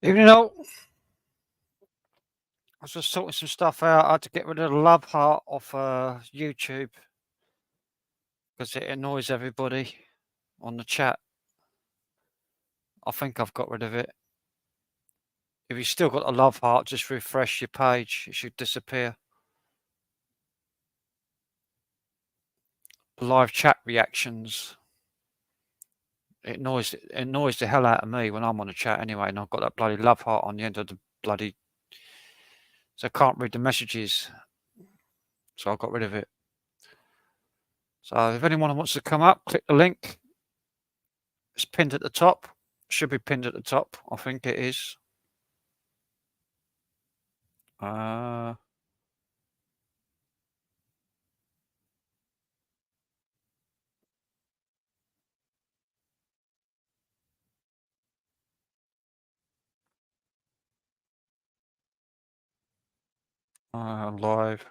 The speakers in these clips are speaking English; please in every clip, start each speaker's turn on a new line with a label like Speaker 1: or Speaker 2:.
Speaker 1: Even though I was just sorting some stuff out, I had to get rid of the love heart off YouTube because it annoys everybody on the chat. I think I've got rid of it. If you've still got a love heart, just refresh your page. It should disappear. Live chat reactions. It annoys the hell out of me when I'm on a chat anyway, and I've got that bloody love heart on the end of the bloody. So I can't read the messages. So I got rid of it. So if anyone wants to come up, click the link. It's pinned at the top. Should be pinned at the top. I think it is. Live.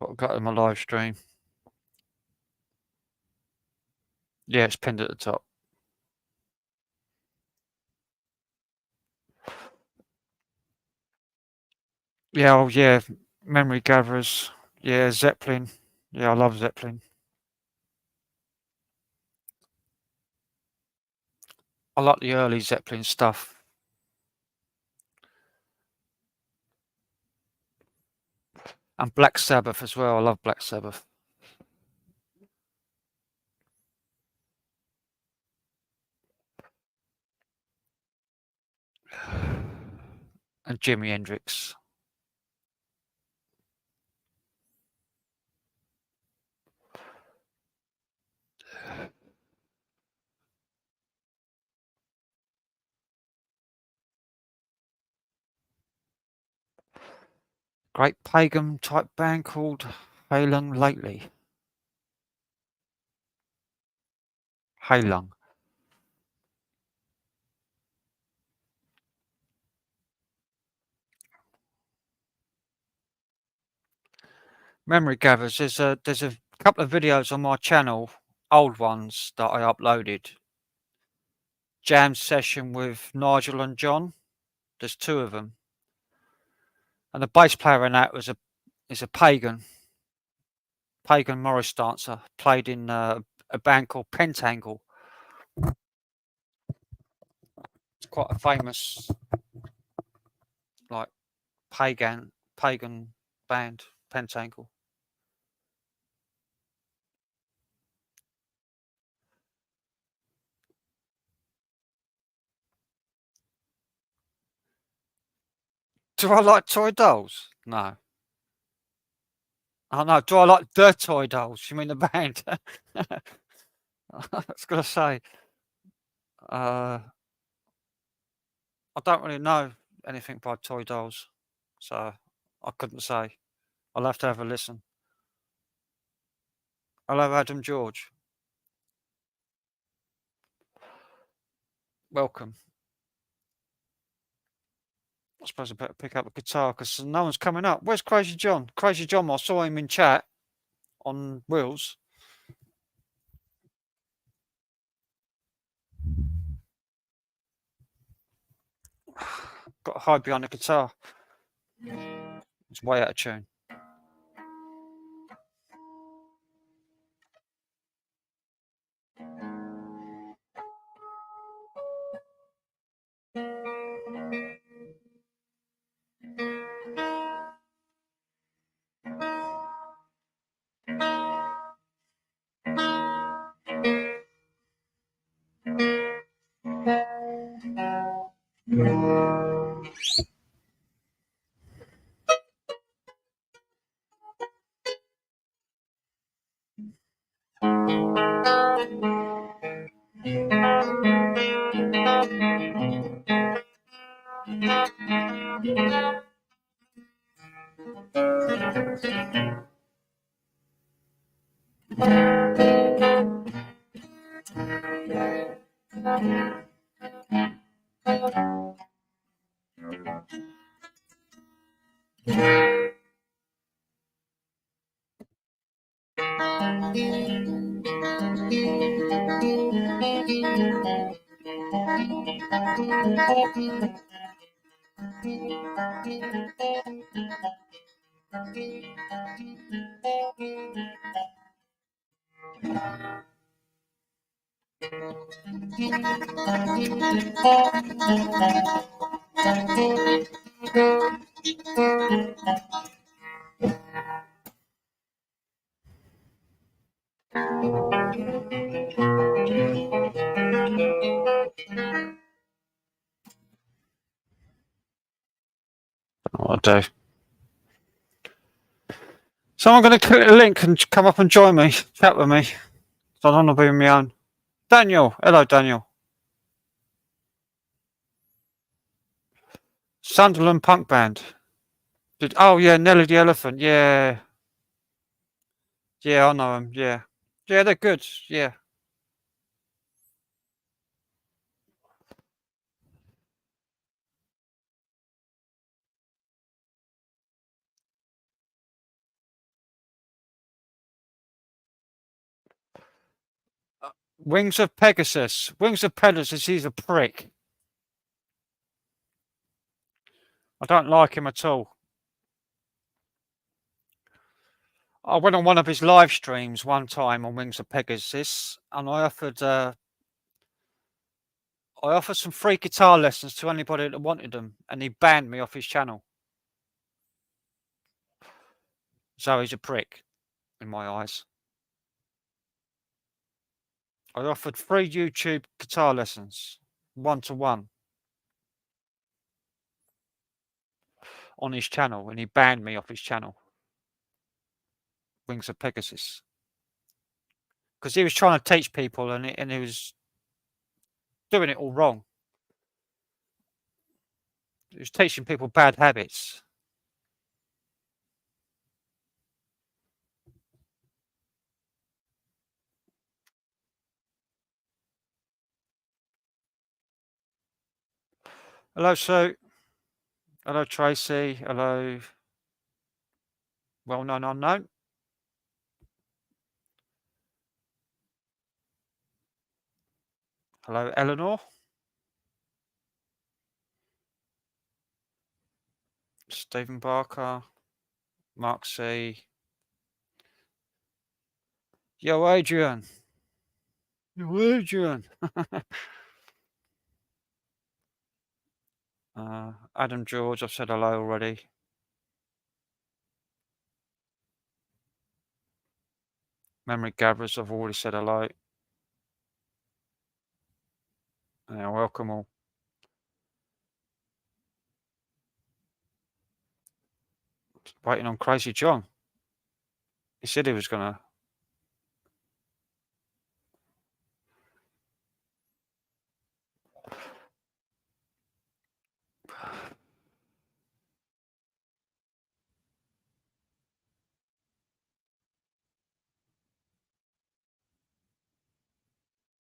Speaker 1: Got to go to my live stream. Yeah, it's pinned at the top. Yeah, oh yeah, memory gatherers. Yeah, Zeppelin. Yeah, I love Zeppelin. I like the early Zeppelin stuff. And Black Sabbath as well. I love Black Sabbath. And Jimi Hendrix. Great pagan type band called Halung lately. Halung. Memory gatherers. There's a couple of videos on my channel, old ones that I uploaded. Jam session with Nigel and John. There's two of them. And the bass player in that is a pagan Morris dancer, played in a band called Pentangle. It's quite a famous, like, pagan band, Pentangle. Do I like toy dolls? No. Oh no. Do I like the toy dolls? You mean the band? I was gonna say. I don't really know anything by toy dolls, so I couldn't say. I'll have to have a listen. Hello, Adam George. Welcome. I suppose I better pick up a guitar because no one's coming up. Where's Crazy John? Crazy John, I saw him in chat on Wheels. Got to hide behind the guitar. It's way out of tune. What I do. So I'm going to click the link and come up and join me, chat with me. So I don't want to be on my own. Daniel, hello Daniel. Sunderland punk band. Oh yeah, Nelly the Elephant. Yeah, I know them. Yeah, they're good. Yeah. Wings of Pegasus. Wings of Pegasus. He's a prick. I don't like him at all. I went on one of his live streams one time on Wings of Pegasus, and I offered some free guitar lessons to anybody that wanted them, and he banned me off his channel. So he's a prick, in my eyes. I offered free YouTube guitar lessons, 1-to-1, on his channel, and he banned me off his channel, Wings of Pegasus, because he was trying to teach people, and he was doing it all wrong. He was teaching people bad habits. Hello, Sue. Hello, Tracy. Hello, well-known unknown. Hello, Eleanor. Stephen Barker. Mark C. Yo, Adrian. Adam George, I've said hello already. Memory Gatherers, I've already said hello. Yeah, welcome all. Waiting on Crazy John. He said he was going to.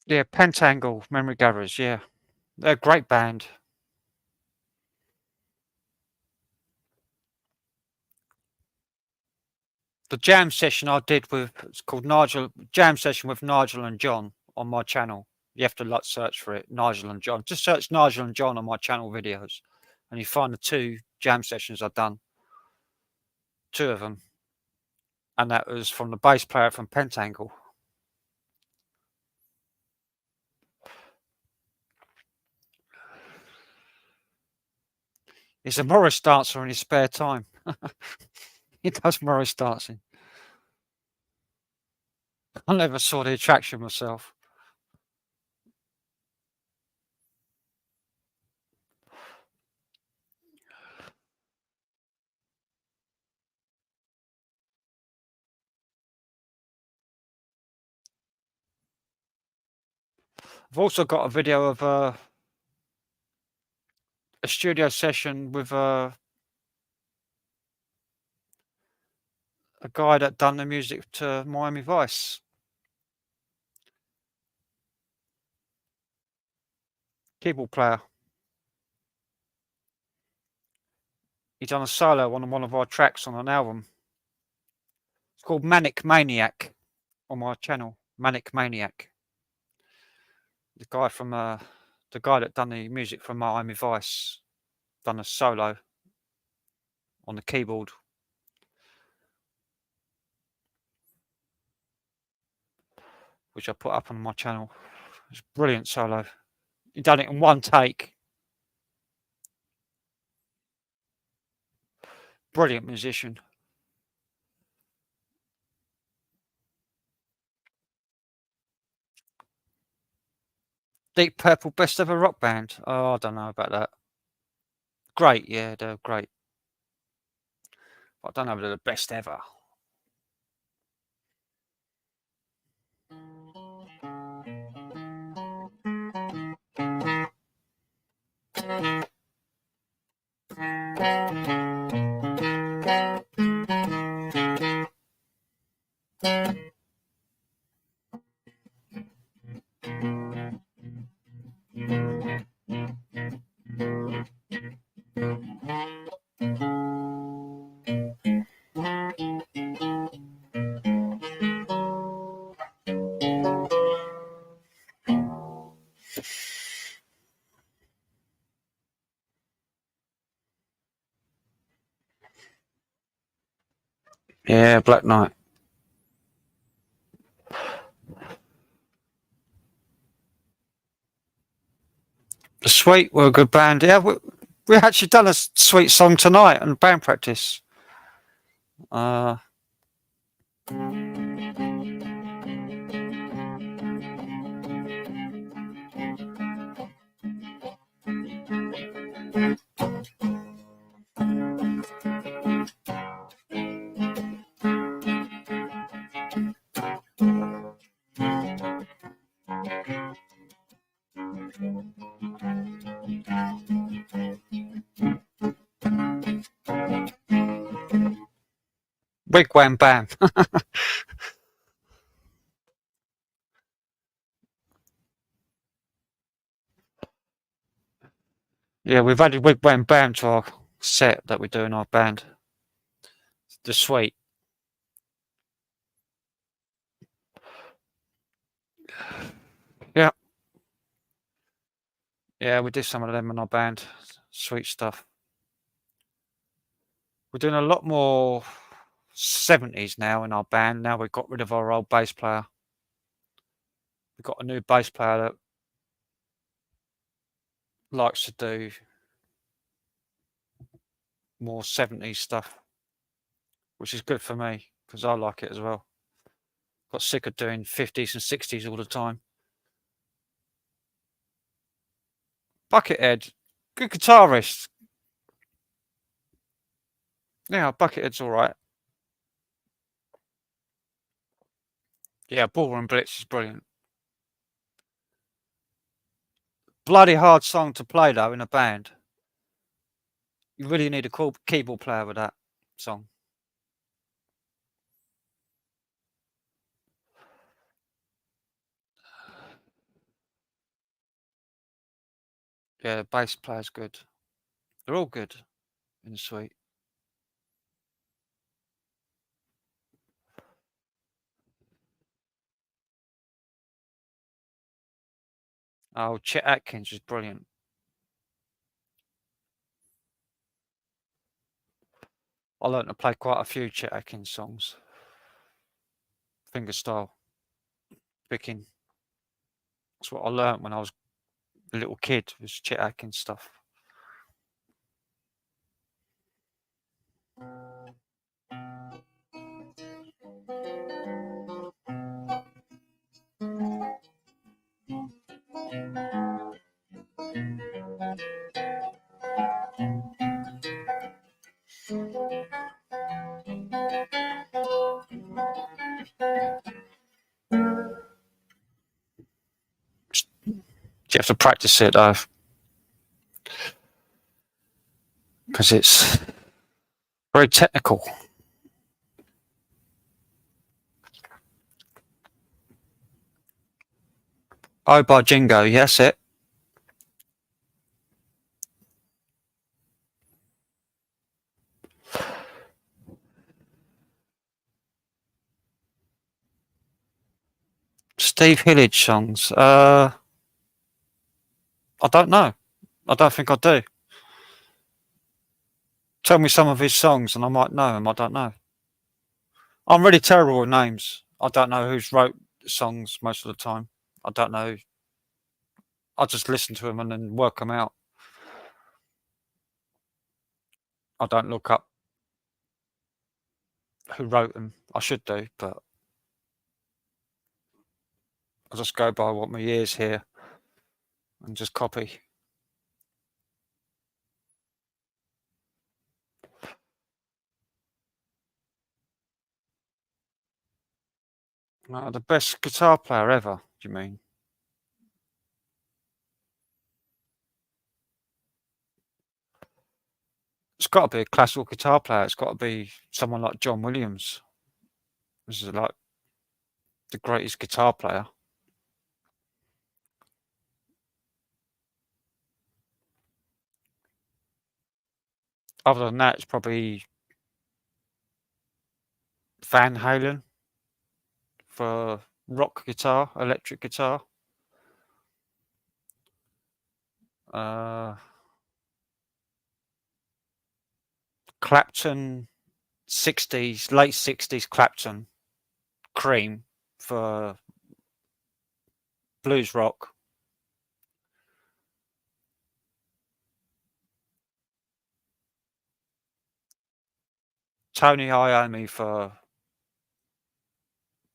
Speaker 1: Yeah, Pentangle, Memory Gatherers, yeah. They're a great band. The jam session I did it's called Jam Session with Nigel and John on my channel. You have to search for it, Nigel and John. Just search Nigel and John on my channel videos, and you find the 2 jam sessions I've done. 2 of them. And that was from the bass player from Pentangle. He's a Morris dancer in his spare time. He does Morris dancing. I never saw the attraction myself. I've also got a video of a studio session with a guy that done the music to Miami Vice. Keyboard player. He done a solo on one of our tracks on an album. It's called Manic Maniac on my channel. Manic Maniac. The guy from the guy that done the music for Miami Vice done a solo on the keyboard, which I put up on my channel. It's a brilliant solo. He done it in one take. Brilliant musician. Deep Purple, best ever rock band. Oh, I don't know about that. Great, yeah, they're great. I don't know if they're the best ever. Yeah, Black Knight. The Sweet were a good band. Yeah, we actually done a Sweet song tonight on band practice. Wigwam Bam. Yeah, we've added Wigwam Bam to our set that we do in our band. The Sweet. Yeah. Yeah, we do some of them in our band. Sweet stuff. We're doing a lot more 70s now in our band. Now we've got rid of our old bass player. We've got a new bass player that likes to do more 70s stuff, which is good for me because I like it as well. Got sick of doing 50s and 60s all the time. Buckethead, good guitarist. Yeah, Buckethead's all right. Yeah, Ballroom Blitz is brilliant. Bloody hard song to play though in a band. You really need a keyboard player with that song. Yeah, the bass player's good. They're all good in the suite. Oh, Chet Atkins is brilliant. I learned to play quite a few Chet Atkins songs. Fingerstyle, picking. That's what I learned when I was a little kid, was Chet Atkins stuff. You have to practice it though, because it's very technical. Oh, by Jingo, yes, it. Steve Hillage songs. I don't know. I don't think I do. Tell me some of his songs and I might know them. I don't know. I'm really terrible with names. I don't know who's wrote the songs most of the time. I don't know. I just listen to them and then work them out. I don't look up who wrote them. I should do, but I just go by what my ears hear and just copy. The best guitar player ever, do you mean? It's got to be a classical guitar player. It's got to be someone like John Williams. This is like the greatest guitar player. Other than that, it's probably Van Halen for rock guitar, electric guitar. Clapton, 60s, late 60s Clapton, Cream for blues rock. Tony Iommi for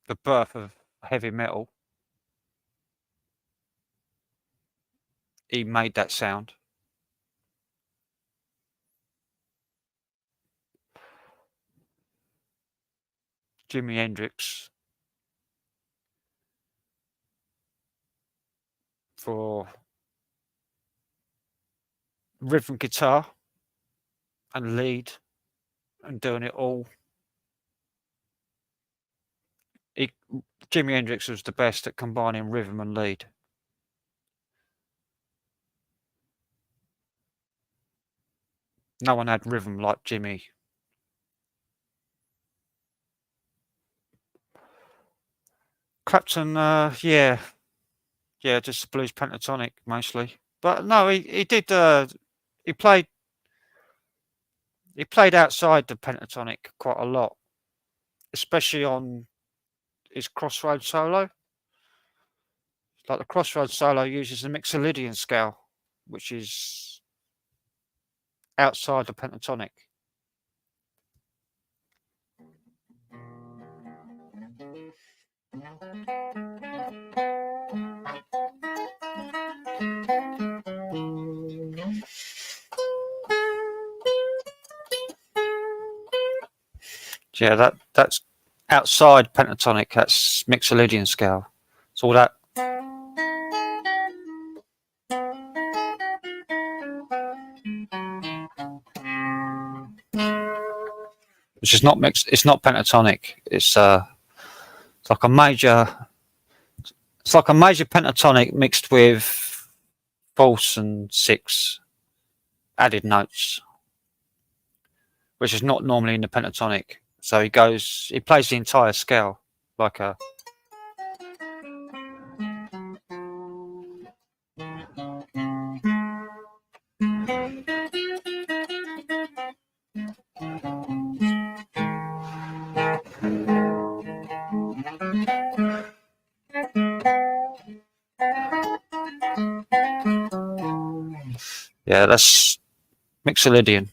Speaker 1: the birth of heavy metal. He made that sound. Jimi Hendrix for rhythm guitar and lead and doing it all. Jimi Hendrix was the best at combining rhythm and lead. No one had rhythm like Jimmy. Clapton, yeah, just blues pentatonic mostly. But no, he did. He played outside the pentatonic quite a lot, especially on his Crossroads solo. Like the Crossroads solo uses the Mixolydian scale, which is outside the pentatonic. Yeah, that's outside pentatonic. That's Mixolydian scale. So all that. Which is not mixed. It's not pentatonic. It's like a major. It's like a major pentatonic mixed with false and six added notes, which is not normally in the pentatonic. So he plays the entire scale like a. Yeah, that's Mixolydian.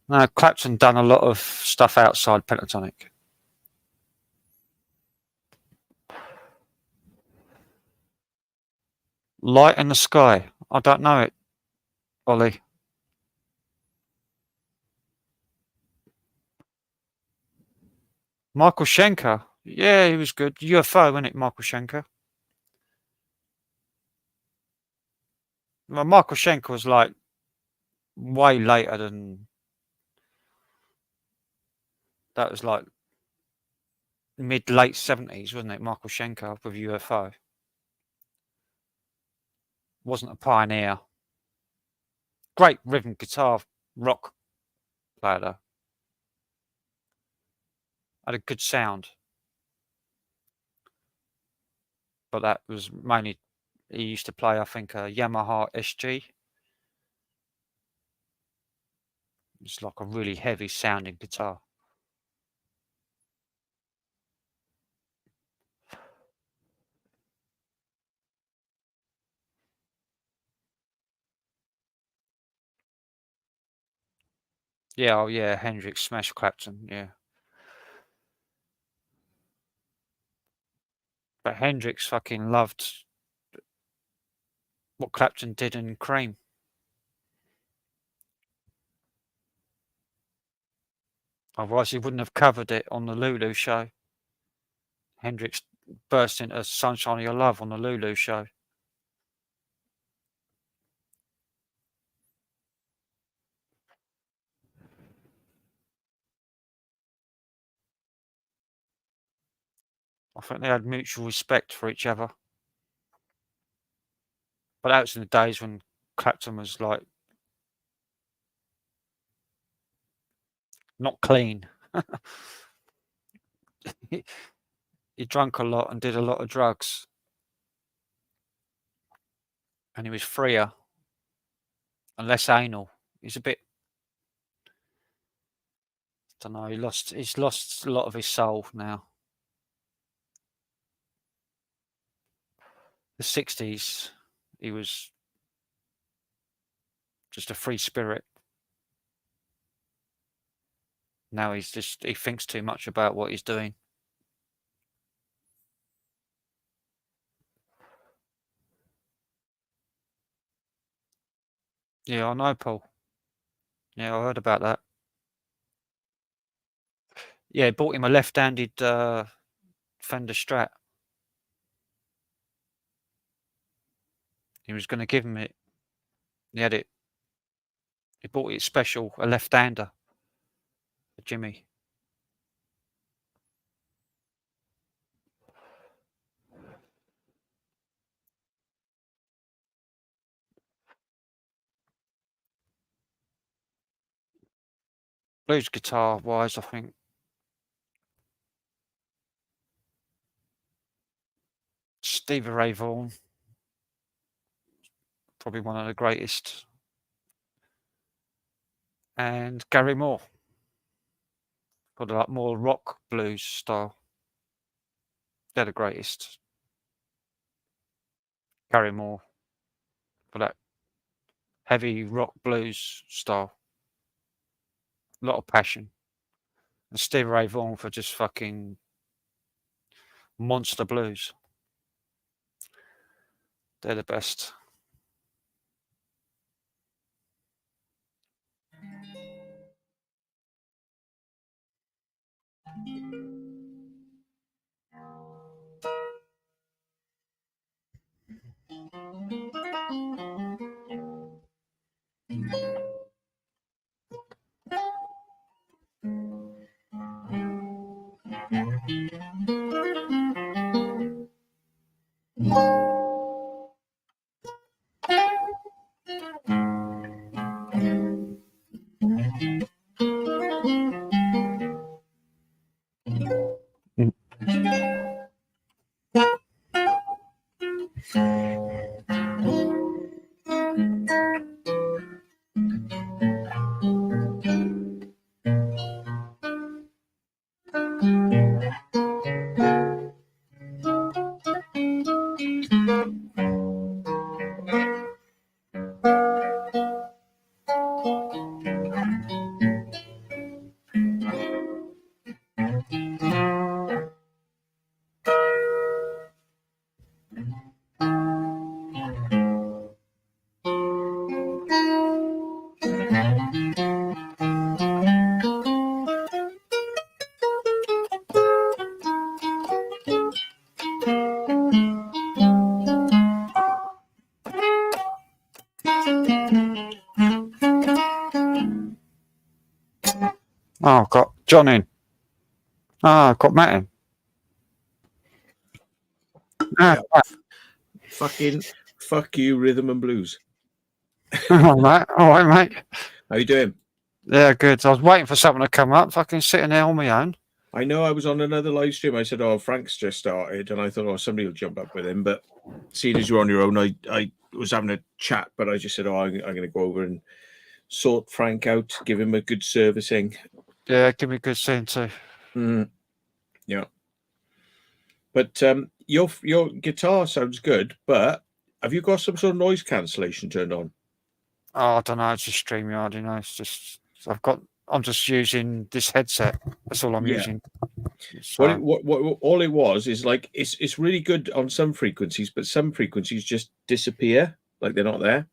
Speaker 1: No, Clapton done a lot of stuff outside pentatonic. Light in the Sky. I don't know it, Ollie. Michael Schenker. Yeah, he was good. UFO, wasn't it, Michael Schenker? Well, Michael Schenker was like way later than that. Was like mid late 70s, wasn't it? Michael Schenker with UFO. Wasn't a pioneer. Great rhythm guitar rock player though. Had a good sound. But that was mainly he used to play, I think, a Yamaha SG. It's like a really heavy sounding guitar. Yeah, oh yeah, Hendrix smashed Clapton, yeah. But Hendrix fucking loved what Clapton did in Cream. Otherwise, he wouldn't have covered it on the Lulu show. Hendrix burst into Sunshine of Your Love on the Lulu show. I think they had mutual respect for each other. But that was in the days when Clapton was like not clean. he drank a lot and did a lot of drugs. And he was freer and less anal. He's a bit, I don't know, he's lost a lot of his soul now. The 60s, he was just a free spirit. Now he thinks too much about what he's doing. Yeah, I know, Paul. Yeah, I heard about that. Yeah, bought him a left-handed Fender Strat. He was going to give him it. He had it. He bought it special, a left-hander for Jimmy. Blues guitar-wise, I think Stevie Ray Vaughan, probably one of the greatest, and Gary Moore, got like more rock blues style. They're the greatest. Gary Moore for that heavy rock blues style, a lot of passion, and Stevie Ray Vaughan for just fucking monster blues. They're the best. Oh, got John in. Got Matt in.
Speaker 2: Yeah. Fucking fuck you, rhythm and blues.
Speaker 1: All right, mate.
Speaker 2: How you doing?
Speaker 1: Yeah, good. I was waiting for something to come up. Fucking sitting there on my own.
Speaker 2: I know I was on another live stream. I said, "Oh, Frank's just started," and I thought, "Oh, somebody will jump up with him." But seeing as you're on your own, I was having a chat, but I just said, "Oh, I'm going to go over and sort Frank out, give him a good servicing."
Speaker 1: Yeah, give me a good scene too.
Speaker 2: Yeah. But your guitar sounds good. But have you got some sort of noise cancellation turned on?
Speaker 1: Oh, I don't know. It's just StreamYard, you know. It's just I'm just using this headset. That's all I'm
Speaker 2: Yeah.
Speaker 1: using. So,
Speaker 2: What all it was is like it's really good on some frequencies, but some frequencies just disappear, like they're not there.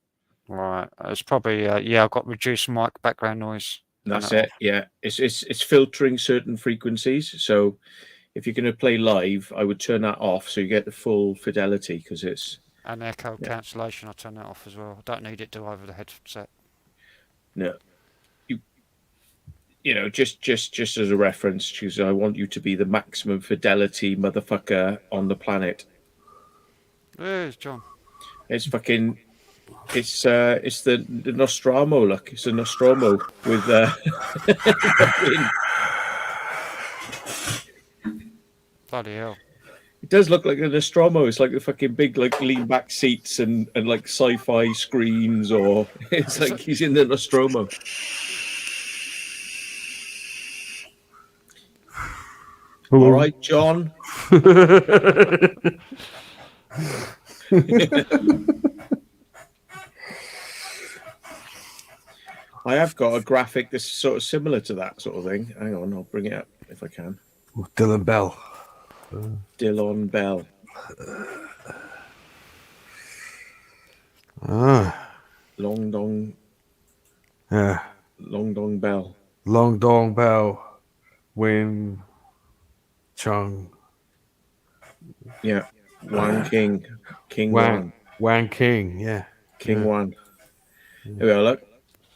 Speaker 1: right, it's probably yeah. I've got reduced mic background noise.
Speaker 2: That's it. Yeah, it's filtering certain frequencies. So if you're going to play live, I would turn that off so you get the full fidelity because it's
Speaker 1: And echo cancellation, I turn that off as well. I don't need it to over the headset.
Speaker 2: no. You know, just as a reference, because I want you to be the maximum fidelity motherfucker on the planet.
Speaker 1: There's John.
Speaker 2: It's fucking. It's the Nostromo look. It's a Nostromo with fucking.
Speaker 1: Bloody hell.
Speaker 2: It does look like a Nostromo. It's like the fucking big like lean back seats and like sci-fi screens, or it's like he's in the Nostromo. All right, John. I have got a graphic that's sort of similar to that sort of thing. Hang on, I'll bring it up if I can.
Speaker 3: Dylan Bell.
Speaker 2: Dylan Bell. Long Dong.
Speaker 3: Yeah.
Speaker 2: Long Dong Bell.
Speaker 3: Long Dong Bell. Win Chung.
Speaker 2: Yeah. Wan King. King Wan.
Speaker 3: Wan King, yeah.
Speaker 2: King Wan. Here we are, look.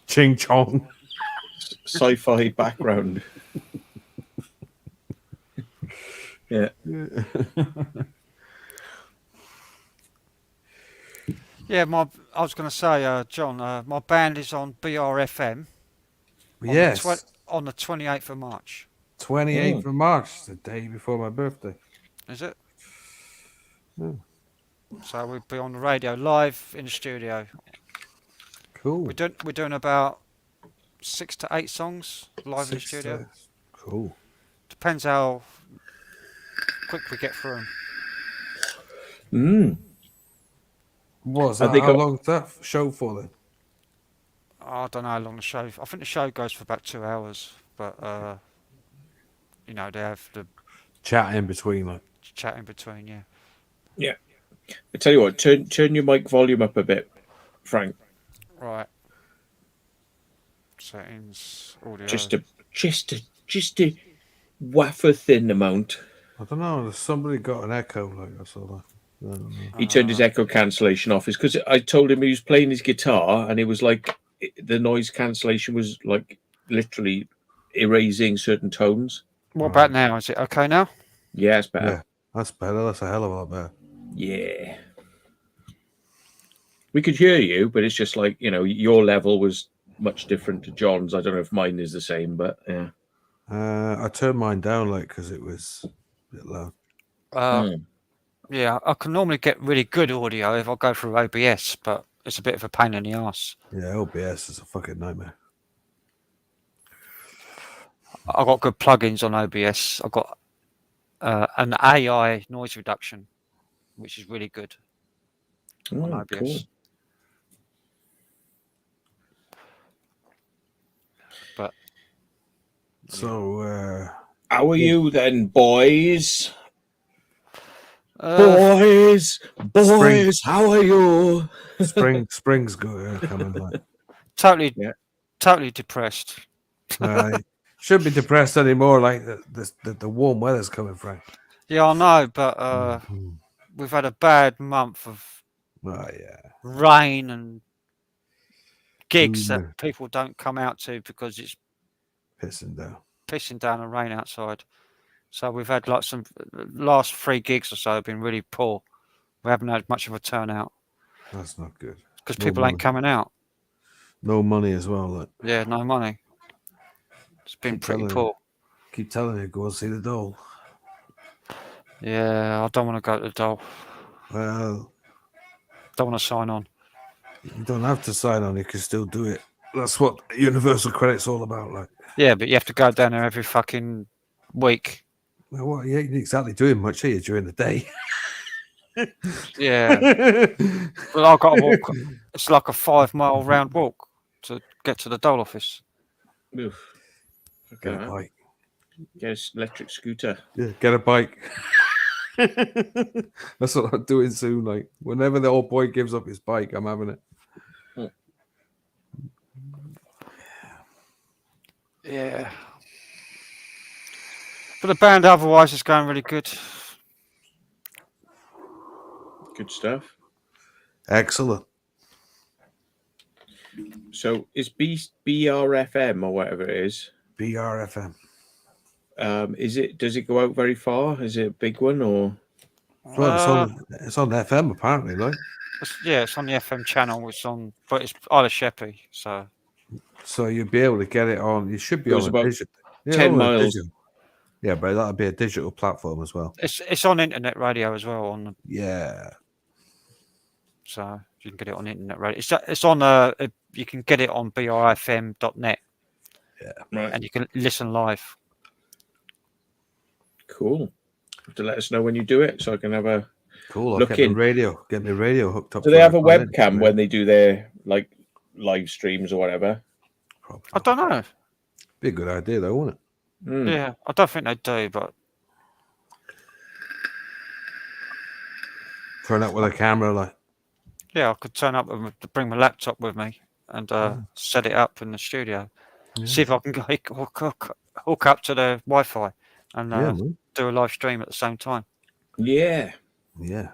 Speaker 3: Ching Chong.
Speaker 2: Sci-fi background. Yeah.
Speaker 1: Yeah, I was going to say, John, my band is on BRFM.
Speaker 3: Yes.
Speaker 1: On the 28th of March.
Speaker 3: 28th of March, the day before my birthday.
Speaker 1: Is it?
Speaker 3: Yeah.
Speaker 1: So we'll be on the radio live in the studio.
Speaker 3: Cool.
Speaker 1: We're doing about 6 to 8 songs live in the studio.
Speaker 3: Cool.
Speaker 1: Depends how quick we get through
Speaker 2: them.
Speaker 3: What's that? How long is that show for then?
Speaker 1: I don't know how long the show. I think the show goes for about 2 hours, but you know, they have the
Speaker 3: chat in between, like
Speaker 1: chat in between. Yeah.
Speaker 2: Yeah. I tell you what, turn your mic volume up a bit, Frank.
Speaker 1: Right. Settings, audio.
Speaker 2: Just a wafer thin amount.
Speaker 3: I don't know. Somebody got an echo, like I saw that. I don't know.
Speaker 2: He turned his echo cancellation off. It's because I told him he was playing his guitar, and it was like the noise cancellation was like literally erasing certain tones.
Speaker 1: What about now? Is it okay now?
Speaker 2: Yeah, it's better.
Speaker 3: Yeah, that's better. That's a hell of a lot better.
Speaker 2: Yeah. We could hear you, but it's just like, you know, your level was much different to John's. I don't know if mine is the same, but yeah.
Speaker 3: I turned mine down, like, because it was a bit loud.
Speaker 1: Yeah, I can normally get really good audio if I go through OBS, but it's a bit of a pain in the ass.
Speaker 3: Yeah, OBS is a fucking nightmare.
Speaker 1: I've got good plugins on OBS. I've got an AI noise reduction, which is really good on OBS.
Speaker 2: Cool.
Speaker 1: But
Speaker 3: so,
Speaker 2: how are you then, boys? Boys,
Speaker 3: spring.
Speaker 2: how are you?
Speaker 3: Spring's good. Coming back.
Speaker 1: Totally depressed.
Speaker 3: Shouldn't be depressed anymore. Like the warm weather's coming, Frank.
Speaker 1: Yeah, I know, but we've had a bad month of rain and gigs that people don't come out to because it's
Speaker 3: pissing
Speaker 1: down and rain outside. So we've had like some last 3 gigs or so have been really poor. We haven't had much of a turnout.
Speaker 3: That's not good.
Speaker 1: Because people ain't coming out.
Speaker 3: No money as well. Like.
Speaker 1: Yeah, no money. It's been pretty poor.
Speaker 3: keep telling you, go and see the doll.
Speaker 1: Yeah, I don't want to go to the doll.
Speaker 3: Well,
Speaker 1: Don't want to sign on.
Speaker 3: you don't have to sign on. You can still do it. That's what Universal Credit's all about. Like,
Speaker 1: Yeah, but you have to go down there every fucking week.
Speaker 3: well, what, you ain't exactly doing much here during the day.
Speaker 1: Yeah, but I've got to walk. It's like a 5-mile round walk to get to the doll office.
Speaker 2: Oof.
Speaker 3: Get a bike.
Speaker 2: Get an electric scooter.
Speaker 3: Yeah, get a bike. That's what I'm doing soon. Like, whenever the old boy gives up his bike, I'm having it.
Speaker 1: Yeah. But the band otherwise is going really good.
Speaker 2: Good stuff.
Speaker 3: Excellent.
Speaker 2: So is BRFM or whatever it is?
Speaker 3: BRFM.
Speaker 2: Does it go out very far? Is it a big one or?
Speaker 3: Well, it's on FM apparently, like.
Speaker 1: It's on the FM channel. But it's Isla Sheppey, so.
Speaker 3: So you'll be able to get it on. You should be
Speaker 2: It was
Speaker 3: on a
Speaker 2: about
Speaker 3: digital.
Speaker 2: 10
Speaker 3: on a
Speaker 2: miles.
Speaker 3: digital. Yeah, but that'll be a digital platform as well.
Speaker 1: It's on internet radio as well.
Speaker 3: Yeah.
Speaker 1: So you can get it on internet radio. It's on. You can get it on brfm.net.
Speaker 3: Yeah.
Speaker 2: Right.
Speaker 1: And you can listen live.
Speaker 2: Cool. Have to let us know when you do it so I can have a
Speaker 3: cool. I'll
Speaker 2: look
Speaker 3: get
Speaker 2: in.
Speaker 3: Get my radio hooked up.
Speaker 2: Do they have a webcam when they do their like live streams or whatever?
Speaker 1: Probably I don't know.
Speaker 3: Be a good idea though, wouldn't it?
Speaker 2: Mm.
Speaker 1: Yeah, I don't think they do, but
Speaker 3: turn up with a camera, like.
Speaker 1: Yeah, I could turn up and bring my laptop with me and set it up in the studio. Yeah. See if I can hook up to the Wi-Fi and do a live stream at the same time.
Speaker 2: Yeah.
Speaker 3: Yeah.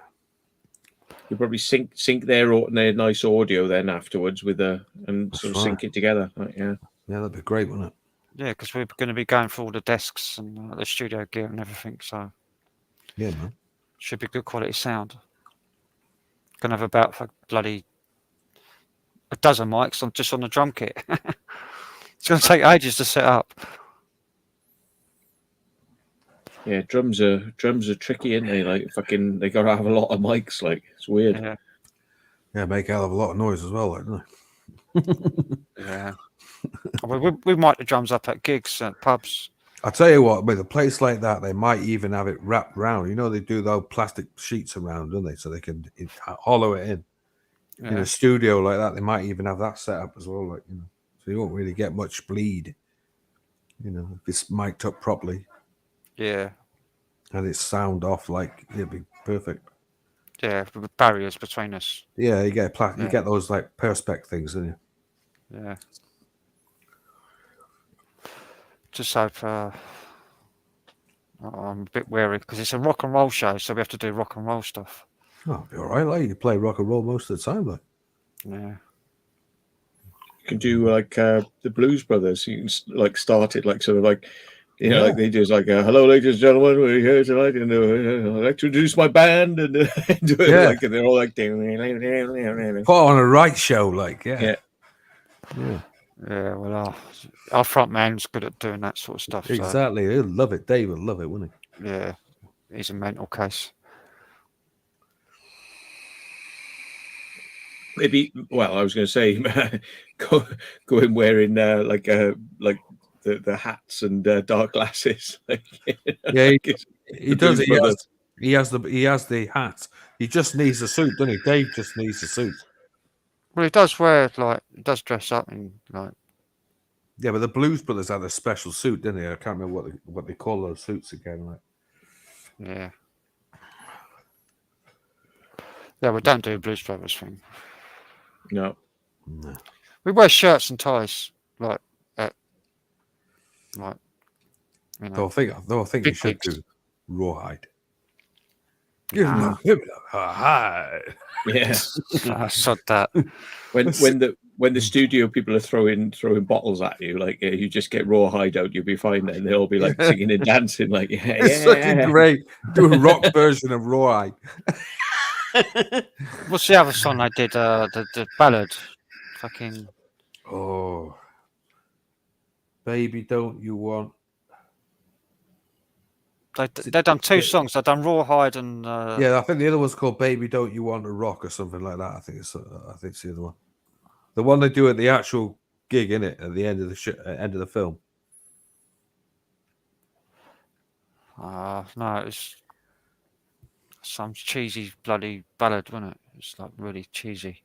Speaker 2: You probably sync their nice audio then afterwards with sync it together. Like, yeah.
Speaker 3: Yeah, that'd be great, wouldn't it?
Speaker 1: Yeah, because we're going to be going for all the desks and the studio gear and everything. So
Speaker 3: yeah, man,
Speaker 1: should be good quality sound. Gonna have about bloody a dozen mics just on the drum kit. It's gonna take ages to set up.
Speaker 2: Yeah, drums are tricky, aren't they? Like fucking, they gotta have a lot of mics. Like it's weird.
Speaker 3: Yeah, make a hell of a lot of noise as well, like, don't they?
Speaker 1: Yeah. we mic the drums up at gigs at pubs.
Speaker 3: I'll tell you what, with a place like that, they might even have it wrapped round. You know, they do those plastic sheets around, don't they? So they can hollow it in. Yeah. In a studio like that, they might even have that set up as well, like, you know. So you won't really get much bleed, you know, if it's mic'd up properly.
Speaker 1: Yeah.
Speaker 3: And it's sound off, like, it'd be perfect.
Speaker 1: Yeah, with barriers between us.
Speaker 3: Yeah, you get you get those like perspex things, don't you?
Speaker 1: Yeah. Just hope I'm a bit wary because it's a rock and roll show, so we have to do rock and roll stuff.
Speaker 3: Oh, it'll be all right. Like, you play rock and roll most of the time, like.
Speaker 1: Yeah.
Speaker 2: You can do like the Blues Brothers. You can like start it like sort of like, you know, like they do like, hello, ladies and gentlemen, we're here tonight, and I'd like to introduce my band, and do it like, and they're all like,
Speaker 3: put on a right show, like, yeah.
Speaker 1: Yeah, well, our front man's good at doing that sort of stuff.
Speaker 3: Exactly, he'll love it. Dave will love it, wouldn't
Speaker 1: he? Yeah, he's a mental case.
Speaker 2: Maybe. Well, I was going to say, go in wearing like the hats and dark glasses.
Speaker 3: Yeah, he does. He has the hat. He just needs a suit, doesn't he? Dave just needs a suit.
Speaker 1: Well, he does dress up in like.
Speaker 3: Yeah, but the Blues Brothers had a special suit, didn't they? I can't remember what they call those suits again. Like.
Speaker 1: Yeah. Yeah, we don't do a Blues Brothers thing.
Speaker 2: No.
Speaker 1: We wear shirts and ties, like, you know.
Speaker 3: They'll think you should do rawhide.
Speaker 2: Nah.
Speaker 3: Hide.
Speaker 2: Yeah.
Speaker 1: I said that.
Speaker 2: When the studio people are throwing bottles at you, like you just get rawhide out, you'll be fine. Then they'll be like singing and dancing, like
Speaker 3: it's fucking great. Do a rock version of rawhide.
Speaker 1: What's the other song I did? The ballad, fucking.
Speaker 3: Oh, baby, don't you want
Speaker 1: They've done two songs. They've done Rawhide and
Speaker 3: yeah, I think the other one's called "Baby Don't You Want to Rock" or something like that. I think it's the other one. The one they do at the actual gig, innit? At the end of the end of the film.
Speaker 1: no, it's some cheesy bloody ballad, wasn't it? It's like really cheesy.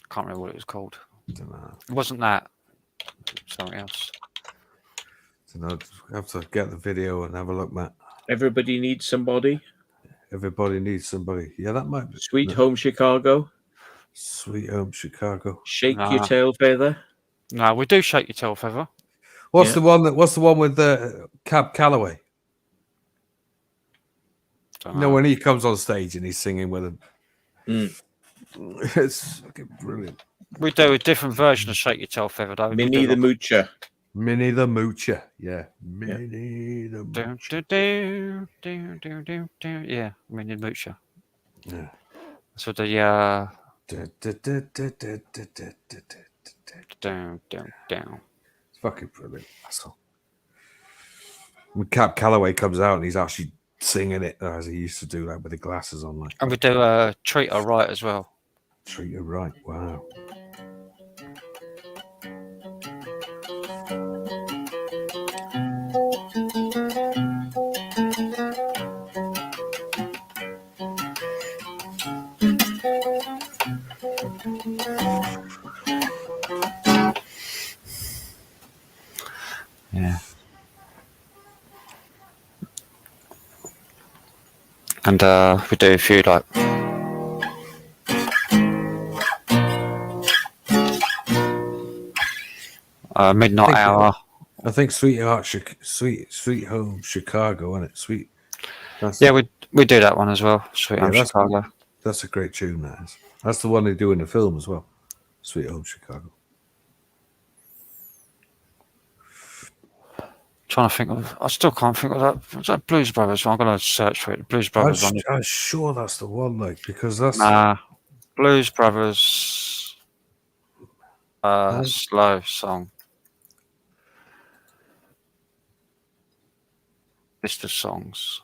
Speaker 1: Can't remember what it was called.
Speaker 3: Don't know.
Speaker 1: It wasn't that. Something else.
Speaker 3: Don't know. Have to get the video and have a look, Matt.
Speaker 2: Everybody Needs Somebody.
Speaker 3: Everybody needs somebody. Yeah, that might be.
Speaker 2: Sweet Home Chicago.
Speaker 3: Sweet Home Chicago.
Speaker 2: Shake Your Tail Feather.
Speaker 1: No, we do Shake Your Tail Feather.
Speaker 3: What's the one with Cab Calloway? No, when he comes on stage and he's singing with him. It's fucking brilliant.
Speaker 1: We do a different version of Shake Your Tail Feather, though.
Speaker 2: Minnie the Moocher.
Speaker 3: Minnie the Moocher. Yeah. Minnie the Moocher.
Speaker 1: Yeah, Minnie the Moocher.
Speaker 3: Yeah.
Speaker 1: So the down.
Speaker 3: It's fucking brilliant. That's all. When Cab Calloway comes out and he's actually singing it as he used to do, like with the glasses on, like.
Speaker 1: And we do Treat Her Right as well.
Speaker 3: Treat Her Right. Wow.
Speaker 1: Yeah. And we do a few like Midnight Hour.
Speaker 3: I think Sweet Home Chicago, isn't it? Sweet.
Speaker 1: Yeah, we do that one as well. Sweet Home
Speaker 3: that's,
Speaker 1: Chicago.
Speaker 3: That's a great tune, that is. That's the one they do in the film as well. Sweet Home Chicago.
Speaker 1: Trying to think of, I still can't think of that. Was that Blues Brothers? I'm going to search for it. Blues Brothers.
Speaker 3: I'm sure that's the one, like, because that's
Speaker 1: Blues Brothers. Slow song. List of songs.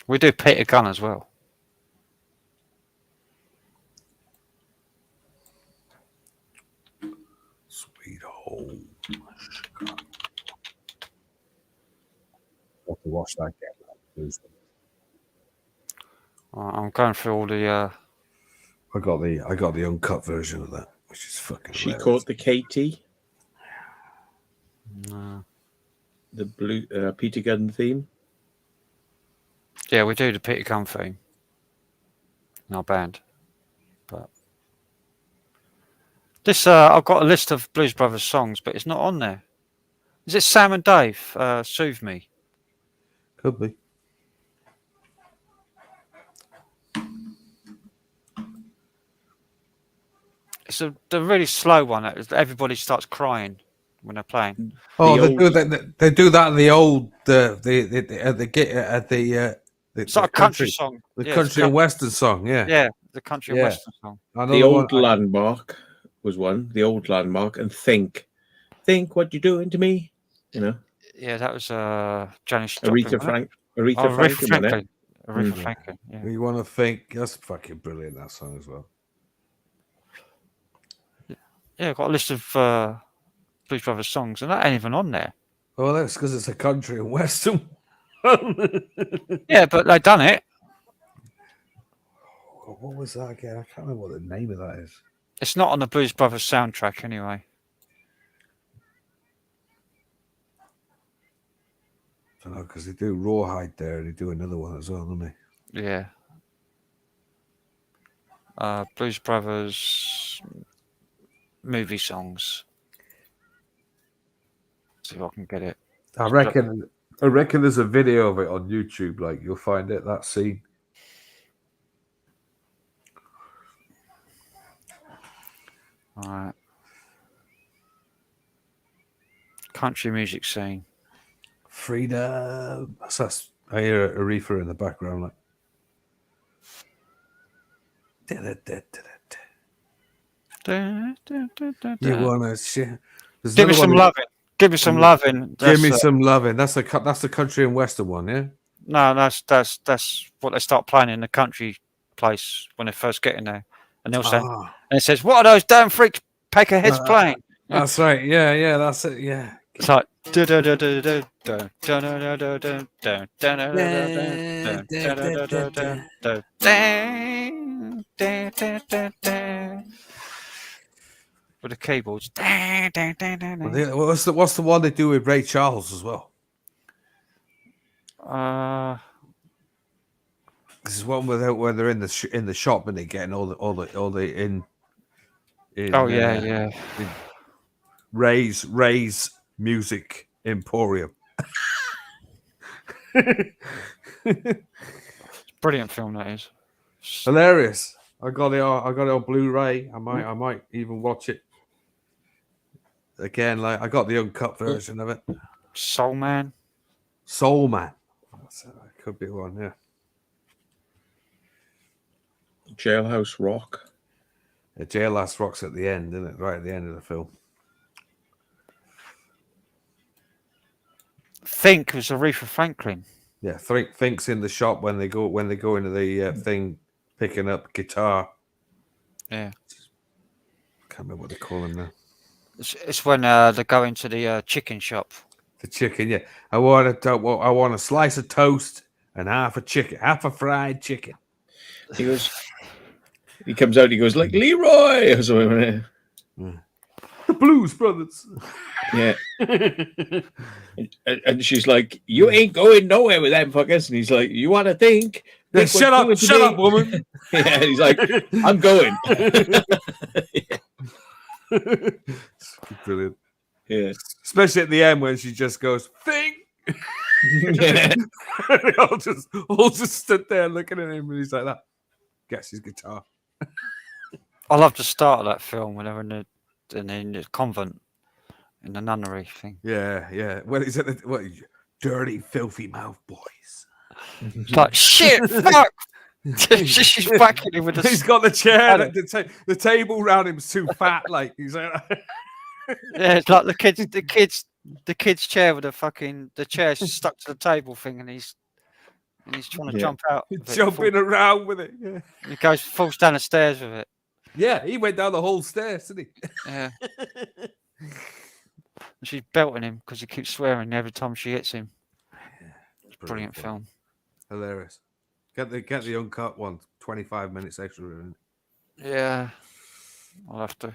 Speaker 1: We do Peter Gunn as well.
Speaker 3: Sweet Home Chicago. Have to watch that again.
Speaker 1: I'm going through all the.
Speaker 3: I got the uncut version of that, which is fucking.
Speaker 2: She
Speaker 3: hilarious.
Speaker 2: Caught the Katie.
Speaker 1: No.
Speaker 2: The blue Peter Gunn theme.
Speaker 1: Yeah, we do the Peter Gunn theme in our band, but this I've got a list of Blues Brothers songs, but it's not on there. Is it Sam and Dave? Soothe Me.
Speaker 3: Could be.
Speaker 1: It's the really slow one. Everybody starts crying when they're playing.
Speaker 3: Oh, they do that in the old
Speaker 1: It's like a country song.
Speaker 3: The country and western song, yeah.
Speaker 1: Yeah, the country and western song.
Speaker 2: The Old Landmark was one. The Old Landmark and Think What You're Doing to Me. You know.
Speaker 1: Yeah, that was Janis
Speaker 2: Aretha
Speaker 1: Joplin.
Speaker 2: Franklin.
Speaker 1: Aretha Franklin. Yeah.
Speaker 3: You want to think? That's fucking brilliant. That song as well.
Speaker 1: Yeah, I've got a list of Blues Brothers songs, and that ain't even on there.
Speaker 3: Well, that's because it's a country and western.
Speaker 1: Yeah, but they done it.
Speaker 3: What was that again? I can't remember what the name of that is.
Speaker 1: It's not on the Blues Brothers soundtrack anyway.
Speaker 3: I don't know, because they do Rawhide there, and they do another one as well, don't they?
Speaker 1: Yeah. Blues Brothers movie songs. See if I can get it.
Speaker 3: I reckon there's a video of it on YouTube. Like, you'll find it, that scene.
Speaker 1: All right. Country music scene.
Speaker 3: Freedom. That's I hear Aretha in the background, like. You wanna share?
Speaker 1: Give me some loving. Give Me Some Loving.
Speaker 3: Give Me Some Loving. That's the country and western one, yeah.
Speaker 1: No, that's what they start playing in the country place when they first get in there, and they'll say, and it says, "What are those damn freaks Peckerheads playing?"
Speaker 3: That's right. Yeah, that's it. Yeah.
Speaker 1: It's like with the keyboards.
Speaker 3: What's the one they do with Ray Charles as well? This is one where they're in the shop and they're getting all the in
Speaker 1: oh yeah.
Speaker 3: Ray's Music Emporium.
Speaker 1: Brilliant film that is.
Speaker 3: Hilarious. I got it on Blu-ray. I might even watch it again. Like I got the uncut version of it.
Speaker 1: Soul Man.
Speaker 3: That could be one, yeah.
Speaker 2: Jailhouse Rock.
Speaker 3: Yeah, Jailhouse Rock's at the end, isn't it? Right at the end of the film.
Speaker 1: Think was Aretha Franklin.
Speaker 3: Yeah, Think's in the shop when they go into the thing, picking up guitar.
Speaker 1: Yeah,
Speaker 3: can't remember what they call him now.
Speaker 1: It's when they go into the chicken shop.
Speaker 3: The chicken, yeah. I want a slice of toast and half a fried chicken.
Speaker 2: He comes out. He goes like Leroy or something.
Speaker 3: The Blues Brothers.
Speaker 2: Yeah. and she's like, "You ain't going nowhere with them fuckers." And he's like, "You want to think?"
Speaker 3: Yeah, shut up, woman.
Speaker 2: Yeah, and he's like, "I'm going."
Speaker 3: Brilliant.
Speaker 2: Yeah.
Speaker 3: Especially at the end when she just goes, "Think."
Speaker 2: Yeah.
Speaker 3: They all just stood there looking at him, and he's like that. Gets his guitar.
Speaker 1: I love the start of that film when they're in the convent, in the nunnery thing.
Speaker 3: Yeah. Well, he's at the dirty, filthy mouth boys.
Speaker 1: It's like shit, fuck. She's whacking him with
Speaker 3: He's got the chair. The table round him's too fat. Like he's like.
Speaker 1: Yeah, it's like the kid's chair with the chair's stuck to the table thing, and he's trying to jump out.
Speaker 3: Jumping around with it. Yeah.
Speaker 1: He falls down the stairs with it.
Speaker 3: Yeah, he went down the whole stairs, didn't he?
Speaker 1: Yeah. And she's belting him because he keeps swearing every time she hits him. It's a brilliant film.
Speaker 3: Hilarious. Get the uncut one. 25 minutes extra.
Speaker 1: Yeah, I'll have to.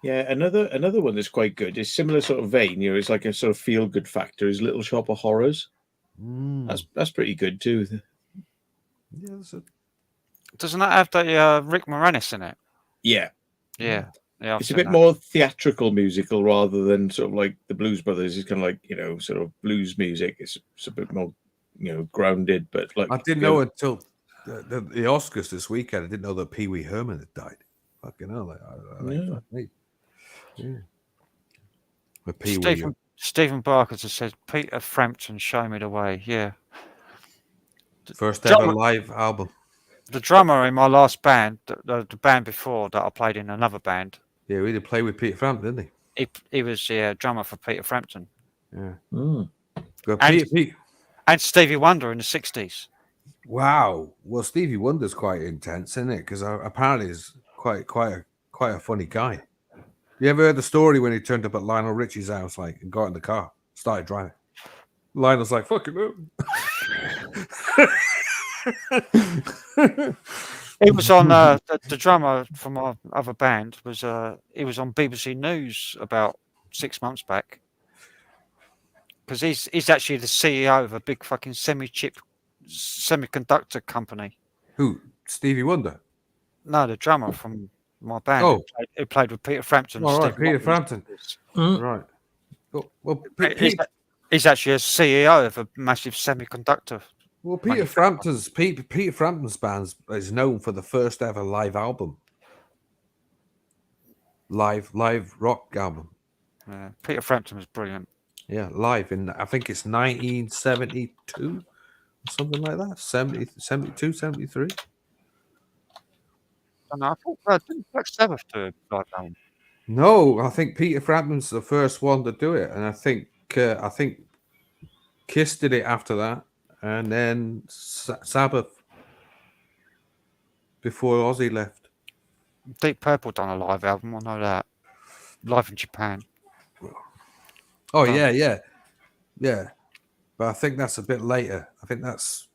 Speaker 2: Yeah, another one that's quite good. It's similar sort of vein. It's like a sort of feel good factor. Is Little Shop of Horrors. That's pretty good too.
Speaker 3: Yeah,
Speaker 1: doesn't that have the Rick Moranis in it?
Speaker 2: Yeah.
Speaker 1: Yeah.
Speaker 2: It's a bit more theatrical musical rather than sort of like the Blues Brothers. It's kind of like, sort of blues music. It's a bit more, grounded, but like
Speaker 3: I didn't know until the Oscars this weekend. I didn't know that Pee Wee Herman had died. Fucking hell.
Speaker 1: Stephen Barker just says Peter Frampton, Show Me the Way. Yeah.
Speaker 3: First ever live album.
Speaker 1: The drummer in my last band, the band before that I played in another band.
Speaker 3: Yeah, we did play with Peter Frampton, didn't
Speaker 1: he? He was the drummer for Peter Frampton.
Speaker 3: Yeah.
Speaker 1: And Stevie Wonder in the 60s.
Speaker 3: Wow. Well, Stevie Wonder's quite intense, isn't it? Because apparently he's quite a funny guy. You ever heard the story when he turned up at Lionel Richie's house, and got in the car, started driving? Lionel's like, fucking no.
Speaker 1: He was on the drummer from our other band he was on BBC News about 6 months back because he's actually the CEO of a big fucking semiconductor company.
Speaker 3: Who? Stevie Wonder?
Speaker 1: No, the drummer from my band who played with Peter Frampton.
Speaker 3: Oh, right, Peter Frampton. Right. Well,
Speaker 1: he's actually a CEO of a massive semiconductor.
Speaker 3: Well, Peter Frampton's band is known for the first ever live album, live rock album.
Speaker 1: Yeah, Peter Frampton was brilliant.
Speaker 3: Yeah, live in I think it's 1972 or something like that. 72, 73.
Speaker 1: I thought didn't Black Sabbath do a live album?
Speaker 3: No, I think Peter Frampton's the first one to do it, and I think Kiss did it after that, and then Sabbath before Ozzy left.
Speaker 1: Deep Purple done a live album. I know that. Live in Japan.
Speaker 3: Oh yeah. But I think that's a bit later. I think that's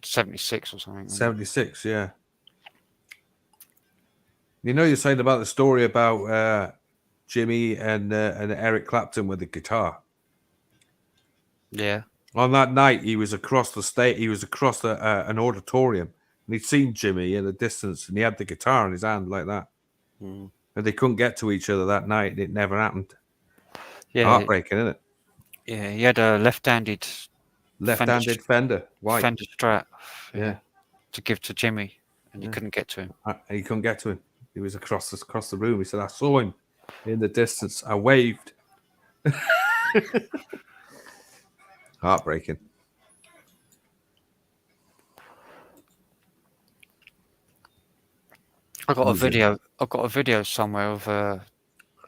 Speaker 1: 76 or something.
Speaker 3: 76. Yeah. You know, you're saying about the story about Jimmy and Eric Clapton with the guitar.
Speaker 1: Yeah.
Speaker 3: On that night, he was across the state. He was across an auditorium, and he'd seen Jimmy in the distance, and he had the guitar in his hand like that.
Speaker 1: Mm.
Speaker 3: And they couldn't get to each other that night. It never happened.
Speaker 1: Yeah.
Speaker 3: Heartbreaking, isn't it?
Speaker 1: Yeah. He had a left-handed
Speaker 3: Fender, white.
Speaker 1: Fender Strat.
Speaker 3: Yeah.
Speaker 1: To give to Jimmy, and he couldn't get to him.
Speaker 3: He couldn't get to him. He was across the room. He said, "I saw him in the distance. I waved." Heartbreaking.
Speaker 1: I got a video somewhere of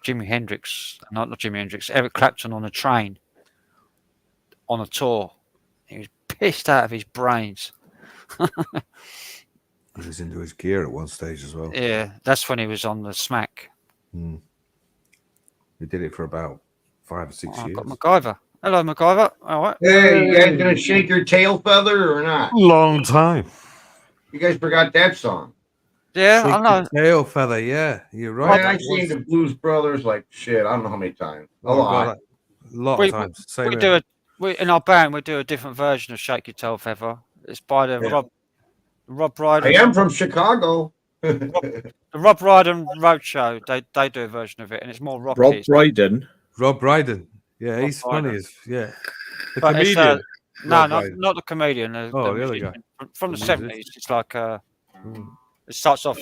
Speaker 1: Jimi Hendrix, not Jimi Hendrix, Eric Clapton on a train on a tour. He was pissed out of his brains.
Speaker 3: He was into his gear at one stage as well.
Speaker 1: Yeah, that's when he was on the Smack.
Speaker 3: He did it for about 5 or 6 years.
Speaker 1: I've got MacGyver. Hello, MacGyver. All right.
Speaker 4: Hey, you guys gonna shake your tail feather or not?
Speaker 3: Long time.
Speaker 4: You guys forgot that song.
Speaker 1: Yeah,
Speaker 3: Shake
Speaker 1: I know.
Speaker 3: your tail feather. Yeah, you're
Speaker 4: Man,
Speaker 3: right.
Speaker 4: I've seen the Blues Brothers like shit. I don't know how many times. A lot.
Speaker 3: A lot of times. Same
Speaker 1: We
Speaker 3: here.
Speaker 1: in our band. We do a different version of "Shake Your Tail Feather." It's by the
Speaker 4: Yeah.
Speaker 1: Rob Ryder.
Speaker 4: I am from Chicago.
Speaker 1: The Rob Ryder Roadshow. They do a version of it, and it's more rocky.
Speaker 2: Rob Brydon.
Speaker 3: Rob Brydon. Yeah,
Speaker 1: Rob
Speaker 3: he's funny
Speaker 1: Brydon.
Speaker 3: as the
Speaker 1: But it's,
Speaker 3: comedian.
Speaker 1: no,
Speaker 3: Rob
Speaker 1: not
Speaker 3: Brydon.
Speaker 1: the comedian. The
Speaker 3: the other
Speaker 1: musician. From the
Speaker 3: musician.
Speaker 1: 70s. It's like it starts off.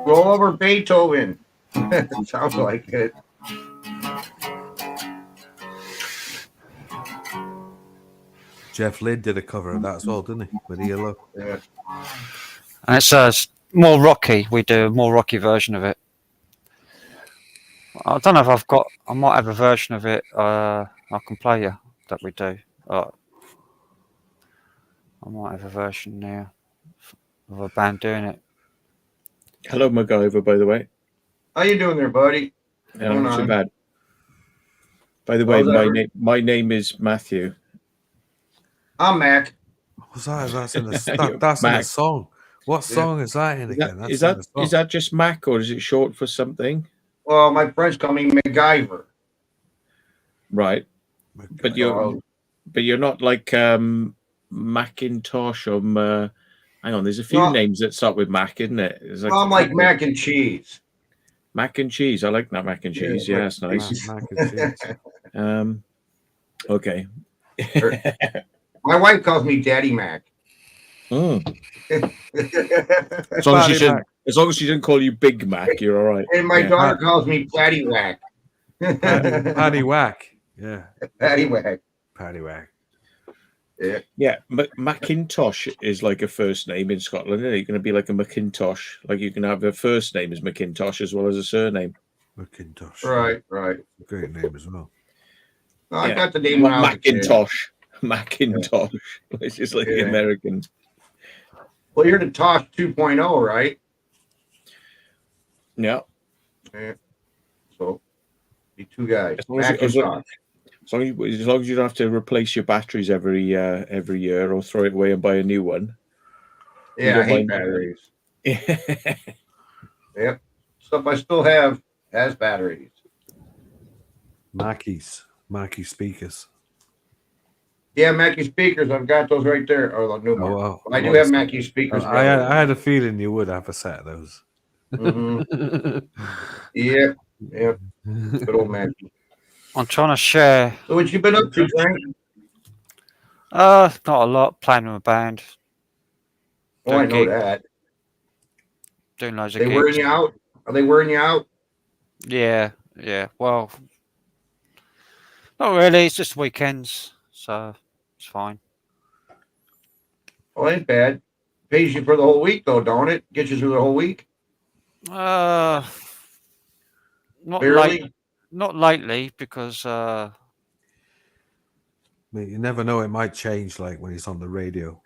Speaker 4: Roll over Beethoven. Sounds like it.
Speaker 3: Jeff Lynne did a cover of that as well, didn't he? With ELO.
Speaker 4: Yeah.
Speaker 1: And it's more rocky. We do a more rocky version of it. I don't know if I might have a version of it I can play you that we do. I might have a version now of a band doing it.
Speaker 2: Hello, MacGyver, by the way.
Speaker 4: How you doing there, buddy?
Speaker 2: Yeah, not too bad. By the way, my name is Matthew.
Speaker 4: I'm Mac.
Speaker 3: What's that? That's in the song. What song is that in again?
Speaker 2: Is that just Mac, or is it short for something?
Speaker 4: Well, my friends call me MacGyver.
Speaker 2: Right. But you're not like Macintosh or hang on, there's a few names that start with Mac, isn't it?
Speaker 4: I'm like mac and cheese.
Speaker 2: Mac and cheese. I like that mac and cheese. Yeah, that's nice.
Speaker 3: Mac and cheese.
Speaker 2: Okay.
Speaker 4: My wife calls me Daddy Mac.
Speaker 2: As long as she didn't call you Big Mac, you're all right.
Speaker 4: And my daughter calls me Patty Whack.
Speaker 3: Paddy Whack. Yeah.
Speaker 4: Patty Whack.
Speaker 3: Paddy Whack.
Speaker 4: Yeah.
Speaker 2: Yeah, Macintosh is like a first name in Scotland, isn't it? You're going to be like a Macintosh. Like you can have a first name as Macintosh as well as a surname.
Speaker 3: Macintosh.
Speaker 4: Right.
Speaker 3: Great name as well.
Speaker 4: I got the name when I was a kid.
Speaker 2: Macintosh. It's just like the American.
Speaker 4: Well, you're the Tosh 2.0, right?
Speaker 2: Yeah.
Speaker 4: So, be two guys.
Speaker 2: As long as you don't have to replace your batteries every year or throw it away and buy a new one.
Speaker 4: Yeah, I hate batteries. Yep. Stuff I still have has batteries.
Speaker 3: Mackie speakers.
Speaker 4: Yeah, Mackie speakers. I've got those right there. Or the new one.
Speaker 3: Wow.
Speaker 4: I do have Mackie speakers.
Speaker 3: I had a feeling you would have a set of those.
Speaker 4: Mm-hmm. Yep. Good old Mackie.
Speaker 1: I'm trying to share.
Speaker 4: So what you been up to, Frank?
Speaker 1: Not a lot. Playing with a band.
Speaker 4: Oh, I know that.
Speaker 1: Doing loads of
Speaker 4: They
Speaker 1: gigs.
Speaker 4: wearing you out? Are they wearing you out?
Speaker 1: Yeah. Well, not really. It's just weekends, so it's fine.
Speaker 4: Oh, ain't bad. Pays you for the whole week, though, don't it? Gets you through the whole week.
Speaker 1: Not
Speaker 4: Barely.
Speaker 1: late. Not lately, because
Speaker 3: I mean, you never know; it might change, like when he's on the radio.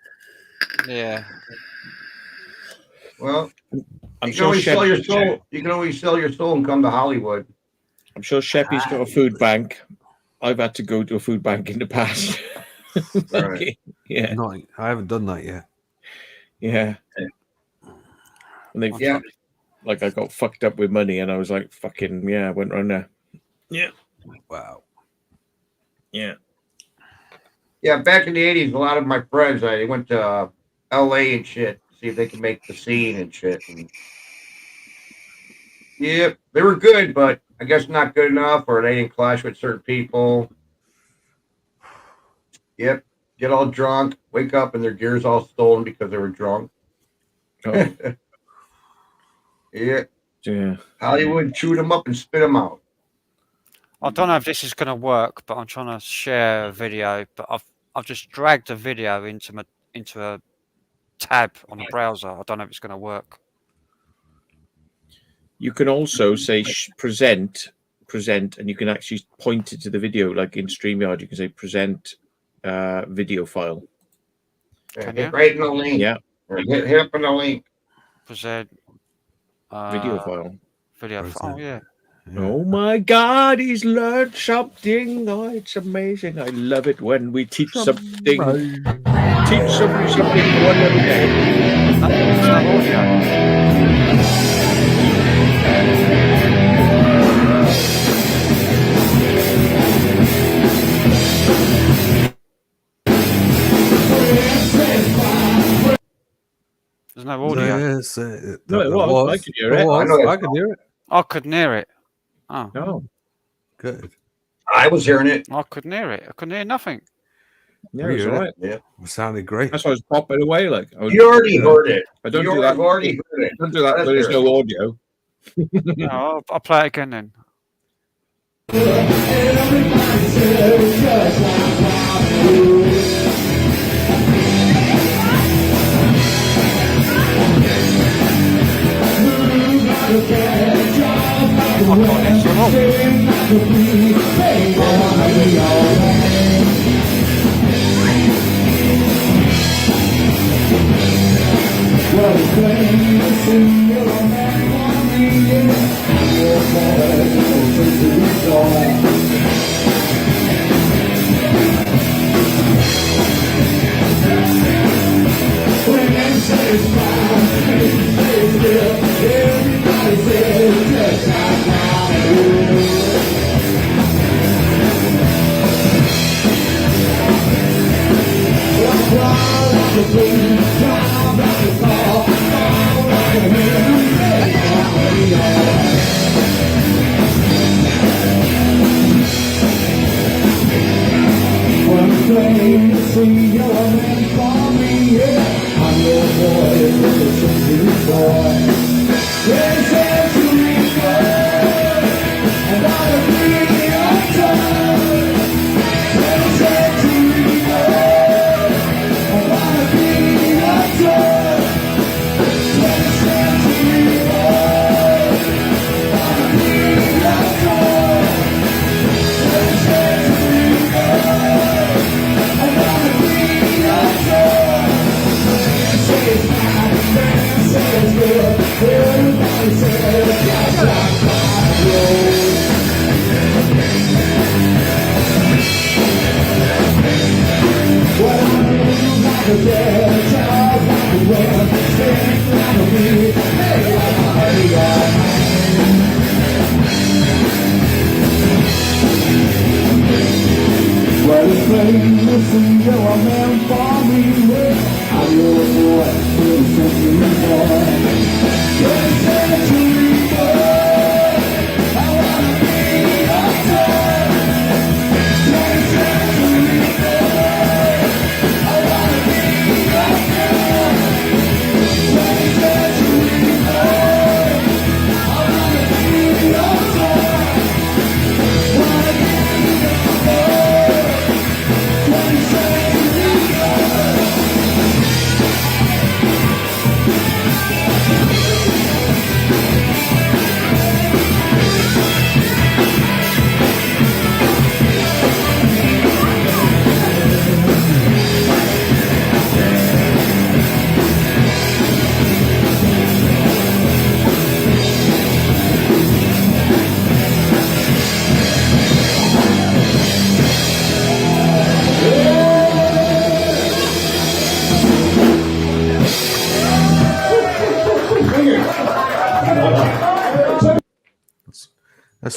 Speaker 1: yeah.
Speaker 4: Well,
Speaker 2: I'm
Speaker 4: you can
Speaker 2: sure
Speaker 4: always sell your
Speaker 2: Shep,
Speaker 4: soul. You can always sell your soul and come to Hollywood.
Speaker 2: I'm sure Sheppy's got a food bank. I've had to go to a food bank in the past.
Speaker 4: Right.
Speaker 2: Yeah.
Speaker 3: No, I haven't done that yet.
Speaker 2: Yeah. And they
Speaker 4: Yeah.
Speaker 2: like I got fucked up with money and I was like, fucking yeah, I went around there. Yeah.
Speaker 3: Wow.
Speaker 2: Yeah.
Speaker 4: Yeah, back in the 80s, a lot of my friends, they went to LA and shit, see if they could make the scene and shit. And yeah, they were good, but I guess not good enough, or they didn't clash with certain people. Yep, get all drunk, wake up, and their gear's all stolen because they were drunk.
Speaker 2: Oh,
Speaker 4: Yeah,
Speaker 2: yeah.
Speaker 4: Hollywood chewed them up and spit them out.
Speaker 1: I don't know if this is going to work, but I'm trying to share a video. But I've just dragged a video into a tab on the browser. I don't know if it's going to work.
Speaker 2: You can also say present, and you can actually point it to the video, like in StreamYard. You can say present video file.
Speaker 1: Can
Speaker 4: Hit
Speaker 1: you?
Speaker 4: right in the link.
Speaker 2: Yeah,
Speaker 4: Or hit up in the link.
Speaker 1: Present
Speaker 2: video file.
Speaker 1: video. Oh yeah.
Speaker 2: Oh my God, he's learned something. Oh, it's amazing. I love it when we teach something. Teach somebody something one every day.
Speaker 1: There's no audio. There's no audio.
Speaker 3: Yes,
Speaker 2: No, it was. I could hear it.
Speaker 3: I could hear it.
Speaker 1: I couldn't hear it. Oh,
Speaker 2: No.
Speaker 3: Good.
Speaker 4: I was hearing it.
Speaker 1: I couldn't hear it. I couldn't hear nothing.
Speaker 2: Yeah, it was all right.
Speaker 4: Yeah.
Speaker 3: It sounded great.
Speaker 2: That's why I was popping away. Like
Speaker 4: You already heard it.
Speaker 2: I don't
Speaker 4: You
Speaker 2: do that.
Speaker 4: already heard it.
Speaker 2: Don't do that.
Speaker 4: Let's
Speaker 2: But there's
Speaker 4: hear
Speaker 2: no audio.
Speaker 1: No, I'll play it again then. I can't hear it.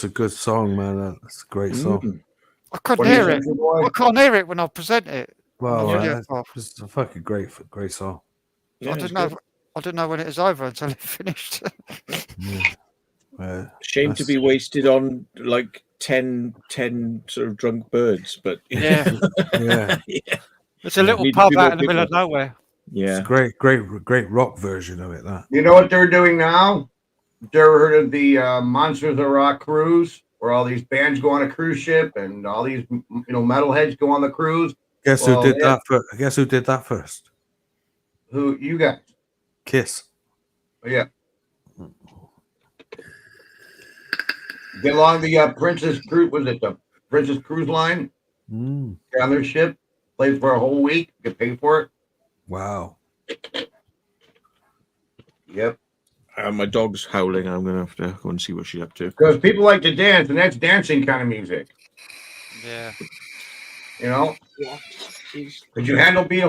Speaker 3: That's a good song, man. That's a great song.
Speaker 1: I couldn't
Speaker 4: What do you
Speaker 1: hear
Speaker 4: think,
Speaker 1: it.
Speaker 4: good boy?
Speaker 1: I can't hear it when I present it.
Speaker 3: Well,
Speaker 1: Yeah.
Speaker 3: it's a fucking great song.
Speaker 2: Yeah,
Speaker 1: I didn't know. I didn't know when it was over until it finished.
Speaker 3: Yeah.
Speaker 2: Shame to be wasted on like 10 sort of drunk birds, but
Speaker 1: Yeah.
Speaker 3: Yeah.
Speaker 1: It's a little
Speaker 2: Need a
Speaker 1: pub
Speaker 2: few
Speaker 1: out
Speaker 2: more
Speaker 1: in the middle of
Speaker 2: people.
Speaker 1: nowhere.
Speaker 3: It's a
Speaker 2: Yeah.
Speaker 3: great rock version of it. That.
Speaker 4: You know what they're doing now? You ever heard of the Monsters of Rock cruise, where all these bands go on a cruise ship and all these metalheads go on the cruise?
Speaker 3: Guess who did that first? Guess who did that first?
Speaker 4: Who you guys?
Speaker 3: Kiss.
Speaker 4: Oh, yeah. Get along the Princess Cruise. Was it the Princess Cruise Line? Get on their ship, play for a whole week, get paid for it.
Speaker 3: Wow.
Speaker 4: Yep.
Speaker 2: My dog's howling. I'm gonna have to go and see what she's up to.
Speaker 4: Because people like to dance, and that's dancing kind of music.
Speaker 1: Yeah.
Speaker 4: You know. Could you handle being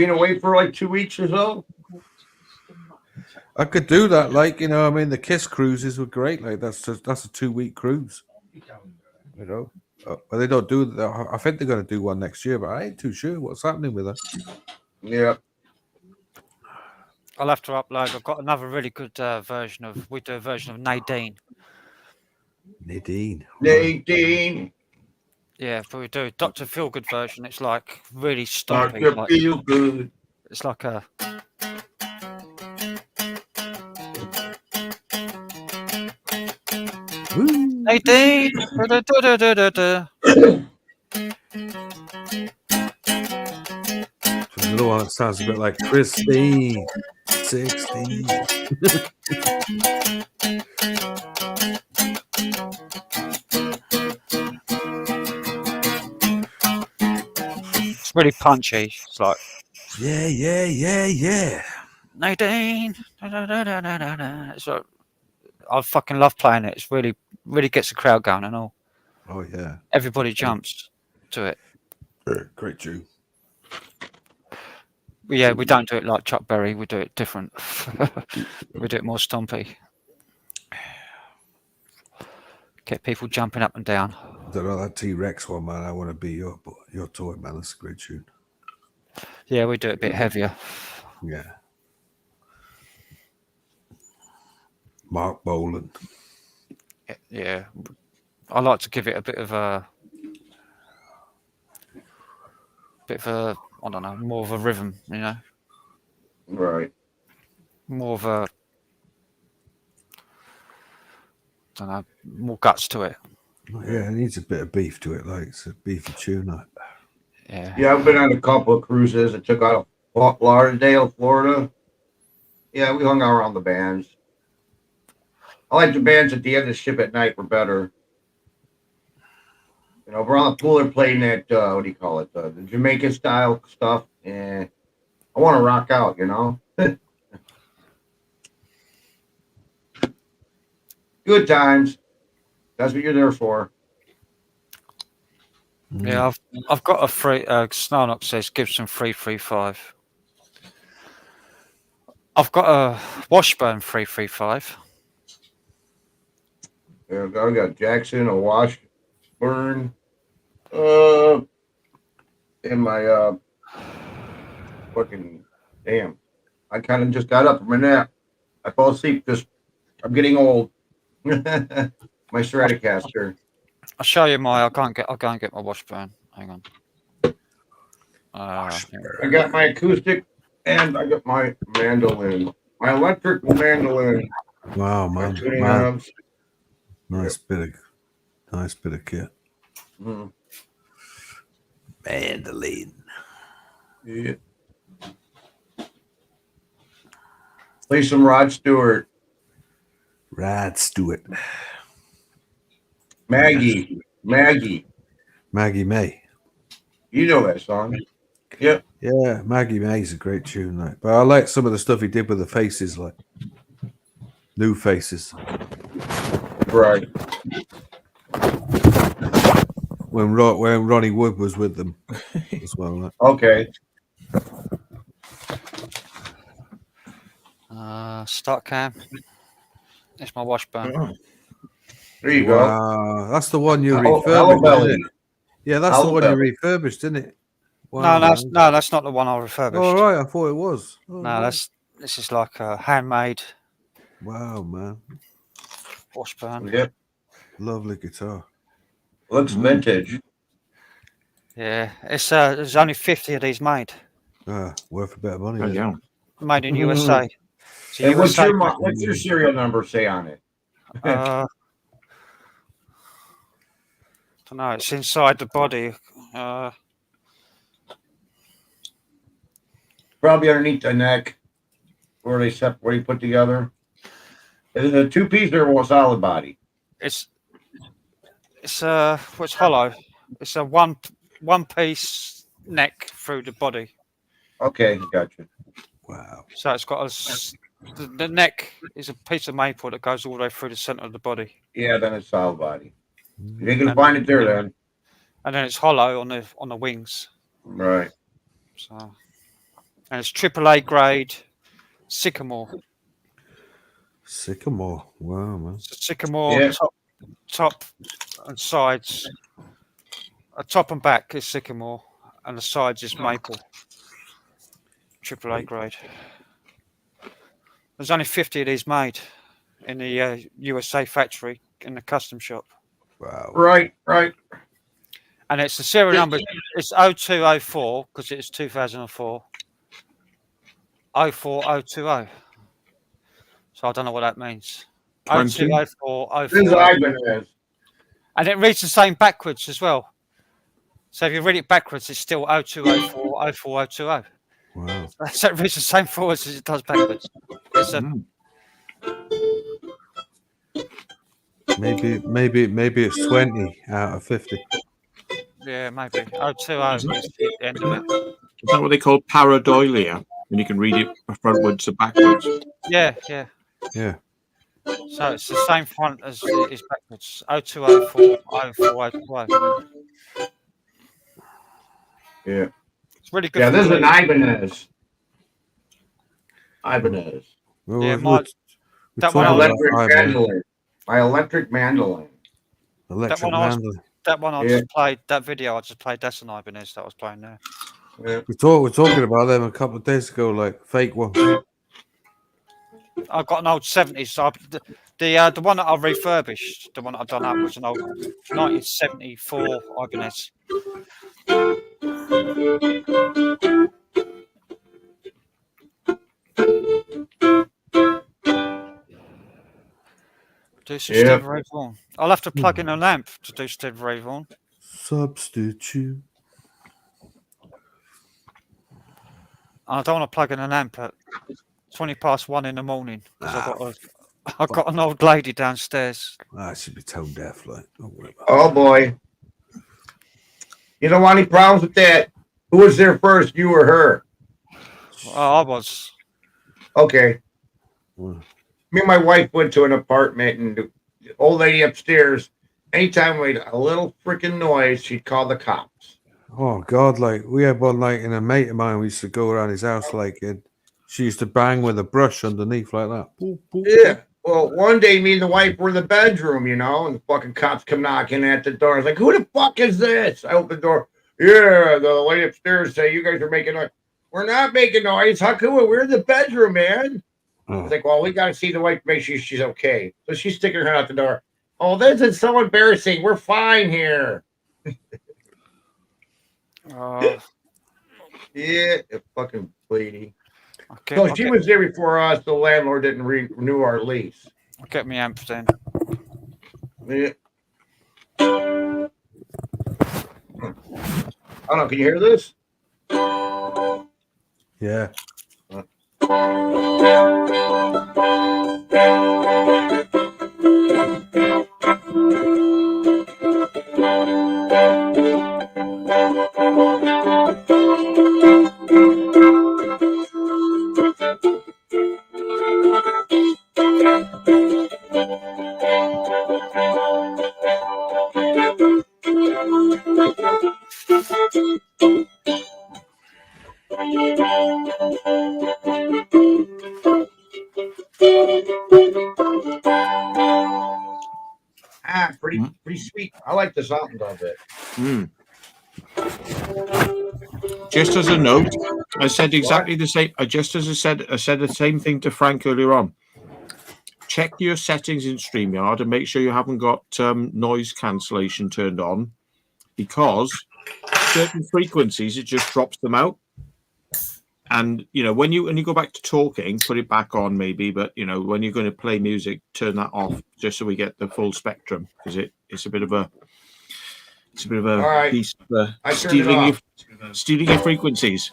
Speaker 4: away for like 2 weeks or so?
Speaker 3: I could do that. Like, I mean, the Kiss cruises were great. Like, that's a 2-week cruise. But they don't do that. I think they're going to do one next year, but I ain't too sure what's happening with that.
Speaker 4: Yeah.
Speaker 1: I'll have to upload. I've got another really good version of. We do a version of Nadine.
Speaker 3: Nadine.
Speaker 1: Yeah, but we do a Dr. Feelgood version. It's like really stompy.
Speaker 4: Dr.
Speaker 1: Like,
Speaker 4: Feelgood.
Speaker 1: it's like a. Nadine. Da, da, da, da, da, da.
Speaker 3: Another one that sounds a bit like Christine. 16.
Speaker 1: It's really punchy. It's like
Speaker 3: Yeah.
Speaker 1: Nadine. Da, da, da, da, da, da, da. It's like, I fucking love playing it. It's really gets the crowd going and all.
Speaker 3: Oh yeah.
Speaker 1: Everybody jumps to it.
Speaker 3: Great tune.
Speaker 1: Yeah, we don't do it like Chuck Berry. We do it different. We do it more stompy. Get people jumping up and down.
Speaker 3: I don't know that T-Rex one, man. I want to be your toy, man. That's a great tune.
Speaker 1: Yeah, we do it a bit heavier.
Speaker 3: Yeah. Mark Boland.
Speaker 1: Yeah, I like to give it a bit of a, I don't know, more of a rhythm,
Speaker 4: Right.
Speaker 1: more of a, I don't know, more guts to it.
Speaker 3: Yeah, it needs a bit of beef to it. Like, it's a beefy tune. Like.
Speaker 4: Yeah, I've been on a couple of cruises. I took out of Lauderdale, Florida. Yeah, we hung out around the bands. I like the bands at the end of the ship at night were better. We're on the pool, they're playing that, what do you call it? The Jamaican style stuff. And I want to rock out, Good times. That's what you're there for.
Speaker 1: Yeah, I've got a free, Snarnock says Gibson 335. I've got a Washburn 335.
Speaker 4: Yeah, I got Jackson, a Washburn, in my fucking damn. I kind of just got up from a nap. I fell asleep. I'm getting old. My Stratocaster.
Speaker 1: I'll show you I'll go and get my Washburn. Hang on.
Speaker 4: I got my acoustic and I got my mandolin. My electric mandolin.
Speaker 3: Wow, man. Nice bit of kit.
Speaker 4: Mm.
Speaker 3: Mandolin.
Speaker 4: Yeah. Play some Rod Stewart. Maggie
Speaker 3: May.
Speaker 4: You know that song. Yep.
Speaker 3: Yeah, Maggie May's a great tune, like. But I like some of the stuff he did with the Faces, like New Faces.
Speaker 4: Right.
Speaker 3: When Ronnie Wood was with them as well. Like.
Speaker 4: Okay.
Speaker 1: Start cam. It's my Washburn.
Speaker 4: There you go.
Speaker 3: Wow, that's the one you
Speaker 4: Hello
Speaker 3: refurbished,
Speaker 4: belly.
Speaker 3: isn't it? Yeah, that's the
Speaker 4: Hello
Speaker 3: one you
Speaker 4: belly.
Speaker 3: refurbished, isn't it?
Speaker 1: No,
Speaker 3: Wow,
Speaker 1: that's
Speaker 3: man.
Speaker 1: no, that's not the one I refurbished.
Speaker 3: All right, I thought it was. Oh,
Speaker 1: No, this is like a handmade
Speaker 3: wow, man.
Speaker 1: Washburn.
Speaker 4: Yep.
Speaker 3: Lovely guitar.
Speaker 4: Looks vintage.
Speaker 1: Yeah, it's there's only 50 of these made
Speaker 3: Worth a bit of money.
Speaker 2: Oh,
Speaker 3: then.
Speaker 2: yeah.
Speaker 1: made in USA. It's a
Speaker 4: And what's
Speaker 1: USA.
Speaker 4: your serial number say on it?
Speaker 1: Don't know. It's inside the body.
Speaker 4: Probably underneath the neck, where you put together. Is it a two-piece or a solid body?
Speaker 1: It's it's hollow. It's a one piece neck through the body.
Speaker 4: Okay, gotcha.
Speaker 3: Wow.
Speaker 1: So it's got the neck is a piece of maple that goes all the way through the center of the body.
Speaker 4: Yeah, then it's solid body. You ain't gonna find it there then.
Speaker 1: And then it's hollow on the wings.
Speaker 4: Right.
Speaker 1: So, and it's AAA grade sycamore.
Speaker 3: Sycamore. Wow, man.
Speaker 1: So sycamore
Speaker 4: Yeah.
Speaker 1: top and sides. Top and back is sycamore, and the sides is maple. AAA grade. There's only 50 of these made in the USA factory in the custom shop.
Speaker 3: Wow.
Speaker 4: Right.
Speaker 1: And it's the serial number. It's 0204 because it's 2004. 04020. So I don't know what that means.
Speaker 2: 20?
Speaker 1: 0204
Speaker 4: This is
Speaker 1: 040.
Speaker 4: Ibanez.
Speaker 1: And it reads the same backwards as well. So if you read it backwards, it's still 0204 04020.
Speaker 3: Wow.
Speaker 1: So it reads the same forwards as it does backwards. It's a,
Speaker 3: Maybe it's 20 out of 50.
Speaker 1: yeah, maybe. 020 is the end of it.
Speaker 2: Is that what they call pareidolia? When you can read it frontwards to backwards.
Speaker 1: Yeah.
Speaker 3: Yeah.
Speaker 1: So it's the same front as it is backwards. 0204 04020.
Speaker 4: Yeah.
Speaker 1: It's really good.
Speaker 4: Yeah,
Speaker 1: for
Speaker 4: this is an
Speaker 1: cleaning.
Speaker 4: Ibanez.
Speaker 3: Well,
Speaker 1: Yeah,
Speaker 3: we're
Speaker 1: that
Speaker 3: talking
Speaker 1: one I
Speaker 3: about
Speaker 4: Electric
Speaker 3: Ibanez.
Speaker 4: mandolin. My electric mandolin.
Speaker 3: Electric
Speaker 1: one I was-
Speaker 3: mandolin.
Speaker 1: That one I
Speaker 4: Yeah.
Speaker 1: just played. That video I just played. That's an Ibanez that I was playing there.
Speaker 4: Yeah.
Speaker 3: We're talking about them a couple of days ago, like fake ones.
Speaker 1: I've got an old 70s. So the one that I refurbished, the one that I've done up was an old 1974 Ibanez. Do some
Speaker 4: Yeah.
Speaker 1: Stevie Ray Vaughan. I'll have to plug in a lamp to do Stevie Ray Vaughan.
Speaker 3: Substitute.
Speaker 1: I don't want to plug in an amp at 1:20 in the morning because I've got an old lady downstairs.
Speaker 3: I should be tone deaf, like. Don't worry about
Speaker 4: Oh boy. You don't want any problems with that? Who was there first, you or her?
Speaker 1: Oh, I was.
Speaker 4: Okay.
Speaker 3: Well.
Speaker 4: Me and my wife went to an apartment, and the old lady upstairs, anytime we made a little freaking noise, she'd call the cops.
Speaker 3: Oh God! Like we had one, like in a mate of mine. We used to go around his house, like, and she used to bang with a brush underneath, like that. Boop, boop,
Speaker 4: Yeah. Well, one day me and the wife were in the bedroom, and the fucking cops come knocking at the door. I was like, "Who the fuck is this?" I open the door. Yeah, the lady upstairs say you guys are making noise. We're not making noise. How come we're in the bedroom, man? I was like, well, we got to see the wife, make sure she's okay. So she's sticking her head out the door. Oh, this is so embarrassing. We're fine here. Yeah, fucking lady. So she was there before us. The landlord didn't renew our lease.
Speaker 1: I'll get me amp then.
Speaker 4: Yeah. I don't know. Can you hear this?
Speaker 3: Yeah.
Speaker 4: Pretty sweet. I like the sound of it.
Speaker 2: Just as a note, I said exactly the same. I said the same thing to Frank earlier on. Check your settings in StreamYard and make sure you haven't got noise cancellation turned on, because certain frequencies it just drops them out. And when you go back to talking, put it back on maybe. But when you're going to play music, turn that off just so we get the full spectrum, because it's a bit of a piece of stealing your frequencies.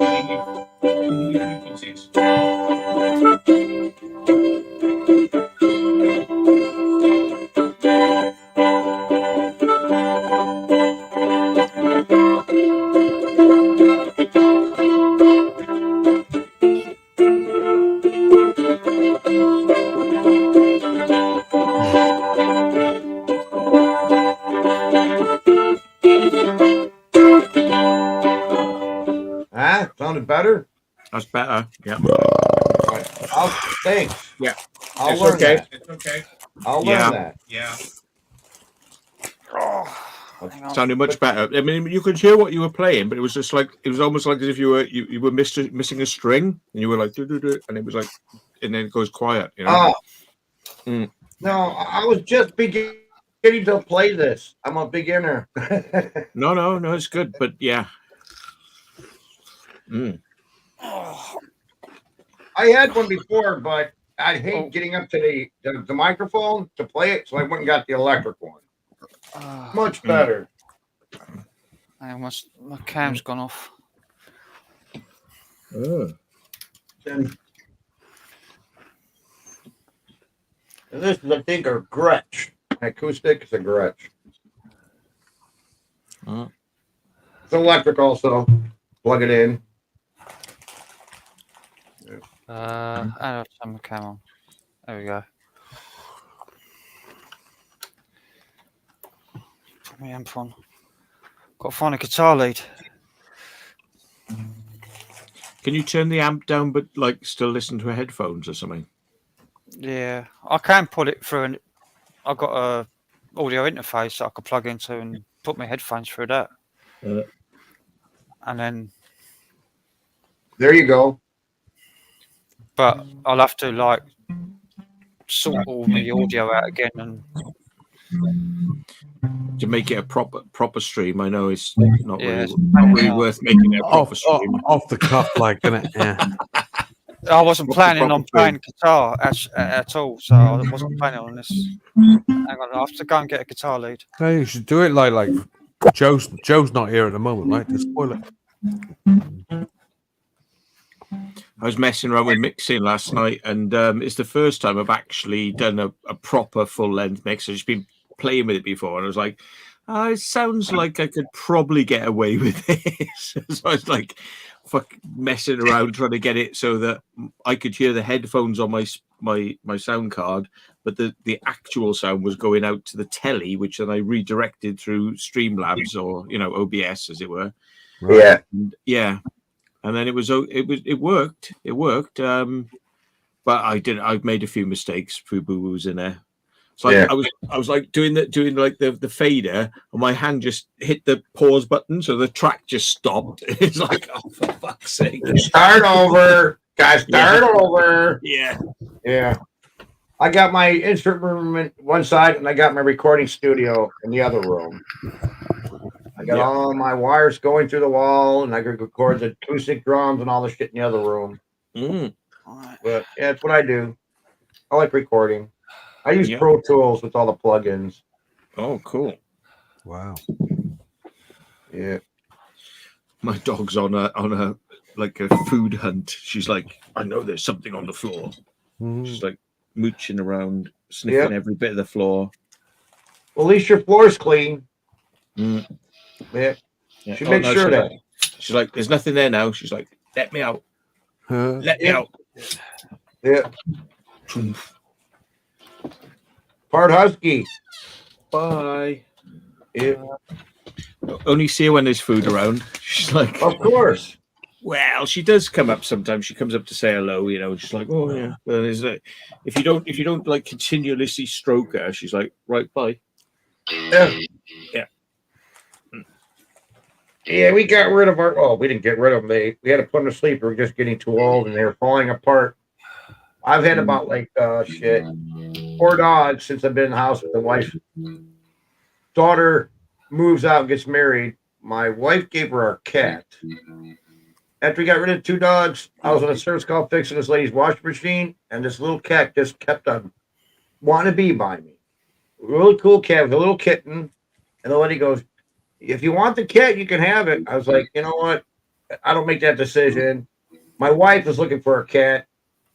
Speaker 4: Sounded better?
Speaker 2: That's better. Yeah.
Speaker 4: Thanks.
Speaker 2: Yeah.
Speaker 4: I'll learn that.
Speaker 2: It's okay.
Speaker 4: I'll learn that.
Speaker 2: Yeah.
Speaker 1: Hang on.
Speaker 2: Sounded much better. I mean, you could hear what you were playing, but it was just like, it was almost like as if you were missing a string, and you were like, do, and it was like, and then it goes quiet.
Speaker 4: No, I was just beginning to play this. I'm a beginner.
Speaker 2: No, it's good, but yeah.
Speaker 4: I had one before, but I hate getting up to the microphone to play it, so I went and got the electric one. Much better.
Speaker 1: My cam's gone off.
Speaker 4: And this is, I think, a Gretsch. Acoustic is a Gretsch. It's electric also. Plug it in.
Speaker 1: I'll turn my cam on. There we go. Put my amp on. Got to find a guitar lead.
Speaker 2: Can you turn the amp down, but like still listen to headphones or something?
Speaker 1: Yeah, I can put it through, and I've got a audio interface that I could plug into and put my headphones through that. And then
Speaker 4: there you go.
Speaker 1: But I'll have to sort all my audio out again and
Speaker 2: to make it a proper stream. I know it's not really worth making it a proper stream.
Speaker 3: Off the cuff, innit? Yeah.
Speaker 1: I wasn't planning on playing guitar at all, so I wasn't planning on this. Hang on, I have to go and get a guitar lead.
Speaker 3: No, you should do it like Joe's not here at the moment, right? To spoil it.
Speaker 2: I was messing around with mixing last night, and it's the first time I've actually done a proper full-length mix. I've just been playing with it before, and I was like, it sounds like I could probably get away with this. So I was like, messing around trying to get it so that I could hear the headphones on my sound card, but the actual sound was going out to the telly, which then I redirected through Streamlabs or OBS, as it were.
Speaker 4: Right.
Speaker 2: Yeah. And then it worked. It worked. But I made a few mistakes, few boo-boos in there. So I was like doing the fader, and my hand just hit the pause button, so the track just stopped. It's like, oh, for fuck's sake!
Speaker 4: Start over, guys. Start over.
Speaker 2: Yeah.
Speaker 4: I got my instrument room in one side, and I got my recording studio in the other room. I got all my wires going through the wall, and I could record the acoustic drums and all the shit in the other room. But yeah, that's what I do. I like recording. I use Pro Tools with all the plugins.
Speaker 2: Oh, cool!
Speaker 3: Wow.
Speaker 4: Yeah.
Speaker 2: My dog's on a food hunt. She's like, I know there's something on the floor. She's like mooching around, sniffing every bit of the floor.
Speaker 4: Well, at least your floor's clean. Yeah. She makes sure that.
Speaker 2: She's like, there's nothing there now. She's like, let me out. Let me out.
Speaker 4: Yeah. Part husky.
Speaker 2: Bye.
Speaker 4: Yeah.
Speaker 2: Only see her when there's food around. She's like,
Speaker 4: of course.
Speaker 2: Well, she does come up sometimes. She comes up to say hello, just like, oh yeah. But if you don't like continuously stroke her, she's like, right, bye.
Speaker 4: Yeah, we got rid of our. Well, we didn't get rid of them. We had to put them to sleep. We were just getting too old, and they were falling apart. I've had about 4 dogs since I've been in the house with the wife. Daughter moves out, gets married. My wife gave her our cat. After we got rid of 2 dogs, I was on a service call fixing this lady's washing machine, and this little cat just kept on wanting to be by me. Really cool cat with a little kitten. And the lady goes, "If you want the cat, you can have it." I was like, you know what? I don't make that decision. My wife is looking for a cat,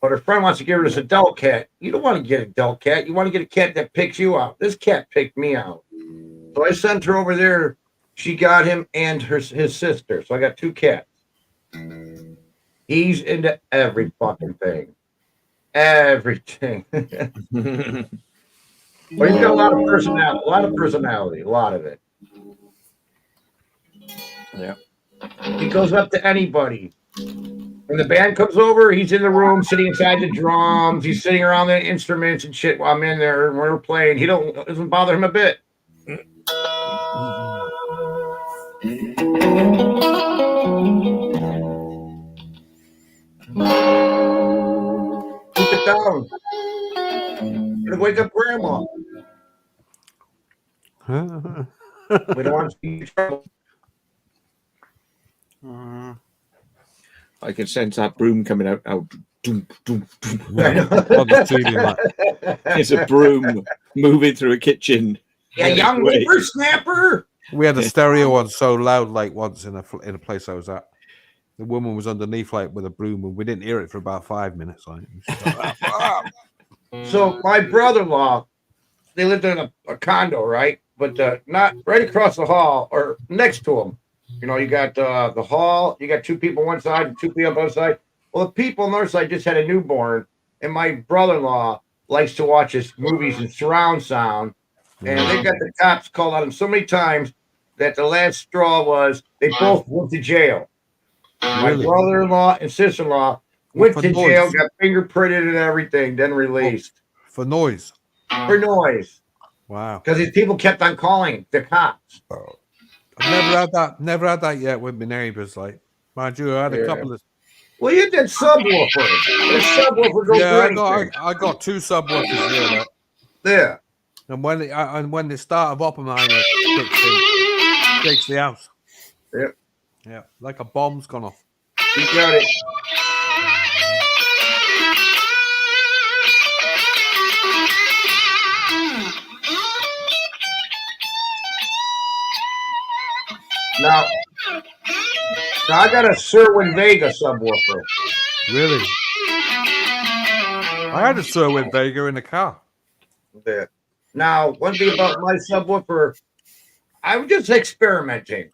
Speaker 4: but her friend wants to give her this adult cat. You don't want to get an adult cat. You want to get a cat that picks you out. This cat picked me out. So I sent her over there. She got him and his sister. So I got 2 cats. He's into every fucking thing. Everything. But he's got a lot of personality, a lot of it.
Speaker 2: Yeah.
Speaker 4: He goes up to anybody. When the band comes over, he's in the room sitting inside the drums. He's sitting around the instruments and shit while I'm in there and we're playing. It doesn't bother him a bit. Keep it down. Gonna wake up grandma. We don't want to see trouble.
Speaker 2: I can sense that broom coming out. Doom, doom, doom. It's a broom moving through a kitchen.
Speaker 4: Yeah, young whippersnapper.
Speaker 3: We had a stereo on so loud, like once in a place I was at. The woman was underneath, like with a broom, and we didn't hear it for about 5 minutes.
Speaker 4: So my brother-in-law, they lived in a condo, right? But not right across the hall or next to him. You know, you got the hall, you got 2 people on one side and 2 people on the other side. Well, the people on the other side just had a newborn, and my brother-in-law likes to watch his movies in surround sound, and they got the cops called on him so many times that the last straw was they both went to jail. My brother-in-law and sister-in-law went to jail, got fingerprinted and everything, then released.
Speaker 3: For noise.
Speaker 4: For noise.
Speaker 3: Wow.
Speaker 4: Because these people kept on calling the cops.
Speaker 3: I've never had that yet with my neighbors. Like, mind you, I had a couple of.
Speaker 4: Well, you did subwoofer. This subwoofer goes
Speaker 3: I got 2 subwoofers here. Like.
Speaker 4: Yeah.
Speaker 3: And when they start of Oppenheimer shakes the house.
Speaker 4: Yep.
Speaker 3: Yeah, like a bomb's gone off.
Speaker 4: You got it. Now I got a Sherwin Vega subwoofer.
Speaker 3: Really? I had a Sherwin Vega in the car.
Speaker 4: Yeah. Now, one thing about my subwoofer, I'm just experimenting.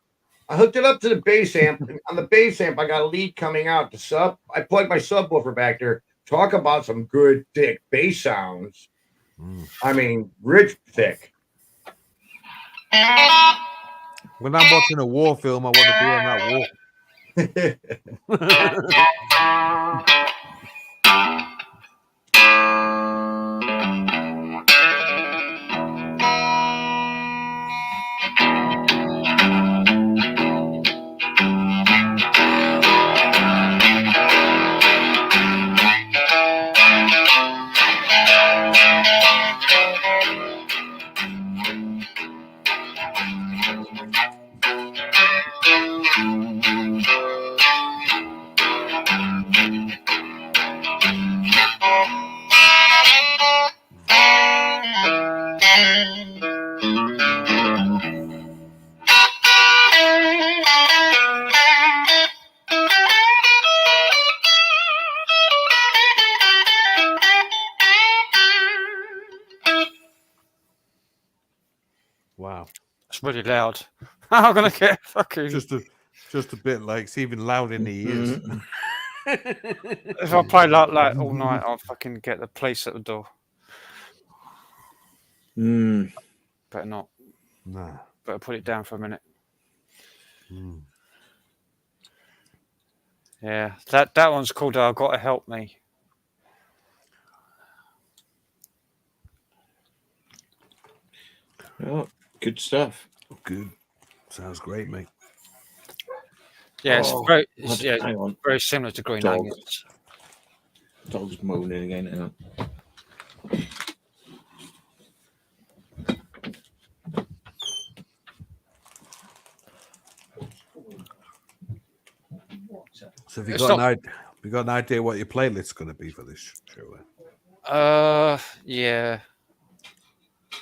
Speaker 4: I hooked it up to the bass amp. And on the bass amp, I got a lead coming out. I plugged my subwoofer back there. Talk about some good, thick bass sounds. I mean, rich, thick.
Speaker 3: When I'm watching a war film, I want to be on that war. Wow.
Speaker 1: It's really loud. I'm going to get fucking...
Speaker 3: Just a bit like it's even loud in the ears.
Speaker 1: If I play like that all night, I'll fucking get the police at the door. Better not.
Speaker 3: Nah.
Speaker 1: Better put it down for a minute. Yeah, that one's called I've Got to Help Me.
Speaker 2: Well, Good stuff.
Speaker 3: Good. Sounds great, mate.
Speaker 1: Yeah,
Speaker 2: Oh,
Speaker 1: it's
Speaker 2: hang on.
Speaker 1: very similar to Green
Speaker 2: Dog.
Speaker 1: Onions.
Speaker 2: Dog's moaning again. Hang on.
Speaker 3: So have you
Speaker 1: It's
Speaker 3: got
Speaker 1: not-
Speaker 3: an idea what your playlist's going to be for this show?
Speaker 1: Yeah.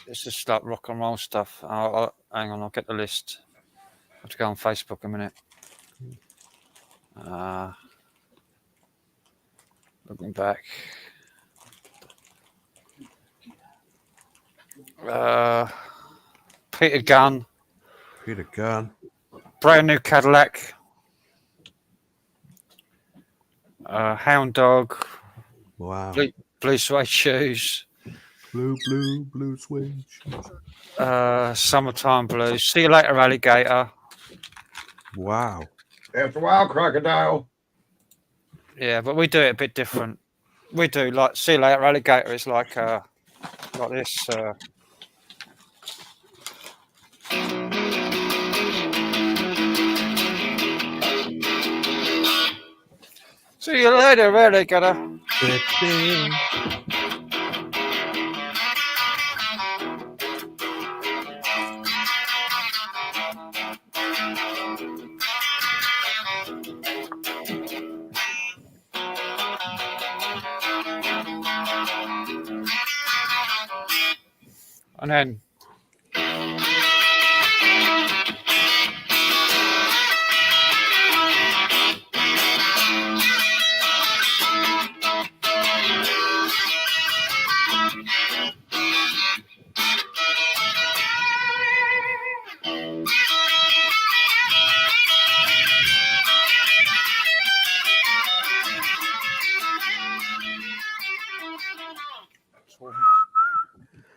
Speaker 1: It's just like rock and roll stuff. Hang on, I'll get the list. I have to go on Facebook a minute. Looking back. Peter Gunn,
Speaker 3: Peter Gunn.
Speaker 1: Brand New Cadillac, Hound Dog,
Speaker 3: Wow.
Speaker 1: Blue Suede Shoes,
Speaker 3: Blue suede shoes.
Speaker 1: Summertime Blues, See You Later Alligator.
Speaker 3: Wow.
Speaker 4: After a while, crocodile.
Speaker 1: Yeah, but we do it a bit different. We do like See You Later Alligator is like this. See you later, alligator. And then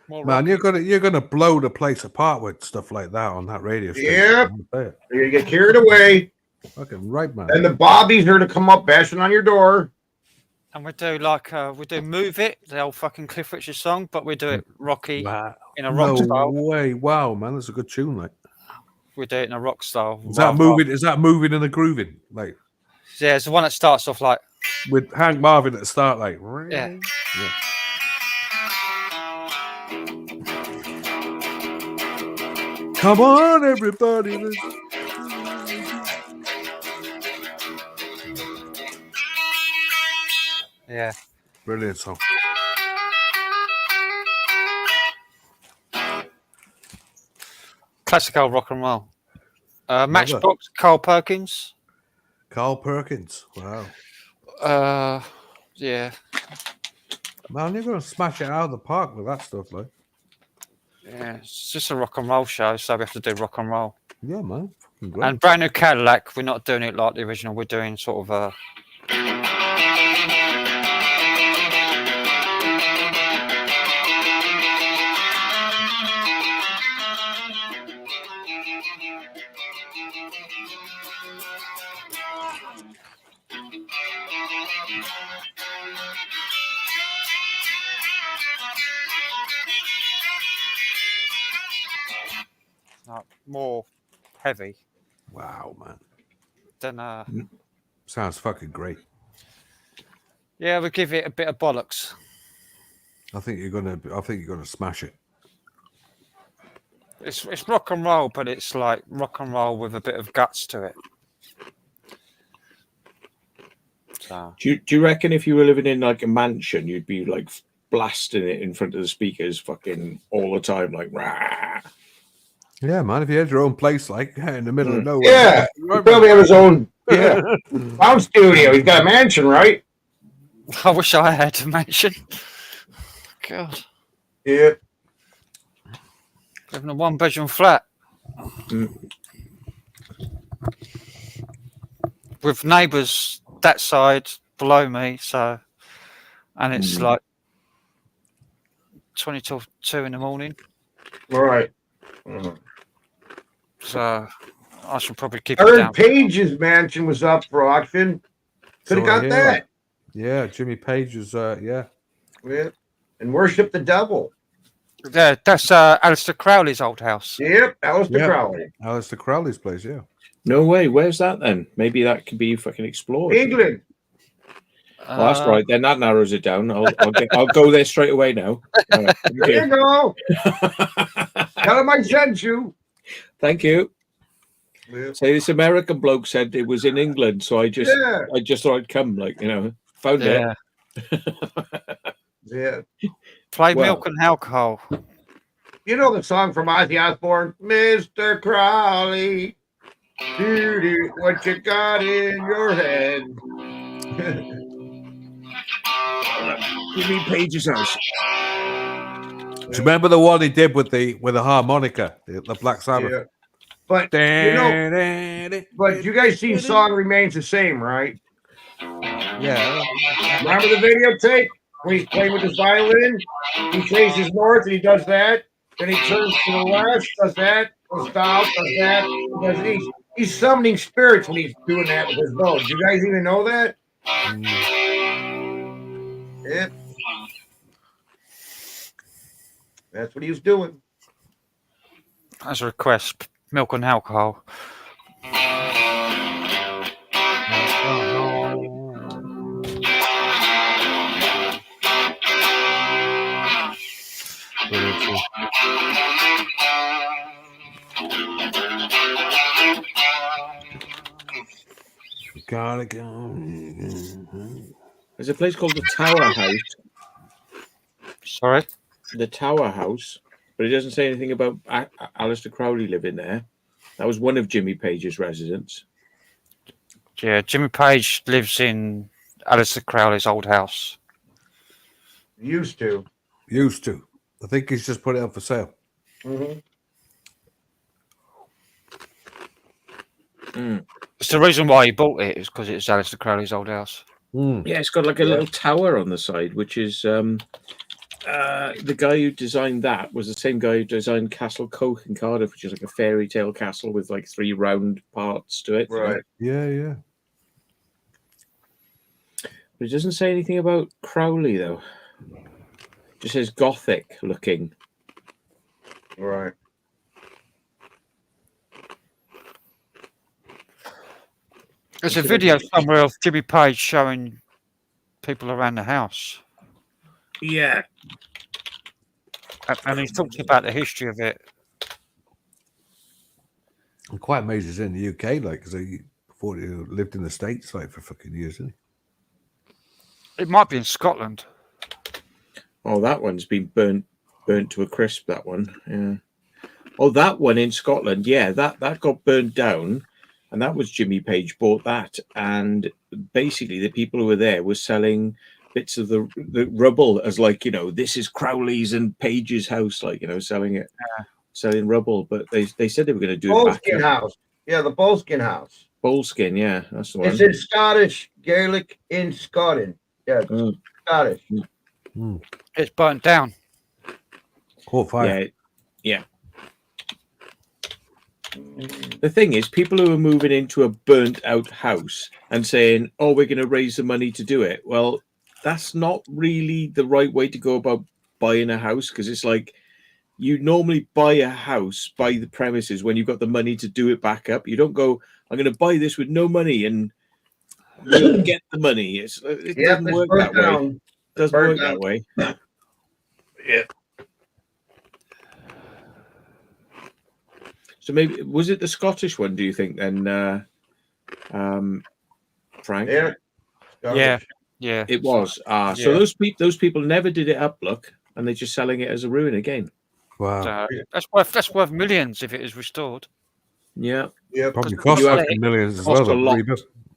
Speaker 1: more
Speaker 3: Man,
Speaker 1: rocky.
Speaker 3: you're gonna blow the place apart with stuff like that on that radio station.
Speaker 4: Yep.
Speaker 3: Yeah.
Speaker 4: You're gonna get carried away,
Speaker 3: Fucking right, man.
Speaker 4: and the bobbies are to come up bashing on your door.
Speaker 1: And we do like we do Move It, the old fucking Cliff Richard song, but we do it rocky
Speaker 3: Wow.
Speaker 1: in a rock
Speaker 3: No
Speaker 1: style.
Speaker 3: way. Wow, man, that's a good tune, like.
Speaker 1: We do it in a rock style.
Speaker 3: Is that moving and a grooving? Like
Speaker 1: Yeah, it's the one that starts off like
Speaker 3: with Hank Marvin at the start, like
Speaker 1: yeah.
Speaker 3: Come on, everybody.
Speaker 1: Yeah.
Speaker 3: Brilliant song.
Speaker 1: Classic old rock and roll. Matchbox, Carl Perkins.
Speaker 3: Carl Perkins. Wow.
Speaker 1: Yeah.
Speaker 3: Man, you're gonna smash it out of the park with that stuff, like.
Speaker 1: Yeah, it's just a rock and roll show, so we have to do rock and roll.
Speaker 3: Yeah, man. Fucking great.
Speaker 1: And Brand New Cadillac, we're not doing it like the original. We're doing sort of more heavy
Speaker 3: Wow, man.
Speaker 1: than
Speaker 3: Sounds fucking great.
Speaker 1: yeah, we give it a bit of bollocks.
Speaker 3: I think you're gonna smash it.
Speaker 1: It's rock and roll, but it's like rock and roll with a bit of guts to it. So
Speaker 2: Do you reckon if you were living in like a mansion, you'd be like blasting it in front of the speakers, fucking all the time, like rah?
Speaker 3: Yeah, man. If you had your own place, like in the middle of nowhere.
Speaker 4: Yeah, he probably have his own sound studio. He's got a mansion, right?
Speaker 1: I wish I had a mansion. God,
Speaker 4: Yeah.
Speaker 1: living in a one-bedroom flat with neighbours that side below me. So, and it's like 20 till 2 in the morning.
Speaker 4: All right.
Speaker 1: So I should probably keep
Speaker 4: I
Speaker 1: it
Speaker 4: heard
Speaker 1: down.
Speaker 4: Page's mansion was up for auction. Could have
Speaker 3: So,
Speaker 4: got
Speaker 3: yeah.
Speaker 4: that.
Speaker 3: Yeah, Jimmy Page was yeah.
Speaker 4: Yeah. And worship the devil.
Speaker 1: Yeah, that's Aleister Crowley's old house.
Speaker 4: Yep, Aleister
Speaker 3: Yeah.
Speaker 4: Crowley.
Speaker 3: Aleister Crowley's place, yeah.
Speaker 2: No way. Where's that then? Maybe that could be fucking explored.
Speaker 4: England.
Speaker 2: Oh, that's right. Then that narrows it down. I'll go there straight away now. All right, thank
Speaker 4: There you go.
Speaker 2: you.
Speaker 4: Tell him I sent you.
Speaker 2: Thank you.
Speaker 4: Yeah.
Speaker 2: Say this American bloke said it was in England, so I just thought I'd come, found
Speaker 1: Yeah.
Speaker 4: Yeah.
Speaker 1: Play
Speaker 2: Well.
Speaker 1: Milk and Alcohol.
Speaker 4: You know the song from Ozzy Osbourne, Mr. Crowley. Doo-doo, what you got in your head?
Speaker 2: Jimmy Page's house.
Speaker 3: Do you remember the one he did with the harmonica, the Black Sabbath?
Speaker 4: Yeah. But you guys seen Song Remains the Same, right?
Speaker 3: Yeah.
Speaker 4: Remember the videotape when he's playing with his violin? He faces north and he does that. Then he turns to the west, does that, goes south, does that. He's summoning spirits when he's doing that with his bow. Do you guys even know that? Yep. That's what he was doing.
Speaker 1: As a request, Milk and Alcohol.
Speaker 3: Gotta go.
Speaker 2: There's a place called the Tower House.
Speaker 1: Sorry?
Speaker 2: The Tower House, but it doesn't say anything about Aleister Crowley living there. That was one of Jimmy Page's residents.
Speaker 1: Yeah, Jimmy Page lives in Aleister Crowley's old house.
Speaker 4: Used to.
Speaker 3: I think he's just put it up for sale.
Speaker 4: Mm-hmm.
Speaker 1: It's the reason why he bought it is because it's Aleister Crowley's old house.
Speaker 2: Yeah, it's got like a little tower on the side, which is the guy who designed that was the same guy who designed Castle Coke in Cardiff, which is like a fairy tale castle with like 3 round parts to it.
Speaker 4: Right.
Speaker 3: Yeah.
Speaker 2: But it doesn't say anything about Crowley though. It just says Gothic looking.
Speaker 4: Right.
Speaker 1: There's a video somewhere of Jimmy Page showing people around the house.
Speaker 2: Yeah.
Speaker 1: And he's talking about the history of it.
Speaker 3: I'm quite amazed he's in the UK, because he thought he lived in the States for fucking years, didn't he?
Speaker 1: It might be in Scotland.
Speaker 2: Oh, that one's been burnt to a crisp, that one. Yeah. Oh, that one in Scotland, yeah, that got burnt down, and that was Jimmy Page bought that, and basically the people who were there were selling bits of the rubble as this is Crowley's and Page's house, selling it, selling rubble. But they said they were going to do
Speaker 4: Boleskine house. Yeah, the Boleskine house.
Speaker 2: Boleskine, yeah, that's the one.
Speaker 4: It's in Scottish Gaelic in Scotland. Yeah, Scottish.
Speaker 1: It's burnt down.
Speaker 3: Caught fire.
Speaker 2: Yeah. The thing is, people who are moving into a burnt out house and saying, "Oh, we're going to raise the money to do it," well, that's not really the right way to go about buying a house, because it's like you normally buy a house, buy the premises when you've got the money to do it back up. You don't go, "I'm going to buy this with no money and we'll get the money." It doesn't work that way. It doesn't work that way. Yeah. So maybe was it the Scottish one? Do you think then, Frank?
Speaker 4: Yeah.
Speaker 1: Yeah.
Speaker 2: It was. So those people never did it up, look, and they're just selling it as a ruin again.
Speaker 3: Wow.
Speaker 1: That's worth millions if it is restored.
Speaker 2: Yeah.
Speaker 3: Probably cost millions as well.
Speaker 2: A lot.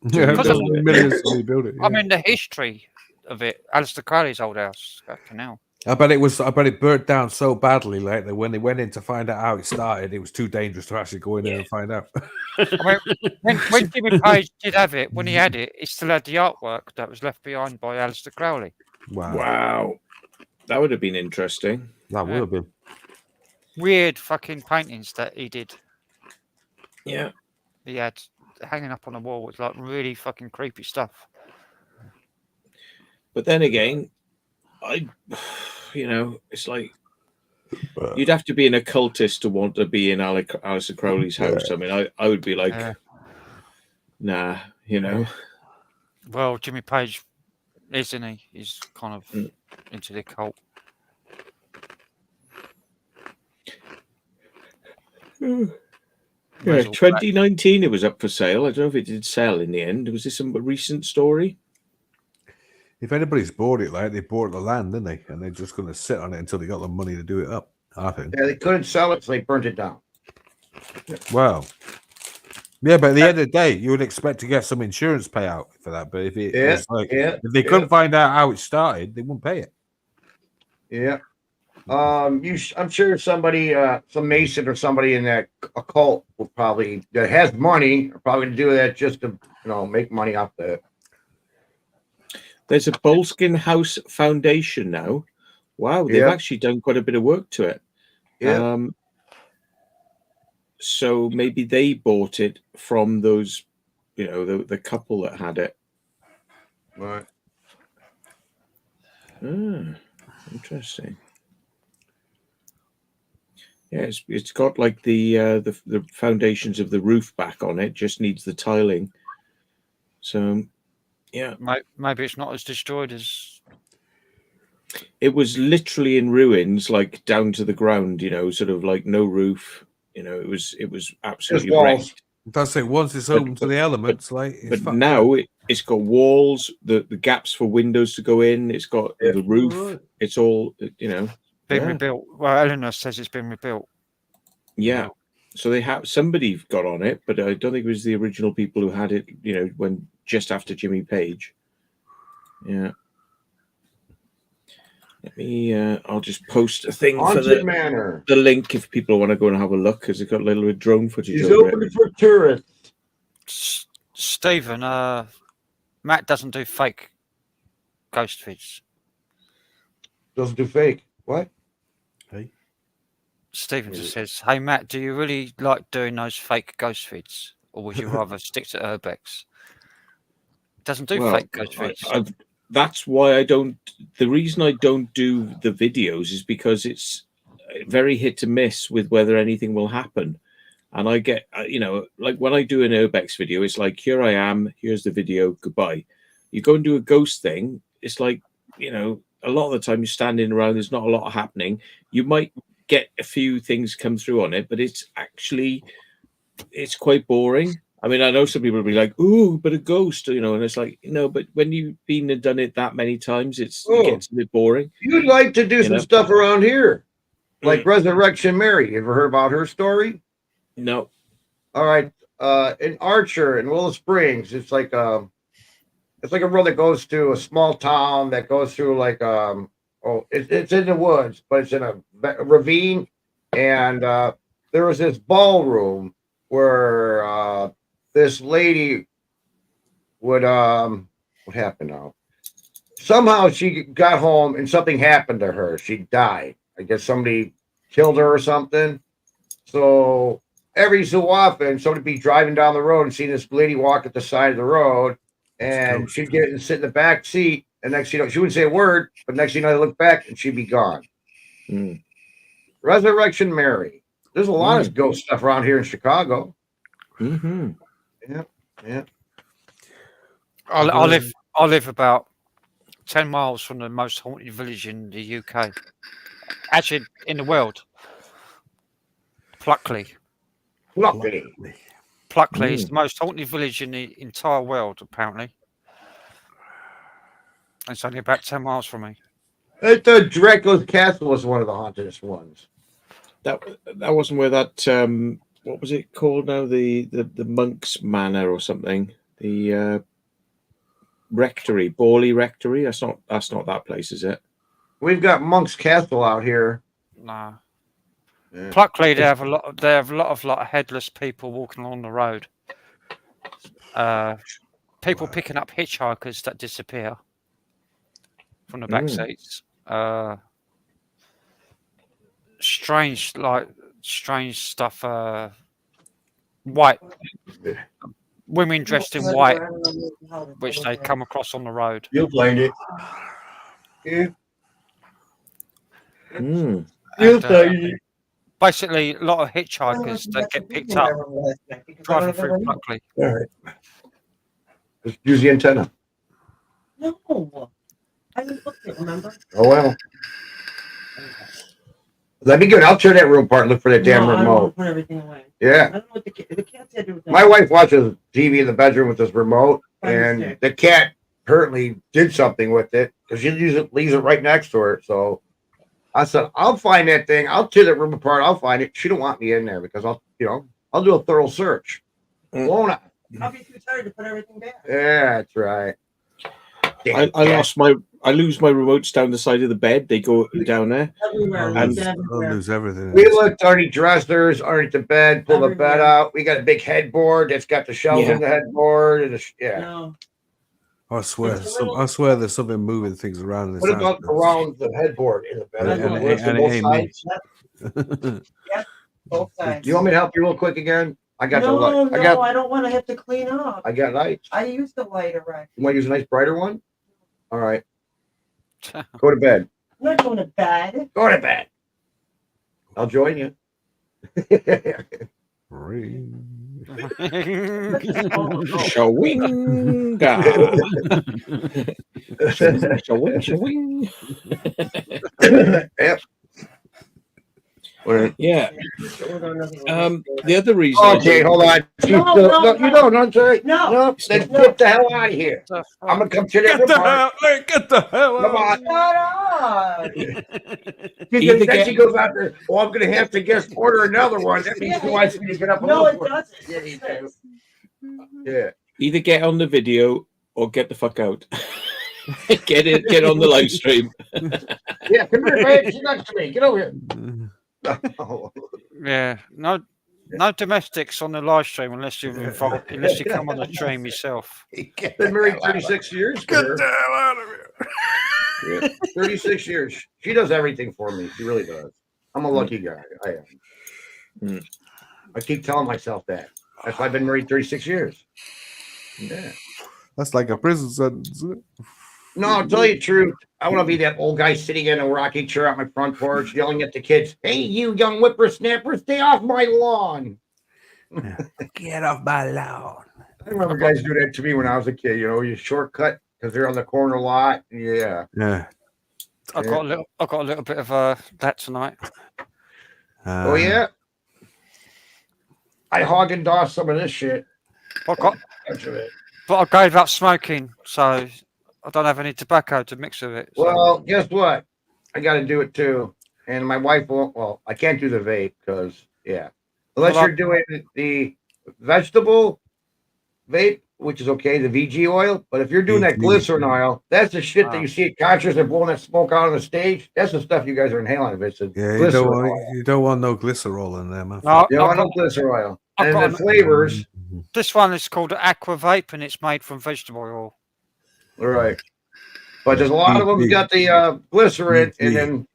Speaker 3: Millions to rebuild it. Yeah.
Speaker 1: I mean, the history of it, Aleister Crowley's old house, that canal.
Speaker 3: I bet it burnt down so badly, that when they went in to find out how it started, it was too dangerous to actually go in there and find out.
Speaker 1: I mean, when Jimmy Page did have it, when he had it, he still had the artwork that was left behind by Aleister Crowley.
Speaker 3: Wow.
Speaker 2: That would have been interesting.
Speaker 3: That would have been.
Speaker 1: Weird fucking paintings that he did.
Speaker 2: Yeah.
Speaker 1: He had hanging up on the wall with like really fucking creepy stuff.
Speaker 2: But then again, it's like You'd have to be an occultist to want to be in Alistair Crowley's house. I mean, I would be like, nah, you know.
Speaker 1: Well, Jimmy Page, isn't he? He's kind of into the occult.
Speaker 2: Yeah, 2019 it was up for sale. I don't know if it did sell in the end. Was this a recent story?
Speaker 3: If anybody's bought it, like they bought the land, didn't they? And they're just going to sit on it until they got the money to do it up. I think.
Speaker 4: Yeah, they couldn't sell it, so they burnt it down.
Speaker 3: Well, yeah, but at the end of the day, you would expect to get some insurance payout for that. But if it was like, if they couldn't find out how it started, they wouldn't pay it.
Speaker 4: Yeah. I'm sure somebody, some Mason or somebody in that occult will probably that has money are probably going to do that just to make money off that.
Speaker 2: There's a Boleskine House Foundation now. Wow, they've actually done quite a bit of work to it.
Speaker 4: Yeah.
Speaker 2: So maybe they bought it from those, the couple that had it.
Speaker 4: Right.
Speaker 2: Interesting. Yeah, it's got like the foundations of the roof back on it. Just needs the tiling. So, yeah,
Speaker 1: maybe it's not as destroyed as.
Speaker 2: It was literally in ruins, like down to the ground. Sort of like no roof. It was absolutely wrecked.
Speaker 3: That's it. Once it's open to the elements,
Speaker 2: but now it's got walls, the gaps for windows to go in. It's got the roof. Right. It's all
Speaker 1: been rebuilt. Well, Eleanor says it's been rebuilt.
Speaker 2: Yeah. So they have somebody got on it, but I don't think it was the original people who had it. When just after Jimmy Page. Yeah. Let me. I'll just post a thing for the link if people want to go and have a look, because it's got a little bit of drone footage.
Speaker 4: He's open for tourists.
Speaker 1: Stephen, Matt doesn't do fake ghost feeds.
Speaker 4: Doesn't do fake. What?
Speaker 3: Hey.
Speaker 1: Stephen just says, "Hey Matt, do you really like doing those fake ghost feeds, or would you rather stick to Urbex?" Doesn't do fake ghost feeds.
Speaker 2: That's why I don't. The reason I don't do the videos is because it's very hit and miss with whether anything will happen. And I get, like when I do an Urbex video, it's like, here I am, here's the video, goodbye. You go and do a ghost thing, it's like, a lot of the time you're standing around, there's not a lot happening. You might get a few things come through on it, but it's quite boring. I mean, I know some people will be like, "Ooh, but a ghost," and it's like, but when you've been and done it that many times, it gets a bit boring.
Speaker 4: You'd like to do some stuff around here, like Resurrection Mary. You ever heard about her story?
Speaker 2: No.
Speaker 4: All right. In Archer in Willow Springs, it's like a road that goes to a small town that goes through it's in the woods, but it's in a ravine, and there was this ballroom where this lady would what happened now? Somehow she got home and something happened to her. She died. I guess somebody killed her or something. So every so often somebody be driving down the road and see this lady walk at the side of the road, and she'd get and sit in the back seat, and next she wouldn't say a word, but next they look back and she'd be gone. Resurrection Mary. There's a lot of ghost stuff around here in Chicago.
Speaker 2: Mm-hmm.
Speaker 4: Yeah.
Speaker 1: I live about 10 miles from the most haunted village in the UK. Actually, in the world. Pluckley is the most haunted village in the entire world, apparently. It's only about 10 miles from me.
Speaker 4: I thought Dracula's Castle was one of the hauntedest ones.
Speaker 2: That wasn't where that what was it called now? The Monk's Manor or something. The Rectory, Borley Rectory. That's not that place, is it?
Speaker 4: We've got Monk's Castle out here.
Speaker 1: Nah. Yeah. Pluckley, they have a lot of headless people walking along the road. People picking up hitchhikers that disappear from the back seats. Strange stuff. White women dressed in white, which they come across on the road.
Speaker 4: You'll find it.
Speaker 1: Basically, a lot of hitchhikers that get picked up driving through Buckley.
Speaker 4: All right. Just use the antenna.
Speaker 5: No. I didn't look at it, remember?
Speaker 4: Oh, well. That'd be good. I'll tear that room apart and look for that damn
Speaker 5: No, I don't want
Speaker 4: remote.
Speaker 5: to put everything away.
Speaker 4: Yeah.
Speaker 5: I don't know what the cat said. There was
Speaker 4: My wife watches TV in the bedroom with this remote, and the cat apparently did something with it because she leaves it right next to her. So I said, I'll find that thing. I'll tear that room apart. I'll find it. She don't want me in there because I'll do a thorough search. Won't I?
Speaker 5: I'll be too tired to put everything back.
Speaker 4: Yeah, that's right.
Speaker 2: I lose my remotes down the side of the bed. They go down there.
Speaker 5: Everywhere.
Speaker 3: I'll
Speaker 5: everywhere.
Speaker 3: lose everything.
Speaker 4: We looked underneath dressers, underneath the bed, pull the bed
Speaker 5: Everywhere.
Speaker 4: out. We got a big headboard that's got the shelves in the headboard. And
Speaker 5: No.
Speaker 3: I swear there's something moving things around in this
Speaker 4: What about
Speaker 3: house.
Speaker 4: around the headboard in the bed?
Speaker 3: And
Speaker 4: Works on
Speaker 3: it
Speaker 4: both
Speaker 3: ain't me.
Speaker 4: sides?
Speaker 5: Both sides.
Speaker 4: Do you want me to help you real quick again? I got the light.
Speaker 5: No, I don't want to have to clean up.
Speaker 4: I got lights.
Speaker 5: I used the light already.
Speaker 4: You want to use a nice brighter one? All right. Go to bed.
Speaker 5: I'm not going to bed.
Speaker 4: Go to bed. I'll join you.
Speaker 2: Shawinga. Shawing.
Speaker 4: Yep.
Speaker 2: Yeah. The other reason.
Speaker 4: Okay, hold on. No, you don't. I'm sorry. No. Let's get the hell out of here. I'm gonna come to that room.
Speaker 3: Get the hell
Speaker 4: Come
Speaker 3: out.
Speaker 4: on. Then she goes out there. Well, I'm gonna have to guess order another one. That means she wants me to get up.
Speaker 5: No, it doesn't.
Speaker 4: Yeah, you do. Yeah.
Speaker 2: Either get on the video or get the fuck out. Get on the live stream.
Speaker 4: Yeah, come here, babe. Sit next to me. Get over here.
Speaker 1: Yeah, no domestics on the live stream unless you're involved, unless you come on the stream yourself.
Speaker 4: Been married 36 years.
Speaker 3: Get the hell out of here.
Speaker 4: Yeah. 36 years. She does everything for me. She really does. I'm a lucky guy. I am. I keep telling myself that. That's why I've been married 36 years. Yeah.
Speaker 3: That's like a prison sentence.
Speaker 4: No, I'll tell you the truth. I want to be that old guy sitting in a rocking chair out my front porch yelling at the kids, "Hey, you young whippersnapper, stay off my lawn."
Speaker 3: Get off my lawn.
Speaker 4: I remember guys do that to me when I was a kid. You shortcut because they're on the corner lot. Yeah.
Speaker 3: Yeah.
Speaker 1: I got a little bit of that tonight.
Speaker 4: Oh yeah. I hog and doss some of this shit.
Speaker 1: But I gave up smoking, so I don't have any tobacco to mix with it. So.
Speaker 4: Well, guess what? I got to do it too. And my wife won't. Well, I can't do the vape because, unless you're doing the vegetable vape, which is okay, the VG oil. But if you're doing that glycerin oil, that's the shit that you see at concerts and blowing that smoke out on the stage. That's the stuff you guys are inhaling. If it's
Speaker 3: you don't want no glycerol in there, man.
Speaker 4: No, you don't want no glycerin oil. And the flavors.
Speaker 1: This one is called Aqua Vape, and it's made from vegetable oil.
Speaker 4: Right. But there's a lot of them got the glycerin, and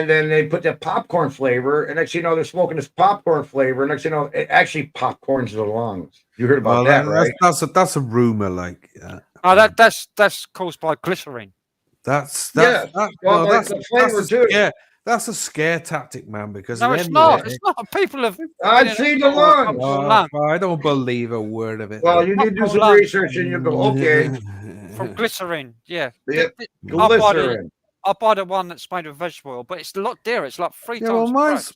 Speaker 4: then they put that popcorn flavor, and next thing you know, they're smoking this popcorn flavor. Next thing you know, it actually popcorns the lungs. You heard about that, right?
Speaker 3: That's a rumor, like.
Speaker 1: Oh, that's caused by glycerin.
Speaker 3: That's a scare tactic, man. Because
Speaker 1: no, it's not. It's not. People have.
Speaker 4: I've seen the lungs.
Speaker 3: I don't believe a word of it.
Speaker 4: Well, you need to do some research, and you go, okay.
Speaker 1: From glycerin, yeah.
Speaker 4: Glycerin.
Speaker 1: I'll buy the one that's made of vegetable oil, but it's a lot dearer. It's like 3 times.
Speaker 3: Well,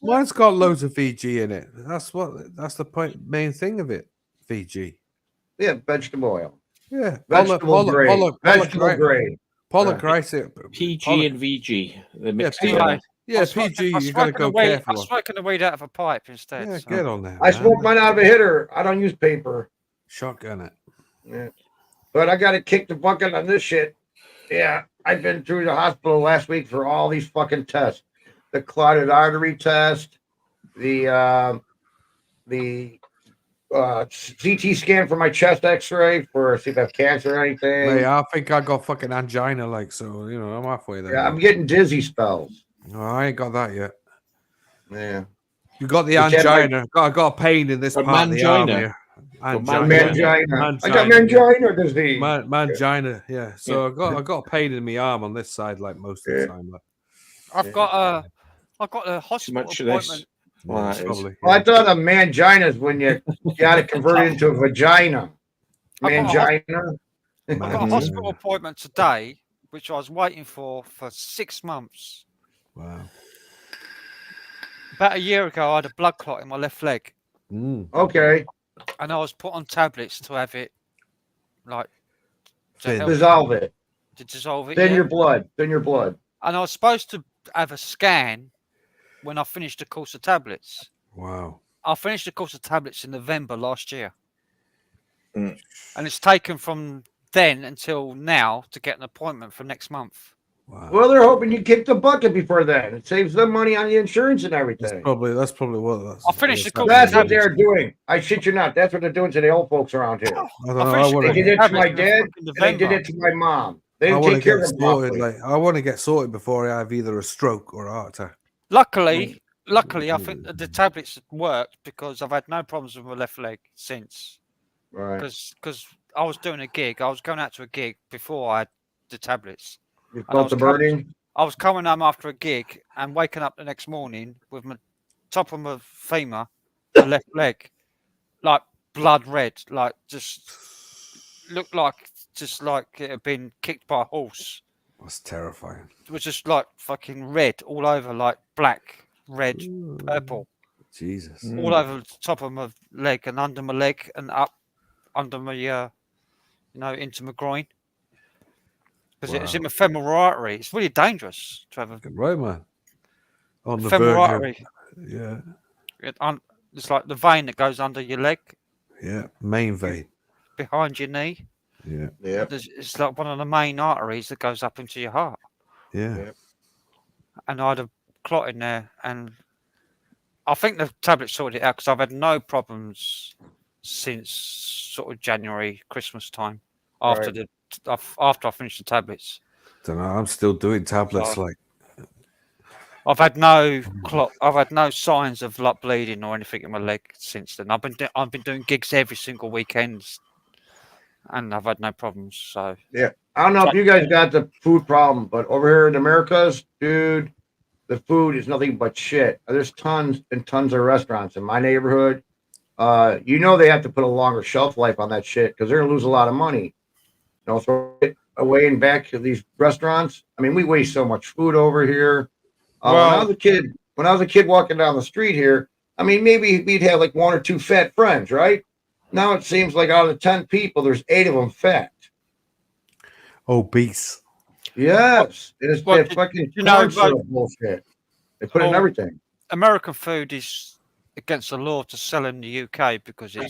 Speaker 3: mine's got loads of VG in it. That's the main thing of it. VG.
Speaker 4: Yeah, vegetable oil.
Speaker 3: Yeah,
Speaker 4: vegetable grade. Vegetable grade.
Speaker 2: PG and VG. They're mixed
Speaker 3: together. Yeah, PG. You got to go careful.
Speaker 1: I'm smoking the weed out of a pipe instead.
Speaker 3: Yeah, get on there.
Speaker 4: I smoke mine out of a hitter. I don't use paper.
Speaker 3: Shotgun it.
Speaker 4: Yeah, but I got to kick the bucket on this shit. Yeah, I've been through the hospital last week for all these fucking tests. The carotid artery test, the CT scan for my chest X-ray for see if I have cancer or anything.
Speaker 3: Hey, I think I got fucking angina, like, so I'm halfway there.
Speaker 4: Yeah, I'm getting dizzy spells.
Speaker 3: No, I ain't got that yet.
Speaker 4: Yeah,
Speaker 3: you got the angina. I got a pain in this part of the arm here.
Speaker 4: Mangina. I got mangina disease.
Speaker 3: Mangina, yeah. So I got a pain in my arm on this side, like most of the time.
Speaker 1: I've got I got a
Speaker 2: Too
Speaker 1: hospital
Speaker 2: much of this.
Speaker 1: appointment.
Speaker 2: Well,
Speaker 3: Yeah,
Speaker 2: that is.
Speaker 3: probably.
Speaker 4: Well, I
Speaker 3: Yeah.
Speaker 4: thought a mangina is when you got it converted into a vagina.
Speaker 1: I got a
Speaker 4: Mangina.
Speaker 1: I got a
Speaker 3: Man,
Speaker 1: hospital appointment today, which I was waiting for 6 months.
Speaker 3: wow.
Speaker 1: About a year ago, I had a blood clot in my left leg,
Speaker 3: Mm.
Speaker 4: Okay.
Speaker 1: and I was put on tablets to have it, like, to
Speaker 3: Thin.
Speaker 1: help
Speaker 4: Dissolve it.
Speaker 1: to dissolve it.
Speaker 4: Thin
Speaker 1: Yeah.
Speaker 4: your blood. Thin your blood.
Speaker 1: And I was supposed to have a scan when I finished the course of tablets.
Speaker 3: Wow.
Speaker 1: I finished the course of tablets in November last year.
Speaker 2: Mm.
Speaker 1: And it's taken from then until now to get an appointment for next month.
Speaker 3: Wow.
Speaker 4: Well, they're hoping you kick the bucket before then. It saves them money on the insurance and everything.
Speaker 3: That's probably what that's.
Speaker 1: I finished the course
Speaker 4: That's
Speaker 1: of
Speaker 4: what
Speaker 1: tablets.
Speaker 4: they're doing. I shit you not. That's what they're doing to the old folks around here.
Speaker 3: I don't know.
Speaker 1: I
Speaker 3: I
Speaker 1: finished
Speaker 3: want
Speaker 4: They
Speaker 3: to
Speaker 4: did
Speaker 3: get.
Speaker 4: it to my
Speaker 1: tablets in
Speaker 4: dad,
Speaker 1: fucking
Speaker 4: and they did
Speaker 1: November.
Speaker 4: it to my mom. They
Speaker 3: I
Speaker 4: didn't
Speaker 3: want to
Speaker 4: take care
Speaker 3: get
Speaker 4: of them
Speaker 3: sorted.
Speaker 4: properly.
Speaker 3: Like I want to get sorted before I have either a stroke or a heart attack.
Speaker 1: Luckily, I think that the tablets worked because I've had no problems with my left leg since.
Speaker 4: Right.
Speaker 1: Because I was doing a gig. I was going out to a gig before I had the tablets.
Speaker 4: You
Speaker 1: I
Speaker 4: felt
Speaker 1: was
Speaker 4: the burning?
Speaker 1: I was coming home after a gig and waking up the next morning with my top of my femur, the left leg, like blood red, like just looked like it had been kicked by a horse.
Speaker 3: That's terrifying.
Speaker 1: It was just like fucking red all over, like black, red, purple,
Speaker 3: Jesus.
Speaker 1: all over the top of my leg and under my leg and up under my, into my groin. Because it's in my femoral artery. It's really dangerous to have a
Speaker 3: Right, man. On the
Speaker 1: femoral
Speaker 3: verge.
Speaker 1: artery.
Speaker 3: Yeah.
Speaker 1: It's like the vein that goes under your leg,
Speaker 3: Yeah. Main vein.
Speaker 1: behind your knee.
Speaker 3: Yeah.
Speaker 4: Yep.
Speaker 1: It's like one of the main arteries that goes up into your heart.
Speaker 3: Yeah.
Speaker 4: Yeah.
Speaker 1: And I had a clot in there, and I think the tablet sorted it out because I've had no problems since sort of January, Christmas time. After I finished the tablets,
Speaker 3: Don't know. I'm still doing tablets. Like
Speaker 1: I've had no clot. I've had no signs of like bleeding or anything in my leg since then. I've been doing gigs every single weekend, and I've had no problems. So
Speaker 4: Yeah. I don't know if you guys got the food problem, but over here in the Americas, dude, the food is nothing but shit. There's tons and tons of restaurants in my neighborhood. They have to put a longer shelf life on that shit because they're gonna lose a lot of money. Throw it away and back to these restaurants. I mean, we waste so much food over here. When I was a kid walking down the street here, I mean, maybe we'd have like one or two fat friends, right? Now it seems like out of the 10 people, there's 8 of them fat.
Speaker 3: obese.
Speaker 4: Yes, it is that fucking corn syrup bullshit. They put it in everything.
Speaker 1: American food is against the law to sell in the UK because of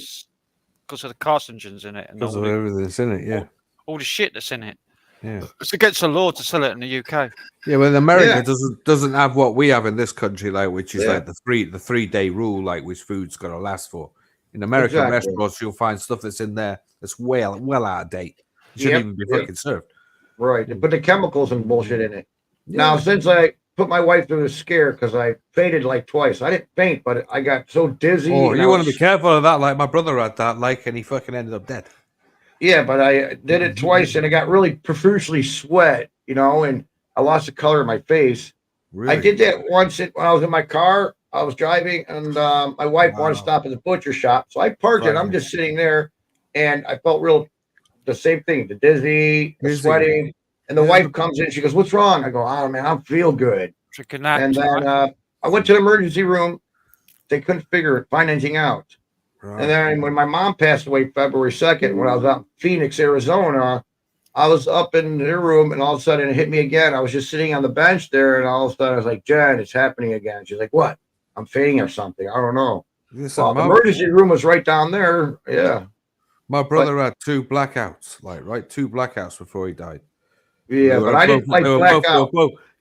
Speaker 1: the carcinogens in it and
Speaker 3: Because of everything that's in it, yeah.
Speaker 1: all the shit that's in it.
Speaker 3: Yeah.
Speaker 1: It's against the law to sell it in the UK.
Speaker 3: Yeah, well, America doesn't have what we have in this country, like which is
Speaker 4: Yeah.
Speaker 3: like the 3-day rule, like which food's got to last for. In American restaurants, you'll find stuff that's in there that's well out of date. It shouldn't even be fucking served.
Speaker 4: Right. They put the chemicals and bullshit in it. Yeah. Now, since I put my wife through the scare because I fainted like twice. I didn't faint, but I got so dizzy.
Speaker 3: Oh, you want to be careful of that. Like my brother had that, like, and he fucking ended up dead.
Speaker 4: Yeah, but I did it twice, and I got really profusely sweat, and I lost the color of my face. Really? I did that once when I was in my car. I was driving, and my wife wanted to stop at the butcher shop, so I parked it. I'm just sitting there, and I felt the same thing, the dizzy, the sweating. And the wife comes in, she goes, "What's wrong?" I go, "Oh man, I don't feel good." And then I went to the emergency room. They couldn't find anything out. Right. And then when my mom passed away February 2nd, when I was out in Phoenix, Arizona, I was up in their room, and all of a sudden it hit me again. I was just sitting on the bench there, and all of a sudden I was like, "Jen, it's happening again." She's like, "What? I'm fainting or something. I don't know." Well, the emergency room was right down there. Yeah.
Speaker 3: My brother had 2 blackouts, 2 blackouts before he died.
Speaker 4: Yeah, but I didn't blackout.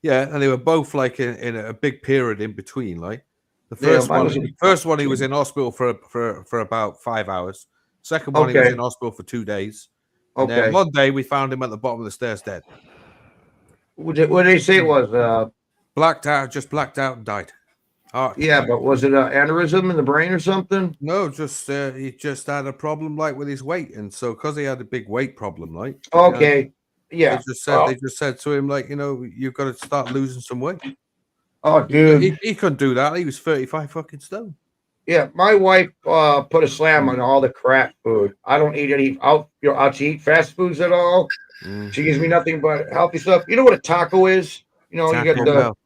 Speaker 3: Yeah, and they were both like in a big period in between. Like the first one, he was in hospital for about 5 hours. Second one, he was in hospital for 2 days. And then one day we found him at the bottom of the stairs dead.
Speaker 4: What did they say it was?
Speaker 3: Blacked out and died.
Speaker 4: Yeah, but was it an aneurysm in the brain or something?
Speaker 3: No, just he just had a problem with his weight, and so because he had a big weight problem,
Speaker 4: Yeah.
Speaker 3: They just said to him, you've got to start losing some weight.
Speaker 4: Oh, dude.
Speaker 3: He couldn't do that. He was 35 fucking stone.
Speaker 4: Yeah, my wife put a slam on all the crap food. I don't eat any out to eat fast foods at all. She gives me nothing but healthy stuff. You know what a taco is? You know, you
Speaker 3: Taco
Speaker 4: get the
Speaker 3: Bell.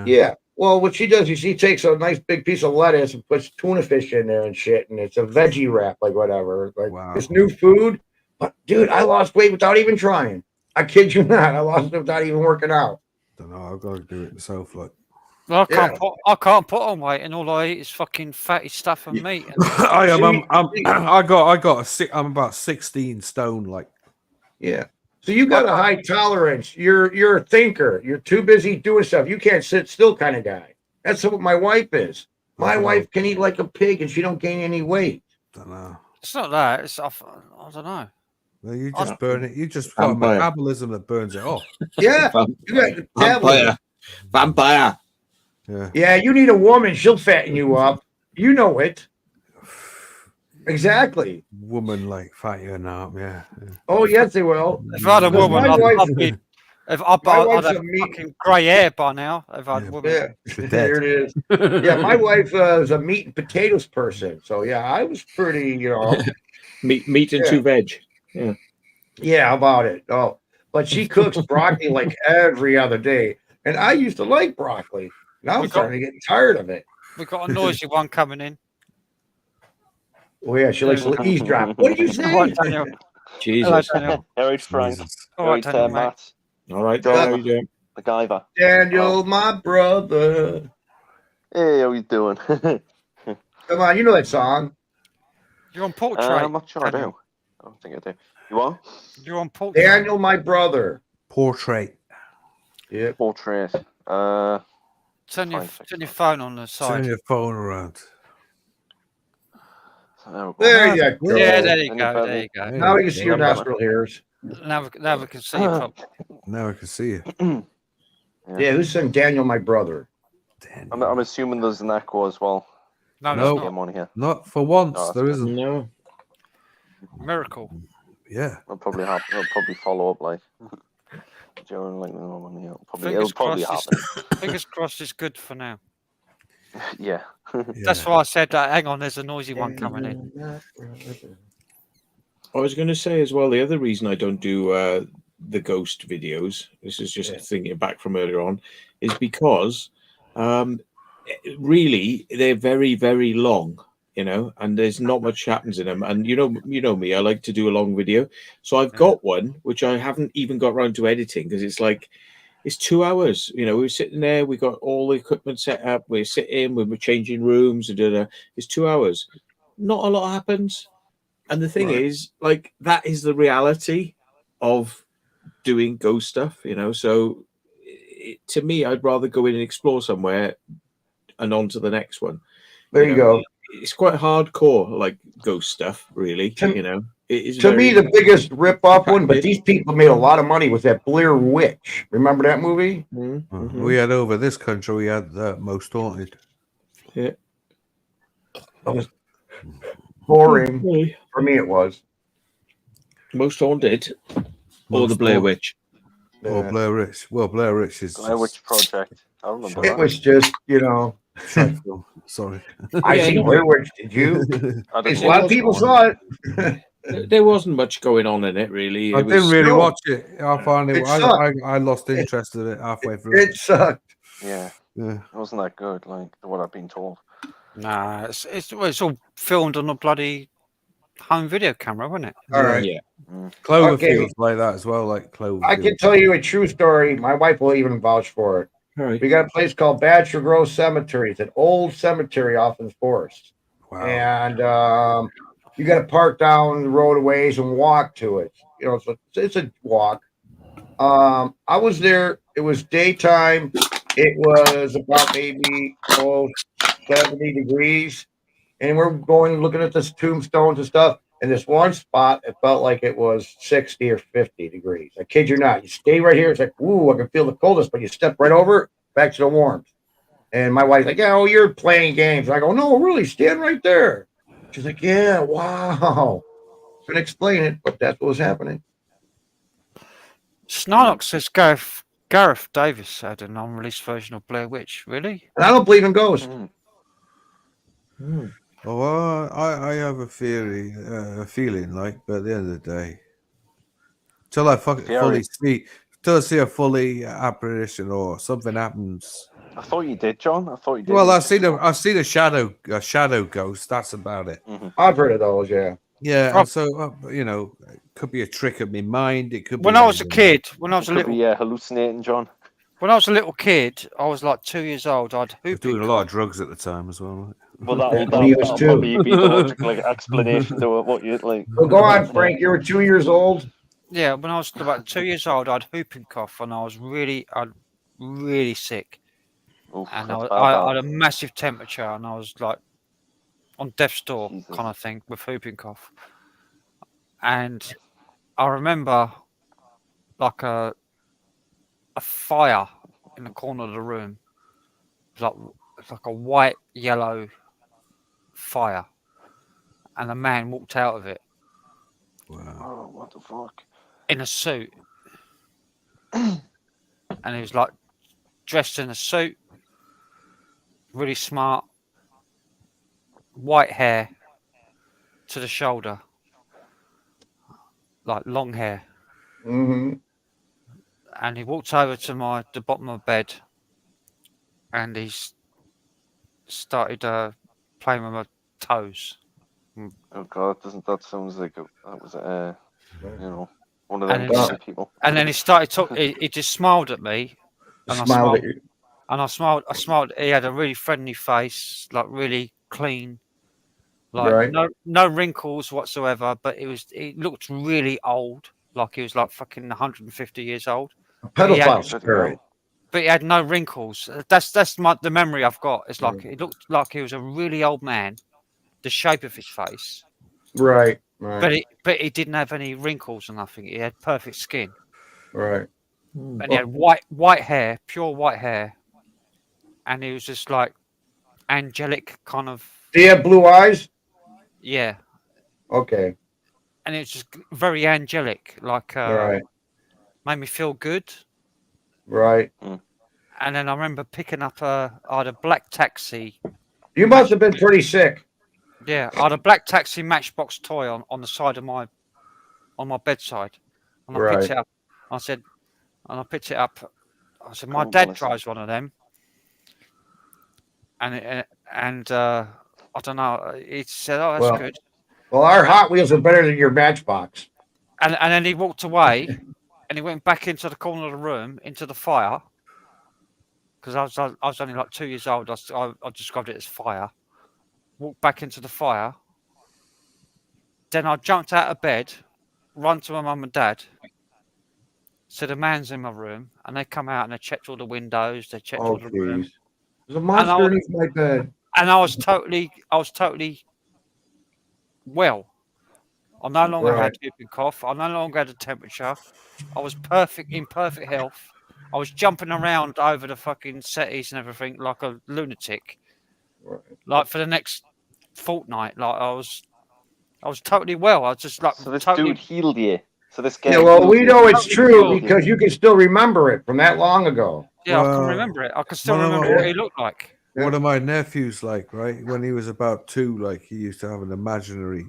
Speaker 4: yeah. Well, what she does is she takes a nice big piece of lettuce and puts tuna fish in there and shit, and it's a veggie wrap, like whatever. Like
Speaker 3: Wow.
Speaker 4: it's new food. But dude, I lost weight without even trying. I kid you not. I lost it without even working out.
Speaker 3: Don't know. I've got to do it myself. Like
Speaker 1: Well, I can't put on weight, and all I eat is fucking fatty stuff and meat. And
Speaker 3: I am.
Speaker 4: See?
Speaker 3: I'm about 16 stone. Like
Speaker 4: Yeah. So you got a high tolerance. You're a thinker. You're too busy doing stuff. You can't sit still kind of guy. That's what my wife is. My wife can eat like a pig and she don't gain any weight.
Speaker 3: don't know.
Speaker 1: it's not that. It's I don't know.
Speaker 3: Well, you just burn it. You just got a
Speaker 2: Vampire.
Speaker 3: metabolism that burns it off.
Speaker 4: Yeah. You got the metabolism.
Speaker 2: Vampire.
Speaker 3: Yeah.
Speaker 4: Yeah, you need a woman. She'll fatten you up. You know it. Exactly.
Speaker 3: Woman like fat you up. Yeah.
Speaker 4: Oh, yes, they will.
Speaker 1: If I had a
Speaker 4: Because
Speaker 1: woman,
Speaker 4: my wife-
Speaker 1: I'd be. If
Speaker 4: My
Speaker 1: I'd
Speaker 4: wife's
Speaker 1: have
Speaker 4: a meat-
Speaker 1: fucking grey hair by now. If I had
Speaker 3: Yeah.
Speaker 1: a woman.
Speaker 4: Yeah, there it is. Yeah, my wife is a meat and potatoes person. So, yeah, I was pretty,
Speaker 2: Meat and
Speaker 4: Yeah.
Speaker 2: two veg.
Speaker 4: Yeah, how about it? Oh, but she cooks broccoli like every other day. And I used to like broccoli. Now I'm
Speaker 1: We got-
Speaker 4: starting to get tired of it.
Speaker 1: We've got a noisy one coming in.
Speaker 4: Oh, yeah, she likes to eavesdrop. What did you say?
Speaker 1: All right, Daniel.
Speaker 2: Jesus.
Speaker 1: Hello, Daniel.
Speaker 6: All right, Frank.
Speaker 3: Jesus.
Speaker 1: All
Speaker 6: All
Speaker 1: right,
Speaker 6: right,
Speaker 1: Daniel, mate.
Speaker 6: Matt.
Speaker 2: All right, Dan, how you doing?
Speaker 6: MacGyver.
Speaker 4: Daniel, my brother.
Speaker 6: Hey, how you doing?
Speaker 4: Come on, you know that song.
Speaker 1: You're on portrait.
Speaker 6: I'm not sure I do.
Speaker 1: Daniel.
Speaker 6: I don't think I do. You are?
Speaker 1: You're on portrait.
Speaker 4: Daniel, my brother.
Speaker 3: Portrait.
Speaker 4: Yeah.
Speaker 6: Portrait.
Speaker 1: Turn your
Speaker 6: Fine.
Speaker 1: phone on the
Speaker 3: Turn
Speaker 1: side.
Speaker 3: your phone around.
Speaker 6: There we go.
Speaker 4: There you go.
Speaker 1: Yeah, there you
Speaker 6: Any
Speaker 1: go.
Speaker 6: better?
Speaker 1: There you go.
Speaker 4: Now we can see your
Speaker 6: Yeah.
Speaker 4: nostril hairs.
Speaker 1: Now we can see you properly.
Speaker 3: Now I can see you.
Speaker 4: Yeah, who's saying Daniel, my brother?
Speaker 6: I'm assuming there's an echo as well.
Speaker 1: No,
Speaker 3: No.
Speaker 1: that's
Speaker 6: Game on here.
Speaker 3: Not for once.
Speaker 6: Oh, that's
Speaker 3: there
Speaker 6: good.
Speaker 3: isn't.
Speaker 2: No.
Speaker 1: not miracle.
Speaker 3: Yeah.
Speaker 6: It'll probably happen. It'll probably follow up like during like the normal. Yeah,
Speaker 1: Fingers
Speaker 6: it'll probably
Speaker 1: crossed.
Speaker 6: happen.
Speaker 1: Fingers crossed. It's good for now.
Speaker 6: Yeah.
Speaker 1: That's why I said that. Hang on, there's a noisy one coming in.
Speaker 2: I was going to say as well, the other reason I don't do the ghost videos, this is just thinking back from earlier on, is because really they're very, very long, and there's not much happens in them. And you know me, I like to do a long video. So I've got one, which I haven't even got around to editing because it's 2 hours. We were sitting there, we got all the equipment set up, we're sitting, we were changing rooms, it's 2 hours. Not a lot happens. And the thing is, like, that is the reality of doing ghost stuff, So to me, I'd rather go in and explore somewhere and on to the next one.
Speaker 4: There you go.
Speaker 2: It's quite hardcore, like ghost stuff, really. It is
Speaker 4: To me, the biggest rip-off one, but these people made a lot of money, was that Blair Witch. Remember that movie?
Speaker 2: Mm-hmm.
Speaker 3: We had over this country, we had Most Haunted.
Speaker 2: Yeah.
Speaker 4: That was boring. For me, it was.
Speaker 2: Most Haunted or the Blair Witch.
Speaker 3: Or Blair Witch. Well, Blair Witch is.
Speaker 6: Blair Witch Project. I remember
Speaker 4: It
Speaker 6: that.
Speaker 4: was just,
Speaker 3: Sorry.
Speaker 4: I see Blair Witch. Did you?
Speaker 6: I
Speaker 4: A
Speaker 6: didn't
Speaker 4: lot
Speaker 6: watch
Speaker 4: of people
Speaker 6: it.
Speaker 4: saw it.
Speaker 2: There wasn't much going on in it, really.
Speaker 3: I didn't really
Speaker 4: no.
Speaker 3: watch it. I found it.
Speaker 4: It sucked.
Speaker 3: I lost interest in it halfway through.
Speaker 4: It sucked.
Speaker 6: Yeah,
Speaker 3: Yeah.
Speaker 6: it wasn't that good, like what I've been told.
Speaker 1: Nah, it's all filmed on a bloody home video camera, wasn't it?
Speaker 4: All right.
Speaker 2: Yeah.
Speaker 3: Cloverfield's
Speaker 4: Okay.
Speaker 3: like that as well, like Cloverfield.
Speaker 4: I can tell you a true story. My wife will even vouch for it.
Speaker 2: All right.
Speaker 4: We got a place called Bachelor Grove Cemetery. It's an old cemetery off in the forest.
Speaker 3: Wow.
Speaker 4: And you got to park down the road a ways and walk to it. So it's a walk. I was there. It was daytime. It was about maybe 70 degrees, and we're going looking at this tombstones and stuff. And this one spot, it felt like it was 60 or 50 degrees. I kid you not. You stay right here. It's like, ooh, I can feel the coldest, but you step right over, back to the warmth. And my wife's like, yeah, oh, you're playing games. I go, no, really, stand right there. She's like, yeah, wow. Couldn't explain it, but that's what was happening.
Speaker 1: Snarlock says go Gareth Davis had an unreleased version of Blair Witch. Really?
Speaker 4: And I don't believe in ghosts.
Speaker 3: Oh, well, I have a theory, a feeling like, but at the end of the day, till I fully see, till I see a fully apparition or something happens.
Speaker 6: I thought you did, John. I thought you did.
Speaker 3: Well, I've seen a shadow ghost. That's about it.
Speaker 4: I've heard of those, yeah.
Speaker 3: Yeah, and so it could be a trick of my mind. It could be
Speaker 1: When I was a kid, when I was a
Speaker 6: Could
Speaker 1: little,
Speaker 6: be hallucinating, John.
Speaker 1: when I was a little kid, I was like 2 years old. I'd
Speaker 3: I was
Speaker 1: whooping
Speaker 3: doing a lot of drugs at the time as well. Right?
Speaker 6: Well,
Speaker 4: He was
Speaker 6: that'll
Speaker 4: too.
Speaker 6: probably be the logical explanation to what you like.
Speaker 4: So go on, Frank. You were 2 years old.
Speaker 1: Yeah, when I was about 2 years old, I'd whooping cough, and I was really sick,
Speaker 6: Oof,
Speaker 1: and
Speaker 6: that's
Speaker 1: I
Speaker 6: bad,
Speaker 1: had a massive temperature, and I was like on death's door
Speaker 6: Jesus.
Speaker 1: kind of thing with whooping cough. And I remember like a fire in the corner of the room. It's like a white yellow fire, and a man walked out of it
Speaker 3: Wow.
Speaker 6: Oh, what the fuck?
Speaker 1: in a suit, and he was like dressed in a suit, really smart, white hair to the shoulder, like long hair.
Speaker 4: Mm-hmm.
Speaker 1: And he walked over to the bottom of my bed, and he started playing with my toes.
Speaker 6: Oh God, that sounds like that was one of
Speaker 1: And
Speaker 6: them
Speaker 1: it's-
Speaker 6: kind of people.
Speaker 1: And then he started talking. He just smiled at me, and I
Speaker 4: Smiled
Speaker 1: smiled.
Speaker 4: at you.
Speaker 1: And I smiled. He had a really friendly face, like really clean, like
Speaker 4: Right.
Speaker 1: no wrinkles whatsoever. But he looked really old, like he was like fucking 150 years old.
Speaker 4: A
Speaker 1: But he had-
Speaker 4: pedophile spirit.
Speaker 1: But he had no wrinkles. That's the memory I've got. It's like it looked like he was a really old man, the shape of his face.
Speaker 4: Right. Right.
Speaker 1: But he didn't have any wrinkles or nothing. He had perfect skin,
Speaker 4: Right.
Speaker 1: and he had white hair, pure white hair, and he was just like angelic kind of.
Speaker 4: Do you have blue eyes?
Speaker 1: Yeah,
Speaker 4: Okay.
Speaker 1: and it was just very angelic, like
Speaker 4: All right.
Speaker 1: made me feel good.
Speaker 4: Right.
Speaker 1: And then I remember picking up I had a black taxi.
Speaker 4: You must have been pretty sick.
Speaker 1: Yeah, I had a black taxi Matchbox toy on the side of my bedside, and I picked it up. I picked it up. I said, my dad drives one of them, and I don't know. He said, "Oh, that's good."
Speaker 4: Well, our Hot Wheels are better than your Matchbox.
Speaker 1: And then he walked away, and he went back into the corner of the room, into the fire, because I was only like 2 years old. I described it as fire. Walked back into the fire. Then I jumped out of bed, run to my mum and dad. Said a man's in my room, and they come out and they checked all the windows. They checked all the room.
Speaker 4: There's a monster underneath my bed.
Speaker 1: And I was totally well. I no longer had whooping cough. I no longer had a temperature. I was in perfect health. I was jumping around over the fucking settees and everything like a lunatic.
Speaker 4: Right.
Speaker 1: Like for the next fortnight, like I was totally well. I was just like
Speaker 6: So this
Speaker 1: totally.
Speaker 6: dude healed you. So this guy.
Speaker 4: Yeah, well, we know it's
Speaker 1: Totally
Speaker 4: true
Speaker 1: healed.
Speaker 4: because you can still remember it from that long ago.
Speaker 1: Yeah, I
Speaker 3: Well,
Speaker 1: can remember it. I can still
Speaker 3: no, no,
Speaker 1: remember
Speaker 3: no.
Speaker 1: what he looked like.
Speaker 3: One of my nephews, like, right, when he was about 2, like, he used to have an imaginary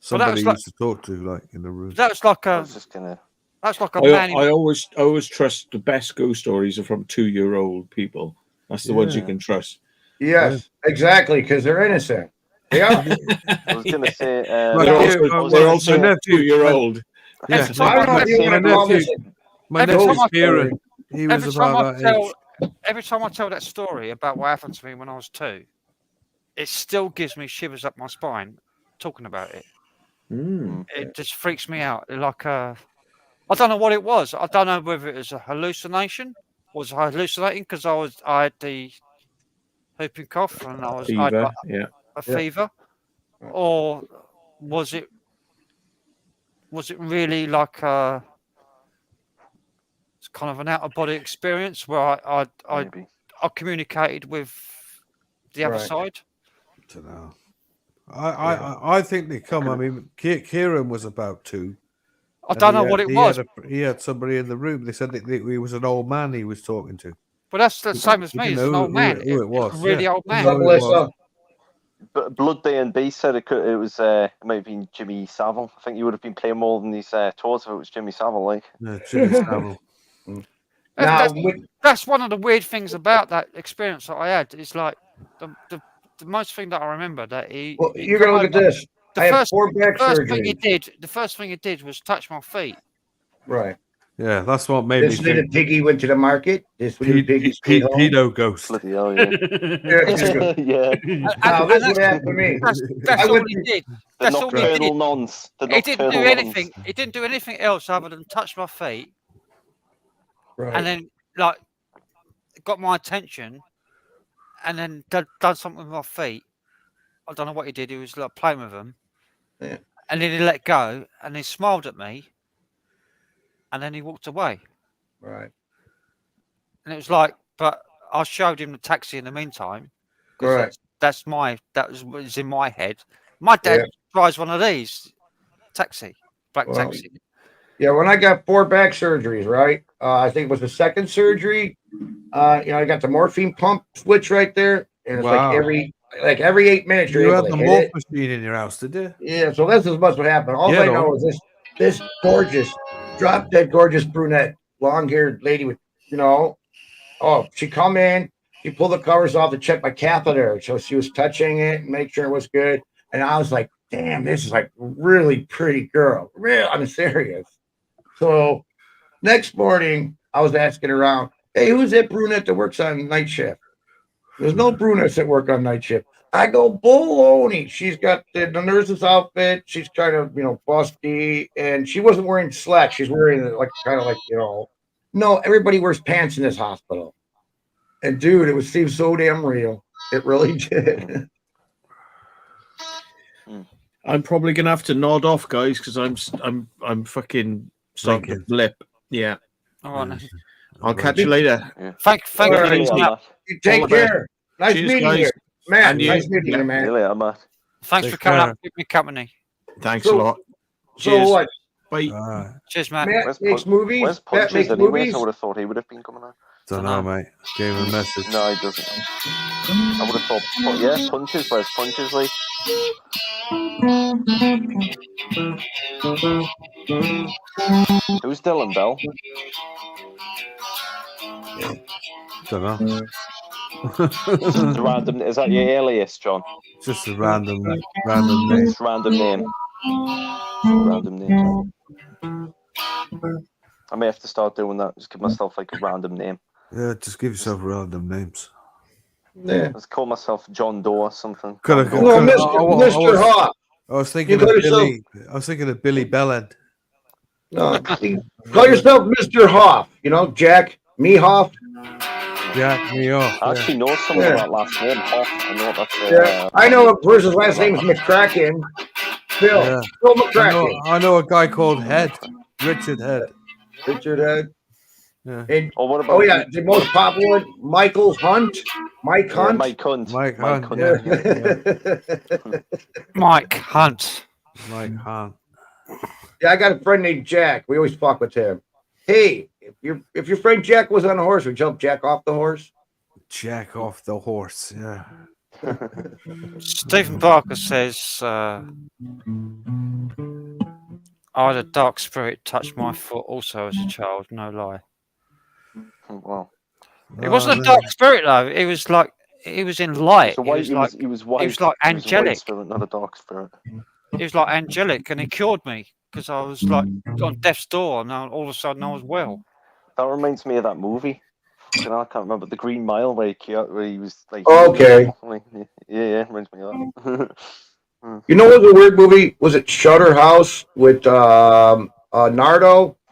Speaker 3: somebody he
Speaker 1: like-
Speaker 3: used to talk to, like, in the room.
Speaker 1: That was like
Speaker 6: I
Speaker 1: a
Speaker 6: was just gonna.
Speaker 1: man.
Speaker 2: I always trust the best ghost stories are from 2-year-old people. That's the ones you can trust.
Speaker 4: Yes, exactly, because they're innocent. Yeah.
Speaker 6: I was gonna say.
Speaker 3: Like,
Speaker 2: They're also
Speaker 3: my nephew-
Speaker 2: 2-year-old.
Speaker 3: Yeah,
Speaker 1: Every time
Speaker 4: I don't know if you want to call this
Speaker 3: my
Speaker 1: every time
Speaker 3: nephew's
Speaker 1: I-
Speaker 3: Kieran. He was
Speaker 1: every time
Speaker 3: about
Speaker 1: I
Speaker 3: that age.
Speaker 1: every time I tell that story about what happened to me when I was 2, it still gives me shivers up my spine talking about it. It just freaks me out. Like I don't know what it was. I don't know whether it was a hallucination. Was I hallucinating because I had the whooping cough and I had
Speaker 2: Fever,
Speaker 1: a fever, or was it really like it's kind of an out of body experience where I
Speaker 6: Maybe.
Speaker 1: communicated with the other side?
Speaker 3: I don't know. I think they come. I mean, Kieran was about 2.
Speaker 1: I don't know what it was,
Speaker 3: He had somebody in the room. They said that he was an old man he was talking to.
Speaker 1: but that's the same as
Speaker 3: You
Speaker 1: me.
Speaker 3: didn't
Speaker 1: It's an
Speaker 3: know
Speaker 1: old man.
Speaker 3: who it was.
Speaker 1: A really old
Speaker 4: What's
Speaker 1: man.
Speaker 4: up, Melissa?
Speaker 6: But Blood Day and B said it was it might have been Jimmy Savile. I think he would have been playing more than these tours if it was Jimmy Savile. Like,
Speaker 3: Yeah, Jimmy Savile.
Speaker 4: Now,
Speaker 1: That's one of the weird things about that experience that I had. It's like the most thing that I remember that he.
Speaker 4: well,
Speaker 1: he
Speaker 4: you're gonna
Speaker 1: come
Speaker 4: look at
Speaker 1: over-
Speaker 4: this. I have 4 back surgeries.
Speaker 1: The first thing he did was touch my feet.
Speaker 4: Right.
Speaker 3: Yeah, that's what made me
Speaker 4: This when the
Speaker 3: think.
Speaker 4: piggy went to the market. This when the piggy stayed home.
Speaker 3: Pedo ghost.
Speaker 6: bloody hell, yeah.
Speaker 4: Yeah.
Speaker 6: Yeah.
Speaker 4: Now, this would happen to me.
Speaker 1: That's
Speaker 4: I
Speaker 1: all
Speaker 4: went
Speaker 1: he
Speaker 4: to-
Speaker 1: did.
Speaker 6: The
Speaker 1: That's all he did.
Speaker 6: nocturnal nonce. The
Speaker 1: He didn't do
Speaker 6: nocturnal
Speaker 1: anything.
Speaker 6: nonce.
Speaker 1: He didn't do anything else other than touch my feet,
Speaker 4: Right.
Speaker 1: and then like got my attention, and then done something with my feet. I don't know what he did. He was like playing with them,
Speaker 4: Yeah.
Speaker 1: and then he let go, and he smiled at me, and then he walked away.
Speaker 4: Right.
Speaker 1: And it was like, but I showed him the taxi in the meantime,
Speaker 4: Correct.
Speaker 1: because that was in my head. My dad drives one of these black taxi.
Speaker 4: Yeah, when I got 4 back surgeries, right? I think it was the second surgery. I got the morphine pump switch right there, and it's
Speaker 3: Wow.
Speaker 4: like every 8 minutes you're
Speaker 3: You
Speaker 4: able
Speaker 3: had
Speaker 4: to
Speaker 3: the
Speaker 4: hit
Speaker 3: morph
Speaker 4: it.
Speaker 3: machine in your house, did you?
Speaker 4: Yeah, so this is what happened. All
Speaker 3: Yeah,
Speaker 4: I know is this gorgeous, drop dead gorgeous brunette, long haired lady with, she come in, she pulled the covers off to check my catheter. So she was touching it and make sure it was good. And I was like, damn, this is like really pretty girl. I'm serious. So next morning, I was asking around, hey, who's that brunette that works on night shift? There's no brunettes that work on night shift. I go, baloney. She's got the nurse's outfit. She's kind of, busty, and she wasn't wearing slacks. She's wearing no, everybody wears pants in this hospital. And dude, it seemed so damn real. It really did.
Speaker 2: I'm probably gonna have to nod off, guys, because I'm fucking starting to blip. Yeah.
Speaker 1: All right.
Speaker 2: I'll catch you later.
Speaker 6: Yeah.
Speaker 1: Thank
Speaker 4: All
Speaker 1: you.
Speaker 4: right.
Speaker 6: See you later, Matt.
Speaker 4: You take
Speaker 2: All the best.
Speaker 4: care. Nice
Speaker 2: Cheers,
Speaker 4: meeting
Speaker 2: guys.
Speaker 4: you, Matt.
Speaker 2: And you.
Speaker 4: Nice meeting
Speaker 2: Yeah.
Speaker 4: you,
Speaker 6: See
Speaker 4: man.
Speaker 6: you later, Matt.
Speaker 1: Thanks
Speaker 3: Take
Speaker 1: for coming
Speaker 3: care.
Speaker 1: up with me company.
Speaker 2: Thanks
Speaker 4: So-
Speaker 2: a lot.
Speaker 4: So
Speaker 2: Cheers.
Speaker 4: what?
Speaker 2: Bye.
Speaker 3: All right.
Speaker 1: Cheers, Matt.
Speaker 4: Matt makes movies.
Speaker 6: Where's
Speaker 4: Matt
Speaker 6: Punches
Speaker 4: makes
Speaker 6: anyways?
Speaker 4: movies.
Speaker 6: I would have thought he would have been coming out.
Speaker 3: Don't know, mate. Gave him a message.
Speaker 6: No, he doesn't. I would have thought, Punches. Where's Punches, like? Who's Dylan Bell?
Speaker 3: Don't know.
Speaker 6: Just a random. Is that your alias, John?
Speaker 3: Just a random name.
Speaker 6: Just random name. Random name. I may have to start doing that. Just give myself like a random name.
Speaker 3: Yeah, just give yourself random names.
Speaker 4: Yeah.
Speaker 6: Let's call myself John Doe or something.
Speaker 3: Coulda-
Speaker 4: No,
Speaker 3: coulda-
Speaker 4: Mr. Hawk.
Speaker 3: I was thinking
Speaker 4: You
Speaker 3: of
Speaker 4: got yourself-
Speaker 3: Billy. I was thinking of Billy Bellend.
Speaker 4: No, call yourself Mr. Hoff. Jack Mehoff.
Speaker 3: Jack me off.
Speaker 6: I actually know someone
Speaker 4: Yeah.
Speaker 6: with that last name. Hoff. I know that's.
Speaker 4: Yeah, I know a person's last name is McCracken. Phil.
Speaker 3: Yeah.
Speaker 4: Phil
Speaker 3: I
Speaker 4: McCracken.
Speaker 3: know a guy called Head. Richard Head.
Speaker 4: Richard Head.
Speaker 3: Yeah.
Speaker 4: And,
Speaker 6: Oh, what about?
Speaker 4: the most popular, Michael Hunt. Mike
Speaker 6: Yeah,
Speaker 4: Hunt.
Speaker 6: Mike Hunt.
Speaker 3: Mike Hunt,
Speaker 6: Yeah.
Speaker 1: Mike Hunt.
Speaker 3: Mike Hunt.
Speaker 4: Yeah, I got a friend named Jack. We always fuck with him. Hey, if your friend Jack was on a horse, would you help Jack off the horse?
Speaker 3: Jack off the horse. Yeah.
Speaker 1: Stephen Barker says, I had a dark spirit touch my foot also as a child. No lie.
Speaker 6: Wow.
Speaker 1: It wasn't a dark spirit though. It was like it was in light.
Speaker 6: So white,
Speaker 1: It was
Speaker 6: he was white.
Speaker 1: it was like
Speaker 6: He was a white
Speaker 1: angelic.
Speaker 6: spirit, not a dark spirit.
Speaker 1: It was like angelic, and it cured me because I was like on death's door, and now all of a sudden I was well.
Speaker 6: That reminds me of that movie. I can't remember the Green Mile where he was like.
Speaker 4: Okay.
Speaker 6: Yeah, reminds me of that.
Speaker 4: You know what was a weird movie? Was it Shutter House with Nardo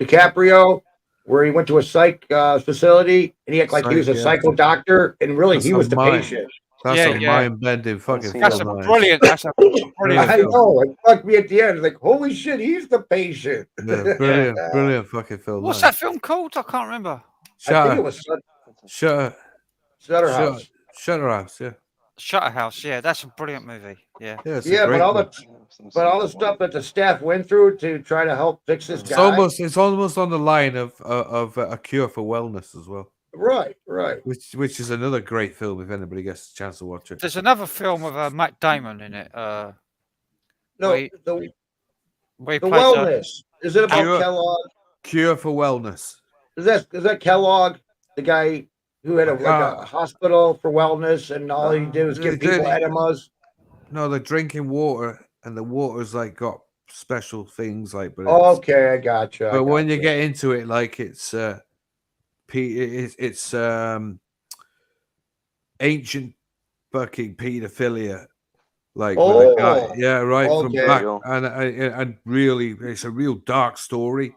Speaker 4: DiCaprio, where he went to a psych facility and he acted like he was a psycho doctor, and really he was the patient.
Speaker 3: That's
Speaker 1: Yeah,
Speaker 3: a
Speaker 1: yeah.
Speaker 3: mind-bending fucking
Speaker 1: That's a
Speaker 3: film.
Speaker 1: brilliant. That's a brilliant.
Speaker 4: I know. It fucked me at the end. Like, holy shit, he's the patient.
Speaker 3: Yeah, brilliant fucking film.
Speaker 1: What's that film called? I can't remember.
Speaker 4: I think it was
Speaker 3: Shutter
Speaker 4: House.
Speaker 3: Shutter House, yeah.
Speaker 1: Shutterhouse. Yeah, that's a brilliant movie. Yeah.
Speaker 3: Yeah, it's a
Speaker 4: Yeah,
Speaker 3: great
Speaker 4: but all
Speaker 3: one.
Speaker 4: But all the stuff that the staff went through to try to help fix this
Speaker 3: It's
Speaker 4: guy.
Speaker 3: almost on the line of A Cure for Wellness as well.
Speaker 4: Right.
Speaker 3: Which is another great film if anybody gets a chance to watch it.
Speaker 1: There's another film with Matt Damon in it.
Speaker 4: No,
Speaker 1: We
Speaker 4: the
Speaker 1: plays
Speaker 4: wellness. Is it about
Speaker 3: Cure-
Speaker 4: Kellogg?
Speaker 3: Cure for Wellness.
Speaker 4: Is that Kellogg, the guy who had a hospital for wellness, and all he did was give people enemas?
Speaker 3: No, they're drinking water, and the water's like got special things like. But
Speaker 4: Okay, I gotcha.
Speaker 3: But when you get into it, like it's ancient fucking pedophilia, like with a guy, yeah, right, from back, and really, it's a real dark story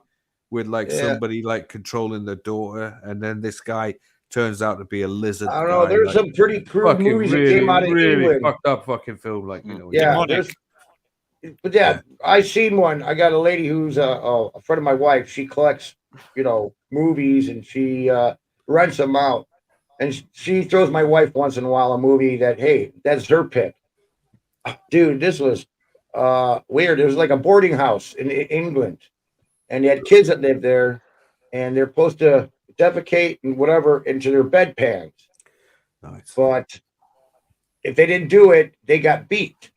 Speaker 3: with like somebody like controlling their daughter, and then this guy turns out to be a lizard.
Speaker 4: I don't know. There's some pretty crude movies that came out of England.
Speaker 3: Fucked up fucking film, like
Speaker 4: yeah. But yeah, I seen one. I got a lady who's a friend of my wife. She collects, movies, and she rents them out. And she throws my wife once in a while a movie that, hey, that's her pick. Dude, this was weird. It was like a boarding house in England, and they had kids that lived there, and they're supposed to defecate and whatever into their bedpans.
Speaker 3: Nice.
Speaker 4: But if they didn't do it, they got beat.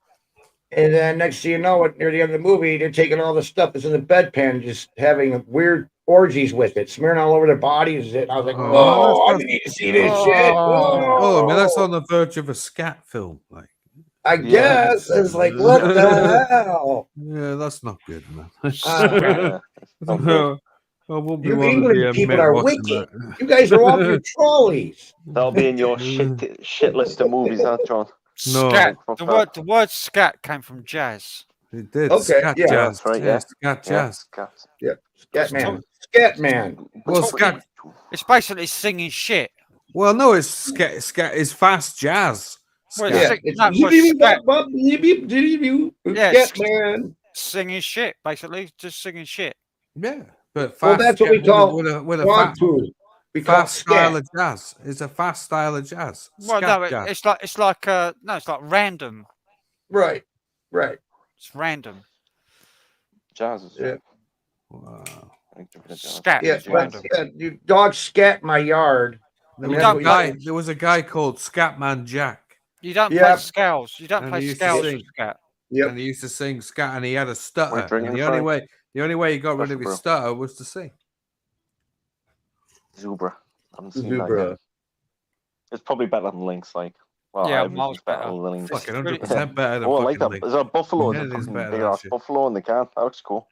Speaker 4: And then next thing you know, near the end of the movie, they're taking all the stuff that's in the bedpan, just having weird orgies with it, smearing all over their bodies. And I was like, I need to see this shit.
Speaker 3: Oh, I mean, that's on the verge of a scat film, like.
Speaker 4: I guess it's like, what the hell?
Speaker 3: Yeah, that's not good, man.
Speaker 4: You England people are wicked. You guys are off your trolleys.
Speaker 6: That'll be in your shit list of movies, huh, John?
Speaker 3: No,
Speaker 1: scat. The word scat came from jazz.
Speaker 3: It did.
Speaker 4: Okay,
Speaker 3: scat
Speaker 4: yeah,
Speaker 3: jazz,
Speaker 6: that's right. Yeah,
Speaker 3: scat jazz.
Speaker 4: Yeah, scat man.
Speaker 3: Well, scat.
Speaker 1: It's basically singing shit.
Speaker 3: Well, no, it's scat is fast jazz.
Speaker 1: Well,
Speaker 3: Scat.
Speaker 4: Scat man.
Speaker 1: Singing shit, basically, just singing shit.
Speaker 3: Yeah, but fast.
Speaker 4: Well, that's what we call
Speaker 3: with a fast style of jazz. It's a fast style of jazz.
Speaker 1: Well, no, it's like random.
Speaker 4: Right.
Speaker 1: It's random.
Speaker 6: Jazz is
Speaker 3: Wow.
Speaker 1: Scat.
Speaker 4: Yeah,
Speaker 1: Random.
Speaker 4: You dog scat in my yard.
Speaker 3: There was a guy called Scatman Jack.
Speaker 1: You don't play scales. You don't
Speaker 3: And
Speaker 1: play
Speaker 3: he used to
Speaker 1: scales
Speaker 3: sing.
Speaker 1: with scat.
Speaker 4: Yep.
Speaker 3: And he used to sing scat, and he had a stutter.
Speaker 6: drinking
Speaker 3: And the only way he got rid of his stutter was to sing.
Speaker 6: Zubra. I haven't seen that yet. It's probably better than Lynx, like. Well,
Speaker 1: Yeah,
Speaker 6: miles better than Lynx.
Speaker 3: Fucking 100% better than
Speaker 6: I like
Speaker 3: fucking
Speaker 6: that.
Speaker 3: Lynx.
Speaker 6: There's a buffalo.
Speaker 3: Yeah,
Speaker 6: There's
Speaker 3: it
Speaker 6: a
Speaker 3: is
Speaker 6: fucking
Speaker 3: better
Speaker 6: big
Speaker 3: than
Speaker 6: ass
Speaker 3: shit.
Speaker 6: buffalo in the can. That looks cool.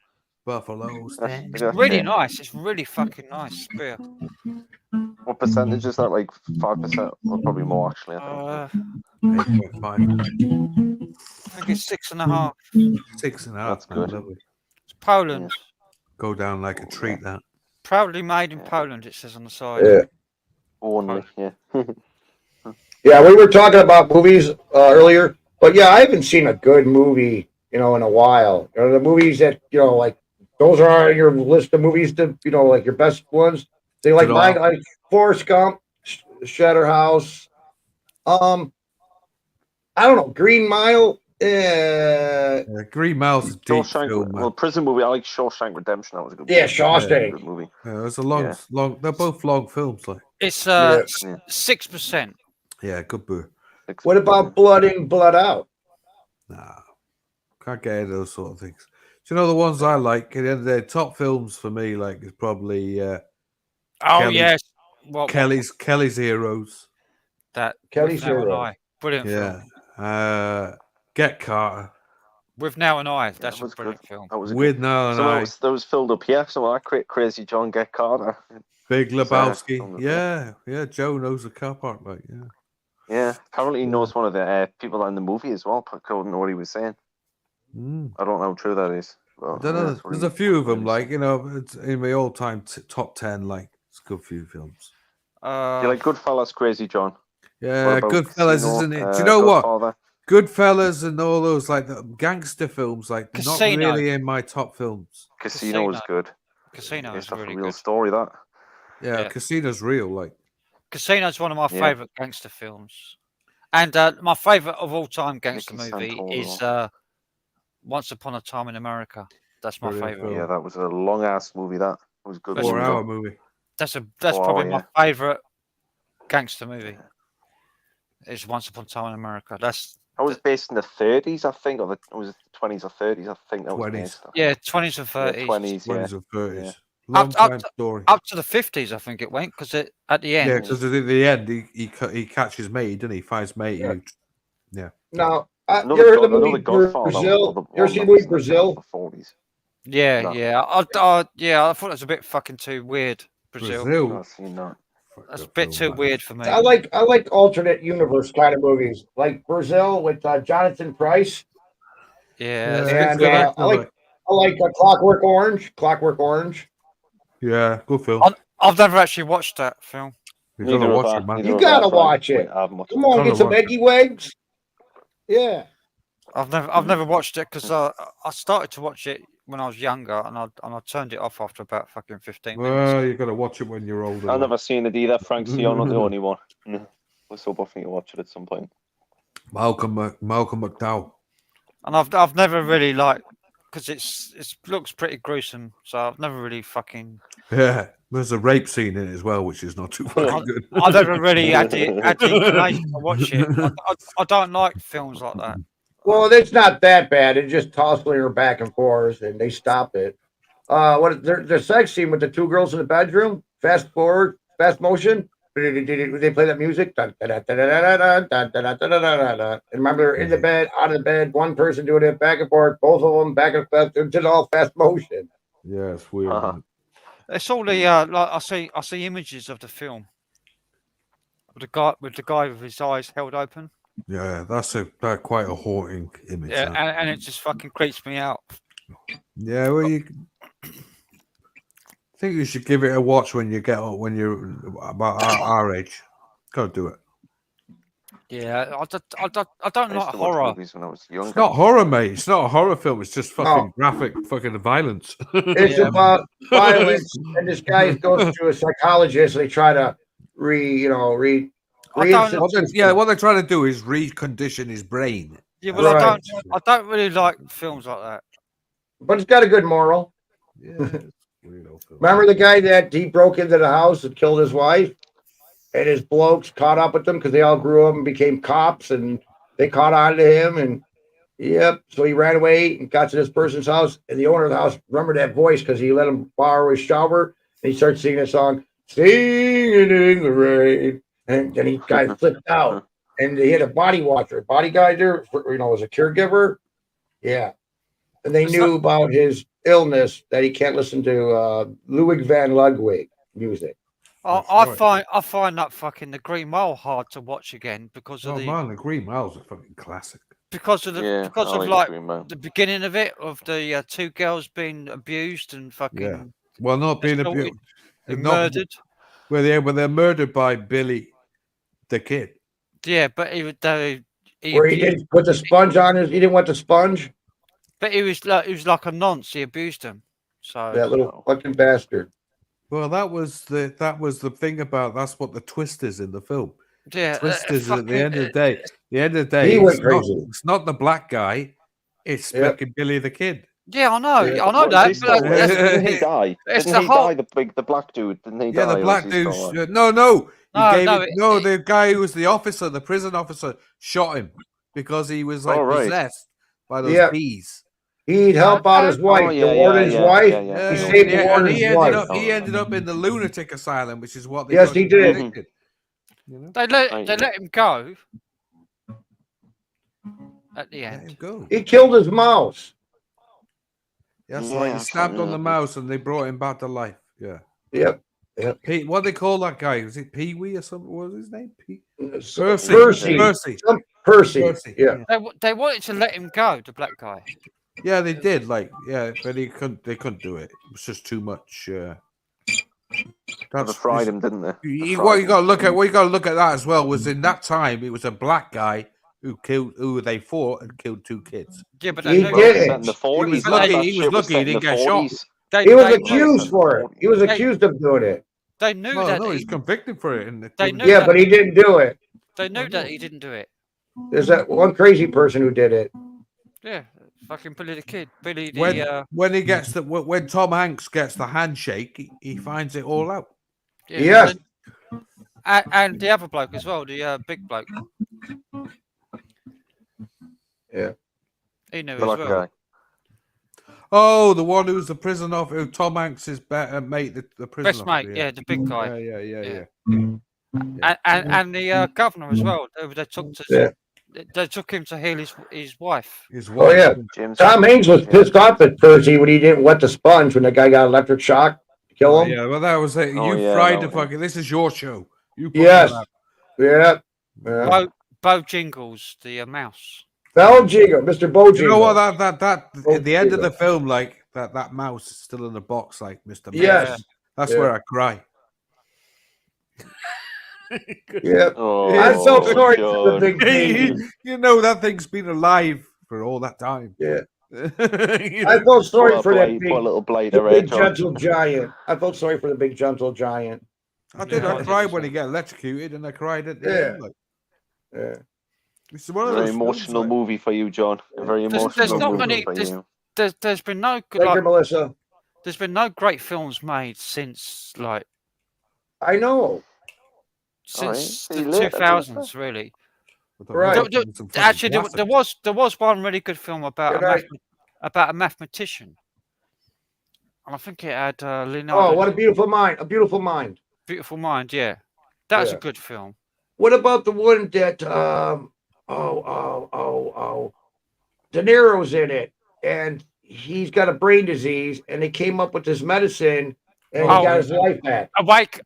Speaker 3: Buffalo stand.
Speaker 1: It's really nice. It's really fucking nice beer.
Speaker 6: What percentage is that? Like 5%? Or probably more, actually. I think.
Speaker 3: 8.5.
Speaker 1: I think it's 6.5.
Speaker 3: 6.5.
Speaker 6: That's good.
Speaker 3: Lovely.
Speaker 1: It's Poland.
Speaker 3: Go down like a treat, that.
Speaker 1: Proudly made in Poland, it says on the side.
Speaker 4: Yeah.
Speaker 6: Only, yeah.
Speaker 4: Yeah, we were talking about movies earlier, but yeah, I haven't seen a good movie, in a while. The movies that, like, those are on your list of movies to, like your best ones. They like mine, like Forrest Gump, Shutter House. I don't know, Green Mile.
Speaker 3: Green Mile's a deep film, man.
Speaker 6: Well, prison movie. I like Shawshank Redemption. That was a good.
Speaker 4: Yeah,
Speaker 6: movie.
Speaker 4: Shawshank.
Speaker 6: Good movie.
Speaker 3: Yeah, it was a long. They're both long films, like.
Speaker 1: It's 6%.
Speaker 3: Yeah, good boo.
Speaker 4: What about Blood In, Blood Out?
Speaker 3: Nah, can't get into those sort of things. Do you know the ones I like? At the end of the day, top films for me, like, is probably.
Speaker 1: Yes.
Speaker 3: Kelly's Heroes.
Speaker 1: That
Speaker 4: Kelly's
Speaker 1: With Now and
Speaker 4: Heroes.
Speaker 1: I. Brilliant film.
Speaker 3: Yeah. Get Carter.
Speaker 1: With Now and I. That's
Speaker 6: that was
Speaker 1: a brilliant
Speaker 6: good.
Speaker 1: film.
Speaker 6: That was a
Speaker 3: With
Speaker 6: good.
Speaker 3: Now and
Speaker 6: Some of
Speaker 3: I.
Speaker 6: those filled up here. Some of that Crazy John Get Carter.
Speaker 3: Big Lebowski.
Speaker 6: Some of
Speaker 3: Yeah. Joe knows the car park, like, yeah.
Speaker 6: Yeah, apparently he knows one of the people in the movie as well, according to what he was saying. I don't know how true that is. But,
Speaker 3: I don't know. There's a few of them, like, it's in my all-time top 10, like, it's a good few films.
Speaker 6: you like Goodfellas, Crazy John?
Speaker 3: Yeah, Goodfellas, isn't it? Do you know what? Goodfellas and all those, like, the gangster films, like,
Speaker 1: Casino.
Speaker 3: not really in my top films.
Speaker 6: Casino is good.
Speaker 1: Casino is
Speaker 6: It's
Speaker 1: really
Speaker 6: a real
Speaker 1: good.
Speaker 6: story, that.
Speaker 3: Yeah, Casino's real, like.
Speaker 1: Casino's one of my favourite gangster films. And my favourite of all time gangster
Speaker 6: Nicky
Speaker 1: movie
Speaker 6: Santoro.
Speaker 1: is Once Upon a Time in America. That's my
Speaker 3: Brilliant
Speaker 1: favorite.
Speaker 3: film.
Speaker 6: Yeah, that was a long ass movie. That was good.
Speaker 1: That's
Speaker 3: 4-hour movie.
Speaker 1: That's
Speaker 6: 4
Speaker 1: probably
Speaker 6: hour,
Speaker 1: my favorite gangster movie. Is Once Upon a Time in America. That's
Speaker 6: That was based in the 30s, I think, or was it the 20s or 30s? I think that was
Speaker 3: 20s.
Speaker 6: based.
Speaker 1: 20s and 30s.
Speaker 6: 20s, yeah.
Speaker 3: 20s and 30s.
Speaker 6: Yeah.
Speaker 3: Long time story.
Speaker 1: Up to the 50s, I think it went, because at the end.
Speaker 3: Yeah, because at the end he catches Matey, doesn't he? Finds Matey.
Speaker 2: Yeah. Now,
Speaker 6: Another
Speaker 2: you heard the movie
Speaker 6: Godfather.
Speaker 2: Brazil? You ever seen the movie Brazil?
Speaker 6: 40s.
Speaker 1: Yeah,
Speaker 6: No.
Speaker 1: yeah. I thought it was a bit fucking too weird. Brazil.
Speaker 6: I've seen that.
Speaker 1: That's a bit too weird for me.
Speaker 2: I like alternate universe kind of movies, like Brazil with Jonathan Pryce.
Speaker 1: Yeah,
Speaker 2: and I like Clockwork Orange. Clockwork Orange.
Speaker 3: Yeah, good film.
Speaker 1: I've never actually watched that film.
Speaker 3: You gotta watch it, man.
Speaker 2: You gotta watch it. Come on, get some eggy wags. Yeah.
Speaker 1: I've never watched it because I started to watch it when I was younger, and I turned it off after about fucking 15 minutes.
Speaker 3: Well, you gotta watch it when you're older.
Speaker 6: I've never seen it either, Frank. So you're not the only one. We're still both need to watch it at some point.
Speaker 3: Malcolm McDowell.
Speaker 1: And I've never really because it looks pretty gruesome, so I've never really fucking.
Speaker 3: Yeah, there's a rape scene in it as well, which is not too fucking good.
Speaker 1: I never really had the inclination to watch it. I don't like films like that.
Speaker 2: Well, it's not that bad. It's just tossing her back and forth, and they stop it. The sex scene with the two girls in the bedroom? Fast forward, fast motion. They play that music. And remember, they're in the bed, out of the bed, one person doing it back and forth, both of them back and forth. It's just all fast motion.
Speaker 3: Yeah, it's weird.
Speaker 1: It's all the I see images of the film with the guy with his eyes held open.
Speaker 3: Yeah, that's quite a haunting image.
Speaker 1: Yeah, and it just fucking creeps me out.
Speaker 3: Yeah, well, I think you should give it a watch when you're about our age. Gotta do it.
Speaker 1: Yeah, I don't like horror.
Speaker 6: When I was younger.
Speaker 3: It's not horror, mate. It's not a horror film. It's just fucking graphic, fucking violence.
Speaker 2: It's about violence, and this guy goes to a psychologist. And they try to
Speaker 3: what they're trying to do is recondition his brain.
Speaker 1: Yeah, well, right. I don't really like films like that.
Speaker 2: But it's got a good moral.
Speaker 3: Yeah.
Speaker 2: Remember the guy that he broke into the house and killed his wife? And his blokes caught up with them because they all grew up and became cops, and they caught on to him. And so he ran away and got to this person's house. And the owner of the house remembered that voice because he let him borrow his shower. And he started singing a song, "Singing in the Rain." And then he kind of flipped out. And he had a body watcher, a body guy there, was a caregiver. Yeah. And they knew about his illness, that he can't listen to Ludwig van Ludwig music.
Speaker 1: I find that fucking The Green Mile hard to watch again because of
Speaker 3: the Green Mile's a fucking classic.
Speaker 1: Because of the beginning of it, of the two girls being abused and fucking
Speaker 3: not being abused,
Speaker 1: murdered.
Speaker 3: They're murdered by Billy, the kid.
Speaker 1: Yeah, but he
Speaker 2: didn't put the sponge on his. He didn't want the sponge.
Speaker 1: But he was like a nonce. He abused him. So
Speaker 2: that little fucking bastard.
Speaker 3: Well, that was the thing about that's what the twist is in the film.
Speaker 1: Yeah,
Speaker 3: twist is at the end of the day. The end of the day,
Speaker 2: he went crazy.
Speaker 3: It's not the black guy. It's fucking Billy the kid.
Speaker 1: Yeah, I know. Yeah. I know that.
Speaker 6: Didn't he die? Didn't he die? The black dude. Didn't he die?
Speaker 3: Yeah, the black dude. No. The guy who was the officer, the prison officer, shot him because he was possessed by those bees.
Speaker 2: He'd help out his wife, the warden's wife. He saved the warden's wife.
Speaker 3: He ended up in the lunatic asylum, which is what they
Speaker 2: he did.
Speaker 1: They let him go at the end.
Speaker 2: He killed his mouse.
Speaker 3: Yes, he snapped on the mouse and they brought him back to life. Yeah.
Speaker 2: Yep.
Speaker 3: What they call that guy? Was it Pee Wee or something? What was his name?
Speaker 2: Percy. Yeah.
Speaker 1: They wanted to let him go, the black guy.
Speaker 3: Yeah, they did. But they couldn't do it. It was just too much.
Speaker 6: They fried him, didn't they?
Speaker 3: What you got to look at that as well was in that time it was a black guy who they fought and killed two kids.
Speaker 1: Yeah, but
Speaker 2: he did.
Speaker 3: He was lucky. He didn't get shot.
Speaker 2: He was accused for it. He was accused of doing it.
Speaker 1: They knew
Speaker 3: that. No, he's convicted for it.
Speaker 2: But he didn't do it.
Speaker 1: They knew that he didn't do it.
Speaker 2: There's that one crazy person who did it.
Speaker 1: Yeah, Fucking Billy the Kid. Billy the
Speaker 3: When he gets when Tom Hanks gets the handshake, he finds it all out.
Speaker 4: Yes.
Speaker 1: and the other bloke as well, the big bloke.
Speaker 4: Yeah.
Speaker 1: He knew
Speaker 6: The
Speaker 1: as
Speaker 6: black
Speaker 1: well.
Speaker 6: guy.
Speaker 3: Oh, the one who's the prison officer, who Tom Hanks is mate, the prison
Speaker 1: Best
Speaker 3: officer.
Speaker 1: mate, yeah, the big guy.
Speaker 3: Yeah.
Speaker 1: And the governor as well. They took to
Speaker 4: Yeah.
Speaker 1: they took him to heal his wife.
Speaker 3: His
Speaker 4: Oh
Speaker 3: wife.
Speaker 4: yeah.
Speaker 6: James.
Speaker 4: Tom Hanks was pissed off at Percy when he didn't wet the sponge when the guy got electric shock to kill
Speaker 3: Oh,
Speaker 4: him.
Speaker 3: yeah, well, that was it.
Speaker 6: Oh,
Speaker 3: You
Speaker 6: yeah,
Speaker 3: fried
Speaker 6: that
Speaker 3: the
Speaker 6: was-
Speaker 3: fucking. This is your show. You put
Speaker 4: Yes.
Speaker 3: that out.
Speaker 4: Yeah. Yeah.
Speaker 1: Bo Jingles, the mouse.
Speaker 4: Bojingle, Mr. Bojingle.
Speaker 3: You know what? That at the end of
Speaker 4: Bojingle.
Speaker 3: the film, like that mouse is still in the box, like Mr.
Speaker 4: Yes.
Speaker 3: Mouse. That's
Speaker 4: Yeah.
Speaker 3: where I cry.
Speaker 4: Yeah.
Speaker 6: Oh,
Speaker 4: I felt sorry for the
Speaker 6: John.
Speaker 4: big baby.
Speaker 3: You know that thing's been alive for all that time.
Speaker 4: Yeah.
Speaker 3: You
Speaker 4: I
Speaker 3: know?
Speaker 4: felt sorry
Speaker 6: Poor
Speaker 4: for that
Speaker 6: blight,
Speaker 4: big,
Speaker 6: poor little blighter,
Speaker 4: the big
Speaker 6: John.
Speaker 4: gentle giant. I felt sorry for the big gentle giant.
Speaker 3: I did.
Speaker 1: Yeah, I
Speaker 3: I
Speaker 1: did
Speaker 3: cried
Speaker 1: as
Speaker 3: when
Speaker 1: well.
Speaker 3: he got electrocuted, and I cried at the
Speaker 4: Yeah.
Speaker 3: end. Like,
Speaker 4: Yeah.
Speaker 3: it's one of
Speaker 6: Very
Speaker 3: those
Speaker 6: emotional
Speaker 3: films, like,
Speaker 6: movie for you, John. A very
Speaker 1: There's
Speaker 6: emotional
Speaker 1: not
Speaker 6: movie
Speaker 1: many.
Speaker 6: for you.
Speaker 1: There's been no good.
Speaker 4: Thank you,
Speaker 1: Like,
Speaker 4: Melissa.
Speaker 1: there's been no great films made since
Speaker 4: I know.
Speaker 1: since
Speaker 6: Alright,
Speaker 1: the
Speaker 6: so you late,
Speaker 1: 2000s, really.
Speaker 3: Right.
Speaker 1: Actually, there was one really good film about
Speaker 4: Good night.
Speaker 1: a mathematician, and I think it had Leonardo.
Speaker 4: Oh, what a beautiful mind. A beautiful mind.
Speaker 1: Beautiful Mind. Yeah, that was a
Speaker 4: Yeah.
Speaker 1: good film.
Speaker 4: What about the one that De Niro's in it, and he's got a brain disease, and they came up with this medicine, and he got his life back.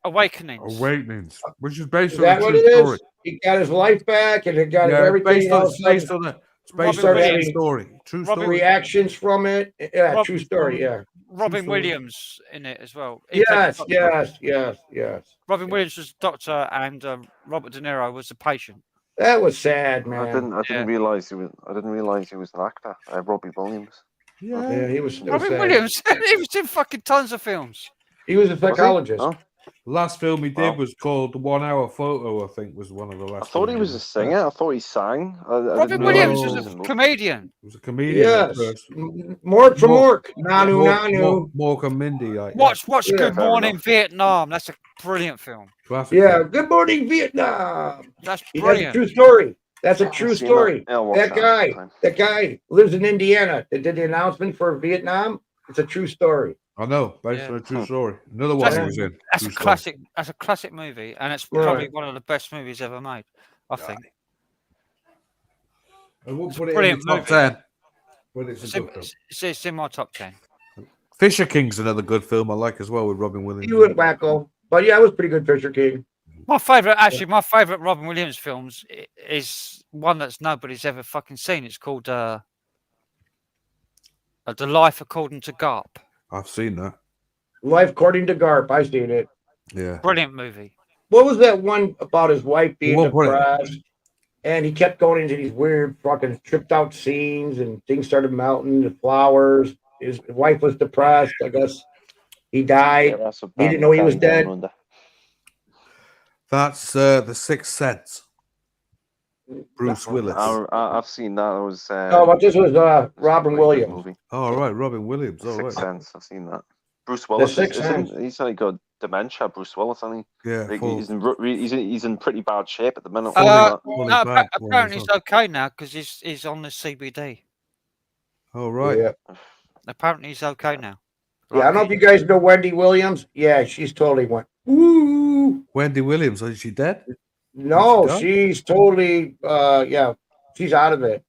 Speaker 1: Awakenings.
Speaker 3: Awakenings, which is based
Speaker 4: Is
Speaker 3: on a
Speaker 4: that what
Speaker 3: true
Speaker 4: it
Speaker 3: story.
Speaker 4: is? He got his life back, and he got
Speaker 3: Yeah,
Speaker 4: everything else.
Speaker 3: it's based on a
Speaker 1: Robin
Speaker 3: true
Speaker 4: Williams.
Speaker 3: story. True
Speaker 1: Robin
Speaker 3: story.
Speaker 4: reactions from it. Yeah,
Speaker 1: Rob-
Speaker 4: true story. Yeah.
Speaker 1: Robin
Speaker 3: story.
Speaker 1: Williams in it as well. He played
Speaker 4: Yes,
Speaker 1: the doctor.
Speaker 4: yes.
Speaker 1: Robin Williams was the doctor, and Robert De Niro was the patient.
Speaker 4: That was sad,
Speaker 6: I
Speaker 4: man.
Speaker 6: didn't realize he was an actor. Robbie Williams.
Speaker 4: Yeah, he was. It was
Speaker 1: Robin
Speaker 4: sad.
Speaker 1: Williams, he was in fucking tons of films.
Speaker 4: He was a psychologist.
Speaker 6: Oh,
Speaker 3: Last film he did
Speaker 6: Wow.
Speaker 3: was called The 1 Hour Photo, I think, was one of the
Speaker 6: I
Speaker 3: last.
Speaker 6: thought he
Speaker 3: films
Speaker 6: was a singer. I thought he sang. I
Speaker 1: Robin
Speaker 6: didn't
Speaker 1: Williams
Speaker 6: realise
Speaker 1: was
Speaker 6: he
Speaker 1: a
Speaker 6: in
Speaker 1: comedian.
Speaker 3: He was a comedian at
Speaker 4: Yes.
Speaker 3: first.
Speaker 4: Mork for
Speaker 3: Mork.
Speaker 4: Mork. Nanu.
Speaker 3: Mork and Mindy. Like,
Speaker 1: Watch
Speaker 4: Yeah,
Speaker 1: Good
Speaker 6: fair
Speaker 1: Morning
Speaker 6: enough.
Speaker 1: Vietnam. That's a brilliant film.
Speaker 3: classic.
Speaker 4: Yeah. Good Morning, Vietnam.
Speaker 1: That's
Speaker 4: That's a
Speaker 1: brilliant.
Speaker 4: true story. That's a
Speaker 6: I've
Speaker 4: true
Speaker 6: seen
Speaker 4: story.
Speaker 6: that. I'll watch
Speaker 4: That guy.
Speaker 6: sometime.
Speaker 4: That guy lives in Indiana. That did the announcement for Vietnam. It's a true story.
Speaker 3: I know, based
Speaker 1: Yeah.
Speaker 3: on a true story. Another one he
Speaker 1: That's-
Speaker 3: was in.
Speaker 1: That's
Speaker 3: True
Speaker 1: a
Speaker 3: story.
Speaker 1: classic. That's a classic movie, and it's
Speaker 4: Right.
Speaker 1: probably one of the best movies ever made. I think.
Speaker 3: I won't
Speaker 1: It's a
Speaker 3: put it in
Speaker 1: brilliant
Speaker 3: the top
Speaker 1: movie.
Speaker 3: 10. But it's
Speaker 1: It's
Speaker 3: a
Speaker 1: in,
Speaker 3: good film.
Speaker 1: it's in my top 10.
Speaker 3: Fisher King's another good film I like as well with Robin Williams.
Speaker 4: He went wacko. But yeah, it was pretty good, Fisher King.
Speaker 1: My favorite Robin Williams films is one that's nobody's ever fucking seen. It's called The Life According to Garp.
Speaker 3: I've seen that.
Speaker 4: Life According to Garp. I seen it.
Speaker 3: Yeah.
Speaker 1: Brilliant movie.
Speaker 4: What was that one about his wife being
Speaker 3: What was it?
Speaker 4: depressed? And he kept going into these weird fucking tripped out scenes and things started melting, the flowers. His wife was depressed. I guess he died.
Speaker 6: Yeah, that's a
Speaker 4: He didn't know he was
Speaker 6: band down
Speaker 4: dead.
Speaker 6: under.
Speaker 3: That's The Sixth Sense. Bruce Willis.
Speaker 6: I've seen that. It was.
Speaker 4: No, but this was Robin
Speaker 6: quite a good
Speaker 4: Williams.
Speaker 6: movie.
Speaker 3: Oh, right. Robin Williams. Oh,
Speaker 6: Sixth
Speaker 3: right.
Speaker 6: Sense. I've seen that. Bruce Willis.
Speaker 4: Sixth Sense.
Speaker 6: He's only got dementia. Bruce Willis, hasn't he?
Speaker 3: Yeah.
Speaker 6: Like,
Speaker 3: full-
Speaker 6: he's in pretty bad shape at the minute.
Speaker 3: Fully
Speaker 1: No,
Speaker 3: back,
Speaker 1: apparently he's
Speaker 3: well,
Speaker 1: okay now because he's on the CBD.
Speaker 3: Oh, right.
Speaker 4: Yeah.
Speaker 1: Apparently he's okay now.
Speaker 4: Yeah, I don't know if you guys know Wendy Williams. Yeah, she's totally went. Ooh.
Speaker 3: Wendy Williams. Is she dead?
Speaker 4: No,
Speaker 3: Is she
Speaker 4: she's totally yeah, she's out of it.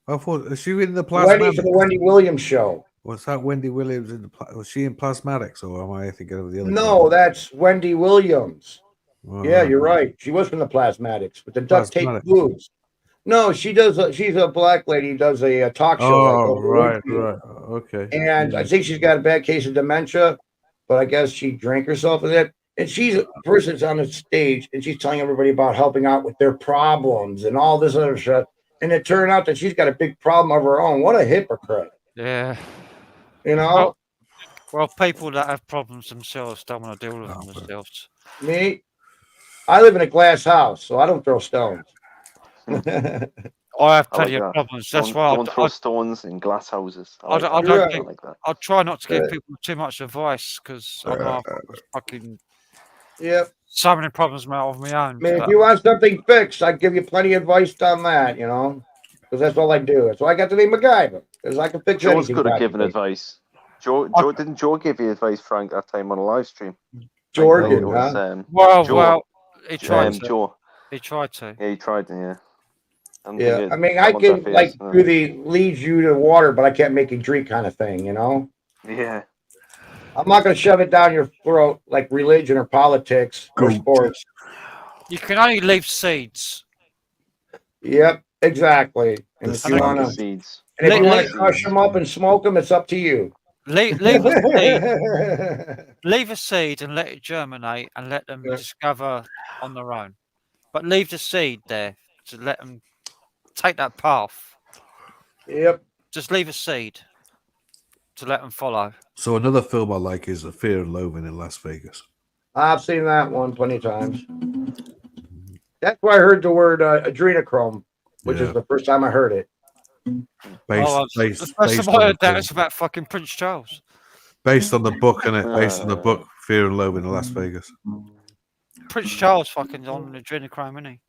Speaker 3: I thought, is she in the
Speaker 4: Wendy for the
Speaker 3: Plasmatics?
Speaker 4: Wendy Williams show.
Speaker 3: Was that Wendy Williams in the? Was she in Plasmatics, or am I thinking of the other?
Speaker 4: No, that's Wendy Williams.
Speaker 3: Oh,
Speaker 4: Yeah, you're right. She was from the Plasmatics with the duct tape
Speaker 3: Plasmatics.
Speaker 4: boobs. No, she does. She's a black lady. Who does a talk show.
Speaker 3: Oh,
Speaker 4: like,
Speaker 3: right,
Speaker 4: interview.
Speaker 3: right. Okay.
Speaker 4: And I think she's got a bad case of dementia, but I guess she drank herself with it. And she's a person's on the stage and she's telling everybody about helping out with their problems and all this other stuff. And it turned out that she's got a big problem of her own. What a hypocrite.
Speaker 1: Yeah.
Speaker 4: You know,
Speaker 1: Well, people that have problems themselves don't want to deal with them themselves.
Speaker 4: me, I live in a glass house, so I don't throw stones.
Speaker 1: I have
Speaker 6: I like
Speaker 1: plenty of
Speaker 6: that.
Speaker 1: problems. That's
Speaker 6: Don't,
Speaker 1: why
Speaker 6: don't throw stones in glass houses. I like
Speaker 1: I
Speaker 6: that.
Speaker 1: don't
Speaker 6: I
Speaker 1: think-
Speaker 6: like that.
Speaker 1: I try not to give people too much advice because I know I've got fucking
Speaker 4: Yep.
Speaker 1: so many problems of my own.
Speaker 4: I mean, if
Speaker 1: but-
Speaker 4: you want something fixed, I'd give you plenty of advice on that, you know, because that's all I do. That's why I got the name MacGyver, because I can fix
Speaker 6: Joe's
Speaker 4: anything.
Speaker 6: good at giving
Speaker 4: practically.
Speaker 6: advice. Joe didn't Joe give you advice, Frank, that time on a live stream?
Speaker 4: Jordan,
Speaker 6: It was,
Speaker 4: huh?
Speaker 1: well, he tried to.
Speaker 6: Joe.
Speaker 1: He tried to.
Speaker 6: Yeah, he tried, yeah.
Speaker 4: Yeah, I mean, I can like do the leads you to water, but I can't make you drink kind of thing, you know.
Speaker 6: Yeah.
Speaker 4: I'm not going to shove it down your throat like religion or politics or sports.
Speaker 1: You can only leave seeds.
Speaker 4: Yep, exactly. And if you
Speaker 6: Plant
Speaker 4: want
Speaker 6: the
Speaker 4: to,
Speaker 6: seeds.
Speaker 4: and if you want
Speaker 1: Leave-
Speaker 4: to crush them up and smoke them, it's up to you.
Speaker 1: Leave a seed. Leave a seed and let it germinate and let them
Speaker 4: Yeah.
Speaker 1: discover on their own. But leave the seed there to let them take that path.
Speaker 4: Yep.
Speaker 1: Just leave a seed to let them follow.
Speaker 3: So another film I like is A Fear and Loathing in Las Vegas.
Speaker 4: I've seen that one plenty of times. That's why I heard the word adrenochrome, which is the first time I heard it.
Speaker 3: Based
Speaker 1: That's
Speaker 3: on
Speaker 1: why
Speaker 3: the
Speaker 1: that's
Speaker 3: thing.
Speaker 1: about fucking Prince Charles.
Speaker 3: Based on the book, innit? Based on the book Fear and Loathing in Las Vegas.
Speaker 1: Prince Charles fucking on adrenochrome, isn't he?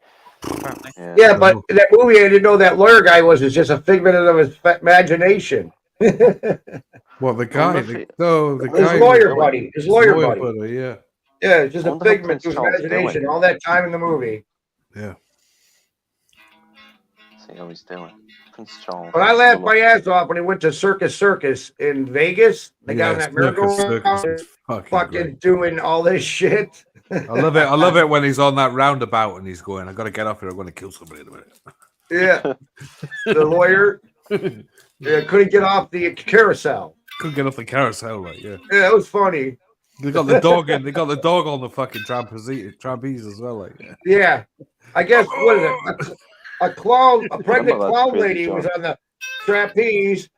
Speaker 1: Apparently.
Speaker 4: Yeah, but in that movie, I didn't know that lawyer guy was just a figment of his imagination.
Speaker 3: What, the guy?
Speaker 6: His
Speaker 3: guy.
Speaker 4: Lawyer buddy. His lawyer buddy.
Speaker 3: Yeah.
Speaker 4: Yeah, it's just
Speaker 6: I
Speaker 4: a
Speaker 6: wonder how
Speaker 4: figment of his
Speaker 6: Prince Charles is
Speaker 4: imagination
Speaker 6: doing.
Speaker 4: all that time in the movie.
Speaker 3: Yeah.
Speaker 6: See how he's doing. Prince Charles.
Speaker 4: But I laughed my ass off when he went to Circus in Vegas. They got on that
Speaker 3: Circus
Speaker 4: merry-go-round,
Speaker 3: is
Speaker 4: fucking
Speaker 3: great.
Speaker 4: doing all this shit.
Speaker 3: I love it. I love it when he's on that roundabout and he's going, I got to get off here. I'm going to kill somebody in a minute.
Speaker 4: Yeah. The lawyer couldn't get off the carousel.
Speaker 3: Couldn't get off the carousel, like, yeah.
Speaker 4: Yeah, that was funny.
Speaker 3: They got the dog in. They got the dog on the fucking trapeze as well, like. Yeah.
Speaker 4: Yeah. I guess, what is it? A pregnant
Speaker 6: That's
Speaker 4: clown
Speaker 6: crazy,
Speaker 4: lady
Speaker 6: John.
Speaker 4: was on the trapeze,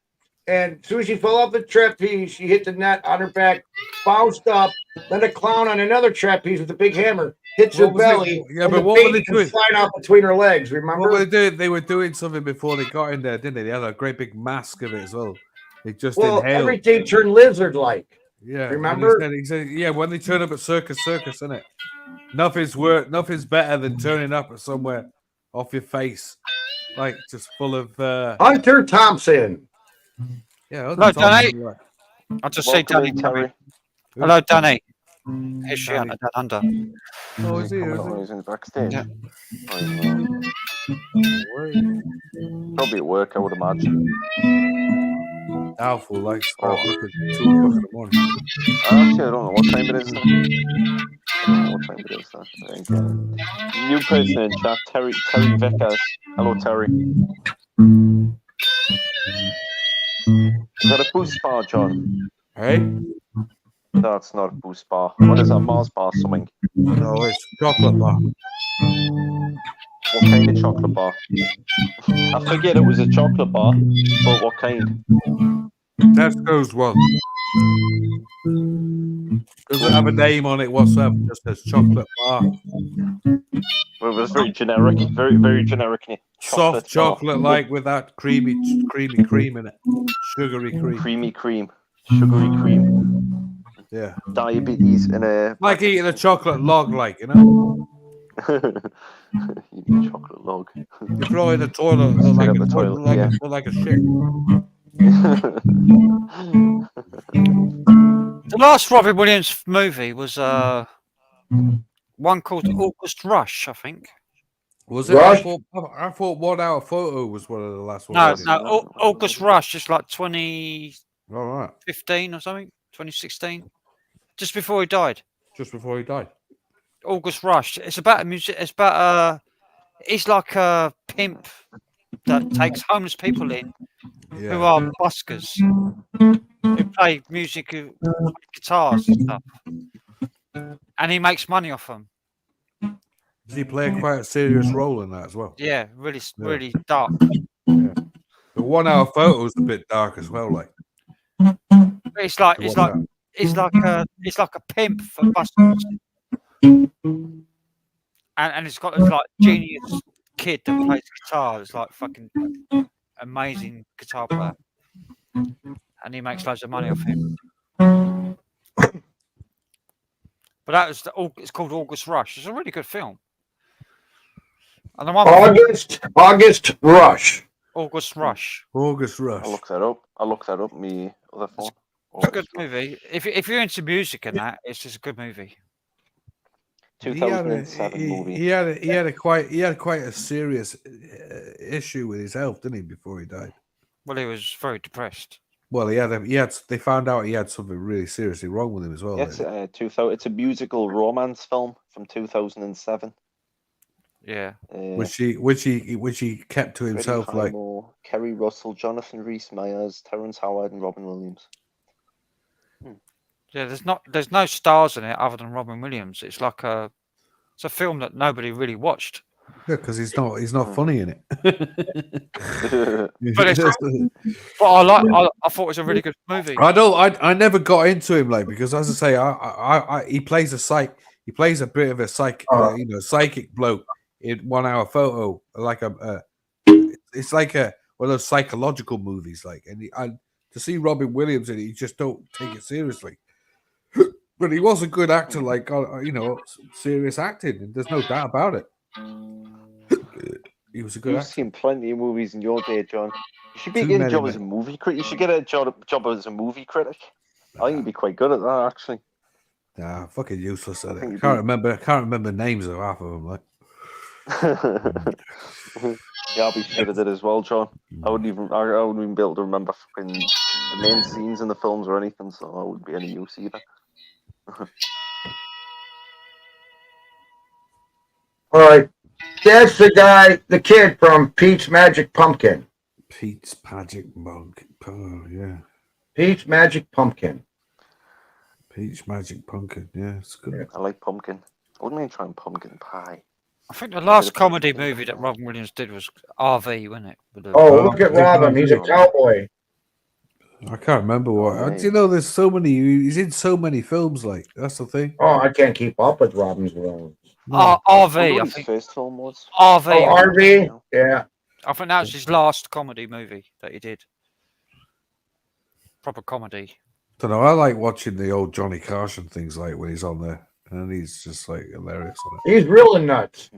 Speaker 4: and as soon as she fell off the trapeze, she hit the net on her back, bounced up. Then a clown on another trapeze with a big hammer hits her
Speaker 3: What was it?
Speaker 4: belly.
Speaker 3: Yeah,
Speaker 4: and
Speaker 3: but
Speaker 4: the
Speaker 3: what were
Speaker 4: baby
Speaker 3: they
Speaker 4: comes
Speaker 3: doing?
Speaker 4: flying out between her legs. Remember?
Speaker 3: What were they doing? They were doing something before they got in there, didn't they? They had a great big mask of it as well. They just inhaled.
Speaker 4: Everything turned lizard-like.
Speaker 3: Yeah,
Speaker 4: remember?
Speaker 3: He said, yeah, when they turn up at Circus, isn't it? Nothing's better than turning up at somewhere off your face, like just full of.
Speaker 4: Hunter Thompson.
Speaker 3: Yeah,
Speaker 1: Hello, Danny.
Speaker 3: right.
Speaker 1: I just see
Speaker 6: Welcome
Speaker 1: Danny
Speaker 6: in,
Speaker 1: coming.
Speaker 6: Terry.
Speaker 1: Hello, Danny. Here's she
Speaker 3: Danny.
Speaker 1: down under.
Speaker 3: Oh, is he?
Speaker 6: Oh, he's in the backstage.
Speaker 1: Yeah.
Speaker 6: Oh, probably at work, I would imagine.
Speaker 3: Alpha likes start up at 2 o'clock in the morning.
Speaker 6: Actually, I don't know what time it is. I don't know what time it is. I think, new person in chat, Terry Vickers. Hello, Terry. Is that a boost bar, John?
Speaker 3: Hey?
Speaker 6: That's not a boost bar. What is that, Mars bar something?
Speaker 3: No, it's chocolate bar.
Speaker 6: What kind of chocolate bar? I forget it was a chocolate bar, but what kind?
Speaker 3: Tesco's one. Doesn't have a name on it whatsoever. Just says chocolate bar.
Speaker 6: Well, it was very generic, very, very generic.
Speaker 3: Soft chocolate, like with that creamy cream in it. Sugary cream.
Speaker 6: Creamy cream. Sugary cream.
Speaker 3: Yeah.
Speaker 6: Diabetes in a...
Speaker 3: Like eating a chocolate log, like, you know?
Speaker 6: Eating a chocolate log.
Speaker 3: You throw in the toilet,
Speaker 6: Straight
Speaker 3: like,
Speaker 6: up the toilet, yeah.
Speaker 3: like a shit.
Speaker 1: The last Robin Williams movie was one called August Rush, I think.
Speaker 3: Was it?
Speaker 4: Rush?
Speaker 3: I thought 1 Hour Photo was one of the last ones.
Speaker 1: No, August Rush is like 2015
Speaker 3: All right.
Speaker 1: or something, 2016, just before he died.
Speaker 3: Just before he died.
Speaker 1: August Rush. It's about a music. It's about it's like a pimp that takes homeless people in who
Speaker 3: Yeah.
Speaker 1: are buskers who play music, who play guitars and stuff, and he makes money off them.
Speaker 3: Does he play quite a serious role in that as well?
Speaker 1: Yeah, really dark.
Speaker 3: The 1 Hour Photo is a bit dark as well, like.
Speaker 1: It's like a pimp for buskers, and it's got this like genius kid that plays guitar. It's like fucking amazing guitar player, and he makes loads of money off him. But that was it's called August Rush. It's a really good film. And the one
Speaker 4: August Rush.
Speaker 1: August Rush.
Speaker 3: August Rush.
Speaker 6: I'll look that up. I'll look that up. Me other phone.
Speaker 1: It's a good movie. If you're into music and that, it's just a good movie.
Speaker 6: 2007 movie.
Speaker 3: He had quite a serious issue with his health, didn't he? Before he died.
Speaker 1: Well, he was very depressed.
Speaker 3: Well, they found out he had something really seriously wrong with him as well.
Speaker 6: Yeah, it's a musical romance film from 2007.
Speaker 1: Yeah.
Speaker 3: Which he kept to himself,
Speaker 6: Freddie
Speaker 3: like
Speaker 6: Highmore, Kerry Russell, Jonathan Rhys-Meyers, Terrence Howard, and Robin Williams.
Speaker 1: Yeah, there's no stars in it other than Robin Williams. It's like it's a film that nobody really watched.
Speaker 3: yeah, because he's not funny in it.
Speaker 1: But I thought it was a really good movie.
Speaker 3: I never got into him, like, because as I say, he plays a bit of a psychic bloke in 1 hour photo, like it's like one of those psychological movies, like, and to see Robin Williams in it, you just don't take it seriously. But he was a good actor, like, serious acting, and there's no doubt about it. He was a good
Speaker 6: You've
Speaker 3: actor.
Speaker 6: seen plenty of movies in your day, John. You should be
Speaker 3: Too
Speaker 6: getting a
Speaker 3: many,
Speaker 6: job
Speaker 3: mate.
Speaker 6: as a movie critic. You should get a job as a movie critic. I think you'd be quite good at that, actually.
Speaker 3: Nah, fucking useless at it.
Speaker 6: think
Speaker 3: I
Speaker 6: you'd
Speaker 3: can't remember names of half of them, like.
Speaker 6: Yeah, I'll be shit at it as well, John. I wouldn't even be able to remember fucking the main scenes in the films or anything, so I wouldn't be any use either.
Speaker 4: All right. That's the kid from Pete's Magic Pumpkin.
Speaker 3: Pete's Magic Monk. Oh, yeah.
Speaker 4: Pete's Magic Pumpkin.
Speaker 3: Pete's Magic Pumpkin. Yeah, it's good.
Speaker 6: I like pumpkin. I wouldn't mind trying pumpkin pie.
Speaker 1: I think the last comedy movie that Robin Williams did was RV, wasn't it?
Speaker 4: Oh, look at Robin. He's a cowboy.
Speaker 3: I can't remember what.
Speaker 6: right.
Speaker 3: Do you know there's so many? He's in so many films. Like, that's the thing.
Speaker 4: Oh, I can't keep up with Robin's roles.
Speaker 3: No.
Speaker 6: I wonder
Speaker 1: RV,
Speaker 6: what
Speaker 1: I
Speaker 6: his
Speaker 1: think.
Speaker 6: first film was.
Speaker 1: RV.
Speaker 4: Oh, RV? Yeah.
Speaker 1: I think that was his last comedy movie that he did. Proper comedy.
Speaker 3: Don't know. I like watching the old Johnny Carson things, like when he's on there, and he's just like hilarious on it.
Speaker 4: He's really nuts.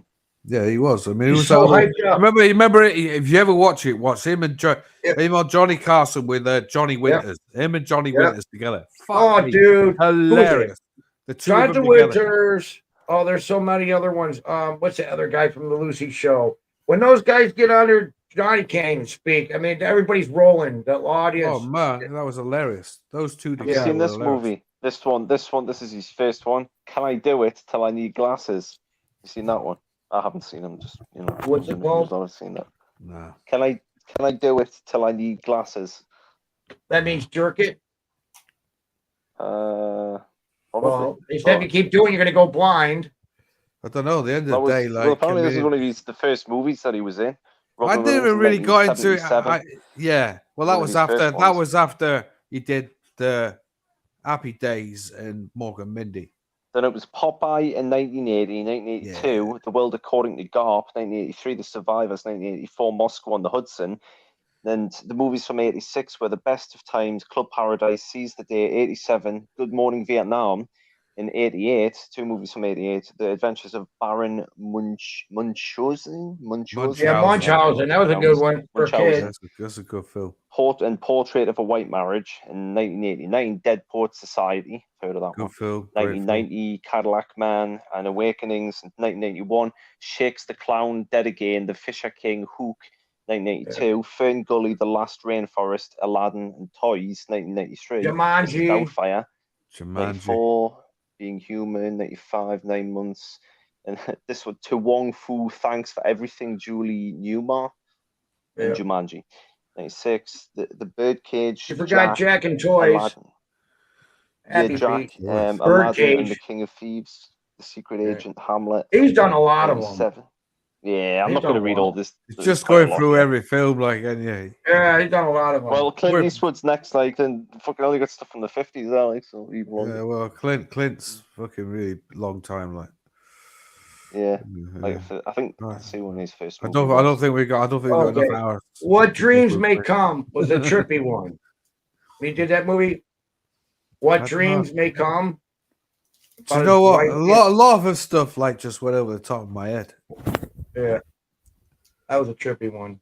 Speaker 3: Yeah, he was. I mean, he
Speaker 4: He's
Speaker 3: was
Speaker 4: so
Speaker 3: like,
Speaker 4: hyped up.
Speaker 3: remember it, if you ever watch him and him on Johnny Carson with Johnny Winters. Him and Johnny Winters together. Fuck
Speaker 4: Oh,
Speaker 3: me.
Speaker 4: dude.
Speaker 3: Hilarious. The two of them
Speaker 4: Jonathan
Speaker 3: together.
Speaker 4: Winters. Oh, there's so many other ones. What's the other guy from the Lucy Show? When those guys get on there, Johnny can't even speak. I mean, everybody's rolling. The audience.
Speaker 3: Oh man, that was hilarious. Those two
Speaker 6: Have
Speaker 3: together.
Speaker 6: you seen
Speaker 3: were
Speaker 6: this
Speaker 3: hilarious.
Speaker 6: movie? This is his first one. Can I do it till I need glasses? You seen that one? I haven't seen him. Just
Speaker 4: What's it called?
Speaker 6: I've seen that.
Speaker 3: Nah.
Speaker 6: Can I do it till I need glasses?
Speaker 4: That means jerk it.
Speaker 6: Probably.
Speaker 4: Well, they said if you keep doing, you're going to go blind.
Speaker 3: I don't know. At the end
Speaker 6: That
Speaker 3: of the
Speaker 6: was,
Speaker 3: day, like,
Speaker 6: well, apparently this is
Speaker 3: comedian-
Speaker 6: one of the first movies that he was in.
Speaker 3: I
Speaker 6: Robin
Speaker 3: never
Speaker 6: Williams in
Speaker 3: really got into it.
Speaker 6: 1977.
Speaker 3: Yeah. Well, that
Speaker 6: One of
Speaker 3: was
Speaker 6: his
Speaker 3: after.
Speaker 6: first
Speaker 3: That
Speaker 6: ones.
Speaker 3: was after he did the Happy Days and Morgan Mindy.
Speaker 6: Then it was Popeye in 1980, 1982, The World According to Garp, 1983, The Survivors, 1984, Moscow on the Hudson. Then the movies from 86 were The Best of Times, Club Paradise, Seize the Day, 87, Good Morning Vietnam. In 88, two movies from 88, The Adventures of Baron Munchausen.
Speaker 4: Yeah, Munchausen. That was a good one for kids.
Speaker 3: That's a good film.
Speaker 6: Portrait of a White Marriage in 1989, Dead Poets Society. Heard of that
Speaker 3: Good
Speaker 6: one?
Speaker 3: film. Great film.
Speaker 6: 1990, Cadillac Man and Awakenings. 1991, Shakes the Clown, Dead Again, The Fisher King, Hook. 1982, Fern Gully, The Last Rainforest, Aladdin and Toys. 1993,
Speaker 4: Jumanji.
Speaker 6: Doubtfire.
Speaker 3: Jumanji.
Speaker 6: 94, Being Human. 95, 9 Months. And this one, To Wong Fu, Thanks for Everything, Julie Newmar.
Speaker 4: Yeah.
Speaker 6: And Jumanji. 96, The Birdcage.
Speaker 4: You forgot Jack and Toys.
Speaker 6: Aladdin.
Speaker 4: Happy
Speaker 6: Jack,
Speaker 4: Feet.
Speaker 6: Aladdin and
Speaker 4: Birdcage.
Speaker 6: the King of Thieves, The Secret Agent, Hamlet.
Speaker 4: He's done a lot of them.
Speaker 6: 97. Yeah, I'm
Speaker 4: He's
Speaker 6: not going to
Speaker 4: done a
Speaker 6: read
Speaker 4: lot.
Speaker 6: all this.
Speaker 3: It's
Speaker 6: There's
Speaker 3: just
Speaker 6: quite a
Speaker 3: going
Speaker 6: lot
Speaker 3: through
Speaker 6: here.
Speaker 3: every film, like, and yeah.
Speaker 4: Yeah, he's done a lot of them.
Speaker 6: Well, Clint
Speaker 3: We're-
Speaker 6: Eastwood's next, like, and fucking only got stuff from the 50s, Alex. So even longer.
Speaker 3: Yeah, well, Clint's fucking really long time, like.
Speaker 6: Yeah,
Speaker 3: Yeah.
Speaker 6: like I think
Speaker 3: Right.
Speaker 6: see one of his first.
Speaker 3: I don't think we got enough
Speaker 4: Okay.
Speaker 3: hours.
Speaker 4: What
Speaker 3: to
Speaker 4: Dreams
Speaker 3: go
Speaker 4: May
Speaker 3: through.
Speaker 4: Come was a trippy one. We did that movie. What
Speaker 3: I don't
Speaker 4: Dreams May Come.
Speaker 3: Do you
Speaker 4: About
Speaker 3: know
Speaker 4: his
Speaker 3: what?
Speaker 4: wife-
Speaker 3: A lot of his stuff like just went over the top of my head.
Speaker 4: Yeah, that was a trippy one.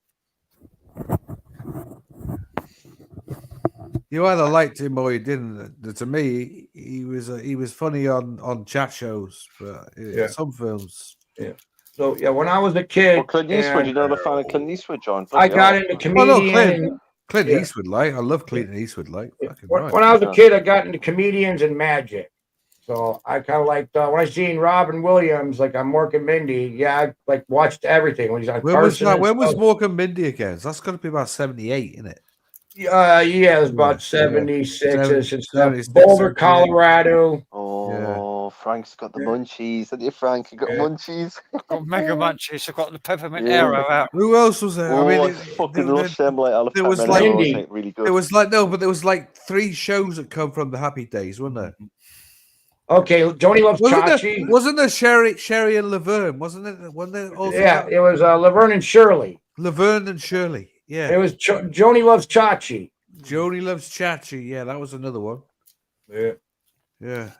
Speaker 3: You either liked him or you didn't. To me, he was funny on chat shows, but
Speaker 4: Yeah.
Speaker 3: some films.
Speaker 4: So yeah, when I was a kid,
Speaker 6: Well, Clint Eastwood,
Speaker 4: and
Speaker 6: you're not a fan of Clint Eastwood, John.
Speaker 4: I
Speaker 6: Bloody
Speaker 4: got
Speaker 6: hell.
Speaker 4: into
Speaker 3: Well, no,
Speaker 4: comedian.
Speaker 3: Clint
Speaker 4: Yeah.
Speaker 3: Eastwood, like I love Clint Eastwood, like fucking
Speaker 4: When,
Speaker 3: right.
Speaker 4: when I was a kid, I got into comedians and magic. So I kind of liked when I seen Robin Williams, like on Mork and Mindy. Yeah, I like watched everything when he's on
Speaker 3: When was
Speaker 4: Carson.
Speaker 3: that?
Speaker 4: and
Speaker 3: When was
Speaker 4: stuff.
Speaker 3: Mork and Mindy again? That's got to be about 78, isn't it?
Speaker 4: Yeah, it was about
Speaker 3: Yeah, yeah.
Speaker 4: 76-ish and stuff.
Speaker 3: 76,
Speaker 4: Boulder,
Speaker 3: 78.
Speaker 4: Colorado.
Speaker 6: Oh, Frank's got the
Speaker 4: Yeah.
Speaker 6: munchies. Did you, Frank? You got
Speaker 4: Yeah.
Speaker 6: munchies?
Speaker 1: I've got mega munchies. I've got the peppermint
Speaker 6: Yeah.
Speaker 1: arrow out.
Speaker 3: Who else was there?
Speaker 6: Oh,
Speaker 3: I
Speaker 6: I
Speaker 3: mean,
Speaker 6: fucking love them. Like, I love
Speaker 3: there was
Speaker 6: peppermint
Speaker 3: like-
Speaker 6: arrows,
Speaker 4: Mindy.
Speaker 6: like, really good.
Speaker 3: there was like no, but there was like 3 shows that come from the Happy Days, wasn't there?
Speaker 4: Okay, Joni Loves Chachi.
Speaker 3: Wasn't there Sherry and Laverne? Wasn't there also
Speaker 4: Yeah, it was Laverne and Shirley.
Speaker 3: Laverne and Shirley? Yeah.
Speaker 4: It was Joni Loves Chachi.
Speaker 3: Joni Loves Chachi. Yeah, that was another one.
Speaker 4: Yeah.
Speaker 3: Yeah.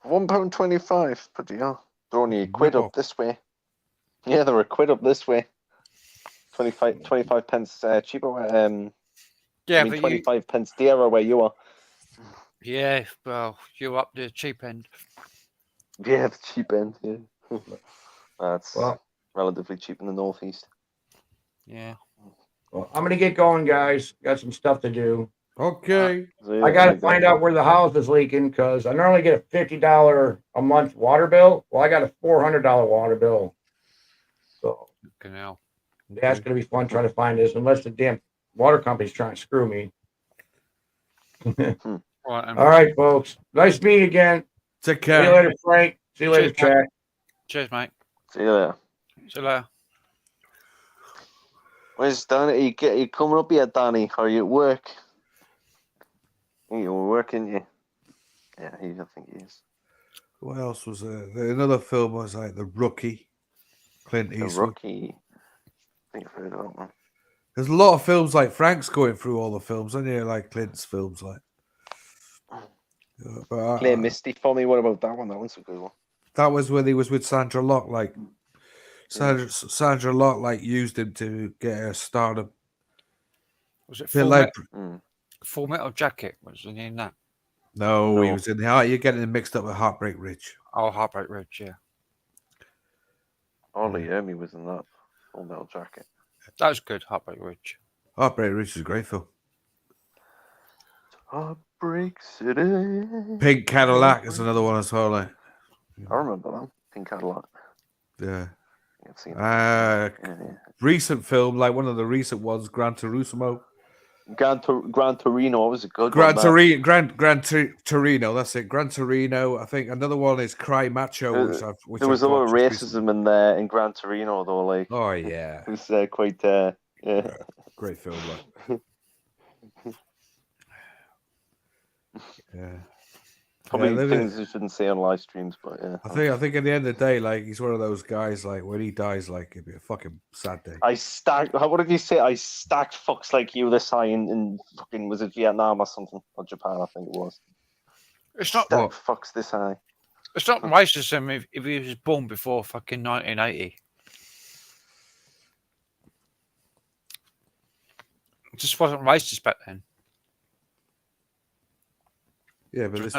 Speaker 6: £1.25. Bloody hell. They're only a quid
Speaker 3: Rip-off.
Speaker 6: up this way. Yeah, they're a quid up this way. 25 pence cheaper.
Speaker 1: Yeah,
Speaker 6: I mean,
Speaker 1: but
Speaker 6: 25 pence dearer where you are.
Speaker 1: yeah, well, you're up the cheap end.
Speaker 6: Yeah, the cheap end. Yeah. That's
Speaker 4: Well,
Speaker 6: relatively cheap in the northeast.
Speaker 1: Yeah.
Speaker 4: well, I'm gonna get going, guys. Got some stuff to do.
Speaker 3: Okay.
Speaker 6: So,
Speaker 4: I gotta
Speaker 6: there you
Speaker 4: find out where the house is leaking because I normally get a $50 a month water bill. Well, I got a $400 water bill. So
Speaker 1: Canal.
Speaker 4: that's gonna be fun trying to find this, unless the damn water company's trying to screw me.
Speaker 1: Right,
Speaker 4: All right, folks. Nice meeting you again.
Speaker 3: Take
Speaker 4: See you
Speaker 3: care.
Speaker 4: later, Frank. See you later,
Speaker 1: Cheers,
Speaker 4: Chad.
Speaker 1: Cheers, mate.
Speaker 6: See you later.
Speaker 1: See you later.
Speaker 6: Where's Danny? You coming up here, Danny? Are you at work? You're working, you? Yeah, I think he is.
Speaker 3: What else was there? Another film was like The Rookie. Clint
Speaker 6: The
Speaker 3: Eastwood.
Speaker 6: Rookie. I think I've heard of that one.
Speaker 3: There's a lot of films like Frank's going through all the films, isn't he? Like Clint's films, like. But
Speaker 6: Play Misty for me. What about that one? That one's a good one.
Speaker 3: that was when he was with Sandra Locke. Like Sandra Locke, like used him to get her stardom.
Speaker 1: Was it
Speaker 3: Bit
Speaker 1: Full,
Speaker 3: like,
Speaker 1: Full Metal Jacket? Was he in that?
Speaker 3: no, he
Speaker 6: No.
Speaker 3: was in the You're getting him mixed up with Heartbreak Ridge.
Speaker 1: Oh, Heartbreak Ridge, yeah.
Speaker 6: Ollie Hermy was in that. Full Metal Jacket.
Speaker 1: That was good, Heartbreak Ridge.
Speaker 3: Heartbreak Ridge is a great film.
Speaker 6: Heartbreak City.
Speaker 3: Pink Cadillac is another one as well. Like,
Speaker 6: I remember that. Pink Cadillac.
Speaker 3: yeah.
Speaker 6: I've seen that. Yeah.
Speaker 3: Recent film, like one of the recent ones, Gran Turismo.
Speaker 6: Gran Torino was a good
Speaker 3: Gran
Speaker 6: one.
Speaker 3: Torino, that's it. Gran Torino. I think another one is Cry Macho. Which
Speaker 6: There was a lot of
Speaker 3: I've watched recently.
Speaker 6: racism in there in Gran Torino, though. Like,
Speaker 3: Oh yeah,
Speaker 6: it was quite. Yeah.
Speaker 3: great film. Like. Yeah.
Speaker 6: Probably
Speaker 3: Yeah,
Speaker 6: things you shouldn't say on live streams, but yeah.
Speaker 3: I think at the end of the day, like he's one of those guys. Like when he dies, like it'd be a fucking sad day.
Speaker 6: What did you say? I stacked fucks like you this high in fucking, was it Vietnam or something? Or Japan, I think it was.
Speaker 1: It's not
Speaker 6: Stacked fucks this high.
Speaker 1: It's not racism if he was born before fucking 1980. It just wasn't racist back then.
Speaker 3: Yeah, but there's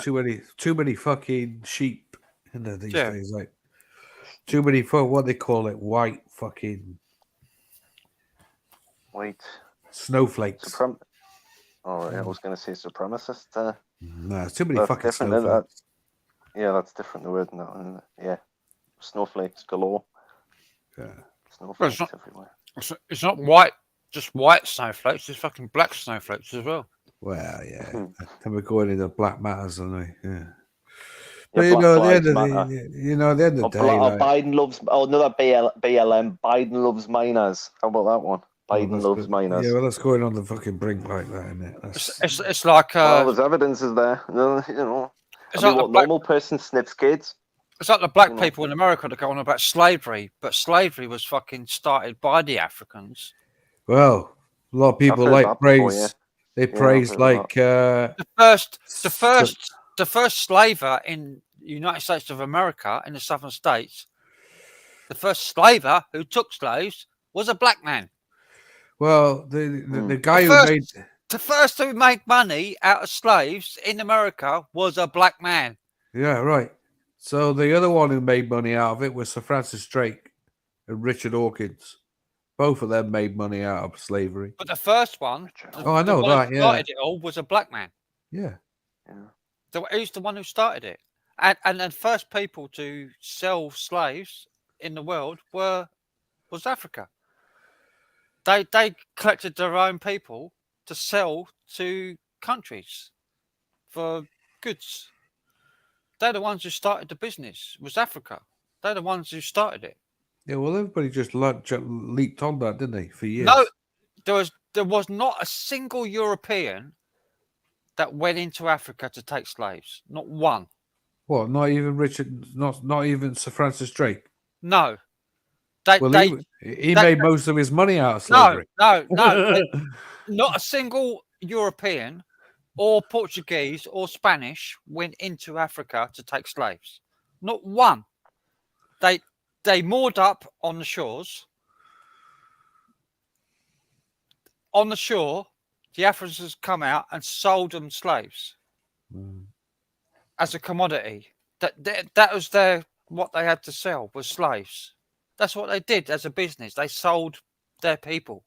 Speaker 3: too many fucking sheep in there these
Speaker 1: Yeah.
Speaker 3: days. Like too many what they call it, white fucking
Speaker 6: Wait.
Speaker 3: snowflakes.
Speaker 6: Oh, I was going to say supremacist.
Speaker 3: Nah, it's too many
Speaker 6: That's
Speaker 3: fucking
Speaker 6: different, isn't it?
Speaker 3: snowflakes.
Speaker 6: Yeah, that's different. The word, no, yeah. Snowflakes galore.
Speaker 3: Yeah.
Speaker 6: Snowflakes everywhere.
Speaker 1: It's not white, just white snowflakes. It's fucking black snowflakes as well.
Speaker 3: Well, yeah. Then we're going into Black Matters, aren't we? Yeah. But
Speaker 6: Yeah,
Speaker 3: you know,
Speaker 6: Black
Speaker 3: at the end
Speaker 6: Lives
Speaker 3: of
Speaker 6: Matter.
Speaker 3: the end of the day, like,
Speaker 6: Biden loves. Oh, another BLM. Biden loves miners. How about that one? Biden loves miners.
Speaker 3: Yeah, well, that's going on the fucking brink like that, isn't it?
Speaker 1: It's like
Speaker 6: well, there's evidence is there. You know,
Speaker 1: It's
Speaker 6: I mean,
Speaker 1: like
Speaker 6: what normal person sniffs kids?
Speaker 1: It's like the black
Speaker 6: You know.
Speaker 1: people in America that go on about slavery, but slavery was fucking started by the Africans.
Speaker 3: Well, a lot of people
Speaker 6: heard
Speaker 3: like
Speaker 6: that before,
Speaker 3: praise.
Speaker 6: yeah.
Speaker 3: They
Speaker 6: I've
Speaker 3: praise
Speaker 6: heard
Speaker 3: like
Speaker 1: The first slaver in the United States of America in the southern states, the first slaver who took slaves was a black man.
Speaker 3: well, the guy
Speaker 1: The
Speaker 3: who
Speaker 1: first,
Speaker 3: made
Speaker 1: the first to make money out of slaves in America was a black man.
Speaker 3: yeah, right. So the other one who made money out of it was Sir Francis Drake and Richard Hawkins. Both of them made money out of slavery.
Speaker 1: But the first one,
Speaker 3: Oh, I know
Speaker 1: the one
Speaker 3: that,
Speaker 1: who
Speaker 3: yeah.
Speaker 1: started it all was a black man.
Speaker 3: Yeah.
Speaker 1: Who's the one who started it? And the first people to sell slaves in the world was Africa. They collected their own people to sell to countries for goods. They're the ones who started the business. Was Africa? They're the ones who started it.
Speaker 3: Yeah, well, everybody just leaped on that, didn't they, for years?
Speaker 1: No, there was not a single European that went into Africa to take slaves. Not one.
Speaker 3: What? Not even Richard? Not even Sir Francis Drake?
Speaker 1: No.
Speaker 3: He made most of his money out of slavery.
Speaker 1: No. Not a single European or Portuguese or Spanish went into Africa to take slaves. Not one. They moored up on the shores. On the shore, the Africans come out and sold them slaves as a commodity. That was what they had to sell was slaves. That's what they did as a business. They sold their people.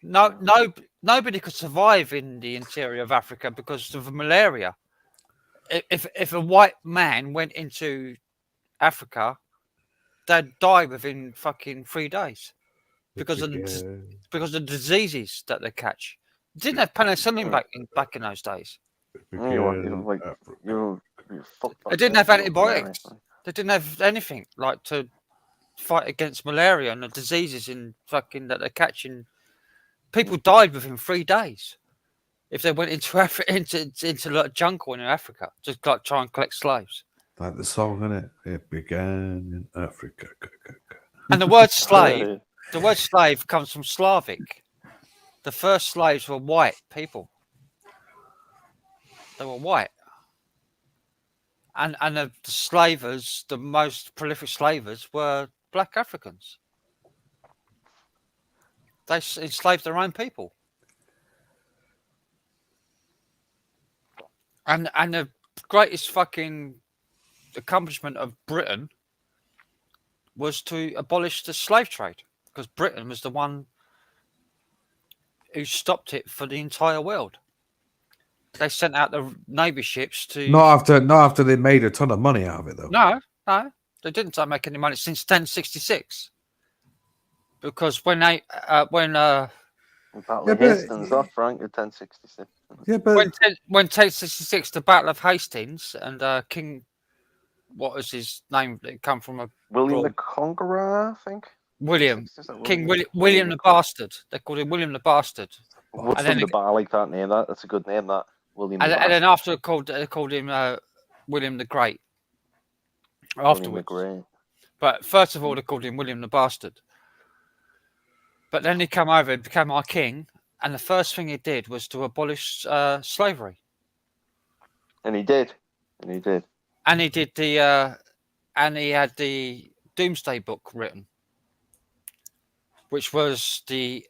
Speaker 1: Nobody could survive in the interior of Africa because of malaria. If a white man went into Africa, they'd die within fucking 3 days because of the diseases that they catch. Didn't have penicillin back in those days.
Speaker 6: They
Speaker 1: didn't have antibiotics. They didn't have anything like to fight against malaria and the diseases in fucking that they're catching. People died within 3 days if they went into Africa, into like jungle in Africa, just like try and collect slaves.
Speaker 3: Like the song, innit? It began in Africa.
Speaker 1: And the word slave comes from Slavic. The first slaves were white people. They were white. And the slavers, the most prolific slavers, were black Africans. They enslaved their own people. And the greatest fucking accomplishment of Britain was to abolish the slave trade, because Britain was the one who stopped it for the entire world. They sent out the navy ships to.
Speaker 3: Not after they made a ton of money out of it, though.
Speaker 1: No, they didn't start making any money since 1066. Because when Battle
Speaker 6: of Hastings, that Frank, in 1066.
Speaker 3: Yeah, but
Speaker 1: when 1066, the Battle of Hastings, and King, what was his name? That come from
Speaker 6: William the Conqueror, I think.
Speaker 1: William the Bastard. They called him William the Bastard.
Speaker 6: What's I like that name? That's a good name. That William.
Speaker 1: And then after they called him William the Great. Afterwards, but first of all, they called him William the Bastard. But then he came over and became our king, and the first thing he did was to abolish slavery.
Speaker 6: And he did.
Speaker 1: And he did and he had the Doomsday Book written, which was the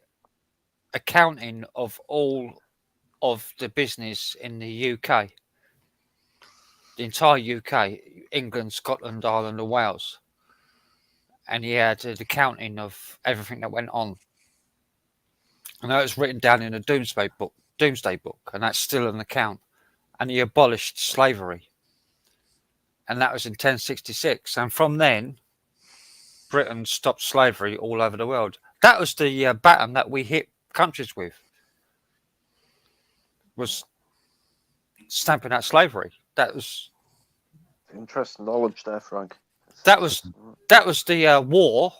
Speaker 1: accounting of all of the business in the UK, the entire UK, England, Scotland, Ireland, and Wales. And he had the accounting of everything that went on. And that was written down in the Doomsday Book, and that's still an account. And he abolished slavery. And that was in 1066. And from then, Britain stopped slavery all over the world. That was the baton that we hit countries with, was stamping out slavery. That was
Speaker 6: interesting knowledge there, Frank.
Speaker 1: That was the war.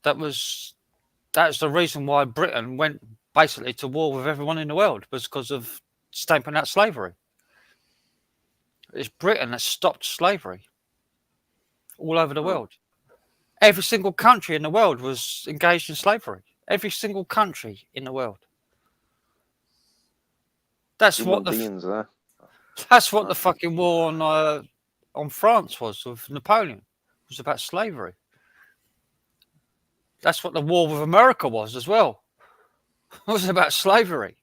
Speaker 1: That's the reason why Britain went basically to war with everyone in the world, was because of stamping out slavery. It's Britain that stopped slavery all over the world. Every single country in the world was engaged in slavery. Every single country in the world. That's
Speaker 6: Human
Speaker 1: what the
Speaker 6: beings there.
Speaker 1: that's what the fucking war on France was with Napoleon. It was about slavery. That's what the war with America was as well. It was about slavery.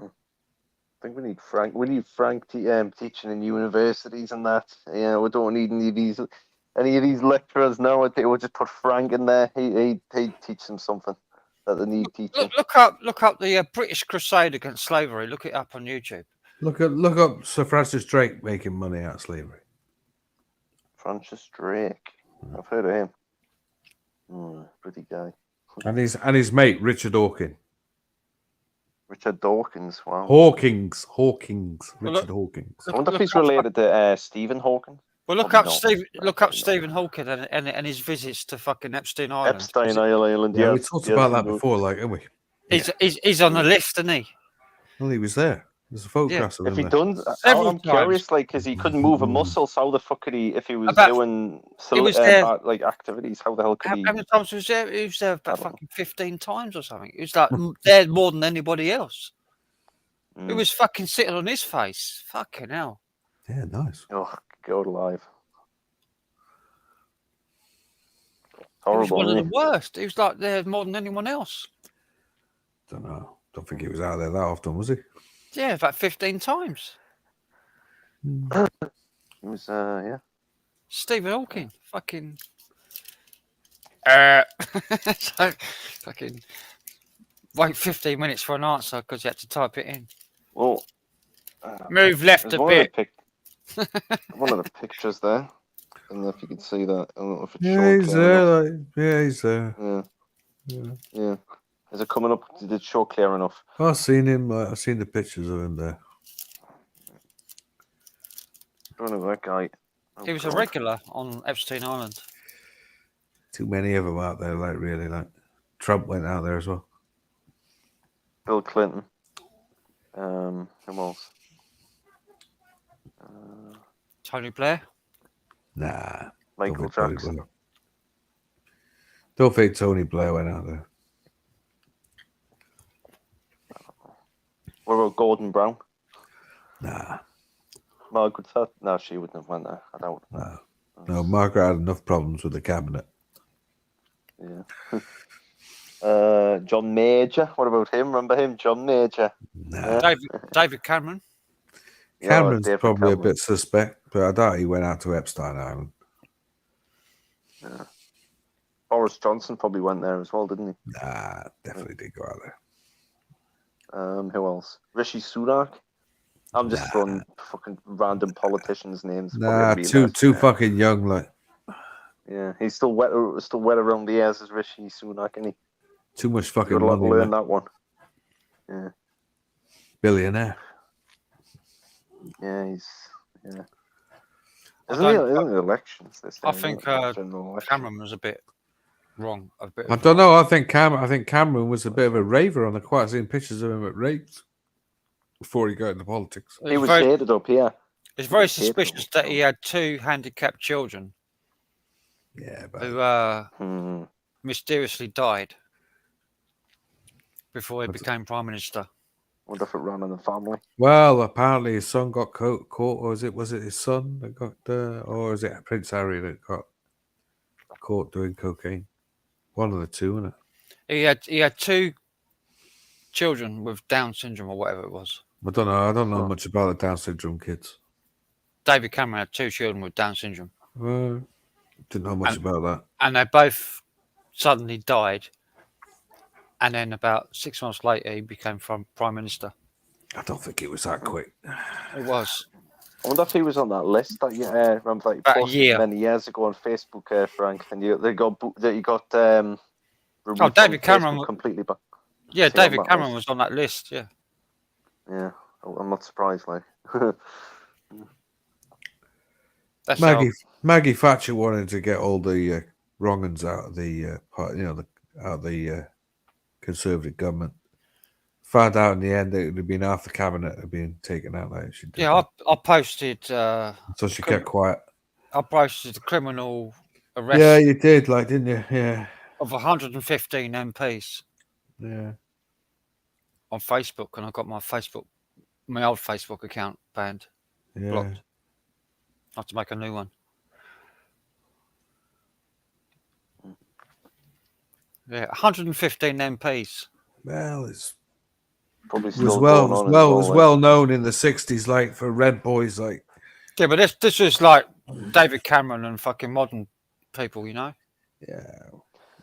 Speaker 6: I think we need Frank. We need Frank teaching in universities and that. Yeah, we don't need any of these lecturers now. I think we'll just put Frank in there. He'd teach them something that they need teaching.
Speaker 1: Look up the British crusade against slavery. Look it up on YouTube.
Speaker 3: Look up Sir Francis Drake making money out of slavery.
Speaker 6: Francis Drake. I've heard of him. Pretty guy.
Speaker 3: And his mate Richard Hawkins.
Speaker 6: Richard Dawkins. Wow.
Speaker 3: Hawkins. Richard Hawkins.
Speaker 6: I wonder if he's related to Stephen Hawking.
Speaker 1: Well, look
Speaker 6: Probably
Speaker 1: up
Speaker 6: not.
Speaker 1: look up Stephen Hawking and his visits to fucking Epstein Island.
Speaker 6: Epstein Island.
Speaker 3: Yeah,
Speaker 6: Yes,
Speaker 3: we talked
Speaker 6: yes,
Speaker 3: about that
Speaker 6: we do.
Speaker 3: before, like, haven't we?
Speaker 1: He's on the list, isn't he?
Speaker 3: Well, he was there. There's a photograph of
Speaker 6: If
Speaker 3: him
Speaker 6: he
Speaker 3: there.
Speaker 6: done,
Speaker 1: Several
Speaker 6: I'm curious, like, because he couldn't move a muscle. So how the fuck could he, if he was doing like activities? How the hell could he?
Speaker 1: How many times was there? He was there about fucking 15 times or something. He was like there more than anybody else. He was fucking sitting on his face. Fucking hell.
Speaker 3: Yeah, nice.
Speaker 6: Oh, God alive.
Speaker 1: He was
Speaker 6: Horrible.
Speaker 1: one of
Speaker 6: Isn't
Speaker 1: the worst. He was like there more than anyone else.
Speaker 3: Don't know. Don't think he was out there that often, was he?
Speaker 1: Yeah, about 15 times.
Speaker 6: he? He was, yeah.
Speaker 1: Stephen Hawking. Fucking. So, fucking. Wait 15 minutes for an answer because you had to type it in.
Speaker 6: Well,
Speaker 1: Move left a bit.
Speaker 6: One of the pictures there. I don't know if you can see that. I don't know if it's
Speaker 3: Yeah, he's there. Yeah, he's there.
Speaker 6: Yeah. Is it coming up? Did it show clear enough?
Speaker 3: I've seen him. I've seen the pictures of him there.
Speaker 6: I don't know that guy.
Speaker 1: He was a regular on Epstein Island.
Speaker 3: Too many of them out there, like, really. Like, Trump went out there as well.
Speaker 6: Bill Clinton. Who else?
Speaker 1: Tony Blair.
Speaker 3: Nah.
Speaker 6: Michael Jackson.
Speaker 3: Don't think Tony Blair went out there.
Speaker 6: What about Gordon Brown?
Speaker 3: Nah.
Speaker 6: Margaret Thatcher? No, she wouldn't have went there. I doubt.
Speaker 3: No, Margaret had enough problems with the cabinet.
Speaker 6: Yeah. John Major. What about him? Remember him? John Major.
Speaker 3: Nah.
Speaker 1: David Cameron.
Speaker 3: Cameron's
Speaker 6: David
Speaker 3: probably
Speaker 6: Cameron.
Speaker 3: a bit suspect, but I doubt he went out to Epstein Island.
Speaker 6: Yeah. Boris Johnson probably went there as well, didn't he?
Speaker 3: Nah, definitely did go out there.
Speaker 6: Who else? Rishi Sunak. I'm just throwing fucking random politicians' names.
Speaker 3: Nah, too fucking young, like.
Speaker 6: Yeah, he's still wet around the ears as Rishi Sunak, isn't he?
Speaker 3: Too much fucking
Speaker 6: Got a lot to
Speaker 3: money.
Speaker 6: learn that one. Yeah.
Speaker 3: Billionaire.
Speaker 6: Yeah, Isn't the elections this
Speaker 1: I
Speaker 6: time,
Speaker 1: think
Speaker 6: general election?
Speaker 1: Cameron was a bit wrong.
Speaker 3: I don't know. I think Cameron was a bit of a raver. On the quite seen pictures of him at raves before he got into politics.
Speaker 6: He was hated up here.
Speaker 1: It's very suspicious that he had two handicapped children.
Speaker 3: Yeah,
Speaker 1: who mysteriously died before he became prime minister.
Speaker 6: Wonder if it ran in the family.
Speaker 3: Well, apparently his son got caught, or was it his son that got, or is it Prince Harry that got caught doing cocaine? One of the two, isn't it?
Speaker 1: He had two children with Down syndrome or whatever it was.
Speaker 3: I don't know. I don't know much about the Down syndrome kids.
Speaker 1: David Cameron had two children with Down syndrome.
Speaker 3: Didn't know much about that.
Speaker 1: And they both suddenly died. And then about 6 months later, he became prime minister.
Speaker 3: I don't think it was that quick.
Speaker 1: It was.
Speaker 6: I wonder if he was on that list that you remember that you
Speaker 1: About a
Speaker 6: posted
Speaker 1: year.
Speaker 6: many years ago on Facebook, Frank, and you got removed
Speaker 1: David
Speaker 6: from
Speaker 1: Cameron
Speaker 6: Facebook completely. But
Speaker 1: yeah, David Cameron was on that list. Yeah.
Speaker 6: Yeah, I'm not surprised. Like
Speaker 1: That's
Speaker 3: Maggie Thatcher wanted to get all the wrong uns out of the Conservative government Found out in the end that it had been half the cabinet had been taken out. Like she did.
Speaker 1: Yeah, I posted.
Speaker 3: So she kept quiet.
Speaker 1: I posted the criminal arrest.
Speaker 3: Yeah, you did, like, didn't you? Yeah.
Speaker 1: Of 115 MPs.
Speaker 3: Yeah.
Speaker 1: On Facebook, and I got my old Facebook account banned, blocked. I have to make a new one. Yeah, 115 MPs.
Speaker 3: Well, it's
Speaker 6: Probably
Speaker 3: was
Speaker 6: still
Speaker 3: well
Speaker 6: going
Speaker 3: was
Speaker 6: on
Speaker 3: was well known in the 60s, like for Red Boys, like.
Speaker 1: Yeah, but this was like David Cameron and fucking modern people, you know.
Speaker 3: Yeah.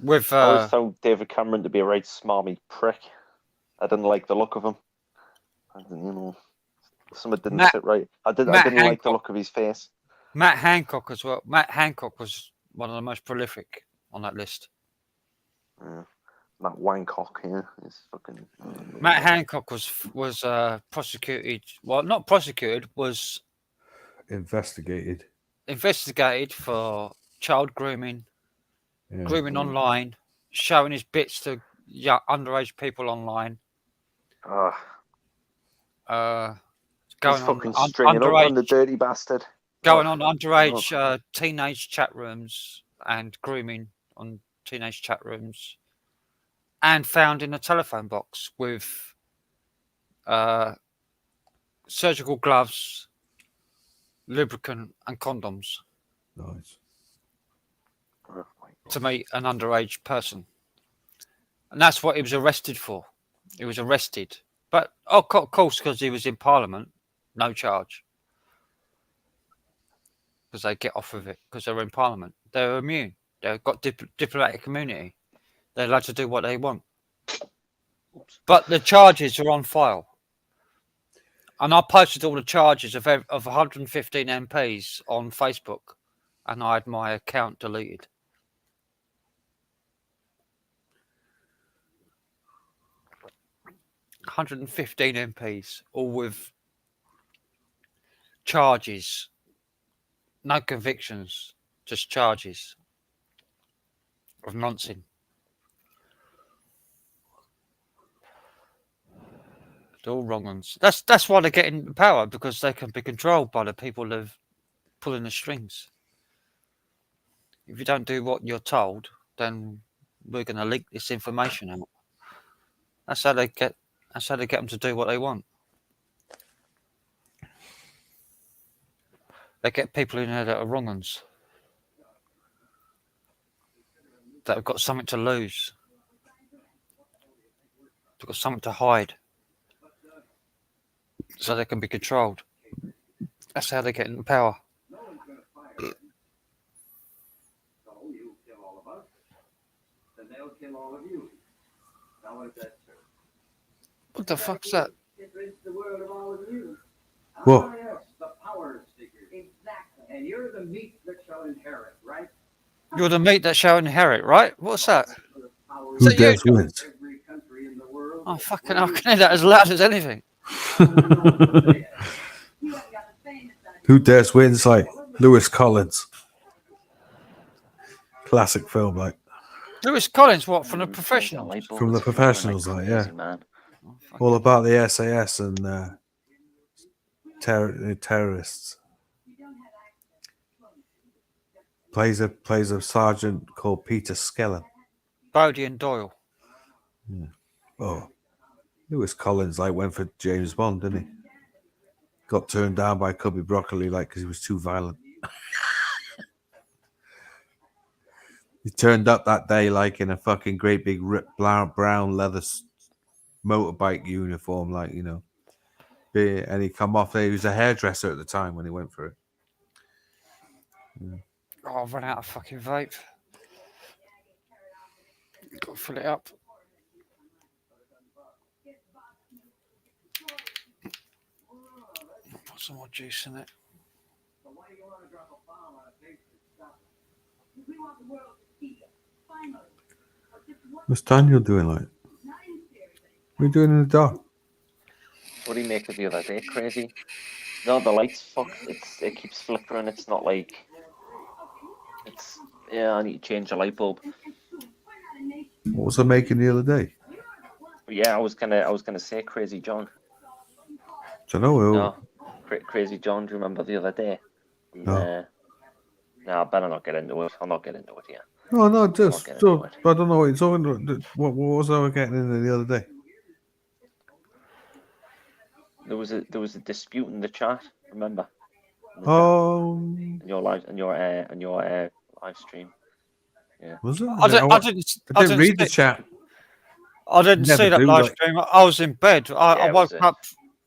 Speaker 1: With
Speaker 6: I always found David Cameron to be a right smarmy prick. I didn't like the look of him. I didn't, you know, something didn't sit right. I didn't like the look of his face.
Speaker 1: Matt Hancock as well. Matt Hancock was one of the most prolific on that list.
Speaker 6: Yeah. Matt Wancock, yeah, he's fucking.
Speaker 1: Matt Hancock was prosecuted. Well, not prosecuted. Was
Speaker 3: investigated
Speaker 1: for child grooming, grooming
Speaker 6: Mm.
Speaker 1: online, showing his bits to underage people online. Going
Speaker 6: he's fucking
Speaker 1: on
Speaker 6: stringing up
Speaker 1: underage,
Speaker 6: on the dirty bastard.
Speaker 1: going on underage teenage chat rooms and grooming on teenage chat rooms, and found in a telephone box with surgical gloves, lubricant, and condoms.
Speaker 3: Nice.
Speaker 1: To meet an underage person, and that's what he was arrested for. He was arrested, but of course, because he was in Parliament, no charge. Because they get off of it because they're in Parliament. They're immune. They've got diplomatic immunity. They're allowed to do what they want. But the charges are on file. And I posted all the charges of 115 MPs on Facebook, and I had my account deleted. $115 MPs, all with charges. No convictions, just charges of nonsense. They're all wrong ones. That's why they're getting power, because they can be controlled by the people that are pulling the strings. If you don't do what you're told, then we're going to leak this information out. That's how they get them to do what they want. They get people in there that are wrong ones, that have got something to lose. They've got something to hide, so they can be controlled. That's how they get into power. What the fuck's that?
Speaker 3: What?
Speaker 7: And you're the meat that shall inherit, right?
Speaker 1: You're the meat that shall inherit, right? What's that?
Speaker 3: Who dares wins?
Speaker 1: Oh, fucking hell, I can hear that as loud as anything.
Speaker 3: Who dares wins? Like Lewis Collins. Classic film, like.
Speaker 1: Lewis Collins, what, from The Professionals?
Speaker 3: From The Professionals, like, yeah.
Speaker 6: Man.
Speaker 3: All about the SAS and terrorists. Plays a sergeant called Peter Skellen.
Speaker 1: Bodie and Doyle.
Speaker 3: Yeah. Oh, Lewis Collins like went for James Bond, didn't he? Got turned down by Cubby Broccoli, like, because he was too violent. He turned up that day like in a fucking great big brown leather motorbike uniform, like, you know. And he come off there. He was a hairdresser at the time when he went for it. Yeah.
Speaker 1: Oh, I've run out of fucking vape. Got to fill it up. Put some more juice in it.
Speaker 3: What's Daniel doing, like? What are you doing in the dark?
Speaker 6: What do you make of the other day? Crazy. No, the lights fuck. It keeps flickering. It's not like. It's I need to change the light bulb.
Speaker 3: What was I making the other day?
Speaker 6: Yeah, I was gonna say Crazy John.
Speaker 3: Do you know who?
Speaker 6: No, Crazy John. Do you remember the other day?
Speaker 3: No.
Speaker 6: No, I better not get into it. I'll not get into it here.
Speaker 3: No, no,
Speaker 6: I'll
Speaker 3: just.
Speaker 6: get into it.
Speaker 3: I don't know what you're talking about. What was I getting into the other day?
Speaker 6: There was a dispute in the chat. Remember? In the
Speaker 3: Oh,
Speaker 6: chat, in your live stream. Yeah.
Speaker 3: was it?
Speaker 1: I didn't
Speaker 3: read the
Speaker 1: see,
Speaker 3: chat.
Speaker 1: I didn't
Speaker 3: Never
Speaker 1: see that
Speaker 3: do,
Speaker 1: live
Speaker 3: like-
Speaker 1: stream. I was in bed. I
Speaker 6: Yeah,
Speaker 1: woke
Speaker 6: was it?
Speaker 1: up.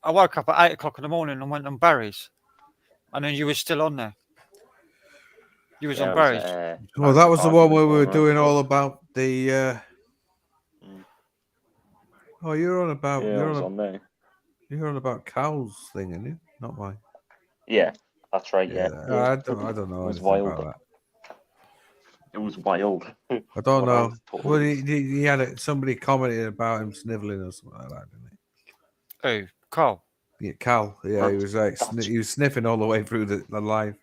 Speaker 1: I woke up at 8 o'clock in the morning and went on Barry's, and then you were still on there. You was
Speaker 6: Yeah,
Speaker 1: on
Speaker 6: it was,
Speaker 1: Barry's.
Speaker 3: Well, that was the one where we were
Speaker 6: argument
Speaker 3: doing
Speaker 6: going on.
Speaker 3: all about the.
Speaker 6: Mm.
Speaker 3: Oh, you're on about.
Speaker 6: Yeah, I was on there.
Speaker 3: You're on about Cal's thing, isn't you? Not mine.
Speaker 6: Yeah, that's right. Yeah.
Speaker 3: I don't know
Speaker 6: It was
Speaker 3: anything
Speaker 6: wild.
Speaker 3: about that.
Speaker 6: It was wild.
Speaker 3: I don't
Speaker 6: What I
Speaker 3: know.
Speaker 6: was told.
Speaker 3: Well, he had somebody commented about him sniveling or something like that, didn't
Speaker 1: Who? Carl.
Speaker 3: he? Yeah, Cal. Yeah, he was like
Speaker 6: That's-
Speaker 3: he was sniffing all the way through the live.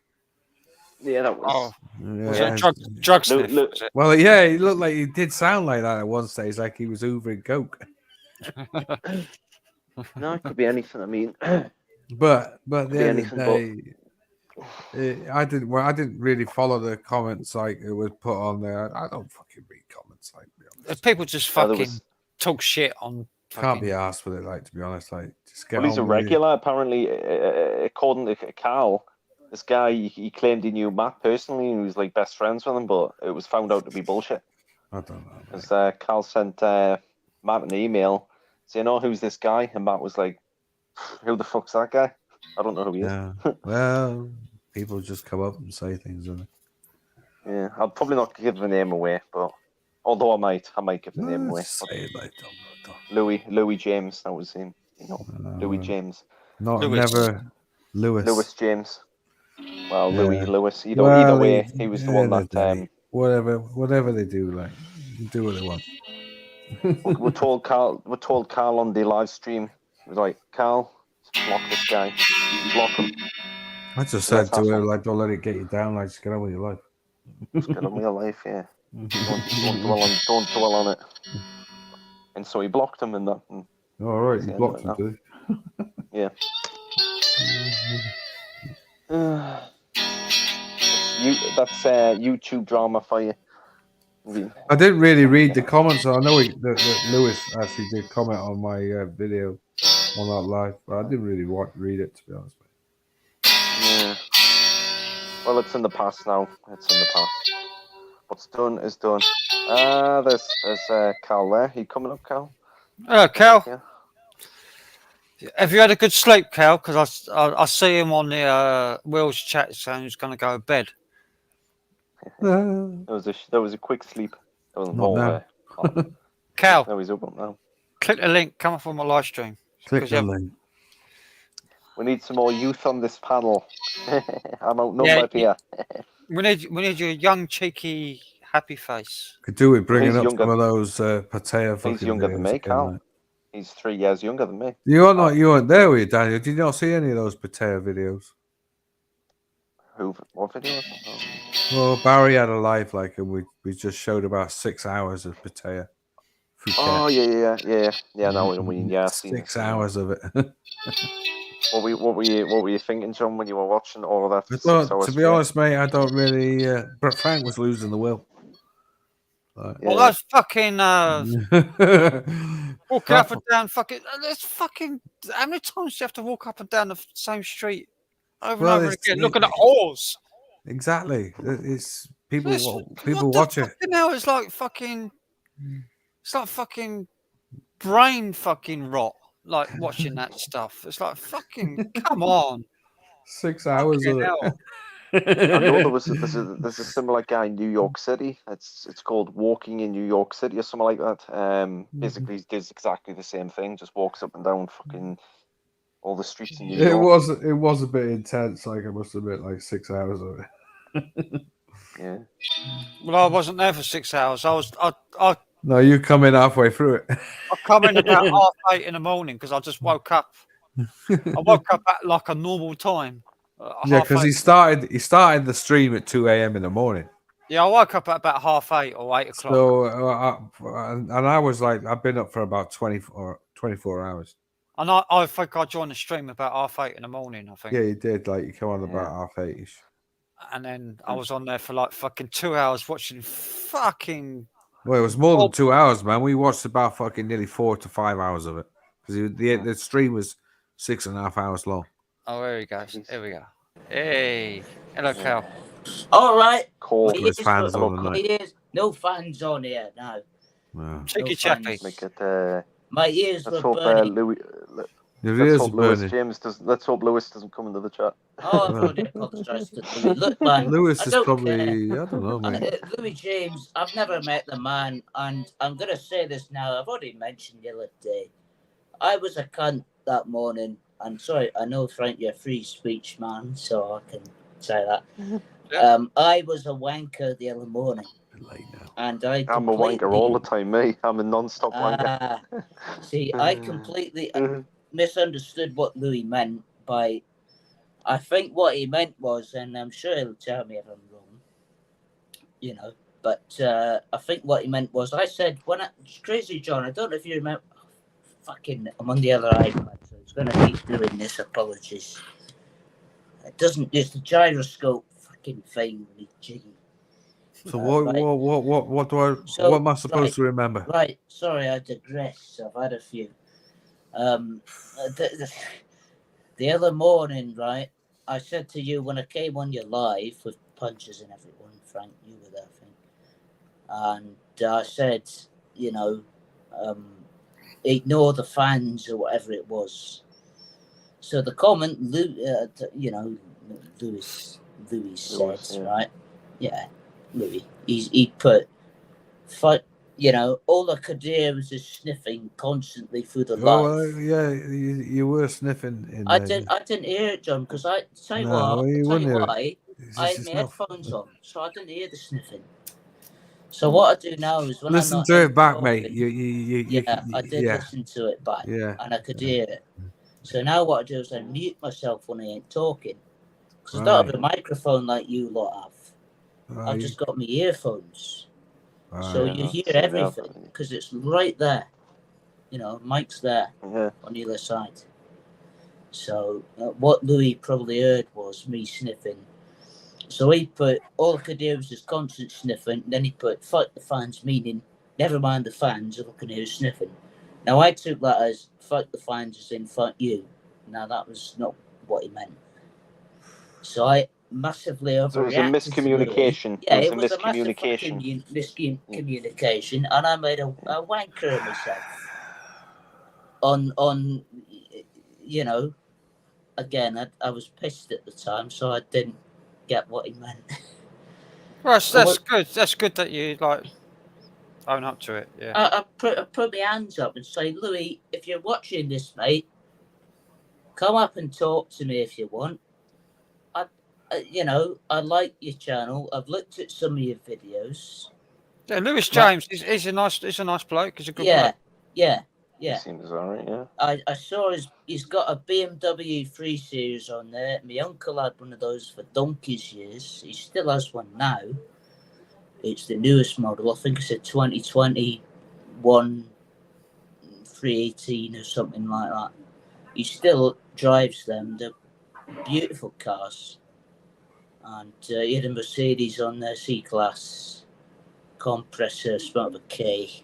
Speaker 6: Yeah, that was.
Speaker 1: Oh, was
Speaker 3: Yeah.
Speaker 1: it drug sniff?
Speaker 6: Look,
Speaker 1: Was it?
Speaker 3: Well, yeah, he looked like he did sound like that at one stage, like he was hoovering coke.
Speaker 6: No, it could be anything. I mean,
Speaker 3: But at the
Speaker 6: be
Speaker 3: end of the
Speaker 6: anything
Speaker 3: day, I didn't really follow the comments like it was put on there. I don't fucking read comments, like, to be honest.
Speaker 1: People just
Speaker 6: there
Speaker 1: fucking
Speaker 6: was-
Speaker 1: talk shit on.
Speaker 3: Can't be asked with it, like, to be honest. Like, just get
Speaker 6: well, he's a
Speaker 3: on with it.
Speaker 6: regular. Apparently, according to Carl, this guy he claimed he knew Matt personally and he was like best friends with him, but it was found out to be bullshit.
Speaker 3: I don't know. mate.
Speaker 6: Because Carl sent Matt an email saying, "Oh, who's this guy?" And Matt was like, "Who the fuck's that guy? I don't know who he is."
Speaker 3: Yeah. Well, people just come up and say things, don't they?
Speaker 6: Yeah, I'll probably not give the name away, but although I might give the name away.
Speaker 3: Say it like don't.
Speaker 6: Louis James, that was him. You know, Louis James,
Speaker 3: Not
Speaker 1: Lewis.
Speaker 3: never Lewis.
Speaker 6: Louis James. Well,
Speaker 3: Yeah.
Speaker 6: Lewis. Either
Speaker 3: Well,
Speaker 6: way, he was the one
Speaker 3: end of
Speaker 6: that
Speaker 3: the day, whatever they do, like, do what they want.
Speaker 6: we're told Carl on the live stream. He was like, "Carl, block this guy, block him,
Speaker 3: I just
Speaker 6: Yeah,
Speaker 3: said to
Speaker 6: that's
Speaker 3: her,
Speaker 6: awful.
Speaker 3: like, don't let it get you down, like, just get on with your life.
Speaker 6: just get on with your life, yeah. Don't dwell on it." And so he blocked him, and that. And
Speaker 3: All right, you
Speaker 6: Yeah,
Speaker 3: blocked
Speaker 6: right
Speaker 3: him, too.
Speaker 6: yeah. That's YouTube drama for you.
Speaker 3: I didn't really read the comments. I know that Lewis actually did comment on my video on that live, but I didn't really read it, to be honest.
Speaker 6: Yeah. Well, it's in the past now. It's in the past. What's done is done. There's Cal there. You coming up, Cal?
Speaker 1: Cal,
Speaker 6: Yeah.
Speaker 1: have you had a good sleep, Cal? Because I see him on the Will's chat saying he's going to go to bed.
Speaker 6: There was a quick sleep. There wasn't
Speaker 3: Not
Speaker 6: all
Speaker 3: now.
Speaker 6: there.
Speaker 1: Cal,
Speaker 6: No, he's up now.
Speaker 1: click the link. Come up on my live stream.
Speaker 3: Click
Speaker 1: 'Cause
Speaker 3: the
Speaker 1: you-
Speaker 3: link.
Speaker 6: We need some more youth on this panel. I'm outnumbered
Speaker 1: Yeah,
Speaker 6: here.
Speaker 1: We need your young, cheeky, happy face.
Speaker 3: Could do with bringing
Speaker 6: He's
Speaker 3: up
Speaker 6: younger-
Speaker 3: some of those Patea fucking
Speaker 6: He's younger than
Speaker 3: videos
Speaker 6: me,
Speaker 3: again,
Speaker 6: Cal.
Speaker 3: mate.
Speaker 6: He's 3 years younger than me.
Speaker 3: You weren't there, were you, Daniel? Did you not see any of those Patea videos?
Speaker 6: What video?
Speaker 3: Well, Barry had a live, like, and we just showed about 6 hours of Patea.
Speaker 6: Oh yeah. Now what I mean, yeah, I've seen it.
Speaker 3: 6 hours of it.
Speaker 6: What were you thinking, John, when you were watching all of that? For 6
Speaker 3: Well,
Speaker 6: hours
Speaker 3: to be
Speaker 6: straight?
Speaker 3: honest, mate, I don't really. But Frank was losing the will. Like,
Speaker 1: Well,
Speaker 6: Yeah.
Speaker 1: that's fucking walking up and down. Fucking that's fucking. How many times do you have to walk up and down the same street over
Speaker 3: Well,
Speaker 1: and over
Speaker 3: it's-
Speaker 1: again? Looking at whores.
Speaker 3: Exactly. It's people. People
Speaker 1: What the
Speaker 3: watch it.
Speaker 1: fucking hell? It's like fucking. It's like fucking brain fucking rot. Like watching that stuff. It's like fucking. Come on.
Speaker 3: 6 hours of
Speaker 1: Fucking
Speaker 3: it.
Speaker 1: hell.
Speaker 6: I know there's a similar guy in New York City. It's called Walking in New York City or something like that. Basically, he does exactly the same thing. Just walks up and down fucking all the streets in New
Speaker 3: It
Speaker 6: York.
Speaker 3: was a bit intense. Like, I must admit, like 6 hours of it.
Speaker 6: Yeah.
Speaker 1: Well, I wasn't there for 6 hours. I
Speaker 3: No, you come in halfway through it.
Speaker 1: come in about 8:30 in the morning because I just woke up. I woke up at like a normal time.
Speaker 3: Yeah, because he started the stream at 2 a.m. in the morning.
Speaker 1: Yeah, I woke up at about 8:30 or 8 o'clock.
Speaker 3: So, and I was like, I've been up for about 24 hours.
Speaker 1: And I think I joined the stream about 8:30 in the morning, I think.
Speaker 3: Yeah, you did. Like, you come on about 8:30ish.
Speaker 1: And then I was on there for like fucking 2 hours watching fucking...
Speaker 3: Well, it was more than 2 hours, man. We watched about fucking nearly 4 to 5 hours of it. Because the stream was 6.5 hours long.
Speaker 1: Oh, here he goes. Here we go. Hey. Hello, Cal.
Speaker 5: All right.
Speaker 6: Cool.
Speaker 3: There's fans on tonight.
Speaker 5: No fans on here now.
Speaker 3: No.
Speaker 1: Cheeky
Speaker 5: No
Speaker 1: chappy.
Speaker 5: fans.
Speaker 6: Make it,
Speaker 5: My ears
Speaker 6: let's
Speaker 5: were
Speaker 6: hope
Speaker 5: burning.
Speaker 6: Louis.
Speaker 3: Your
Speaker 6: Let's
Speaker 3: ears
Speaker 6: hope
Speaker 3: are
Speaker 6: Lewis
Speaker 3: burning.
Speaker 6: James does. Let's hope Lewis doesn't come into the chat.
Speaker 5: Oh, I've already apologised to Louis. Look, man,
Speaker 3: Lewis
Speaker 5: I
Speaker 3: is
Speaker 5: don't
Speaker 3: probably,
Speaker 5: care.
Speaker 3: I don't know, mate.
Speaker 5: Louis James, I've never met the man, and I'm going to say this now. I've already mentioned the other day. I was a cunt that morning. I'm sorry, I know, Frank, you're a free speech man, so I can say that.
Speaker 1: Yeah.
Speaker 5: I was a wanker the other morning. And
Speaker 6: I'm a wanker all the time, mate. I'm a non-stop wanker.
Speaker 5: See, I completely misunderstood what Louis meant by... I think what he meant was, and I'm sure he'll tell me if I'm wrong, you know, but I think what he meant was, I said, Crazy John, I don't know if you remember, fucking, I'm on the other iPad, so it's going to keep doing this, apologies. It doesn't, it's the gyroscope fucking thing, me jiggy.
Speaker 3: So what am I supposed to remember?
Speaker 5: Right, sorry, I digress, I've had a few. The other morning, right, I said to you when I came on your live with punches and everyone, Frank, you were there, I think. And I said, you know, ignore the fans or whatever it was. So the comment, you know, Louis said, yeah. Right? Yeah, Louis. He put, you know, all I could hear was just sniffing constantly through the live.
Speaker 3: Yeah, you were sniffing.
Speaker 5: I didn't hear it, John, because I tell you why. I had my headphones on, so I didn't hear the sniffing. So what I do now is when
Speaker 3: listen
Speaker 5: I'm not
Speaker 3: to it back,
Speaker 5: talking,
Speaker 3: mate.
Speaker 5: I did listen to it back, and I could hear it. So now what I do is I mute myself when I ain't talking, because I don't have a microphone like you lot have. I've just got my earphones, so you hear everything because it's right there. You know, mic's there on the other side. So what Louis probably heard was me sniffing. So he put, all I could hear was just constant sniffing. Then he put, fuck the fans, meaning, never mind the fans, all I can hear is sniffing. Now I took that as, fuck the fans as in, fuck you. Now that was not what he meant. So I massively overreacted.
Speaker 6: So it was a miscommunication.
Speaker 5: Yeah, it was a massive miscommunication, and I made a wanker of myself. On, you know, again, I was pissed at the time, so I didn't get what he meant.
Speaker 1: Well, that's good. That's good that you like own up to it. Yeah.
Speaker 5: I put my hands up and say, Louis, if you're watching this, mate, come up and talk to me if you want. You know, I like your channel. I've looked at some of your videos.
Speaker 1: Yeah, Louis James, he's a nice bloke. He's a good bloke.
Speaker 5: Yeah.
Speaker 6: He seems alright, yeah.
Speaker 5: I saw he's got a BMW 3 Series on there. My uncle had one of those for donkey's years. He still has one now. It's the newest model. I think it's a 2021 318 or something like that. He still drives them. They're beautiful cars. And he had a Mercedes on there, C-Class. Compressor, spelled with a K.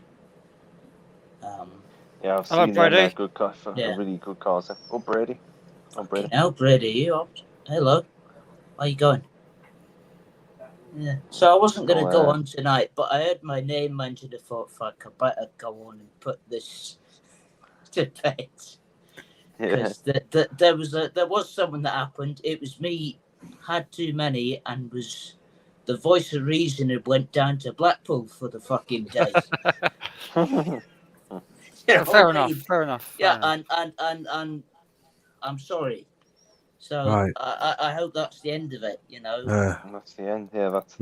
Speaker 6: Yeah, I've seen them good cars, really good cars. Oh, Brady.
Speaker 5: Brady, you up? Hello. How you going? Yeah. So I wasn't going to go on tonight, but I heard my name mentioned. I thought, fuck, I better go on and put this to bed. Because there was something that happened. It was me, had too many, and was the voice of reason had went down to Blackpool for the fucking day.
Speaker 1: Fair enough.
Speaker 5: Yeah, and I'm sorry. So I hope that's the end of it, you know.
Speaker 6: That's the end. Yeah, that's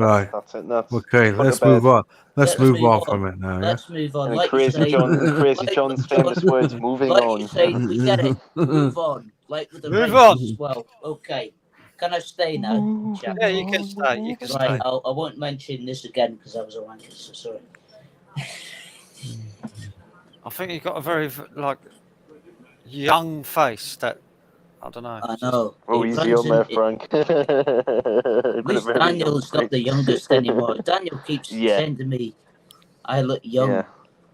Speaker 6: it. That's
Speaker 3: okay. Let's move on. Let's move on from it now.
Speaker 5: Let's move on.
Speaker 6: And
Speaker 5: like
Speaker 6: Crazy John's famous words. Moving on.
Speaker 5: You say, we get it. Move on. Like with the
Speaker 1: move
Speaker 5: on as well. Okay. Can I stay now? Chat?
Speaker 1: Yeah, you can stay. You can
Speaker 5: Right,
Speaker 1: stay.
Speaker 5: I won't mention this again because I was a wanker, so sorry.
Speaker 1: I think you've got a very like young face. That I don't know.
Speaker 5: I know.
Speaker 6: Oh,
Speaker 5: It
Speaker 6: easy
Speaker 5: runs
Speaker 6: on there,
Speaker 5: in,
Speaker 6: Frank.
Speaker 5: at least Daniel's not the youngest anymore. Daniel keeps
Speaker 6: Yeah.
Speaker 5: saying to me, I look young.
Speaker 6: Yeah.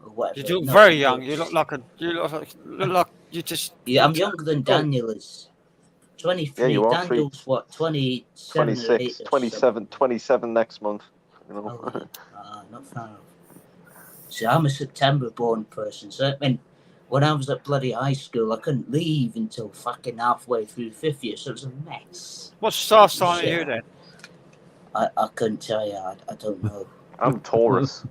Speaker 5: Or whatever.
Speaker 1: You look
Speaker 5: No,
Speaker 1: very
Speaker 5: he
Speaker 1: young. You
Speaker 5: looks-
Speaker 1: look like you just.
Speaker 5: Yeah, I'm younger than
Speaker 1: Cool.
Speaker 5: Daniel is. 23.
Speaker 6: Yeah, you are,
Speaker 5: Daniel's what, 27 or
Speaker 6: 26,
Speaker 5: 8 or
Speaker 6: 27 next month. You know.
Speaker 5: something. Not far off. See, I'm a September born person, so I mean, when I was at bloody high school, I couldn't leave until fucking halfway through the 5th year, so it was a mess.
Speaker 1: What star sign are
Speaker 5: Shit.
Speaker 1: you then?
Speaker 5: I couldn't tell you. I don't know.
Speaker 6: I'm Taurus.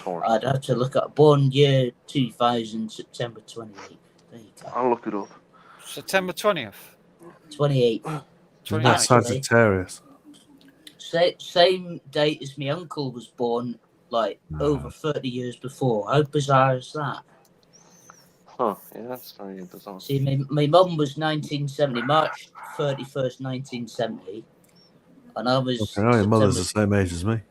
Speaker 5: I'd have to look at born year 2000, September 28th. There you go.
Speaker 6: I'll look it up.
Speaker 1: September 20th.
Speaker 5: 28th.
Speaker 3: Isn't that Sagittarius?
Speaker 5: Same date as my uncle was born, like over 30 years before. How bizarre is that?
Speaker 6: Huh, yeah, that's very bizarre.
Speaker 5: See, my mum was 1970, March 31st, 1970. And I was.
Speaker 3: Okay, your mother's the same age as me.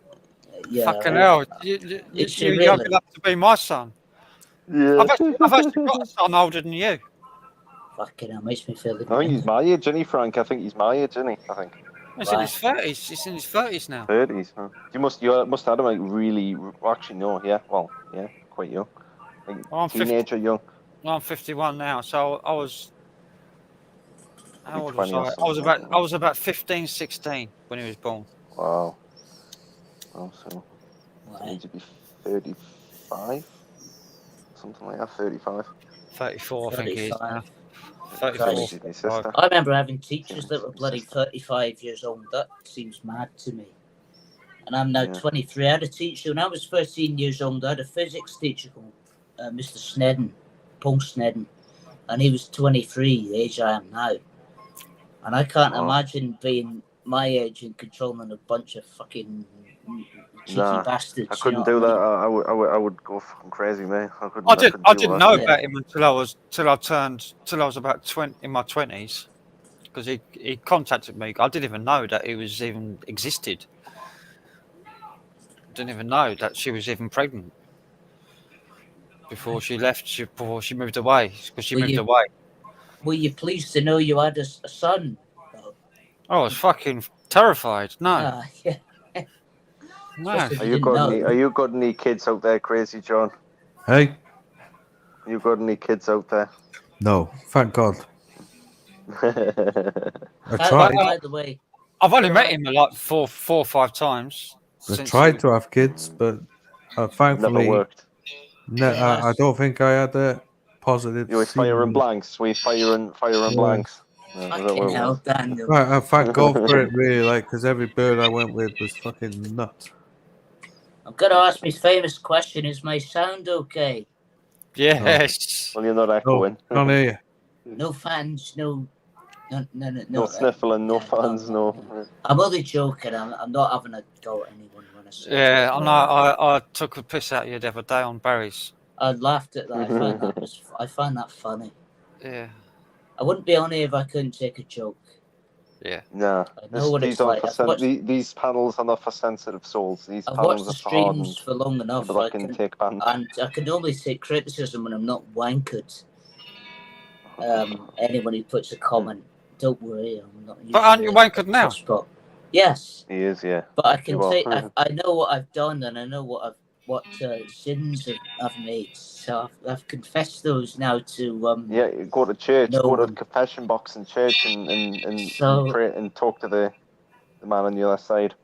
Speaker 5: Yeah.
Speaker 1: Fucking hell. You're young enough to be my son.
Speaker 6: Yeah.
Speaker 1: I've actually got a son older than you.
Speaker 5: Fucking hell, makes me feel
Speaker 6: I think he's my age, isn't he, Frank? I think he's my age, isn't he? I think.
Speaker 1: He's in his 30s. He's in his 30s now.
Speaker 6: 30s, huh? You must have him like really. Actually, no, yeah. Well, yeah, quite young. Like
Speaker 1: I'm
Speaker 6: teenager, young.
Speaker 1: I'm 51 now, so I was. How old was
Speaker 6: 20 or
Speaker 1: I?
Speaker 6: something.
Speaker 1: I was about 15, 16 when he was born.
Speaker 6: Wow. Oh, so I need to be 35, something like that. 35.
Speaker 1: 34, I think he is now.
Speaker 5: 35.
Speaker 1: 34.
Speaker 5: I remember having teachers that were bloody 35 years old. That seems mad to me. And I'm now 23. I had a teacher when I was 13 years old. I had a physics teacher called Mr. Snedden, Paul Snedden, and he was 23, the age I am now. And I can't imagine being my age and controlling a bunch of fucking cheeky bastards.
Speaker 6: I couldn't do that. I would go fucking crazy, man.
Speaker 1: I didn't know about him until I was about 20 in my 20s, because he contacted me. I didn't even know that he was even existed. Didn't even know that she was even pregnant before she left. Before she moved away, because she moved away.
Speaker 5: Were you pleased to know you had a son?
Speaker 1: I was fucking terrified. No.
Speaker 5: Yeah.
Speaker 1: No.
Speaker 6: Are you got any kids out there, Crazy John?
Speaker 3: Hey?
Speaker 6: You got any kids out there?
Speaker 3: No, thank God.
Speaker 5: I tried. By the way,
Speaker 1: I've only met him like four or five times.
Speaker 3: I tried to have kids, but thankfully,
Speaker 6: never worked.
Speaker 3: I don't think I had a positive.
Speaker 6: You were firing blanks. We firing blanks.
Speaker 5: Fucking hell, Daniel.
Speaker 3: I thank God for it, really, like, because every bird I went with was fucking nuts.
Speaker 5: I'm gonna ask my famous question: is my sound okay?
Speaker 1: Yes.
Speaker 6: Well, you're not echoing.
Speaker 3: Can't hear you.
Speaker 5: No fans, no
Speaker 6: sniffling, no fans, no.
Speaker 5: I'm only joking. I'm not having a go at anyone when I say.
Speaker 1: Yeah, I took a piss out of you the other day on Barry's.
Speaker 5: I laughed at that. I find that funny.
Speaker 1: Yeah.
Speaker 5: I wouldn't be on here if I couldn't take a joke.
Speaker 1: Yeah.
Speaker 6: No.
Speaker 5: I know what it's like.
Speaker 6: These panels are not for sensitive souls. These
Speaker 5: I've
Speaker 6: panels
Speaker 5: watched the
Speaker 6: are for hardened.
Speaker 5: streams for long enough.
Speaker 6: I can take bans.
Speaker 5: And I can only take criticism when I'm not wankered. Anyone who puts a comment, don't worry, I'm not.
Speaker 1: But aren't you wankered now?
Speaker 5: Spot. Yes.
Speaker 6: He is, yeah.
Speaker 5: But I can take. I know what I've done, and I know what sins I've made. So I've confessed those now to.
Speaker 6: Yeah, go to church, go to the confession box in church, and pray and talk to the man on the other side.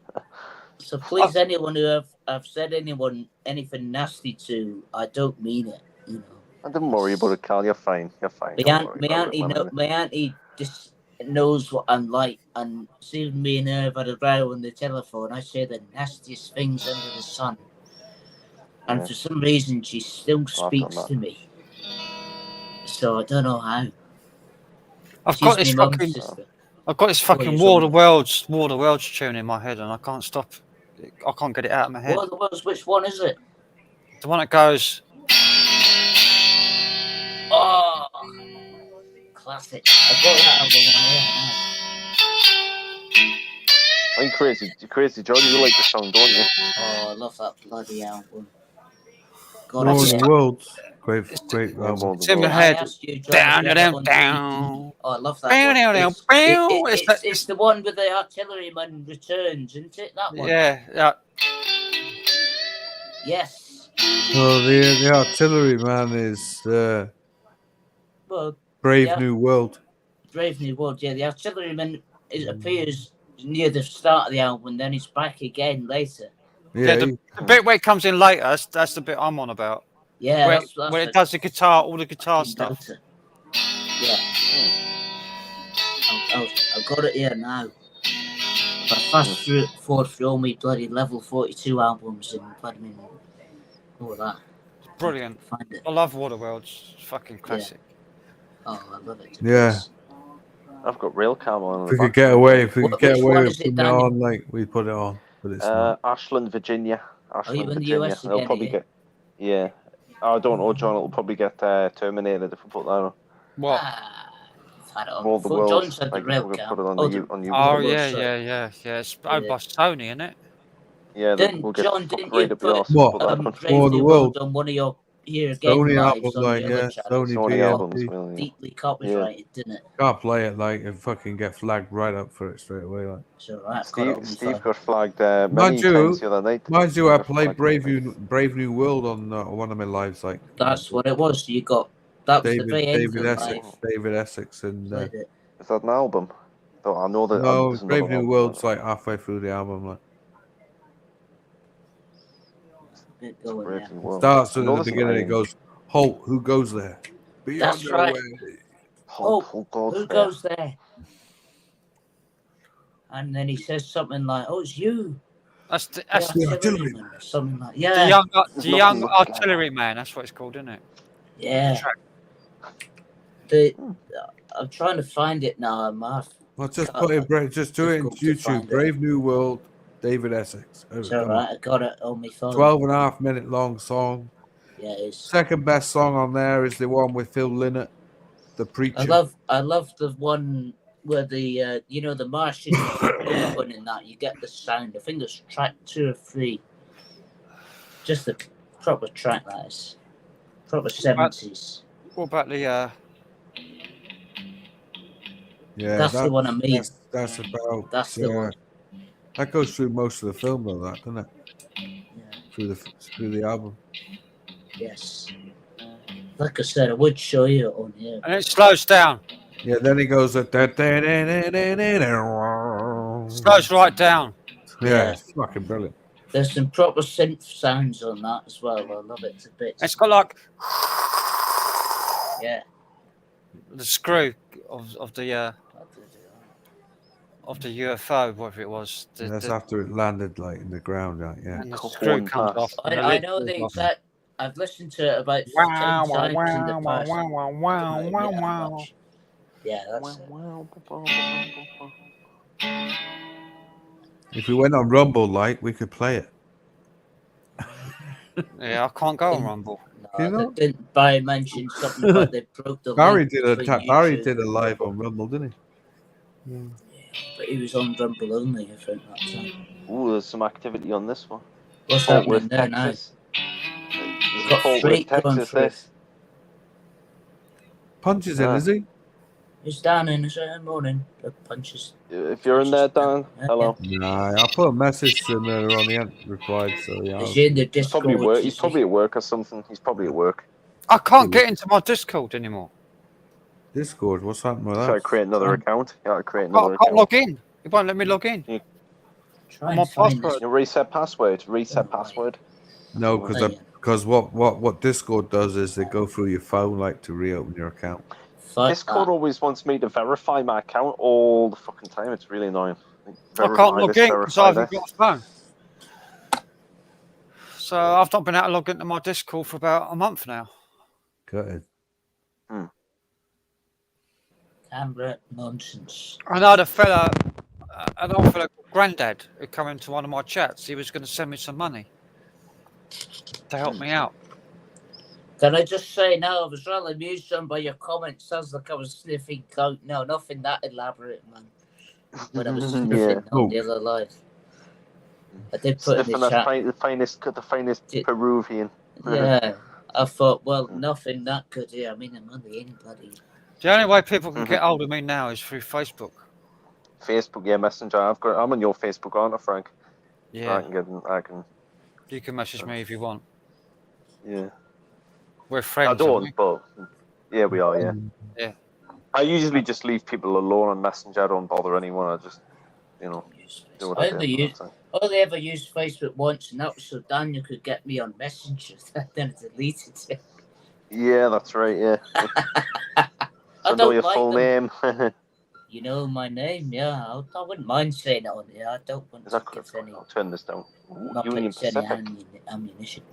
Speaker 5: So please, anyone who I've said anything nasty to, I don't mean it. You know.
Speaker 6: And don't worry about it, Carl. You're fine. You're fine.
Speaker 5: My auntie just knows what I'm like, and seeing me and her have had a row on the telephone, I say the nastiest things under the sun. And for some reason, she still speaks to me. So I don't know how.
Speaker 1: I've got this fucking War of the Worlds tune in my head, and I can't stop. I can't get it out of my head.
Speaker 5: War of the Worlds, which one is it?
Speaker 1: The one that goes.
Speaker 5: Oh, classic! I've got that album on here now.
Speaker 6: Crazy John, you like the song, don't you?
Speaker 5: Oh, I love that bloody album.
Speaker 3: War of the Worlds. Great
Speaker 6: Yeah,
Speaker 3: album.
Speaker 1: It's in my
Speaker 5: I
Speaker 1: head.
Speaker 5: asked you, John,
Speaker 1: Down,
Speaker 5: if you had it
Speaker 1: down,
Speaker 5: on
Speaker 1: down.
Speaker 5: DVD. Oh, I love that
Speaker 1: Down,
Speaker 5: one.
Speaker 1: down, down,
Speaker 5: It's,
Speaker 1: down.
Speaker 5: it's the one with the artilleryman returns, isn't it? That one.
Speaker 1: Yeah.
Speaker 5: Yes.
Speaker 3: Well, the artilleryman is
Speaker 5: Well,
Speaker 3: Brave
Speaker 5: yeah.
Speaker 3: New World.
Speaker 5: Brave New World. Yeah, the artilleryman appears near the start of the album, then he's back again later.
Speaker 3: Yeah,
Speaker 1: the bit where it comes in later, that's the bit I'm on about.
Speaker 5: Yeah,
Speaker 1: where,
Speaker 5: that's
Speaker 1: where it does the guitar, all the guitar
Speaker 5: fucking
Speaker 1: stuff.
Speaker 5: belter. Yeah. I've got it here now. If I fast forward through all my bloody level 42 albums and bloody all that.
Speaker 1: It's brilliant.
Speaker 5: Find it.
Speaker 1: I love Waterworld's. It's fucking classic.
Speaker 5: Yeah. Oh, I love it.
Speaker 3: Yeah.
Speaker 6: I've got Rail Cam on.
Speaker 3: If we could get away,
Speaker 5: Which one is it,
Speaker 3: putting it
Speaker 5: Daniel?
Speaker 3: on, like we put it on, but it's not.
Speaker 6: Ashland, Virginia.
Speaker 5: you in the
Speaker 6: Virginia.
Speaker 5: US
Speaker 6: They'll
Speaker 5: again,
Speaker 6: probably get. Yeah. I don't know, John. It'll probably get terminated if we put that on.
Speaker 1: What?
Speaker 5: I've had it on.
Speaker 6: War of the Worlds.
Speaker 5: John's had the
Speaker 6: Like,
Speaker 5: rail
Speaker 6: we'll
Speaker 5: cam.
Speaker 6: put it on on YouTube.
Speaker 1: Oh yeah. It's owned by Sony, isn't it?
Speaker 6: Yeah.
Speaker 5: Then John, didn't you put
Speaker 3: What? War of the World
Speaker 5: on one of your Here Again
Speaker 3: Sony
Speaker 5: lives
Speaker 3: album,
Speaker 5: on
Speaker 3: like,
Speaker 5: the other channel?
Speaker 6: Sony albums,
Speaker 3: BLP.
Speaker 5: Deeply copyrighted, didn't it?
Speaker 3: Can't play it like and fucking get flagged right up for it straight away. Like.
Speaker 5: It's alright.
Speaker 6: Steve got flagged many times the other night.
Speaker 3: Mind you, I played Brave New World on one of my lives. Like
Speaker 5: that's what it was. You got that was
Speaker 3: David Essex, and
Speaker 6: is that an album? Oh, I know that.
Speaker 3: No, Brave New World's like halfway through the album. Like. Starts at the beginning. It goes, "Halt! Who goes there?"
Speaker 5: That's right. Halt! Who goes there? And then he says something like, "Oh, it's you."
Speaker 1: That's the
Speaker 5: artilleryman. Something like
Speaker 1: the young artilleryman. That's what it's called, isn't it?
Speaker 5: Yeah. I'm trying to find it now.
Speaker 3: Well, just put it. Just do it in YouTube. Brave New World. David Essex.
Speaker 5: It's alright, I got it on my phone.
Speaker 3: 12.5-minute long song.
Speaker 5: Yeah, it is.
Speaker 3: Second best song on there is the one with Phil Lynott, The Preacher.
Speaker 5: I love the one where the the Martian open in that. You get the sound. I think it's track 2 or 3. Just the proper track, that is. Proper 70s.
Speaker 1: What about the
Speaker 3: Yeah,
Speaker 5: that's the one I mean.
Speaker 3: That's about
Speaker 5: that's the one.
Speaker 3: That goes through most of the film, though, that doesn't it?
Speaker 5: Yeah.
Speaker 3: Through the album.
Speaker 5: Yes. Like I said, I would show you on here.
Speaker 1: And it slows down.
Speaker 3: Yeah, then he goes at that.
Speaker 1: Slows right down.
Speaker 3: Yeah, it's fucking brilliant.
Speaker 5: There's some proper synth sounds on that as well. I love it a bit.
Speaker 1: It's got like
Speaker 5: the
Speaker 1: screw of the UFO, whatever it was.
Speaker 3: That's after it landed like in the ground, right? Yeah.
Speaker 1: And the screw comes off.
Speaker 5: I know the exact. I've listened to it about 10 times in the past. Yeah, that's it.
Speaker 3: If we went on Rumble, like, we could play it.
Speaker 1: Yeah, I can't go on Rumble.
Speaker 5: No, you know? Didn't Barry mention something about they broke the
Speaker 3: Barry
Speaker 5: link
Speaker 3: did a live on Rumble, didn't he?
Speaker 5: Yeah. But he was on Rumble only, I think, that time.
Speaker 6: Ooh, there's some activity on this one.
Speaker 5: What's happening there now?
Speaker 6: He's got Fort Worth, Texas. This.
Speaker 3: Punches in, is he?
Speaker 5: He's down in the morning. The punches.
Speaker 6: If you're in there, Dan, hello.
Speaker 3: Nah, I put a message to him earlier on. He hadn't replied, so yeah.
Speaker 5: Is he in the Discord?
Speaker 6: He's probably at work or something. He's probably at work.
Speaker 1: I can't get into my Discord anymore.
Speaker 3: Discord? What's happening with that?
Speaker 6: Try to create another account. You gotta create
Speaker 1: I
Speaker 6: another account.
Speaker 1: can't log in. It won't let me log in.
Speaker 5: My
Speaker 1: password.
Speaker 6: Reset password. Reset password.
Speaker 3: No, because what Discord does is they go through your phone like to reopen your account.
Speaker 6: Discord always wants me to verify my account all the fucking time. It's really annoying.
Speaker 1: I can't log in because I haven't got a phone. So I've not been able to log into my Discord for about a month now.
Speaker 3: Good.
Speaker 5: Canberra nonsense.
Speaker 1: I know an old fella called Grandad who come into one of my chats. He was going to send me some money to help me out.
Speaker 5: Can I just say now, I was rather amused by your comments. Sounds like I was sniffing coke. No, nothing that elaborate, man. When I was sniffing on the other live. I did put in the chat.
Speaker 6: The finest Peruvian.
Speaker 5: Yeah, I thought, well, nothing that good here. I mean, I'm only in bloody.
Speaker 1: The only way people can get hold of me now is through Facebook.
Speaker 6: Facebook, yeah, Messenger. I'm on your Facebook, aren't I, Frank?
Speaker 1: Yeah.
Speaker 6: I can.
Speaker 1: You can message me if you want.
Speaker 6: Yeah.
Speaker 1: We're friends.
Speaker 6: I don't, but yeah, we are. Yeah.
Speaker 1: Yeah.
Speaker 6: I usually just leave people alone on Messenger. I don't bother anyone. I just, do what I do.
Speaker 5: I only ever used Facebook once, and that was so Daniel could get me on Messenger. Then I deleted it.
Speaker 6: Yeah, that's right. Yeah.
Speaker 5: I
Speaker 6: know your full name.
Speaker 5: You know my name, yeah. I wouldn't mind saying it on here. I don't want to give any.
Speaker 6: I'll turn this down.
Speaker 5: Union Pacific. Ammunition.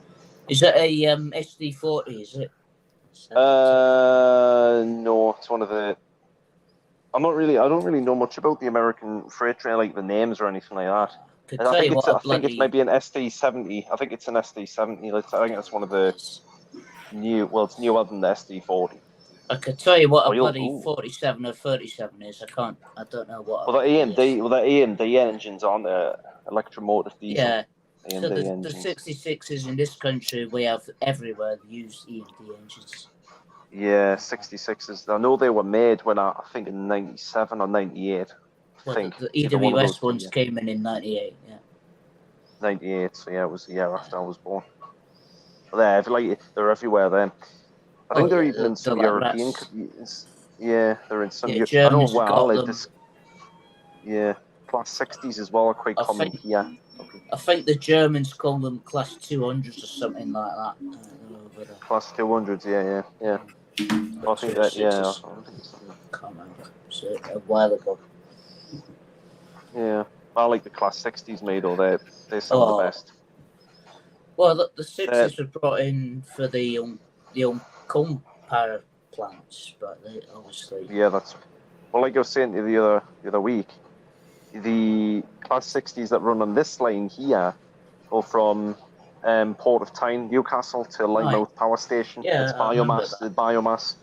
Speaker 5: Is that a SD40? Is it?
Speaker 6: No, it's one of the. I don't really know much about the American freight train, like the names or anything like that. I think it's maybe an SD70. I think it's an SD70. I think that's one of the new. Well, it's newer than the SD40.
Speaker 5: I could tell you what a bloody 47 or 37 is. I don't know what.
Speaker 6: Well, the AMD engines aren't electromotive diesel.
Speaker 5: Yeah. So the 66s in this country we have everywhere use EMD engines.
Speaker 6: Yeah, 66s. I know they were made when I think in 97 or 98.
Speaker 5: Well, the EWS ones came in 98. Yeah.
Speaker 6: 98. So yeah, it was the year after I was born. But they're everywhere then. I think they're even in some European. Yeah, they're in some.
Speaker 5: I don't know well.
Speaker 6: Yeah, class 60s as well are quite common here.
Speaker 5: I think the Germans call them class 200s or something like that.
Speaker 6: Class 200s, yeah. I think that, yeah.
Speaker 5: I can't remember. So a while ago.
Speaker 6: Yeah, I like the class 60s made, they're some of the best.
Speaker 5: Well, look, the 60s were brought in for the coal power plants, but they obviously.
Speaker 6: Yeah, that's. Well, like I was saying the other week, the class 60s that run on this line here go from Port of Tyne, Newcastle to Linemouth Power Station.
Speaker 5: Yeah,
Speaker 6: it's biomass. The biomass.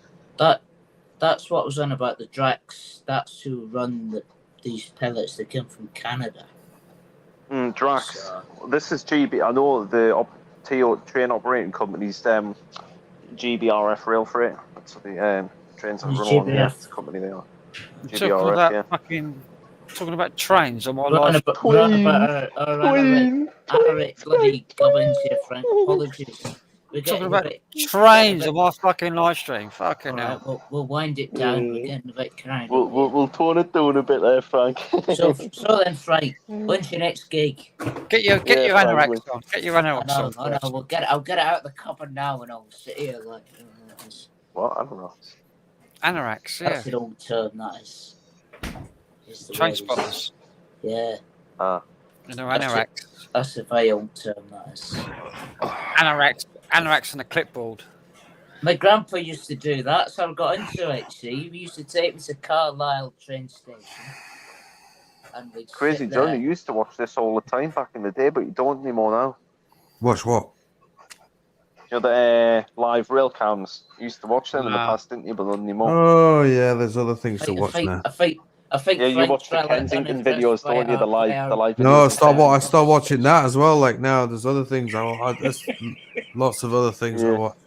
Speaker 5: That's what was on about the Drax. That's who run these pellets. They come from Canada.
Speaker 6: Drax. So, this is GB. I know the train operating companies. GBRF Rail Freight. That's the trains that run along here. That's the company they are. GBRF,
Speaker 1: Talking about trains on my
Speaker 5: life. Bloody goblins here, Frank. Apologies.
Speaker 1: We're talking about trains on my fucking live stream. Fucking
Speaker 5: hell. We'll wind it down. We're getting a bit carried.
Speaker 6: We'll tone it down a bit there, Frank.
Speaker 5: so then, Frank, when's your next gig?
Speaker 1: Get your anoraks on. Get your anoraks on.
Speaker 5: I know. I'll get it out of the cupboard now, and I'll sit here like.
Speaker 6: What? I don't know.
Speaker 5: Anoraks, yeah. That's an old term. That is.
Speaker 1: Train spotters.
Speaker 5: Yeah.
Speaker 1: Anoraks.
Speaker 5: That's a very old term. That is.
Speaker 1: Anoraks and a clipboard.
Speaker 5: My grandpa used to do that, so I got into it. See, he used to take me to Carlisle train station. And we'd
Speaker 6: Crazy Johnny used to watch this all the time back in the day, but you don't anymore now.
Speaker 3: Watch what?
Speaker 6: You know the live rail cams. You used to watch them in the past, didn't you? But not anymore.
Speaker 3: Oh yeah, there's other things to watch now.
Speaker 5: I think
Speaker 6: you watch the Kensington videos, don't you? The live.
Speaker 3: No, I start watching that as well. Like now, there's other things. There's lots of other things I watch.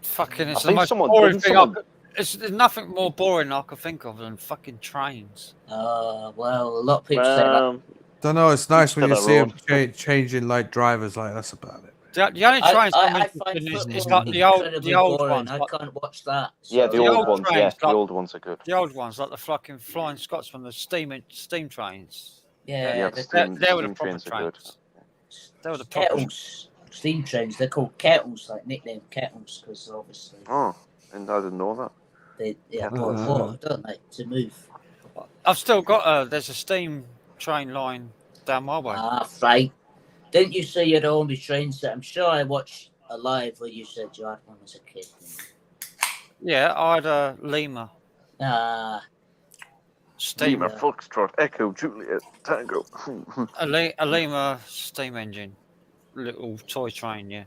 Speaker 1: Fucking, it's the most boring thing. There's nothing more boring I could think of than fucking trains.
Speaker 5: Well, a lot of people say that.
Speaker 3: Don't know. It's nice when you see them changing like drivers. Like that's about it.
Speaker 1: The only trains
Speaker 5: I find
Speaker 1: is like the old ones.
Speaker 5: I can't watch that.
Speaker 6: So. Yeah, the old ones. Yeah, the old ones are good.
Speaker 1: The old ones, like the fucking Flying Scotsman, the steam trains.
Speaker 5: Yeah,
Speaker 1: they were the proper trains. They were the proper
Speaker 5: steam trains. They're called kettles, like nicknamed kettles, because obviously.
Speaker 6: Oh, and I didn't know that.
Speaker 5: They water, don't they, to move.
Speaker 1: I've still got there's a steam train line down my way.
Speaker 5: Right. Didn't you say you'd only train set? I'm sure I watched a live where you said you had one as a kid.
Speaker 1: Yeah, I had a Lima.
Speaker 6: Steam Foxtrot Echo Juliet Tango.
Speaker 1: a Lima steam engine, little toy train. Yeah.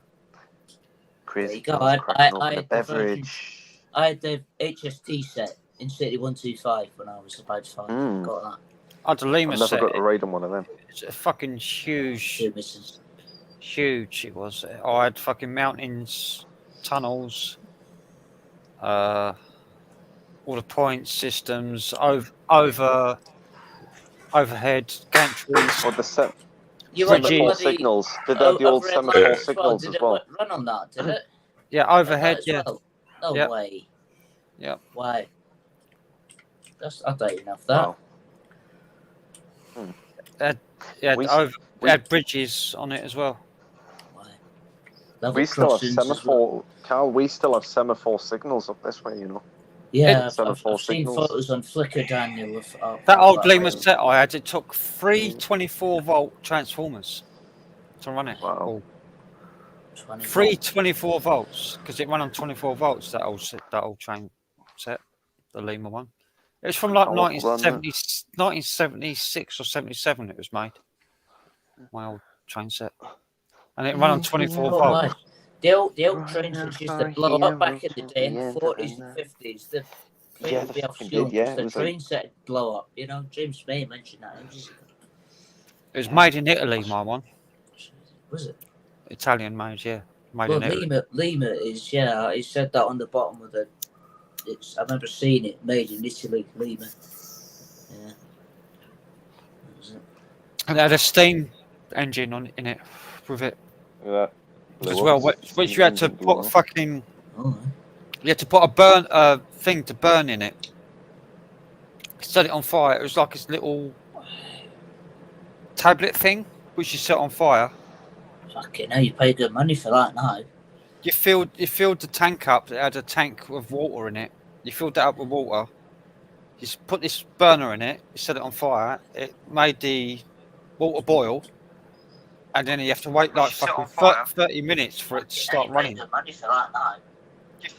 Speaker 6: Crazy.
Speaker 5: I had the HST set in City 125 when I was about 5. Got that.
Speaker 1: had a Lima
Speaker 6: I've never
Speaker 1: set.
Speaker 6: got to ride on one of them.
Speaker 1: It's a fucking huge.
Speaker 5: Two misses.
Speaker 1: Huge it was. I had fucking mountains, tunnels, all the point systems, overhead gantries.
Speaker 6: Or the
Speaker 5: You had the
Speaker 6: semaphore
Speaker 5: bloody
Speaker 6: signals. Did they have the old
Speaker 5: overhead
Speaker 6: semaphore
Speaker 5: lights
Speaker 6: signals
Speaker 5: Did
Speaker 6: as
Speaker 5: it
Speaker 6: well?
Speaker 5: run on that? Did it?
Speaker 1: Yeah,
Speaker 5: Like
Speaker 1: overhead.
Speaker 5: that as
Speaker 1: Yeah.
Speaker 5: well? No
Speaker 1: Yep.
Speaker 5: way.
Speaker 1: Yep.
Speaker 5: Why? I don't even have that.
Speaker 6: Wow.
Speaker 1: It had bridges on it as well.
Speaker 5: Why?
Speaker 6: We still have
Speaker 5: crossings as well.
Speaker 6: semaphore, Carl. We still have semaphore signals up this way, you know.
Speaker 5: Yeah, I've
Speaker 6: Semaphore
Speaker 5: seen
Speaker 6: signals.
Speaker 5: photos on Flickr, Daniel.
Speaker 1: That old Lima set I had, it took 3 24-volt transformers to run it.
Speaker 6: Wow.
Speaker 1: 3 24 volts, because it ran on 24 volts. That old train set, the Lima one. It was from like 1976 or 77. It was made. My old train set, and it ran on 24 volts.
Speaker 5: The old trains which used to blow up back in the day in the 40s and 50s. The plane would be off fuel because the train set would blow up. You know, James May mentioned that ages ago.
Speaker 1: It was made in Italy, my one.
Speaker 5: Was it?
Speaker 1: Italian made, yeah. Made in Italy.
Speaker 5: Lima is, yeah. He said that on the bottom of the. I remember seeing it made in Italy, Lima. Yeah.
Speaker 1: And it had a steam engine in it with it.
Speaker 6: Yeah.
Speaker 1: As well, which you had to put fucking. You had to put a thing to burn in it. Set it on fire. It was like this little tablet thing which you set on fire.
Speaker 5: Fucking hell, you pay good money for that now.
Speaker 1: You filled the tank up. It had a tank with water in it. You filled that up with water. You put this burner in it. You set it on fire. It made the water boil, and then you have to wait like fucking 30 minutes for it to start running.
Speaker 5: Money for that now.
Speaker 1: You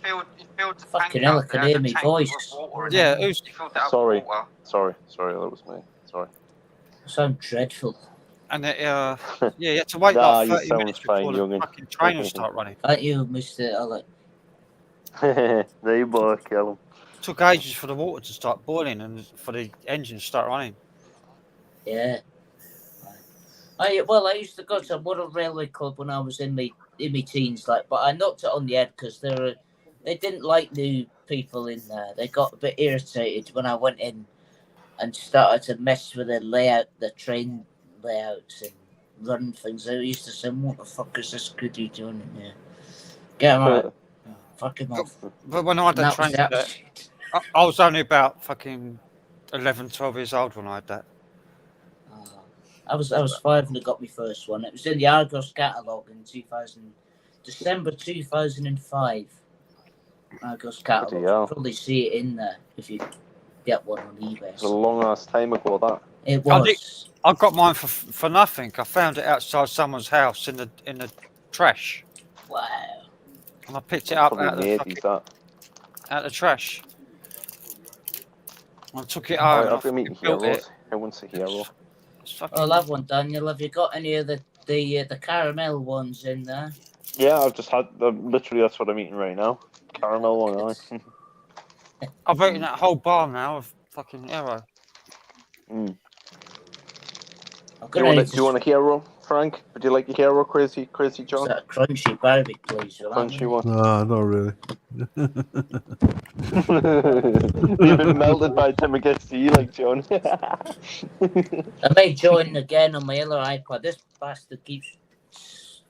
Speaker 1: filled the
Speaker 5: fucking hell, I can hear me voice.
Speaker 1: Yeah,
Speaker 6: sorry, that was me. Sorry.
Speaker 5: You sound dreadful.
Speaker 1: And it, yeah, you had to wait like 30 minutes before the fucking train will start running.
Speaker 5: Aren't you, Mr. Alec?
Speaker 6: There you go, Callum.
Speaker 1: It took ages for the water to start boiling and for the engine to start running.
Speaker 5: Yeah. I used to go to a World Railway Club when I was in my teens, but I knocked it on the head because they didn't like new people in there. They got a bit irritated when I went in and started to mess with the train layouts and run things. They used to say, "What the fuck is this goody doing in here? Get him out, fuck him off."
Speaker 1: But when I had that train set, I was only about fucking 11, 12 years old when I had that.
Speaker 5: I was 5 when I got my first one. It was in the Argos catalogue in December 2005. Argos catalogue. You'll probably see it in there if you get one on eBay.
Speaker 6: It's a long ass time ago, that.
Speaker 5: It was.
Speaker 1: I got mine for nothing. I found it outside someone's house in the trash.
Speaker 5: Wow.
Speaker 1: And I picked it up out of the trash. I took it home.
Speaker 6: I've been meeting heroes. Who wants a hero?
Speaker 5: I'll have one, Daniel. Have you got any of the caramel ones in there?
Speaker 6: Yeah, I've just had literally that's what I'm eating right now. Caramel one.
Speaker 1: I've eaten that whole bar now of fucking hero.
Speaker 6: Do you want a hero, Frank? Would you like a hero, Crazy John?
Speaker 5: Is that a crunchy barbie, please?
Speaker 6: Crunchy one.
Speaker 3: No, not really.
Speaker 6: You've been melted by the time it gets to you, like John.
Speaker 5: I may join again on my other iPod. This bastard keeps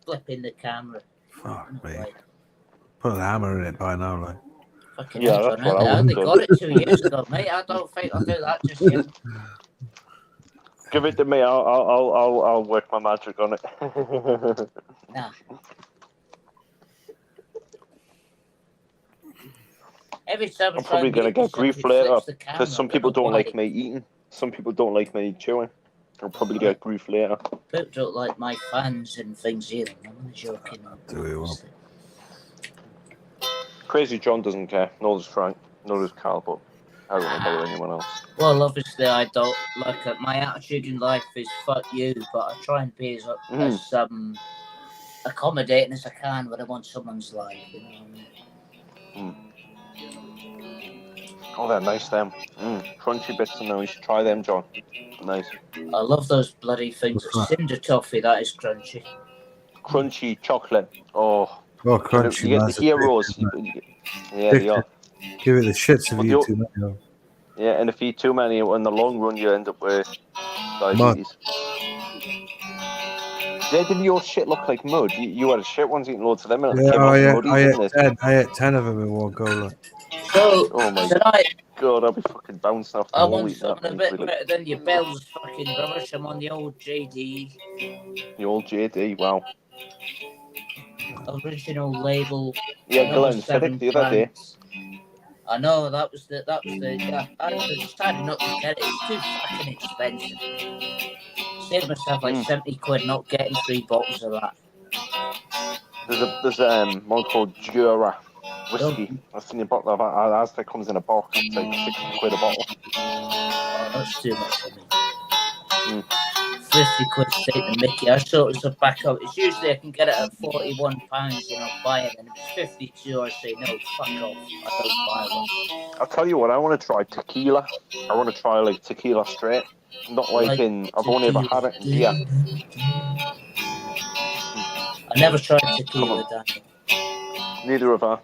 Speaker 5: flipping the camera.
Speaker 3: Fuck me. Put a hammer in it by now, like.
Speaker 5: Fucking yeah, that's what I only got it 2 years ago, mate. I don't think I'll do that just yet.
Speaker 6: Give it to me. I'll work my magic on it.
Speaker 5: Nah. Every time
Speaker 6: I'm probably gonna get grief later because some people don't like me eating. Some people don't like me chewing. I'll probably get grief later.
Speaker 5: People don't like my fans and things either. I'm joking.
Speaker 6: Crazy John doesn't care. Nor does Frank. Nor does Carl. But I don't know about anyone else.
Speaker 5: Well, obviously, I don't like it. My attitude in life is fuck you, but I try and be as accommodating as I can when I want someone's life. You know what I mean?
Speaker 6: Oh, they're nice, them. Crunchy bits in there. You should try them, John. Nice.
Speaker 5: I love those bloody things. Cinder toffee, that is crunchy.
Speaker 6: Crunchy chocolate. Oh,
Speaker 3: crunchy.
Speaker 6: You get the heroes. Yeah, they are.
Speaker 3: Give it the shits if you eat too many.
Speaker 6: Yeah, and if you eat too many, in the long run, you end up with diabetes. Yeah, didn't your shit look like mud? You had a shit ones eating loads of them, and it came out muddy, didn't it?
Speaker 3: I ate 10 of them in one go. Like.
Speaker 5: So,
Speaker 6: oh my god, I'll be fucking bouncing off the wall.
Speaker 5: I'm on something a bit better than your Bell's fucking rubbish. I'm on the old JD.
Speaker 6: The old JD, wow.
Speaker 5: Original label.
Speaker 6: Yeah, Glenn Fiddick the other day.
Speaker 5: I know, that was the yeah. I decided not to get it. It's too fucking expensive. Saved myself like 70 quid not getting 3 bottles of that.
Speaker 6: There's one called Jura whiskey. I've seen a bottle of that as that comes in a box. It's like 60 quid a bottle.
Speaker 5: Oh, that's too much for me. 50 quid take the mickey. I thought it was a backup. It's usually I can get it at £41, buy it, and if it's 52, I say no, fuck off. I don't buy one.
Speaker 6: I'll tell you what, I want to try tequila. I want to try like tequila straight. Not like in, I've only ever had it in beer.
Speaker 5: I never tried tequila, Daniel.
Speaker 6: Neither have I.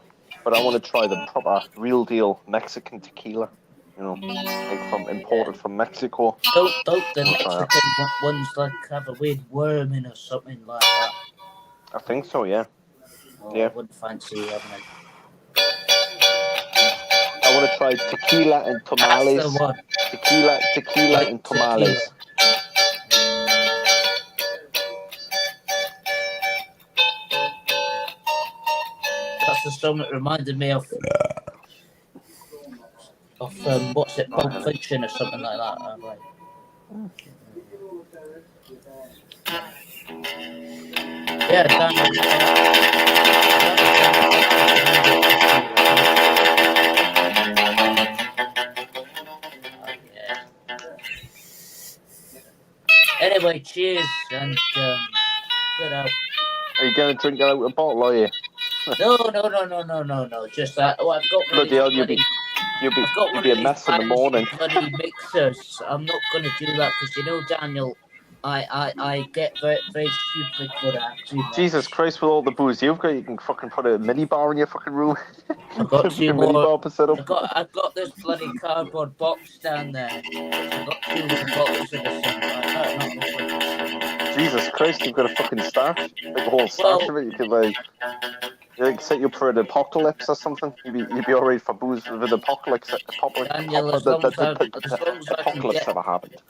Speaker 6: But I want to try the proper, real deal Mexican tequila. You know, like imported from Mexico.
Speaker 5: Don't the Mexican ones like have a weird worm in or something like that?
Speaker 6: I think so, yeah.
Speaker 5: I wouldn't fancy having it.
Speaker 6: I want to try tequila and tamales.
Speaker 5: That's the one.
Speaker 6: Tequila
Speaker 5: like
Speaker 6: and tamales.
Speaker 5: Tequila. That's the song that reminded me of what's it, Pulp Fiction or something like that. Right. Yeah, Anyway, cheers and good out.
Speaker 6: Are you going to drink it out of a bottle, are you?
Speaker 5: No. Just that. Oh, I've got
Speaker 6: bloody hell, you'll be a mess in the morning.
Speaker 5: Bloody mixers. I'm not going to do that because you know, Daniel, I get very, very stupid for that.
Speaker 6: Jesus Christ, with all the booze you've got, you can fucking put a mini bar in your fucking room.
Speaker 5: I've got two
Speaker 6: mini
Speaker 5: more.
Speaker 6: Bar set up.
Speaker 5: I've got this bloody cardboard box down there. I've got 2 more bottles of this.
Speaker 6: Jesus Christ, you've got a fucking stash. Like a whole stash of it. You could like set you up for an apocalypse or something. You'd be alright for booze with an apocalypse.
Speaker 5: Daniel, as long as
Speaker 6: apocalypse ever happened.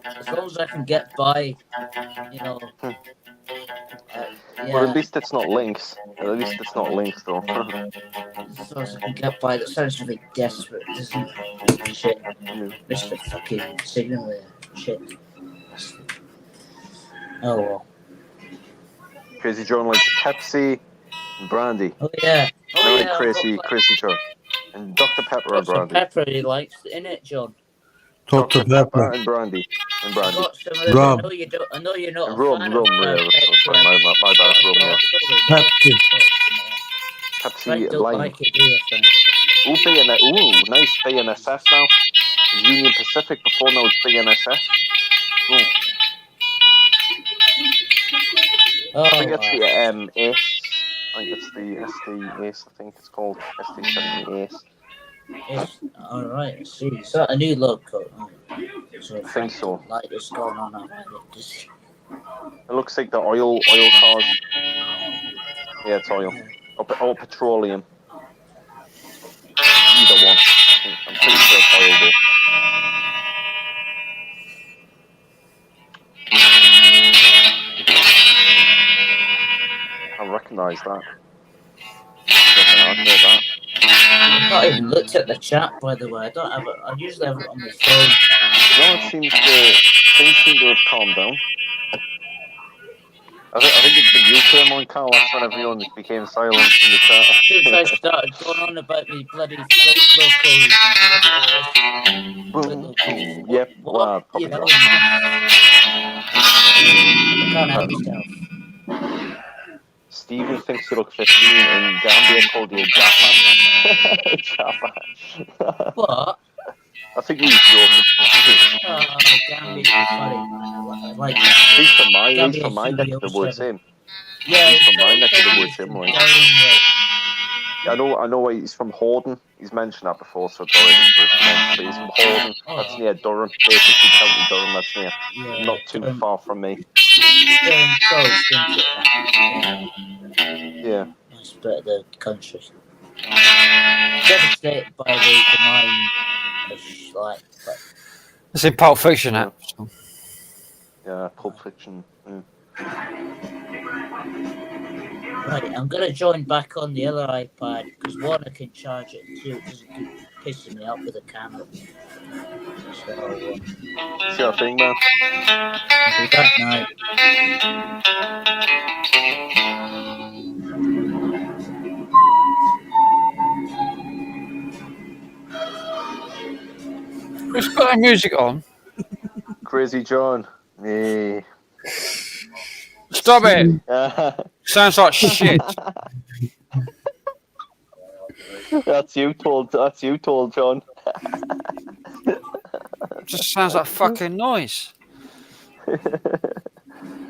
Speaker 5: As long as I can get by, you know.
Speaker 6: Well, at least it's not Lynx. At least it's not Lynx, though.
Speaker 5: As long as I can get by, that sounds really desperate, doesn't it? Shit. Mr. fucking signal there. Shit. Oh well.
Speaker 6: Crazy John likes Pepsi and brandy.
Speaker 5: Oh yeah.
Speaker 6: Crazy John. And Dr. Pepper and brandy.
Speaker 5: Pepper he likes, innit, John?
Speaker 3: Dr. Pepper
Speaker 6: and brandy.
Speaker 5: I got some of this.
Speaker 3: Rum.
Speaker 5: I know you're not.
Speaker 6: Rum, yeah. Sorry, my bad. Rum, yeah. Pepsi
Speaker 5: don't
Speaker 6: lime.
Speaker 5: like it, do you,
Speaker 6: Nice BNSF now. It's Union Pacific before, now it's BNSF. Cool. I think it's the Ace. I think it's the SD Ace. I think it's called SD70 Ace.
Speaker 5: Alright, see. Is that a new logo? So
Speaker 6: I think so.
Speaker 5: Like what's going on
Speaker 6: It looks like the oil cars. Yeah, it's oil. Or petroleum. Either one. I'm pretty sure it's oil though. I recognise that.
Speaker 5: I've not even looked at the chat, by the way. I usually have it on my phone.
Speaker 6: No, things seem to have calmed down. I think it's when you came on, Carl, that's when everyone became silent in the chat.
Speaker 5: Since I started going on about me bloody fake locals.
Speaker 6: Yep, well, probably
Speaker 5: you know,
Speaker 6: not.
Speaker 5: I can't help myself.
Speaker 6: Stephen thinks you look 15, and Gambia called you a Jaffa. Jaffa.
Speaker 5: What?
Speaker 6: I think he was joking.
Speaker 5: Oh, Gambia's pathetic, man. I like Gambia.
Speaker 6: He's from my neck of the woods, him.
Speaker 5: Yeah,
Speaker 6: he's from my neck of the
Speaker 5: he's
Speaker 6: woods, him.
Speaker 5: from
Speaker 6: Like.
Speaker 5: Durham way.
Speaker 6: I know he's from Horden. He's mentioned that before, so it's alright for us to mention. But he's from Horden. That's near Durham, basically County Durham. That's near, not too far from me.
Speaker 5: Durham coast, isn't it?
Speaker 6: Yeah.
Speaker 5: Nice bit of the country. Devastated by the mine, like.
Speaker 1: It's in Pulp Fiction, that.
Speaker 6: Yeah, Pulp Fiction. Yeah.
Speaker 5: Right, I'm gonna join back on the other iPad because one I can charge it too. It doesn't keep pissing me off with the camera. So,
Speaker 6: sure thing, man.
Speaker 5: I'll do that now.
Speaker 1: Who's got the music on?
Speaker 6: Crazy John. Me.
Speaker 1: Stop it! Sounds like shit.
Speaker 6: That's you told John.
Speaker 1: Just sounds like fucking noise.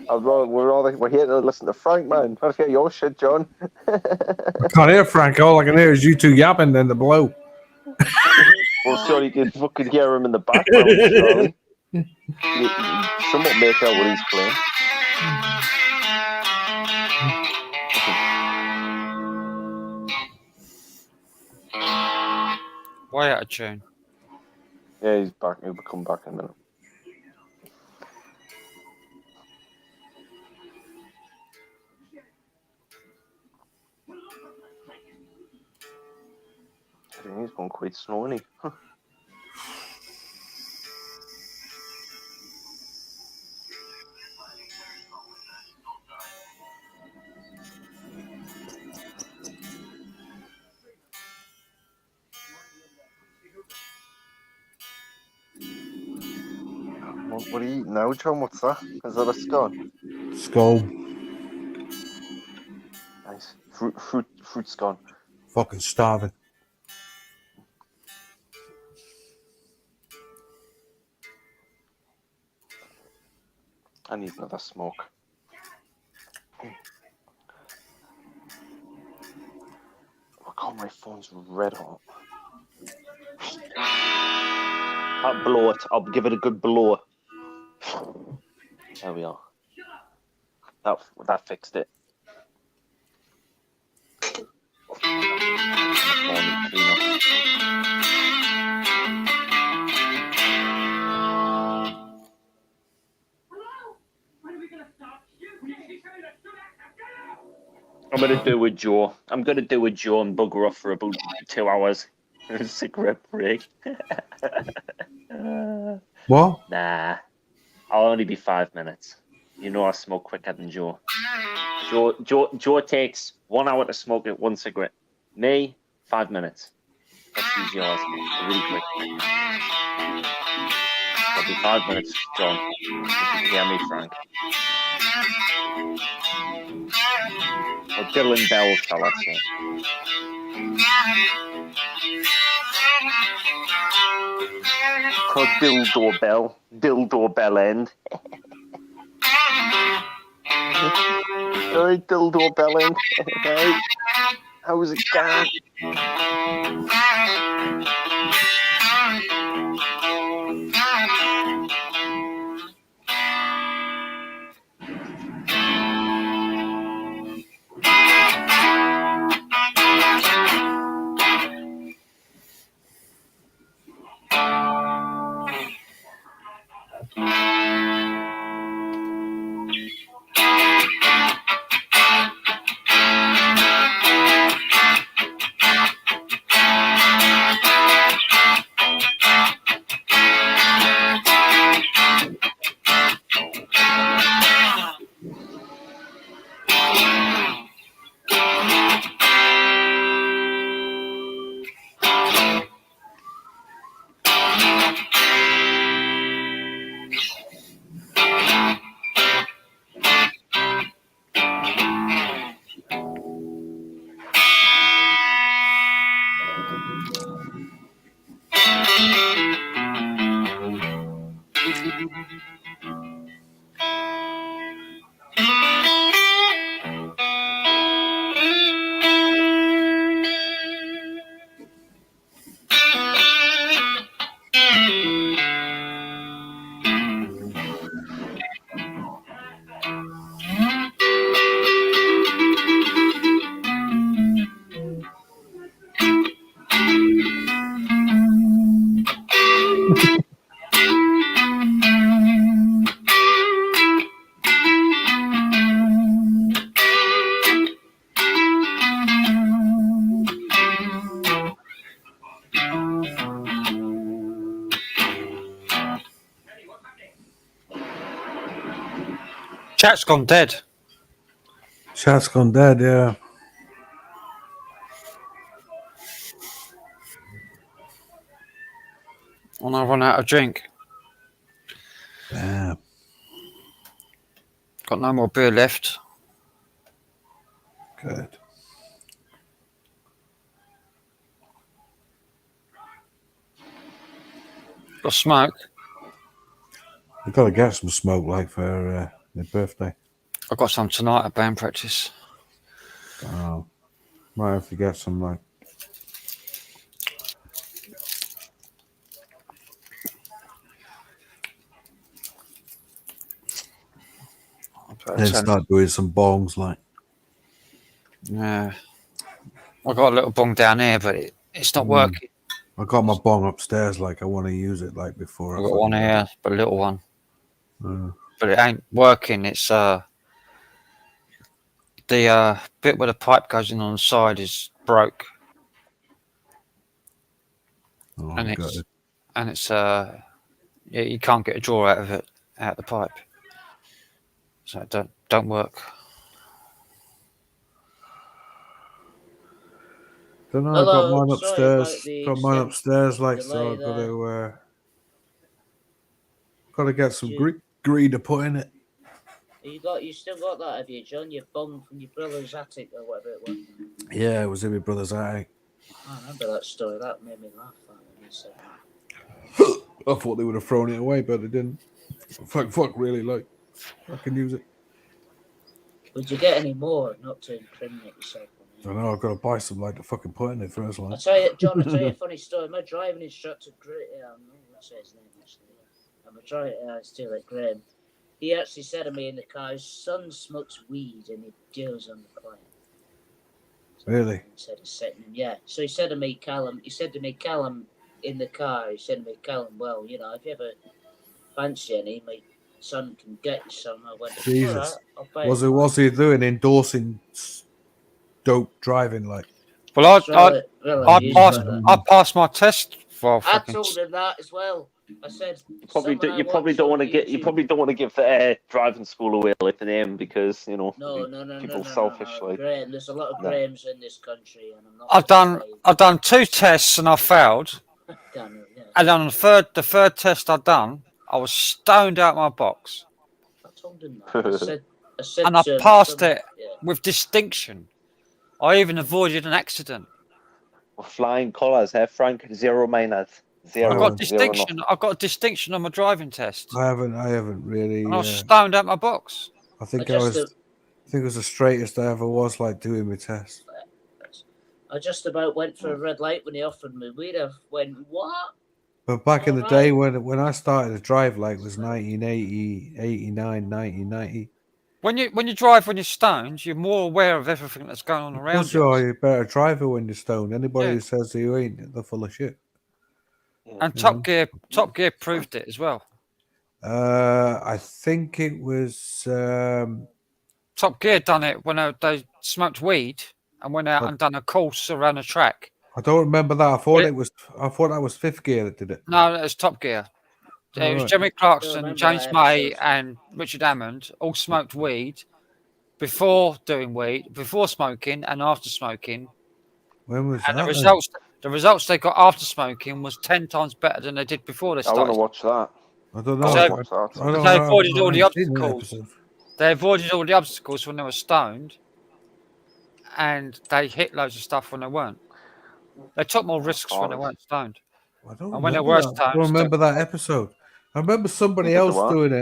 Speaker 6: We're here to listen to Frank, man. Try to get your shit, John.
Speaker 3: I can't hear Frank. All I can hear is you two yapping and the blow.
Speaker 6: Well, sure, you can fucking hear him in the background, Charlie. You somewhat make out what he's playing.
Speaker 1: Way out of tune.
Speaker 6: Yeah, he's back. He'll come back in a minute. I think he's gone quite slow, isn't he? Huh. What are you eating now, John? What's that? Is that a scone?
Speaker 3: Skull.
Speaker 6: Nice. Fruit scone.
Speaker 3: Fucking starving.
Speaker 6: I need another smoke. Oh god, my phone's red hot. I'll blow it. I'll give it a good blow. There we are. That fixed it. I'm gonna do a Joe. I'm gonna do a Joe and bugger off for about 2 hours. Cigarette break.
Speaker 3: What?
Speaker 6: Nah, I'll only be 5 minutes. You know I smoke quicker than Joe. Joe takes 1 hour to smoke it, one cigarette. Me, 5 minutes. That's usually all I smoke. Really quick. It'll be 5 minutes, John. You can hear me, Frank. Or Dylan Bell, shall I say. Called dildo bell end. Alright, dildo bell end. Right. How's it going?
Speaker 1: Chat's gone dead.
Speaker 3: Chat's gone dead, yeah.
Speaker 1: And I run out of drink.
Speaker 3: Yeah.
Speaker 1: Got no more beer left.
Speaker 3: Good.
Speaker 1: Got smoke.
Speaker 3: We've got to get some smoke, like, for their birthday.
Speaker 1: I've got some tonight at band practice.
Speaker 3: Oh. Might have to get some, like. Then start doing some bongs, like.
Speaker 1: Yeah. I've got a little bong down here, but it's not working.
Speaker 3: I got my bong upstairs, like, I want to use it, like, before.
Speaker 1: I've got one here, but a little one.
Speaker 3: But
Speaker 1: it ain't working. It's the bit where the pipe goes in on the side is broke. And it's yeah, you can't get a draw out of it, out the pipe. So it don't work.
Speaker 3: Don't know.
Speaker 5: Hello,
Speaker 3: I got mine upstairs. Got mine upstairs, like, so I've got to get some green to put in it.
Speaker 5: You still got that, have you, John? Your bong from your brother's attic or whatever it was.
Speaker 3: Yeah, it was in my brother's attic.
Speaker 5: I remember that story. That made me laugh. That when you said that.
Speaker 3: I thought they would have thrown it away, but they didn't. Fuck, really, like, I can use it.
Speaker 5: Would you get any more? Not to incriminate yourself.
Speaker 3: I know. I've got to buy some, like, to fucking put in it first, like.
Speaker 5: I'll tell you, John. I'll tell you a funny story. My driving instructor, I'm not going to say his name actually. I'm still at Graham. He actually said to me in the car, his son smokes weed and he deals on the client. So
Speaker 3: really?
Speaker 5: Instead of setting him, yeah. So he said to me, Callum, in the car, he said to me, Callum, well, you know, if you ever fancy any, my son can get you some. I went,
Speaker 3: Jesus.
Speaker 5: Right,
Speaker 3: was he doing endorsing dope driving, like?
Speaker 1: Well, I passed my test for.
Speaker 5: I told him that as well. I said
Speaker 6: you probably don't want to give the driving school away like the name, because you know people selfish. Like
Speaker 5: Graham, there's a lot of Grahams in this country, and I'm not.
Speaker 1: I've done 2 tests and I failed. And on the third test I'd done, I was stoned out my box.
Speaker 5: I told him that. I said
Speaker 1: and I passed it with distinction. I even avoided an accident.
Speaker 6: Flying colours, Frank? 0 minus. 0.
Speaker 1: I got distinction. I got a distinction on my driving test.
Speaker 3: I haven't really.
Speaker 1: And I was stoned out my box.
Speaker 3: I think it was the straightest I ever was, like, doing my test.
Speaker 5: I just about went for a red light when he offered me weed. I went, what?
Speaker 3: But back in the day when I started to drive, like, it was 1980, 89, 1990.
Speaker 1: When you drive when you're stoned, you're more aware of everything that's going on around you.
Speaker 3: You're a better driver when you're stoned. Anybody who says that you ain't, they're full of shit.
Speaker 1: And Top Gear proved it as well.
Speaker 3: I think it was
Speaker 1: Top Gear done it when they smoked weed and went out and done a course around a track.
Speaker 3: I don't remember that. I thought that was Fifth Gear that did it.
Speaker 1: No, it was Top Gear. It was Jeremy Clarkson, James May, and Richard Hammond all smoked weed before smoking and after smoking.
Speaker 3: When was
Speaker 1: and
Speaker 3: that?
Speaker 1: The results they got after smoking was 10 times better than they did before they started.
Speaker 6: I want to watch that.
Speaker 3: I don't know.
Speaker 1: They avoided all the obstacles. They avoided all the obstacles when they were stoned, and they hit loads of stuff when they weren't. They took more risks when they weren't stoned.
Speaker 3: I don't remember that episode. I remember somebody else doing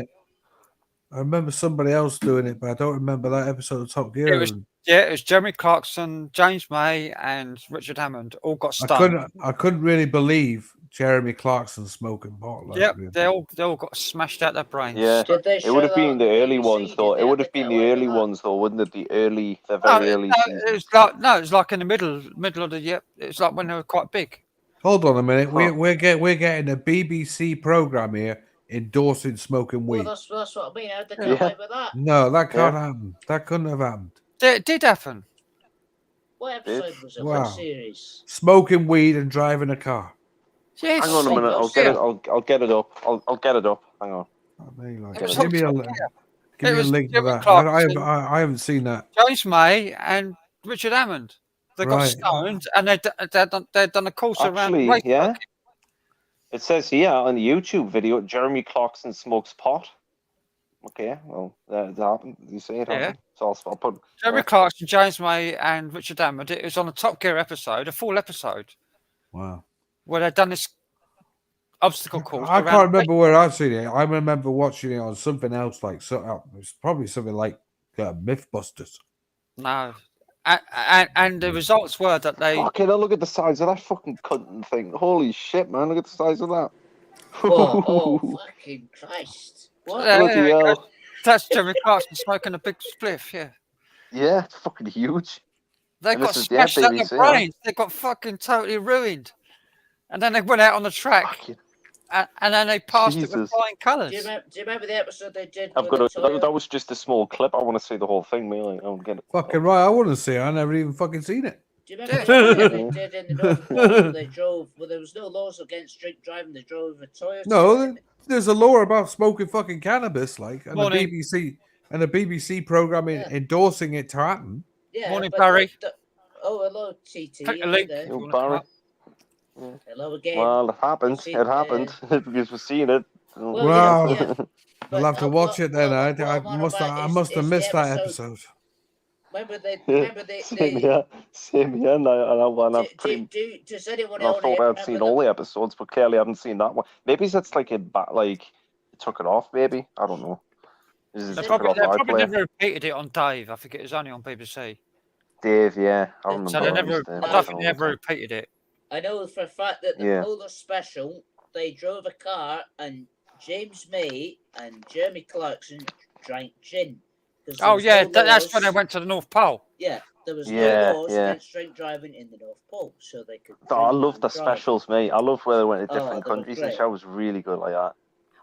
Speaker 3: it. But I don't remember that episode of Top Gear.
Speaker 1: It was Jeremy Clarkson, James May, and Richard Hammond all got stoned.
Speaker 3: I couldn't really believe Jeremy Clarkson smoking pot.
Speaker 1: Yep, they all got smashed out their brains.
Speaker 6: Yeah,
Speaker 5: Did they
Speaker 6: it would have
Speaker 5: show
Speaker 6: been
Speaker 5: that
Speaker 6: the
Speaker 5: on
Speaker 6: early
Speaker 5: BBC?
Speaker 6: ones
Speaker 5: Did
Speaker 6: though.
Speaker 5: they
Speaker 6: It
Speaker 5: have
Speaker 6: would
Speaker 5: to
Speaker 6: have been
Speaker 5: get
Speaker 6: the
Speaker 5: away with
Speaker 6: early
Speaker 5: that?
Speaker 6: ones though, wouldn't it? The very early
Speaker 1: It
Speaker 6: seasons.
Speaker 1: was like it was like in the middle of the year. It's like when they were quite big.
Speaker 3: Hold on a minute.
Speaker 6: Huh.
Speaker 3: We're getting a BBC program here endorsing smoking weed.
Speaker 5: Well, that's what I mean. How'd they get away with that?
Speaker 3: No, that can't happen. That couldn't have happened.
Speaker 1: It did happen.
Speaker 5: What episode was it?
Speaker 3: Wow.
Speaker 5: What series?
Speaker 3: Smoking weed and driving a car.
Speaker 1: Yes.
Speaker 6: Hang on a minute. I'll get it. I'll get it up. I'll get it up. Hang on.
Speaker 3: I mean, like,
Speaker 1: It was
Speaker 3: give me a link to that. I haven't seen that.
Speaker 1: James May and Richard Hammond. They got stoned and they'd done a course around.
Speaker 6: Actually, yeah. It says here on the YouTube video, Jeremy Clarkson smokes pot. Okay, well, that happened. You say it happened. So I'll put
Speaker 1: Jeremy Clarkson, James May, and Richard Hammond. It was on a Top Gear episode, a full episode.
Speaker 3: Wow.
Speaker 1: Where they'd done this obstacle course.
Speaker 3: I can't remember where I've seen it. I remember watching it on something else, like it's probably something like Mythbusters.
Speaker 1: No. And the results were that they.
Speaker 6: Okay, now look at the size of that fucking cunting thing. Holy shit, man! Look at the size of that.
Speaker 5: Oh, fucking Christ! What?
Speaker 6: Bloody hell.
Speaker 1: That's Jeremy Clarkson smoking a big spliff. Yeah.
Speaker 6: Yeah, it's fucking huge.
Speaker 1: They got smashed out their brains. They got fucking totally ruined. And then they went out on the track. And then they passed it with flying colours.
Speaker 5: Do you remember the episode they did?
Speaker 6: That was just a small clip. I want to see the whole thing, really. I don't get it.
Speaker 3: Fucking right, I want to see it. I never even fucking seen it.
Speaker 5: Do you remember they did in the North Pole? They drove. Well, there was no laws against drink driving. They drove a Toyota.
Speaker 3: No, there's a law about smoking fucking cannabis, like, and
Speaker 1: Morning.
Speaker 3: the BBC program endorsing it to happen.
Speaker 5: Yeah.
Speaker 1: Morning, Barry.
Speaker 5: Hello, TT.
Speaker 1: Click the link.
Speaker 6: Barry.
Speaker 5: Hello again.
Speaker 6: Well, it happened. It happened because we've seen it.
Speaker 3: Wow.
Speaker 5: Yeah.
Speaker 3: I'll have to watch it then. I must have missed that episode.
Speaker 5: Remember they
Speaker 6: Same here.
Speaker 5: Does anyone
Speaker 6: I thought I'd seen all the episodes, but clearly I haven't seen that one. Maybe that's like it took it off. Maybe I don't know.
Speaker 1: They probably never repeated it on Dave. I think it was only on BBC.
Speaker 6: Dave, yeah, I remember.
Speaker 1: So I don't think they ever repeated it.
Speaker 5: I know for a fact that the Polar Special, they drove a car and James May and Jeremy Clarkson drank gin.
Speaker 1: Oh yeah, that's when they went to the North Pole.
Speaker 5: Yeah, there was no laws against drink driving in the North Pole, so they could.
Speaker 6: I love the specials, mate. I love where they went to different countries and show was really good like that.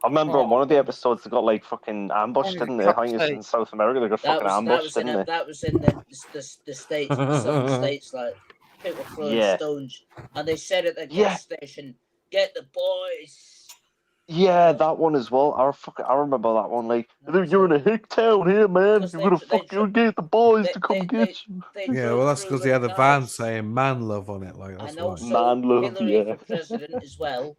Speaker 6: I remember on one of the episodes they got like fucking ambushed, didn't they? I think it was in South America. They got fucking ambushed, didn't they?
Speaker 5: That was in the states, some states, like people throwing stones, and they said at the gas station, "Get the boys."
Speaker 6: Yeah, that one as well. I remember that one. Like, you're in a hick town here, man. You're gonna fucking get the boys to come get you.
Speaker 3: Yeah, well, that's because they had a van saying "man love" on it. Like, that's
Speaker 5: and also
Speaker 6: man love,
Speaker 5: Hillary for president as well.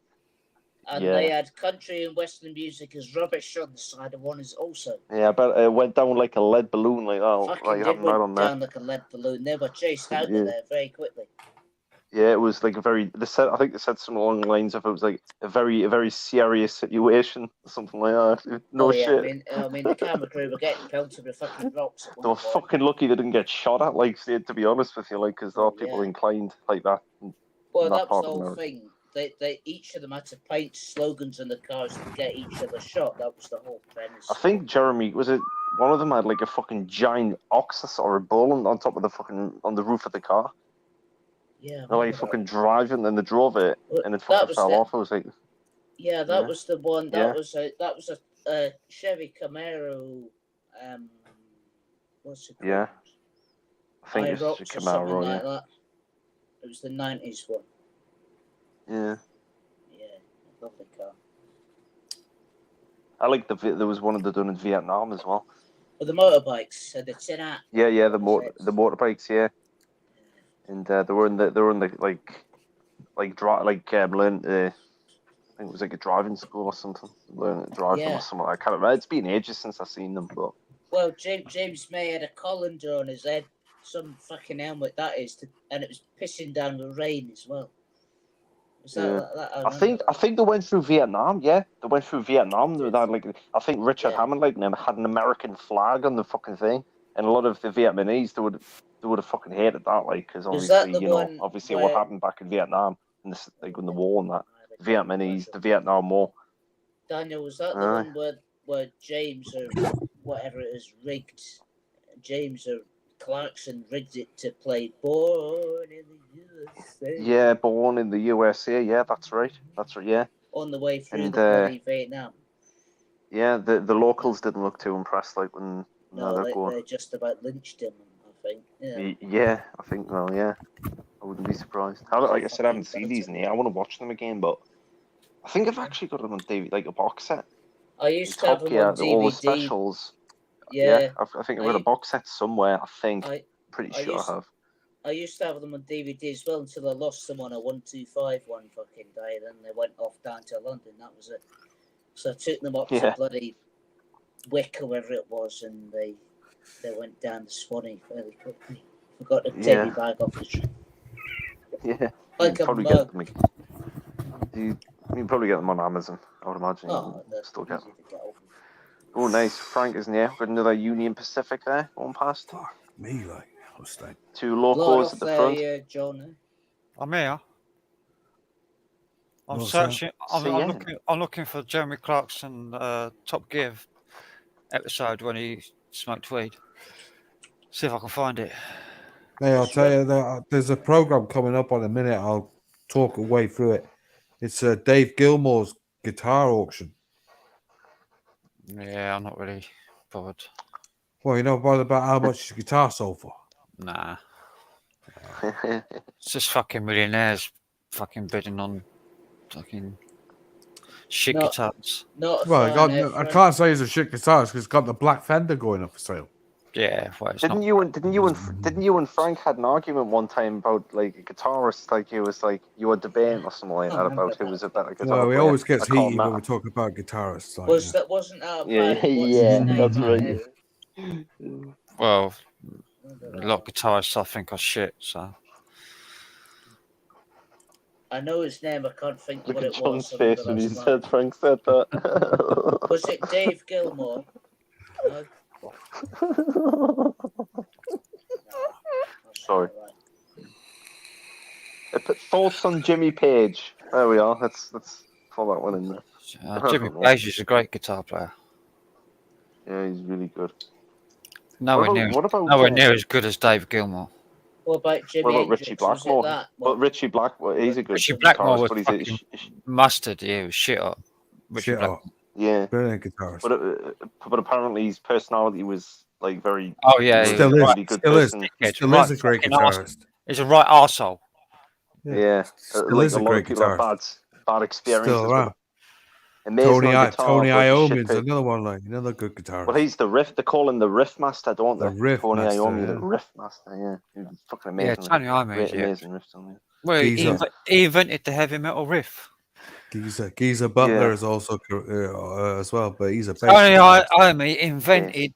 Speaker 5: And they had country and western music as rubbish on the side of one is also.
Speaker 6: Yeah, but it went down like a lead balloon, like
Speaker 5: fucking did went down like a lead balloon. They were chased out of there very quickly.
Speaker 6: Yeah, it was like a very. I think they said something along the lines of it was like a very serious situation, something like that. No shit.
Speaker 5: I mean, the camera crew were getting pelted with fucking rocks.
Speaker 6: They were fucking lucky they didn't get shot at. Like, to be honest with you, like, because there are people inclined like that.
Speaker 5: Well, that was the whole thing. They each of them had to paint slogans in the cars to get each other shot. That was the whole premise.
Speaker 6: I think Jeremy was it. One of them had like a fucking giant ox or a bull on top of on the roof of the car.
Speaker 5: Yeah.
Speaker 6: No, like fucking driving, and they drove it, and it fucking fell off. I was like,
Speaker 5: yeah, that was the one. That was a Chevy Camaro. What's it called?
Speaker 6: Yeah, I think it's a Camaro.
Speaker 5: Like that. It was the 90s one.
Speaker 6: Yeah.
Speaker 5: Yeah, lovely car.
Speaker 6: I like there was one of them done in Vietnam as well.
Speaker 5: Well, the motorbikes, the tin-hat.
Speaker 6: Yeah, the motorbikes, yeah. And they were in the learn I think it was like a driving school or something. Learn to drive them or something. I can't remember. It's been ages since I've seen them, but.
Speaker 5: Well, James May had a colander on his head, some fucking helmet that is, and it was pissing down the rain as well. Is that
Speaker 6: I think they went through Vietnam. Yeah, they went through Vietnam. They had, like, I think Richard
Speaker 5: Yeah.
Speaker 6: Hammond like had an American flag on the fucking thing, and a lot of the Vietnamese they would have fucking hated that, like, because
Speaker 5: Was that
Speaker 6: obviously
Speaker 5: the
Speaker 6: you know
Speaker 5: one
Speaker 6: obviously
Speaker 5: where-
Speaker 6: what happened back in Vietnam and this, like, in the war and that the Vietnam War.
Speaker 5: Daniel, was that the one where James or whatever it is rigged? James or Clarkson rigged it to play "Born in the USA."
Speaker 6: Yeah, Born in the USA. Yeah, that's right. That's right. Yeah.
Speaker 5: On the way through
Speaker 6: And,
Speaker 5: the bloody Vietnam.
Speaker 6: Yeah, the locals didn't look too impressed, like when
Speaker 5: No,
Speaker 6: they're going.
Speaker 5: they just about lynched him, I think. Yeah.
Speaker 6: Yeah, I think. Well, yeah, I wouldn't be surprised. Like I said, I haven't seen these in here. I want to watch them again, but I think I've actually got them on DVD, like a box set.
Speaker 5: I used to have them on DVD.
Speaker 6: All the specials.
Speaker 5: Yeah,
Speaker 6: I think I've got a box set somewhere. I think. Pretty sure I have.
Speaker 5: I used to have them on DVD as well until I lost them on a 125 one fucking day. Then they went off down to London. That was it. So I took them up to bloody Wick or wherever it was, and they went down to Swanee fairly quickly. Forgot to take my bag off the tree.
Speaker 6: Yeah,
Speaker 5: like
Speaker 6: you
Speaker 5: a
Speaker 6: probably
Speaker 5: mug.
Speaker 6: get them. You can probably get them on Amazon. I would imagine.
Speaker 5: Oh,
Speaker 6: you still get them.
Speaker 5: Get
Speaker 6: Oh, nice. Frank isn't here. Got another Union Pacific there going past.
Speaker 3: Fuck me, like, what's that?
Speaker 6: Two locos at the front.
Speaker 5: John.
Speaker 1: I'm here. I'm
Speaker 3: What's
Speaker 1: searching.
Speaker 3: that?
Speaker 1: I'm looking for Jeremy Clarkson Top Gear episode when he smoked weed. See if I can find it.
Speaker 3: Hey, I'll tell you that there's a program coming up on a minute. I'll talk a way through it. It's Dave Gilmour's guitar auction.
Speaker 1: Yeah, I'm not really bothered.
Speaker 3: Well, you know about how much his guitar sold for?
Speaker 1: Nah. It's just fucking millionaires fucking bidding on fucking shit guitars.
Speaker 3: Well, I can't say it's a shit guitar because it's got the black Fender going up for sale.
Speaker 1: Yeah, well, it's
Speaker 6: didn't you and Frank had an argument one time about, like, a guitarist, like it was like you were debating or something like that about who was a better guitar
Speaker 3: Well, we
Speaker 6: player.
Speaker 3: always get heated when we talk about guitarists. Like,
Speaker 5: Wasn't that
Speaker 6: that's right.
Speaker 1: Well, a lot of guitarists I think are shit, so.
Speaker 5: I know his name, I can't think
Speaker 6: Look
Speaker 5: what
Speaker 6: at
Speaker 5: it
Speaker 6: John's
Speaker 5: was.
Speaker 6: face when he said Frank said that.
Speaker 5: Was it Dave Gilmour? No.
Speaker 6: Sorry. Thoughts on Jimmy Page. There we are. Let's throw that one in there.
Speaker 1: Jimmy Page is a great guitar player.
Speaker 6: Yeah, he's really good.
Speaker 1: Nowhere near as good as Dave Gilmour.
Speaker 5: What about Jimmy?
Speaker 6: What about Richie Blackmore? But Richie Blackmore, he's a good
Speaker 1: Richie Blackmore was
Speaker 6: but
Speaker 1: fucking mustard. Yeah, he was shit up. Richie Blackmore.
Speaker 6: Yeah,
Speaker 3: brilliant guitarist.
Speaker 6: But apparently his personality was, like, very.
Speaker 1: Oh yeah,
Speaker 3: still is.
Speaker 6: Really good person.
Speaker 3: Still is a great guitarist.
Speaker 1: He's a right arsehole.
Speaker 6: Yeah,
Speaker 3: still
Speaker 6: like
Speaker 3: is a
Speaker 6: lot
Speaker 3: great
Speaker 6: of people have
Speaker 3: guitarist.
Speaker 6: bad experiences.
Speaker 3: Still around.
Speaker 6: Tony
Speaker 3: Iommi is another one, like another good guitarist.
Speaker 6: Well, he's the riff. They call him the riff master, don't they? Tony Iommi, the
Speaker 3: yeah.
Speaker 6: riff master. Yeah, he's fucking amazing.
Speaker 1: Yeah, Tony Iommi,
Speaker 6: amazing riffs on it.
Speaker 1: Well, he invented the heavy metal riff.
Speaker 3: Geezer Butler is also as well, but he's a bass
Speaker 1: Tony Iommi invented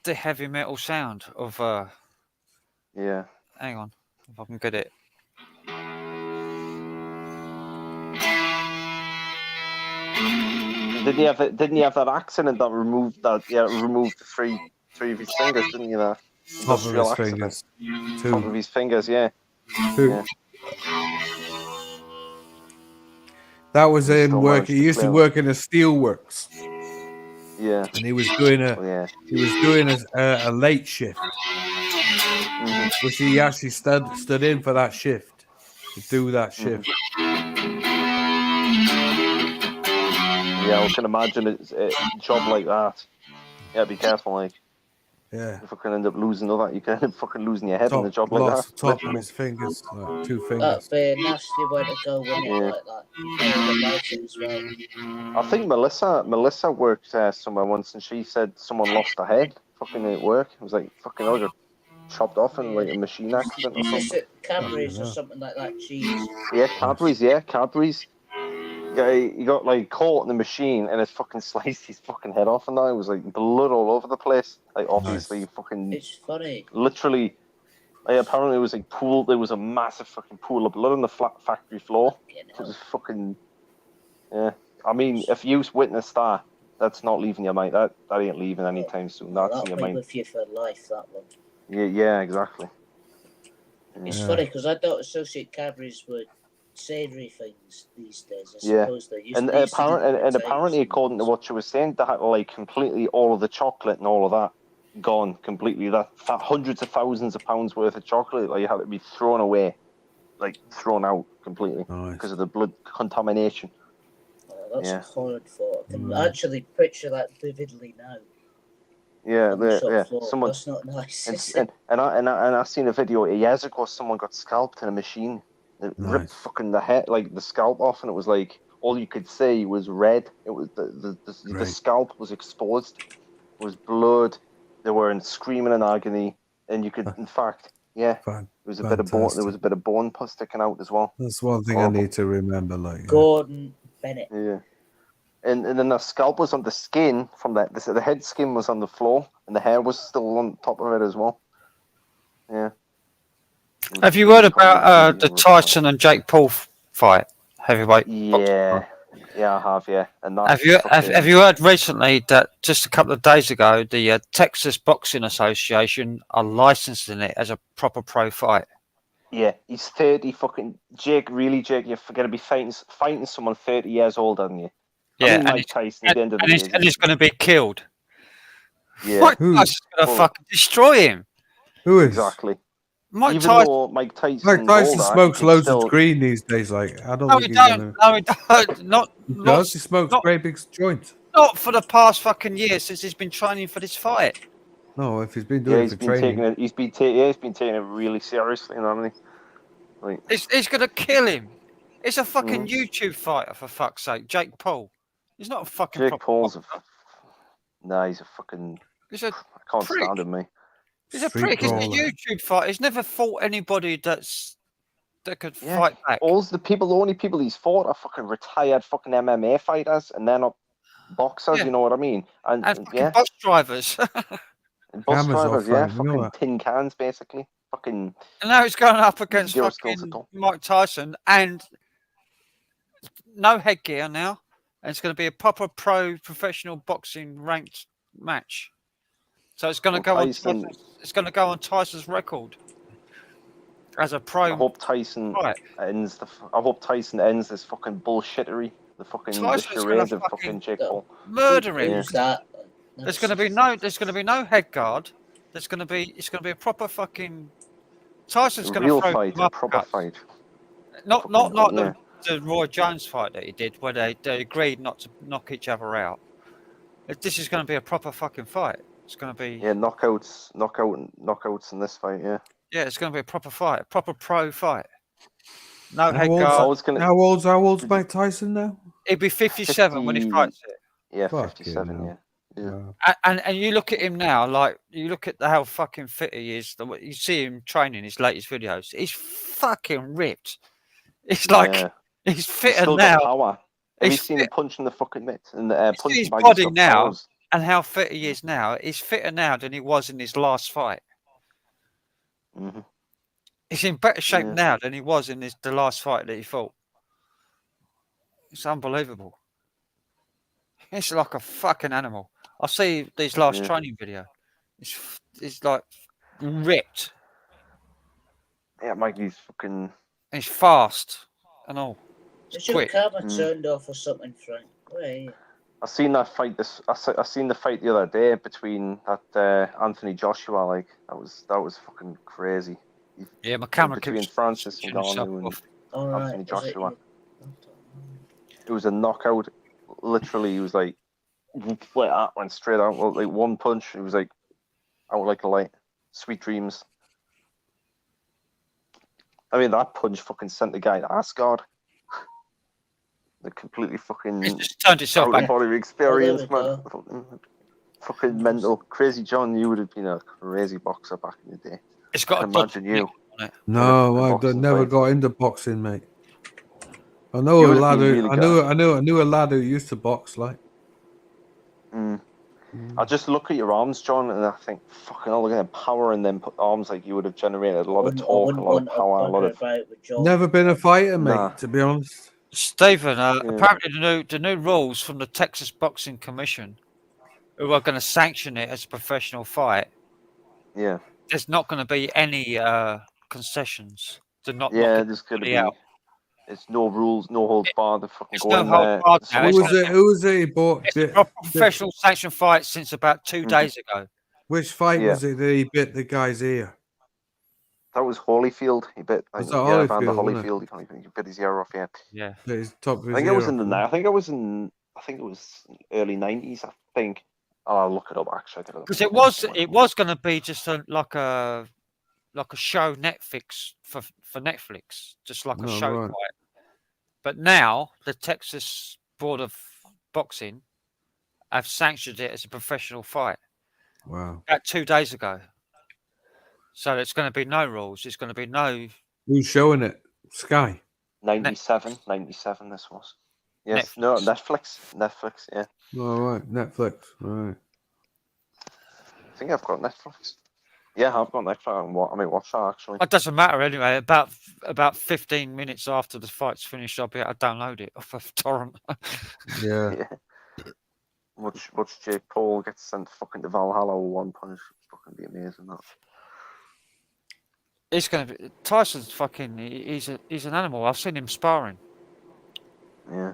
Speaker 1: the heavy metal sound of.
Speaker 6: Yeah.
Speaker 1: Hang on, if I can get it.
Speaker 6: Didn't he have that accident that removed the three of his fingers? Didn't he? That
Speaker 3: top of his fingers.
Speaker 6: Top of his fingers, yeah.
Speaker 3: Yeah. That was him working. He used to work in a steelworks.
Speaker 6: Yeah.
Speaker 3: And he was doing a late shift, which he actually stood in for that shift to do that shift.
Speaker 6: Yeah, I can imagine a job like that. Yeah, be careful, like.
Speaker 3: Yeah.
Speaker 6: If I can end up losing all that, you can end up fucking losing your head in a job like that.
Speaker 3: Top of his fingers, like 2 fingers.
Speaker 5: That'd be a nasty way to go when it like that. As well.
Speaker 6: I think Melissa worked somewhere once, and she said someone lost their head fucking at work. It was like fucking got chopped off in like a machine accident or something.
Speaker 5: Cadbury's or something like that. Cheese.
Speaker 6: Yeah, Cadbury's. Yeah, he got like caught in the machine and it fucking sliced his fucking head off, and that it was like blood all over the place. Like obviously, fucking.
Speaker 5: It's funny.
Speaker 6: Literally, Apparently, it was like pool. There was a massive fucking pool of blood on the flat factory floor. It was fucking. Yeah, I mean, if you witnessed that, that's not leaving your mind. That ain't leaving anytime soon. That's in your mind.
Speaker 5: With you for life. That one.
Speaker 6: Yeah, exactly.
Speaker 5: It's funny because I don't associate Cadbury's with savoury things these days. I suppose they used to.
Speaker 6: Apparently, according to what she was saying, that like completely all of the chocolate and all of that gone completely. That hundreds of thousands of pounds worth of chocolate like had to be thrown away, like thrown out completely because of the blood contamination.
Speaker 5: Oh, that's a horrid thought. I can actually picture that vividly now.
Speaker 6: Someone,
Speaker 5: that's not nice.
Speaker 6: And I seen a video years ago. Someone got scalped in a machine. It ripped fucking the head, like the scalp off, and it was like all you could see was red. It was the scalp was exposed. It was blood. They were screaming in agony, and you could, in fact, there was a bit of bone. There was a bit of bone sticking out as well.
Speaker 3: That's one thing I need to remember. Like
Speaker 5: Gordon Bennett.
Speaker 6: Yeah. And then the scalp was on the skin from that. The head skin was on the floor, and the hair was still on top of it as well. Yeah.
Speaker 1: Have you heard about the Tyson and Jake Paul fight? Heavyweight.
Speaker 6: Yeah, I have. Yeah, and
Speaker 1: have you heard recently that just a couple of days ago the Texas Boxing Association are licensing it as a proper pro fight?
Speaker 6: Yeah, he's 30. Fucking Jake, you're going to be fighting someone 30 years older than you.
Speaker 1: Yeah,
Speaker 6: Mike Tyson at the end of the day,
Speaker 1: and he's going to be killed.
Speaker 6: Yeah,
Speaker 1: Mike Tyson's going to fucking destroy him.
Speaker 3: Who is
Speaker 6: exactly?
Speaker 3: Mike
Speaker 6: Tyson
Speaker 3: smokes loads of green these days. Like I don't think
Speaker 1: he don't. No, he don't.
Speaker 3: He smokes great big joints.
Speaker 1: Not for the past fucking year since he's been training for this fight.
Speaker 3: No, if he's been doing it for training,
Speaker 6: he's been taking it really seriously. You know what I mean? Like,
Speaker 1: he's going to kill him. It's a fucking YouTube fighter, for fuck's sake. Jake Paul. He's not a fucking.
Speaker 6: Jake Paul's he's a fucking. I can't stand him, mate.
Speaker 1: He's a prick. He's a YouTube fighter. He's never fought anybody that could fight back.
Speaker 6: The only people he's fought are fucking retired fucking MMA fighters, and they're not boxers. You know what I mean? And fucking
Speaker 1: bus drivers.
Speaker 6: Bus drivers, fucking tin cans, basically. Fucking.
Speaker 1: And now he's going up against fucking Mike Tyson, and no headgear now, and it's going to be a proper professional boxing ranked match. So it's going to go on. It's going to go on Tyson's record as a pro.
Speaker 6: I hope Tyson ends this fucking bullshittery. The fucking charade of fucking Jake Paul.
Speaker 1: Murder him. There's going to be no head guard. It's going to be a proper fucking. Tyson's going to throw
Speaker 6: a proper fight.
Speaker 1: Not the Roy Jones fight that he did, where they agreed not to knock each other out. This is going to be a proper fucking fight. It's going to be
Speaker 6: knockouts in this fight. Yeah,
Speaker 1: it's going to be a proper fight, a proper pro fight. No head guard.
Speaker 3: How old's Mike Tyson now?
Speaker 1: He'd be 57 when he fights it.
Speaker 6: Yeah, 57. Yeah.
Speaker 1: And you look at him now, like you look at how fucking fit he is. You see him training his latest videos. He's fucking ripped. It's like he's fitter now.
Speaker 6: Power. Have you seen him punching the fucking mitts and punching
Speaker 1: his body now, and how fit he is now? He's fitter now than he was in his last fight.
Speaker 6: Mm-hmm.
Speaker 1: He's in better shape now than he was in the last fight that he fought. It's unbelievable. It's like a fucking animal. I see these last training video. It's like ripped.
Speaker 6: Yeah, Mikey's fucking.
Speaker 1: He's fast and all.
Speaker 5: Is your camera turned off or something, Frank? Where are you?
Speaker 6: I seen that fight. I seen the fight the other day between that Anthony Joshua. Like that was fucking crazy.
Speaker 1: Yeah, my camera
Speaker 6: between Francis Ngannou and Anthony Joshua. It was a knockout. Literally, he was like went straight out. Like one punch, he was like out like a light. Sweet dreams. I mean, that punch fucking sent the guy to Asgard. The completely fucking
Speaker 1: just turned itself back.
Speaker 6: Body experience, man. Fucking mental. Crazy John, you would have been a crazy boxer back in the day.
Speaker 1: It's got
Speaker 6: imagine you.
Speaker 3: No, I never got into boxing, mate. I know a lad who I knew a lad who used to box, like.
Speaker 6: I just look at your arms, John, and I think, fucking hell, look at the power in them arms. Like, you would have generated a lot of torque, a lot of power, a lot of...
Speaker 3: Never been a fighter, mate,
Speaker 6: Nah.
Speaker 3: to be honest.
Speaker 1: Stephen, apparently the new rules from the Texas Boxing Commission, who are going to sanction it as a professional fight.
Speaker 6: Yeah.
Speaker 1: There's not going to be any concessions. They're not.
Speaker 6: Yeah, there's going to be.
Speaker 1: Out.
Speaker 6: It's no rules, no holds barred. The fucking
Speaker 1: It's
Speaker 6: go in there.
Speaker 3: Who was it he bought?
Speaker 1: It's a professional sanction fight since about 2 days ago.
Speaker 3: Which fight was it that he bit the guy's ear?
Speaker 6: That was Holyfield. He bit.
Speaker 3: Was that Holyfield?
Speaker 6: He bit his ear off. Yeah.
Speaker 1: Yeah.
Speaker 3: Bit his top of his
Speaker 6: I think
Speaker 3: ear
Speaker 6: it was
Speaker 3: off,
Speaker 6: I think it was early 90s. I think. I'll look it up actually.
Speaker 1: Because it was going to be just like a show Netflix for Netflix, just like a show fight. But now the Texas Board of Boxing have sanctioned it as a professional fight.
Speaker 3: Wow.
Speaker 1: About 2 days ago. So it's going to be no rules. It's going to be no.
Speaker 3: Who's showing it? Sky.
Speaker 6: 97 this was. Yes, Netflix. No, Netflix, yeah.
Speaker 3: All right, Netflix, right.
Speaker 6: I think I've got Netflix. Yeah, I've got Netflix. I mean, watch that actually.
Speaker 1: It doesn't matter anyway. About 15 minutes after the fight's finished, I'll be able to download it off of torrent.
Speaker 3: Yeah.
Speaker 6: Watch Jake Paul get sent fucking to Valhalla with one punch. It's fucking be amazing. That.
Speaker 1: It's gonna be Tyson's fucking. He's an animal. I've seen him sparring.
Speaker 6: Yeah.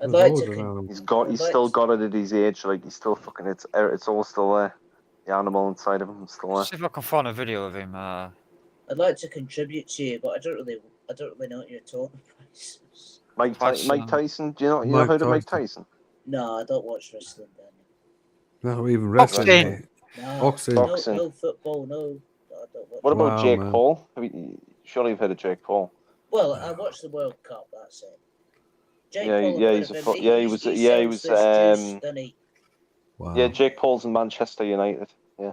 Speaker 5: I'd like to.
Speaker 6: He's still got it at his age. Like he's still fucking. It's all still there. The animal inside of him is still there.
Speaker 1: See if I can find a video of him.
Speaker 5: I'd like to contribute to you, but I don't really know what you're talking about.
Speaker 6: Mike Tyson. Do you know heard of Mike Tyson?
Speaker 5: No, I don't watch wrestling.
Speaker 3: Not even wrestling. Boxing.
Speaker 5: No football. No. I don't watch.
Speaker 6: What about Jake Paul? Surely you've heard of Jake Paul.
Speaker 5: Well, I watched the World Cup. That's it.
Speaker 6: He was.
Speaker 5: Wow.
Speaker 6: Yeah, Jake Paul's in Manchester United. Yeah.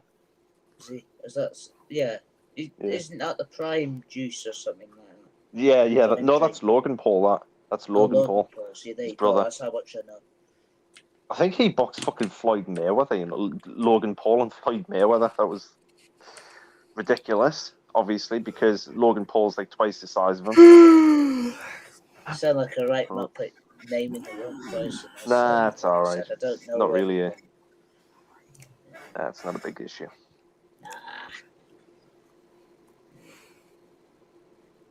Speaker 5: Isn't that the Prime Juice or something like that?
Speaker 6: Yeah. That's Logan Paul. That's Logan Paul.
Speaker 5: See, there
Speaker 6: his
Speaker 5: you
Speaker 6: brother.
Speaker 5: Go. That's how much I know.
Speaker 6: I think he boxed fucking Floyd Mayweather. Logan Paul and Floyd Mayweather. That was ridiculous. Obviously, because Logan Paul's like twice the size of him.
Speaker 5: You sound like a right muppet naming the wrong person.
Speaker 6: Nah, it's all right.
Speaker 5: I don't know.
Speaker 6: Not really. It's not a big issue.
Speaker 5: Nah.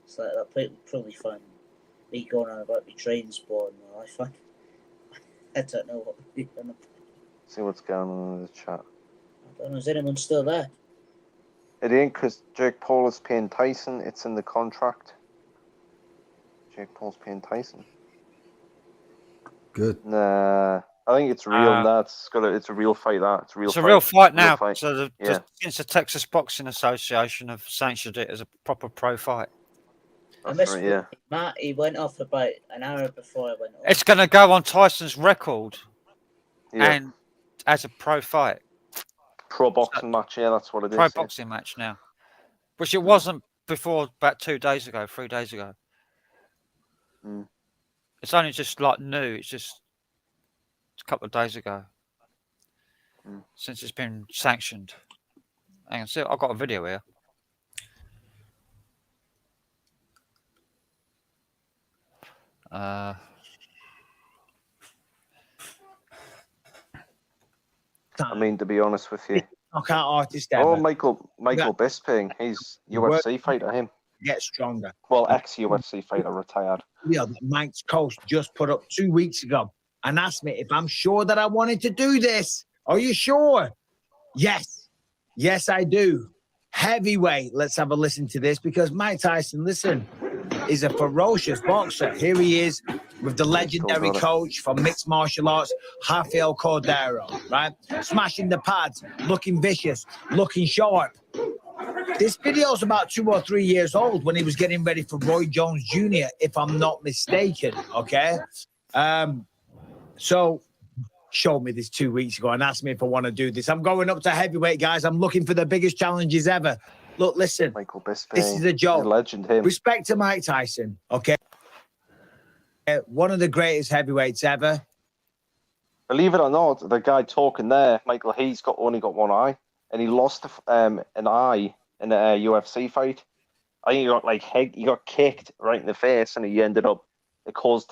Speaker 5: It's like that people probably find me going on about my train sport in my life. I don't know what we're going to
Speaker 6: see what's going on in the chat.
Speaker 5: I don't know. Is anyone still there?
Speaker 6: It ain't because Jake Paul is paying Tyson. It's in the contract. Jake Paul's paying Tyson.
Speaker 3: Good.
Speaker 6: Nah, I think it's real. It's a real fight. It's
Speaker 1: a real fight now. So since the Texas Boxing Association have sanctioned it as a proper pro fight.
Speaker 6: That's right, yeah.
Speaker 5: Matt, he went off about an hour before I went off.
Speaker 1: It's going to go on Tyson's record, and as a pro fight.
Speaker 6: Pro boxing match, yeah, that's what it is.
Speaker 1: Pro boxing match now, which it wasn't before about 3 days ago. It's only just like new. It's just a couple of days ago since it's been sanctioned. Hang on, see, I've got a video here.
Speaker 6: I mean, to be honest with you.
Speaker 8: Knockout artist
Speaker 6: ever. Oh, Michael Bisping. He's UFC fighter, him.
Speaker 8: Get stronger.
Speaker 6: Well, ex-UFC fighter, retired.
Speaker 8: Yeah, that Mike's coach just put up 2 weeks ago and asked me if I'm sure that I wanted to do this. Are you sure? Yes. Yes, I do. Heavyweight. Let's have a listen to this because Mike Tyson, listen, is a ferocious boxer. Here he is with the legendary coach from mixed martial arts, Rafael Cordero, right? Smashing the pads, looking vicious, looking sharp. This video is about 2 or 3 years old when he was getting ready for Roy Jones Jr., if I'm not mistaken, okay? So showed me this 2 weeks ago and asked me if I want to do this. I'm going up to heavyweight, guys. I'm looking for the biggest challenges ever. Look, listen,
Speaker 6: Michael Bisping,
Speaker 8: this is a joke.
Speaker 6: Legend, him.
Speaker 8: Respect to Mike Tyson, okay? One of the greatest heavyweights ever.
Speaker 6: Believe it or not, the guy talking there, Michael Hayes, only got one eye, and he lost an eye in a UFC fight. I think he got kicked right in the face, and he ended up. It caused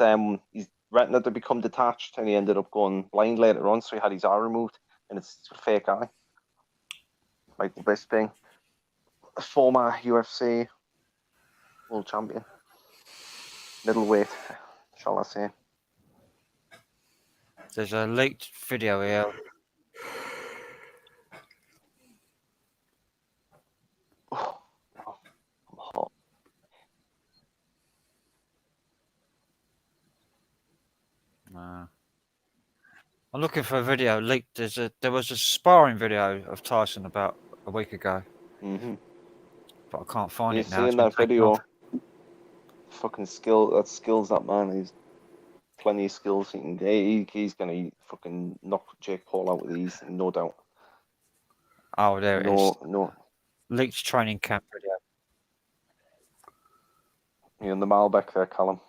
Speaker 6: his retina to become detached, and he ended up going blind later on. So he had his eye removed, and it's a fake eye. Michael Bisping, a former UFC world champion, middleweight, shall I say?
Speaker 1: There's a leaked video here.
Speaker 6: Oh, I'm hot.
Speaker 1: I'm looking for a video leaked. There was a sparring video of Tyson about a week ago, but I can't find it now.
Speaker 6: You see in that video, fucking skills that man. He's plenty of skills. He's gonna fucking knock Jake Paul out with ease, no doubt.
Speaker 1: Oh, there it is.
Speaker 6: No.
Speaker 1: Leaked training camp video.
Speaker 6: You're in the Malbec there, Callum.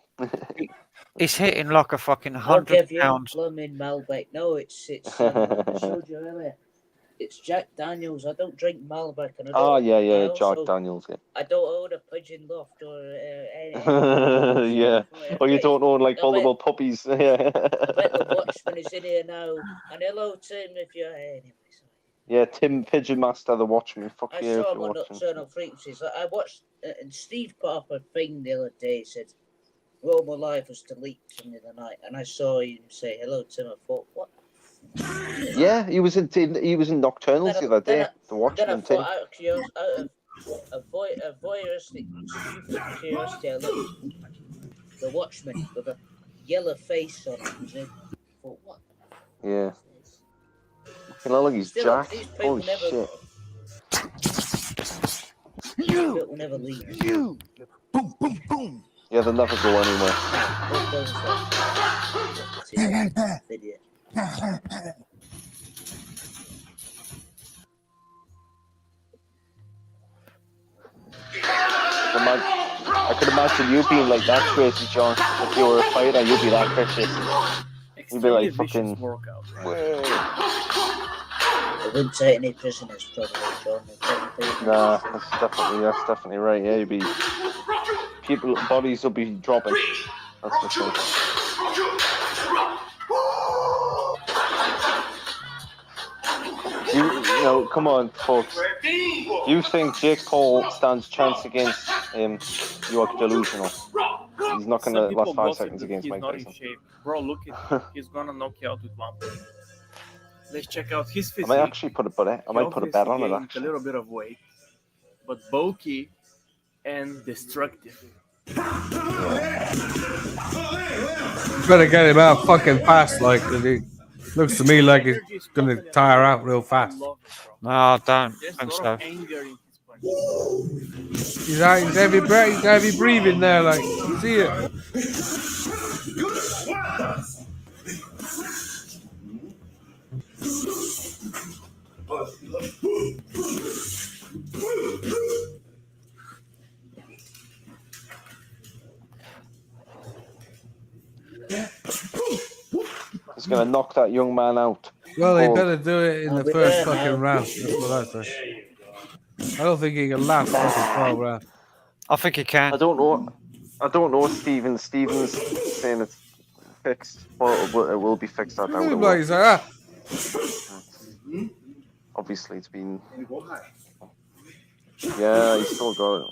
Speaker 1: He's hitting like a fucking
Speaker 5: I'll give you
Speaker 1: £100.
Speaker 5: blooming Malbec. No, I showed you earlier. It's Jack Daniels. I don't drink Malbec. And
Speaker 6: Jack Daniels. Yeah.
Speaker 5: I don't own a pigeon loft or
Speaker 6: yeah. Or you don't own like vulnerable puppies. Yeah.
Speaker 5: I bet the Watchman is in here now. And hello, Tim, if you're anyways.
Speaker 6: Yeah, Tim Pigeon Master, the Watchman. Fuck
Speaker 5: I
Speaker 6: you.
Speaker 5: saw him on Nocturnal Frequencies. I watched, and Steve put up a thing the other day. He said, Roma Live was deleted in the night, and I saw him say hello, Tim. I thought, what?
Speaker 6: Yeah, he was in Nocturnals the other day. The Watchman.
Speaker 5: Then I thought, out of a voyeuristic, stupid curiosity, I looked. The Watchman with a yellow face on it was in. I thought, what?
Speaker 6: Yeah. Look, he's Jack. Holy shit.
Speaker 5: People never leave.
Speaker 9: Boom, boom, boom.
Speaker 6: Yeah, they'll never go anywhere. I could imagine you being like that crazy, John. If you were a fighter, you'd be that crazy. You'd be like fucking.
Speaker 5: Workout, right? I wouldn't take any prisoners, probably, John.
Speaker 6: Nah, that's definitely right. Yeah, you'd be. Bodies will be dropping. That's for sure. You know, come on, folks. You think Jake Paul stands chance against him? You are delusional. He's not going to last 5 seconds against Mike Tyson.
Speaker 10: Bro, look at him. He's going to knock you out with one punch. Let's check out his physique.
Speaker 6: I might actually put a bet. I might put a bet on it. Actually.
Speaker 10: A little bit of weight, but bulky and destructive.
Speaker 3: Better get him out fucking fast, like he looks to me like he's gonna tire out real fast.
Speaker 1: No, I don't think so.
Speaker 3: He's heavy breathing there, like you see it.
Speaker 6: He's going to knock that young man out.
Speaker 3: Well, he better do it in the first fucking round. That's what I say. I don't think he can last fucking 12 rounds.
Speaker 1: I think he can.
Speaker 6: I don't know, Stevens saying it's fixed. Well, it will be fixed. Obviously, it's been. Yeah, he's still got it.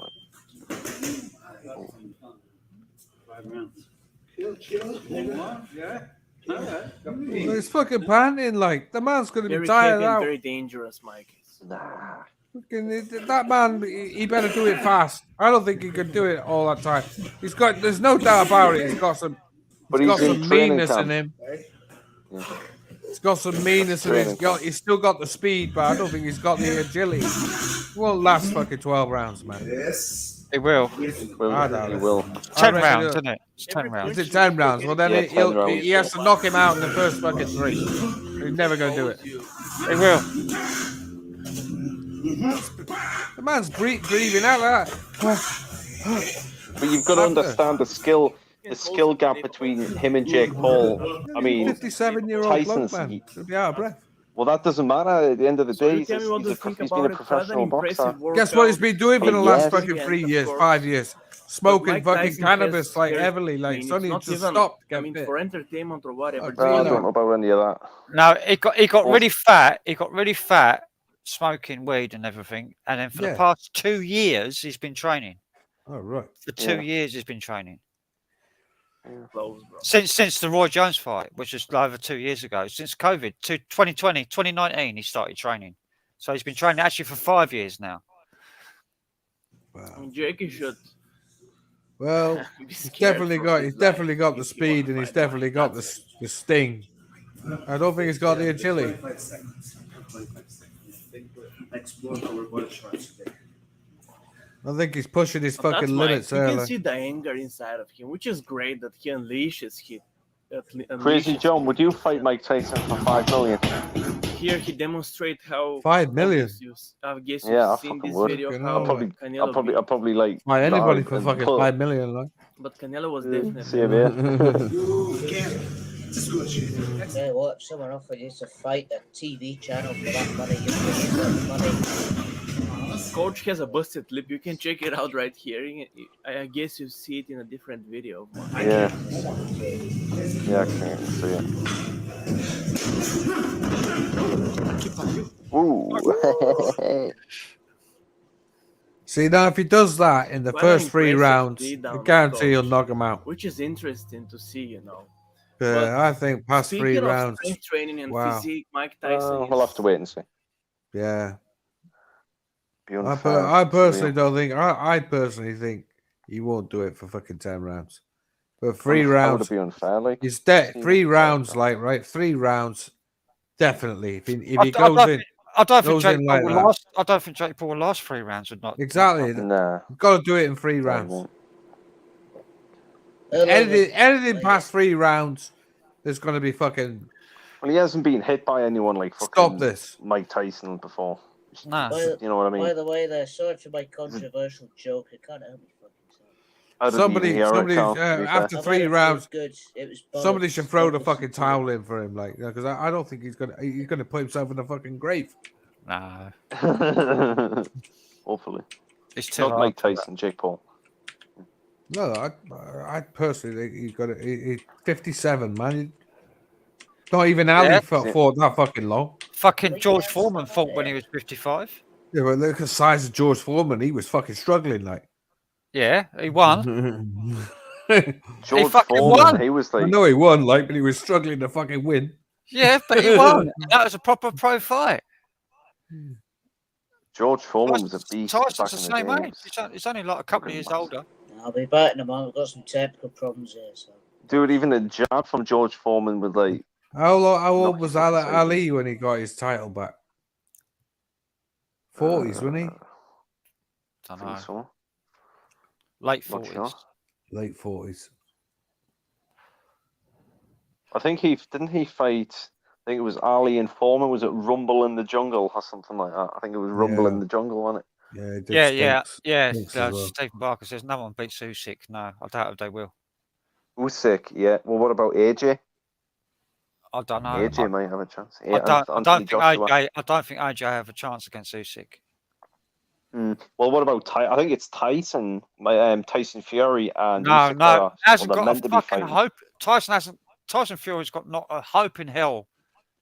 Speaker 3: He's fucking panting like the man's gonna be tired out.
Speaker 10: Very dangerous, Mike.
Speaker 6: Nah.
Speaker 3: That man, he better do it fast. I don't think he can do it all that time. There's no doubt about it. He's got some meanness in him.
Speaker 6: Yeah.
Speaker 3: He's got some meanness in him. He's still got the speed, but I don't think he's got the agility. He won't last fucking 12 rounds, man.
Speaker 1: Yes. He will.
Speaker 6: He will.
Speaker 1: 10 rounds, isn't it? It's 10 rounds.
Speaker 3: Is it 10 rounds? Well, then he has to knock him out in the first fucking 3. He's never going to do it.
Speaker 1: He will.
Speaker 3: The man's breathing out like that.
Speaker 6: But you've got to understand the skill. the skill gap between him and Jake Paul. I mean,
Speaker 3: 57-year-old bloke,
Speaker 6: Tyson's.
Speaker 3: man. He'll be out of breath.
Speaker 6: Well, that doesn't matter. At the end of the
Speaker 10: So
Speaker 6: day,
Speaker 10: you tell me what do you think
Speaker 6: he's been a
Speaker 10: about it? Quite an
Speaker 6: professional boxer.
Speaker 10: impressive workout.
Speaker 3: Guess what he's been doing for the last
Speaker 6: Yes.
Speaker 3: fucking
Speaker 10: And
Speaker 3: 3
Speaker 10: of
Speaker 3: years,
Speaker 10: course-
Speaker 3: 5 years?
Speaker 10: But
Speaker 3: Smoking
Speaker 10: Mike
Speaker 3: fucking
Speaker 10: Tyson
Speaker 3: cannabis
Speaker 10: has-
Speaker 3: like
Speaker 10: has-
Speaker 3: heavily.
Speaker 10: I
Speaker 3: Like,
Speaker 10: mean,
Speaker 3: Sonny
Speaker 10: it's not
Speaker 3: just
Speaker 10: even,
Speaker 3: stopped.
Speaker 10: I mean, for entertainment or whatever.
Speaker 3: Oh,
Speaker 6: I
Speaker 3: no.
Speaker 6: don't know about any of that.
Speaker 1: No, he got
Speaker 6: Well-
Speaker 1: really fat. He got really fat smoking weed and everything. And then for
Speaker 3: Yeah.
Speaker 1: the past 2 years, he's been training.
Speaker 3: Oh, right.
Speaker 1: For 2
Speaker 6: Yeah.
Speaker 1: years, he's been training.
Speaker 10: Close, bro.
Speaker 1: Since the Roy Jones fight, which was over 2 years ago, since COVID, to 2019, he started training. So he's been training actually for 5 years now.
Speaker 10: I
Speaker 3: Wow.
Speaker 10: mean, Jake should.
Speaker 3: Well,
Speaker 10: be
Speaker 3: he's
Speaker 10: scared
Speaker 3: definitely
Speaker 10: for
Speaker 3: got
Speaker 10: his
Speaker 3: he's definitely
Speaker 10: life
Speaker 3: got
Speaker 10: if
Speaker 3: the
Speaker 10: he
Speaker 3: speed
Speaker 10: wanna
Speaker 3: and he's
Speaker 10: fight
Speaker 3: definitely
Speaker 10: Mike
Speaker 3: got the sting. I don't think he's got the agility. I think he's pushing his
Speaker 10: But that's
Speaker 3: fucking
Speaker 10: Mike.
Speaker 3: limits
Speaker 10: You can
Speaker 3: early.
Speaker 10: see the anger inside of him, which is great that he unleashes him.
Speaker 6: Crazy John, would you fight Mike Tyson for $5 million?
Speaker 10: Here he demonstrates how
Speaker 3: 5 million.
Speaker 10: I guess you've
Speaker 6: Yeah, I
Speaker 10: seen
Speaker 6: fucking
Speaker 10: this
Speaker 6: would.
Speaker 10: video
Speaker 3: Fucking
Speaker 10: how
Speaker 3: hell,
Speaker 6: I'll
Speaker 10: Canelo
Speaker 6: probably like
Speaker 3: Why anybody
Speaker 6: no,
Speaker 3: for
Speaker 6: and
Speaker 3: fucking
Speaker 6: pull-
Speaker 3: 5 million? Like?
Speaker 10: but Canelo was definitely
Speaker 6: See him here.
Speaker 5: Yeah, what? If someone offered you to fight a TV channel for that money, you'd give that money.
Speaker 10: Coach has a busted lip. You can check it out right here. I guess you see it in a different video.
Speaker 6: Yeah. Yeah, I can see it. Ooh.
Speaker 3: See, now if he does that in the
Speaker 10: Quite
Speaker 3: first 3
Speaker 10: impressive
Speaker 3: rounds, I
Speaker 10: beatdown,
Speaker 3: guarantee he'll
Speaker 10: coach.
Speaker 3: knock him out.
Speaker 10: Which is interesting to see, you know.
Speaker 3: I think past 3
Speaker 10: Speaking of
Speaker 3: rounds.
Speaker 10: strength training and
Speaker 3: Wow.
Speaker 10: physique, Mike Tyson
Speaker 6: We'll have to wait and see.
Speaker 3: Yeah.
Speaker 6: Be unfair.
Speaker 3: I personally don't think. I personally think he won't do it for fucking 10 rounds. But 3
Speaker 6: How would
Speaker 3: rounds.
Speaker 6: it be unfair? Like,
Speaker 3: He's
Speaker 6: see
Speaker 3: 3
Speaker 6: what-
Speaker 3: rounds, like right. 3 rounds, definitely. If he
Speaker 1: I
Speaker 3: goes in,
Speaker 1: don't think
Speaker 3: goes
Speaker 1: Jake
Speaker 3: in
Speaker 1: Paul
Speaker 3: like
Speaker 1: will
Speaker 3: that.
Speaker 1: last. I don't think Jake Paul will last 3 rounds. Would not
Speaker 3: Exactly.
Speaker 6: Nah.
Speaker 3: You've got to do it in 3 rounds. Anything past 3 rounds, there's going to be fucking.
Speaker 6: Well, he hasn't been hit by anyone like fucking
Speaker 3: Stop this.
Speaker 6: Mike Tyson before.
Speaker 1: Nah.
Speaker 6: You know what I mean?
Speaker 5: By the way, there, sorry for my controversial joke. I can't help it.
Speaker 6: I didn't even hear it, Carl, to be fair.
Speaker 3: After
Speaker 5: I
Speaker 3: 3
Speaker 5: thought it
Speaker 3: rounds,
Speaker 5: was good. It was
Speaker 3: somebody
Speaker 5: bollocks.
Speaker 3: should throw the fucking towel in for him, like, because I don't think he's gonna put himself in a fucking grave.
Speaker 1: Nah.
Speaker 6: Hopefully.
Speaker 1: It's too
Speaker 6: Not
Speaker 1: hard
Speaker 6: Mike
Speaker 1: for that.
Speaker 6: Tyson, Jake Paul.
Speaker 3: No, I personally think he's got he's 57, man. Not even Ali
Speaker 1: Yeah.
Speaker 3: fought that fucking long.
Speaker 1: Fucking George Foreman fought when he was 55.
Speaker 3: Yeah, but look at the size of George Foreman. He was fucking struggling, like.
Speaker 1: Yeah, he won.
Speaker 6: George
Speaker 1: fucking
Speaker 6: Foreman,
Speaker 1: won.
Speaker 6: he was
Speaker 3: I
Speaker 6: like,
Speaker 3: know he won, like, but he was struggling to fucking win.
Speaker 1: Yeah, but he won. That was a proper pro fight.
Speaker 6: George Foreman was a beast
Speaker 1: Tyson's
Speaker 6: back
Speaker 1: the
Speaker 6: in
Speaker 1: same
Speaker 6: the
Speaker 1: age.
Speaker 6: day.
Speaker 1: He's only like a couple of years older.
Speaker 5: I'll be back in a moment. I've got some technical problems here. So.
Speaker 6: Dude, even a jab from George Foreman was like,
Speaker 3: How old
Speaker 6: Knock
Speaker 3: was
Speaker 6: him inside.
Speaker 3: Ali when he got his title back? 40s, wasn't he?
Speaker 6: I
Speaker 1: Don't
Speaker 6: think
Speaker 1: know.
Speaker 6: so.
Speaker 1: Late
Speaker 6: Not
Speaker 1: 40s.
Speaker 6: sure.
Speaker 3: Late 40s.
Speaker 6: I think didn't he fight? I think it was Ali and Foreman. Was it Rumble in the Jungle or something like that? I think it was Rumble
Speaker 3: Yeah.
Speaker 6: in the Jungle, wasn't it?
Speaker 3: Yeah, it did
Speaker 1: Yeah.
Speaker 3: stinks as well.
Speaker 1: Stephen Barker says no one beats Usyk. No, I doubt if they will.
Speaker 6: Usyk, yeah. Well, what about AJ?
Speaker 1: I don't know.
Speaker 6: AJ might have a chance.
Speaker 1: I don't think AJ have a chance against Usyk.
Speaker 6: Well, what about I think it's Tyson, Tyson Fury, and
Speaker 1: No,
Speaker 6: Usyk
Speaker 1: hasn't
Speaker 6: they're
Speaker 1: got
Speaker 6: meant
Speaker 1: a
Speaker 6: to be
Speaker 1: fucking
Speaker 6: fighting.
Speaker 1: hope. Tyson Fury's got not a hope in hell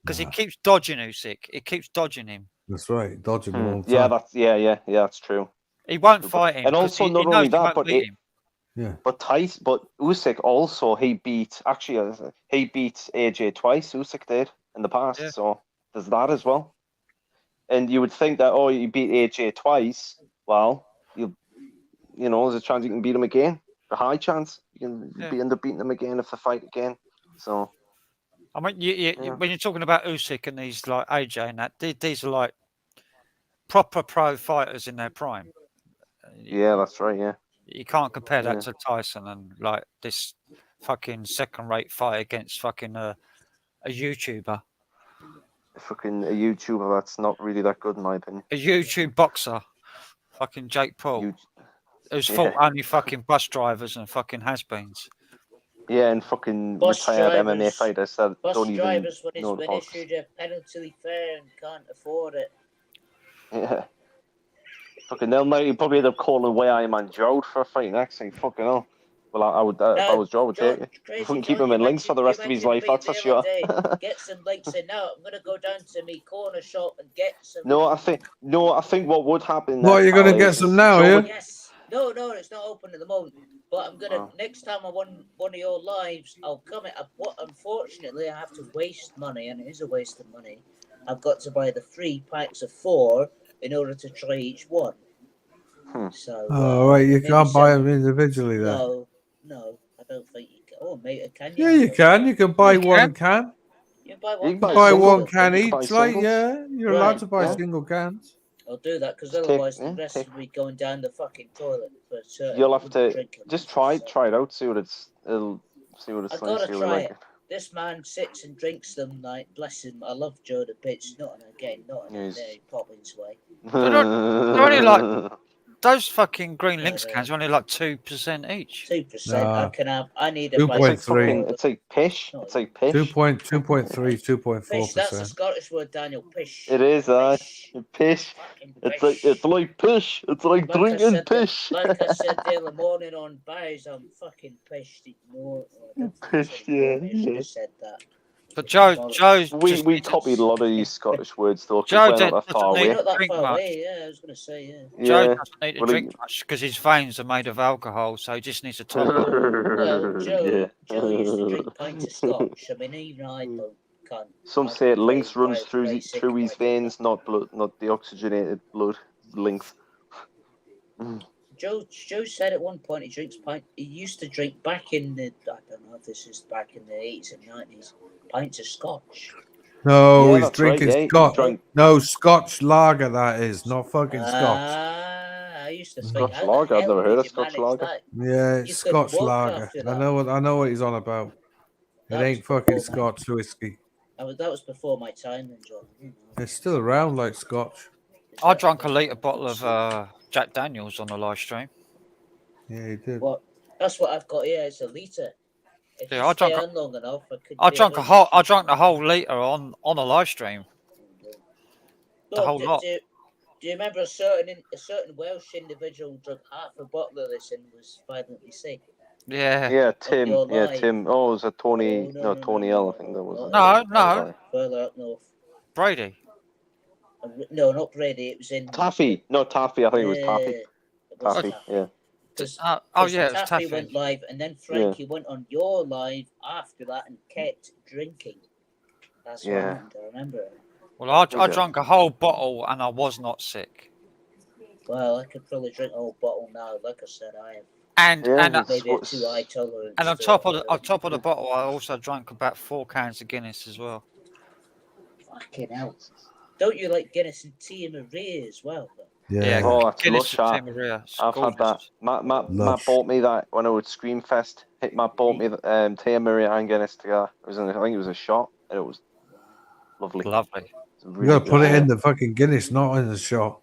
Speaker 1: because he keeps dodging Usyk. He keeps dodging him.
Speaker 3: That's right, dodging him all the
Speaker 6: Yeah,
Speaker 3: time.
Speaker 6: that's true.
Speaker 1: He won't fight him.
Speaker 6: And
Speaker 1: 'cause
Speaker 6: also,
Speaker 1: he
Speaker 6: not
Speaker 1: knows
Speaker 6: only
Speaker 1: he
Speaker 6: that,
Speaker 1: won't
Speaker 6: but
Speaker 1: beat him.
Speaker 3: Yeah.
Speaker 6: But Usyk also he beat AJ twice. Usyk did in the past,
Speaker 1: Yeah.
Speaker 6: so there's that as well. And you would think that you beat AJ twice, well, there's a chance you can beat him again. A high chance you can end up beating him again if they fight again. So,
Speaker 1: I mean, when you're talking about Usyk and these like AJ and that, these are like proper pro fighters in their prime.
Speaker 6: Yeah, that's right. Yeah.
Speaker 1: You can't compare that to Tyson and like this fucking second-rate fight against fucking a YouTuber.
Speaker 6: Fucking a YouTuber that's not really that good in my opinion.
Speaker 1: A YouTube boxer, fucking Jake Paul, who's fought only fucking bus drivers and fucking has-beens.
Speaker 6: Yeah, and fucking
Speaker 5: Bus
Speaker 6: retired MMA
Speaker 5: drivers-
Speaker 6: fighters that
Speaker 5: Bus
Speaker 6: don't even
Speaker 5: drivers when it's
Speaker 6: know the
Speaker 5: been
Speaker 6: box.
Speaker 5: issued a penalty fare and can't afford it.
Speaker 6: Yeah. Fucking hell, mate. You probably end up calling where I am on Joe for a fight next thing. Fucking hell. Well, I would, if I was Joe, I would take it. Fucking keep him in links for the rest of his life, that's for sure.
Speaker 5: Get some links in now. I'm gonna go down to me corner shop and get some.
Speaker 6: No, I think what would happen.
Speaker 3: What, you're going to get some now, yeah?
Speaker 5: Yes. No, it's not open at the moment. But I'm gonna next time I won one of your lives, I'll come. Unfortunately, I have to waste money, and it is a waste of money. I've got to buy the 3 packs of 4 in order to try each one. So.
Speaker 3: Right, you can't buy them individually then.
Speaker 5: No, I don't think you can. Oh, mate, can
Speaker 3: you? Yeah, you can. You can buy one can.
Speaker 5: You can
Speaker 3: You can buy one can each, like, yeah. You're allowed to buy single cans.
Speaker 5: I'll do that because otherwise the rest will be going down the fucking toilet for certain.
Speaker 6: You'll have to just try it out, see what it's like.
Speaker 5: I've got to try it. This man sits and drinks them, like, bless him. I love Joe the bitch, not in Mary Poppins way.
Speaker 1: They're only like those fucking green Lynx cans are only like 2% each.
Speaker 5: 2%. I need a
Speaker 3: 2.3.
Speaker 6: It's like pish. It's like pish.
Speaker 3: 2.3, 2.4%.
Speaker 5: That's a Scottish word, Daniel. Pish.
Speaker 6: It is, pish. It's like pish. It's like drinking pish.
Speaker 5: Like I said the other morning on Barry's, I'm fucking pissed.
Speaker 6: Pish, yeah.
Speaker 5: I should have said that.
Speaker 1: But Joe's
Speaker 6: we copied a lot of these Scottish words though.
Speaker 1: Joe
Speaker 6: we're not that far away.
Speaker 5: Not that far away, yeah. I was gonna say,
Speaker 1: Joe doesn't need to drink much because his veins are made of alcohol, so he just needs to top up.
Speaker 5: Well, Joe used to drink pints of scotch. I mean, even I can't.
Speaker 6: Some say it links runs through his veins, not blood, not the oxygenated blood. Links.
Speaker 5: Joe said at one point he used to drink back in the, I don't know if this is back in the 80s and 90s, pints of scotch.
Speaker 3: No, he's drinking scotch. No, Scotch lager, that is, not fucking scotch.
Speaker 5: I used to think
Speaker 6: Scotch lager. I've never heard of Scotch lager.
Speaker 3: Yeah, it's Scotch lager. I know what he's on about. It ain't fucking Scotch whiskey.
Speaker 5: That was before my time, John.
Speaker 3: It's still around like Scotch.
Speaker 1: I drank a litre bottle of Jack Daniels on the live stream.
Speaker 3: Yeah, you did.
Speaker 5: What? That's what I've got here. It's a litre. If
Speaker 1: yeah, I drank
Speaker 5: long enough,
Speaker 1: I drank the whole litre on a live stream. The whole lot.
Speaker 5: Do you remember a certain Welsh individual drank half a bottle of this and was violently sick?
Speaker 1: Yeah.
Speaker 6: Yeah, Tim. Yeah, Tim. Oh, it was a Tony. No, Tony L. I think that was.
Speaker 1: No.
Speaker 5: Further up north.
Speaker 1: Brady.
Speaker 5: No, not Brady. It was in
Speaker 6: Taffy. No, Taffy. I think it was Taffy. Taffy. Yeah.
Speaker 1: Yeah, it was Taffy
Speaker 5: went live, and then Frankie went on your live after that and kept drinking. That's what I remember.
Speaker 1: Well, I drank a whole bottle and I was not sick.
Speaker 5: Well, I could probably drink a whole bottle now. Like I said, I have.
Speaker 1: And
Speaker 5: maybe a too high tolerance.
Speaker 1: And on top of the bottle, I also drank about 4 cans of Guinness as well.
Speaker 5: Fucking hell! Don't you like Guinness and Tia Maria as well?
Speaker 3: Yeah.
Speaker 6: Oh, that's
Speaker 1: Guinness
Speaker 6: lush.
Speaker 1: and Tia Maria.
Speaker 6: I've had that. Matt bought me that when I was Screamfest. Matt bought me Tia Maria and Guinness together. I think it was a shot, and it was lovely.
Speaker 1: Lovely.
Speaker 3: You gotta put it in the fucking Guinness, not in the shot.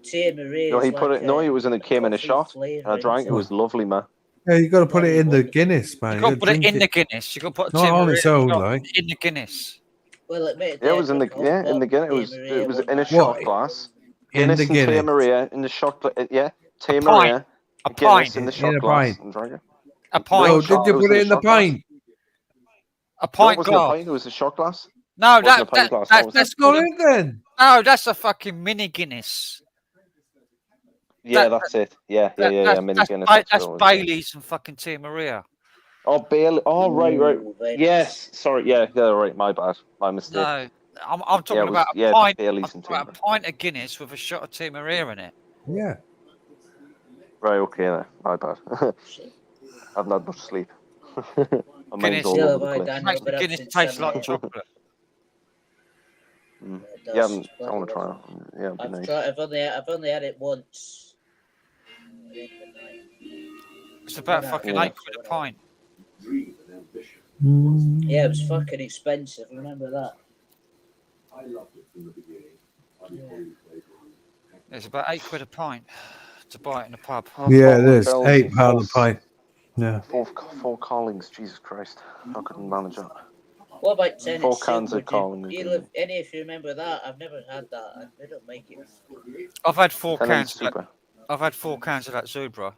Speaker 5: Tia Maria.
Speaker 6: No, he put it. No, it came in a shot. And I drank. It was lovely, man.
Speaker 3: Yeah, you got to put it in the Guinness, man.
Speaker 1: You got to put it in the Guinness. You got to put
Speaker 3: not on its own, like
Speaker 1: in the Guinness.
Speaker 5: Well,
Speaker 6: it was in the Guinness. It was in a shot glass. Guinness and Tia Maria in the shot. Yeah, Tia Maria.
Speaker 1: A pint
Speaker 6: in the shot glass.
Speaker 1: A pint.
Speaker 3: No, did you put it in the pint?
Speaker 1: A pint
Speaker 6: glass.
Speaker 1: glass.
Speaker 6: It was a shot glass.
Speaker 1: No,
Speaker 3: that's not it then.
Speaker 1: No, that's a fucking mini Guinness.
Speaker 6: Yeah, that's it. Yeah. Mini Guinness.
Speaker 1: That's Bailey's and fucking Tia Maria.
Speaker 6: Oh, Bailey. Oh, right. Yes. Sorry. Yeah, right. My bad. My mistake.
Speaker 1: No, I'm talking about a pint.
Speaker 6: Bailey's and
Speaker 1: a pint of Guinness with a shot of Tia Maria in it.
Speaker 3: Yeah.
Speaker 6: Right. Okay. Then. My bad. I've not much sleep.
Speaker 1: Guinness makes the Guinness taste like chocolate.
Speaker 6: Yeah, I want to try it. Yeah, it'd be nice.
Speaker 5: I've only had it once.
Speaker 1: It's about fucking £8 a pint.
Speaker 5: Yeah, it was fucking expensive. Remember that?
Speaker 11: I loved it from the beginning.
Speaker 1: It's about £8 a pint to buy it in a pub.
Speaker 3: Yeah, it is £8 a pint. Yeah.
Speaker 6: Four callings, Jesus Christ. I couldn't manage that.
Speaker 5: What about Tenet
Speaker 6: 4 cans
Speaker 5: Super?
Speaker 6: of calling.
Speaker 5: Any of you remember that? I've never had that. They don't make it.
Speaker 1: I've had 4
Speaker 6: Tenet
Speaker 1: cans.
Speaker 6: Super.
Speaker 1: I've had 4 cans of that Zubra.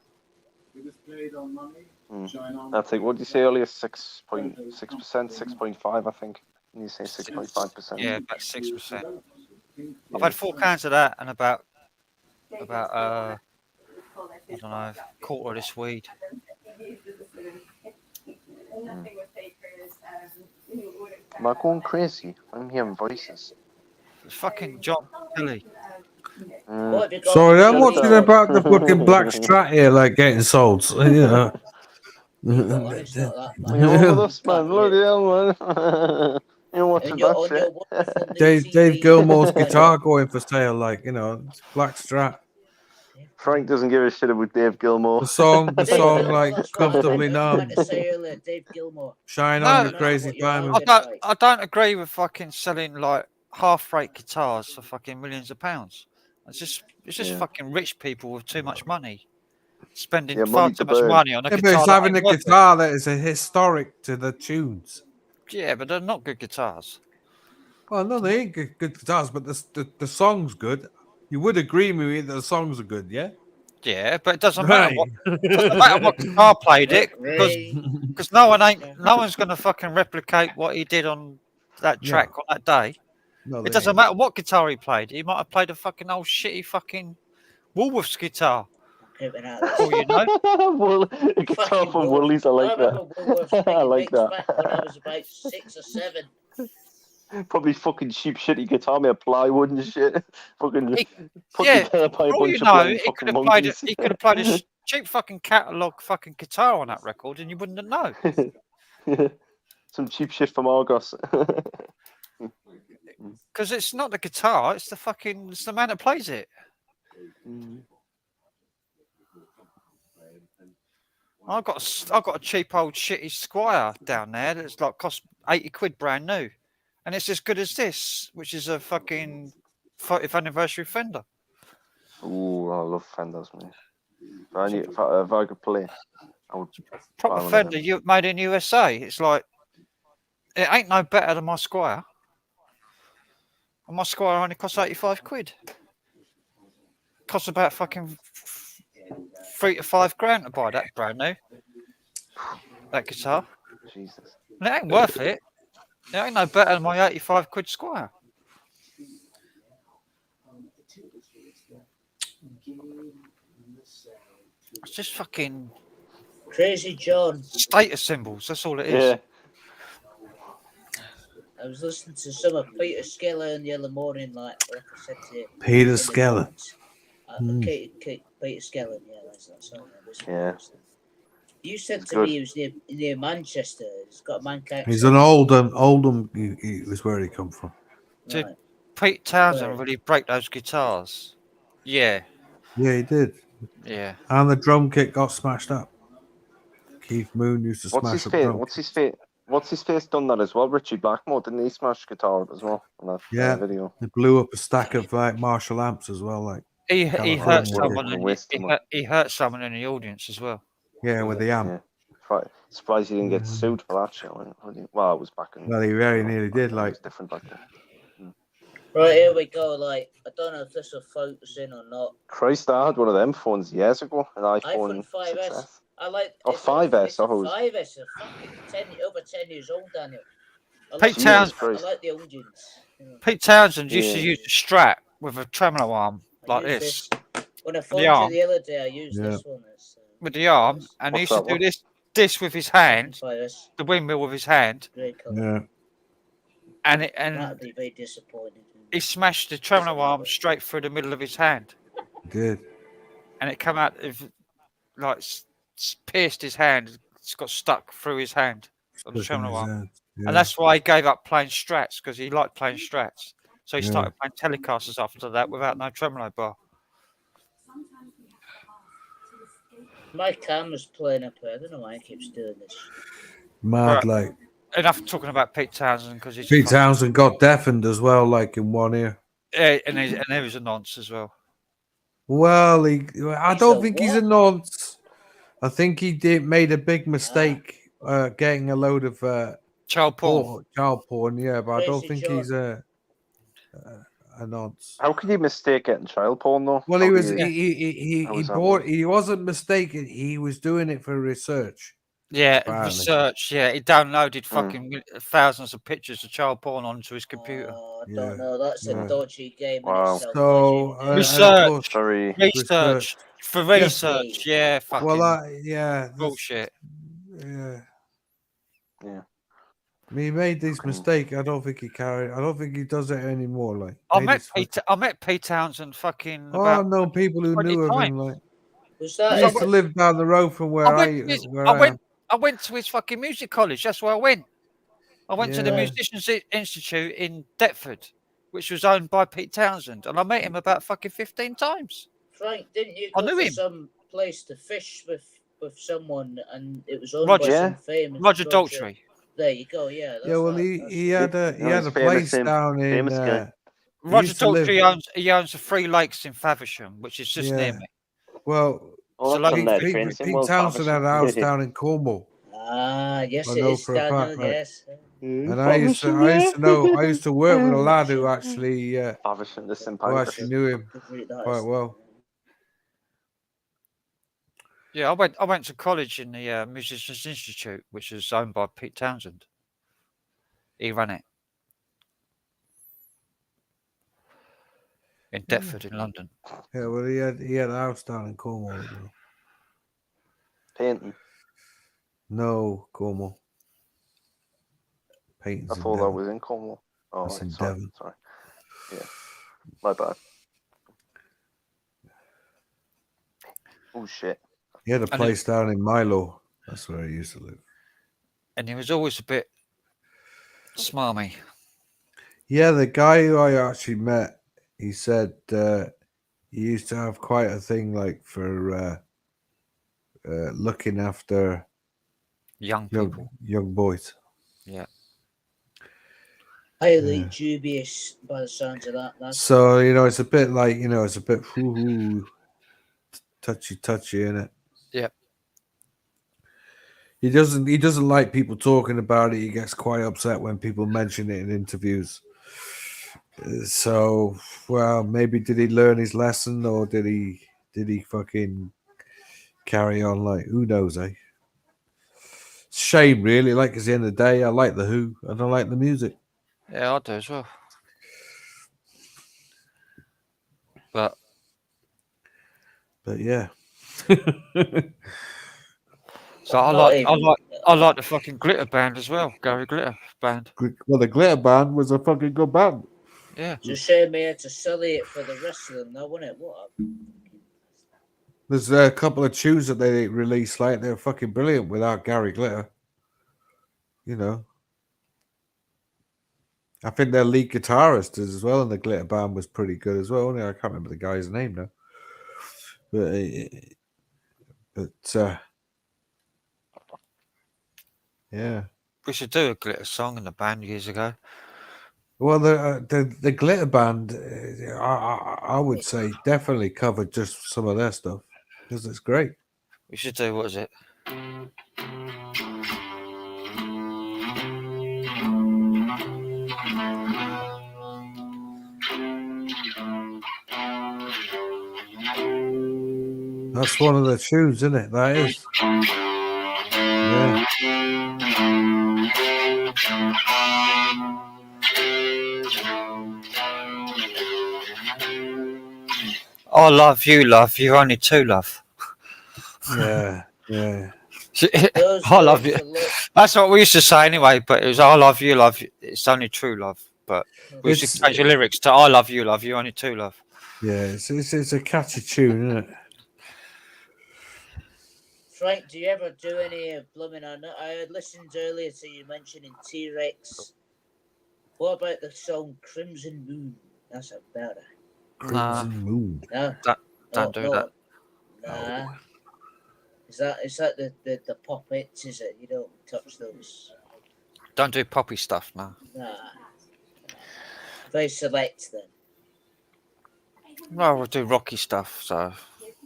Speaker 6: I think, what did you say earlier? 6.6%, 6.5, I think. You say 6.5%.
Speaker 1: Yeah, about 6%. I've had 4 cans of that and about I don't know, quarter of this weed.
Speaker 6: Am I going crazy? I'm hearing voices.
Speaker 1: It's fucking John Kelly.
Speaker 3: Sorry, I'm watching about the fucking black strat here, like getting sold. So, you know.
Speaker 6: You're over this, man. Look at him, man. You're watching that shit.
Speaker 3: Dave Gilmour's guitar going for sale, like, you know, it's black strat.
Speaker 6: Frank doesn't give a shit about Dave Gilmour.
Speaker 3: The song, like comfortably numb.
Speaker 5: Dave Gilmour.
Speaker 3: Shine on, you crazy diamond.
Speaker 1: I don't agree with fucking selling like half-rate guitars for fucking millions of pounds. It's just fucking rich people with too much money spending far too much money on a guitar.
Speaker 3: But it's having a guitar that is a historic to the tunes.
Speaker 1: Yeah, but they're not good guitars.
Speaker 3: Well, no, they ain't good guitars, but the song's good. You would agree with me that the songs are good, yeah?
Speaker 1: Yeah, but it doesn't matter what guitar played it because no one's gonna fucking replicate what he did on that track on that day.
Speaker 3: No,
Speaker 1: it doesn't matter what guitar he played. He might have played a fucking old shitty fucking Woolworths guitar.
Speaker 5: Oh,
Speaker 6: you know, a guitar from Woolies. I like that. I like that.
Speaker 5: Back when I was about 6 or 7.
Speaker 6: Probably fucking cheap shitty guitar made of plywood and shit. Fucking put
Speaker 1: yeah,
Speaker 6: together by a bunch of
Speaker 1: he could have played it. He could have played a cheap fucking catalog fucking guitar on that record, and you wouldn't have known.
Speaker 6: Some cheap shit from Argos.
Speaker 1: Because it's not the guitar; it's the man that plays it. I've got a cheap old shitty Squire down there that's like cost 80 quid brand new, and it's as good as this, which is a fucking 40th anniversary Fender.
Speaker 6: Ooh, I love Fenders, man. If I could play, I would.
Speaker 1: Proper Fender, made in USA. It's like it ain't no better than my Squire. And my Squire only costs 85 quid. Costs about fucking 3 to 5 grand to buy that brand new. That guitar.
Speaker 6: Jesus.
Speaker 1: And it ain't worth it. It ain't no better than my 85 quid Squire. It's just fucking
Speaker 5: Crazy John.
Speaker 1: Status symbols, that's all it is.
Speaker 6: Yeah.
Speaker 5: I was listening to some of Peter Skeller the other morning, like I said to you.
Speaker 3: Peter Skeller.
Speaker 5: Peter Skeller, yeah, that's that song.
Speaker 6: Yeah.
Speaker 5: You said to me he was near Manchester. He's got a Manchester.
Speaker 3: He's an Oldham. He was where he come from.
Speaker 1: Did Pete Townsend really break those guitars? Yeah.
Speaker 3: Yeah, he did.
Speaker 1: Yeah.
Speaker 3: And the drum kit got smashed up. Keith Moon used to smash up drum.
Speaker 6: What's his face done that as well? Richie Blackmore, didn't he smash guitar up as well in that video?
Speaker 3: He blew up a stack of like Marshall amps as well. Like
Speaker 1: he hurt someone. He hurt someone in the audience as well.
Speaker 3: Yeah, with the amp.
Speaker 6: Yeah. Surprised he didn't get sued for that shit. Well, it was back in.
Speaker 3: Well, he very nearly did. Like,
Speaker 6: it was different back then.
Speaker 5: Right, here we go. Like, I don't know if this will focus in or not.
Speaker 6: Christ, I had one of them phones years ago, an iPhone
Speaker 5: 5S. I like.
Speaker 6: Oh, 5S. Oh,
Speaker 5: 5S. Fucking over 10 years old, Daniel.
Speaker 1: Pete Townsend.
Speaker 5: I like the engines.
Speaker 1: Pete Townsend used to use a Strat with a tremolo arm like this.
Speaker 5: When I phoned you the other day, I used this one.
Speaker 1: With the arm, and he used to do this with his hand, the windmill with his hand.
Speaker 3: Yeah.
Speaker 5: And that'd be very disappointing.
Speaker 1: He smashed the tremolo arm straight through the middle of his hand.
Speaker 3: Did.
Speaker 1: And it came out of like pierced his hand. It's got stuck through his hand on the tremolo arm. Yeah. And that's why he gave up playing Strats, because he liked playing Strats. So he started playing Telecasters after that without no tremolo bar.
Speaker 5: My camera's playing up here. I don't know why it keeps doing this.
Speaker 3: Mad, like.
Speaker 1: Enough talking about Pete Townsend, because
Speaker 3: Pete Townsend got deafened as well, like in one ear.
Speaker 1: Yeah, and there was a nonce as well.
Speaker 3: Well, I don't think he's a nonce. I think he made a big mistake getting a load of
Speaker 1: child porn.
Speaker 3: Child porn, yeah, but I don't
Speaker 5: Crazy
Speaker 3: think
Speaker 5: John.
Speaker 3: he's a nonce.
Speaker 6: How could you mistake getting child porn though?
Speaker 3: Well,
Speaker 6: How
Speaker 3: he
Speaker 6: do
Speaker 3: was
Speaker 6: you- how
Speaker 3: he
Speaker 6: was that
Speaker 3: bought.
Speaker 6: work?
Speaker 3: He wasn't mistaken. He was doing it for research.
Speaker 1: Yeah,
Speaker 3: apparently.
Speaker 1: research. Yeah, he downloaded fucking thousands of pictures of child porn onto his computer.
Speaker 5: I don't know. That's a
Speaker 3: yeah.
Speaker 5: dodgy game in
Speaker 6: Wow.
Speaker 5: itself.
Speaker 3: So
Speaker 5: Why do you do
Speaker 3: and
Speaker 5: that?
Speaker 3: of course,
Speaker 6: Sorry.
Speaker 1: Research for
Speaker 3: Yes.
Speaker 1: research. Yeah, fucking
Speaker 3: Well, yeah,
Speaker 1: bullshit.
Speaker 3: Yeah.
Speaker 6: Yeah.
Speaker 3: He made this mistake. I don't think he carried. I don't think he does it anymore. Like
Speaker 1: I met Pete Townsend fucking
Speaker 3: Oh,
Speaker 1: about
Speaker 3: no, people who
Speaker 1: 20
Speaker 3: knew of him.
Speaker 1: times.
Speaker 3: Like
Speaker 5: Was
Speaker 3: he
Speaker 5: that
Speaker 3: used to live down the road from where I am.
Speaker 1: I went to his fucking music college. That's where I went. I went to the
Speaker 3: Yeah.
Speaker 1: Musicians Institute in Deptford, which was owned by Pete Townsend, and I met him about fucking 15 times.
Speaker 5: Frank, didn't you
Speaker 1: I
Speaker 5: go
Speaker 1: knew
Speaker 5: to
Speaker 1: him.
Speaker 5: some place to fish with someone and it was owned by some famous
Speaker 1: Roger Daltrey.
Speaker 5: There you go. Yeah. That's
Speaker 3: Yeah, well,
Speaker 5: that.
Speaker 3: he had a
Speaker 6: he's
Speaker 3: place
Speaker 6: famous,
Speaker 3: down in.
Speaker 6: famous guy.
Speaker 3: he
Speaker 1: Roger
Speaker 3: used to live-
Speaker 1: Daltrey owns the Three Lakes in Faversham, which is just near
Speaker 3: Yeah.
Speaker 1: me.
Speaker 3: Well,
Speaker 6: Oh,
Speaker 1: So
Speaker 6: that's
Speaker 1: like
Speaker 6: on that train.
Speaker 3: Pete Townsend had a house down in Cornwall.
Speaker 5: Ah, yes,
Speaker 3: I
Speaker 5: it
Speaker 3: know
Speaker 5: is,
Speaker 3: for a
Speaker 5: Daniel.
Speaker 3: fact, like-
Speaker 5: Yes.
Speaker 3: And I used to work with a lad who actually who actually knew him quite well.
Speaker 1: Yeah, I went to college in the Musicians Institute, which is owned by Pete Townsend. He ran it in Deptford in London.
Speaker 3: Yeah, well, he had a house down in Cornwall as well.
Speaker 6: Painting.
Speaker 3: No, Cornwall. Painting's
Speaker 6: I
Speaker 3: in
Speaker 6: thought that
Speaker 3: Devon.
Speaker 6: was in Cornwall. Oh,
Speaker 3: That's in
Speaker 6: sorry,
Speaker 3: Devon.
Speaker 6: sorry. Yeah, my bad. Oh shit.
Speaker 3: He had a place down in Milo. That's where he used to live.
Speaker 1: And he was always a bit smarmy.
Speaker 3: Yeah, the guy who I actually met, he said he used to have quite a thing like for looking after
Speaker 1: young people,
Speaker 3: young boys.
Speaker 1: Yeah.
Speaker 5: Highly dubious by the sounds of that. That's
Speaker 3: So it's a bit like it's a bit touchy, isn't it?
Speaker 1: Yeah.
Speaker 3: He doesn't like people talking about it. He gets quite upset when people mention it in interviews. So, well, maybe did he learn his lesson or did he fucking carry on? Like, who knows, eh? Shame, really. Like, at the end of the day, I like the Who and I like the music.
Speaker 1: Yeah, I do as well. But
Speaker 3: yeah.
Speaker 1: So I like the fucking Glitter band as well, Gary Glitter band.
Speaker 3: Well, the Glitter band was a fucking good band.
Speaker 1: Yeah.
Speaker 5: It's a shame they had to sully it for the rest of them, though, wasn't it? What?
Speaker 3: There's a couple of tunes that they released, like they're fucking brilliant without Gary Glitter. I think their lead guitarist is as well in the Glitter band was pretty good as well. I can't remember the guy's name now, but yeah.
Speaker 1: We should do a Glitter song in the band years ago.
Speaker 3: Well, the Glitter band, I would say definitely covered just some of their stuff because it's great.
Speaker 1: We should do, what is it?
Speaker 3: That's one of the tunes, isn't it? That is. Yeah.
Speaker 1: I love you, only two, love.
Speaker 3: Yeah, yeah.
Speaker 1: I love you. That's what we used to say anyway, but it was I love you, it's only true love. But we used to change the lyrics to I love you, only two, love.
Speaker 3: Yeah, it's a catchy tune, isn't it?
Speaker 5: Frank, do you ever do any blooming? I had listened earlier to you mentioning T-Rex. What about the song Crimson Moon? That's about it.
Speaker 3: Crimson Moon.
Speaker 5: No,
Speaker 1: don't do that.
Speaker 5: Nah. Is that the pop hits? Is it? You don't touch those.
Speaker 1: Don't do poppy stuff, no.
Speaker 5: Nah. Very select then.
Speaker 1: No, we'll do rocky stuff. So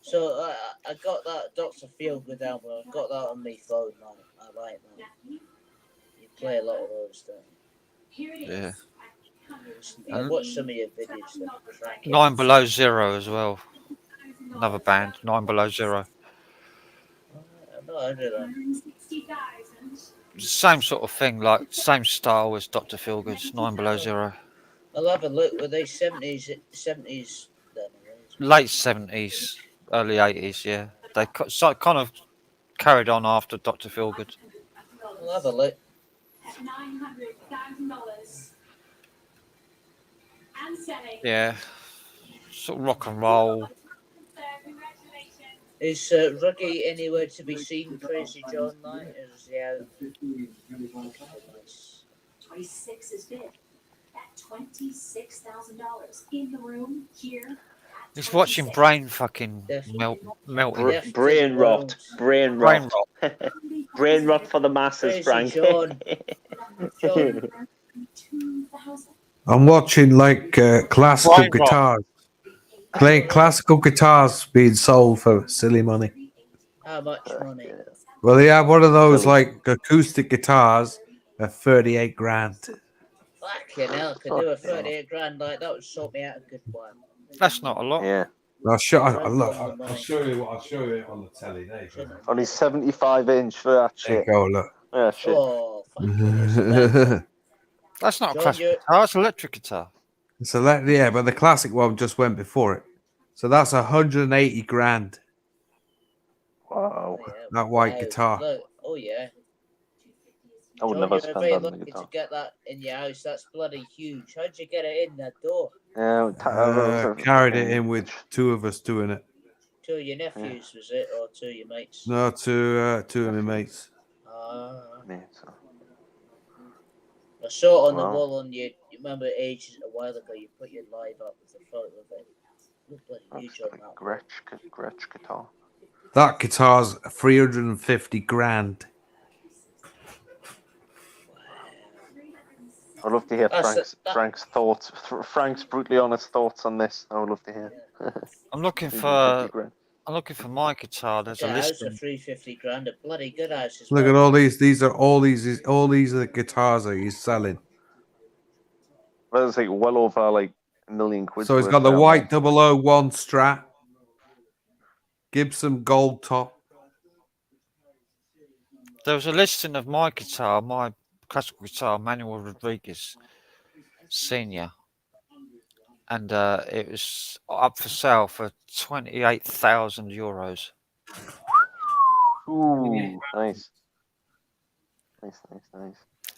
Speaker 5: So I got that Dr. Feelgood album. I got that on my phone. I like that. You play a lot of those, don't you?
Speaker 1: Yeah.
Speaker 5: I watched some of your videos.
Speaker 1: 9 Below Zero as well. Another band, 9 Below Zero.
Speaker 5: I've not heard of that.
Speaker 1: Same sort of thing, like same style as Dr. Feelgood's 9 Below Zero.
Speaker 5: I'll have a look. Were they 70s then?
Speaker 1: Late 70s, early 80s, yeah. They kind of carried on after Dr. Feelgood.
Speaker 5: I'll have a look.
Speaker 1: Yeah. Sort of rock and roll.
Speaker 5: Is Ruggy anywhere to be seen, Crazy John? Night? Is he out?
Speaker 12: 26 is big. At $26,000 in the room here.
Speaker 1: He's watching brain fucking melting.
Speaker 6: Brain rot. Brain rot. Brain rot for the masses, Frank.
Speaker 3: I'm watching like classical
Speaker 1: Brain rot.
Speaker 3: guitars. Playing classical guitars being sold for silly money.
Speaker 5: How much money?
Speaker 3: Well, they have one of those like acoustic guitars at 38 grand.
Speaker 5: Fucking hell, could do a 38 grand like that would sort me out a good one.
Speaker 1: That's not a lot.
Speaker 6: Yeah.
Speaker 3: I'll show you what I'll show you on the telly. There you go.
Speaker 6: Only 75-inch for that shit.
Speaker 3: There you go, look.
Speaker 6: Yeah, shit.
Speaker 5: Oh,
Speaker 1: That's not a
Speaker 5: John,
Speaker 1: classic guitar, it's an electric guitar.
Speaker 3: So that, yeah, but the classic one just went before it. So that's 180 grand.
Speaker 6: Wow.
Speaker 3: That white guitar.
Speaker 5: Look, oh yeah.
Speaker 6: I would
Speaker 5: John,
Speaker 6: never
Speaker 5: you're
Speaker 6: spend
Speaker 5: very
Speaker 6: that on the
Speaker 5: lucky
Speaker 6: guitar.
Speaker 5: to get that in your house. That's bloody huge. How'd you get it in that door?
Speaker 3: Carried it in with two of us doing it.
Speaker 5: Two of your nephews, was it, or two of your mates?
Speaker 3: No, two of my mates.
Speaker 5: I saw it on the wall on you. You remember ages a while ago. You put your live up with a photo of it. Look bloody huge on that.
Speaker 6: Gretsch guitar.
Speaker 3: That guitar's 350 grand.
Speaker 6: I'd love to hear Frank's thoughts. Frank's brutally honest thoughts on this. I would love to hear.
Speaker 1: I'm looking for my guitar. There's a
Speaker 5: house
Speaker 1: list.
Speaker 5: for 350 grand. A bloody good house.
Speaker 3: Look at all these. These are all these are the guitars that he's selling.
Speaker 6: Well, it's like well over like £1 million.
Speaker 3: So he's got the white 001 Strat, Gibson Gold Top.
Speaker 1: There was a listing of my guitar, my classical guitar, Manuel Rodriguez Senior, and it was up for sale for €28,000.
Speaker 6: Ooh, nice. Nice.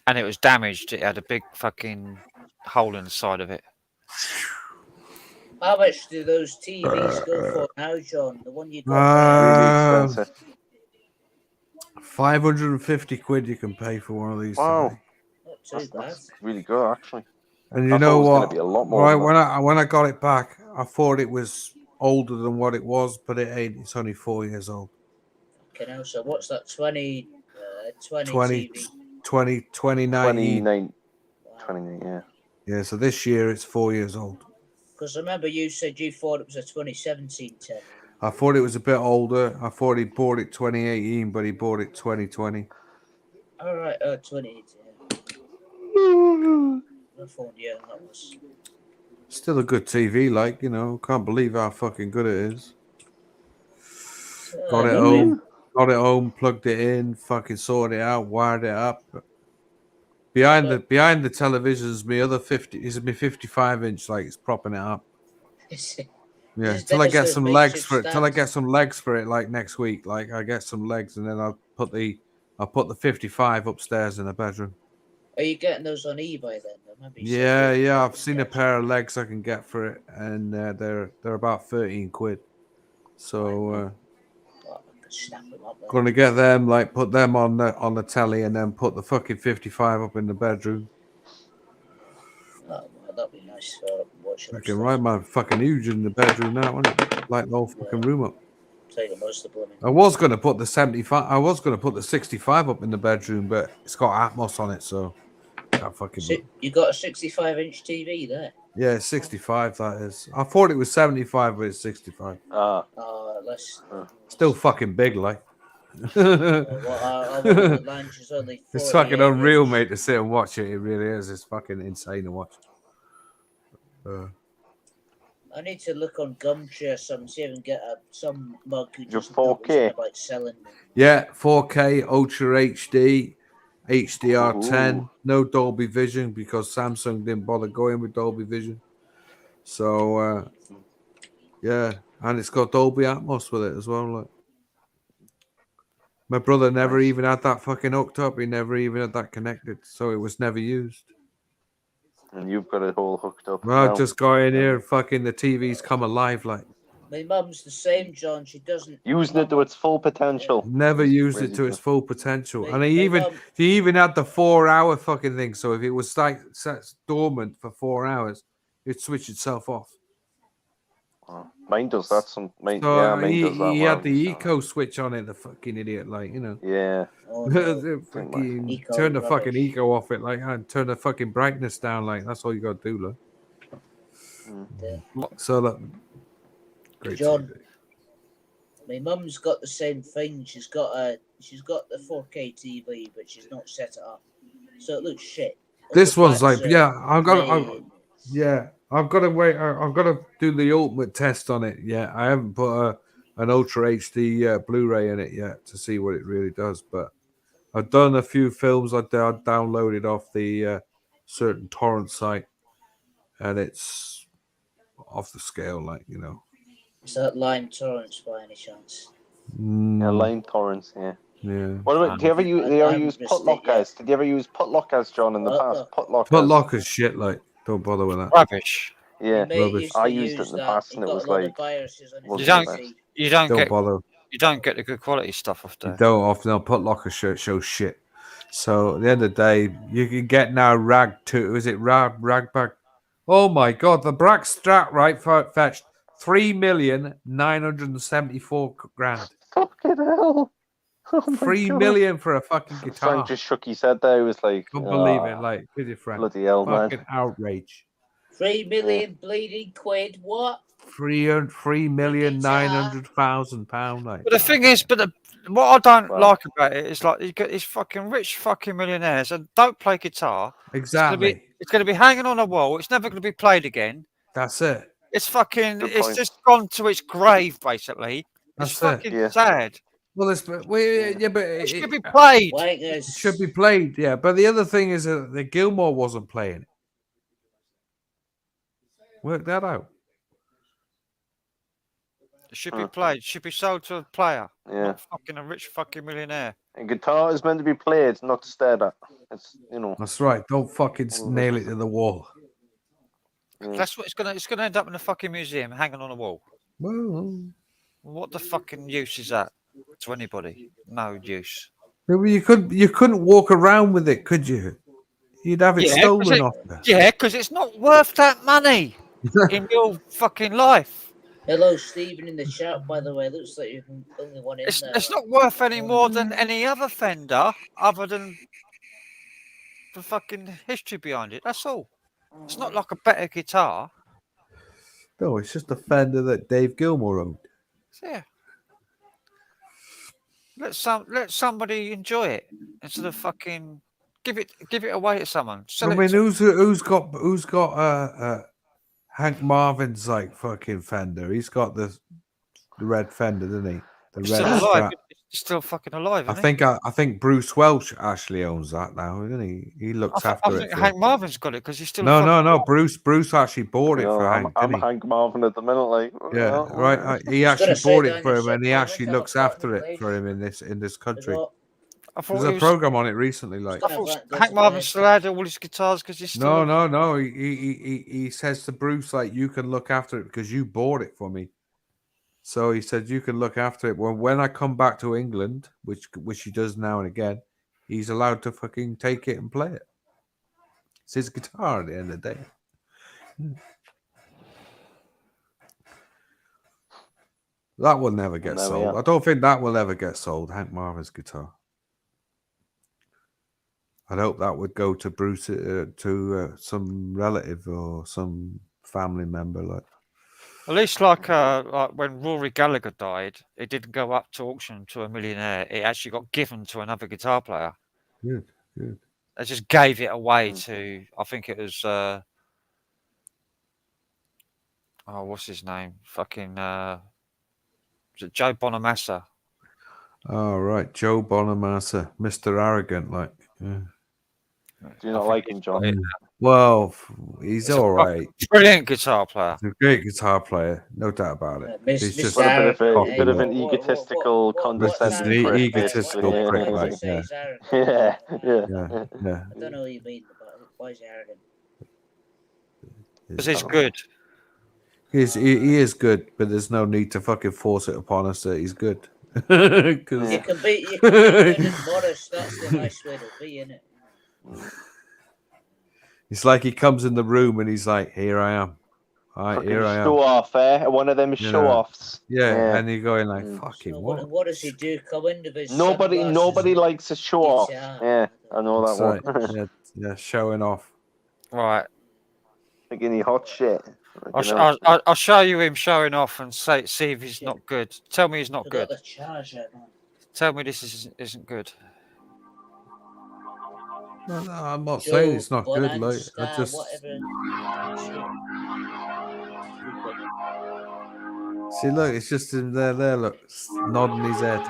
Speaker 1: And it was damaged. It had a big fucking hole in the side of it.
Speaker 5: How much do those TVs go for now, John? The one you got?
Speaker 6: Really expensive.
Speaker 3: 550 quid you can pay for one of these.
Speaker 6: Wow.
Speaker 5: Not too bad.
Speaker 6: That's really good, actually.
Speaker 3: And you know what?
Speaker 6: Be a lot more
Speaker 3: right, when I got it back, I thought it was older than what it was, but it ain't. It's only 4 years old.
Speaker 5: Okay, now, so what's that? 20
Speaker 3: 2019.
Speaker 6: 29, yeah.
Speaker 3: Yeah, so this year it's 4 years old.
Speaker 5: Because remember you said you thought it was a 2017 telly.
Speaker 3: I thought it was a bit older. I thought he bought it 2018, but he bought it 2020.
Speaker 5: All right, 2018. I thought, yeah, that was.
Speaker 3: Still a good TV, like, you know. Can't believe how fucking good it is. Got it home, plugged it in, fucking sorted it out, wired it up. Behind the television's my other 55 inch, like it's propping it up. Yeah, till I get some legs for it. Till I get some legs for it, like next week. Like I get some legs, and then I'll put the 55 upstairs in the bedroom.
Speaker 5: Are you getting those on eBay then?
Speaker 3: Yeah. I've seen a pair of legs I can get for it, and they're about 13 quid. So gonna get them, like put them on the telly, and then put the fucking 55 up in the bedroom.
Speaker 5: Oh, that'd be nice for watching.
Speaker 3: Fucking right, man, fucking huge in the bedroom now, isn't it? Like the whole fucking room up.
Speaker 5: Taking most of the blooming.
Speaker 3: I was gonna put the 75. I was gonna put the 65 up in the bedroom, but it's got Atmos on it, so that fucking.
Speaker 5: So you got a 65-inch TV there?
Speaker 3: Yeah, 65. That is. I thought it was 75, but it's 65. Still fucking big, like.
Speaker 5: Well, the lunch is only
Speaker 3: It's
Speaker 5: 48
Speaker 3: fucking unreal,
Speaker 5: inch.
Speaker 3: mate, to sit and watch it. It really is. It's fucking insane to watch.
Speaker 5: I need to look on Gumtree or something, see if I can get some mug who
Speaker 6: You're
Speaker 5: just knows
Speaker 6: 4K.
Speaker 5: about selling them.
Speaker 3: Yeah, 4K, Ultra HD, HDR10.
Speaker 6: Ooh.
Speaker 3: No Dolby Vision because Samsung didn't bother going with Dolby Vision. So, yeah, and it's got Dolby Atmos with it as well. Like. My brother never even had that fucking hooked up. He never even had that connected, so it was never used.
Speaker 6: And you've got it all hooked up.
Speaker 3: Well, I
Speaker 6: now.
Speaker 3: just got in here, fucking the TV's come alive, like.
Speaker 5: My mum's the same, John. She doesn't
Speaker 6: Using it to its full potential.
Speaker 3: Never used it to its full potential, and he even had the 4-hour fucking thing. So if it was like set dormant for 4 hours, it'd switch itself off.
Speaker 6: Mine does that. Mine does that.
Speaker 3: He had the eco switch on it. The fucking idiot, like, you know.
Speaker 6: Yeah.
Speaker 3: Fucking turn the fucking eco off it, like, and turn the fucking brightness down, like. That's all you got to do, like. So that. Great
Speaker 5: John,
Speaker 3: TV.
Speaker 5: my mum's got the same thing. She's got the 4K TV, but she's not set it up, so it looks shit.
Speaker 3: This one's like, I've got to wait. I've got to do the ultimate test on it. Yeah, I haven't put an Ultra HD Blu-ray in it yet to see what it really does. But I've done a few films I downloaded off the certain torrent site, and it's off the scale, like, you know.
Speaker 5: Is that Lime Torrents by any chance?
Speaker 6: Yeah, Lime Torrents, yeah.
Speaker 3: Yeah.
Speaker 6: What about, do you ever use Putlockers? Did you ever use Putlockers, John, in the past?
Speaker 3: Putlockers shit, like, don't bother with that.
Speaker 1: Rubbish.
Speaker 6: Yeah,
Speaker 3: rubbish.
Speaker 6: I used it in the past, and it was like,
Speaker 1: you don't get the good quality stuff off there.
Speaker 3: You don't often. Putlocker show shit. So at the end of the day, you can get now ragbag. Oh my god, the Brack Strat fetched 3,974,000.
Speaker 6: Fucking hell. Oh
Speaker 3: 3 million for a fucking guitar.
Speaker 6: Frank just shook his head there. He was like,
Speaker 3: couldn't believe it. Like, with your friend.
Speaker 6: Bloody hell,
Speaker 3: fucking
Speaker 6: man.
Speaker 3: outrage.
Speaker 5: 3 million bleeding quid. What?
Speaker 3: 3,900,000 £3,900,000. Like.
Speaker 1: But the thing is, what I don't like about it is, like, you get these fucking rich fucking millionaires and don't play guitar.
Speaker 3: Exactly.
Speaker 1: It's going to be hanging on a wall. It's never going to be played again.
Speaker 3: That's it.
Speaker 1: It's fucking. It's just gone to its grave, basically.
Speaker 3: That's
Speaker 1: it's fucking sad.
Speaker 3: Well, but
Speaker 1: it should be played.
Speaker 3: It should be played, yeah. But the other thing is that Gilmore wasn't playing it. Work that out.
Speaker 1: It should be played. It should be sold to a player.
Speaker 6: Yeah.
Speaker 1: Not fucking a rich fucking millionaire.
Speaker 6: And guitar is meant to be played, not stared at. It's, you know.
Speaker 3: That's right. Don't fucking nail it to the wall.
Speaker 1: That's what it's gonna end up in a fucking museum, hanging on a wall.
Speaker 3: Well,
Speaker 1: what the fucking use is that to anybody? No use.
Speaker 3: You couldn't walk around with it, could you? You'd have it stolen off you.
Speaker 1: Yeah, because it's not worth that money in your fucking life.
Speaker 5: Hello, Stephen, in the chat, by the way. Looks like you're the only one in there.
Speaker 1: It's not worth any more than any other Fender, other than the fucking history behind it. That's all. It's not like a better guitar.
Speaker 3: No, it's just a Fender that Dave Gilmore owned.
Speaker 1: Yeah. Let somebody enjoy it instead of fucking give it away to someone.
Speaker 3: Who's got Hank Marvin's like fucking Fender? He's got the red Fender, doesn't he? The
Speaker 1: He's
Speaker 3: red
Speaker 1: still alive.
Speaker 3: Strat.
Speaker 1: He's still fucking alive.
Speaker 3: I think Bruce Welch actually owns that now, isn't he? He looks after it.
Speaker 1: I think Hank Marvin's got it because he's still.
Speaker 3: No. Bruce actually bought it for Hank.
Speaker 6: I'm Hank Marvin at the minute, like.
Speaker 3: Yeah, right. He actually bought it for him, and he actually looks after it for him in this country. There's a program on it recently, like.
Speaker 1: I thought Hank Marvin still had all his guitars because he's still.
Speaker 3: No. He says to Bruce, like, you can look after it because you bought it for me. So he said, you can look after it. Well, when I come back to England, which he does now and again, he's allowed to fucking take it and play it. It's his guitar at the end of the day. That will never get sold. I don't think that will ever get sold, Hank Marvin's guitar. I'd hope that would go to Bruce, to some relative or some family member. Like,
Speaker 1: at least like when Rory Gallagher died, it didn't go up to auction to a millionaire. It actually got given to another guitar player.
Speaker 3: Good, good.
Speaker 1: They just gave it away to, I think it was, what's his name? Fucking, was it Joe Bonamassa?
Speaker 3: Oh, right. Joe Bonamassa, Mr. Arrogant, like. Yeah.
Speaker 6: Do you not like him, John?
Speaker 3: Well, he's all right.
Speaker 1: Brilliant guitar player.
Speaker 3: He's a great guitar player, no doubt about it. He's just
Speaker 6: a bit of an egotistical, condescending prick,
Speaker 3: egotistical prick, like, yeah.
Speaker 6: Yeah.
Speaker 5: I don't know what you mean, but why is he arrogant?
Speaker 1: Because he's good.
Speaker 3: He is good, but there's no need to fucking force it upon us that he's good.
Speaker 5: You can be good and modest. That's the nice way to be, isn't it?
Speaker 3: It's like he comes in the room and he's like, "Here I am, all right, here I am."
Speaker 6: Show off, eh? One of them show offs.
Speaker 3: Yeah, and you're going like, "Fucking what?"
Speaker 5: What does he do? Come into his
Speaker 6: Nobody likes a show off. Yeah, I know that one.
Speaker 3: Right. yeah, showing off.
Speaker 1: Right.
Speaker 6: Like any hot shit.
Speaker 1: I'll show you him showing off and see if he's not good. Tell me he's not good.
Speaker 5: The charger, man.
Speaker 1: Tell me this isn't good.
Speaker 3: No, I'm not saying it's not good. Like, I just see. Look, it's just in there. Look, nodding his head.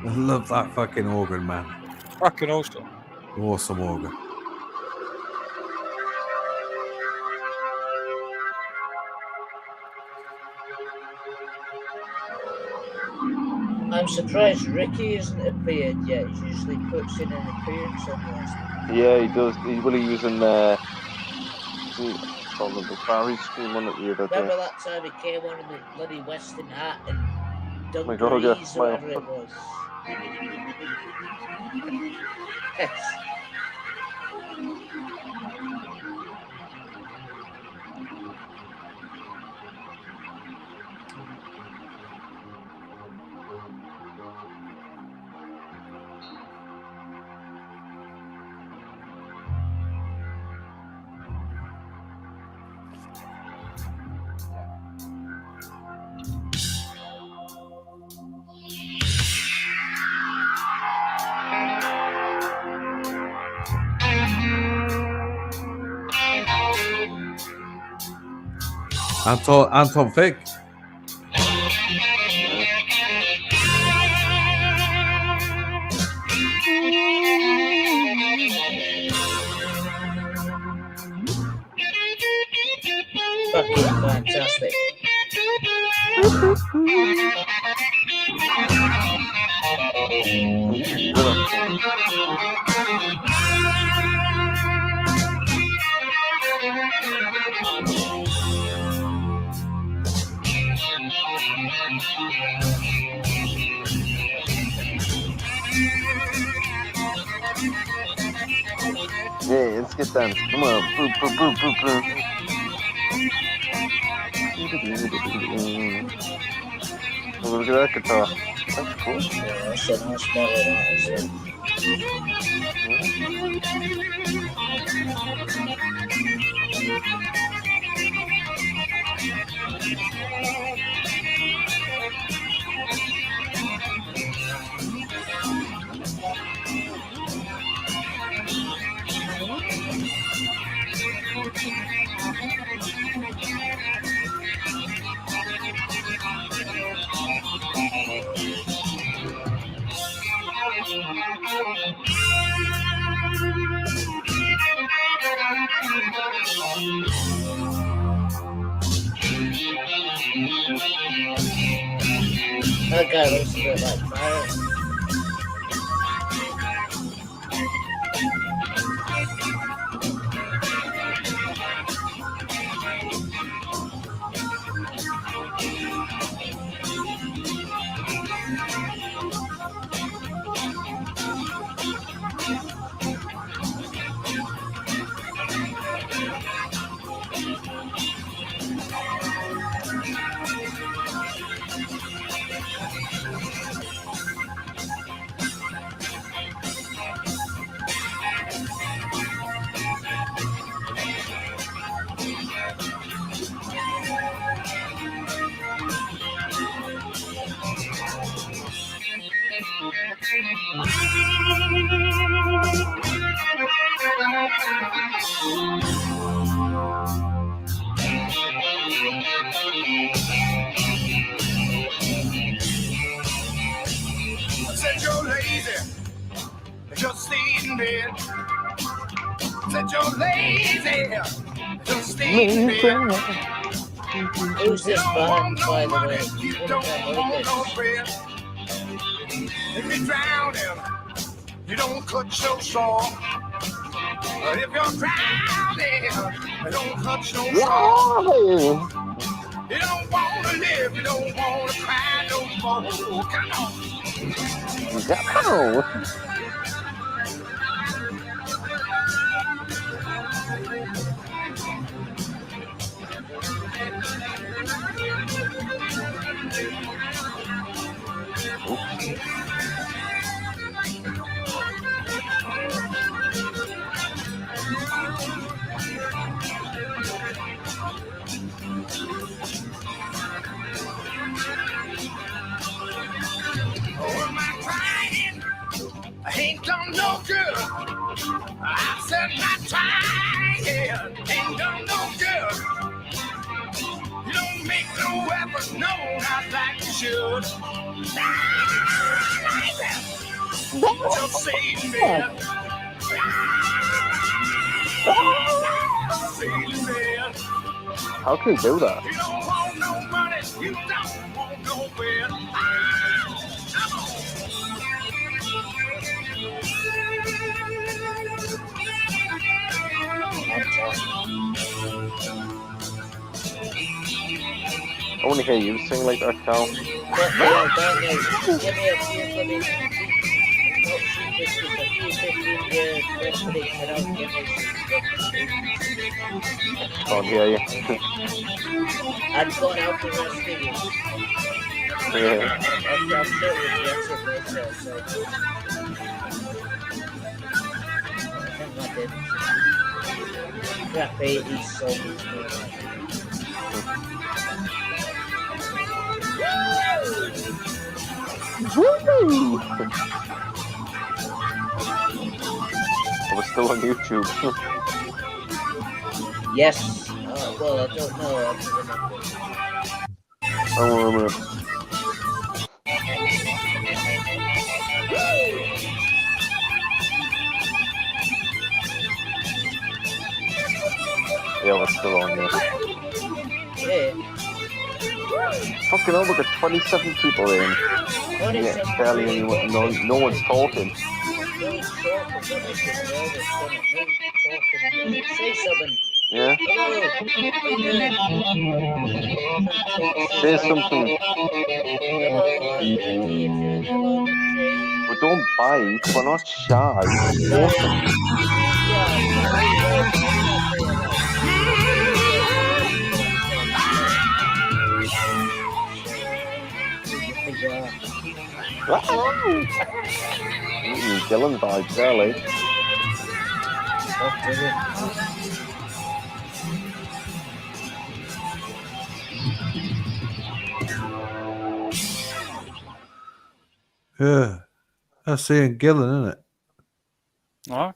Speaker 3: I love that fucking organ, man.
Speaker 1: Fucking awesome.
Speaker 3: Awesome organ.
Speaker 5: I'm surprised Ricky hasn't appeared yet. He usually puts in an appearance on this.
Speaker 6: Yeah, he does. He was in on the Barry screen one at the other day.
Speaker 5: Remember that time he came on in the bloody Western hat and
Speaker 6: my God, yeah,
Speaker 5: whatever it was. Yes.
Speaker 3: Anton Fig.
Speaker 5: Fucking fantastic.
Speaker 6: Yeah, let's get done. Come on. Boop, boop, boop, boop, boop. Oh, look at that guitar. That's cool.
Speaker 5: Yeah, that's a nice model, that is it. That guy looks a bit like Byron.
Speaker 9: Said you're lazy, just stay in bed. Said you're lazy, just stay in bed.
Speaker 5: Who's this band, by the way?
Speaker 9: You don't want no bread. If you're drowning, you don't cut your straw. But if you're drowning, you don't cut no straw. You don't want to live, you don't want to cry no more. Come on. Oh, am I crying? I ain't done no good. I said my trying ain't done no good. You don't make no effort, no, not like you should. Just say man.
Speaker 6: How can you do that?
Speaker 9: You don't want no money, you don't want no bread.
Speaker 6: I want to hear you sing like that, Cal.
Speaker 5: Give me a few bloody biscuits, a few 15 years, best of it, and I'll give me
Speaker 6: Can't hear you.
Speaker 5: I've gone out the rest of you.
Speaker 6: Yeah.
Speaker 5: I'm sure we'll get it later, so. I think I did. Crap 80s songs.
Speaker 6: Woo! I was still on YouTube.
Speaker 5: Yes. Well, I don't know.
Speaker 6: I don't remember. Yeah, we're still on here.
Speaker 5: Yeah.
Speaker 6: Fucking hell, look at 27 people in. Yeah, barely anyone, no one's talking.
Speaker 5: Say something.
Speaker 6: Yeah.
Speaker 5: Hello.
Speaker 6: Say something. But don't bite, we're not shy. Dylan vibes there, like.
Speaker 3: Yeah, that's Ian Gillan, isn't it?
Speaker 1: What?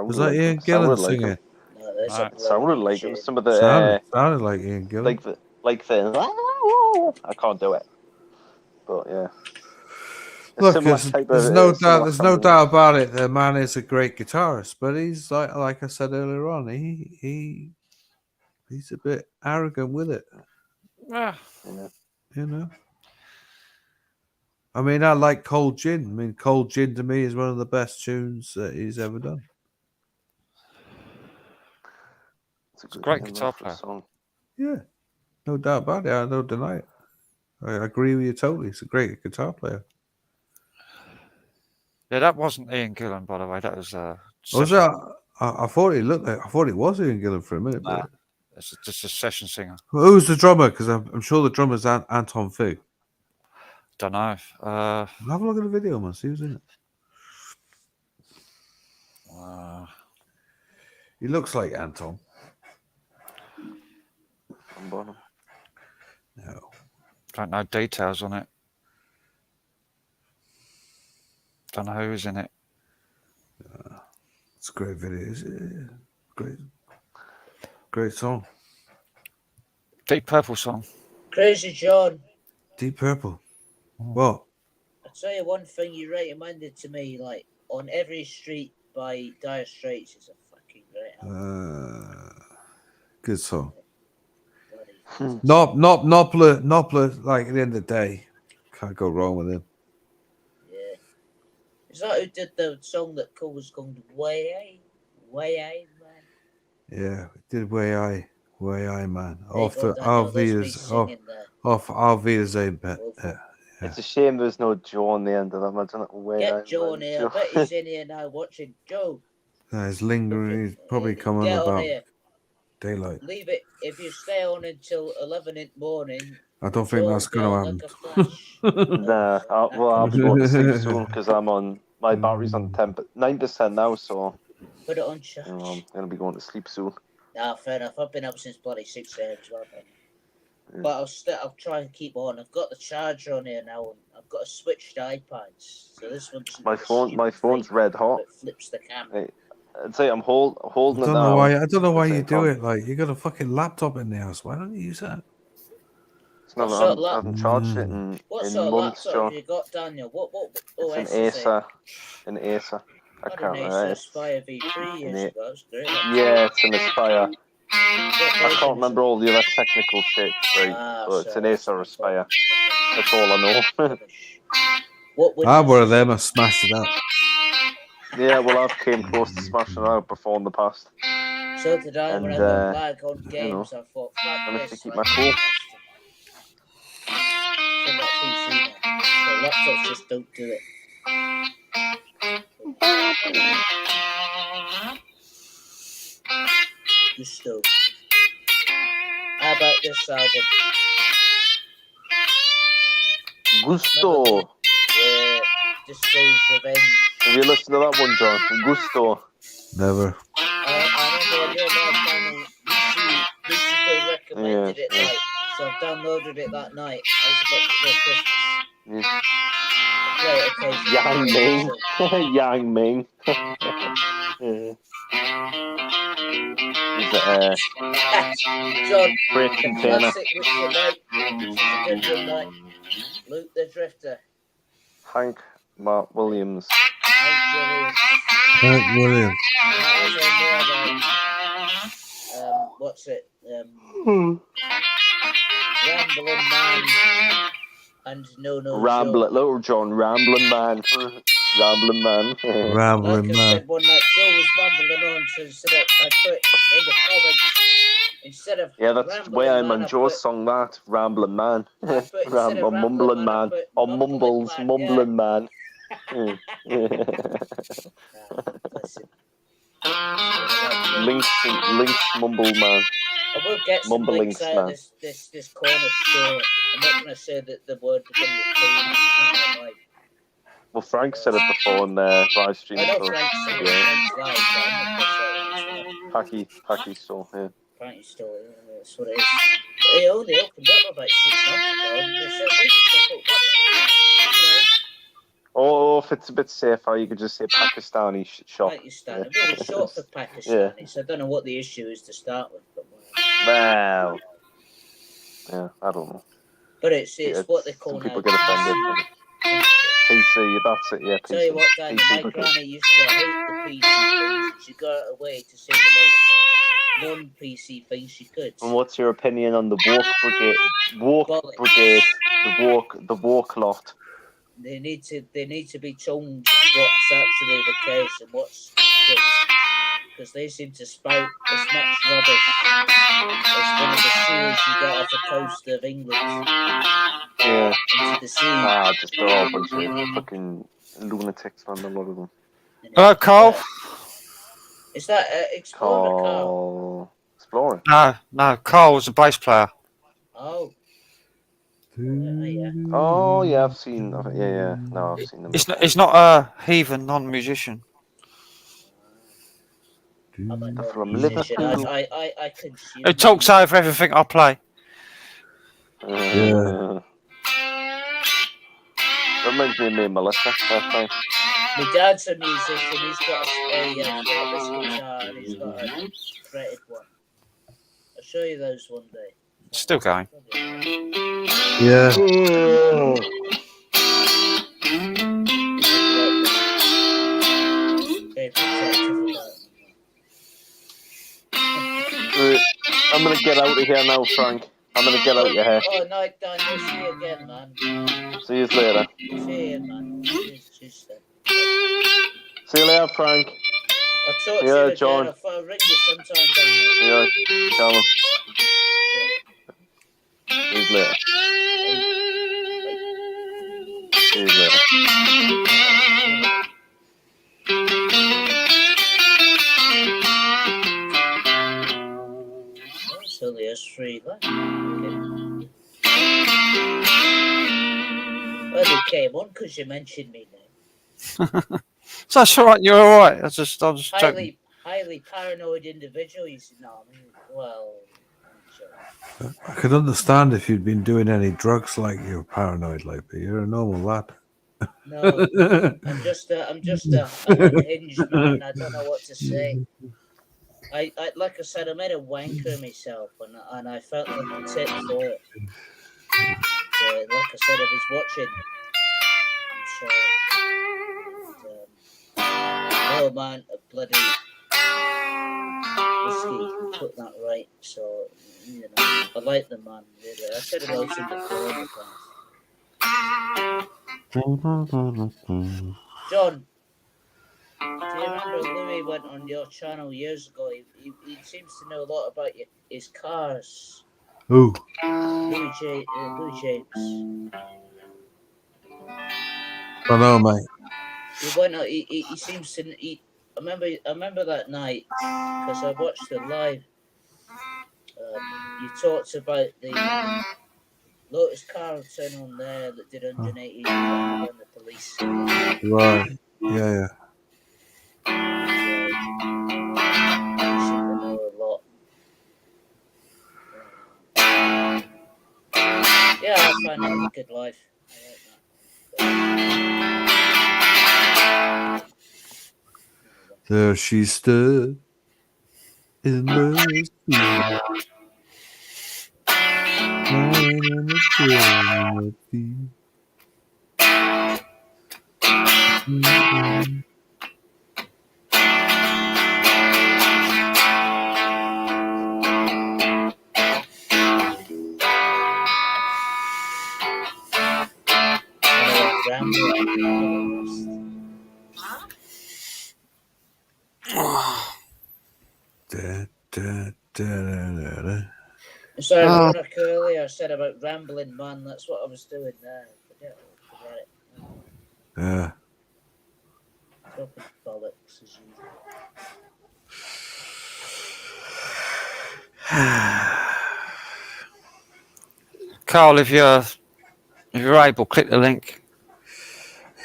Speaker 3: Was that Ian Gillan singing?
Speaker 6: It sounded like it was some of the
Speaker 3: sounded like Ian Gillan.
Speaker 6: Like the I can't do it, but yeah.
Speaker 3: Look, there's no doubt about it. The man is a great guitarist, but he's like I said earlier on, he's a bit arrogant with it.
Speaker 1: Yeah.
Speaker 3: You know. I mean, I like Cold Gin. I mean, Cold Gin to me is one of the best tunes that he's ever done.
Speaker 1: It's a great guitar player.
Speaker 3: Yeah, no doubt about it. I don't deny it. I agree with you totally. He's a great guitar player.
Speaker 1: Yeah, that wasn't Ian Gillan, by the way. That was.
Speaker 3: Was that? I thought it looked like. I thought it was Ian Gillan for a minute, but
Speaker 1: It's just a session singer.
Speaker 3: Well, who's the drummer? Because I'm sure the drummer's Anton Fu.
Speaker 1: Don't know.
Speaker 3: Have a look at the video, man. See who's in it. He looks like Anton.
Speaker 6: Bottom.
Speaker 3: No.
Speaker 1: Don't know details on it. Don't know who's in it.
Speaker 3: It's a great video. Great song.
Speaker 1: Deep Purple song.
Speaker 5: Crazy John.
Speaker 3: Deep Purple. What?
Speaker 5: I'll tell you one thing you recommended to me, like On Every Street by Dire Straits is a fucking great album.
Speaker 3: Good song. Knopfler, like at the end of the day, can't go wrong with him.
Speaker 5: Yeah. Is that who did the song that was called Way I, man?
Speaker 3: Yeah, did Way I, man.
Speaker 5: Off
Speaker 3: Wiedersehen, bet. Yeah.
Speaker 6: It's a shame there's no Joe on the end of that. Imagine that way.
Speaker 5: Get Joe in here. I bet he's in here now watching. Joe.
Speaker 3: He's lingering. He's probably coming
Speaker 5: Get on
Speaker 3: about
Speaker 5: here.
Speaker 3: daylight.
Speaker 5: Leave it. If you stay on until 11 in the morning.
Speaker 3: I don't think that's going to happen.
Speaker 6: Nah, I'll be going to sleep soon because my battery's on 9% now, so
Speaker 5: put it on charge.
Speaker 6: I'm going to be going to sleep soon.
Speaker 5: Nah, fair enough. I've been up since bloody 6 a.m. as well. But I'll try and keep on. I've got the charger on here now. And I've got a switched iPads. So this one's
Speaker 6: my phone's red hot.
Speaker 5: It flips the camera.
Speaker 6: I'd say I'm holding it
Speaker 3: I
Speaker 6: now.
Speaker 3: don't know why you do it. Like, you got a fucking laptop in the house. Why don't you use that?
Speaker 6: I haven't charged it in months, John.
Speaker 5: Have you got, Daniel? What OS
Speaker 6: it's an Acer. I can't remember.
Speaker 5: Aspire V3 years ago. That's great.
Speaker 6: Yeah, it's an Aspire. I can't remember all the other technical shit, right? But it's an Acer Aspire. That's all I know.
Speaker 3: I'm one of them. I smashed it up.
Speaker 6: Yeah, well, I've came close to smashing it out before in the past.
Speaker 5: So did I. When I got lag on games, I thought,
Speaker 6: managed to keep my cool.
Speaker 5: So laptops just don't do it. Gusto. How about this album?
Speaker 6: Gusto.
Speaker 5: Yeah, Disco's Revenge.
Speaker 6: Have you listened to that one, John? Gusto.
Speaker 3: Never.
Speaker 5: I remember on your live channel, Lucifer recommended it, right? So I've downloaded it that night. I was about before Christmas.
Speaker 6: Yang Ming. Yang Ming.
Speaker 5: John,
Speaker 6: great container.
Speaker 5: Classic with the night. This is a good one, night. Luke the Drifter.
Speaker 6: Hank Williams.
Speaker 3: Hank Williams.
Speaker 5: What's it? Rambling Man and No
Speaker 6: Little John, Rambling Man. Rambling Man.
Speaker 3: Rambling
Speaker 5: like I said one night, Joe was rambling on, so instead of, I put in the comments, instead of
Speaker 6: that's the way I'm on Joe's song, that Rambling Man. Or Mumbling Man. Or Mumbles, Mumbling Man. Links Mumble Man.
Speaker 5: I will get some links out of this corner store. I'm not going to say that the word is going to be.
Speaker 6: Well, Frank said it before in the live stream.
Speaker 5: I know Frank said it.
Speaker 6: Packy store, yeah.
Speaker 5: Packy store, that's what it is. They only opened up about 6 months ago, and they said,
Speaker 6: or if it's a bit safer, you could just say Pakistani shop.
Speaker 5: Pakistani, but it's short for Pakistani, so I don't know what the issue is to start with. But
Speaker 6: well, yeah, I don't know.
Speaker 5: But it's what they call
Speaker 6: some people get offended. PC, that's it, yeah. PC.
Speaker 5: Tell you what, Dan, my granny used to hate the PC things. She got away to say the most non-PC things she could.
Speaker 6: And what's your opinion on the woke brigade, the woke lot?
Speaker 5: They need to be told what's actually the case and what's good, because they seem to spout as much rubbish as one of the seals you got off the coast of England.
Speaker 6: Yeah.
Speaker 5: Into the sea.
Speaker 6: Just they're all a bunch of fucking lunatics, man, a lot of them.
Speaker 1: Hello, Carl.
Speaker 5: Is that Explorer Carl?
Speaker 6: Exploring.
Speaker 1: No. Carl was a bass player.
Speaker 5: Oh.
Speaker 6: Oh yeah, I've seen. Yeah. No, I've seen them.
Speaker 1: It's not a heathen non-musician.
Speaker 5: I'm a
Speaker 6: From
Speaker 5: musician.
Speaker 6: Liverpool.
Speaker 5: I consume.
Speaker 1: It talks over everything I play.
Speaker 6: Reminds me of me and Melissa.
Speaker 5: My dad's a musician. He's got a cordless guitar and he's got a fretted one. I'll show you those one day.
Speaker 1: Still going.
Speaker 3: Yeah.
Speaker 6: I'm gonna get out of here now, Frank. I'm gonna get out your hair.
Speaker 5: Oh, night, Daniel. See you again, man.
Speaker 6: See you later.
Speaker 5: See you, man. Cheers, then.
Speaker 6: See you later, Frank.
Speaker 5: I'll talk to you
Speaker 6: John.
Speaker 5: again. I'll ring you sometime, Daniel.
Speaker 6: See you, Callum. See you later. See you later.
Speaker 5: So there's 3 left. Okay. Well, you came on because you mentioned me now.
Speaker 1: So that's all right. You're all right. I was just joking.
Speaker 5: Highly paranoid individual. You said, no, well.
Speaker 3: I could understand if you'd been doing any drugs like you're paranoid like, but you're a normal lad.
Speaker 5: No, I'm just a unhinged man. I don't know what to say. I like I said, I made a wanker myself, and I felt like a tit for it. And, like I said, if he's watching, I'm sorry. No man, a bloody whiskey put that right. So I like the man. Really, I said about him before in the past. John. Do you remember Louis went on your channel years ago? He seems to know a lot about his cars.
Speaker 3: Who?
Speaker 5: Louis James.
Speaker 3: I know, mate.
Speaker 5: He went on. He seems to. I remember that night because I watched the live. You talked about the Lotus Carlton on there that did 180 on the police.
Speaker 3: Right. Yeah.
Speaker 5: Yeah, I find that a good life.
Speaker 3: There she stood in the sea.
Speaker 5: Sorry, Veronica, earlier I said about rambling man. That's what I was doing there. Forget it.
Speaker 3: Yeah.
Speaker 5: Talking bollocks as usual.
Speaker 1: Carl, if you're able, click the link.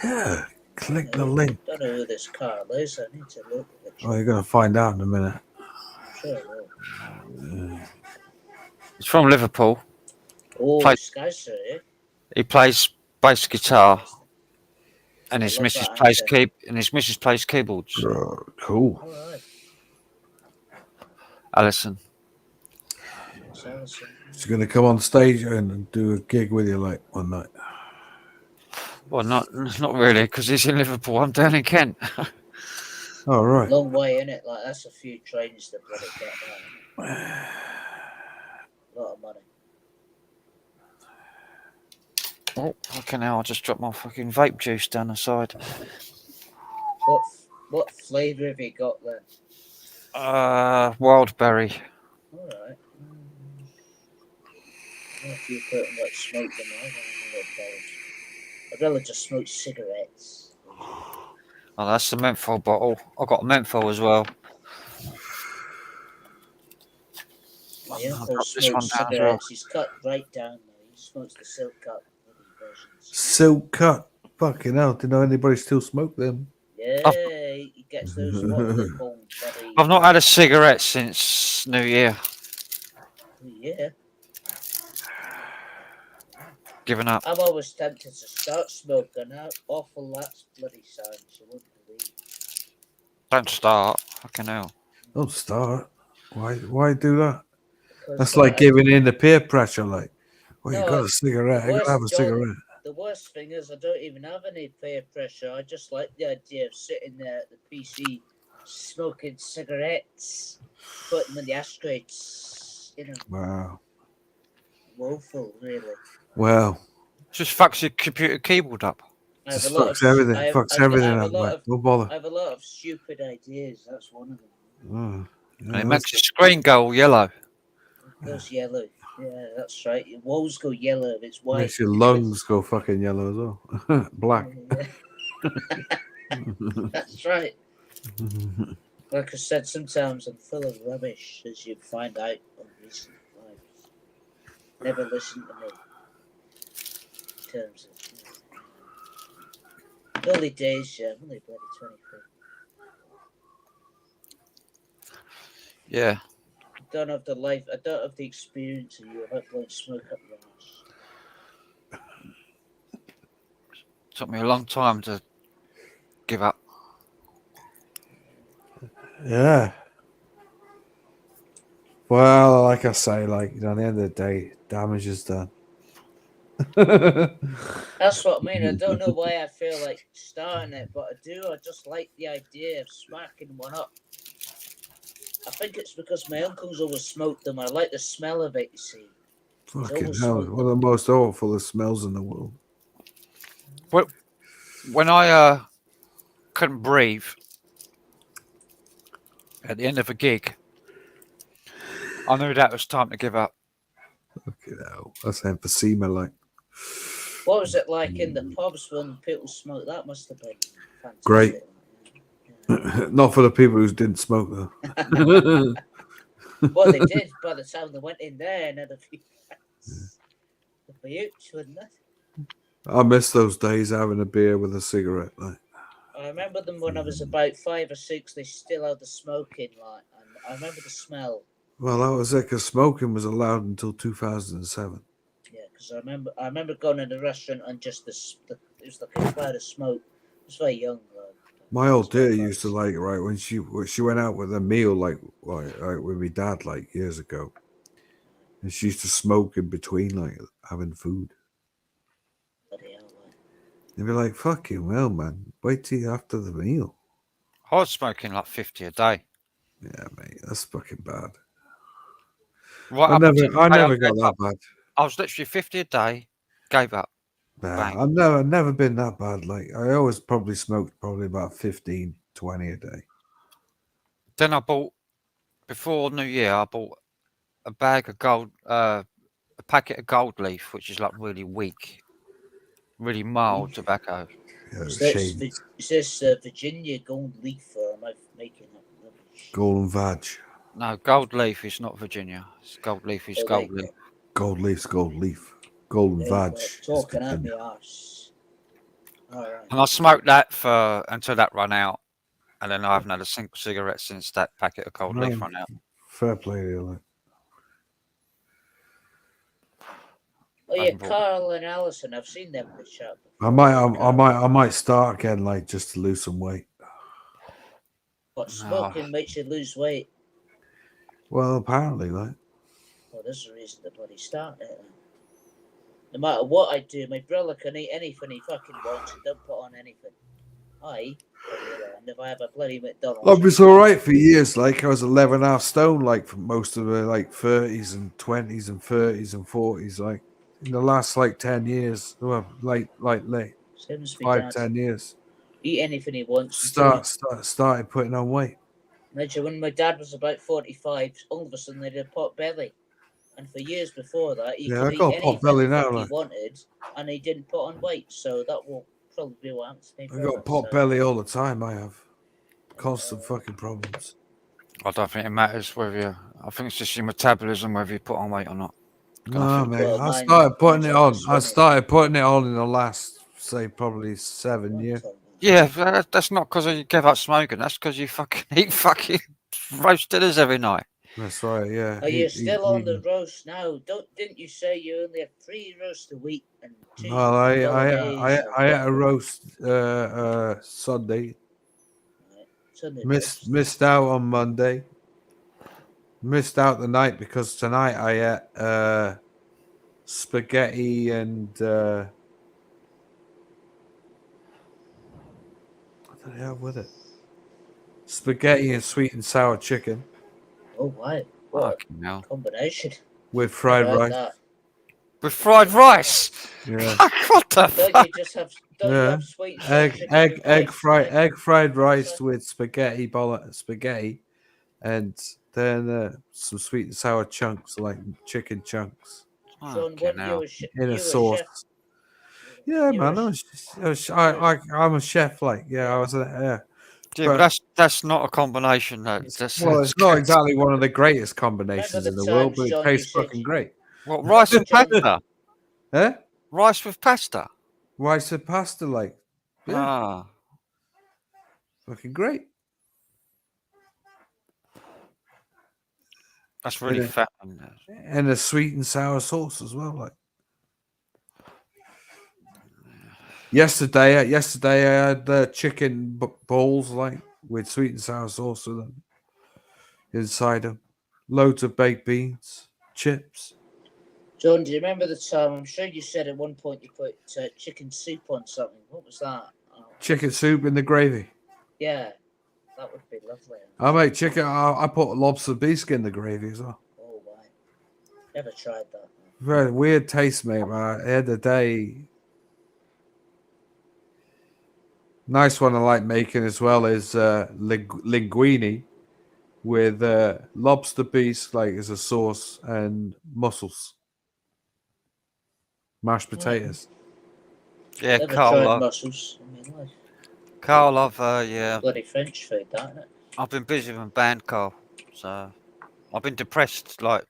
Speaker 3: Yeah, click the link.
Speaker 5: I don't know who this Carl is. I need to look at it.
Speaker 3: Oh, you're going to find out in a minute.
Speaker 5: Sure.
Speaker 1: He's from Liverpool.
Speaker 5: Oh, this guy's eh?
Speaker 1: He plays bass guitar, and his missus plays keyboards.
Speaker 3: Cool.
Speaker 5: All right.
Speaker 1: Alison.
Speaker 3: She's going to come on stage and do a gig with you like one night.
Speaker 1: Well, not really, because he's in Liverpool. I'm down in Kent.
Speaker 3: Oh, right.
Speaker 5: Long way, innit? Like, that's a few trains to bloody get there. A lot of money.
Speaker 1: Oh, okay, now I just dropped my fucking vape juice down the side.
Speaker 5: What flavour have you got there?
Speaker 1: Wildberry.
Speaker 5: All right. If you put like smoke them, I'd rather just smoke cigarettes.
Speaker 1: Oh, that's the menthol bottle. I got a menthol as well.
Speaker 5: My uncle
Speaker 1: this one
Speaker 5: smokes
Speaker 1: down as
Speaker 5: cigarettes.
Speaker 1: well.
Speaker 5: He's cut right down now. He smokes the silk cut versions.
Speaker 3: Silk cut. Fucking hell. Didn't know anybody still smoke them.
Speaker 5: Yeah, he gets those what are they called? Bloody.
Speaker 1: I've not had a cigarette since New Year.
Speaker 5: Yeah.
Speaker 1: Given up.
Speaker 5: I'm always tempted to start smoking. How awful that bloody sounds. You wouldn't believe.
Speaker 1: Don't start. Fucking hell.
Speaker 3: Don't start. Why do that?
Speaker 5: Because
Speaker 3: That's like giving in the peer pressure. Like, well,
Speaker 5: No,
Speaker 3: you got a cigarette. I gotta have a cigarette.
Speaker 5: The worst thing is I don't even have any peer pressure. I just like the idea of sitting there at the PC smoking cigarettes, putting them in the ashtrays. You know,
Speaker 3: Wow.
Speaker 5: woeful, really.
Speaker 3: Well,
Speaker 1: just fucks your computer keyboard up.
Speaker 3: Just fucks everything. Fucks everything up. Like, no bother.
Speaker 5: I have a lot of stupid ideas. That's one of them.
Speaker 3: Yeah,
Speaker 1: And it makes your screen go all yellow.
Speaker 5: It goes yellow. Yeah, that's right. Your walls go yellow if it's white.
Speaker 3: Makes your lungs go fucking yellow as well. Black.
Speaker 5: That's right. Like I said, sometimes I'm full of rubbish, as you find out on recent lives. Never listen to me. In terms of early days, yeah, I'm only bloody 23.
Speaker 1: Yeah.
Speaker 5: I don't have the life, I don't have the experience of you about blowing smoke up your ass.
Speaker 1: Took me a long time to give up.
Speaker 3: Yeah. Well, like I say, like, you know, at the end of the day, damage is done.
Speaker 5: That's what I mean. I don't know why I feel like starting it, but I do. I just like the idea of smacking one up. I think it's because my uncle's always smoked them. I like the smell of it, you see.
Speaker 3: Fucking hell, one of the most awful smells in the world.
Speaker 1: Well, when I couldn't breathe at the end of a gig, I knew that was time to give up.
Speaker 3: Fucking hell, that's emphysema, like.
Speaker 5: What was it like in the pubs when people smoked? That must have been fantastic.
Speaker 3: Great. Not for the people who didn't smoke, though.
Speaker 5: Well, they did by the time they went in there and had a few friends. The huge, wouldn't it?
Speaker 3: I miss those days having a beer with a cigarette. Like.
Speaker 5: I remember them when I was about 5 or 6. They still had the smoking light, and I remember the smell.
Speaker 3: Well, that was it, because smoking was allowed until 2007.
Speaker 5: Yeah, because I remember going in the restaurant and just it was like a cloud of smoke. I was very young, though.
Speaker 3: My old dear used to like, right, when she went out with a meal, like with my dad, like years ago, and she used to smoke in between, like having food. They'd be like, "Fucking well, man, wait till after the meal."
Speaker 1: I was smoking like 50 a day.
Speaker 3: Yeah, mate, that's fucking bad.
Speaker 1: Right
Speaker 3: I never got that bad.
Speaker 1: I was literally 50 a day, gave up.
Speaker 3: Nah, I've never been that bad. Like, I always probably smoked about 15, 20 a day.
Speaker 1: Then I bought, before New Year, I bought a bag of gold, a packet of gold leaf, which is like really weak, really mild tobacco.
Speaker 3: Yeah,
Speaker 5: Is this Virginia gold leaf, or am I making up rubbish?
Speaker 3: Golden vag.
Speaker 1: No, gold leaf is not Virginia. Gold leaf is gold leaf.
Speaker 3: Gold leaf's gold leaf. Golden vag.
Speaker 5: Talking out my arse. All right.
Speaker 1: And I smoked that until that ran out, and then I haven't had a single cigarette since that packet of gold leaf ran out.
Speaker 3: Fair play to you, like.
Speaker 5: Oh yeah, Carl and Allison, I've seen them in the shop.
Speaker 3: I might start again, like, just to lose some weight.
Speaker 5: But smoking makes you lose weight.
Speaker 3: Well, apparently, like.
Speaker 5: Well, there's a reason to bloody start it. No matter what I do, my brother can eat anything he fucking wants and don't put on anything. And if I have a bloody McDonald's,
Speaker 3: I was alright for years. Like, I was 11.5 stone, like, for most of the like 30s and 20s and 30s and 40s. Like, in the last like 10 years, well, late 5-10 years.
Speaker 5: Eat anything he wants.
Speaker 3: Started putting on weight.
Speaker 5: Imagine when my dad was about 45, all of a sudden they had a pot belly. And for years before that, he could eat anything he wanted, and he didn't put on weight. So that will probably be what happens to me.
Speaker 3: I got pot belly all the time. I have constant fucking problems.
Speaker 1: I don't think it matters whether you're I think it's just your metabolism, whether you put on weight or not.
Speaker 3: No, mate.
Speaker 5: Well,
Speaker 3: I
Speaker 5: mine-
Speaker 3: started putting
Speaker 5: mine's
Speaker 3: it
Speaker 5: on
Speaker 3: on.
Speaker 5: the
Speaker 3: I
Speaker 5: swimming.
Speaker 3: started putting it on in the last, say, probably 7 years.
Speaker 1: Yeah, that's not because you gave up smoking. That's because you fucking eat fucking roast dinners every night.
Speaker 3: That's right. Yeah.
Speaker 5: Are you still on the roast now? Didn't you say you only have 3 roasts a week and 2
Speaker 3: Well, I
Speaker 5: bolognese or
Speaker 3: had a
Speaker 5: whatever?
Speaker 3: roast Sunday.
Speaker 5: Sunday
Speaker 3: Missed out on Monday. Missed out the night because tonight I ate spaghetti and what did I have with it? Spaghetti and sweet and sour chicken
Speaker 5: Oh, wow. What
Speaker 1: Fucking hell.
Speaker 5: a combination.
Speaker 3: with fried
Speaker 5: About
Speaker 3: rice.
Speaker 5: that.
Speaker 1: With fried rice.
Speaker 3: Yeah.
Speaker 1: What the
Speaker 5: Don't
Speaker 1: fuck?
Speaker 5: you just have don't you
Speaker 3: Yeah.
Speaker 5: have sweet and sour chicken with
Speaker 3: Egg fried rice with spaghetti and then some sweet and sour chunks like chicken chunks
Speaker 5: Sean, when you were
Speaker 3: in
Speaker 5: you
Speaker 3: a
Speaker 5: were
Speaker 3: sauce.
Speaker 5: chef,
Speaker 3: Yeah,
Speaker 5: you
Speaker 3: man.
Speaker 5: were
Speaker 3: I'm a chef. Like, yeah, I was. Yeah,
Speaker 1: Yeah, but that's not a combination. That's
Speaker 3: well, it's not exactly one of the greatest combinations
Speaker 5: Remember
Speaker 3: in
Speaker 5: the
Speaker 3: the world,
Speaker 5: times,
Speaker 3: but it
Speaker 5: John,
Speaker 3: tastes
Speaker 5: you said
Speaker 3: fucking great.
Speaker 1: What, rice and
Speaker 5: John,
Speaker 1: pasta?
Speaker 3: Huh?
Speaker 1: Rice with pasta.
Speaker 3: Rice and pasta, like, yeah,
Speaker 1: Ah,
Speaker 3: fucking great.
Speaker 1: that's really
Speaker 3: And a-
Speaker 1: fat.
Speaker 3: And a sweet and sour sauce as well. Like yesterday I had the chicken balls like with sweet and sour sauce with them inside them. Loads of baked beans, chips.
Speaker 5: John, do you remember the time? I'm sure you said at one point you put chicken soup on something. What was that? Oh,
Speaker 3: Chicken soup in the gravy.
Speaker 5: yeah, that would be lovely.
Speaker 3: I make chicken. I put lobster bisque in the gravy as well.
Speaker 5: Oh, wow. Never tried that.
Speaker 3: Very weird taste, mate. But at the end of the day, nice one I like making as well is linguine with lobster bisque like as a sauce and mussels, mashed potatoes.
Speaker 1: Yeah,
Speaker 5: Never
Speaker 1: Carl.
Speaker 5: tried mussels in my life.
Speaker 1: Carl, yeah.
Speaker 5: Bloody French food, that, isn't it?
Speaker 1: I've been busy with a band, Carl. So I've been depressed like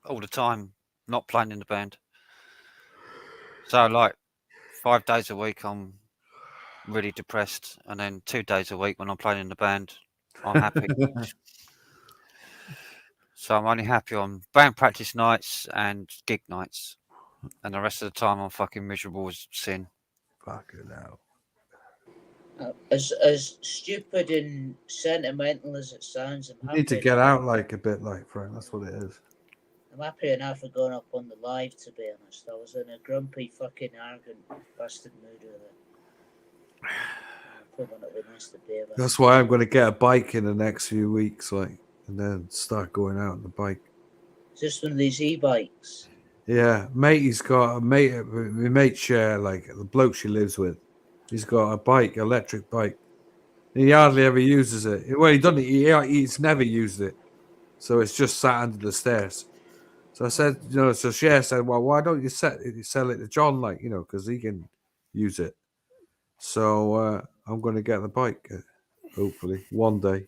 Speaker 1: all the time, not playing in the band. So like 5 days a week, I'm really depressed, and then 2 days a week when I'm playing in the band, I'm happy. So I'm only happy on band practice nights and gig nights, and the rest of the time I'm fucking miserable as sin.
Speaker 3: Fucking hell.
Speaker 5: As stupid and sentimental as it sounds,
Speaker 3: You need to get out like a bit, like Frank. That's what it is.
Speaker 5: I'm happy enough for going up on the live, to be honest. I was in a grumpy, fucking arrogant bastard mood earlier. Probably not be nice to be about.
Speaker 3: That's why I'm going to get a bike in the next few weeks, like, and then start going out on the bike.
Speaker 5: Just one of these e-bikes.
Speaker 3: Yeah, mate, he's got a mate. My mate share like the bloke she lives with. He's got a bike, electric bike. He hardly ever uses it. Well, he doesn't. He's never used it, so it's just sat under the stairs. So I said, so Cher said, well, why don't you sell it to John, like, because he can use it. So I'm going to get the bike, hopefully, one day.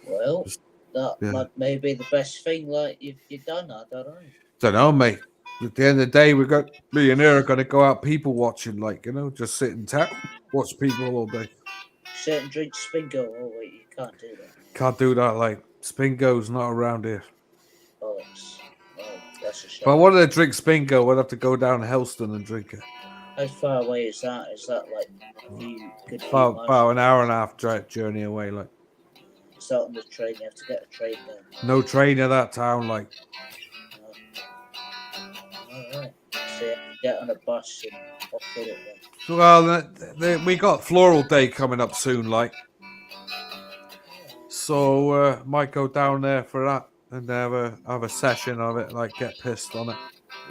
Speaker 5: Well, that may be the best thing like you've done. I don't know.
Speaker 3: Don't know, mate. At the end of the day, me and her are going to go out people watching, like, just sit and watch people all day.
Speaker 5: Sit and drink Spingo. Oh, wait, you can't do that.
Speaker 3: Can't do that, like, Spingo's not around here.
Speaker 5: Bollocks. Oh, that's a shame.
Speaker 3: If I wanted to drink Spingo, I'd have to go down to Helston and drink it.
Speaker 5: How far away is that? Is that like a few good few
Speaker 3: About
Speaker 5: miles?
Speaker 3: an hour and a half journey away, like.
Speaker 5: It's not on the train. You have to get a train there.
Speaker 3: No train in that town, like.
Speaker 5: All right. So you have to get on a bus and off with it then.
Speaker 3: Well, we got Floral Day coming up soon, like. So might go down there for that and have a session of it, like get pissed on it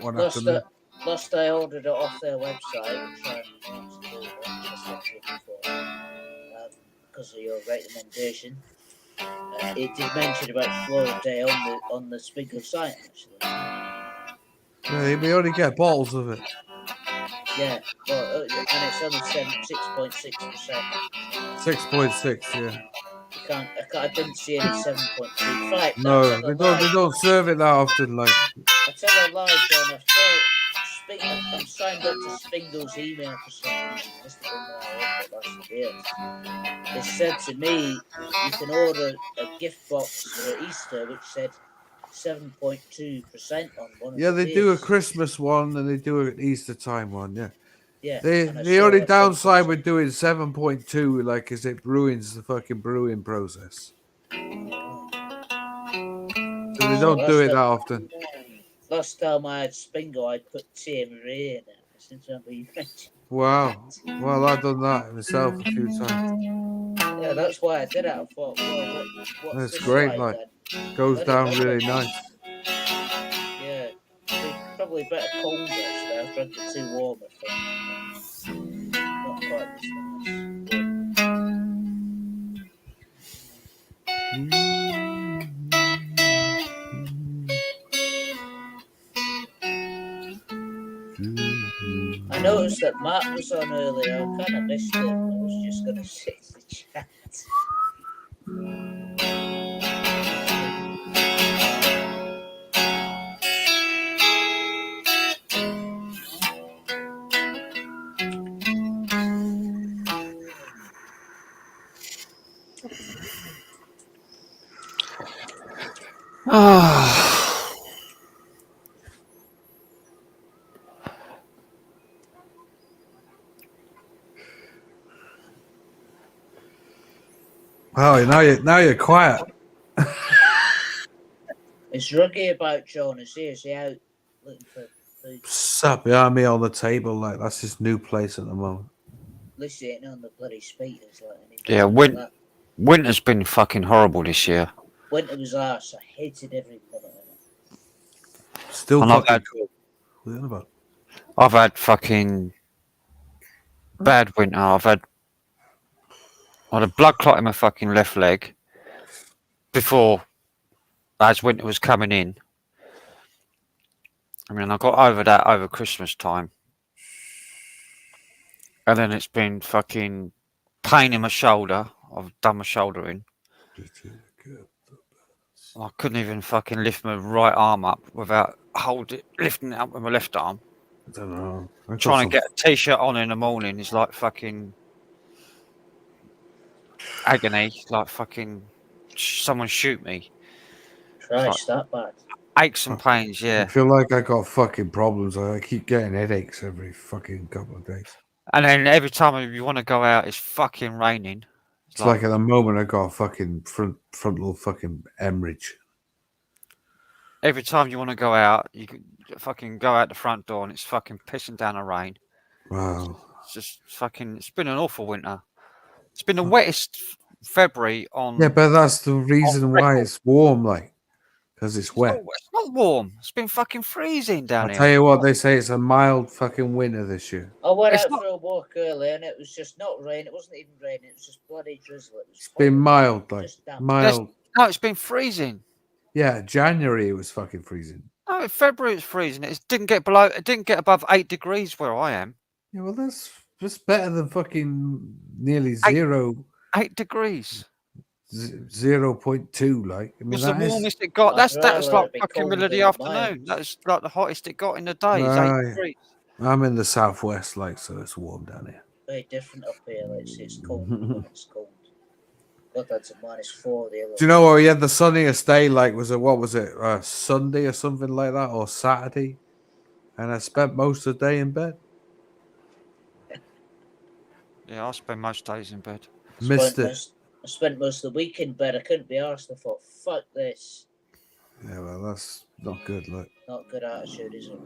Speaker 3: one afternoon.
Speaker 5: Last I ordered it off their website and tried not to do it, as I said to you before, because of your recommendation. It did mention about Floral Day on the Spingo site, actually.
Speaker 3: Yeah, we only get bottles of it.
Speaker 5: Yeah, well, and it's only 6.6%.
Speaker 3: 6.6, yeah.
Speaker 5: I didn't see any 7.2. In fact,
Speaker 3: No, they don't serve it that often. Like,
Speaker 5: I tell a lie, John. I'm signed up to Spingle's email for some reason. Must have been when I opened it last year. They said to me, you can order a gift box for Easter, which said 7.2% on one of
Speaker 3: yeah,
Speaker 5: the
Speaker 3: they
Speaker 5: beers.
Speaker 3: do a Christmas one and they do an Easter time one. Yeah.
Speaker 5: Yeah.
Speaker 3: The only downside with doing 7.2, like, is it ruins the fucking brewing process. So they don't do it that often.
Speaker 5: Last time I had Spingo, I put Tia Marie in it. I seem to remember you mentioned.
Speaker 3: Wow. Well, I've done that myself a few times.
Speaker 5: Yeah, that's why I did it. I thought, well, what's
Speaker 3: That's
Speaker 5: this
Speaker 3: great.
Speaker 5: like
Speaker 3: Like, goes down really nice.
Speaker 5: Yeah, probably better cold actually. I've drank it too warm, I think. Not quite as nice. I noticed that Matt was on earlier. I kind of missed him. I was just going to sit in the chat.
Speaker 3: Oh, now you're quiet.
Speaker 5: It's Ruggy about John. Is he out looking for food?
Speaker 3: Sat behind me on the table, like, that's his new place at the moment.
Speaker 5: At least he ain't on the bloody speakers like any.
Speaker 1: Yeah, winter's been fucking horrible this year.
Speaker 5: Winter was arse. I hated every minute of it.
Speaker 3: Still fucking cool.
Speaker 1: I've had fucking bad winter. I had a blood clot in my fucking left leg before, as winter was coming in. I mean, I got over that over Christmas time. And then it's been fucking pain in my shoulder. I've done my shoulder in. I couldn't even fucking lift my right arm up without lifting it up with my left arm.
Speaker 3: I don't know.
Speaker 1: Trying to get a t-shirt on in the morning is like fucking agony. Like fucking someone shoot me.
Speaker 5: Christ, that bad.
Speaker 1: Aches and pains, yeah.
Speaker 3: I feel like I got fucking problems. I keep getting headaches every fucking couple of days.
Speaker 1: And then every time you want to go out, it's fucking raining.
Speaker 3: It's like at the moment I got a fucking frontal fucking hemorrhage.
Speaker 1: Every time you want to go out, you can fucking go out the front door and it's fucking pissing down the rain.
Speaker 3: Wow.
Speaker 1: It's just fucking, it's been an awful winter. It's been the wettest February on...
Speaker 3: Yeah, but that's the reason why it's warm, like, because it's wet.
Speaker 1: It's not warm. It's been fucking freezing down here.
Speaker 3: I'll tell you what, they say it's a mild fucking winter this year.
Speaker 5: I went out for a walk earlier and it was just not rain. It wasn't even raining. It was just bloody drizzle.
Speaker 3: It's been mild, like, mild.
Speaker 1: No, it's been freezing.
Speaker 3: Yeah, January it was fucking freezing.
Speaker 1: No, in February it was freezing. It didn't get above 8 degrees where I am.
Speaker 3: Yeah, well, that's just better than fucking nearly zero.
Speaker 1: 8 degrees.
Speaker 3: 0.2, like. I mean,
Speaker 1: was the warmest it got. That was like fucking middle of the afternoon. That was like the hottest it got in the day. 8 degrees.
Speaker 3: I'm in the southwest, like, so it's warm down here.
Speaker 5: Very different up here. Like, it's cold. It's cold. Got that to -4 the other.
Speaker 3: Do you know what? We had the sunniest day, like, what was it, Sunday or something like that, or Saturday? And I spent most of the day in bed.
Speaker 1: Yeah, I spend most days in bed.
Speaker 3: Missed it.
Speaker 5: I spent most of the week in bed. I couldn't be arsed. I thought, fuck this.
Speaker 3: Yeah, well, that's not good, look.
Speaker 5: Not good attitude, is it?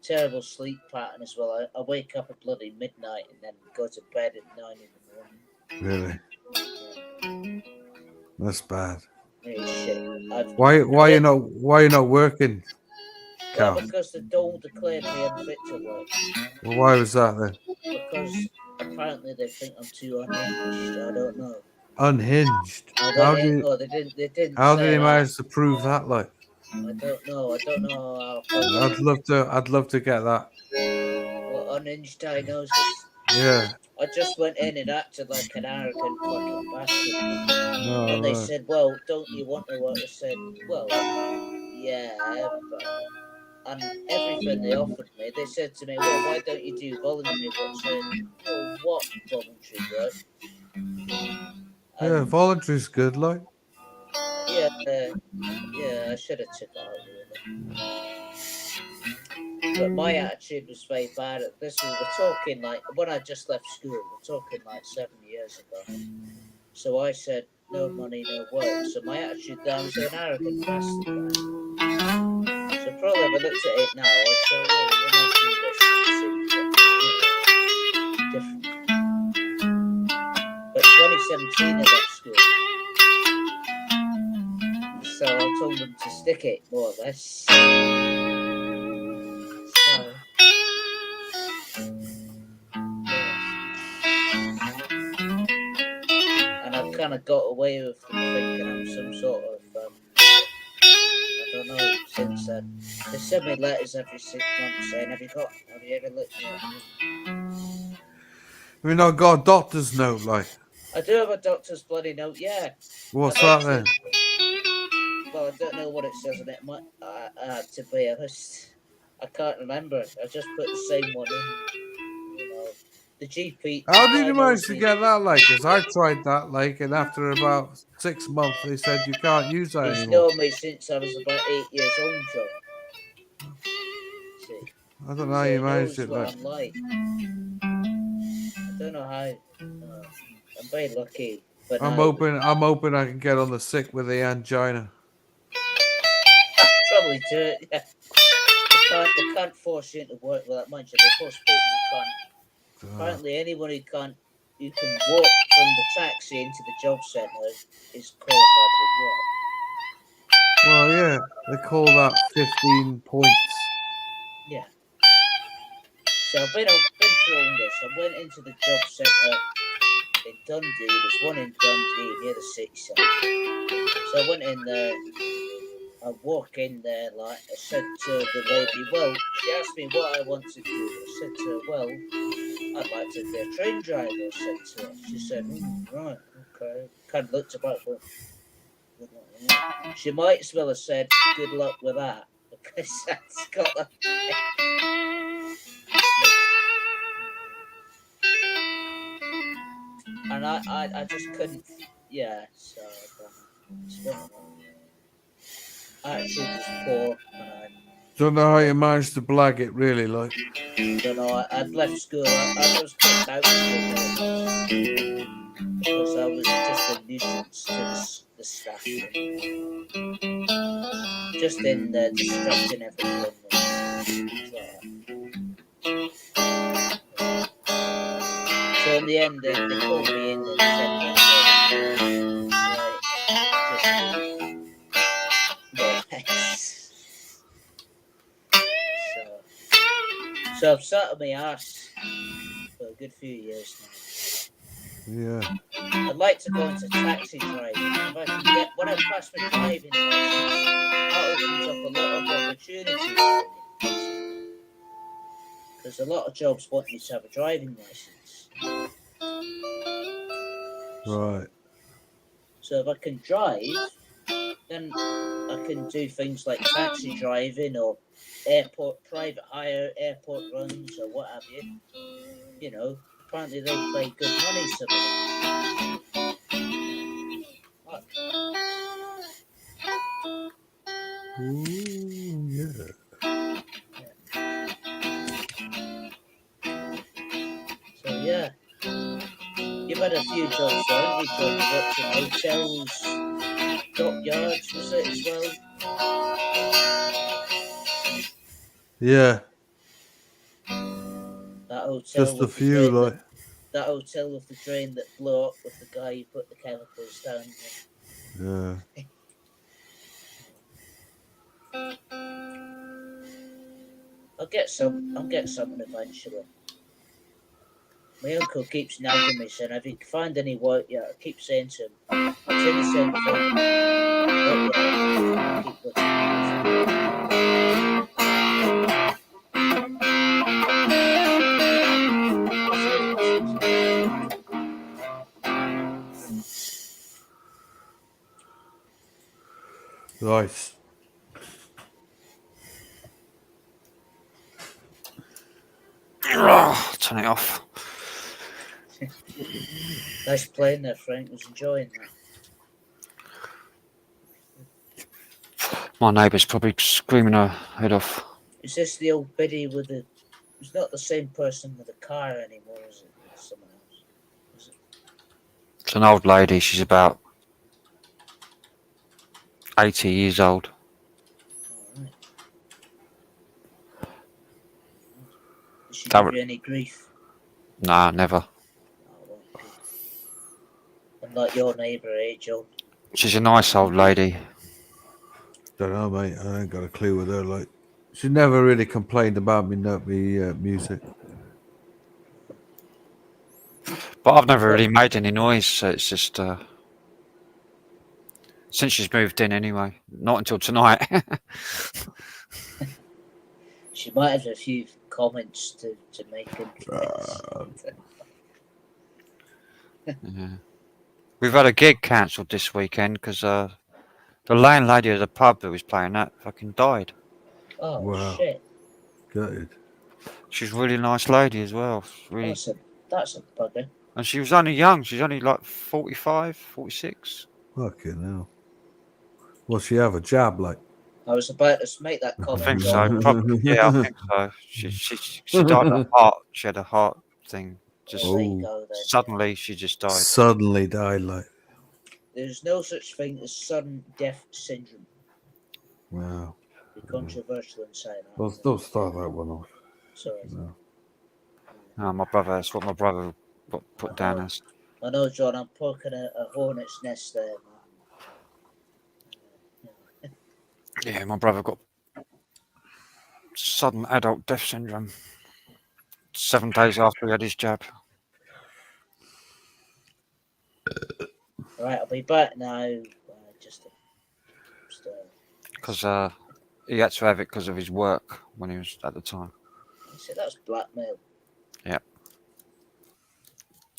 Speaker 5: Terrible sleep pattern as well. I wake up at bloody midnight and then go to bed at 9 in the morning.
Speaker 3: Really? That's bad.
Speaker 5: Yeah, shit.
Speaker 3: Why you not working, Cal?
Speaker 5: Well, because the dole declared me unfit to work.
Speaker 3: Well, why was that then?
Speaker 5: Because apparently they think I'm too unhinged. I don't know.
Speaker 3: Unhinged?
Speaker 5: How did
Speaker 3: they manage to prove that, like?
Speaker 5: I don't know how.
Speaker 3: I'd love to get that.
Speaker 5: What unhinged diagnosis?
Speaker 3: Yeah.
Speaker 5: I just went in and acted like an arrogant fucking bastard.
Speaker 3: No,
Speaker 5: And they
Speaker 3: right.
Speaker 5: said, well, don't you want to work? I said, well, yeah, but... And everything they offered me, they said to me, well, why don't you do voluntary work? I said, well, what voluntary work?
Speaker 3: Yeah, voluntary's good, like.
Speaker 5: Yeah, I should have took it out, really. But my attitude was very bad at this. We're talking like, when I just left school, we're talking like 7 years ago. So I said, no money, no work. So my attitude then was an arrogant bastard. Right? So probably if I looked at it now, I'd say, well, we'll not do this and see. Different. But 2017 I left school. So I told them to stick it, more or less. So, and I've kind of got away with them thinking I'm some sort of, I don't know, since then. They send me letters every 6 months saying, have you ever looked at it?
Speaker 3: I mean, I've got a doctor's note, like.
Speaker 5: I do have a doctor's bloody note, yeah.
Speaker 3: What's that then?
Speaker 5: Well, I don't know what it says on it. To be honest, I can't remember. I just put the same one in. You know, the GP.
Speaker 3: How did you manage to get that, like? Because I tried that, like, and after about 6 months, they said you can't use that
Speaker 5: He's
Speaker 3: anymore.
Speaker 5: known me since I was about 8 years old, Joe. See,
Speaker 3: I don't know how you managed it, like.
Speaker 5: I'm like. I don't know how. I'm very lucky. But
Speaker 3: I'm hoping I can get on the sick with the angina.
Speaker 5: I'll probably do it. Yeah. They can't force you into work with that much. They force people who can't. Apparently, anyone who can walk from the taxi into the job centre is qualified for work.
Speaker 3: Well, yeah, they call that 15 points.
Speaker 5: Yeah. So I've been through all this. I went into the job centre in Dundee. There's one in Dundee near the city centre. So I went in there. I walk in there, like I said to the lady. Well, she asked me what I want to do. I said to her, well, I'd like to be a train driver. I said to her. She said, right, okay. Kind of looked about, but she might as well have said, good luck with that, because that's got a... And I just couldn't, yeah, so attitude was poor.
Speaker 3: Don't know how you managed to blag it, really, like.
Speaker 5: Don't know, I'd left school, I was kicked out of school because I was just a nuisance to the staff. Just in there distracting everyone. So in the end, they called me in and said, so I've sat on my ass for a good few years now.
Speaker 3: Yeah.
Speaker 5: I'd like to go into taxi driving. If I can get, when I pass my driving license, that opens up a lot of opportunities for me. Because a lot of jobs want you to have a driving license.
Speaker 3: Right.
Speaker 5: So if I can drive, then I can do things like taxi driving or private hire, airport runs or what have you. You know, apparently they pay good money, some of them.
Speaker 3: Ooh, yeah.
Speaker 5: So yeah, you've had a few jobs, haven't you, John? You've worked in hotels, dockyards, was it as well?
Speaker 3: Yeah.
Speaker 5: That hotel.
Speaker 3: Just a few, like.
Speaker 5: That hotel with the drain that blew up with the guy who put the chemicals down.
Speaker 3: Yeah.
Speaker 5: I'll get something eventually. My uncle keeps nagging me, saying, "Have you find any work yet?" I keep saying to him, "I'll tell you the same thing. Keep looking."
Speaker 3: Nice.
Speaker 1: Turn it off.
Speaker 5: Nice playing there, Frank. Was enjoying that.
Speaker 1: My neighbour's probably screaming her head off.
Speaker 5: Is this the old biddy with the? It's not the same person with the car anymore, is it? It's someone else. Is it?
Speaker 1: It's an old lady. She's about 80 years old.
Speaker 5: All right. Did she
Speaker 1: That
Speaker 5: give you any grief?
Speaker 1: Nah, never.
Speaker 5: Oh, well, good. I'm not your neighbour, eh, John?
Speaker 1: She's a nice old lady.
Speaker 3: Don't know, mate. I ain't got a clue with her. Like, she never really complained about me music.
Speaker 1: But I've never really made any noise, so it's just since she's moved in anyway. Not until tonight.
Speaker 5: She might have a few comments to make.
Speaker 1: Yeah. We've had a gig cancelled this weekend because the landlady of the pub that was playing that fucking died.
Speaker 5: Oh,
Speaker 3: Wow.
Speaker 5: shit.
Speaker 3: Good.
Speaker 1: She's a really nice lady as well. Really.
Speaker 5: That's a bugger.
Speaker 1: And she was only young. She's only like 45, 46.
Speaker 3: Fucking hell. Will she have a jab like?
Speaker 5: I was about to make that comment.
Speaker 1: I think so. Probably, yeah, I think so. She died of heart. She had a heart thing. Just
Speaker 5: there you go, then.
Speaker 1: suddenly she just died.
Speaker 3: Suddenly died like.
Speaker 5: There's no such thing as sudden death syndrome.
Speaker 3: Wow.
Speaker 5: Be controversial in saying that.
Speaker 3: Don't start that one off.
Speaker 5: Sorry.
Speaker 1: No. My brother. That's what my brother put down as.
Speaker 5: I know, John. I'm poking a hornet's nest there, man.
Speaker 1: Yeah, my brother got sudden adult death syndrome 7 days after he had his jab.
Speaker 5: Right, I'll be back now.
Speaker 1: Because he had to have it because of his work when he was at the time.
Speaker 5: I said that's blackmail.
Speaker 1: Yeah.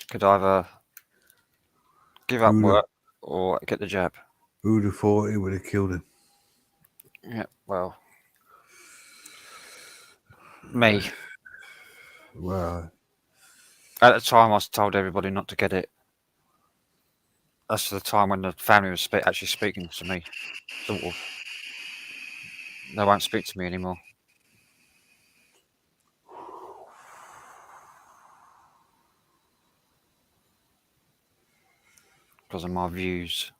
Speaker 1: Could either give up work or get the jab.
Speaker 3: Who'd have thought he would have killed him?
Speaker 1: Yeah, well, me.
Speaker 3: Wow.
Speaker 1: At the time, I told everybody not to get it. That's the time when the family was actually speaking to me. Sort of. They won't speak to me anymore. Because of my views.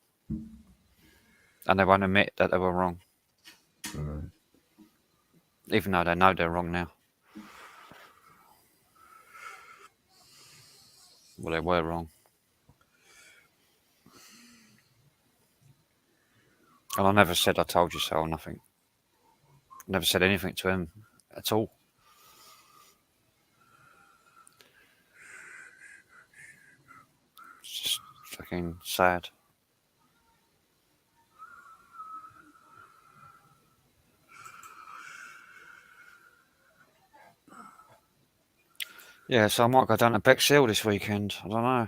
Speaker 1: And they won't admit that they were wrong.
Speaker 3: Right.
Speaker 1: Even though they know they're wrong now. Well, they were wrong. And I never said I told you so or nothing. Never said anything to him at all. It's just fucking sad. Yeah, so I might go down to Bexhill this weekend. I don't know.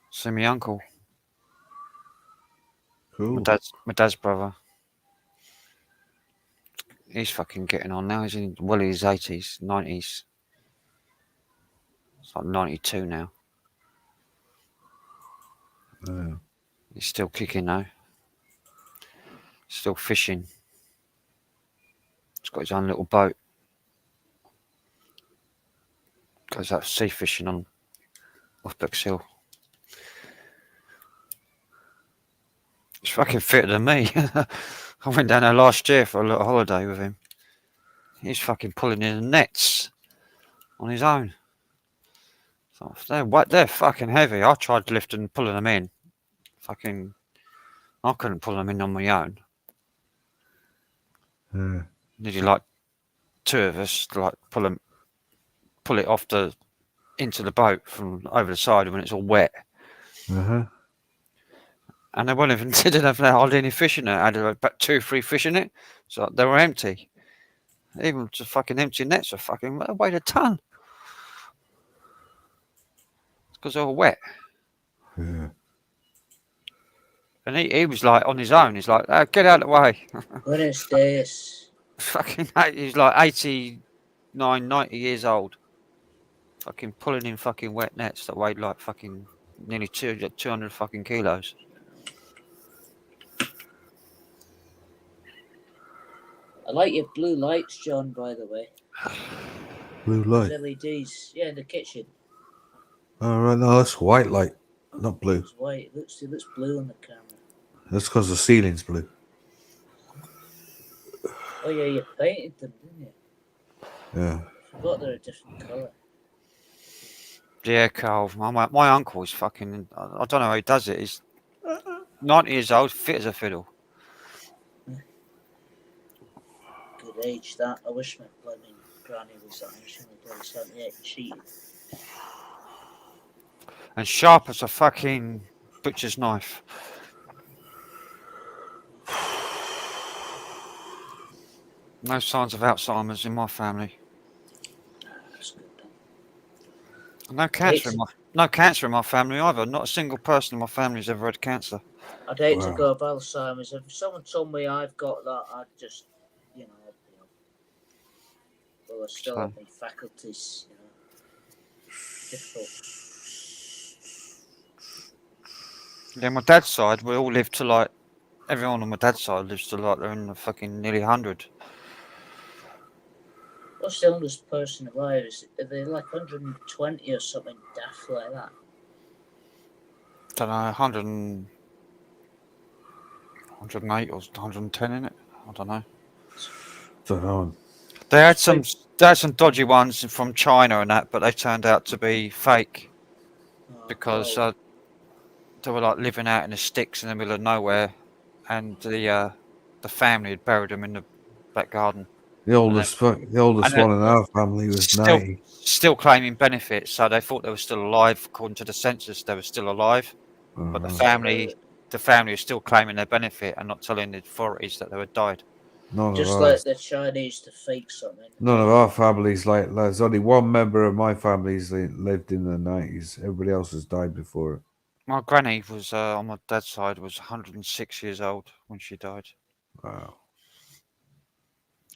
Speaker 1: See my uncle.
Speaker 3: Cool.
Speaker 1: My dad's brother. He's fucking getting on now. He's in his 80s, 90s. It's like 92 now.
Speaker 3: Yeah.
Speaker 1: He's still kicking though. Still fishing. He's got his own little boat. Goes out sea fishing off Bexhill. He's fucking fitter than me. I went down there last year for a little holiday with him. He's fucking pulling in the nets on his own. So they're fucking heavy. I tried lifting and pulling them in. Fucking, I couldn't pull them in on my own.
Speaker 3: Yeah.
Speaker 1: Nearly like 2 of us to like pull it off into the boat from over the side when it's all wet.
Speaker 3: Uh-huh.
Speaker 1: And they didn't have hardly any fish in it. I had about 2 or 3 fish in it, so they were empty. Even just fucking empty nets are fucking weighed a ton. It's because they were wet.
Speaker 3: Yeah.
Speaker 1: And he was like on his own. He's like, get out of the way.
Speaker 5: When it's this.
Speaker 1: Fucking, he's like 89, 90 years old. Fucking pulling in fucking wet nets that weighed like fucking nearly 200 fucking kilos.
Speaker 5: I like your blue lights, John, by the way.
Speaker 3: Blue light.
Speaker 5: Those LEDs. Yeah, in the kitchen.
Speaker 3: Oh, right, no, that's white light, not blue.
Speaker 5: It's white. It looks blue on the camera.
Speaker 3: That's because the ceiling's blue.
Speaker 5: Oh, yeah, you painted them, didn't you?
Speaker 3: Yeah.
Speaker 5: I forgot they're a different colour.
Speaker 1: Yeah, Carl. My uncle is fucking. I don't know how he does it. He's 90 years old, fit as a fiddle.
Speaker 5: Good age, that. I wish my bloody granny was that. She only bloody 78 and cheated.
Speaker 1: And sharp as a fucking butcher's knife. No signs of Alzheimer's in my family.
Speaker 5: That's good.
Speaker 1: No cancer in my family either. Not a single person in my family has ever had cancer.
Speaker 5: I'd hate to go about Alzheimer's. If someone told me I've got that, I'd just, well, I still have my faculties, difficult.
Speaker 1: Yeah, my dad's side, we all live to like, everyone on my dad's side lives to like, they're in the fucking nearly 100.
Speaker 5: What's the oldest person alive? Are they like 120 or something daft like that?
Speaker 1: Don't know, 108 or 110 in it. I don't know.
Speaker 3: Don't know.
Speaker 1: They had some dodgy ones from China and that, but they turned out to be fake because they were like living out in the sticks in the middle of nowhere, and the family had buried them in the back garden.
Speaker 3: The oldest one in our family was 90.
Speaker 1: Still claiming benefits, so they thought they were still alive. According to the census, they were still alive, but the family is still claiming their benefit and not telling the authorities that they had died.
Speaker 5: Just like the Chinese to fake something.
Speaker 3: None of our families like. There's only one member of my family's lived in the 90s. Everybody else has died before it.
Speaker 1: My granny was on my dad's side was 106 years old when she died.
Speaker 3: Wow.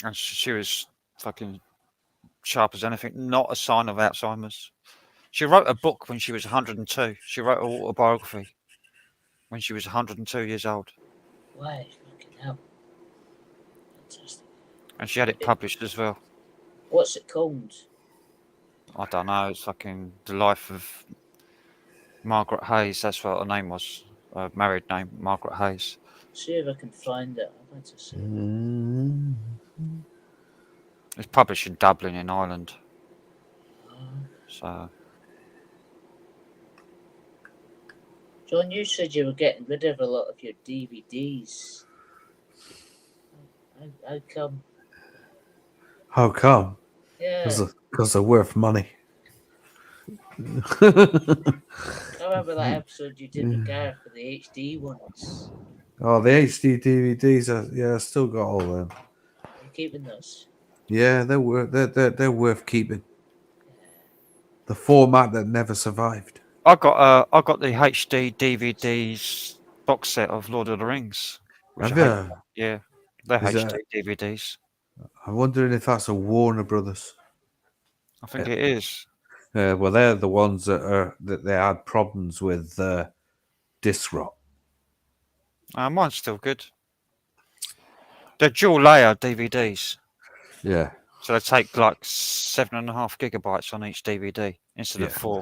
Speaker 1: And she was fucking sharp as anything. Not a sign of Alzheimer's. She wrote a book when she was 102. She wrote an autobiography when she was 102 years old.
Speaker 5: Why? Fucking hell. Fantastic.
Speaker 1: And she had it published as well.
Speaker 5: What's it called?
Speaker 1: I don't know. It's fucking The Life of Margaret Hayes. That's what her name was. Her married name, Margaret Hayes.
Speaker 5: See if I can find it. I'd like to see it.
Speaker 1: It's published in Dublin in Ireland. So.
Speaker 5: John, you said you were getting rid of a lot of your DVDs. How come?
Speaker 3: How come?
Speaker 5: Yeah.
Speaker 3: Because they're worth money.
Speaker 5: I remember that episode you did with Gareth for the HD ones.
Speaker 3: Oh, the HD DVDs. I still got all them.
Speaker 5: Are you keeping those?
Speaker 3: Yeah, they're worth keeping. The format that never survived.
Speaker 1: I got the HD DVDs box set of Lord of the Rings.
Speaker 3: Have you?
Speaker 1: Yeah, they're HD DVDs.
Speaker 3: I'm wondering if that's a Warner Brothers.
Speaker 1: I think it is.
Speaker 3: Well, they're the ones that they had problems with disc rot.
Speaker 1: Mine's still good. They're dual layer DVDs.
Speaker 3: Yeah.
Speaker 1: So they take like 7.5 gigabytes on each DVD instead of 4.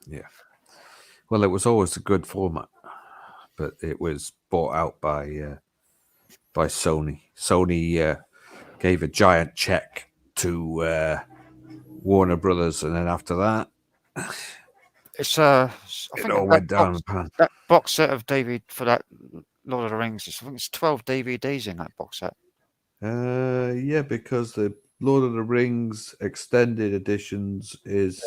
Speaker 3: Yeah. Well, it was always a good format, but it was bought out by Sony. Sony gave a giant check to Warner Brothers, and then after that,
Speaker 1: it's I think
Speaker 3: all went down the pan.
Speaker 1: That box set of DVD for that Lord of the Rings, I think it's 12 DVDs in that box set.
Speaker 3: Yeah, because the Lord of the Rings extended editions is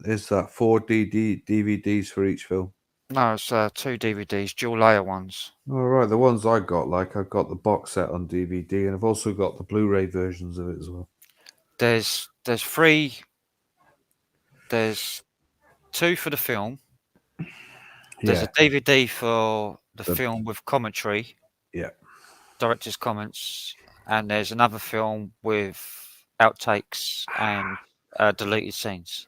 Speaker 3: that 4 DVDs for each film?
Speaker 1: No, it's 2 DVDs, dual layer ones.
Speaker 3: All right, the ones I got, I've got the box set on DVD, and I've also got the Blu-ray versions of it as well.
Speaker 1: There's 3. There's 2 for the film, There's a DVD for the film with commentary.
Speaker 3: Yeah.
Speaker 1: Director's comments, and there's another film with outtakes and deleted scenes.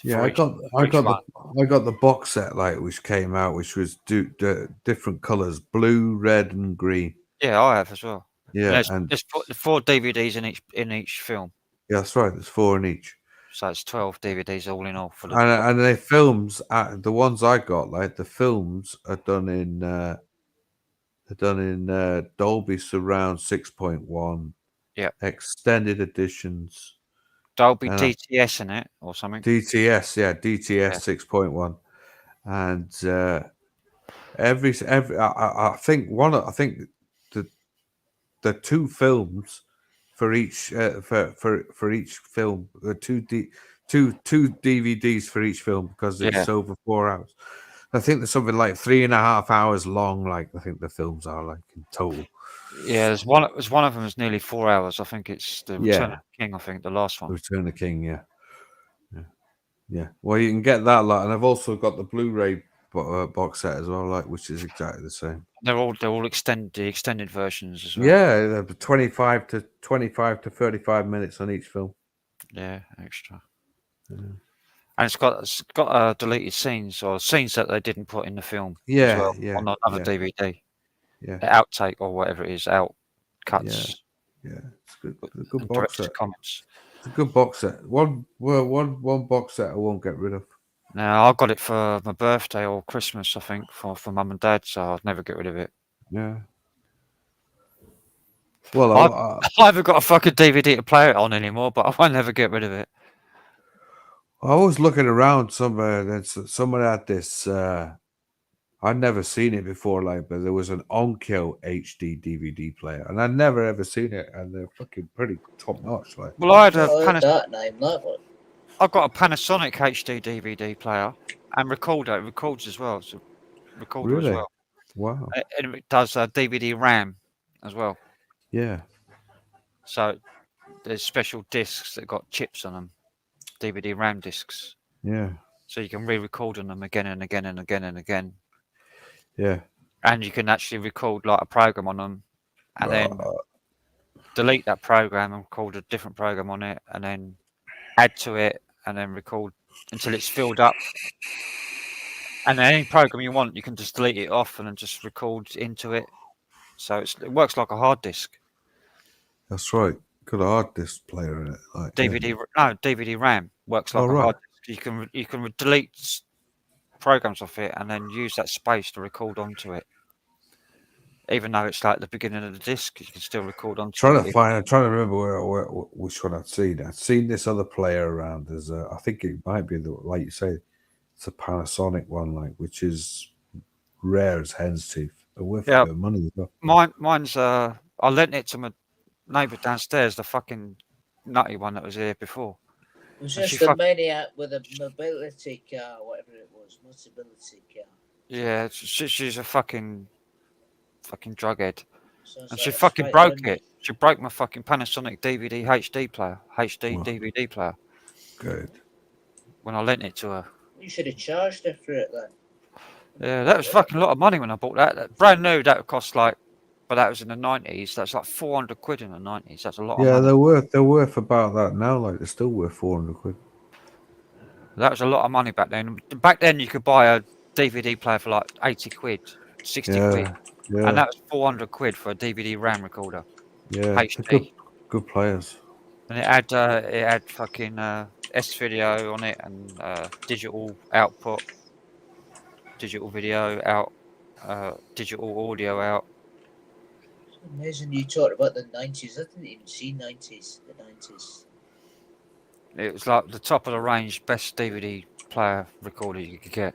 Speaker 3: Yeah, I got the box set like which came out, which was different colors, blue, red, and green.
Speaker 1: Yeah, I have as well.
Speaker 3: Yeah,
Speaker 1: there's 4 DVDs in each film.
Speaker 3: Yeah, that's right. There's 4 in each.
Speaker 1: So it's 12 DVDs all in all for the.
Speaker 3: And the films, the ones I got, like the films are done in Dolby Surround 6.1.
Speaker 1: Yeah.
Speaker 3: Extended editions.
Speaker 1: Dolby DTS in it or something.
Speaker 3: DTS, yeah, DTS 6.1, and I think the 2 films for each for each film, two DVDs for each film because it's over 4 hours. I think there's something like 3.5 hours long. Like I think the films are like in total.
Speaker 1: Yeah, there's one of them is nearly 4 hours. I think it's the Return of the King. I think the last one.
Speaker 3: The Return of the King. Yeah. Well, you can get that lot, and I've also got the Blu-ray box set as well, like which is exactly the same.
Speaker 1: They're all extended versions as well.
Speaker 3: Yeah, they're 25 to 35 minutes on each film.
Speaker 1: Yeah, extra. Yeah. And it's got deleted scenes or scenes that they didn't put in the film.
Speaker 3: Yeah,
Speaker 1: as well,
Speaker 3: yeah.
Speaker 1: on another DVD.
Speaker 3: Yeah.
Speaker 1: The outtake or whatever it is, out cuts.
Speaker 3: Yeah. It's good. It's a good box set.
Speaker 1: Comments.
Speaker 3: It's a good box set. One box set I won't get rid of.
Speaker 1: Now I got it for my birthday or Christmas, I think, for Mum and Dad, so I'd never get rid of it.
Speaker 3: Yeah. Well,
Speaker 1: I haven't got a fucking DVD to play it on anymore, but I won't never get rid of it.
Speaker 3: I was looking around somewhere. Someone had this. I'd never seen it before, like, but there was an Onkyo HD DVD player, and I'd never ever seen it, and they're fucking pretty top notch. Like,
Speaker 1: well, I had a
Speaker 5: that name, that one.
Speaker 1: I've got a Panasonic HD DVD player and recorder. It records as well. It's a recorder as well.
Speaker 3: Wow.
Speaker 1: And it does DVD RAM as well.
Speaker 3: Yeah.
Speaker 1: So there's special discs that got chips on them, DVD RAM discs.
Speaker 3: Yeah.
Speaker 1: So you can re-record on them again and again and again and again.
Speaker 3: Yeah.
Speaker 1: And you can actually record like a program on them, and then delete that program and record a different program on it, and then add to it, and then record until it's filled up. And then any program you want, you can just delete it off and then just record into it. So it works like a hard disk.
Speaker 3: That's right. Got a hard disk player in it. Like,
Speaker 1: DVD RAM works like a hard disk. You can delete programs off it and then use that space to record onto it. Even though it's like the beginning of the disc, you can still record onto it.
Speaker 3: I'm trying to remember which one I'd seen. I'd seen this other player around. I think it might be like you say, it's a Panasonic one, like which is rare as hen's teeth. Worth a bit of money as well.
Speaker 1: Mine's I lent it to my neighbour downstairs, the fucking nutty one that was here before.
Speaker 5: It was just a maniac with a mobility car, whatever it was, mobility car.
Speaker 1: Yeah, she's a fucking drughead. And she
Speaker 5: like
Speaker 1: fucking broke it. She broke my fucking Panasonic DVD HD player, DVD player.
Speaker 3: Good.
Speaker 1: When I lent it to her.
Speaker 5: You should have charged her for it then.
Speaker 1: Yeah, that was fucking a lot of money when I bought that. Brand new, that would cost like, but that was in the 90s. That's like 400 quid in the 90s. That's a lot of money.
Speaker 3: Yeah, they're worth about that now. Like they're still worth 400 quid.
Speaker 1: That was a lot of money back then. Back then, you could buy a DVD player for like 80 quid, 60 quid.
Speaker 3: Yeah.
Speaker 1: And that was 400 quid for a DVD RAM recorder.
Speaker 3: Yeah,
Speaker 1: HD.
Speaker 3: Good players.
Speaker 1: And it had fucking S-video on it and digital output, digital video out, digital audio out.
Speaker 5: It's amazing you talked about the 90s. I didn't even see the 90s.
Speaker 1: It was like the top of the range, best DVD player recorder you could get.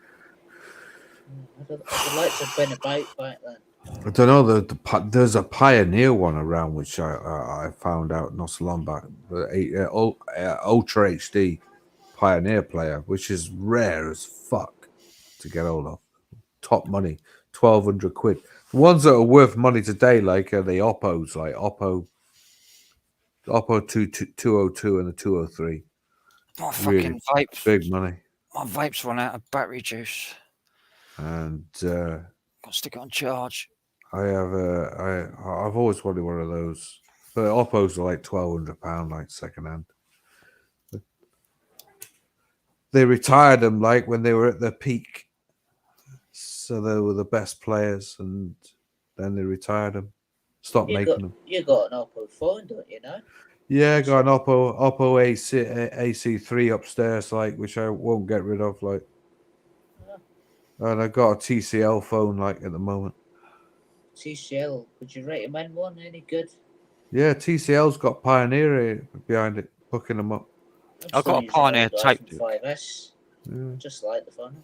Speaker 5: I'd like to have been about back then.
Speaker 3: I don't know. There's a Pioneer one around which I found out not so long back. Ultra HD Pioneer player, which is rare as fuck to get hold of. Top money, 1,200 quid. The ones that are worth money today, like the Oppos, like Oppo 202 and the 203.
Speaker 1: My
Speaker 3: really
Speaker 1: fucking vapes.
Speaker 3: Big money.
Speaker 1: My vapes run out of battery juice.
Speaker 3: and
Speaker 1: Got to stick it on charge.
Speaker 3: I've always wanted one of those, but Oppos are like £1,200, like second hand. They retired them like when they were at their peak, so they were the best players, and then they retired them, stopped making them.
Speaker 5: You got an Oppo phone, don't you know?
Speaker 3: Yeah, I got an Oppo AC3 upstairs, like, which I won't get rid of, like. And I got a TCL phone, like, at the moment.
Speaker 5: TCL, would you recommend one? Any good?
Speaker 3: Yeah, TCL's got Pioneer behind it, hooking them up.
Speaker 1: I've got a Pioneer tape deck.
Speaker 5: 5S.
Speaker 3: Yeah.
Speaker 5: Just like the phone.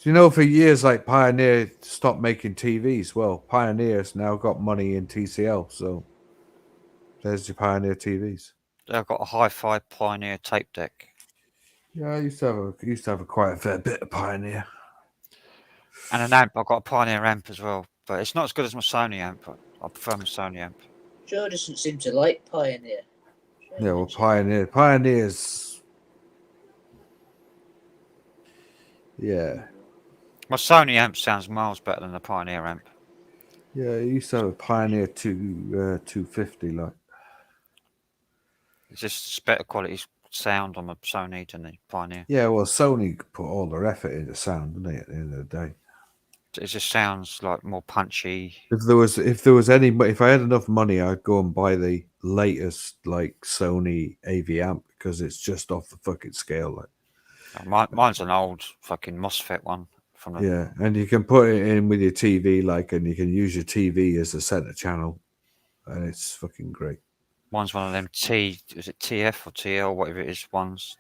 Speaker 3: You know, for years, like, Pioneer stopped making TVs. Well, Pioneer's now got money in TCL, so there's your Pioneer TVs.
Speaker 1: I've got a hi-fi Pioneer tape deck.
Speaker 3: Yeah, I used to have quite a fair bit of Pioneer.
Speaker 1: And an amp. I've got a Pioneer amp as well, but it's not as good as my Sony amp. I prefer my Sony amp.
Speaker 5: Joe doesn't seem to like Pioneer.
Speaker 3: Yeah, well, Pioneer's. Yeah.
Speaker 1: My Sony amp sounds miles better than the Pioneer amp.
Speaker 3: Yeah, I used to have a Pioneer 250, like.
Speaker 1: It's just better quality sound on the Sony than the Pioneer.
Speaker 3: Yeah, well, Sony put all their effort into sound, didn't they, at the end of the day?
Speaker 1: It just sounds like more punchy.
Speaker 3: If I had enough money, I'd go and buy the latest, like, Sony AV amp, because it's just off the fucking scale, like.
Speaker 1: Mine's an old fucking MOSFET one.
Speaker 3: Yeah, and you can put it in with your TV, like, and you can use your TV as a center channel, and it's fucking great.
Speaker 1: Mine's one of them is it TF or TL, whatever it is,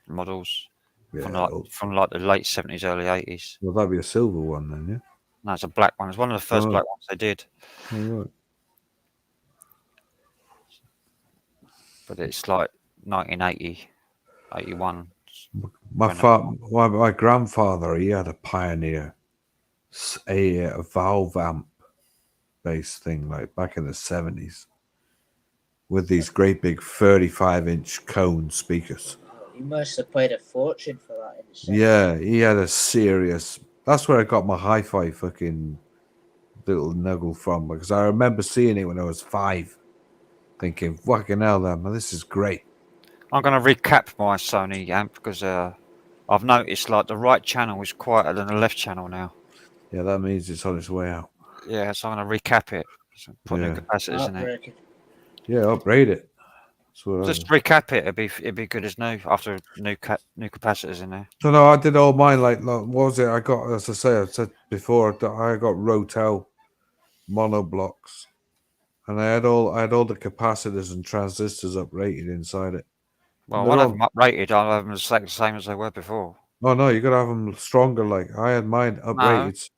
Speaker 1: models.
Speaker 3: Yeah,
Speaker 1: from like the late 70s, early 80s.
Speaker 3: Well, that'd be a silver one then, yeah?
Speaker 1: No, it's a black one. It's one of the first black ones they did.
Speaker 3: Oh, right.
Speaker 1: But it's like 1980, 81.
Speaker 3: My grandfather, he had a Pioneer, a valve amp based thing, like back in the 70s, with these great big 35-inch cone speakers.
Speaker 5: You must have paid a fortune for that in the 70s.
Speaker 3: Yeah, he had a serious. That's where I got my hi-fi fucking little nuggle from, because I remember seeing it when I was 5, thinking, "Fucking hell, man, this is great."
Speaker 1: I'm going to recap my Sony amp because I've noticed like the right channel is quieter than the left channel now.
Speaker 3: Yeah, that means it's on its way out.
Speaker 1: Yeah, so I'm going to recap it. So put new capacitors in it.
Speaker 3: Yeah, upgrade it.
Speaker 1: Just recap it. It'd be good as new after new capacitors in there.
Speaker 3: No, I did all mine. Like, what was it? I got, as I said before, I got Rotel mono blocks, and I had all the capacitors and transistors uprated inside it.
Speaker 1: Well, one of them uprated. I'll have them the same as they were before.
Speaker 3: Oh no, you got to have them stronger. Like, I had mine uprated.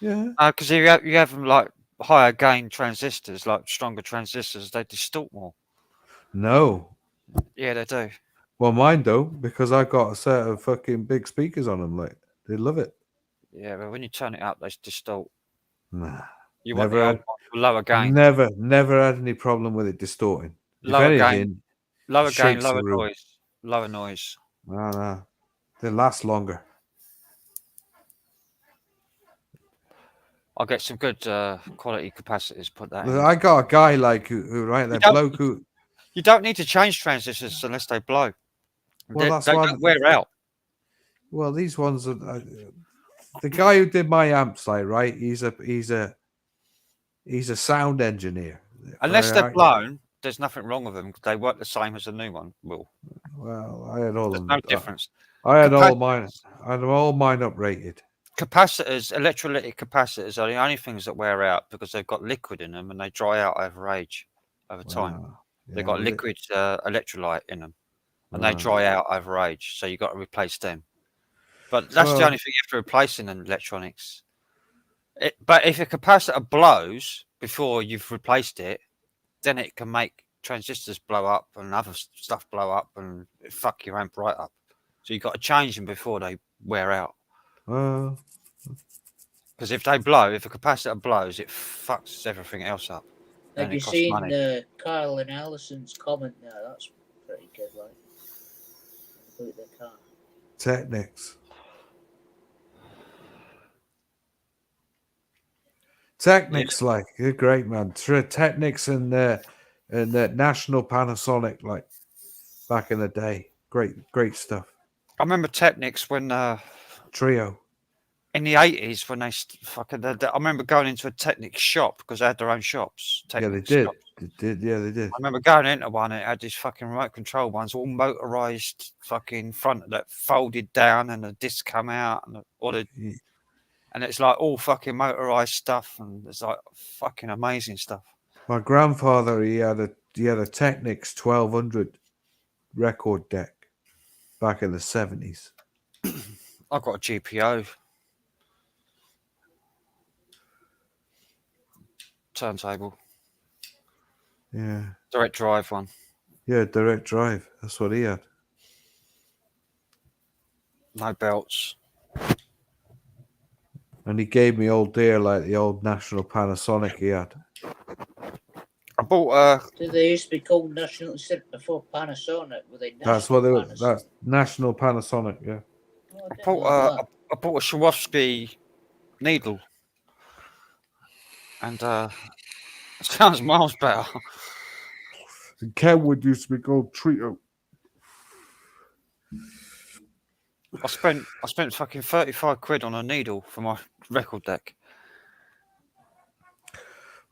Speaker 1: No. Yeah. Because you have them like higher gain transistors, like stronger transistors, they distort more.
Speaker 3: No.
Speaker 1: Yeah, they do.
Speaker 3: Well, mine don't, because I got a set of fucking big speakers on them. Like, they love it.
Speaker 1: Yeah, but when you turn it up, they distort.
Speaker 3: Nah.
Speaker 1: You want the lower gain.
Speaker 3: Never had any problem with it distorting.
Speaker 1: Lower gain, lower noise, lower noise.
Speaker 3: No. They last longer.
Speaker 1: I'll get some good quality capacitors. Put that in.
Speaker 3: I got a guy like who right, that bloke who.
Speaker 1: You don't need to change transistors unless they blow.
Speaker 3: Well,
Speaker 1: they don't wear out.
Speaker 3: Well, these ones are the guy who did my amps, like, right? He's a sound engineer.
Speaker 1: Unless they're blown, there's nothing wrong with them. They work the same as a new one will.
Speaker 3: Well, I had all
Speaker 1: there's
Speaker 3: them.
Speaker 1: No difference.
Speaker 3: I had all mine. I had all mine uprated.
Speaker 1: Capacitors, electrolytic capacitors, are the only things that wear out because they've got liquid in them and they dry out over time. They've got liquid electrolyte in them, and they dry out over age. So you've got to replace them. But that's the only thing you have to replace in electronics. But if a capacitor blows before you've replaced it, then it can make transistors blow up and other stuff blow up and fuck your amp right up. So you've got to change them before they wear out. Because if a capacitor blows, it fucks everything else up.
Speaker 5: Have you seen Carl and Allison's comment there? That's pretty good, right? About the car.
Speaker 3: Technics. Technics, like, you're great, man. Technics and the National Panasonic, like, back in the day. Great stuff.
Speaker 1: I remember Technics when
Speaker 3: Trio.
Speaker 1: In the 80s, when I remember going into a Technics shop because they had their own shops.
Speaker 3: Yeah, they
Speaker 1: Technics
Speaker 3: did.
Speaker 1: shops.
Speaker 3: Yeah, they did.
Speaker 1: I remember going into one. It had these fucking remote control ones, all motorized, fucking front that folded down, and the disc come out, and it's like all fucking motorized stuff, and it's like fucking amazing stuff.
Speaker 3: My grandfather, he had a Technics 1200 record deck back in the 70s.
Speaker 1: I've got a GPO turntable.
Speaker 3: Yeah.
Speaker 1: Direct drive one.
Speaker 3: Yeah, direct drive. That's what he had.
Speaker 1: No belts.
Speaker 3: And he gave me old dear, like the old National Panasonic he had.
Speaker 1: I bought
Speaker 5: Did they used to be called National instead before Panasonic? Were they National
Speaker 3: That's what they were.
Speaker 5: Panasonic?
Speaker 3: That's National Panasonic, yeah.
Speaker 5: Oh, I
Speaker 1: I
Speaker 5: didn't
Speaker 1: bought
Speaker 5: know that.
Speaker 1: I bought a Swarovski needle, and it sounds miles better.
Speaker 3: And Kenwood used to be called Trio.
Speaker 1: I spent fucking 35 quid on a needle for my record deck.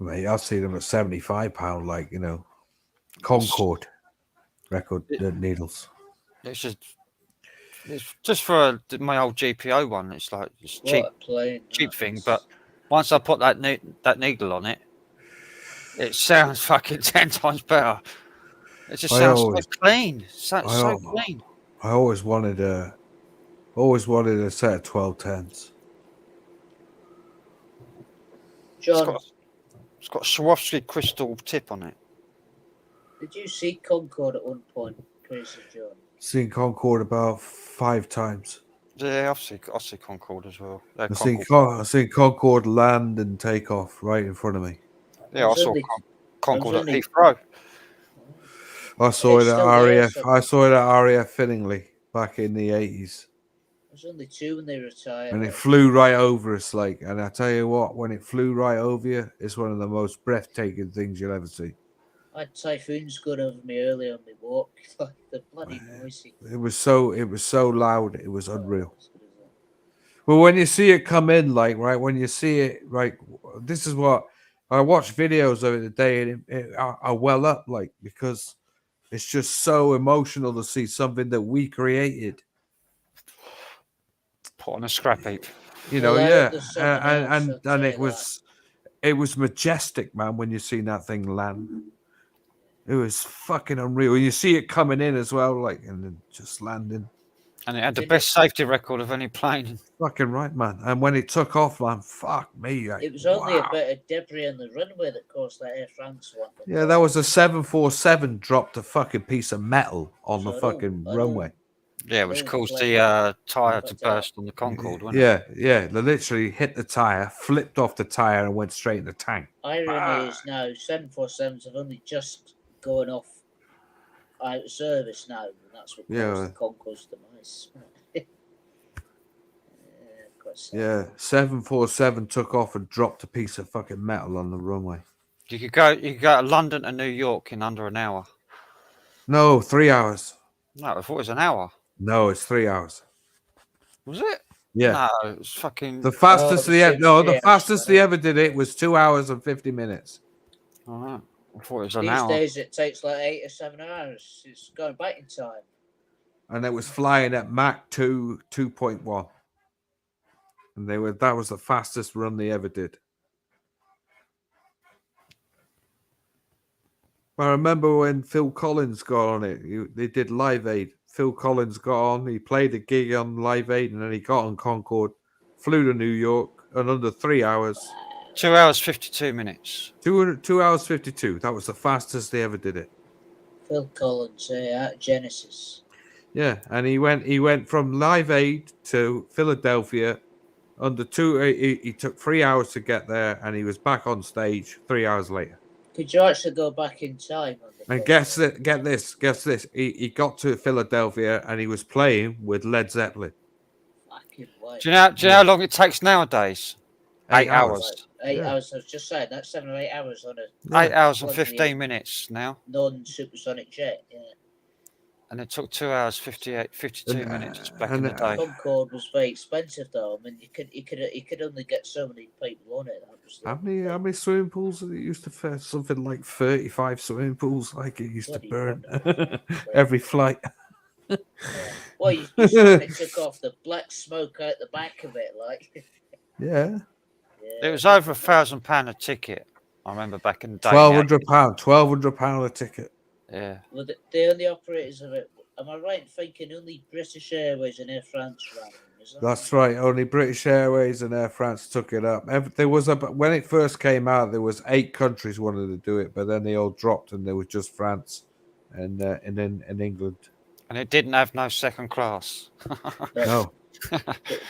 Speaker 3: Mate, I've seen them at £75, like, you know, Concord record needles.
Speaker 1: It's just for my old GPO one. It's like it's cheap, cheap thing. But once I put that needle on it, it sounds fucking 10 times better. It just sounds so clean. So clean.
Speaker 3: I always wanted a set of 1210s.
Speaker 5: John,
Speaker 1: it's got a Swarovski crystal tip on it.
Speaker 5: did you see Concord at one point, Crazy John?
Speaker 3: Seen Concord about 5 times.
Speaker 1: Yeah, I've seen Concord as well.
Speaker 3: I've seen Concord land and take off right in front of me.
Speaker 1: Yeah, I saw Concord at Heathrow.
Speaker 3: I saw it at RAF. I saw it at RAF Finningley back in the 80s.
Speaker 5: There's only 2 when they retired.
Speaker 3: And it flew right over us, like. And I tell you what, when it flew right over you, it's one of the most breathtaking things you'll ever see.
Speaker 5: I had typhoons going over me earlier on my walk. Like the bloody noisy.
Speaker 3: It was so loud. It was unreal. Well, when you see it come in, like, right, when you see it, right, this is what I watched videos of it today, and I well up, like, because it's just so emotional to see something that we created.
Speaker 1: Put on a scrap heap.
Speaker 3: You know, yeah. And it was majestic, man, when you seen that thing land. It was fucking unreal. You see it coming in as well, like, and then just landing.
Speaker 1: And it had the best safety record of any plane.
Speaker 3: Fucking right, man. And when it took off, man, fuck me. Like,
Speaker 5: it was only a bit of debris on the runway that caused that Air France one.
Speaker 3: Yeah, that was a 747 dropped a fucking piece of metal on the fucking runway.
Speaker 1: Yeah, which caused the tyre to burst on the Concorde, wasn't
Speaker 3: it? Yeah. They literally hit the tyre, flipped off the tyre, and went straight in the tank.
Speaker 5: Irony is now 747s have only just gone off out of service now, and that's what caused the Concorde's demise.
Speaker 3: Yeah, 747 took off and dropped a piece of fucking metal on the runway.
Speaker 1: You could go to London to New York in under an hour.
Speaker 3: No, 3 hours.
Speaker 1: No, I thought it was an hour.
Speaker 3: No, it's 3 hours.
Speaker 1: Was it?
Speaker 3: Yeah.
Speaker 1: No, it was fucking.
Speaker 3: The fastest the fastest they ever did it was 2 hours and 50 minutes.
Speaker 1: All right. I thought it was an hour.
Speaker 5: These days it takes like 8 or 7 hours. It's going back in time.
Speaker 3: And it was flying at Mach 2.1. And that was the fastest run they ever did. I remember when Phil Collins got on it. They did Live Aid. Phil Collins got on. He played a gig on Live Aid, and then he got on Concorde, flew to New York, and under 3 hours.
Speaker 1: 2 hours 52 minutes.
Speaker 3: 2 hours 52. That was the fastest they ever did it.
Speaker 5: Phil Collins, at Genesis.
Speaker 3: Yeah, and he went from Live Aid to Philadelphia under 2. He took 3 hours to get there, and he was back on stage 3 hours later.
Speaker 5: Could you actually go back in time?
Speaker 3: And get this. He got to Philadelphia and he was playing with Led Zeppelin.
Speaker 5: Fucking way.
Speaker 1: Do you know how long it takes nowadays? 8 hours.
Speaker 5: 8 hours. I was just saying that's 7 or 8 hours on a
Speaker 1: 8 hours and 15 minutes now.
Speaker 5: Non-supersonic jet. Yeah.
Speaker 1: And it took 2 hours 52 minutes back in the day.
Speaker 5: Concorde was very expensive though. I mean, you could only get so many people on it.
Speaker 3: How many swimming pools did it used to fit? Something like 35 swimming pools. Like it used to burn every flight.
Speaker 5: Well, you saw when it took off the black smoke out the back of it, like.
Speaker 3: Yeah.
Speaker 1: It was over £1,000 a ticket. I remember back in the day.
Speaker 3: £1,200 a ticket.
Speaker 1: Yeah.
Speaker 5: Well, the only operators of it. Am I right in thinking only British Airways and Air France ran them?
Speaker 3: That's right. Only British Airways and Air France took it up. There was when it first came out, there was 8 countries wanted to do it, but then they all dropped, and there was just France and England.
Speaker 1: And it didn't have no second class.
Speaker 3: No.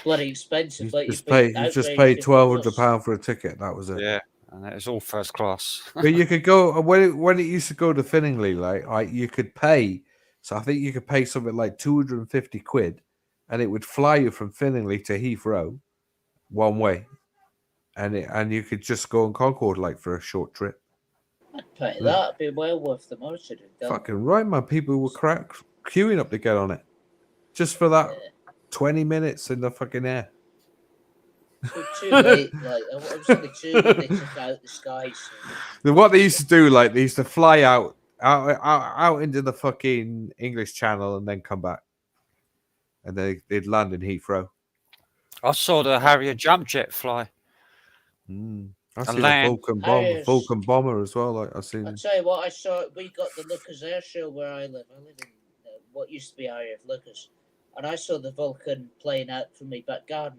Speaker 5: Bloody expensive.
Speaker 3: You just paid £1,200 for a ticket. That was it.
Speaker 1: Yeah, and it was all first class.
Speaker 3: But you could go when it used to go to Finningley, like you could pay. So I think you could pay something like 250 quid, and it would fly you from Finningley to Heathrow, one way, and you could just go on Concorde like for a short trip.
Speaker 5: I'd pay that. It'd be well worth the most.
Speaker 3: Fucking right, man. People were queuing up to get on it, just for that 20 minutes in the fucking air.
Speaker 5: Too late. Like I was only 2 minutes out the skies.
Speaker 3: What they used to do, like they used to fly out into the fucking English Channel and then come back, and they'd land in Heathrow.
Speaker 1: I saw the Harrier jump jet fly.
Speaker 3: I see the Vulcan bomber as well. Like I seen.
Speaker 5: I'll tell you what, I saw. We got the Lookers Air Show where I live. I live in what used to be area of Lookers, and I saw the Vulcan playing out from my back garden.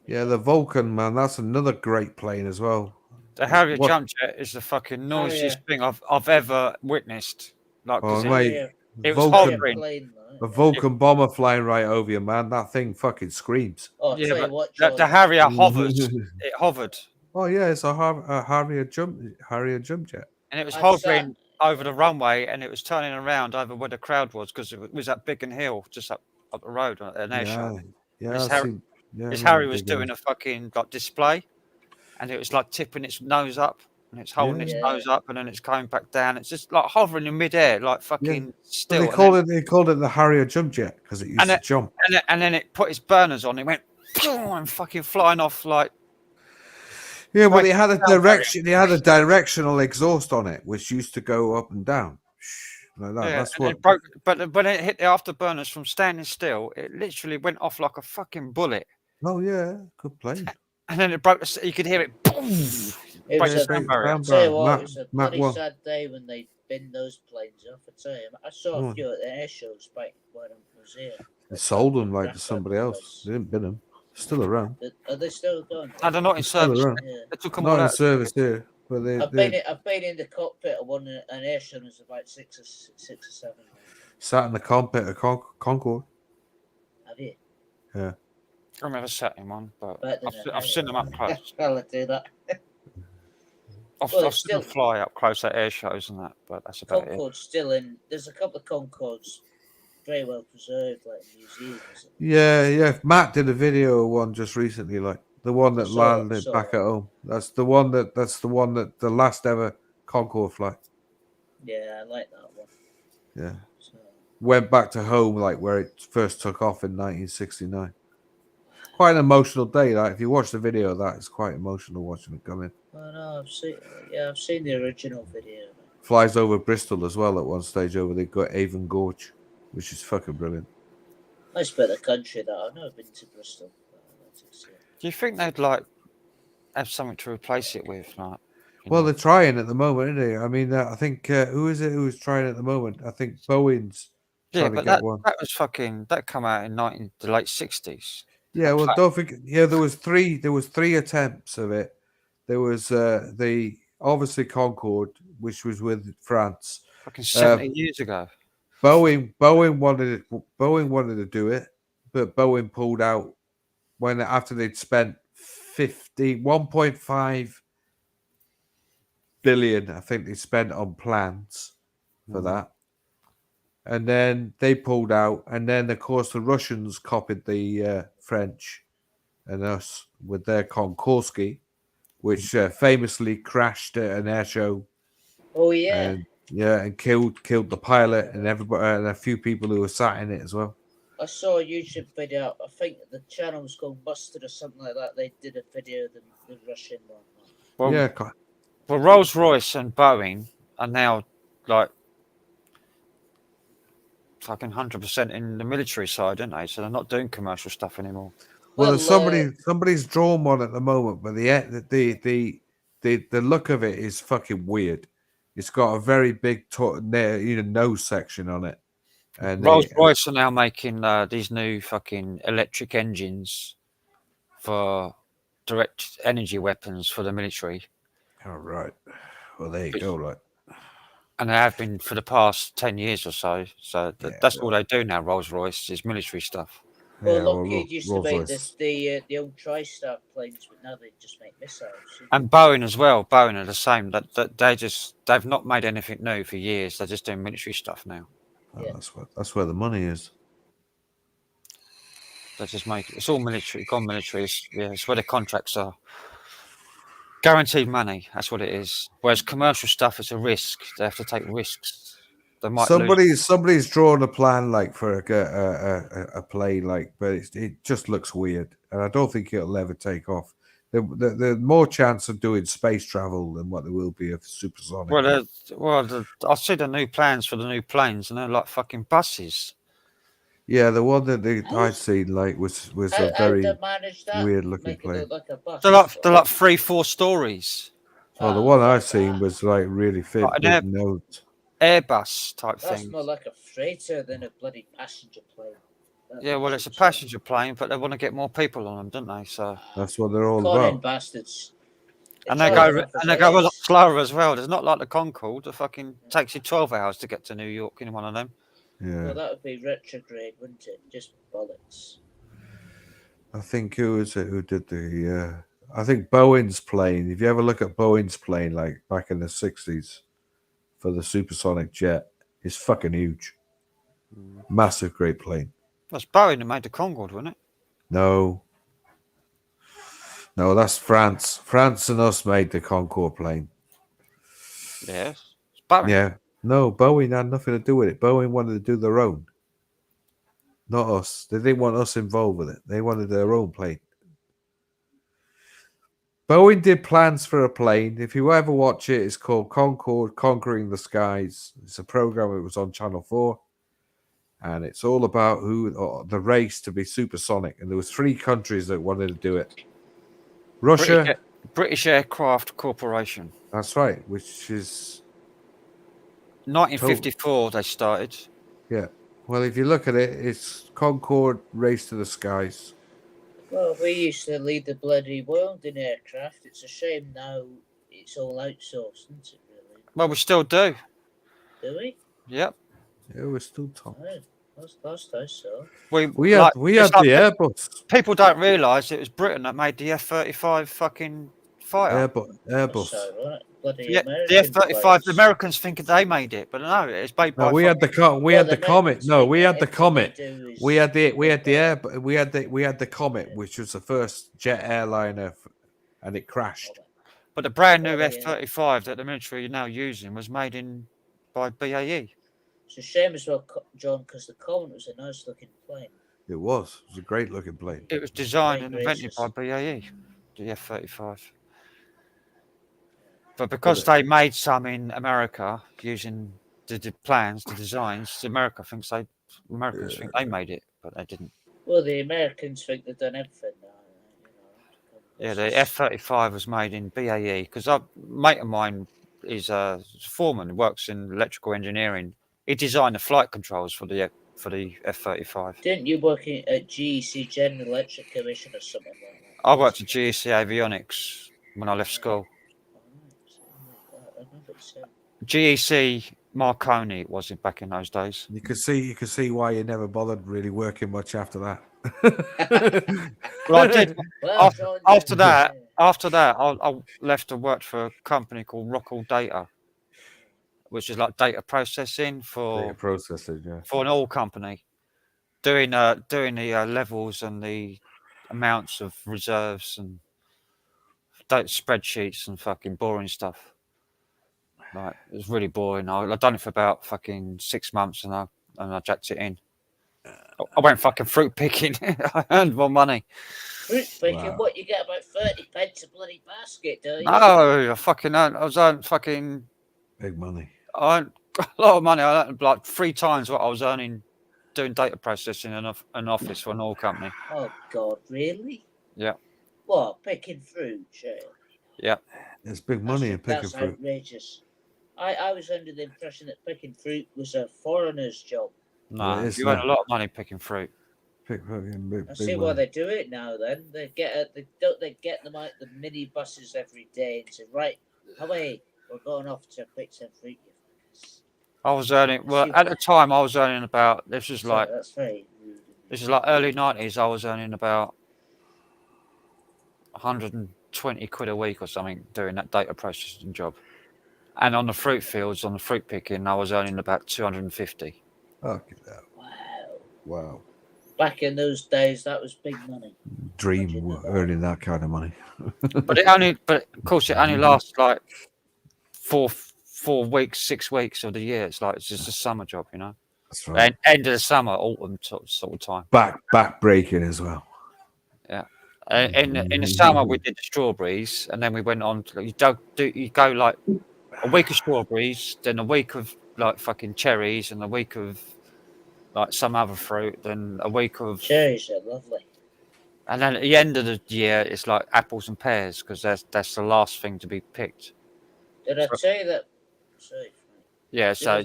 Speaker 3: Yeah, the Vulcan, man, that's another great plane as well.
Speaker 1: The Harrier jump jet is the fucking noisiest thing I've ever witnessed. Like, it was hovering.
Speaker 3: A Vulcan bomber flying right over you, man. That thing fucking screams.
Speaker 5: Oh,
Speaker 1: yeah, but the Harrier hovers. It hovered.
Speaker 3: Oh yeah, it's a Harrier jump jet.
Speaker 1: And it was hovering over the runway, and it was turning around over where the crowd was, because it was that Biggin Hill just up the road, an air show.
Speaker 3: Yeah,
Speaker 1: Harry was doing a fucking display, and it was like tipping its nose up, and it's holding its nose up, and then it's coming back down. It's just like hovering in midair, like fucking still.
Speaker 3: They called it the Harrier jump jet because it used to jump.
Speaker 1: And then it put its burners on. It went and fucking flying off like.
Speaker 3: Yeah, well, it had a direction. It had a directional exhaust on it, which used to go up and down. Like that.
Speaker 1: Yeah,
Speaker 3: that's what.
Speaker 1: It broke, but when it hit the afterburners from standing still, it literally went off like a fucking bullet.
Speaker 3: Oh yeah, good plane.
Speaker 1: And then it broke. You could hear it. Boom,
Speaker 5: it was a bloody sad day when they binned those planes off. I tell you, I saw a few at the air shows back when I was here.
Speaker 3: They sold them to somebody else. They didn't bin them. They're still around.
Speaker 5: Are they still going?
Speaker 1: No, they're not in service.
Speaker 5: They
Speaker 1: took them
Speaker 3: not in
Speaker 1: out.
Speaker 3: service here. But
Speaker 5: I've been in the cockpit of one an air show. There's about six or seven.
Speaker 3: Sat in the cockpit of Concorde.
Speaker 5: Have you?
Speaker 3: Yeah.
Speaker 1: I've never sat in one, but I've seen them up close.
Speaker 5: I'll do that.
Speaker 1: I've seen them fly up close at air shows and that, but that's about
Speaker 5: Concorde's still in. There's a couple of Concordes very well preserved, like museums.
Speaker 3: Yeah. Matt did a video of one just recently, like the one that landed back at home. That's the one that the last ever Concorde flight.
Speaker 5: Yeah, I like that one.
Speaker 3: Yeah. Went back to home, like where it first took off in 1969. Quite an emotional day. Like if you watch the video of that, it's quite emotional watching it come in.
Speaker 5: Oh no, I've seen the original video.
Speaker 3: Flies over Bristol as well at one stage over the Avon Gorge, which is fucking brilliant.
Speaker 5: Nice bit of country that I've never been to Bristol.
Speaker 1: Do you think they'd have something to replace it with? Like,
Speaker 3: well, they're trying at the moment, isn't they? I mean, I think who is it who's trying at the moment? I think Boeing's trying to get one.
Speaker 1: That was that come out in the late 60s.
Speaker 3: Yeah, well, don't forget. Yeah, there was three attempts of it. There was the obviously Concorde, which was with France.
Speaker 1: Fucking 70 years ago.
Speaker 3: Boeing wanted to do it, but Boeing pulled out after they'd spent 1.5 billion, I think they spent on plans for that. And then they pulled out, and then of course the Russians copied the French, and us with their Konkorsky, which famously crashed at an air show.
Speaker 5: Oh yeah.
Speaker 3: And killed the pilot and everybody and a few people who were sat in it as well.
Speaker 5: I saw a YouTube video. I think the channel was called Busted or something like that. They did a video of the Russian one.
Speaker 1: Well,
Speaker 3: yeah.
Speaker 1: Well, Rolls-Royce and Boeing are now like fucking 100% in the military side, aren't they? So they're not doing commercial stuff anymore.
Speaker 3: Well, somebody's drawn one at the moment, but the look of it is fucking weird. It's got a very big nose section on it. And
Speaker 1: Rolls-Royce are now making these new fucking electric engines for direct energy weapons for the military.
Speaker 3: Oh, right. Well, there you go, like.
Speaker 1: And they have been for the past 10 years or so. So that's all they do now, Rolls-Royce, is military stuff.
Speaker 5: Well, Lockheed used to make the old TriStar planes, but now they just make missiles.
Speaker 1: And Boeing as well. Boeing are the same. They've not made anything new for years. They're just doing military stuff now.
Speaker 3: Yeah. That's where the money is.
Speaker 1: They just make it's all military. Gone military. It's where the contracts are. Guaranteed money. That's what it is. Whereas commercial stuff is a risk. They have to take risks. They might
Speaker 3: somebody's drawn a plan like for a plane, like, but it just looks weird, and I don't think it'll ever take off. There's more chance of doing space travel than what there will be of supersonic.
Speaker 1: I see the new plans for the new planes, and they're like fucking buses.
Speaker 3: Yeah, the one that I'd seen like was a very weird looking plane.
Speaker 1: They're like 3-4 stories.
Speaker 3: Oh, the one I seen was like really fit with notes.
Speaker 1: Airbus type thing.
Speaker 5: That's more like a freighter than a bloody passenger plane.
Speaker 1: Yeah, well, it's a passenger plane, but they want to get more people on them, don't they? So
Speaker 3: that's what they're all about.
Speaker 5: Bastards.
Speaker 1: And they go a lot slower as well. It's not like the Concorde. It fucking takes you 12 hours to get to New York in one of them.
Speaker 3: Yeah.
Speaker 5: Well, that would be retrograde, wouldn't it? Just bollocks.
Speaker 3: I think who did the? I think Boeing's plane. If you ever look at Boeing's plane, like back in the 60s, for the supersonic jet, it's fucking huge. Massive, great plane.
Speaker 1: That's Boeing that made the Concorde, wasn't it?
Speaker 3: No, that's France. France and us made the Concorde plane.
Speaker 1: Yes, it's Boeing.
Speaker 3: Yeah, no, Boeing had nothing to do with it. Boeing wanted to do their own, not us. They didn't want us involved with it. They wanted their own plane. Boeing did plans for a plane. If you ever watch it, it's called Concorde Conquering the Skies. It's a program. It was on Channel 4. And it's all about the race to be supersonic. And there was 3 countries that wanted to do it. Russia.
Speaker 1: British Aircraft Corporation.
Speaker 3: That's right, which is...
Speaker 1: 1954 they started.
Speaker 3: Yeah. Well, if you look at it, it's Concorde Race to the Skies.
Speaker 5: Well, we used to lead the bloody world in aircraft. It's a shame now it's all outsourced, isn't it, really?
Speaker 1: Well, we still do.
Speaker 5: Do we?
Speaker 1: Yep.
Speaker 3: Yeah, we're still top.
Speaker 5: Last I saw.
Speaker 3: We had the Airbus.
Speaker 1: People don't realise it was Britain that made the F-35 fucking fighter.
Speaker 3: Airbus.
Speaker 1: The F-35. The Americans think they made it, but no, it's made by.
Speaker 3: We had the Comet. No, we had the Comet. We had the Comet, which was the first jet airliner, and it crashed.
Speaker 1: But the brand new F-35 that the military are now using was made by BAE.
Speaker 5: It's a shame as well, John, because the Comet was a nice looking plane.
Speaker 3: It was a great looking plane.
Speaker 1: It was designed and invented by BAE, the F-35. But because they made some in America using the plans, the designs, Americans think they made it, but they didn't.
Speaker 5: Well, the Americans think they've done everything now.
Speaker 1: Yeah, the F-35 was made in BAE because a mate of mine is a foreman who works in electrical engineering. He designed the flight controls for the F-35.
Speaker 5: Didn't you work at GEC General Electric Commission or something like that?
Speaker 1: I worked at GEC Avionics when I left school. GEC Marconi it was back in those days.
Speaker 3: You could see why you never bothered really working much after that.
Speaker 1: Well, I did. After that, I left and worked for a company called Rockall Data, which is like data processing for
Speaker 3: yeah,
Speaker 1: for an oil company, doing the levels and the amounts of reserves and spreadsheets and fucking boring stuff. Like, it was really boring. I'd done it for about fucking 6 months and I jacked it in. I went fucking fruit picking. I earned more money.
Speaker 5: Fruit picking? Wow. What, you get about 30 pence a bloody basket, don't you?
Speaker 1: No, I was earning fucking...
Speaker 3: Big money.
Speaker 1: I earned a lot of money. I earned like 3 times what I was earning doing data processing in an office for an oil company.
Speaker 5: Oh, God, really?
Speaker 1: Yeah.
Speaker 5: What, picking fruit?
Speaker 1: Yeah.
Speaker 3: It's big money in picking fruit.
Speaker 5: That's outrageous. I was under the impression that picking fruit was a foreigner's job.
Speaker 1: No, you earn a lot of money picking fruit.
Speaker 3: I
Speaker 5: see why they do it now. Then they get them out the mini buses every day and say, right, away, we're going off to pick some fruit.
Speaker 1: I was earning at the time. I was earning about this is like early 90s. I was earning about 120 quid a week or something doing that data processing job. And on the fruit fields, on the fruit picking, I was earning about 250.
Speaker 3: Okay. Wow.
Speaker 5: Back in those days, that was big money.
Speaker 3: Dream earning that kind of money.
Speaker 1: But of course, it only lasts like 4 weeks, 6 weeks of the year. It's like it's just a summer job, you know.
Speaker 3: That's right.
Speaker 1: End of the summer, autumn sort of time.
Speaker 3: Back breaking as well.
Speaker 1: Yeah. In the summer, we did the strawberries, and then we went on to you go like a week of strawberries, then a week of like fucking cherries, and a week of like some other fruit, then a week of
Speaker 5: cherries are lovely.
Speaker 1: And then at the end of the year, it's like apples and pears because that's the last thing to be picked.
Speaker 5: Did I tell you that? Sorry.
Speaker 1: Yeah, so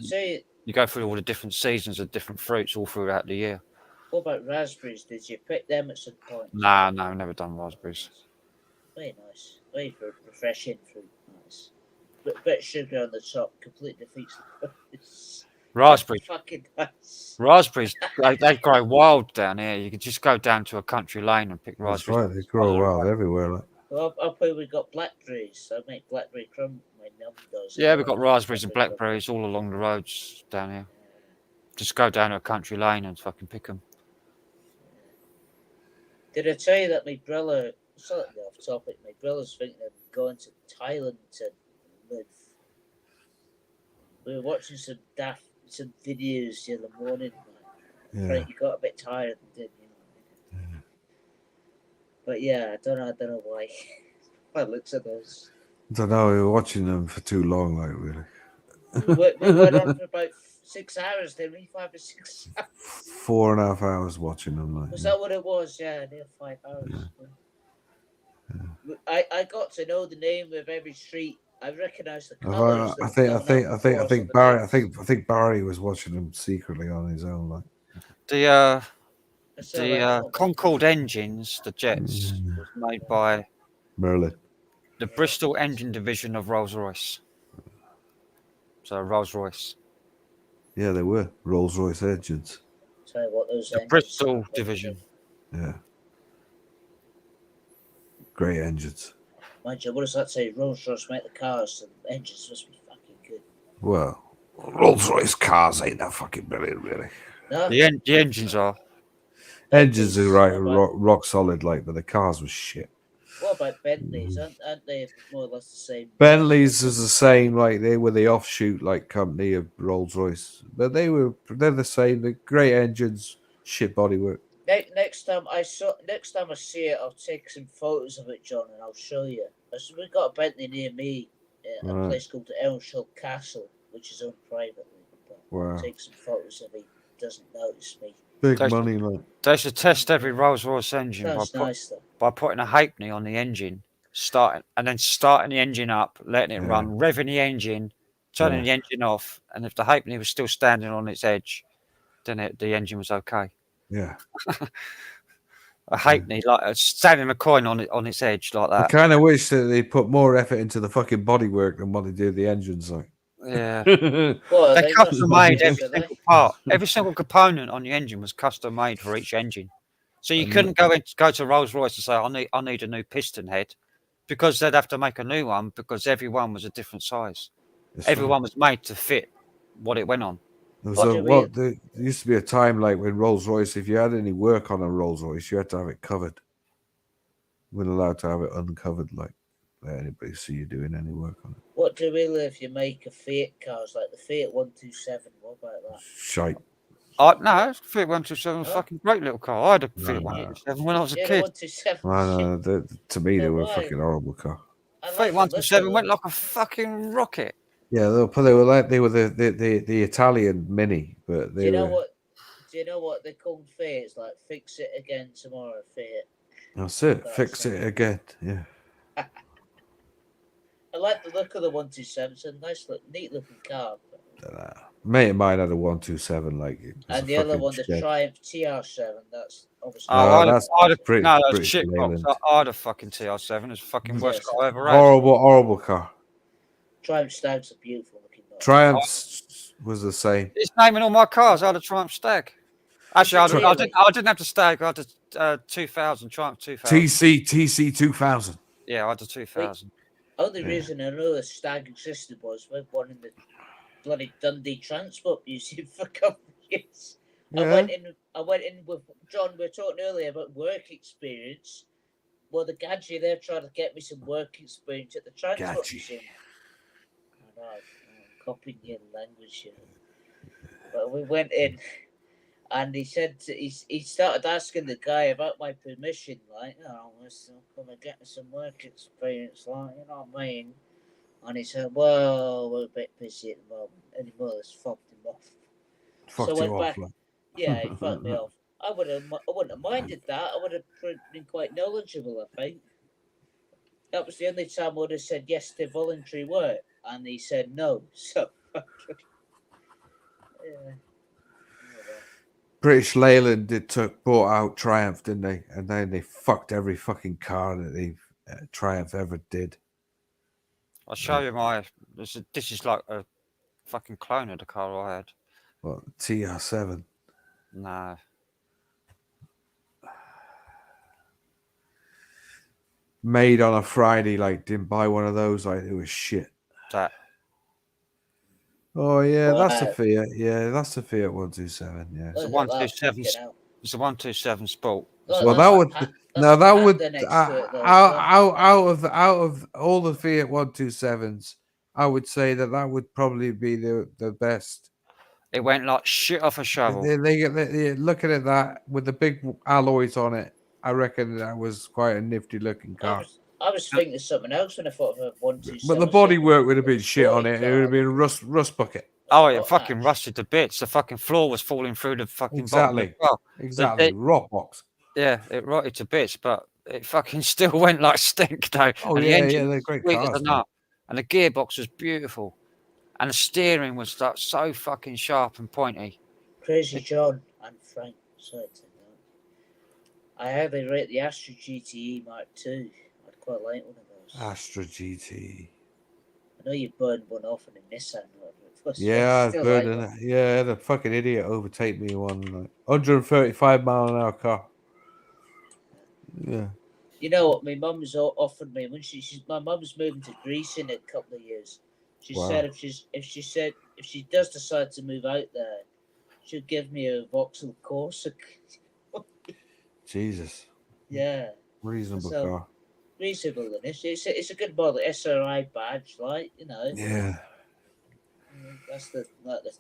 Speaker 1: you go through all the different seasons of different fruits all throughout the year.
Speaker 5: What about raspberries? Did you pick them at some point?
Speaker 1: No, never done raspberries.
Speaker 5: Very nice. Very refreshing fruit. Nice. Bit of sugar on the top completely defeats the purpose.
Speaker 1: Raspberries.
Speaker 5: Fucking nice.
Speaker 1: Raspberries, they grow wild down here. You could just go down to a country lane and pick raspberries.
Speaker 3: That's right, they grow wild everywhere. Like.
Speaker 5: Well, up here we've got blackberries. I make blackberry crumb. My mum does.
Speaker 1: Yeah, we've got raspberries and blackberries all along the roads down here. Just go down to a country lane and fucking pick them.
Speaker 5: Did I tell you that my brother, slightly off topic, my brother's thinking of going to Thailand to live? We were watching some videos the other morning.
Speaker 3: Yeah.
Speaker 5: Right, you got a bit tired, didn't you? Yeah. But yeah, I don't know why. I looked at those.
Speaker 3: I don't know. We were watching them for too long, like really.
Speaker 5: We went on for about 6 hours, didn't we? 5 or 6 hours.
Speaker 3: 4.5 hours watching them. Like,
Speaker 5: was that what it was? Yeah, near 5 hours. Yeah. I got to know the name of every street. I recognise the colours.
Speaker 3: I think Barry was watching them secretly on his own. Like
Speaker 1: the Concorde engines, the jets, was made by
Speaker 3: Merlin,
Speaker 1: the Bristol engine division of Rolls-Royce. So Rolls-Royce.
Speaker 3: Yeah, they were Rolls-Royce engines.
Speaker 5: Tell you what, those
Speaker 1: the Bristol division.
Speaker 3: Yeah. Great engines.
Speaker 5: Mind you, what does that say? Rolls-Royce make the cars, and the engines must be fucking good.
Speaker 3: Well, Rolls-Royce cars ain't that fucking brilliant, really.
Speaker 5: No?
Speaker 1: The engines are.
Speaker 3: Engines are right, rock solid, like, but the cars were shit.
Speaker 5: What about Bentleys? Aren't they more or less the same?
Speaker 3: Bentleys is the same, like they were the offshoot like company of Rolls-Royce, but they're the same. They're great engines, shit bodywork.
Speaker 5: Next time I see it, I'll take some photos of it, John, and I'll show you. So we've got a Bentley near me, a place called Elmshill Castle, which is owned privately.
Speaker 3: Wow.
Speaker 5: I'll take some photos if he doesn't notice me.
Speaker 3: Big money, like.
Speaker 1: They should test every Rolls-Royce engine by putting a halfpenny on the engine, starting the engine up, letting it run, revving the engine, turning the engine off, and if the halfpenny was still standing on its edge, then the engine was okay.
Speaker 3: Yeah.
Speaker 1: A halfpenny, like standing a coin on its edge like that.
Speaker 3: I kind of wish that they put more effort into the fucking bodywork than what they do the engines, like.
Speaker 1: Yeah. Well, they custom made every single part. Every single component on the engine was custom made for each engine. So you couldn't go to Rolls-Royce and say, I need a new piston head, because they'd have to make a new one because every one was a different size. Everyone was made to fit what it went on.
Speaker 3: There used to be a time like when Rolls-Royce, if you had any work on a Rolls-Royce, you had to have it covered. We're allowed to have it uncovered, like let anybody see you doing any work on it.
Speaker 5: What do really if you make a Fiat cars like the Fiat 127? What about that?
Speaker 3: Shite.
Speaker 1: No, Fiat 127 was a fucking great little car. I had a Fiat 127 when I was a kid.
Speaker 5: 127.
Speaker 3: To me, they
Speaker 5: No,
Speaker 3: were a
Speaker 5: why?
Speaker 3: fucking horrible car.
Speaker 1: Fiat 127 went like a fucking rocket.
Speaker 3: Yeah, they were like the Italian Mini, but they
Speaker 5: Do you know
Speaker 3: were.
Speaker 5: what? Do you know what they called Fiat? It's like fix it again tomorrow, Fiat.
Speaker 3: That's it. Fix it again. Yeah.
Speaker 5: I like the look of the 127. It's a nice, neat looking car.
Speaker 3: Mate of mine had a 127, like.
Speaker 5: And the other one, the Triumph TR7. That's obviously.
Speaker 3: That's pretty.
Speaker 1: No, that's
Speaker 3: British
Speaker 1: shit box. I had a fucking TR7. It's the fucking worst car I ever had.
Speaker 3: Horrible car.
Speaker 5: Triumph Stags are beautiful looking.
Speaker 3: Triumph was the same.
Speaker 1: It's naming all my cars. I had a Triumph Stag. Actually, I didn't have the Stag. I had a 2000 Triumph 2000.
Speaker 3: TC 2000.
Speaker 1: Yeah, I had a 2000.
Speaker 5: Only reason I know the Stag existed was we one in the bloody Dundee Transport Museum for a couple of years.
Speaker 3: Yeah.
Speaker 5: I went in with John. We were talking earlier about work experience. Well, the gadget there trying to get me some work experience at the Transport Museum. I know, I'm copying your language here. But we went in, and he said he started asking the guy about my permission, like, let's come and get me some work experience, like, you know what I mean? And he said, well, we're a bit busy at the moment anymore. Let's fucked him off.
Speaker 3: Fucked you off, like.
Speaker 5: Yeah, he fucked me off. I wouldn't have minded that. I would have been quite knowledgeable, I think. That was the only time I would have said yes to voluntary work, and he said no. So, yeah.
Speaker 3: British Leyland bought out Triumph, didn't they? And then they fucked every fucking car that Triumph ever did.
Speaker 1: I'll show you my. This is like a fucking clone of the car I had.
Speaker 3: What, TR7?
Speaker 1: No.
Speaker 3: Made on a Friday, like, didn't buy one of those, like, it was shit.
Speaker 1: That.
Speaker 3: Oh yeah, that's a Fiat. Yeah, that's a Fiat 127. Yeah,
Speaker 1: it's a 127. It's a 127 Sport.
Speaker 3: Well, that would out of all the Fiat 127s, I would say that would probably be the best.
Speaker 1: It went like shit off a shovel.
Speaker 3: Looking at that with the big alloys on it, I reckon that was quite a nifty looking car.
Speaker 5: I was thinking of something else when I thought of a 127.
Speaker 3: But the bodywork would have been shit on it. It would have been a rust bucket.
Speaker 1: Oh, it fucking rusted to bits. The fucking floor was falling through the fucking bottom.
Speaker 3: Exactly. Rot box.
Speaker 1: Yeah, it rotted to bits, but it fucking still went like stink though.
Speaker 3: Oh,
Speaker 1: and
Speaker 3: yeah,
Speaker 1: the engine
Speaker 3: they're great
Speaker 1: was
Speaker 3: cars.
Speaker 1: and the gearbox was beautiful. And the steering was like so fucking sharp and pointy.
Speaker 5: Crazy John and Frank. Sorry to know. I highly rate the Astra GTE Mark II. I'd quite like one of those.
Speaker 3: Astra GT.
Speaker 5: I know you burned one off in a Nissan.
Speaker 3: Yeah, I burned it. Yeah, I had a fucking idiot overtake me one 135 mile an hour car. Yeah.
Speaker 5: You know what? My mum's offered me when my mum's moving to Greece in a couple of years. She said if she does decide to move out there, she'll give me a Vauxhall Corsa.
Speaker 3: Jesus.
Speaker 5: Yeah.
Speaker 3: Reasonable car.
Speaker 5: Reasonable, it's a good model. SRI badge, like, you know.
Speaker 3: Yeah.
Speaker 5: That's the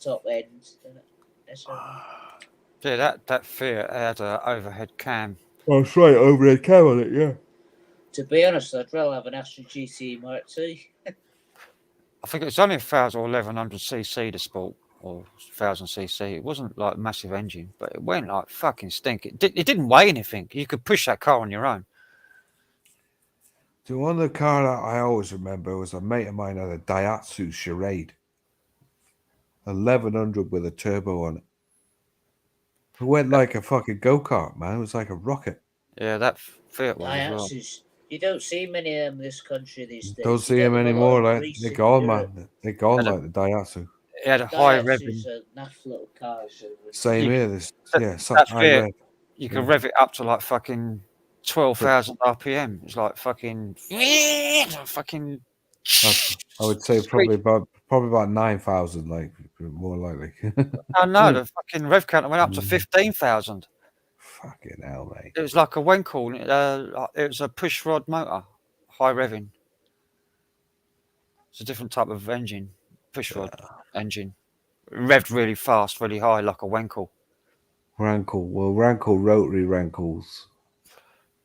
Speaker 5: top end.
Speaker 1: Yeah, that Fiat had an overhead cam.
Speaker 3: Oh, that's right, overhead cam on it, yeah.
Speaker 5: To be honest, I'd rather have an Astra GT Mark II.
Speaker 1: I think it's only 1,000 or 1,100cc the Sport, or 1,000cc. It wasn't like a massive engine, but it went like fucking stink. It didn't weigh anything. You could push that car on your own.
Speaker 3: The one of the car that I always remember was a mate of mine had a Daihatsu Charade. 1100 with a turbo on it. It went like a fucking go-kart, man. It was like a rocket.
Speaker 1: Yeah, that Fiat was as well.
Speaker 5: You don't see many of them in this country these days.
Speaker 3: Don't see them anymore. Like, they're gone, man. They're gone like the Daihatsu.
Speaker 1: It had a high revving.
Speaker 5: Naff little cars.
Speaker 3: Same here.
Speaker 1: You can rev it up to like fucking 12,000 RPM. It's like fucking.
Speaker 3: I would say probably about 9,000, like more likely.
Speaker 1: Oh no, the fucking rev counter went up to 15,000.
Speaker 3: Fucking hell, mate.
Speaker 1: It was like a Wenkel. It was a push rod motor, high revving. It's a different type of engine, push rod engine. Revved really fast, really high, like a Wenkel.
Speaker 3: Rankle. Well, Rankle rotary Rankles.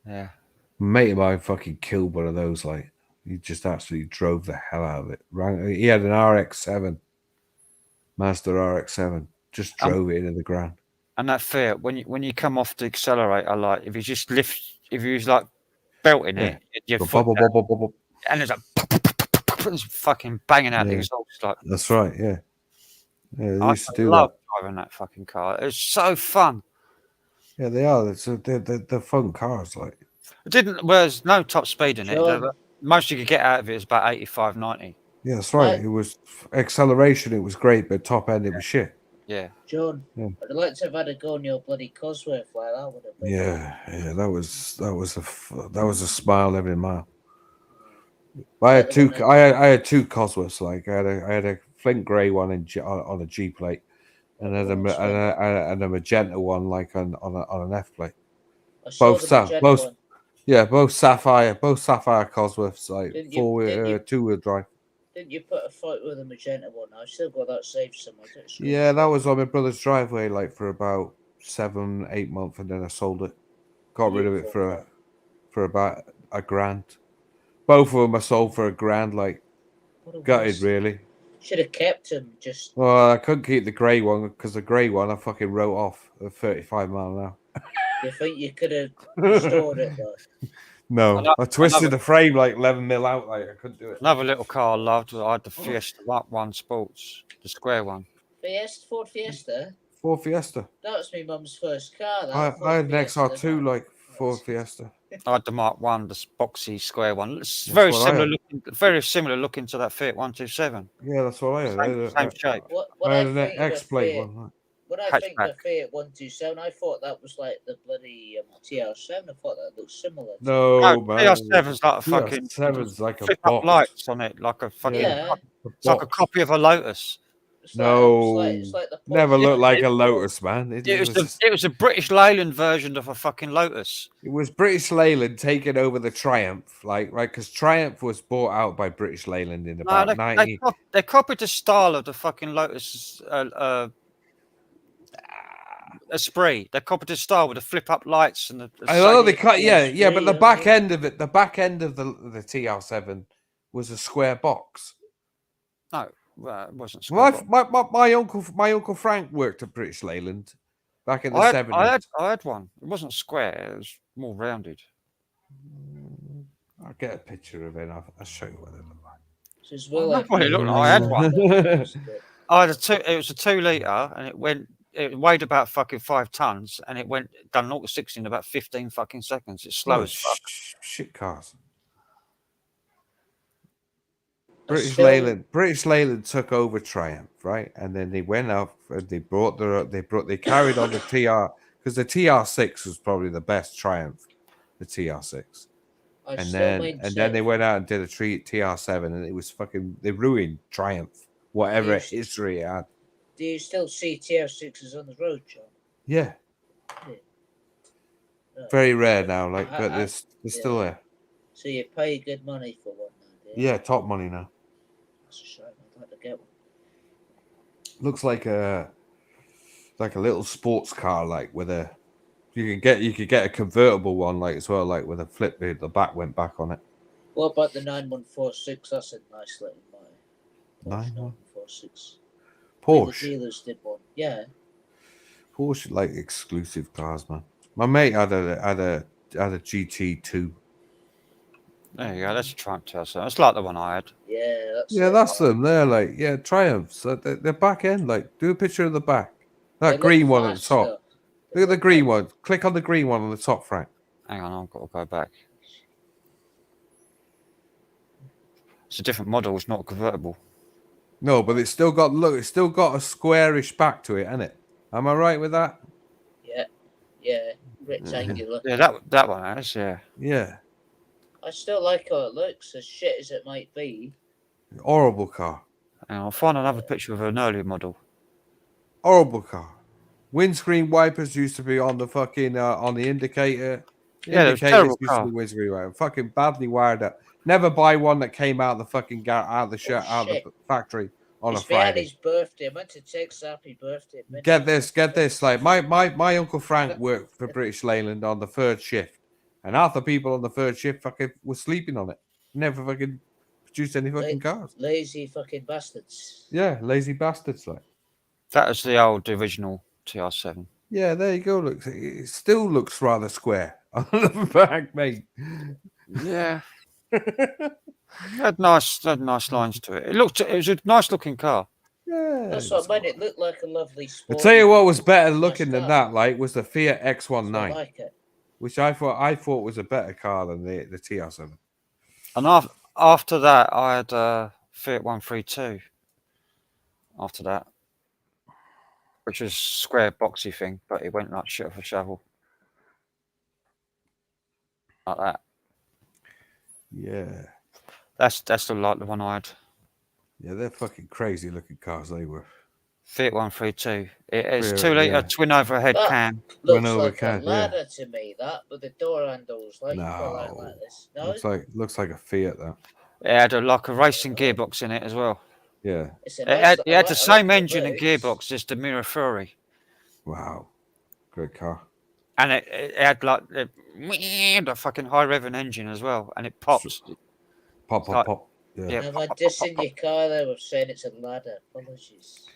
Speaker 1: Yeah.
Speaker 3: A mate of mine fucking killed one of those. Like, he just absolutely drove the hell out of it. He had an RX-7, Mazda RX-7. Just drove it into the ground.
Speaker 1: And that Fiat, when you come off the accelerator, like if you was like belting it, your foot down, and it's like it's fucking banging out the exhaust. Like
Speaker 3: that's right. Yeah. Yeah, they
Speaker 1: I
Speaker 3: used to do
Speaker 1: love
Speaker 3: that.
Speaker 1: driving that fucking car. It's so fun.
Speaker 3: Yeah, they are. They're fun cars. Like
Speaker 1: There's no top speed in it. Most you could get out of it is about 85, 90.
Speaker 3: Yeah, that's right. It was acceleration. It was great, but top end, it was shit.
Speaker 1: Yeah.
Speaker 5: John, I'd like to have had a go on your bloody Cosworth like that would have been.
Speaker 3: Yeah, that was a smile every mile. I had two Cosworths. Like I had a flint grey one on a G plate, and a magenta one like on an F plate. Both sapphire Cosworths, like two-wheel drive.
Speaker 5: Didn't you put a fight with a magenta one? I've still got that saved somewhere.
Speaker 3: Yeah, that was on my brother's driveway, like for about 7-8 months, and then I sold it. Got rid of it for about $1,000. Both of them I sold for $1,000. Like gutted, really.
Speaker 5: Should have kept him. Just.
Speaker 3: Well, I couldn't keep the grey one because the grey one I fucking wrote off at 35 miles an hour.
Speaker 5: You think you could have restored it though?
Speaker 3: No, I twisted the frame like 11 mil out. Like I couldn't do it.
Speaker 1: Another little car I loved. I had the Fiesta Mark 1 Sports, the square one.
Speaker 5: Ford Fiesta.
Speaker 3: Ford Fiesta.
Speaker 5: That was my mum's first car.
Speaker 3: I had an XR2 like Ford Fiesta.
Speaker 1: I had the Mark 1, the boxy square one. It's very similar looking to that Fiat 127.
Speaker 3: Yeah, that's what I had.
Speaker 1: Same shape.
Speaker 3: I had an X-plate one.
Speaker 5: When I think the Fiat 127, I thought that was like the bloody TR7. I thought that looked similar.
Speaker 3: No, man.
Speaker 1: TR7's like a fucking.
Speaker 3: TR7's like a
Speaker 1: flip up lights on it, like a fucking.
Speaker 5: Yeah.
Speaker 1: It's like a copy of a Lotus.
Speaker 5: It's like the
Speaker 3: never looked like a Lotus, man.
Speaker 1: It was a British Leyland version of a fucking Lotus.
Speaker 3: It was British Leyland taking over the Triumph, like right, because Triumph was bought out by British Leyland in about 90.
Speaker 1: They copied the style of the fucking Lotus Esprit. They copied the style with the flip up lights and the.
Speaker 3: I know they cut, yeah, but the back end of it, the back end of the TR7 was a square box.
Speaker 1: No. Well, it wasn't square.
Speaker 3: My uncle Frank worked at British Leyland back in the 70s.
Speaker 1: I had one. It wasn't square. It was more rounded.
Speaker 3: I'll get a picture of it. I'll show you what it looked like.
Speaker 1: I had one. It was a 2 litre, and it weighed about fucking 5 tons, and it done 0 to 60 in about 15 fucking seconds. It's slow as fuck.
Speaker 3: Shit cars. British Leyland took over Triumph, right? And then they went up and they carried on the TR, because the TR6 was probably the best Triumph, the TR6. And then they went out and did a TR7, and it was fucking, they ruined Triumph, whatever history it had.
Speaker 5: Do you still see TR6s on the road, John?
Speaker 3: Yeah. Very rare now, like, but they're still there.
Speaker 5: So you pay good money for one now, do you?
Speaker 3: Yeah, top money now.
Speaker 5: That's a shame. I'd like to get one.
Speaker 3: Looks like a little sports car, like with a you could get a convertible one, like as well, like with a flip. The back went back on it.
Speaker 5: What about the 9146? That's a nice little bike.
Speaker 3: 9146.
Speaker 5: Porsche. The dealers did one. Yeah.
Speaker 3: Porsche like exclusive cars, man. My mate had a GT2.
Speaker 1: There you go. That's a Triumph TR7. That's like the one I had.
Speaker 5: Yeah,
Speaker 3: that's them. They're like Triumphs. They're back end. Like, do a picture of the back. That green one at the top. Look at the green one. Click on the green one on the top, Frank.
Speaker 1: Hang on, I've got to go back. It's a different model. It's not convertible.
Speaker 3: No, but it's still got a squarish back to it, hasn't it? Am I right with that?
Speaker 5: Yeah, rectangular.
Speaker 1: Yeah, that one has.
Speaker 3: Yeah.
Speaker 5: I still like how it looks, as shit as it might be.
Speaker 3: Horrible car.
Speaker 1: And I'll find another picture of an earlier model.
Speaker 3: Horrible car. Windscreen wipers used to be on the fucking on the indicator.
Speaker 1: Yeah, it was a
Speaker 3: Indicators
Speaker 1: terrible
Speaker 3: used to
Speaker 1: car.
Speaker 3: be windscreen wiper. Fucking badly wired up. Never buy one that came out of the fucking out of the out of the factory on
Speaker 5: It's
Speaker 3: a Friday.
Speaker 5: Friday. His birthday. I meant to text happy birthday.
Speaker 3: Get this. Like my Uncle Frank worked for British Leyland on the third shift, and half the people on the third shift fucking were sleeping on it. Never fucking produced any fucking cars.
Speaker 5: Lazy fucking bastards.
Speaker 3: Yeah, lazy bastards. Like
Speaker 1: that was the old original TR7.
Speaker 3: Yeah, there you go. Look, it still looks rather square on the back, mate.
Speaker 1: Yeah. had nice lines to it. It was a nice looking car.
Speaker 3: Yeah,
Speaker 5: that's what I meant. It looked like a lovely sport.
Speaker 3: I'll tell you what was better looking than that, like, was the Fiat X19,
Speaker 5: I like it.
Speaker 3: which I thought was a better car than the TR7.
Speaker 1: And after that, I had Fiat 132. After that, which was square boxy thing, but it went like shit off a shovel, like that.
Speaker 3: Yeah,
Speaker 1: that's the like the one I had.
Speaker 3: Yeah, they're fucking crazy looking cars. They were.
Speaker 1: Fiat 132. It's 2-litre twin overhead cam.
Speaker 5: Looks like a ladder to me. That with the door handles, like this. No,
Speaker 3: looks like a Fiat. That
Speaker 1: it had like a racing gearbox in it as well.
Speaker 3: Yeah,
Speaker 1: it had the same engine and gearbox as the Miraflores.
Speaker 3: Wow, great car.
Speaker 1: And it had like the fucking high revving engine as well, and it pops.
Speaker 3: Pop. Yeah.
Speaker 5: Am I dissing your car there with saying it's a ladder? Apologies.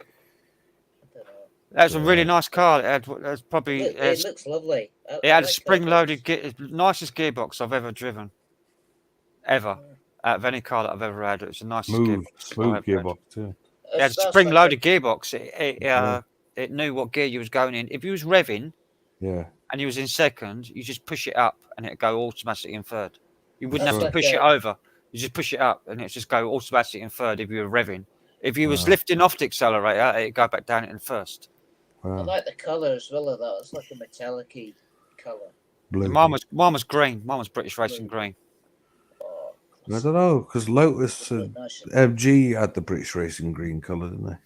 Speaker 5: I don't know.
Speaker 1: That's a really nice car. It
Speaker 5: looks lovely.
Speaker 1: It had a spring-loaded, nicest gearbox I've ever driven. Ever. Out of any car that I've ever had. It was the nicest
Speaker 3: smooth gearbox too.
Speaker 1: It had a spring-loaded gearbox. It knew what gear you was going in. If you was revving, and you was in second, you just push it up and it'd go automatically in third. You wouldn't have to push it over. You just push it up and it'd just go automatically in third if you were revving. If you was lifting off the accelerator, it'd go back down in first.
Speaker 5: I like the colour as well of that. It's like a metallic-y colour.
Speaker 1: Mine was green. Mine was British Racing green.
Speaker 3: I don't know, because Lotus and MG had the British Racing green colour, didn't they?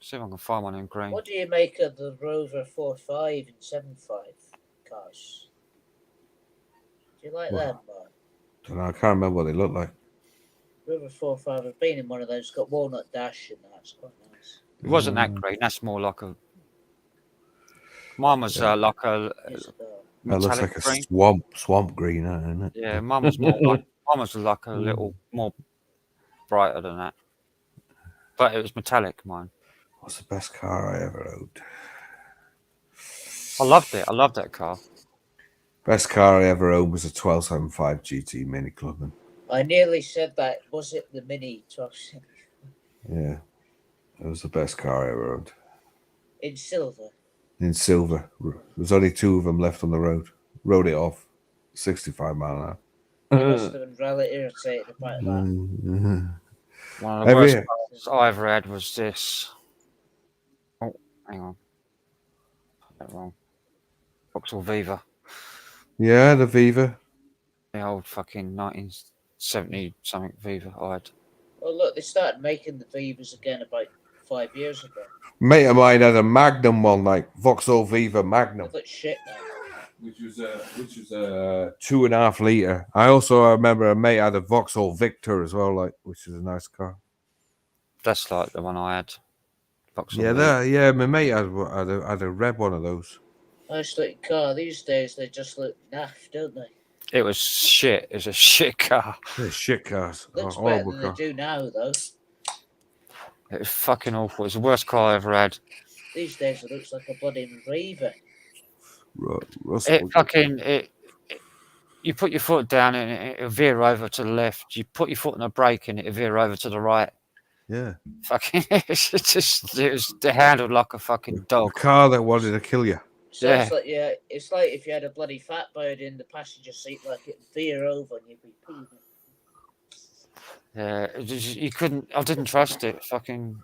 Speaker 1: See if I can find one in green.
Speaker 5: What do you make of the Rover 4.5 and 7.5 cars? Do you like them, Mark?
Speaker 3: Don't know, I can't remember what they look like.
Speaker 5: Rover 4.5, I've been in one of those. Got walnut dash and that. It's quite nice.
Speaker 1: It wasn't that green. That's more like a. Mine was like a.
Speaker 3: That looks like
Speaker 1: green.
Speaker 3: a swamp green, isn't it?
Speaker 1: Yeah, mine was more. Mine was like a little more brighter than that. But it was metallic. Mine.
Speaker 3: What's the best car I ever owned?
Speaker 1: I loved it. I loved that car.
Speaker 3: Best car I ever owned was a 1275 GT Mini Clubman.
Speaker 5: I nearly said that. Was it the Mini 1275?
Speaker 3: Yeah, it was the best car I ever owned.
Speaker 5: In silver.
Speaker 3: In silver. There's only 2 of them left on the road. Rode it off 65 mile an hour.
Speaker 5: You must have been rather irritated about that.
Speaker 1: One of the worst cars I ever had was this. Oh, hang on. Got that wrong. Vauxhall Viva.
Speaker 3: Yeah, the Viva.
Speaker 1: The old fucking 1970 something Viva I had.
Speaker 5: Well, look, they started making the Vivas again about 5 years ago.
Speaker 3: Mate of mine had a Magnum one, like Vauxhall Viva Magnum.
Speaker 5: Look shit now.
Speaker 3: Which was a 2.5 litre. I also remember a mate had a Vauxhall Victor as well, like, which is a nice car.
Speaker 1: That's like the one I had.
Speaker 3: Vauxhall Victor. My mate had a red one of those.
Speaker 5: Nice looking car. These days they just look naff, don't they?
Speaker 1: It was shit. It was a shit car.
Speaker 3: They're shit cars.
Speaker 5: Looks better than they do now, though.
Speaker 1: It was fucking awful. It's the worst car I ever had.
Speaker 5: These days it looks like a bloody Reaver.
Speaker 1: You put your foot down and it'll veer over to the left. You put your foot on the brake and it'll veer over to the right.
Speaker 3: Yeah.
Speaker 1: Fucking, it was handled like a fucking dog.
Speaker 3: A car that wanted to kill you.
Speaker 5: So it's like if you had a bloody fat bird in the passenger seat, like it'd veer over and you'd be peeing.
Speaker 1: Yeah, you couldn't. I didn't trust it. Fucking.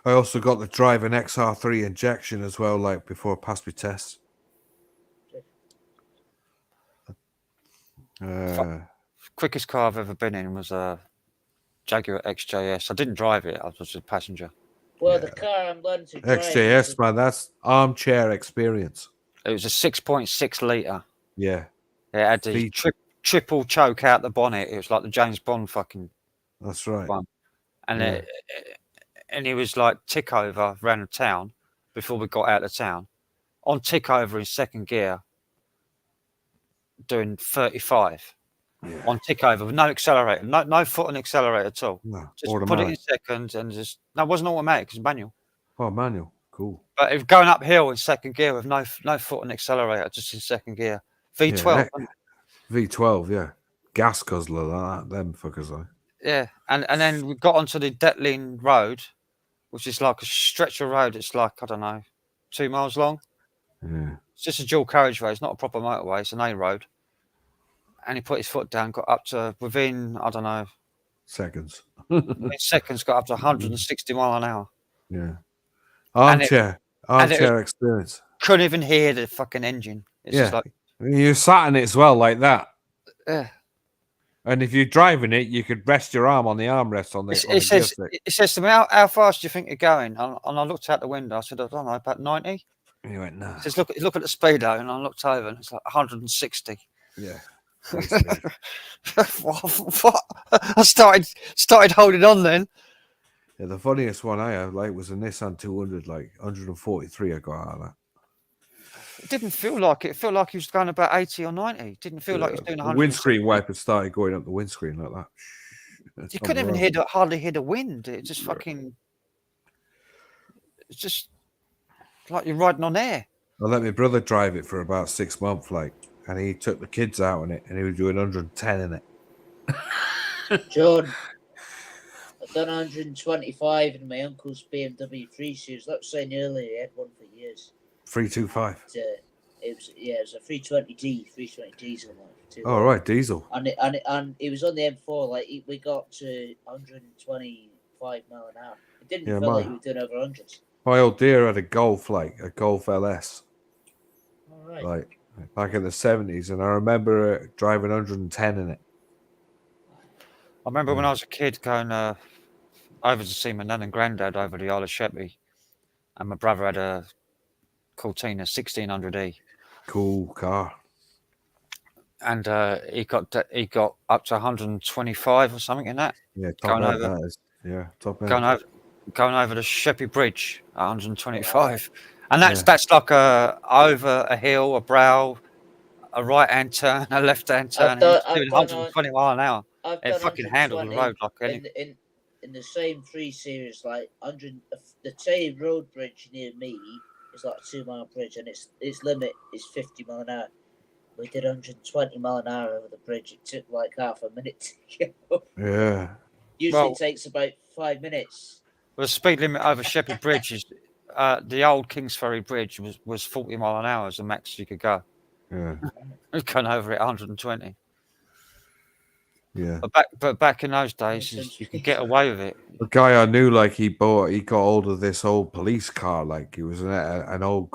Speaker 3: I also got the drive an XR3 injection as well, like before I passed my test.
Speaker 1: Quickest car I've ever been in was a Jaguar XJS. I didn't drive it. I was a passenger.
Speaker 5: Well, the car I'm learning to drive.
Speaker 3: XJS, man, that's armchair experience.
Speaker 1: It was a 6.6 litre.
Speaker 3: Yeah.
Speaker 1: It had the triple choke out the bonnet. It was like the James Bond fucking.
Speaker 3: That's right.
Speaker 1: One. And and it was like tick over around the town before we got out of town. On tick over in second gear, doing 35.
Speaker 3: Yeah.
Speaker 1: On tick over with no accelerator, no foot on accelerator at all.
Speaker 3: No,
Speaker 1: just
Speaker 3: automatic.
Speaker 1: put it in second and just no, it wasn't automatic, it was manual.
Speaker 3: Oh, manual, cool.
Speaker 1: But it was going uphill in second gear with no foot on accelerator, just in second gear. V12.
Speaker 3: Yeah, V12, yeah. Gas guzzler, like that, them fuckers like.
Speaker 1: Yeah, and then we got onto the Detling Road, which is like a stretch of road. It's like, I don't know, 2 miles long.
Speaker 3: Yeah.
Speaker 1: It's just a dual carriageway. It's not a proper motorway. It's an A road. And he put his foot down, got up to within, I don't know,
Speaker 3: seconds.
Speaker 1: Within seconds, got up to 160 mile an hour.
Speaker 3: Yeah. Armchair experience.
Speaker 1: Couldn't even hear the fucking engine. It's just like,
Speaker 3: you sat in it as well, like that.
Speaker 1: Yeah.
Speaker 3: And if you're driving it, you could rest your arm on the armrest on the.
Speaker 1: It says to me, how fast do you think you're going? And I looked out the window. I said, I don't know, about 90.
Speaker 3: And he went, no.
Speaker 1: He says, look at the speedo, and I looked over, and it's like 160.
Speaker 3: Yeah.
Speaker 1: What? I started holding on then.
Speaker 3: Yeah, the funniest one I had was a Nissan 200, 143. I got out of that.
Speaker 1: It didn't feel like it. It felt like he was going about 80 or 90. It didn't feel like he was doing 100.
Speaker 3: The windscreen wiper started going up the windscreen like that.
Speaker 1: You couldn't even hardly hear the wind. It just fucking. It's just like you're riding on air.
Speaker 3: I let my brother drive it for about 6 months, and he took the kids out on it, and he was doing 110 in it.
Speaker 5: John, I've done 125 in my uncle's BMW 3 Series. Like I was saying earlier, he had one for years.
Speaker 3: 325.
Speaker 5: It was a 320D, 320 diesel.
Speaker 3: Oh right, diesel.
Speaker 5: And it was on the M4. We got to 125 mile an hour. It didn't feel like we were doing over 100.
Speaker 3: My old dear had a Golf, a Golf LS.
Speaker 5: All right.
Speaker 3: Back in the 70s, and I remember driving 110 in it.
Speaker 1: I remember when I was a kid going over to see my nan and granddad over the Isle of Sheppey, and my brother had a Cortina 1600E.
Speaker 3: Cool car.
Speaker 1: And he got up to 125 or something in that.
Speaker 3: Yeah, top end that is. Yeah, top end.
Speaker 1: Going over the Sheppey Bridge at 125, and that's like over a hill, a brow, a right hand turn, a left hand turn, doing 120 mile an hour. It fucking handled the road like anything.
Speaker 5: In the same 3 Series, 100. The Tay Road Bridge near me is like a 2 mile bridge, and its limit is 50 mile an hour. We did 120 mile an hour over the bridge. It took like half a minute to go.
Speaker 3: Yeah.
Speaker 5: Usually it takes about 5 minutes.
Speaker 1: Well, the speed limit over Sheppey Bridge is the old Kingsferry Bridge was 40 mile an hour as the max you could go.
Speaker 3: Yeah.
Speaker 1: We've gone over it 120.
Speaker 3: Yeah.
Speaker 1: But back in those days, you could get away with it.
Speaker 3: The guy I knew, he got hold of this old police car, it was an old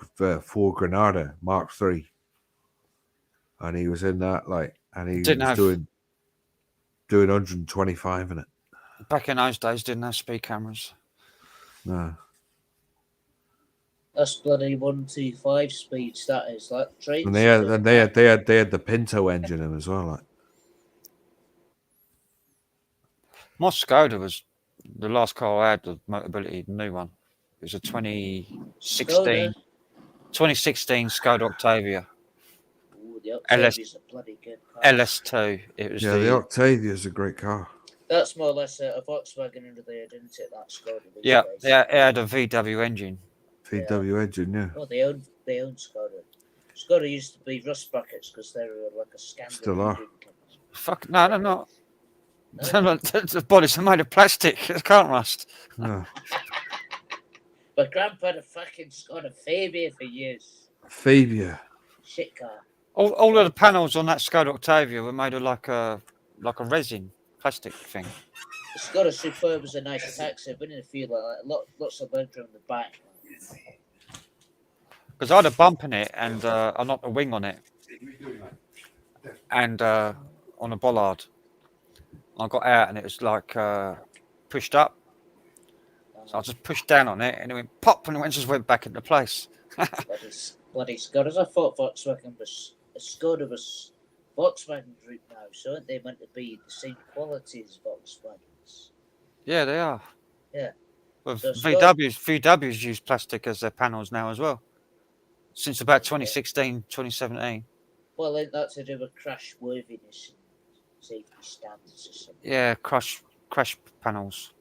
Speaker 3: Ford Granada Mark III, and he was in that, and he was doing 125 in it.
Speaker 1: Back in those days, didn't have speed cameras.
Speaker 3: No.
Speaker 5: That's bloody 125 speeds. That is trains.
Speaker 3: And they had the Pinto engine in as well.
Speaker 1: My Skoda was the last car I had, the Motability, the new one. It was a 2016 Skoda Octavia.
Speaker 5: Ooh, the Octavia's a bloody good car.
Speaker 1: LS2. It was
Speaker 3: the Octavia is a great car.
Speaker 5: That's more or less a Volkswagen under there, didn't it? That Skoda.
Speaker 1: Yeah, it had a VW engine.
Speaker 3: VW engine, yeah.
Speaker 5: Oh, they own Skoda. Skoda used to be rust buckets because they were like a scandal.
Speaker 3: Still are.
Speaker 1: Fuck no, they're not. No? The bodies are made of plastic. It can't rust.
Speaker 3: No.
Speaker 5: But Grandpa had a fucking Skoda Fabia for years.
Speaker 3: Fabia.
Speaker 5: Shit car.
Speaker 1: All of the panels on that Skoda Octavia were made of like a resin plastic thing.
Speaker 5: The Skoda Superb was a nice taxi, but didn't feel like lots of bedroom in the back.
Speaker 1: Because I had a bump in it, and I knocked a wing on it, and on a bollard. I got out, and it was pushed up, So I just pushed down on it, and it went pop, and it just went back into place.
Speaker 5: But it's good as I thought Volkswagen was as good of a Volkswagen group now, so aren't they meant to be the same quality as Volkswagens?
Speaker 1: Yeah, they are.
Speaker 5: Yeah.
Speaker 1: Well,
Speaker 5: So
Speaker 1: VWs use plastic as their panels now as well, since about 2016, 2017.
Speaker 5: Well, ain't that to do with crash worthiness and safety standards or something?
Speaker 1: Yeah, crash panels.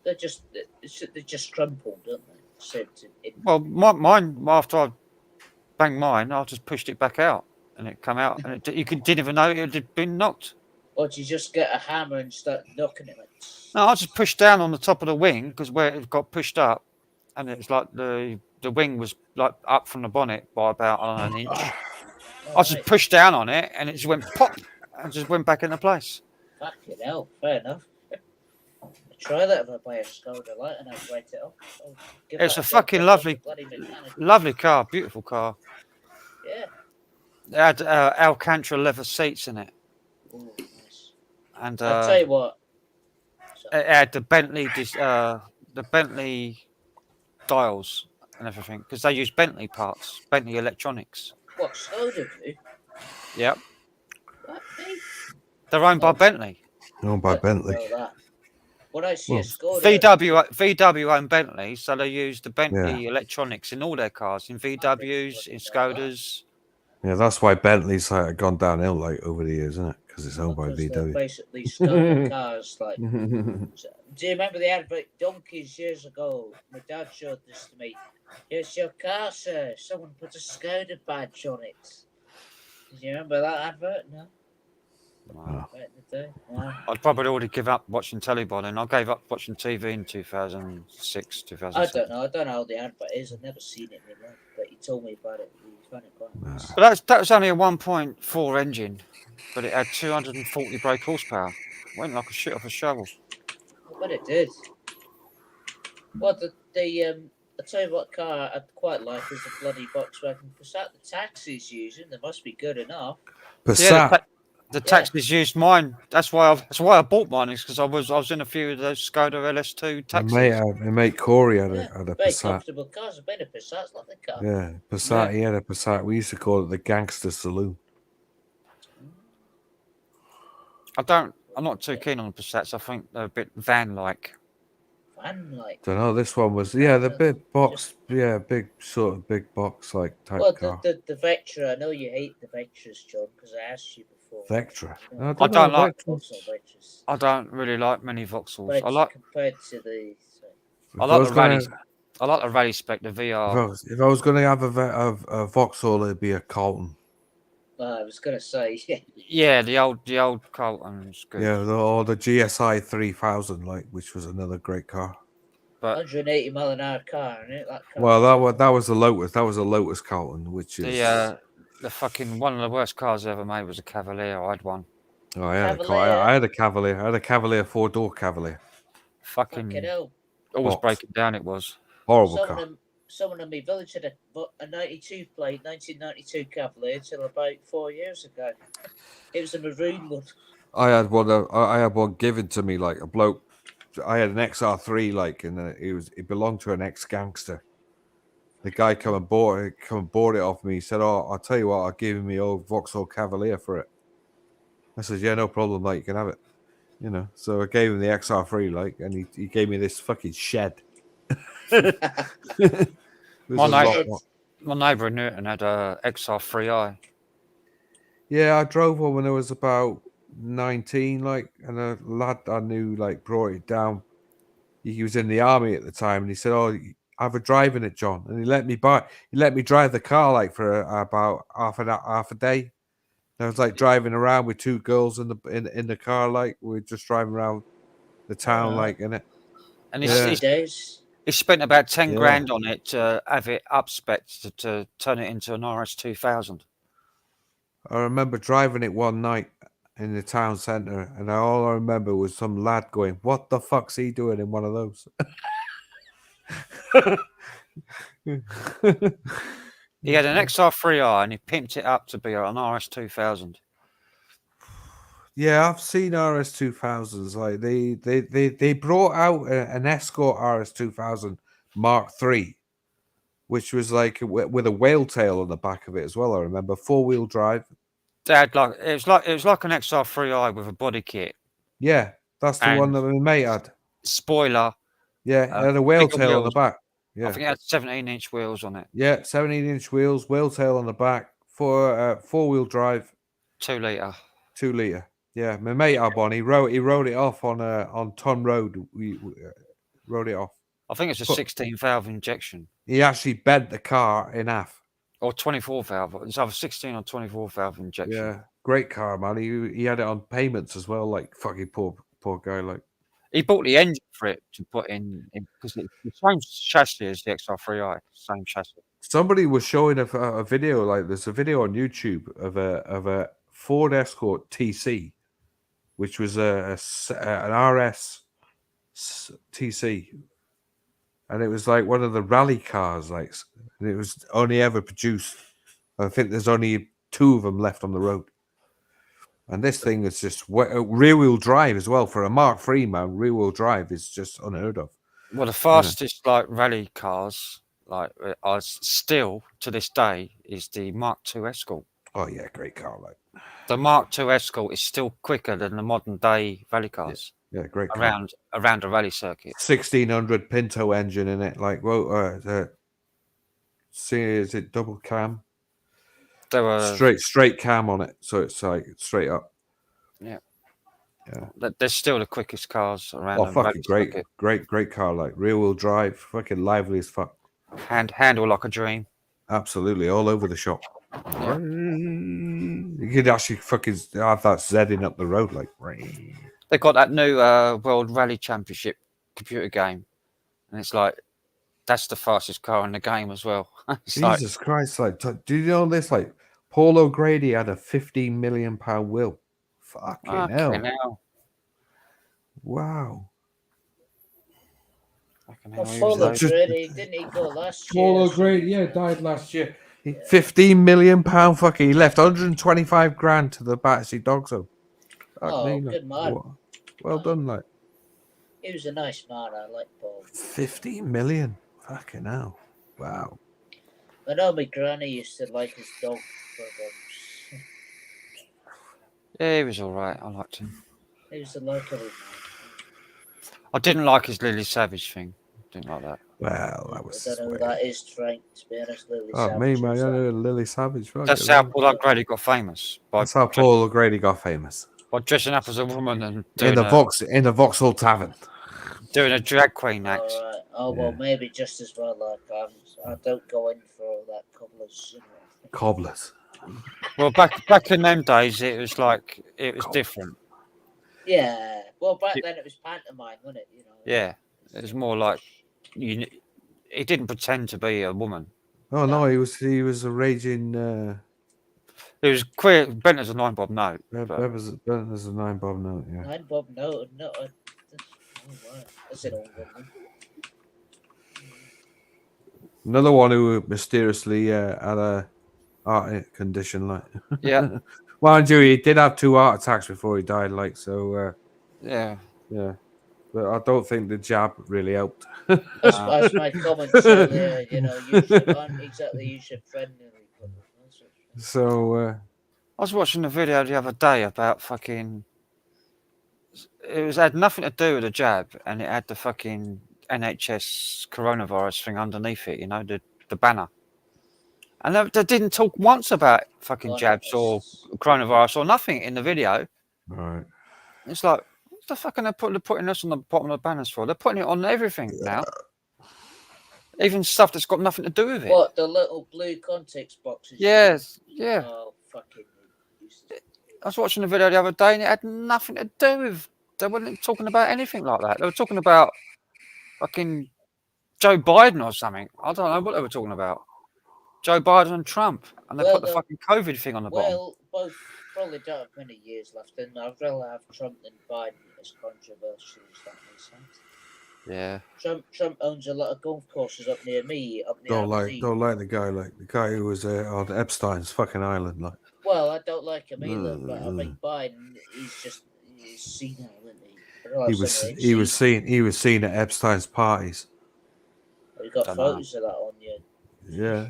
Speaker 5: They're just crumpled, don't they?
Speaker 1: Well, mine after I banged mine, I just pushed it back out, and it come out, and didn't even know it had been knocked.
Speaker 5: Or do you just get a hammer and start knocking it?
Speaker 1: No, I just pushed down on the top of the wing because where it got pushed up, and it was like the wing was like up from the bonnet by about an inch. I just pushed down on it, and it just went pop, and just went back into place.
Speaker 5: Fucking hell, fair enough. I'll try that if I buy a Skoda light and I write it up.
Speaker 1: It's a fucking lovely car, beautiful car.
Speaker 5: Yeah.
Speaker 1: It had Alcantara leather seats in it.
Speaker 5: Ooh, nice.
Speaker 1: And
Speaker 5: I'll tell you what.
Speaker 1: It had the Bentley dials and everything because they use Bentley parts, Bentley electronics.
Speaker 5: What, Skoda do?
Speaker 1: Yep.
Speaker 5: What,
Speaker 1: they're owned by Bentley.
Speaker 3: Owned by Bentley.
Speaker 5: When I see a Skoda,
Speaker 1: VW own Bentley, so they use the Bentley electronics in all their cars, in VWs, in Skodas.
Speaker 3: Yeah, that's why Bentley's gone downhill over the years, isn't it? Because it's owned by VW.
Speaker 5: Basically, Skoda cars. Like, do you remember the advert donkeys years ago? My dad showed this to me. Here's your car, sir. Someone put a Skoda badge on it. Do you remember that advert? No.
Speaker 1: Wow. I'd probably already give up watching telly by then. I gave up watching TV in 2006, 2007.
Speaker 5: I don't know how the advert is. I've never seen it in my life, but he told me about it. He found it quite nice.
Speaker 1: But that was only a 1.4 engine, but it had 240 brake horsepower. Went like a shit off a shovel.
Speaker 5: But it did. Well, I'll tell you what car I'd quite like is the bloody Volkswagen Passat. The taxi's using, they must be good enough.
Speaker 3: Passat.
Speaker 1: Yeah, the taxis used mine. That's why I bought mine. Is because I was in a few of those Skoda LS2 taxis.
Speaker 3: My mate Corey had a
Speaker 5: very
Speaker 3: Passat.
Speaker 5: comfortable cars. I've been a Passat's lovely car.
Speaker 3: Yeah, Passat. He had a Passat. We used to call it the gangster saloon.
Speaker 1: I'm not too keen on the Passats. I think they're a bit van-like.
Speaker 5: Van-like.
Speaker 3: Don't know. This one was the big box. Big box type car.
Speaker 5: The Vectra. I know you hate the Vectras, John, because I asked you before.
Speaker 3: Vectra.
Speaker 1: I don't really like many Vauxhalls. I like
Speaker 5: compared to the.
Speaker 1: I like the rally spec, the VR.
Speaker 3: If I was going to have a Vauxhall, it'd be a Carlton.
Speaker 5: I was going to say, yeah.
Speaker 1: Yeah, the old Carlton's good.
Speaker 3: Yeah, or the GSI 3000, which was another great car.
Speaker 1: But
Speaker 5: 180 mile an hour car, isn't it? That car.
Speaker 3: Well, that was a Lotus. That was a Lotus Carlton, which is
Speaker 1: the fucking one of the worst cars ever made was a Cavalier. I had one.
Speaker 3: Oh, I had a Cavalier. I had a Cavalier 4-door Cavalier.
Speaker 1: Fucking
Speaker 5: hell.
Speaker 1: Always breaking down. It was
Speaker 3: horrible car.
Speaker 5: Someone in my village had a 92 plate, 1992 Cavalier till about 4 years ago. It was a maroon one.
Speaker 3: I had one given to me, a bloke. I had an XR3, and it belonged to an ex-gangster. The guy come and bought it off me. He said, "Oh, I'll tell you what, I'll give him my old Vauxhall Cavalier for it." I said, "Yeah, no problem, you can have it." So I gave him the XR3, and he gave me this fucking shed.
Speaker 1: My neighbour in Newton had a XR3i.
Speaker 3: Yeah, I drove one when I was about 19, and a lad I knew brought it down. He was in the army at the time, and he said, "Oh, have a drive in it, John." And he let me drive the car for about half a day. And I was driving around with two girls in the car, we were just driving around the town, in it.
Speaker 1: And he spent about 10 grand on it to have it up-spec to turn it into an RS2000.
Speaker 3: I remember driving it one night in the town centre, and all I remember was some lad going, "What the fuck's he doing in one of those?"
Speaker 1: He had an XR3i and he pimped it up to be an RS2000.
Speaker 3: Yeah, I've seen RS2000s. Like they brought out an Escort RS2000 Mark III, which was like with a whale tail on the back of it as well. I remember 4-wheel drive.
Speaker 1: Dad, it was like an XR3i with a body kit.
Speaker 3: Yeah, that's the one that my mate had.
Speaker 1: Spoiler.
Speaker 3: Yeah, it had a whale tail on the back.
Speaker 1: I think it had 17-inch wheels on it.
Speaker 3: Yeah, 17-inch wheels, whale tail on the back, 4-wheel drive,
Speaker 1: 2 litre.
Speaker 3: 2 litre. Yeah, my mate had one. He rode it off on Ton Road. We rode it off.
Speaker 1: I think it's a 16-valve injection.
Speaker 3: He actually bent the car in half.
Speaker 1: Or 24-valve. It's either 16 or 24-valve injection.
Speaker 3: Yeah, great car, man. He had it on payments as well. Like fucking poor guy. Like
Speaker 1: he bought the engine for it to put in because it's the same chassis as the XR3i. Same chassis.
Speaker 3: Somebody was showing a video. Like there's a video on YouTube of a Ford Escort TC, which was an RS TC, and it was like one of the rally cars. Like, and it was only ever produced. I think there's only 2 of them left on the road. And this thing is just rear-wheel drive as well. For a Mark III, man, rear-wheel drive is just unheard of.
Speaker 1: Well, the fastest like rally cars, like are still to this day, is the Mark II Escort.
Speaker 3: Oh yeah, great car. Like
Speaker 1: the Mark II Escort is still quicker than the modern day rally cars.
Speaker 3: Yeah, great car.
Speaker 1: Around a rally circuit.
Speaker 3: 1600 Pinto engine in it. Like, well, see, is it double cam?
Speaker 1: There were
Speaker 3: straight cam on it, so it's like straight up.
Speaker 1: Yeah.
Speaker 3: Yeah.
Speaker 1: They're still the quickest cars around.
Speaker 3: Oh, fucking great car, like rear wheel drive, fucking lively as fuck.
Speaker 1: Handle like a dream.
Speaker 3: Absolutely, all over the shop.
Speaker 1: Yeah.
Speaker 3: You could actually fucking have that Zedding up the road, like.
Speaker 1: They got that new World Rally Championship computer game, and it's like that's the fastest car in the game as well.
Speaker 3: Jesus Christ! Like, do you know this? Like, Paul O'Grady had a £15 million wheel. Fucking hell! Wow.
Speaker 5: Paul O'Grady, didn't he go last year?
Speaker 3: Paul O'Grady, yeah, died last year. £15 million fucking. He left 125 grand to the Battersea Dog Zone.
Speaker 5: Oh, good man.
Speaker 3: Well done, like.
Speaker 5: He was a nice man. I like Paul.
Speaker 3: 15 million. Fucking hell. Wow.
Speaker 5: I know my granny used to like his dog programs.
Speaker 1: Yeah, he was all right. I liked him.
Speaker 5: He was a likable man.
Speaker 1: I didn't like his Lily Savage thing. Didn't like that.
Speaker 3: Well, that was.
Speaker 5: I don't know who that is, Frank. To be honest, Lily
Speaker 3: Savage.
Speaker 5: Oh,
Speaker 3: me, man. I know Lily Savage. Right?
Speaker 1: That's how Paul O'Grady got famous.
Speaker 3: That's how Paul O'Grady got famous.
Speaker 1: By dressing up as a woman and
Speaker 3: in the Vauxhall Tavern,
Speaker 1: doing a drag queen act.
Speaker 5: All right. Oh well, maybe just as well. Like I don't go in for all that cobblers.
Speaker 3: Cobblers.
Speaker 1: Well, back in them days, it was like it was different.
Speaker 5: Yeah. Well, back then it was pantomime, wasn't it? You know.
Speaker 1: Yeah, it was more like he didn't pretend to be a woman.
Speaker 3: Oh no, he was a raging.
Speaker 1: It was queer, bent as a 9-bob note.
Speaker 3: Bent as a 9-bob note, yeah.
Speaker 5: 9-bob note, no. Oh, wow. That's an old woman.
Speaker 3: Another one who mysteriously had a heart condition, like.
Speaker 1: Yeah.
Speaker 3: Mind you, he did have 2 heart attacks before he died, like, so.
Speaker 1: Yeah.
Speaker 3: But I don't think the jab really helped.
Speaker 5: That's my comment earlier. You know, you can't exactly use your friend.
Speaker 3: So
Speaker 1: I was watching a video the other day about fucking. It had nothing to do with the jab, and it had the fucking NHS coronavirus thing underneath it. You know, the banner. And they didn't talk once about fucking jabs or coronavirus or nothing in the video.
Speaker 3: Right.
Speaker 1: It's like, what the fuck are they putting us on the bottom of the banners for? They're putting it on everything now. Even stuff that's got nothing to do with it.
Speaker 5: What, the little blue context boxes?
Speaker 1: Yes, yeah.
Speaker 5: Oh, fucking.
Speaker 1: I was watching a video the other day and it had nothing to do with. They weren't talking about anything like that. They were talking about fucking Joe Biden or something. I don't know what they were talking about. Joe Biden and Trump. And they put the fucking COVID thing on the bottom.
Speaker 5: Well, both probably don't have many years left, and I'd rather have Trump than Biden as controversial as that makes sense.
Speaker 1: Yeah.
Speaker 5: Trump owns a lot of golf courses up near me.
Speaker 3: Don't like the guy who was on Epstein's fucking island, like.
Speaker 5: Well, I don't like him either, but I think Biden, he's senile, isn't he?
Speaker 3: He was seen at Epstein's parties.
Speaker 5: You got photos of that on you.
Speaker 3: Yeah.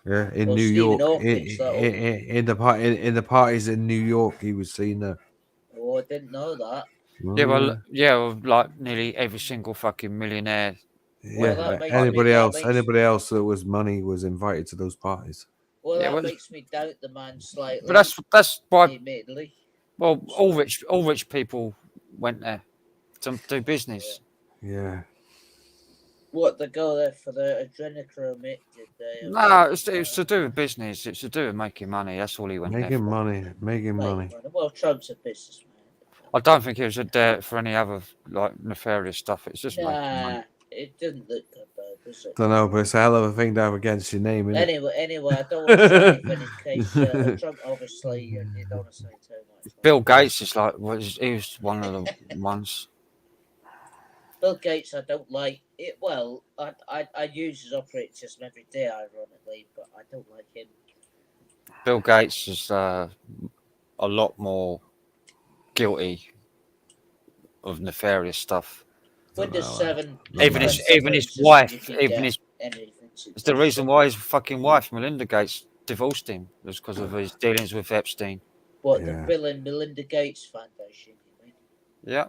Speaker 3: Yeah, in
Speaker 5: Well,
Speaker 3: New
Speaker 5: Stephen
Speaker 3: York,
Speaker 5: Hawking's
Speaker 3: in the parties in New York, he was seen there.
Speaker 5: Oh, I didn't know that.
Speaker 1: Well, like nearly every single fucking millionaire.
Speaker 3: Yeah, anybody else that was money was invited to those parties.
Speaker 5: Well, that makes me doubt the man slightly.
Speaker 1: But that's why.
Speaker 5: Admittedly.
Speaker 1: Well, all rich people went there to do business.
Speaker 3: Yeah.
Speaker 5: What, they go there for the adrenochrome? Did they?
Speaker 1: No, it's to do with business. It's to do with making money. That's all he went there for.
Speaker 3: Making money.
Speaker 5: Well, Trump's a businessman.
Speaker 1: I don't think he was there for any other like nefarious stuff. It's just making money.
Speaker 5: It didn't look that bad, does it?
Speaker 3: Don't know, but it's a hell of a thing to have against your name, isn't it?
Speaker 5: Anyway, I don't want to say anything in case Trump, obviously, you don't want to say too much.
Speaker 1: Bill Gates is like he was one of the ones.
Speaker 5: Bill Gates, I don't like it. Well, I use his operating system every day, ironically, but I don't like him.
Speaker 1: Bill Gates is a lot more guilty of nefarious stuff.
Speaker 5: Windows 7.
Speaker 1: Even his wife, it's the reason why his fucking wife, Melinda Gates, divorced him, was because of his dealings with Epstein.
Speaker 5: What, the Bill and Melinda Gates Foundation, you mean?
Speaker 1: Yeah.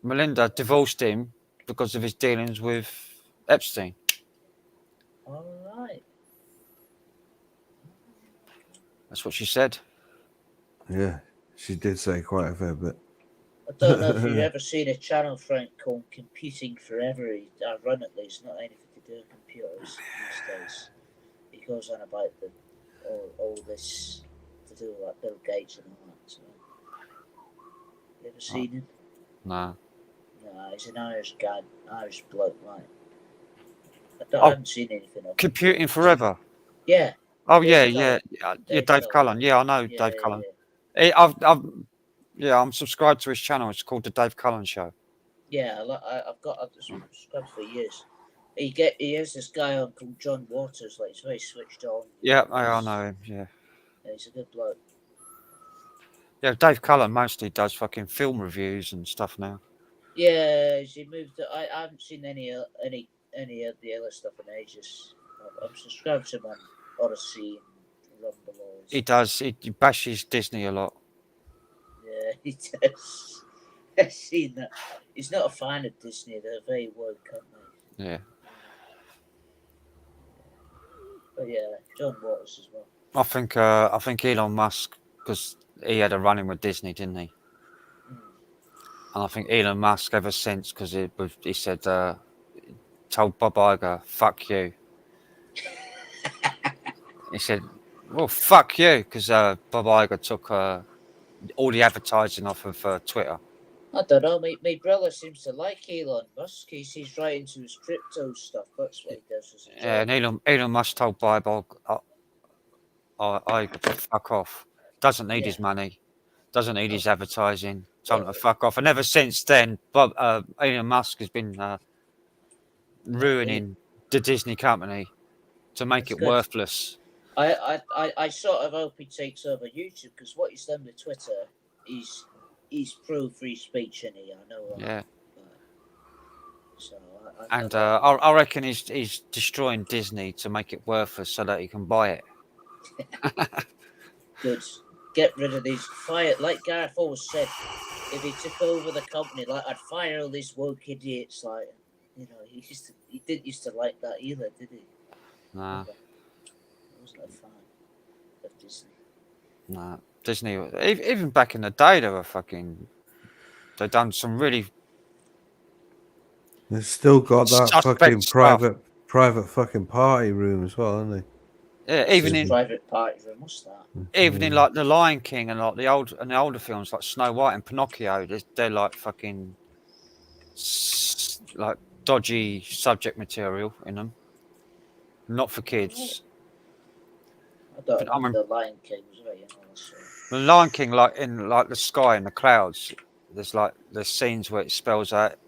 Speaker 1: Melinda divorced him because of his dealings with Epstein.
Speaker 5: All right.
Speaker 1: That's what she said.
Speaker 3: Yeah, she did say quite a fair bit.
Speaker 5: I don't know if you've ever seen a channel, Frank, called Computing Forever. Ironically, it's not anything to do with computers these days. He goes on about all this to do with like Bill Gates and all that. So. You ever seen him?
Speaker 1: No.
Speaker 5: No, he's an Irish guy, Irish bloke, right? I haven't seen anything of him.
Speaker 1: Computing Forever?
Speaker 5: Yeah.
Speaker 1: Oh, yeah, Dave Cullen. Yeah, I know Dave Cullen. I'm subscribed to his channel. It's called The Dave Cullen Show.
Speaker 5: Yeah, I've subscribed for years. He has this guy on called John Waters, like he's very switched on.
Speaker 1: Yeah, I know him, yeah.
Speaker 5: He's a good bloke.
Speaker 1: Yeah, Dave Cullen mostly does fucking film reviews and stuff now.
Speaker 5: Yeah, he moved. I haven't seen any of the other stuff in ages. I'm subscribed to him on Odyssey and Rumble.
Speaker 1: He does. He bashes Disney a lot.
Speaker 5: Yeah, he does. I've seen that. He's not a fan of Disney. They're very woke, aren't they?
Speaker 1: Yeah.
Speaker 5: But yeah, John Waters as well.
Speaker 1: I think Elon Musk, because he had a run-in with Disney, didn't he? And I think Elon Musk ever since, because he said, told Bob Iger, fuck you. He said, well, fuck you, because Bob Iger took all the advertising off of Twitter.
Speaker 5: I don't know. My brother seems to like Elon Musk. He's right into his crypto stuff. That's what he does as a job.
Speaker 1: Yeah, and Elon Musk told Bob Iger to fuck off. Doesn't need his money. Doesn't need his advertising. Told him to fuck off. And ever since then, Elon Musk has been ruining the Disney company to make it worthless.
Speaker 5: I sort of hope he takes over YouTube, because what he's done with Twitter, he's pro free speech, and I know that.
Speaker 1: Yeah.
Speaker 5: So
Speaker 1: I reckon he's destroying Disney to make it worthless so that he can buy it.
Speaker 5: Good. Get rid of these. Fire, like Gareth always said, if he took over the company, like, I'd fire all these woke idiots. Like, he didn't used to like that either, did he?
Speaker 1: Nah.
Speaker 5: He wasn't a fan of Disney.
Speaker 1: Nah. Disney, even back in the day, they done some really.
Speaker 3: They've still got that fucking
Speaker 1: stuff.
Speaker 3: private fucking party room as well, haven't they?
Speaker 1: Yeah, even in
Speaker 5: private party room. What's that?
Speaker 1: Even in like the Lion King and like the older films like Snow White and Pinocchio, they're like fucking like dodgy subject material in them. Not for kids.
Speaker 5: I don't remember the Lion King.
Speaker 1: The Lion King, like in like the sky and the clouds, there's scenes where it spells out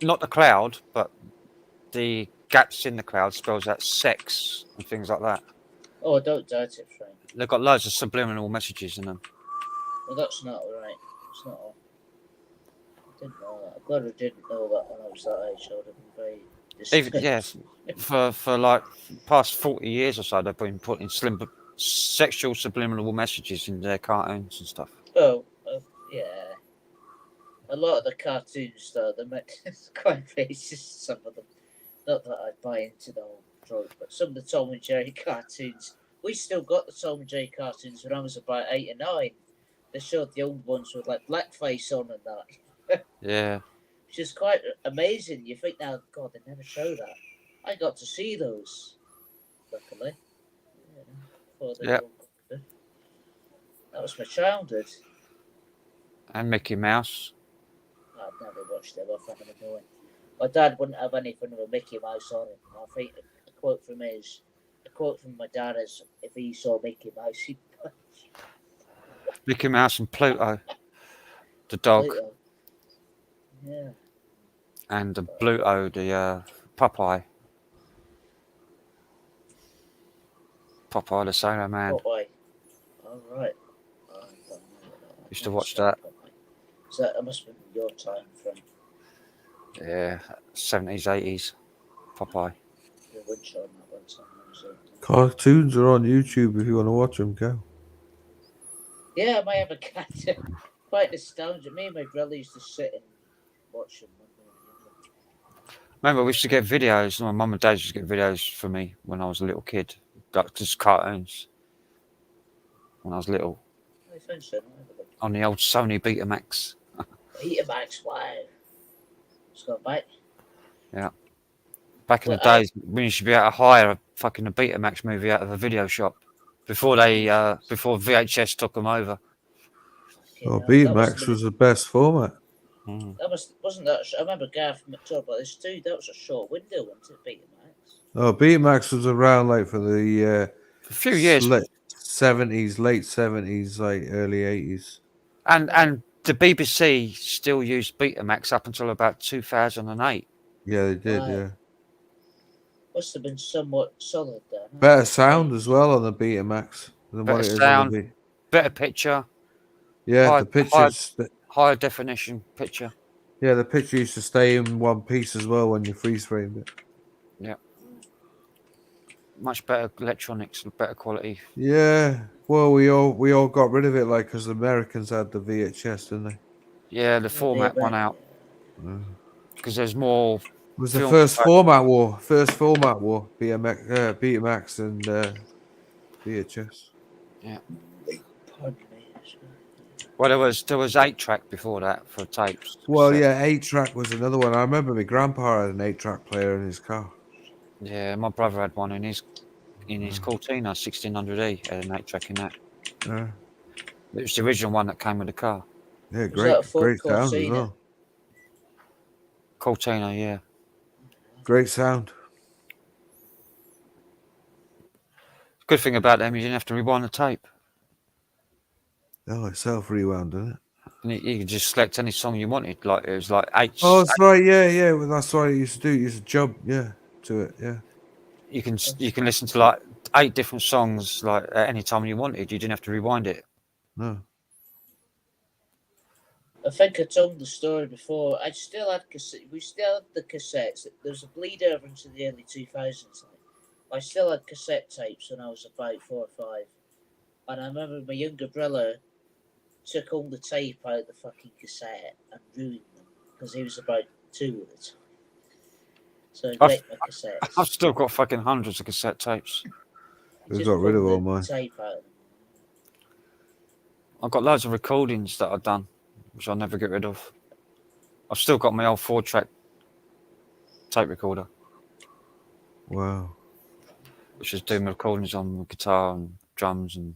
Speaker 1: not the cloud, but the gaps in the cloud spells out sex and things like that.
Speaker 5: Oh, I don't doubt it, Frank.
Speaker 1: They've got loads of subliminal messages in them.
Speaker 5: Well, that's not right. It's not all. I didn't know that. I'm glad I didn't know that when I was that age. I would have been very
Speaker 1: Even
Speaker 5: distressed.
Speaker 1: for like past 40 years or so, they've been putting sexual subliminal messages in their cartoons and stuff.
Speaker 5: Oh, yeah. A lot of the cartoons, though, they're quite racist, some of them. Not that I buy into the whole trope, but some of the Tom and Jerry cartoons, we still got the Tom and Jerry cartoons when I was about 8 or 9. They showed the old ones with like blackface on and that.
Speaker 1: Yeah.
Speaker 5: Which is quite amazing. You think now, God, they never show that. I got to see those, luckily.
Speaker 1: Yeah.
Speaker 5: That was my childhood.
Speaker 1: And Mickey Mouse.
Speaker 5: I've never watched them. I find them annoying. My dad wouldn't have anything with a Mickey Mouse on it. I think a quote from my dad is, if he saw Mickey Mouse, he'd punch.
Speaker 1: Mickey Mouse and Pluto, the dog.
Speaker 5: Pluto. Yeah.
Speaker 1: And the Pluto, the Popeye. Popeye the Sailor Man.
Speaker 5: Popeye. All right.
Speaker 1: Used to watch that.
Speaker 5: So that must have been your time, Frank.
Speaker 1: Yeah, 70s, 80s. Popeye.
Speaker 5: The wind show on that one time.
Speaker 3: Cartoons are on YouTube if you want to watch them, go.
Speaker 5: Yeah, I might have a cat. Quite nostalgic. Me and my brother used to sit and watch them.
Speaker 1: Remember, we used to get videos. My mum and dad used to get videos for me when I was a little kid. Like just cartoons. When I was little.
Speaker 5: I think so.
Speaker 1: On the old Sony Betamax.
Speaker 5: Betamax, wow. Let's go back.
Speaker 1: Yeah. Back in the days, we used to be able to hire a Betamax movie out of a video shop before before VHS took them over.
Speaker 3: Oh, Betamax was the best format.
Speaker 5: That wasn't that. I remember Gareth talking about this too. That was a short window, wasn't it? Betamax.
Speaker 3: Oh, Betamax was around like for the
Speaker 1: a few years,
Speaker 3: 70s, late 70s, like early 80s.
Speaker 1: And the BBC still used Betamax up until about 2008.
Speaker 3: Yeah, they did. Yeah.
Speaker 5: Must have been somewhat solid there.
Speaker 3: Better sound as well on the Betamax than what it is on the
Speaker 1: better picture.
Speaker 3: Yeah, the pictures.
Speaker 1: Higher definition picture.
Speaker 3: Yeah, the picture used to stay in one piece as well when you freeze framed it.
Speaker 1: Yeah. Much better electronics, better quality.
Speaker 3: Yeah. Well, we all got rid of it, like, because the Americans had the VHS, didn't they?
Speaker 1: Yeah, the format won out. Because there's more.
Speaker 3: It was the first format war. Betamax and VHS.
Speaker 1: Yeah. Well, there was 8-track before that for tapes.
Speaker 3: Well, yeah, 8-track was another one. I remember my grandpa had an 8-track player in his car.
Speaker 1: Yeah, my brother had one in his Cortina 1600E, had an 8-track in that. It was the original one that came with the car.
Speaker 3: Yeah, great sound as well.
Speaker 1: Cortina, yeah.
Speaker 3: Great sound.
Speaker 1: Good thing about them, you didn't have to rewind the tape.
Speaker 3: Oh, it's self-rewound, isn't it?
Speaker 1: And you could just select any song you wanted. Like it was like 8.
Speaker 3: Oh, that's right. Yeah. Well, that's what I used to do. You used to jump, to it. Yeah.
Speaker 1: You can listen to like 8 different songs like at any time you wanted. You didn't have to rewind it.
Speaker 3: No.
Speaker 5: I think I told the story before. We still had the cassettes. There was a bleed over into the early 2000s. I still had cassette tapes when I was about 4 or 5. And I remember my younger brother took all the tape out of the fucking cassette and ruined them because he was about 2 at the time. So I got my cassettes.
Speaker 1: I've still got fucking hundreds of cassette tapes.
Speaker 3: We got rid of all mine.
Speaker 5: Tape out of them.
Speaker 1: I've got loads of recordings that I've done, which I'll never get rid of. I've still got my old 4-track tape recorder.
Speaker 3: Wow.
Speaker 1: Which is doing my recordings on guitar and drums and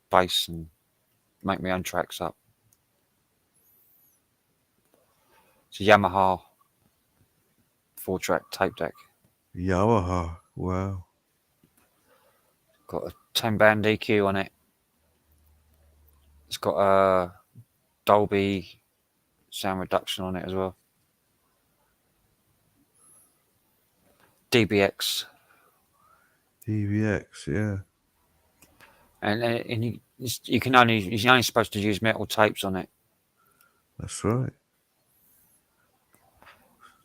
Speaker 1: bass and make my own tracks up. It's a Yamaha 4-track tape deck.
Speaker 3: Yamaha, wow.
Speaker 1: Got a 10-band EQ on it. It's got a Dolby sound reduction on it as well. DBX.
Speaker 3: DBX, yeah.
Speaker 1: and you can only you're only supposed to use metal tapes on it.
Speaker 3: That's right.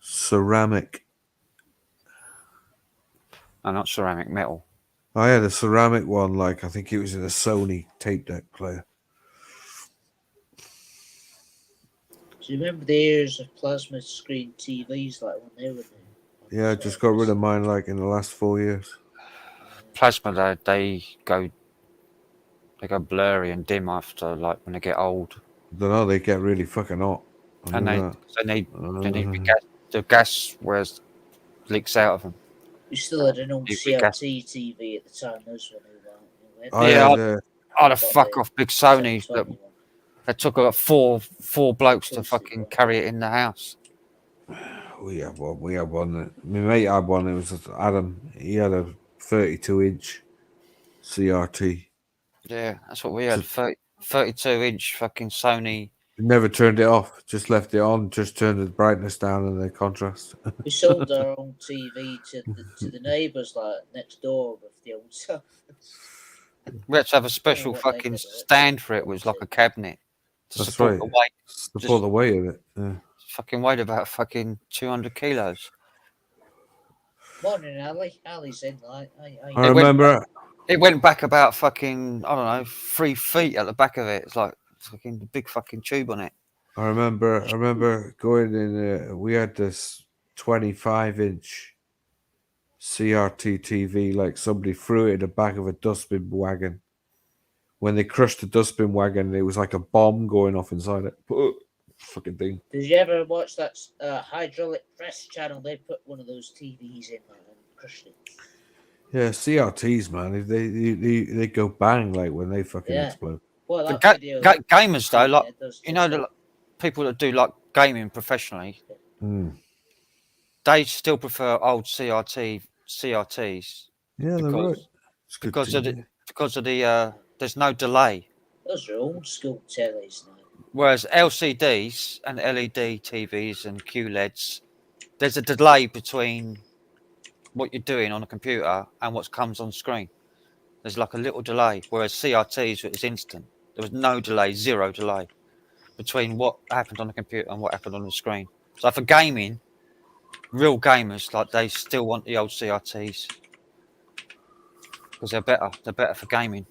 Speaker 3: Ceramic.
Speaker 1: No, not ceramic, metal.
Speaker 3: I had a ceramic one, like I think it was in a Sony tape deck player.
Speaker 5: Do you remember the years of plasma screen TVs like when they were new?
Speaker 3: Yeah, I just got rid of mine like in the last 4 years.
Speaker 1: Plasma, they go blurry and dim after, like, when they get old.
Speaker 3: I don't know, they get really fucking hot.
Speaker 1: And they need the gas leaks out of them.
Speaker 5: We still had an old CRT TV at the time. Those were new.
Speaker 1: I had a fuck off big Sony that took about four blokes to fucking carry it in the house.
Speaker 3: We had one. My mate had one. It was Adam. He had a 32-inch CRT.
Speaker 1: Yeah, that's what we had. 32-inch fucking Sony.
Speaker 3: Never turned it off. Just left it on. Just turned the brightness down and the contrast.
Speaker 5: We sold our own TV to the neighbours like next door with the old stuff.
Speaker 1: We had to have a special fucking stand for it. It was like a cabinet to
Speaker 3: That's
Speaker 1: support
Speaker 3: right.
Speaker 1: the weight.
Speaker 3: Support the weight of it. Yeah.
Speaker 1: Fucking weighed about fucking 200 kilos.
Speaker 5: Morning, Ali. Ali's in.
Speaker 3: I remember.
Speaker 1: It went back about fucking, I don't know, 3 feet at the back of it. It's like fucking a big fucking tube on it.
Speaker 3: I remember going in. We had this 25-inch CRT TV. Like somebody threw it in the back of a dustbin wagon. When they crushed the dustbin wagon, it was like a bomb going off inside it. Fucking thing.
Speaker 5: Did you ever watch that hydraulic press channel? They put one of those TVs in there and crushed it.
Speaker 3: Yeah, CRTs, man. They go bang like when they fucking explode.
Speaker 5: Well,
Speaker 1: gamers though, like the people that do like gaming professionally, they still prefer old CRTs.
Speaker 3: Yeah, they're right.
Speaker 1: Because of the there's no delay.
Speaker 5: Those are old school tellies now.
Speaker 1: Whereas LCDs and LED TVs and QLEDs, there's a delay between what you're doing on a computer and what comes on screen. There's like a little delay. Whereas CRTs, it's instant. There was no delay, 0 delay between what happened on the computer and what happened on the screen. So for gaming, real gamers, like they still want the old CRTs because they're better. They're better for gaming.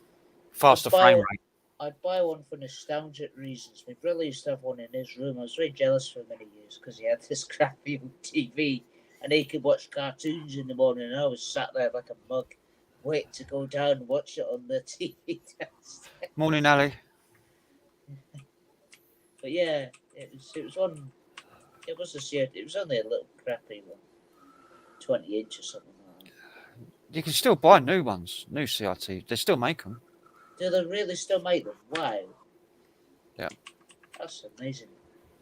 Speaker 1: Faster frame rate.
Speaker 5: I'd buy one for nostalgic reasons. My brother used to have one in his room. I was very jealous for many years because he had this crappy old TV and he could watch cartoons in the morning. And I was sat there like a mug, waiting to go down and watch it on the TV test.
Speaker 1: Morning, Ali.
Speaker 5: But yeah, it was one. It was it was only a little crappy one, 20-inch or something like that.
Speaker 1: You can still buy new ones, new CRT. They still make them.
Speaker 5: Do they really still make them? Wow.
Speaker 1: Yeah.
Speaker 5: That's amazing.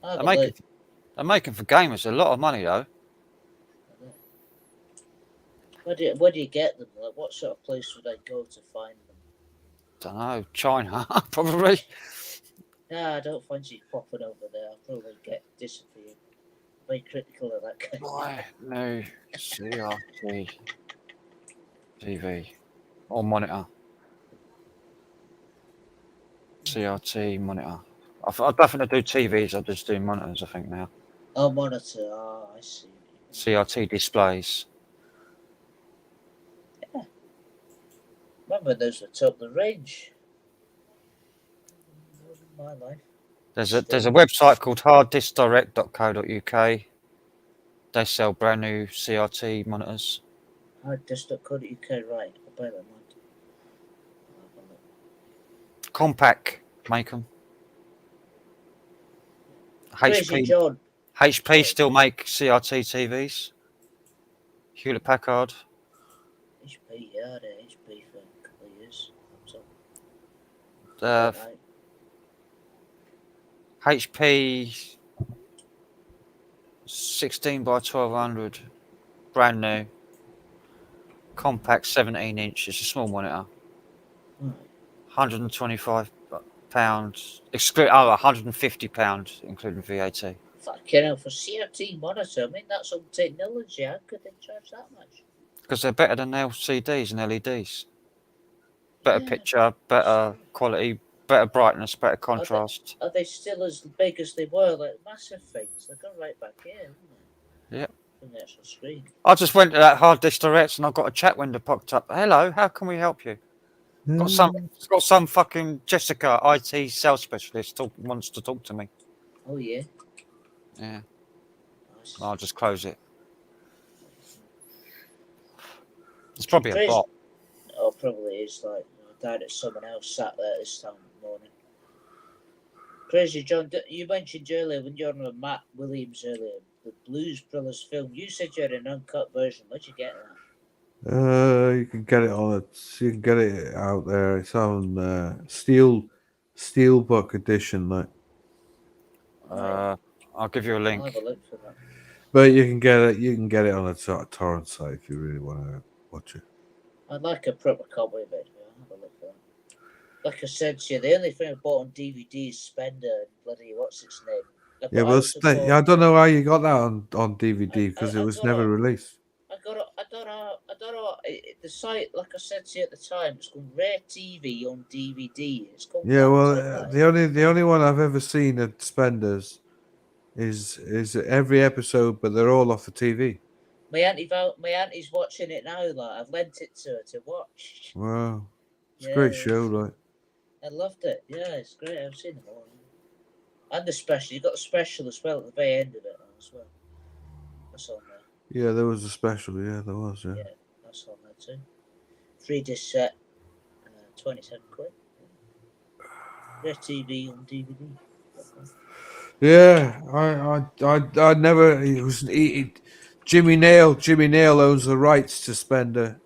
Speaker 1: They're making for gamers a lot of money though.
Speaker 5: Where do you get them? Like, what sort of place would I go to find them?
Speaker 1: Don't know, China probably.
Speaker 5: Nah, I don't fancy popping over there. I'll probably get disappeared. Very critical of that kind of thing.
Speaker 1: No CRT TV or monitor. CRT monitor. I definitely do TVs. I just do monitors. I think now.
Speaker 5: Oh, monitor. Oh, I see.
Speaker 1: CRT displays.
Speaker 5: Yeah. Remember those were top of the range. My life.
Speaker 1: There's a website called harddiskdirect.co.uk. They sell brand new CRT monitors.
Speaker 5: Harddisk.co.uk, right? I'll bear that in mind.
Speaker 1: Compact make them. HP still make CRT TVs. Hewlett Packard.
Speaker 5: HP, yeah, I had HP for a couple of years.
Speaker 1: HP 16 by 1200, brand new. Compact 17-inch. It's a small monitor. £125, £150 including VAT.
Speaker 5: Fucking hell, for CRT monitor, I mean that's old technology. How could they charge that much?
Speaker 1: Because they're better than LCDs and LEDs. better picture, better quality, better brightness, better contrast.
Speaker 5: Are they still as big as they were? Like massive things. They've gone right back here, haven't they?
Speaker 1: Yeah.
Speaker 5: From the actual screen.
Speaker 1: I just went to that hard disk direct and I've got a chat window popped up. Hello, how can we help you? Got some fucking Jessica, IT sales specialist, wants to talk to me.
Speaker 5: Oh yeah.
Speaker 1: Yeah. I'll just close it. It's probably a bot.
Speaker 5: Oh, probably is. Like, I doubt it's someone else sat there this time of the morning. Crazy John, you mentioned earlier when you're on with Matt Williams earlier, the Blues Brothers film. You said you had an uncut version. Where'd you get that?
Speaker 3: You can get it on it. You can get it out there. It's on Steelbook edition, like.
Speaker 1: I'll give you a link.
Speaker 5: I'll have a look for that.
Speaker 3: But you can get it. You can get it on a torrent site if you really want to watch it.
Speaker 5: I'd like a proper copy of it. I'll have a look for that. Like I said to you, the only thing I bought on DVD is Spender and bloody what's its name.
Speaker 3: Yeah, well, I don't know how you got that on DVD because it was never released.
Speaker 5: I don't know. The site, like I said to you at the time, it's called Rare TV on DVD. It's called.
Speaker 3: Yeah, well, the only one I've ever seen at Spender's is every episode, but they're all off the TV.
Speaker 5: My auntie's watching it now. Like I've lent it to her to watch.
Speaker 3: Wow, it's a great show, like.
Speaker 5: I loved it. Yeah, it's great. I've seen them all. And the special, you got the special as well at the very end of it as well. That's on there.
Speaker 3: Yeah, there was a special. Yeah, there was. Yeah.
Speaker 5: Yeah, that's on there too. 3-disc set, 27 quid. Rare TV on DVD.
Speaker 3: Yeah, I never. It was Jimmy Nail. Jimmy Nail owns the rights to Spender.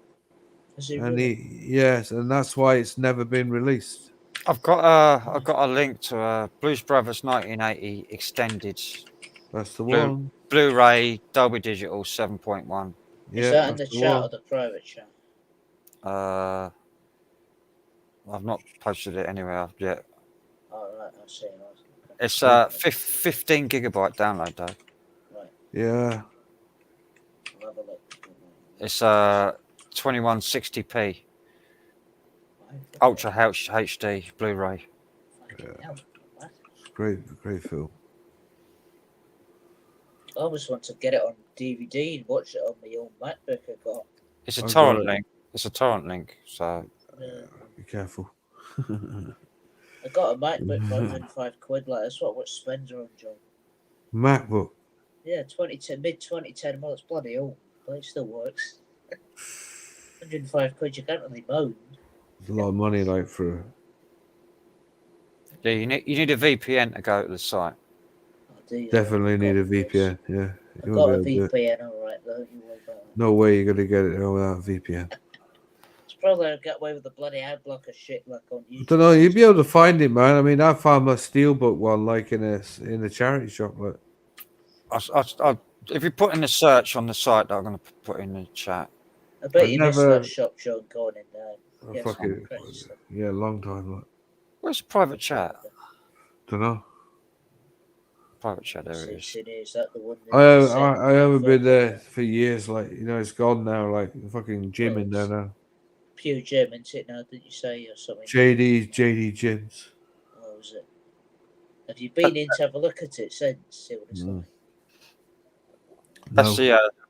Speaker 5: Is he
Speaker 3: and
Speaker 5: really?
Speaker 3: Yes, and that's why it's never been released.
Speaker 1: I've got a link to Blues Brothers 1980 extended.
Speaker 3: That's the one.
Speaker 1: Blu-ray Dolby Digital 7.1.
Speaker 5: Is that in the chat or the private chat?
Speaker 1: I've not posted it anywhere yet.
Speaker 5: Oh right, I see.
Speaker 1: It's 15 gigabyte download though.
Speaker 5: Right.
Speaker 3: Yeah.
Speaker 5: I'll have a look.
Speaker 1: It's 2160p. Ultra HD Blu-ray.
Speaker 3: Great film.
Speaker 5: I always want to get it on DVD and watch it on my own MacBook I got.
Speaker 1: It's a torrent link. It's a torrent link, so
Speaker 3: be careful.
Speaker 5: I got a MacBook for 105 quid. Like that's what I watched Spender on, John.
Speaker 3: MacBook.
Speaker 5: Yeah, mid 2010 model. It's bloody old, but it still works. 105 quid. You can't really moan.
Speaker 3: It's a lot of money, like for.
Speaker 1: Yeah, you need a VPN to go to the site.
Speaker 3: Definitely need a VPN. Yeah,
Speaker 5: I got a VPN, all right though.
Speaker 3: No way you're gonna get it without a VPN.
Speaker 5: It's probably I'll get away with the bloody ad blocker shit like on YouTube.
Speaker 3: I don't know. You'd be able to find it, man. I mean, I found my Steelbook one like in a charity shop. Like.
Speaker 1: If you put in the search on the site that I'm going to put in the chat.
Speaker 5: I bet you missed that shop, John, going in there.
Speaker 3: Yeah, long time. Like.
Speaker 1: Where's the private chat?
Speaker 3: Don't know.
Speaker 1: Private chat, there it is.
Speaker 5: Is that the one
Speaker 3: I haven't been there for years. Like, you know, it's gone now. Like, fucking gym in there now.
Speaker 5: Pew Gym, isn't it now? Did you say or something?
Speaker 3: JD Gyms.
Speaker 5: Oh, is it? Have you been in to have a look at it since? See what it's like?
Speaker 1: That's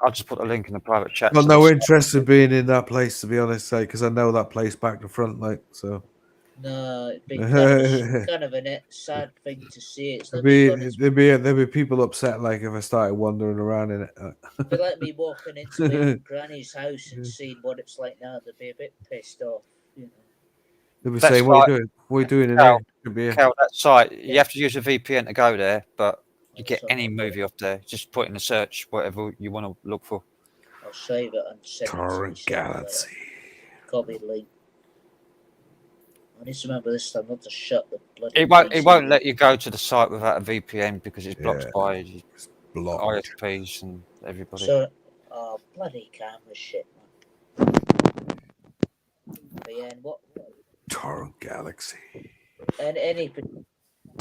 Speaker 1: I'll just put a link in the private chat.
Speaker 3: Well, no interest in being in that place, to be honest, because I know that place back to front, like so.
Speaker 5: No, it'd be kind of a sad thing to see. It's
Speaker 3: there'd be people upset, like if I started wandering around in it.
Speaker 5: It'd be like me walking into my granny's house and seeing what it's like now. They'd be a bit pissed off, you know.
Speaker 3: They'd be saying, "What are you doing? What are you doing in there?"
Speaker 1: Cal, that site, you have to use a VPN to go there, but you get any movie off there. Just put in the search whatever you want to look for.
Speaker 5: I'll save it and send
Speaker 3: Torrent
Speaker 5: it.
Speaker 3: Galaxy.
Speaker 5: Copy link. I need to remember this time not to shut the bloody.
Speaker 1: It won't let you go to the site without a VPN because it's blocked by ISPs and everybody.
Speaker 5: So, bloody camera shit, man. VPN, what?
Speaker 3: Torrent Galaxy.
Speaker 5: And any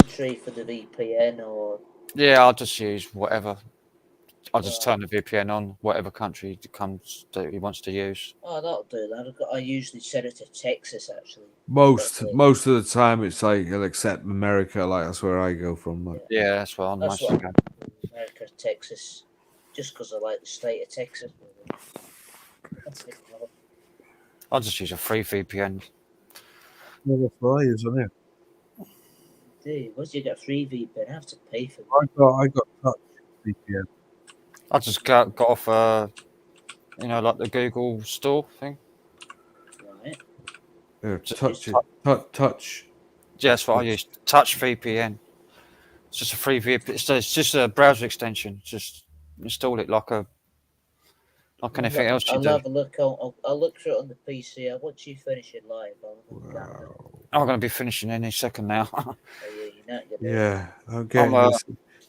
Speaker 5: tree for the VPN or?
Speaker 1: Yeah, I'll just use whatever. I just turn the VPN on, whatever country it comes that he wants to use.
Speaker 5: Oh, that'll do that. I usually set it to Texas, actually.
Speaker 3: Most of the time, it's like you'll accept America. Like that's where I go from. Like.
Speaker 1: Yeah, that's where I'm
Speaker 5: That's
Speaker 1: mostly
Speaker 5: what
Speaker 1: going.
Speaker 5: America, Texas, just because I like the state of Texas.
Speaker 1: I'll just use a free VPN.
Speaker 3: Yeah, that's what I use on here.
Speaker 5: Dude, once you get free VPN, I have to pay for it.
Speaker 3: I got touch VPN.
Speaker 1: I just got off, like the Google store thing.
Speaker 5: Right.
Speaker 3: Yeah, touch.
Speaker 1: Yeah, that's what I use. Touch VPN. It's just a free VPN. It's just a browser extension. Just install it like anything else you do.
Speaker 5: I'll have a look. I'll look through it on the PC. Once you finish it live, I'll look at it.
Speaker 1: I'm going to be finishing any second now.
Speaker 3: Yeah, I'm getting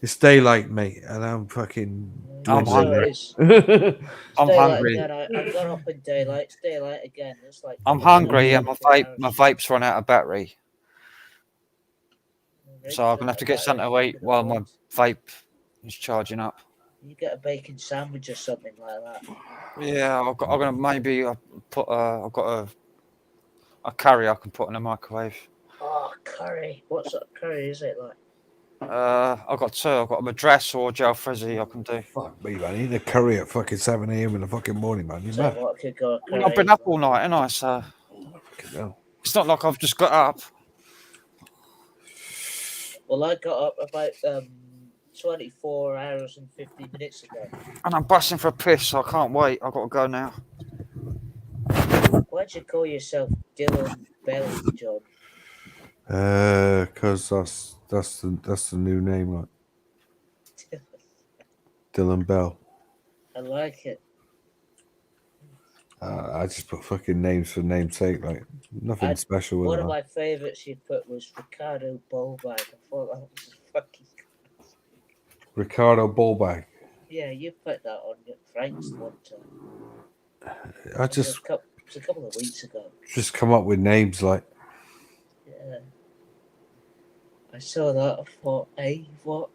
Speaker 3: it's daylight, mate, and I'm fucking.
Speaker 1: I'm hungry.
Speaker 5: I'm hungry. Again. I've gone up in daylight. It's daylight again. It's like
Speaker 1: I'm hungry, and my vape's run out of battery. So I'm gonna have to get something to eat while my vape is charging up.
Speaker 5: You get a bacon sandwich or something like that.
Speaker 1: Yeah, I'm gonna maybe put. I've got a curry I can put in the microwave.
Speaker 5: Oh, curry! What sort of curry is it like?
Speaker 1: I've got two. I've got a madras or jalfrezi I can do.
Speaker 3: Fuck me, man. Eat a curry at fucking 7 a.m. in the fucking morning, man. You mad?
Speaker 5: What could go
Speaker 1: I've been up all night, haven't I? So it's not like I've just got up.
Speaker 5: Well, I got up about 24 hours and 50 minutes ago.
Speaker 1: And I'm busting for a piss, so I can't wait. I've got to go now.
Speaker 5: Why'd you call yourself Dylan Bell, John?
Speaker 3: Because that's the new name, like Dylan Bell.
Speaker 5: I like it.
Speaker 3: I just put fucking names for namesake, like nothing special with it.
Speaker 5: One of my favourites you put was Ricardo Bolbag. I thought that was fucking
Speaker 3: Ricardo Bolbag.
Speaker 5: Yeah, you put that on Frank's one time.
Speaker 3: It was
Speaker 5: a couple of weeks ago.
Speaker 3: Just come up with names like.
Speaker 5: Yeah. I saw that. I thought, hey, what?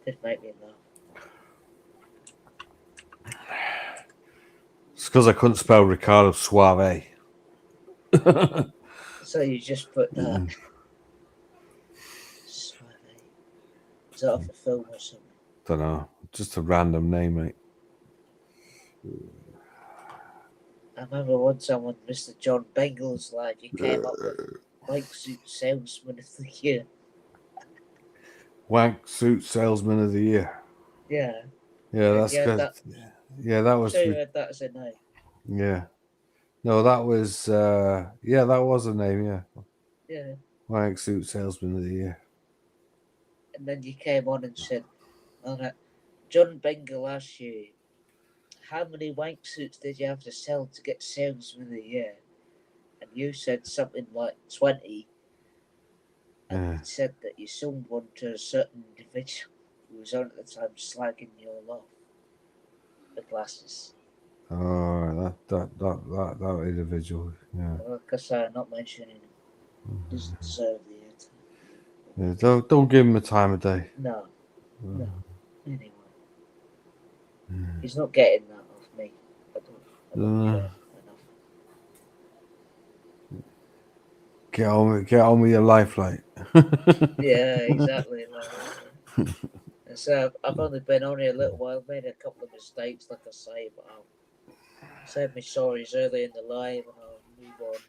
Speaker 5: Did make me laugh.
Speaker 3: It's because I couldn't spell Ricardo Suave.
Speaker 5: So you just put that. Suave. Is that off a film or something?
Speaker 3: Don't know. Just a random name, mate.
Speaker 5: I remember one time when Mr. John Bengals lad, you came up with Wank Suit Salesman of the Year.
Speaker 3: Wank Suit Salesman of the Year.
Speaker 5: Yeah.
Speaker 3: Yeah, that's good. Yeah, that was.
Speaker 5: So you had that as a name.
Speaker 3: Yeah. No, that was. That was a name. Yeah.
Speaker 5: Yeah.
Speaker 3: Wank Suit Salesman of the Year.
Speaker 5: And then you came on and said, John Bengal asked you, how many wank suits did you have to sell to get Salesman of the Year? And you said something like 20. And you said that you sold one to a certain individual who was on at the time slagging you all off. The glasses.
Speaker 3: Oh, that individual. Yeah.
Speaker 5: Well, because I'm not mentioning him. Doesn't deserve the airtime.
Speaker 3: Yeah, don't give him a time of day.
Speaker 5: No. Anyway. He's not getting that off me. I don't care enough.
Speaker 3: Get on with your life, like.
Speaker 5: Yeah, exactly. Like, so I've only been on here a little while, made a couple of mistakes, like I say, but I'll save me sorries early in the live and I'll move on.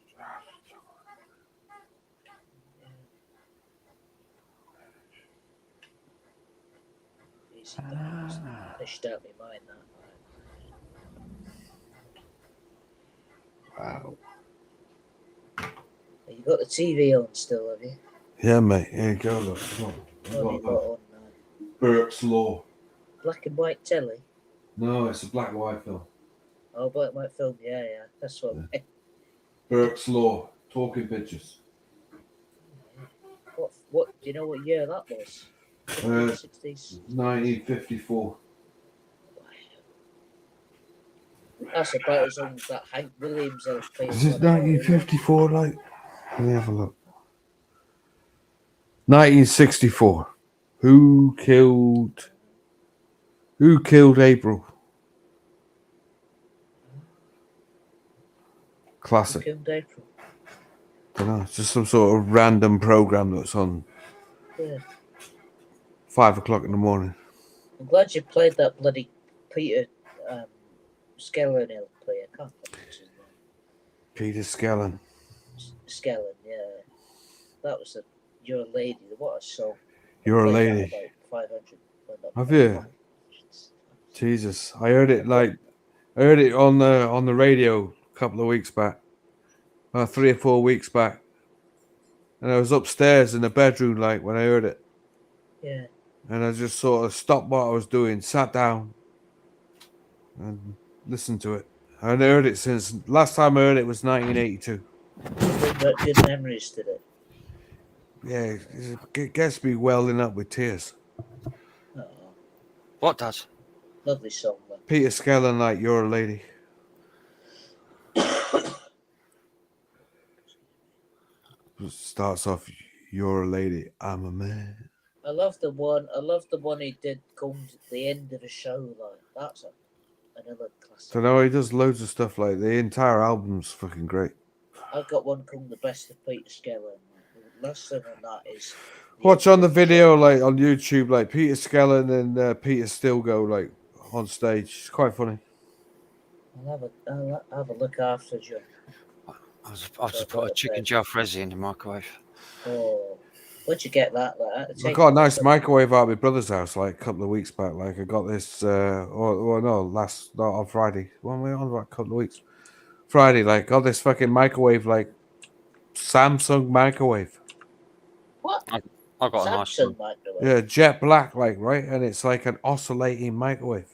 Speaker 5: Easy does. Fished out my mind that.
Speaker 3: Wow.
Speaker 5: You got the TV on still, have you?
Speaker 3: Yeah, mate. Here you go. Look.
Speaker 5: What got on
Speaker 3: Burke's Law.
Speaker 5: Black and white telly?
Speaker 3: No, it's a black and white film.
Speaker 5: Oh, black and white film. Yeah. That's what. Yeah.
Speaker 3: Burke's Law. Talking pictures.
Speaker 5: What? Do you know what year that was?
Speaker 3: 60s. 1954.
Speaker 5: That's about as old as that Hank Williams LP.
Speaker 3: Is it 1954? Like, let me have a look. 1964. Who killed April? Classic.
Speaker 5: Who killed April?
Speaker 3: Don't know. It's just some sort of random program that's on.
Speaker 5: Yeah.
Speaker 3: 5 o'clock in the morning.
Speaker 5: I'm glad you played that bloody Peter Skellen LP. I can't remember his name.
Speaker 3: Peter Skellen.
Speaker 5: Skellen, yeah. That was You're a Lady. What a song.
Speaker 3: You're a Lady.
Speaker 5: About 500.
Speaker 3: Have you? Jesus, I heard it on the radio a couple of weeks back, 3 or 4 weeks back, and I was upstairs in the bedroom like when I heard it.
Speaker 5: Yeah.
Speaker 3: And I just sort of stopped what I was doing, sat down, and listened to it. I hadn't heard it since last time I heard it was 1982.
Speaker 5: Good memories today.
Speaker 3: Yeah, it gets me welling up with tears.
Speaker 5: Oh.
Speaker 1: What does?
Speaker 5: Lovely song, man.
Speaker 3: Peter Skellen, like You're a Lady. Starts off, You're a lady, I'm a man.
Speaker 5: I love the one he did come to the end of the show. Like that's another classic.
Speaker 3: So now he does loads of stuff. Like the entire album's fucking great.
Speaker 5: I've got one called The Best of Peter Skellen. The last thing on that is
Speaker 3: watch on the video, like on YouTube, like Peter Skellen and Peter Stilgo, like on stage. It's quite funny.
Speaker 5: I'll have a look after you.
Speaker 1: I'll just put a chicken jalfrezi in the microwave.
Speaker 5: Oh, where'd you get that?
Speaker 3: I got a nice microwave out of my brother's house like a couple of weeks back. Like I got this, not on Friday. When we on about a couple of weeks. Friday, like got this fucking microwave, like Samsung microwave.
Speaker 5: What?
Speaker 1: I got a nice one.
Speaker 5: Microwave.
Speaker 3: Yeah, jet black, like right, and it's like an oscillating microwave.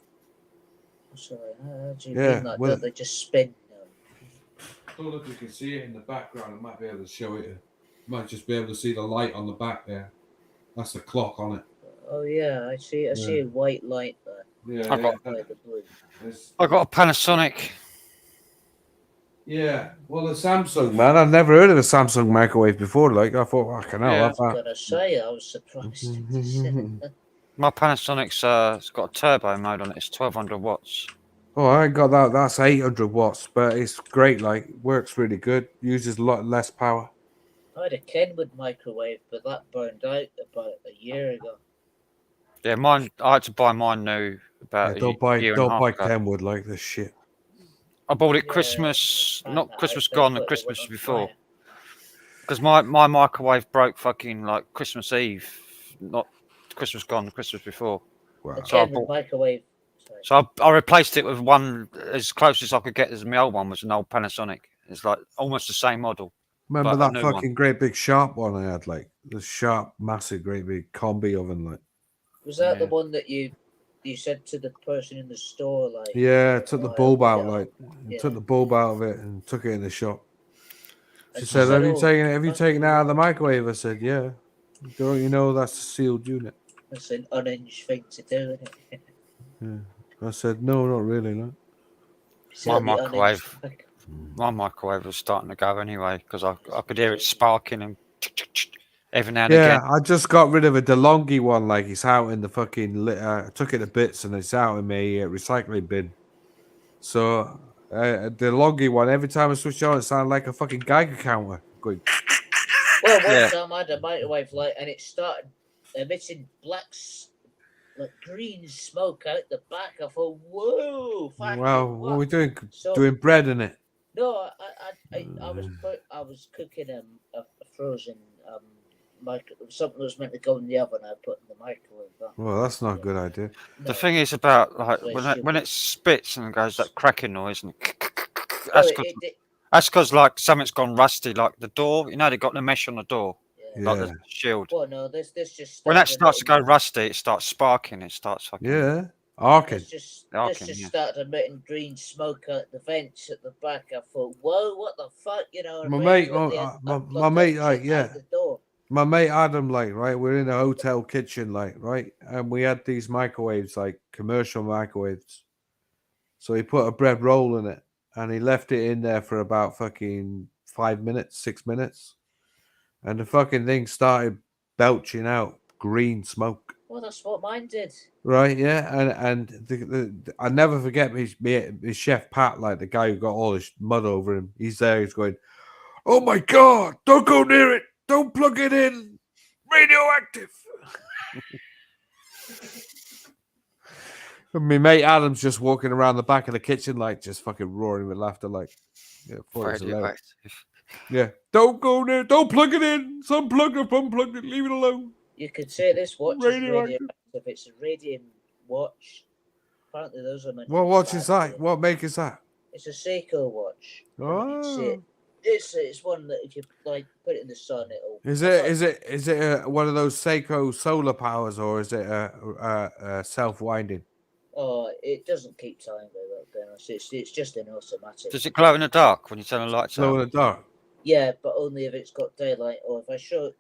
Speaker 5: Sorry, how do you
Speaker 3: Yeah,
Speaker 5: mean that they just spin?
Speaker 3: I don't know if you can see it in the background. I might be able to show it. You might just be able to see the light on the back there. That's the clock on it.
Speaker 5: Oh yeah, I see. I see a white light there.
Speaker 3: Yeah,
Speaker 1: I got
Speaker 5: the blue.
Speaker 1: I got a Panasonic.
Speaker 3: Yeah, well, the Samsung, man. I've never heard of a Samsung microwave before. Like, I thought, fucking hell,
Speaker 5: I was gonna say, I was surprised.
Speaker 1: My Panasonic's it's got a turbo mode on it. It's 1200 watts.
Speaker 3: Oh, I got that. That's 800 watts, but it's great. Like, works really good. Uses a lot less power.
Speaker 5: I had a Kenwood microwave, but that burned out about a year ago.
Speaker 1: Yeah, mine. I had to buy mine new about
Speaker 3: don't buy Kenwood like this shit.
Speaker 1: I bought it Christmas, not Christmas gone, the Christmas before. Because my microwave broke fucking like Christmas Eve, not Christmas gone, the Christmas before.
Speaker 5: Wow.
Speaker 1: So
Speaker 5: microwave.
Speaker 1: So I replaced it with one as close as I could get as my old one was an old Panasonic. It's like almost the same model.
Speaker 3: Remember that fucking great big Sharp one I had, like the Sharp, massive, great big combi oven, like.
Speaker 5: Was that the one that you said to the person in the store, like?
Speaker 3: Yeah, took the bulb out, like took the bulb out of it and took it in the shop. She said, "Have you taken it out of the microwave?" I said, "Yeah." Don't you know that's a sealed unit?
Speaker 5: That's an unhinged thing to do, isn't it?
Speaker 3: Yeah. I said, "No, not really, no."
Speaker 1: My microwave was starting to go anyway because I could hear it sparking and every now and again.
Speaker 3: Yeah, I just got rid of a DeLonghi one. Like it's out in the fucking. I took it to bits and it's out in my recycling bin. So the DeLonghi one, every time I switch on, it sounded like a fucking Geiger counter going.
Speaker 5: Well, one time I had a microwave light and it started emitting like green smoke out the back. I thought, whoa!
Speaker 3: Wow, what are we doing? Doing bread in it?
Speaker 5: No, I was cooking a frozen something that was meant to go in the oven. I put in the microwave.
Speaker 3: Well, that's not a good idea.
Speaker 1: The thing is about like when it spits and goes that cracking noise and that's because like something's gone rusty, like the door. You know they got the mesh on the door, like the shield.
Speaker 5: Well, no, this just
Speaker 1: when that starts to go rusty, it starts sparking. It starts fucking
Speaker 3: arcing.
Speaker 5: This just started emitting green smoke out the vents at the back. I thought, whoa, what the fuck, you know?
Speaker 3: My mate, my mate Adam, like, right, we're in a hotel kitchen, like, right, and we had these microwaves, like commercial microwaves. So he put a bread roll in it, and he left it in there for about fucking 5 minutes, 6 minutes, and the fucking thing started belching out green smoke.
Speaker 5: Well, that's what mine did.
Speaker 3: Right, yeah, and I never forget his chef Pat, like the guy who got all this mud over him. He's there, he's going, "Oh my God, don't go near it, don't plug it in, radioactive." And my mate Adam's just walking around the back of the kitchen, like just fucking roaring with laughter, like, yeah, thought it was hilarious. Yeah, don't go near, don't plug it in, it's unplugged or unplugged it, leave it alone.
Speaker 5: You could say this watch is
Speaker 3: Radioactive.
Speaker 5: radioactive. It's a radium watch. Apparently, those are meant.
Speaker 3: What watch is that? What make is that?
Speaker 5: It's a Seiko watch.
Speaker 3: Oh.
Speaker 5: It's one that if you like put it in the sun, it'll.
Speaker 3: Is it one of those Seiko solar powers, or is it a self-winding?
Speaker 5: Oh, it doesn't keep time very well, to be honest. It's just an automatic.
Speaker 1: Does it glow in the dark when you turn the lights
Speaker 3: Glow
Speaker 1: out?
Speaker 3: in the dark.
Speaker 5: Yeah, but only if it's got daylight, or if I show.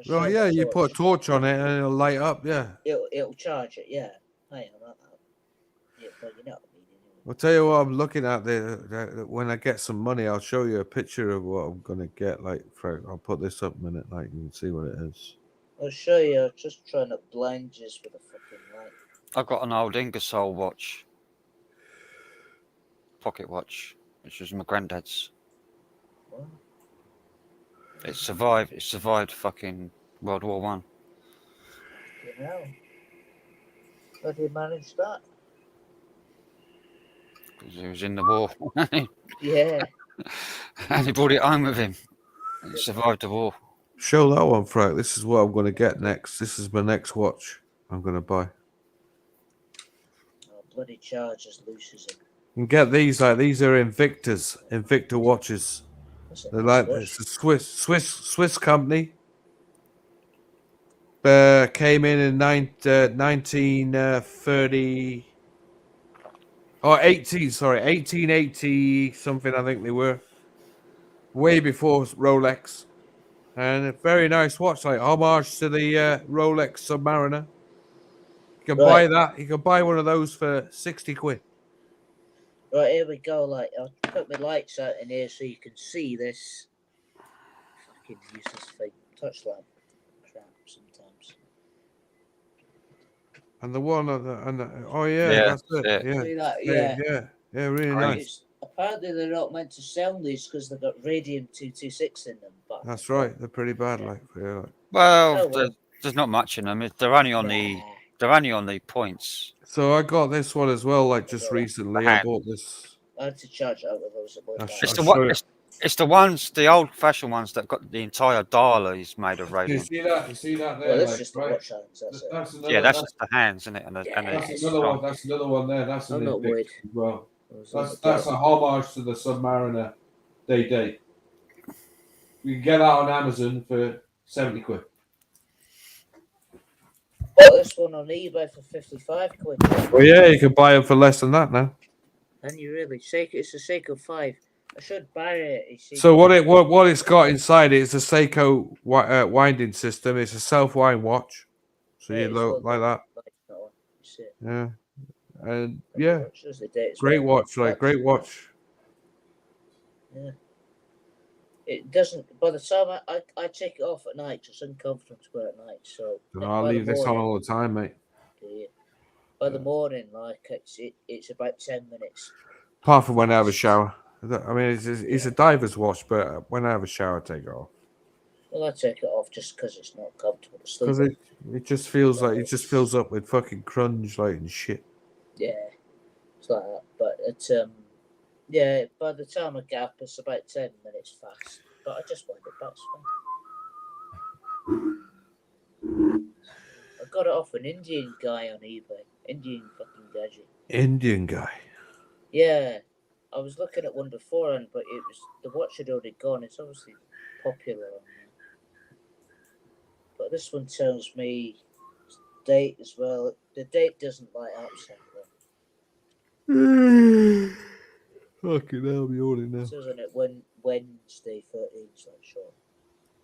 Speaker 3: Oh yeah, you put a torch on it and it'll light up. Yeah.
Speaker 5: It'll charge it. Yeah. Yeah, but you know.
Speaker 3: I'll tell you what I'm looking at there. When I get some money, I'll show you a picture of what I'm gonna get. Like, I'll put this up a minute, like you can see what it is.
Speaker 5: I'll show you. I'm just trying to blind you with a fucking light.
Speaker 1: I've got an old Ingersoll watch, pocket watch, which was my granddad's.
Speaker 5: What?
Speaker 1: It survived fucking World War One.
Speaker 5: You know. How do you manage that?
Speaker 1: Because he was in the war.
Speaker 5: Yeah.
Speaker 1: And he brought it home with him. And it survived the war.
Speaker 3: Show that one, Frank. This is what I'm gonna get next. This is my next watch I'm gonna buy.
Speaker 5: Oh, bloody chargers loses it.
Speaker 3: You can get these, like these are Invicta watches. They're like it's a Swiss company. Came in 1930 or 1880 something, I think they were. Way before Rolex. And a very nice watch, like homage to the Rolex Submariner. You can buy that. You can buy one of those for 60 quid.
Speaker 5: Right, here we go. Like, I'll put my lights out in here so you can see this. Fucking useless thing. Touch lamp. Crap sometimes.
Speaker 3: And the one oh yeah, that's it. Yeah.
Speaker 5: See that?
Speaker 3: Yeah, really nice.
Speaker 5: Apparently they're not meant to sell these because they've got radium 226 in them. But
Speaker 3: That's right. They're pretty bad, like. Yeah.
Speaker 1: Well, there's not much in them. They're only on the points.
Speaker 3: So I got this one as well, like just recently. I bought this.
Speaker 5: I had to charge out with those.
Speaker 1: It's the old-fashioned ones that got the entire dial is made of radium.
Speaker 3: You see that? You see that there?
Speaker 5: Well, that's just the watch hands. That's
Speaker 1: it. That's just the hands, isn't it?
Speaker 3: That's another one. That's another one there. That's
Speaker 5: I'm not worried.
Speaker 3: As well. That's a homage to the Submariner Day. You can get that on Amazon for 70 quid.
Speaker 5: Bought this one on eBay for 55 quid.
Speaker 3: Well, yeah, you can buy them for less than that now.
Speaker 5: And you really it's a Seiko 5. I should buy it.
Speaker 3: So what it's got inside it is a Seiko winding system. It's a self-wind watch. So you look like that. Yeah. And yeah, great watch, like great watch.
Speaker 5: Yeah. It doesn't. By the time I take it off at night, it's uncomfortable to wear at night. So
Speaker 3: I'll leave this on all the time, mate.
Speaker 5: By the morning, like it's about 10 minutes.
Speaker 3: Apart from when I have a shower. I mean, it's a diver's watch, but when I have a shower, I take it off.
Speaker 5: Well, I take it off just because it's not comfortable to sleep.
Speaker 3: Because it just feels like it just fills up with fucking crunch, like and shit.
Speaker 5: Yeah, it's like that. But it's yeah. By the time I get up, it's about 10 minutes fast. But I just wind it back. I got it off an Indian guy on eBay. Indian fucking gadget.
Speaker 3: Indian guy.
Speaker 5: Yeah, I was looking at one beforehand, but the watch had already gone. It's obviously popular on there. But this one tells me date as well. The date doesn't light up sadly.
Speaker 3: Fucking hell, I'm yawning now.
Speaker 5: It says on it Wednesday 13th, like short.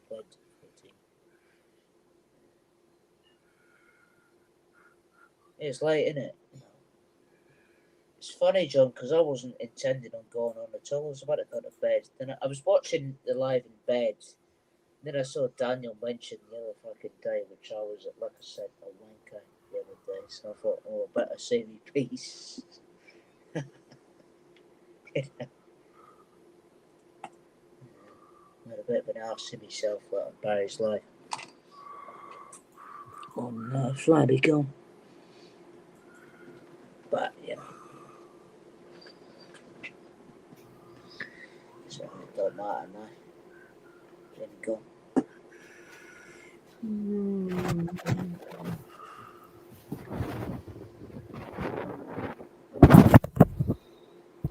Speaker 5: Wednesday 13th. It's late, isn't it? It's funny, John, because I wasn't intending on going on at all. I was about to go to bed. Then I was watching the live in bed, Then I saw Daniel mention the other fucking day, which I was, like I said, a wanker the other day. So I thought, oh, I better save me peace. I had a bit of an arse in myself about Barry's life. Oh no, it's right, be gone. But, you know. So it don't matter now. Then gone.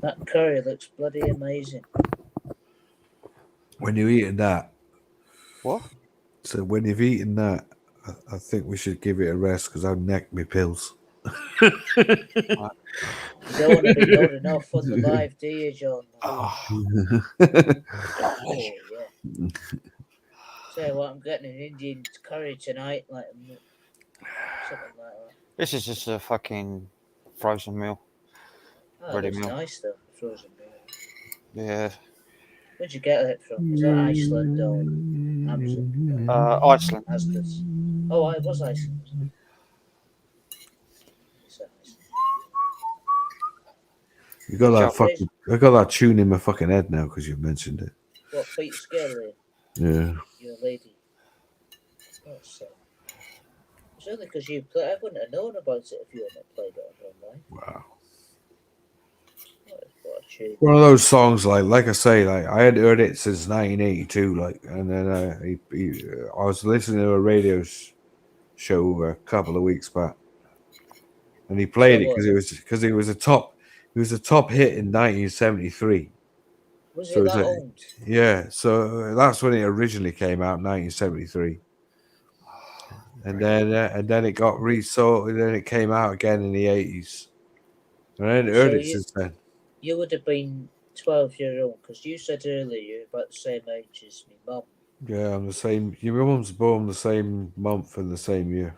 Speaker 5: That curry looks bloody amazing.
Speaker 3: When you're eating that.
Speaker 1: What?
Speaker 3: So when you've eaten that, I think we should give it a rest because I've necked my pills.
Speaker 5: You don't want to be nodding off on the live, do you, John? Oh, yeah. Tell you what, I'm getting an Indian curry tonight, like something like that.
Speaker 1: This is just a fucking frozen meal.
Speaker 5: Oh,
Speaker 1: Ready
Speaker 5: it's
Speaker 1: meal.
Speaker 5: nice though, frozen meal.
Speaker 1: Yeah.
Speaker 5: Where'd you get it from? Is that Iceland or Amazon?
Speaker 1: Iceland.
Speaker 5: Asda's. Oh, it was Iceland.
Speaker 3: You got that fucking. I got that tune in my fucking head now because you've mentioned it.
Speaker 5: What, Peter Skelly?
Speaker 3: Yeah.
Speaker 5: You're a lady. That's it's only because you play. I wouldn't have known about it if you hadn't played it online.
Speaker 3: Wow.
Speaker 5: What a tune.
Speaker 3: One of those songs, like I say, like I had heard it since 1982, like, and then I was listening to a radio show a couple of weeks back, and he played it because it was a top hit in 1973.
Speaker 5: Was it that old?
Speaker 3: Yeah, so that's when it originally came out, 1973, and then it got resold, and then it came out again in the 80s, and I hadn't heard it since then.
Speaker 5: You would have been 12 years old because you said earlier you're about the same age as my mum.
Speaker 3: Yeah, I'm the same. Your mum's born the same month and the same year.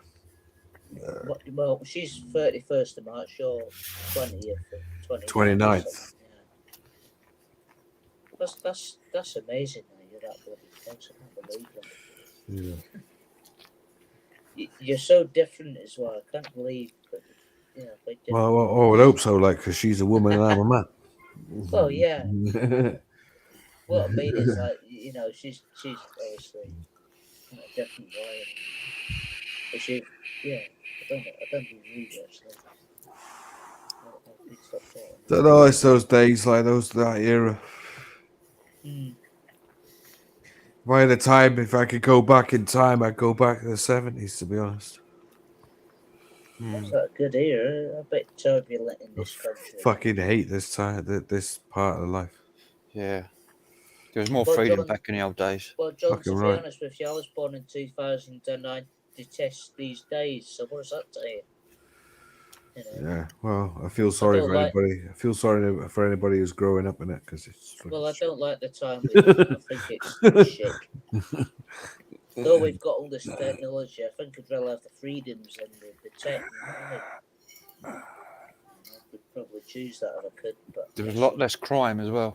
Speaker 5: Well, she's 31st of March, you're 20th of
Speaker 3: 29th.
Speaker 5: Yeah. That's amazing that you're that bloody close. I can't believe that.
Speaker 3: Yeah.
Speaker 5: You're so different as well. I can't believe that. You know,
Speaker 3: Well, I would hope so, like, because she's a woman and I'm a man.
Speaker 5: Well, yeah. What I mean is, like, you know, she's obviously in a different way. But she, yeah, I don't believe it, actually.
Speaker 3: Don't know, it's those days, like that era. By the time, if I could go back in time, I'd go back to the 70s, to be honest.
Speaker 5: That's a good era. A bit turbulent in this country.
Speaker 3: Fucking hate this part of life.
Speaker 1: Yeah. There was more freedom back in the old days.
Speaker 5: Well, John, to be honest with you, I was born in 2000 and I detest these days. So what does that tell you? You know?
Speaker 3: Yeah, well, I feel sorry for anybody. I feel sorry for anybody who's growing up in it because it's.
Speaker 5: Well, I don't like the time we live in. I think it's shit. Though we've got all this technology, I think I'd rather have the freedoms and the tech. I could probably choose that if I could, but
Speaker 1: there was a lot less crime as well.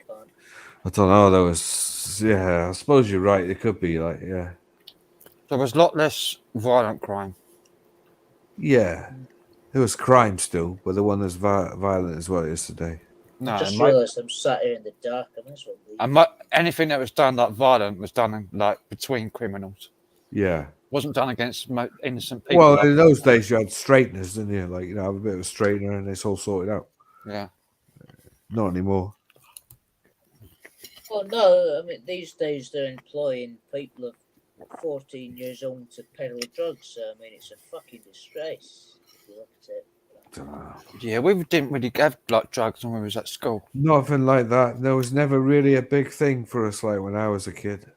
Speaker 3: I don't know. There was, I suppose you're right. It could be like, yeah.
Speaker 1: There was a lot less violent crime.
Speaker 3: Yeah, there was crime still, but the one that's violent as well is today.
Speaker 1: No,
Speaker 5: I just realised I'm sat here in the dark. I might as well leave.
Speaker 1: Anything that was done like violent was done like between criminals.
Speaker 3: Yeah,
Speaker 1: wasn't done against innocent people.
Speaker 3: Well, in those days you had straighteners, didn't you? Like, have a bit of a straightener and it's all sorted out.
Speaker 1: Yeah.
Speaker 3: Not anymore.
Speaker 5: Well, no, I mean these days they're employing people of 14 years old to peddle drugs. So, I mean, it's a fucking disgrace if you look at it.
Speaker 1: Yeah, we didn't really have like drugs when we was at school.
Speaker 3: Nothing like that. There was never really a big thing for us like when I was a kid.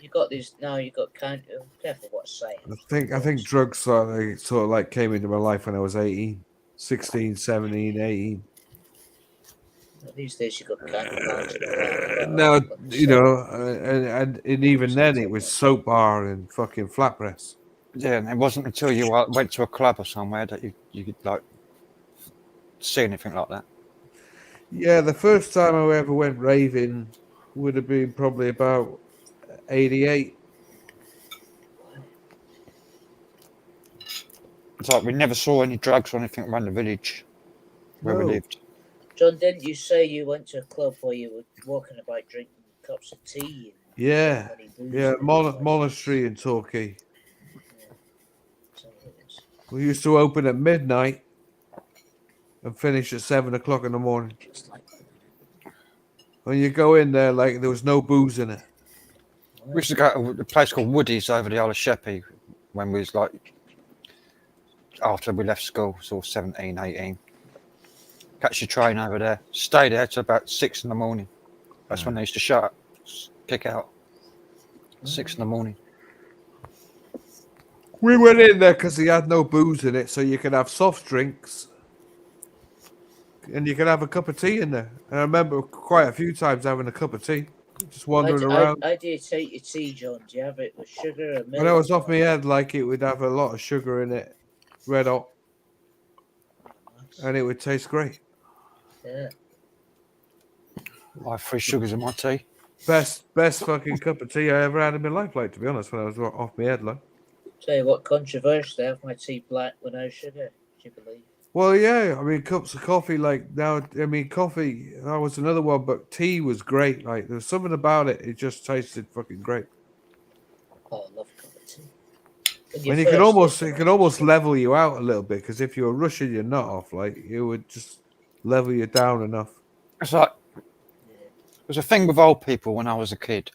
Speaker 5: You got these now. You got careful what I say.
Speaker 3: I think drugs sort of like came into my life when I was 18, 16, 17, 18.
Speaker 5: These days you got counterparts and all that.
Speaker 3: No, you know, and even then it was soap bar and fucking flat press.
Speaker 1: Yeah, and it wasn't until you went to a club or somewhere that you could like see anything like that.
Speaker 3: Yeah, the first time I ever went raving would have been probably about 88,
Speaker 1: It's like we never saw any drugs or anything around the village where we lived.
Speaker 5: John, didn't you say you went to a club where you were walking about drinking cups of tea?
Speaker 3: Yeah, monastery in Torquay. We used to open at midnight and finish at 7 o'clock in the morning. When you go in there, like there was no booze in it.
Speaker 1: We used to go to a place called Woody's over the Isle of Sheppey when we was like, after we left school, sort of 17, 18. Catch your train over there, stay there till about 6 in the morning. That's when they used to shut up, kick out. 6 in the morning.
Speaker 3: We went in there because he had no booze in it, so you could have soft drinks and you could have a cup of tea in there. And I remember quite a few times having a cup of tea, just wandering around.
Speaker 5: How do you take your tea, John? Do you have it with sugar or milk?
Speaker 3: When I was off my head, like it would have a lot of sugar in it, red hot, and it would taste great.
Speaker 5: Yeah.
Speaker 1: I have 3 sugars in my tea.
Speaker 3: Best fucking cup of tea I ever had in my life, like, to be honest, when I was off my head, like.
Speaker 5: Tell you what, controversial, I have my tea black with no sugar, do you believe?
Speaker 3: Well, yeah, I mean, cups of coffee, like, now, I mean, coffee, that was another one, but tea was great, like, there was something about it, it just tasted fucking great.
Speaker 5: Oh, I love cup of tea.
Speaker 3: And it could almost level you out a little bit, because if you were rushing your nut off, like, it would just level you down enough.
Speaker 1: It's like, there's a thing with old people when I was a kid.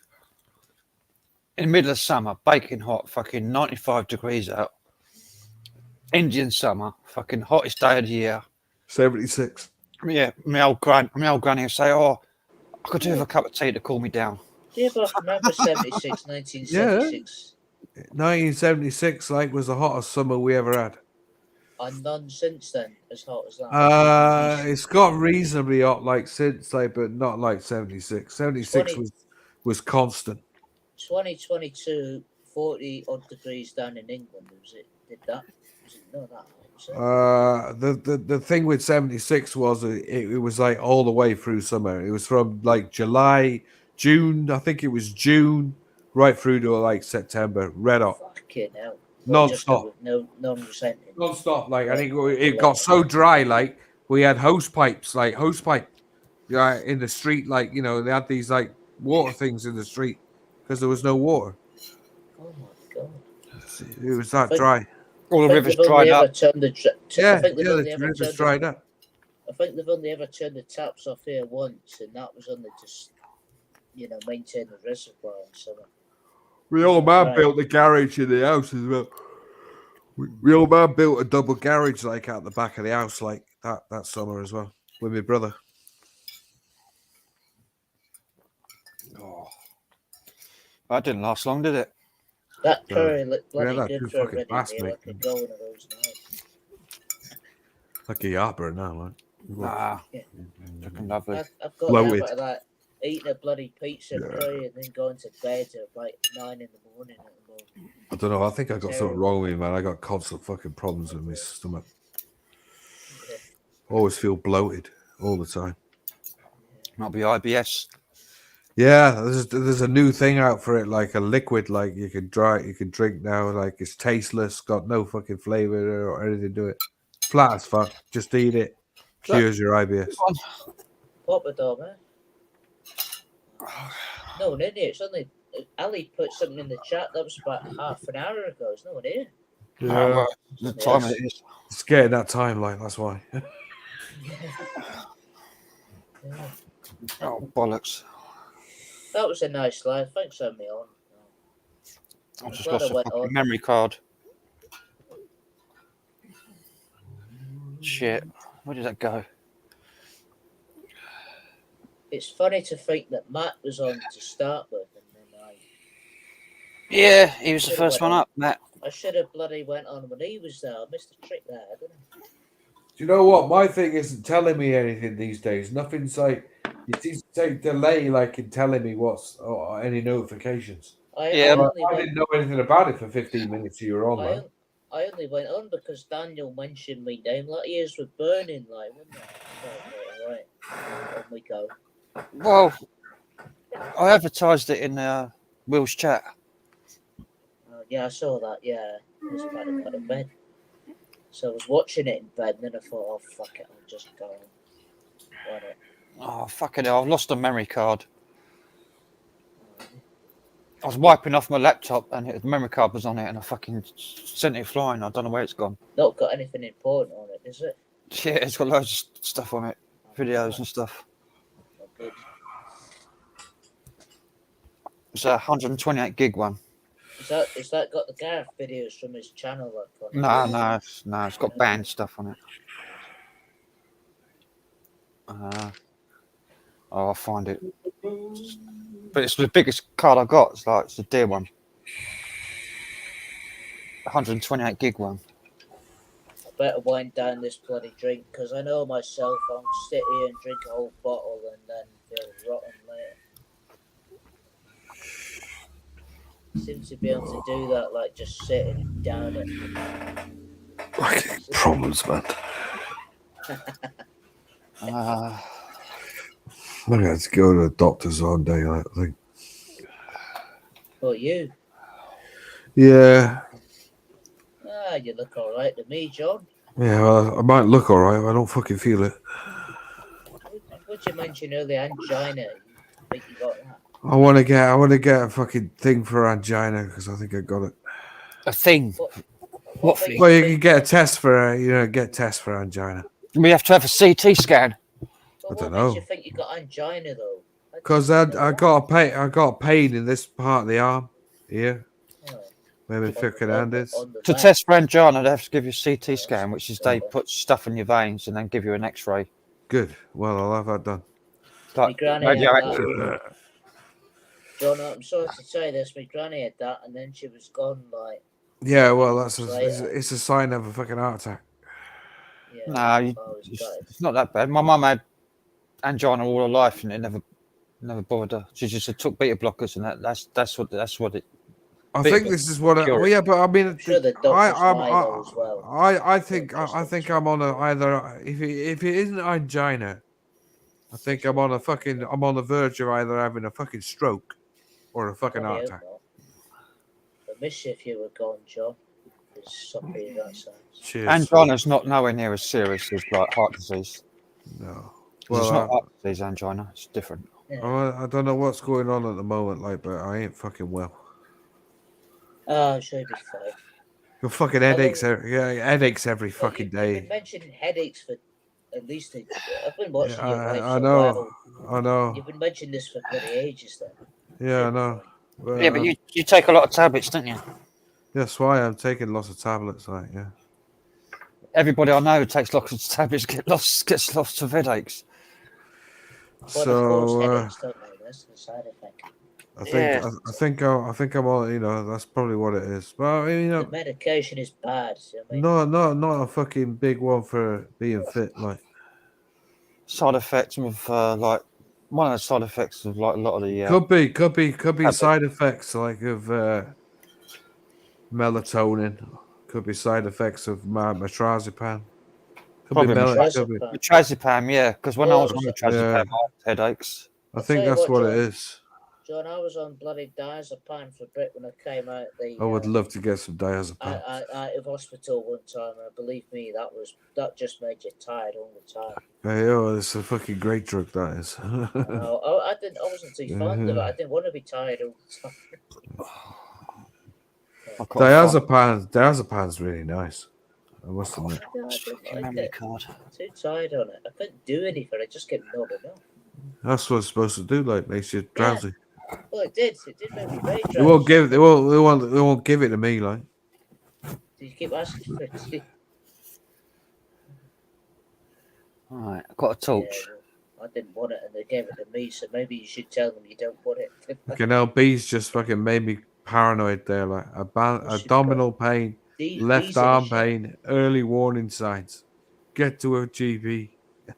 Speaker 1: In the middle of summer, baking hot, fucking 95 degrees out. Indian summer, fucking hottest day of the year.
Speaker 3: 76.
Speaker 1: Yeah, my old granny would say, "Oh, I could do with a cup of tea to cool me down."
Speaker 5: Yeah, but I remember 1976.
Speaker 3: Yeah. 1976, like, was the hottest summer we ever had.
Speaker 5: And none since then as hot as that.
Speaker 3: It's got reasonably hot, like, since, like, but not like 76. 76 was constant.
Speaker 5: 2022, 40 odd degrees down in England. Was it that hot?
Speaker 3: The thing with 76 was it was like all the way through summer. It was from like June, I think it was June, right through to like September. Red hot.
Speaker 5: Fucking hell.
Speaker 3: Non-stop.
Speaker 5: Non-resenting.
Speaker 3: Non-stop. Like, I think it got so dry, like we had hose pipes in the street, like, you know, they had these like water things in the street because there was no water.
Speaker 5: Oh my god.
Speaker 3: It was that dry.
Speaker 1: All the rivers dried up.
Speaker 3: The rivers dried up.
Speaker 5: I think they've only ever turned the taps off here once, and that was only just, maintain the reservoir in summer.
Speaker 3: My old man built the garage in the house as well. My old man built a double garage, like, out the back of the house, like that summer as well, with my brother.
Speaker 1: Oh, that didn't last long, did it?
Speaker 5: That curry looked bloody good for a
Speaker 3: fucking
Speaker 5: ready meal. I could go one of those nights.
Speaker 3: Like a yapper now, like.
Speaker 1: Nah, looking lovely.
Speaker 5: I've got a habit of that, eating a bloody pizza curry and then going to bed at like 9 in the morning at the moment.
Speaker 3: I don't know. I think I got something wrong with me, man. I got constant fucking problems with my stomach. Always feel bloated all the time.
Speaker 1: Might be IBS.
Speaker 3: Yeah, there's a new thing out for it, like a liquid, like you can drink now, like it's tasteless, got no fucking flavor or anything to it. Flat as fuck. Just eat it. Cures your IBS.
Speaker 5: Pop a dog, man. No one in here. It's only Ali put something in the chat that was about half an hour ago. There's no one here.
Speaker 3: Yeah,
Speaker 1: the time it is.
Speaker 3: It's getting that time, like, that's why.
Speaker 1: Oh, bollocks.
Speaker 5: That was a nice live. Thanks for having me on.
Speaker 1: I've just lost a fucking memory card. Shit. Where did that go?
Speaker 5: It's funny to think that Matt was on to start with, and then
Speaker 1: Yeah, he was the first one up, Matt.
Speaker 5: I should have bloody went on when he was there. I missed a trick there, didn't I?
Speaker 3: Do you know what? My thing isn't telling me anything these days. Nothing's like, it seems to take delay, like, in telling me or any notifications.
Speaker 5: I
Speaker 3: didn't know anything about it for 15 minutes. You were on,
Speaker 5: I only went on because Daniel mentioned me name. Like, ears were burning, like, wasn't it? Right, on we go.
Speaker 1: Well, I advertised it in Will's chat.
Speaker 5: Yeah, I saw that. Yeah, I was about to go to bed. So I was watching it in bed, and then I thought, oh, fuck it, I'll just go on. Why not?
Speaker 1: Oh, fucking hell, I've lost a memory card. I was wiping off my laptop and the memory card was on it and I fucking sent it flying. I don't know where it's gone.
Speaker 5: Not got anything important on it, is it?
Speaker 1: Yeah, it's got loads of stuff on it. Videos and stuff.
Speaker 5: Oh, good.
Speaker 1: It's a 128 gig one.
Speaker 5: Is that got the Gareth videos from his channel? Like,
Speaker 1: No, it's got band stuff on it. I'll find it. But it's the biggest card I got. It's a dear one. 128 gig one.
Speaker 5: I better wind down this bloody drink because I know myself. I'll sit here and drink a whole bottle and then feel rotten later. Seems to be able to do that, like just sitting down it.
Speaker 3: Problems, man. I'm going to go to the doctor's all day, I think.
Speaker 5: Well, you?
Speaker 3: Yeah.
Speaker 5: You look all right to me, John.
Speaker 3: Yeah, well, I might look all right, but I don't fucking feel it.
Speaker 5: What you mentioned earlier, angina. You think you got that?
Speaker 3: I want to get a fucking thing for angina because I think I got it.
Speaker 1: A thing? What thing?
Speaker 3: Well, you can get a test for angina.
Speaker 1: We have to have a CT scan.
Speaker 5: Well,
Speaker 3: I don't
Speaker 5: what
Speaker 3: know.
Speaker 5: makes you think you got angina though?
Speaker 3: Because I got a pain in this part of the arm here. Where my fucking hand is.
Speaker 1: To test for angina, they have to give you a CT scan, which is they put stuff in your veins and then give you an X-ray.
Speaker 3: Good. Well, I'll have that done.
Speaker 1: Like radioactive.
Speaker 5: John, I'm sorry to say this, my granny had that, and then she was gone like.
Speaker 3: Yeah, well, it's a sign of a fucking heart attack.
Speaker 5: Yeah,
Speaker 1: It's not that bad. My mum had angina all her life, and it never bothered her. She just took beta blockers, and that's what it.
Speaker 3: I think this is what. Yeah, but I mean, I think I'm on either. If it isn't angina, I think I'm on the verge of either having a fucking stroke or a fucking heart attack.
Speaker 5: I miss if you were gone, John.
Speaker 3: Cheers.
Speaker 1: Angina's not nowhere near as serious as like heart disease.
Speaker 3: No.
Speaker 1: Well, it's not heart disease, angina. It's different.
Speaker 5: Yeah.
Speaker 3: I don't know what's going on at the moment, but I ain't fucking well.
Speaker 5: Oh, she'll be fine.
Speaker 3: Got fucking headaches. Headaches every fucking day.
Speaker 5: You've been mentioning headaches for at least. I've been watching your wife
Speaker 3: I know. I know.
Speaker 5: You've been mentioning this for bloody ages, then.
Speaker 3: Yeah, I know.
Speaker 1: Yeah, but you take a lot of tablets, don't you?
Speaker 3: That's why I'm taking lots of tablets.
Speaker 1: Everybody I know who takes lots of tablets gets lots of headaches.
Speaker 5: But of course, headaches don't they? That's the side effect.
Speaker 3: I think I'm on. That's probably what it is. But
Speaker 5: the medication is bad.
Speaker 3: Not a fucking big one for being fit. Like
Speaker 1: side effects of like one of the side effects of like a lot of the
Speaker 3: could be side effects like of melatonin. Could be side effects of metrazepam.
Speaker 1: Probably metrazepam, yeah. Because when I was on metrazepam, I had headaches.
Speaker 3: I think that's what it is.
Speaker 5: John, I was on bloody diazepam for a bit when I came out.
Speaker 3: I would love to get some diazepam.
Speaker 5: Out of hospital one time, and believe me, that just made you tired all the time.
Speaker 3: Hey, it's a fucking great drug, that is.
Speaker 5: I wasn't too fond of it. I didn't want to be tired all the time.
Speaker 3: Diazepam's really nice. I must admit.
Speaker 5: Too tired on it. I couldn't do anything. I just kept nodding off.
Speaker 3: That's what it's supposed to do. Like makes you drowsy.
Speaker 5: Well, it did. It did make me very drowsy.
Speaker 3: They won't give it to me. Like.
Speaker 5: Did you keep asking for it?
Speaker 1: All right, I've got a torch.
Speaker 5: Yeah, well, I didn't want it, and they gave it to me. So maybe you should tell them you don't want it.
Speaker 3: Okay, now bees just fucking made me paranoid. There, like abdominal pain, left arm pain, early warning signs. Get to a GP.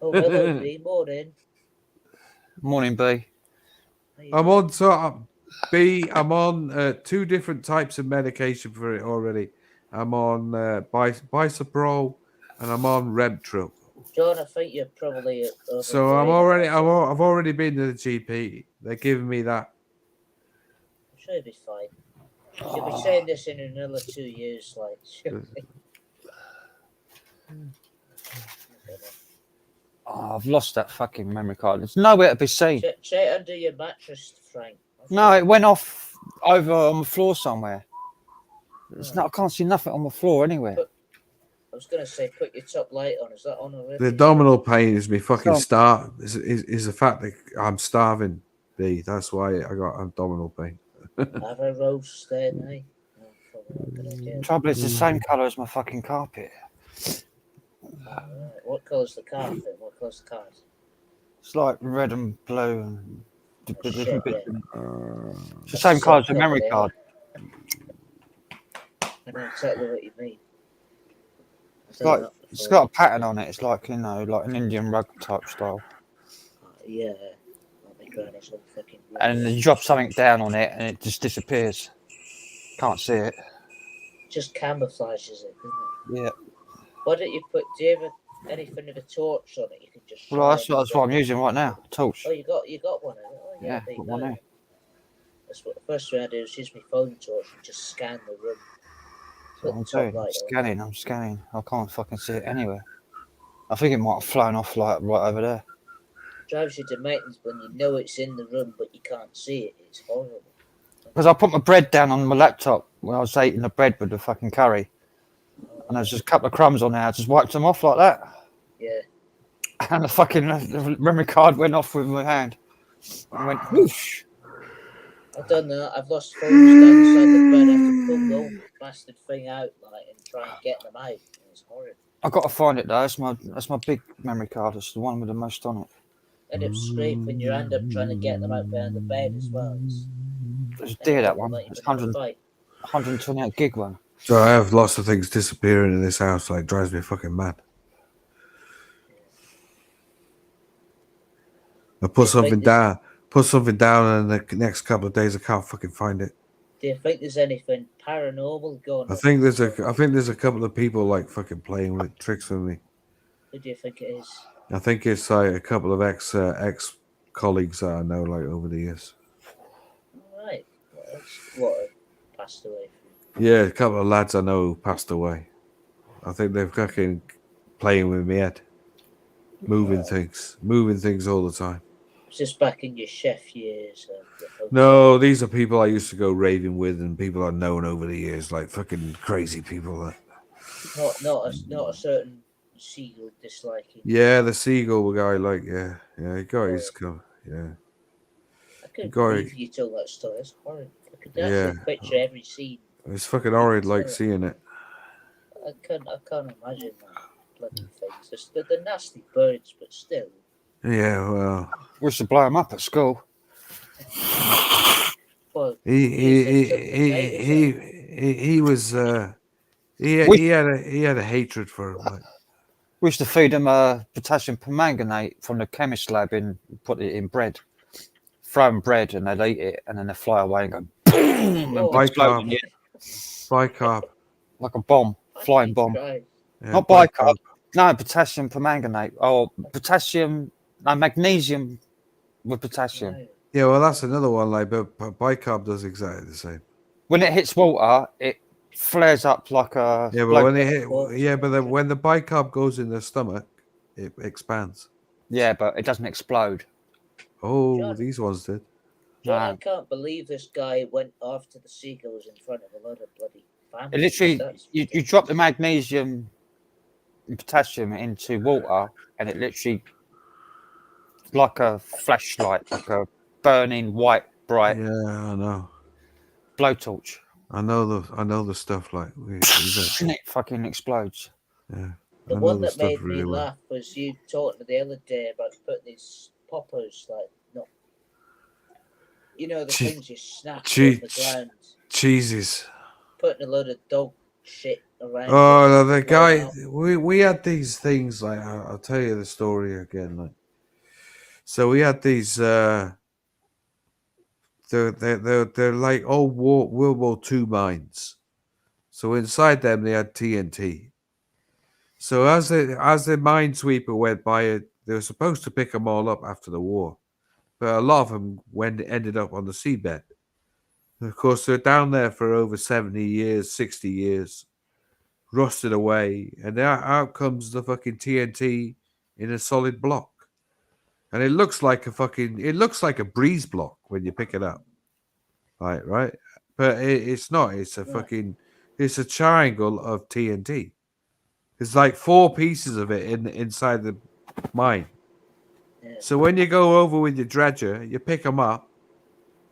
Speaker 5: Oh, hello, B. Morning.
Speaker 1: Morning, B.
Speaker 3: I'm on I'm on 2 different types of medication for it already. I'm on bisoprol and I'm on Remtril.
Speaker 5: John, I think you're probably.
Speaker 3: So I've already been to the GP. They're giving me that.
Speaker 5: I'm sure you'll be fine. You'll be saying this in another 2 years, like.
Speaker 1: Oh, I've lost that fucking memory card. It's nowhere to be seen.
Speaker 5: Check under your mattress, Frank.
Speaker 1: No, it went off over on the floor somewhere. It's not. I can't see nothing on the floor anywhere.
Speaker 5: I was going to say, put your top light on. Is that on already?
Speaker 3: The abdominal pain is me fucking is the fact that I'm starving. B. That's why I got abdominal pain.
Speaker 5: Have a roast then, eh?
Speaker 1: Trouble is the same colour as my fucking carpet.
Speaker 5: Right. What colour's the carpet? What colour's the card?
Speaker 1: It's like red and blue and
Speaker 5: Shit,
Speaker 1: it's the same colour as the memory card.
Speaker 5: I know exactly what you mean.
Speaker 1: It's got a pattern on it. It's like, you know, like an Indian rug type style.
Speaker 5: Yeah. Like my granny's old fucking rug.
Speaker 1: And you drop something down on it and it just disappears. Can't see it.
Speaker 5: Just camouflages it, doesn't it?
Speaker 1: Yeah.
Speaker 5: Why don't you put? Do you have anything with a torch on it? You can just.
Speaker 1: Well, that's what I'm using right now. Torch.
Speaker 5: Oh, you got one. Oh,
Speaker 1: Yeah, got one there.
Speaker 5: That's what the first thing I do is use my phone torch and just scan the room.
Speaker 1: I'm scanning. I can't fucking see it anywhere. I think it might have flown off like right over there.
Speaker 5: Drives you to maintenance when you know it's in the room but you can't see it. It's horrible.
Speaker 1: Because I put my bread down on my laptop when I was eating the bread with the fucking curry. And there's just a couple of crumbs on there. I just wiped them off like that.
Speaker 5: Yeah.
Speaker 1: And the fucking memory card went off with my hand. And went whoosh.
Speaker 5: I've done that. I've lost phones down the side of the bed. I have to pull the whole bastard thing out like and try and get them out. It's horrible.
Speaker 1: I've got to find it though. That's my big memory card. It's the one with the most on it.
Speaker 5: End up scraping your hand up trying to get them out behind the bed as well.
Speaker 1: It's dear, that one. It's 128 gig one.
Speaker 3: So I have lots of things disappearing in this house. Like, drives me fucking mad. I put something down. And the next couple of days I can't fucking find it.
Speaker 5: Do you think there's anything paranormal going on?
Speaker 3: I think there's a couple of people like fucking playing with tricks with me.
Speaker 5: Who do you think it is?
Speaker 3: I think it's like a couple of ex colleagues that I know like over the years.
Speaker 5: Right. What passed away?
Speaker 3: Yeah, a couple of lads I know who passed away. I think they're fucking playing with me head. Moving things all the time.
Speaker 5: Just back in your chef years.
Speaker 3: No, these are people I used to go raving with and people I've known over the years, like fucking crazy people.
Speaker 5: Not a certain seagull disliking.
Speaker 3: Yeah, the seagull guy, like, yeah, he got his cover, yeah.
Speaker 5: I couldn't believe you told that story. It's horrible. I could actually picture every scene.
Speaker 3: It's fucking horrid, like seeing it.
Speaker 5: I can't imagine that bloody things. They're nasty birds, but still.
Speaker 3: Yeah, well,
Speaker 1: we used to blow them up at school.
Speaker 3: Well, he was he had a hatred for him. Like.
Speaker 1: We used to feed them potassium permanganate from the chemist lab and put it in bread. Throw them bread and they'd eat it and then they'd fly away and go boom and
Speaker 3: bicarb.
Speaker 1: Like a bomb, flying bomb.
Speaker 3: Yeah,
Speaker 1: not bicarb. No, potassium permanganate. Oh, magnesium with potassium.
Speaker 3: Yeah, well, that's another one. Like, but bicarb does exactly the same.
Speaker 1: When it hits water, it flares up like a.
Speaker 3: Yeah, but when the bicarb goes in the stomach, it expands.
Speaker 1: Yeah, but it doesn't explode.
Speaker 3: Oh,
Speaker 5: John,
Speaker 3: these ones did.
Speaker 5: John, I can't believe this guy went after the seagulls in front of a lot of bloody families.
Speaker 1: It literally, you drop the magnesium and potassium into water, and it literally, like a flashlight, like a burning white, bright.
Speaker 3: Yeah, I know.
Speaker 1: Blowtorch.
Speaker 3: I know the stuff like.
Speaker 1: And it fucking explodes.
Speaker 3: Yeah.
Speaker 5: The one that made me laugh was you talking the other day about putting these poppers, like, no, you know, the things you snatch on the ground.
Speaker 3: Jesus.
Speaker 5: Putting a load of dog shit around.
Speaker 3: Oh, no, the guy, we had these things, like, I'll tell you the story again. Like, so we had these, they're like old World War II mines. So inside them, they had TNT. So as the minesweeper went by it, they were supposed to pick them all up after the war, but a lot of them ended up on the seabed. And of course, they're down there for over 70 years, 60 years. rusted away, and out comes the fucking TNT in a solid block. And it looks like a breeze block when you pick it up. Right? But it's not. It's a triangle of TNT. It's like 4 pieces of it inside the mine.
Speaker 5: Yeah.
Speaker 3: So when you go over with your dredger, you pick them up,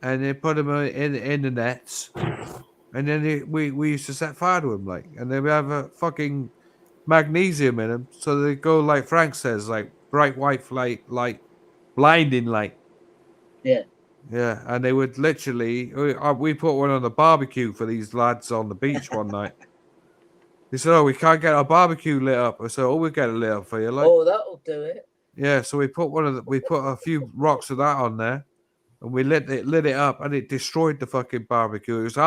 Speaker 3: and they put them in the nets, and then we used to set fire to them, like, and they would have a fucking magnesium in them, so they go like Frank says, like bright white light, blinding light.
Speaker 5: Yeah.
Speaker 3: Yeah, and they would literally. We put one on the barbecue for these lads on the beach one night. They said, "Oh, we can't get our barbecue lit up." I said, "Oh, we'll get it lit up for you." Like,
Speaker 5: oh, that'll do it.
Speaker 3: yeah, so we put a few rocks of that on there, and we lit it up, and it destroyed the fucking barbecue. It was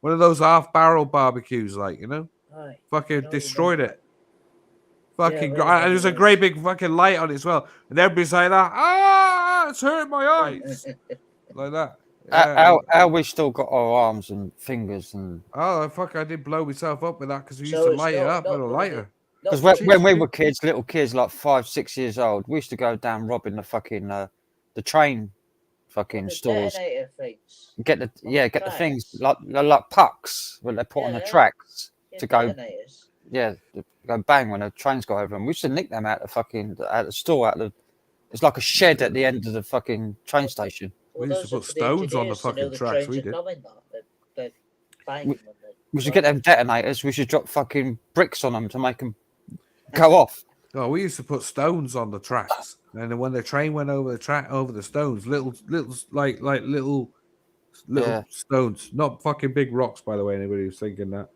Speaker 3: one of those half barrel barbecues, like, you know,
Speaker 5: Aye,
Speaker 3: fucking destroyed it. Fucking,
Speaker 5: Yeah,
Speaker 3: and there's a great big fucking light on it as well, and everybody's like that. Ah, it's hurting my eyes, like that. Yeah.
Speaker 1: How we still got our arms and fingers and
Speaker 3: Oh fuck! I did blow myself up with that because we used
Speaker 5: So
Speaker 3: to
Speaker 5: it's
Speaker 3: light it
Speaker 5: not-
Speaker 3: up
Speaker 5: not
Speaker 3: with a
Speaker 5: really-
Speaker 3: lighter.
Speaker 1: because when we were kids, little kids like 5, 6 years old, we used to go down robbing the fucking the train fucking
Speaker 5: the
Speaker 1: stores.
Speaker 5: detonator things.
Speaker 1: Get the
Speaker 5: tracks.
Speaker 1: things like pucks when they put on the
Speaker 5: Yeah.
Speaker 1: tracks
Speaker 5: Yeah,
Speaker 1: to go.
Speaker 5: detonators.
Speaker 1: Yeah, to go bang when the trains go over them. We used to nick them out the store it's like a shed at the end of the fucking train station.
Speaker 3: We
Speaker 5: Well,
Speaker 3: used to
Speaker 5: those are
Speaker 3: put
Speaker 5: for the
Speaker 3: stones on the
Speaker 5: engineers to know
Speaker 3: fucking
Speaker 5: the
Speaker 3: tracks.
Speaker 5: trains
Speaker 3: We
Speaker 5: are
Speaker 3: did.
Speaker 5: coming, though. They're banging
Speaker 1: We-
Speaker 5: them.
Speaker 1: We should get them detonators. We should drop fucking bricks on them to make them go off.
Speaker 3: Oh, we used to put stones on the tracks, and then when the train went over the track, over the stones, little little
Speaker 1: Yeah.
Speaker 3: stones, not fucking big rocks, by the way. Anybody who's thinking that,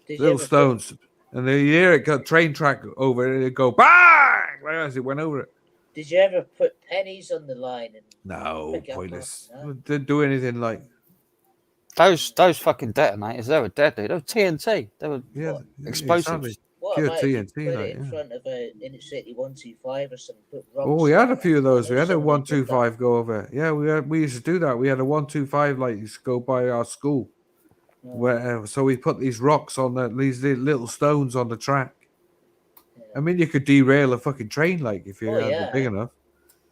Speaker 5: Did you
Speaker 3: little
Speaker 5: ever
Speaker 3: stones, and then you hear it go train track over it, and it go bang like as it went over it.
Speaker 5: Did you ever put pennies on the line? And
Speaker 3: No,
Speaker 5: pick up
Speaker 3: pointless.
Speaker 5: on- no?
Speaker 3: Didn't do anything like
Speaker 1: Those fucking detonators, they were deadly. They were TNT. They were explosives.
Speaker 3: exactly.
Speaker 5: What
Speaker 3: Pure
Speaker 5: about if you
Speaker 3: TNT,
Speaker 5: put
Speaker 3: like,
Speaker 5: it in
Speaker 3: yeah.
Speaker 5: front of a inner city 125 or something? Put rocks
Speaker 3: Oh, we had
Speaker 5: on
Speaker 3: a
Speaker 5: it.
Speaker 3: few of those.
Speaker 5: I
Speaker 3: We
Speaker 5: know
Speaker 3: had a
Speaker 5: somebody did that.
Speaker 3: 125 go over. Yeah, we used to do that. We had a 125 like used to go by our school. Where so we put these rocks on these little stones on the track. I mean, you could derail a fucking train like if you
Speaker 5: Oh,
Speaker 3: had
Speaker 5: yeah.
Speaker 3: it big enough.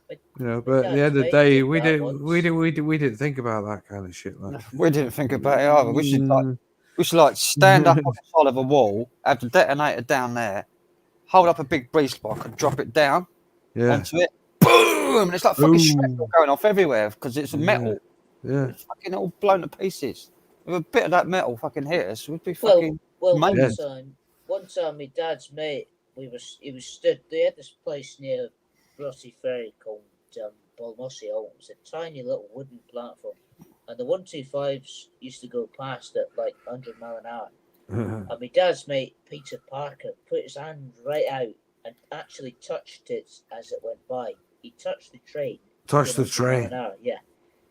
Speaker 5: But
Speaker 3: You know, but at the end of the day, we didn't think about that kind of shit. Like,
Speaker 1: We didn't think about it either. We should stand up on the side of a wall, have the detonator down there, hold up a big breeze block and drop it down
Speaker 3: yeah,
Speaker 1: onto it. Boom! And it's like fucking
Speaker 3: Ooh.
Speaker 1: shrapnel going off everywhere because it's metal.
Speaker 3: yeah.
Speaker 1: It's fucking all blown to pieces. If a bit of that metal fucking hit us, we'd be
Speaker 5: Well,
Speaker 1: fucking
Speaker 5: one
Speaker 1: amazing.
Speaker 5: time, my dad's mate, he was stood. They had this place near Rossi Ferry called Balmossy. It was a tiny little wooden platform, and the 125s used to go past at like 100 mile an hour. And my dad's mate, Peter Parker, put his hand right out and actually touched it as it went by. He touched the train.
Speaker 3: Touched the
Speaker 5: 100 mile an
Speaker 3: train.
Speaker 5: hour, yeah.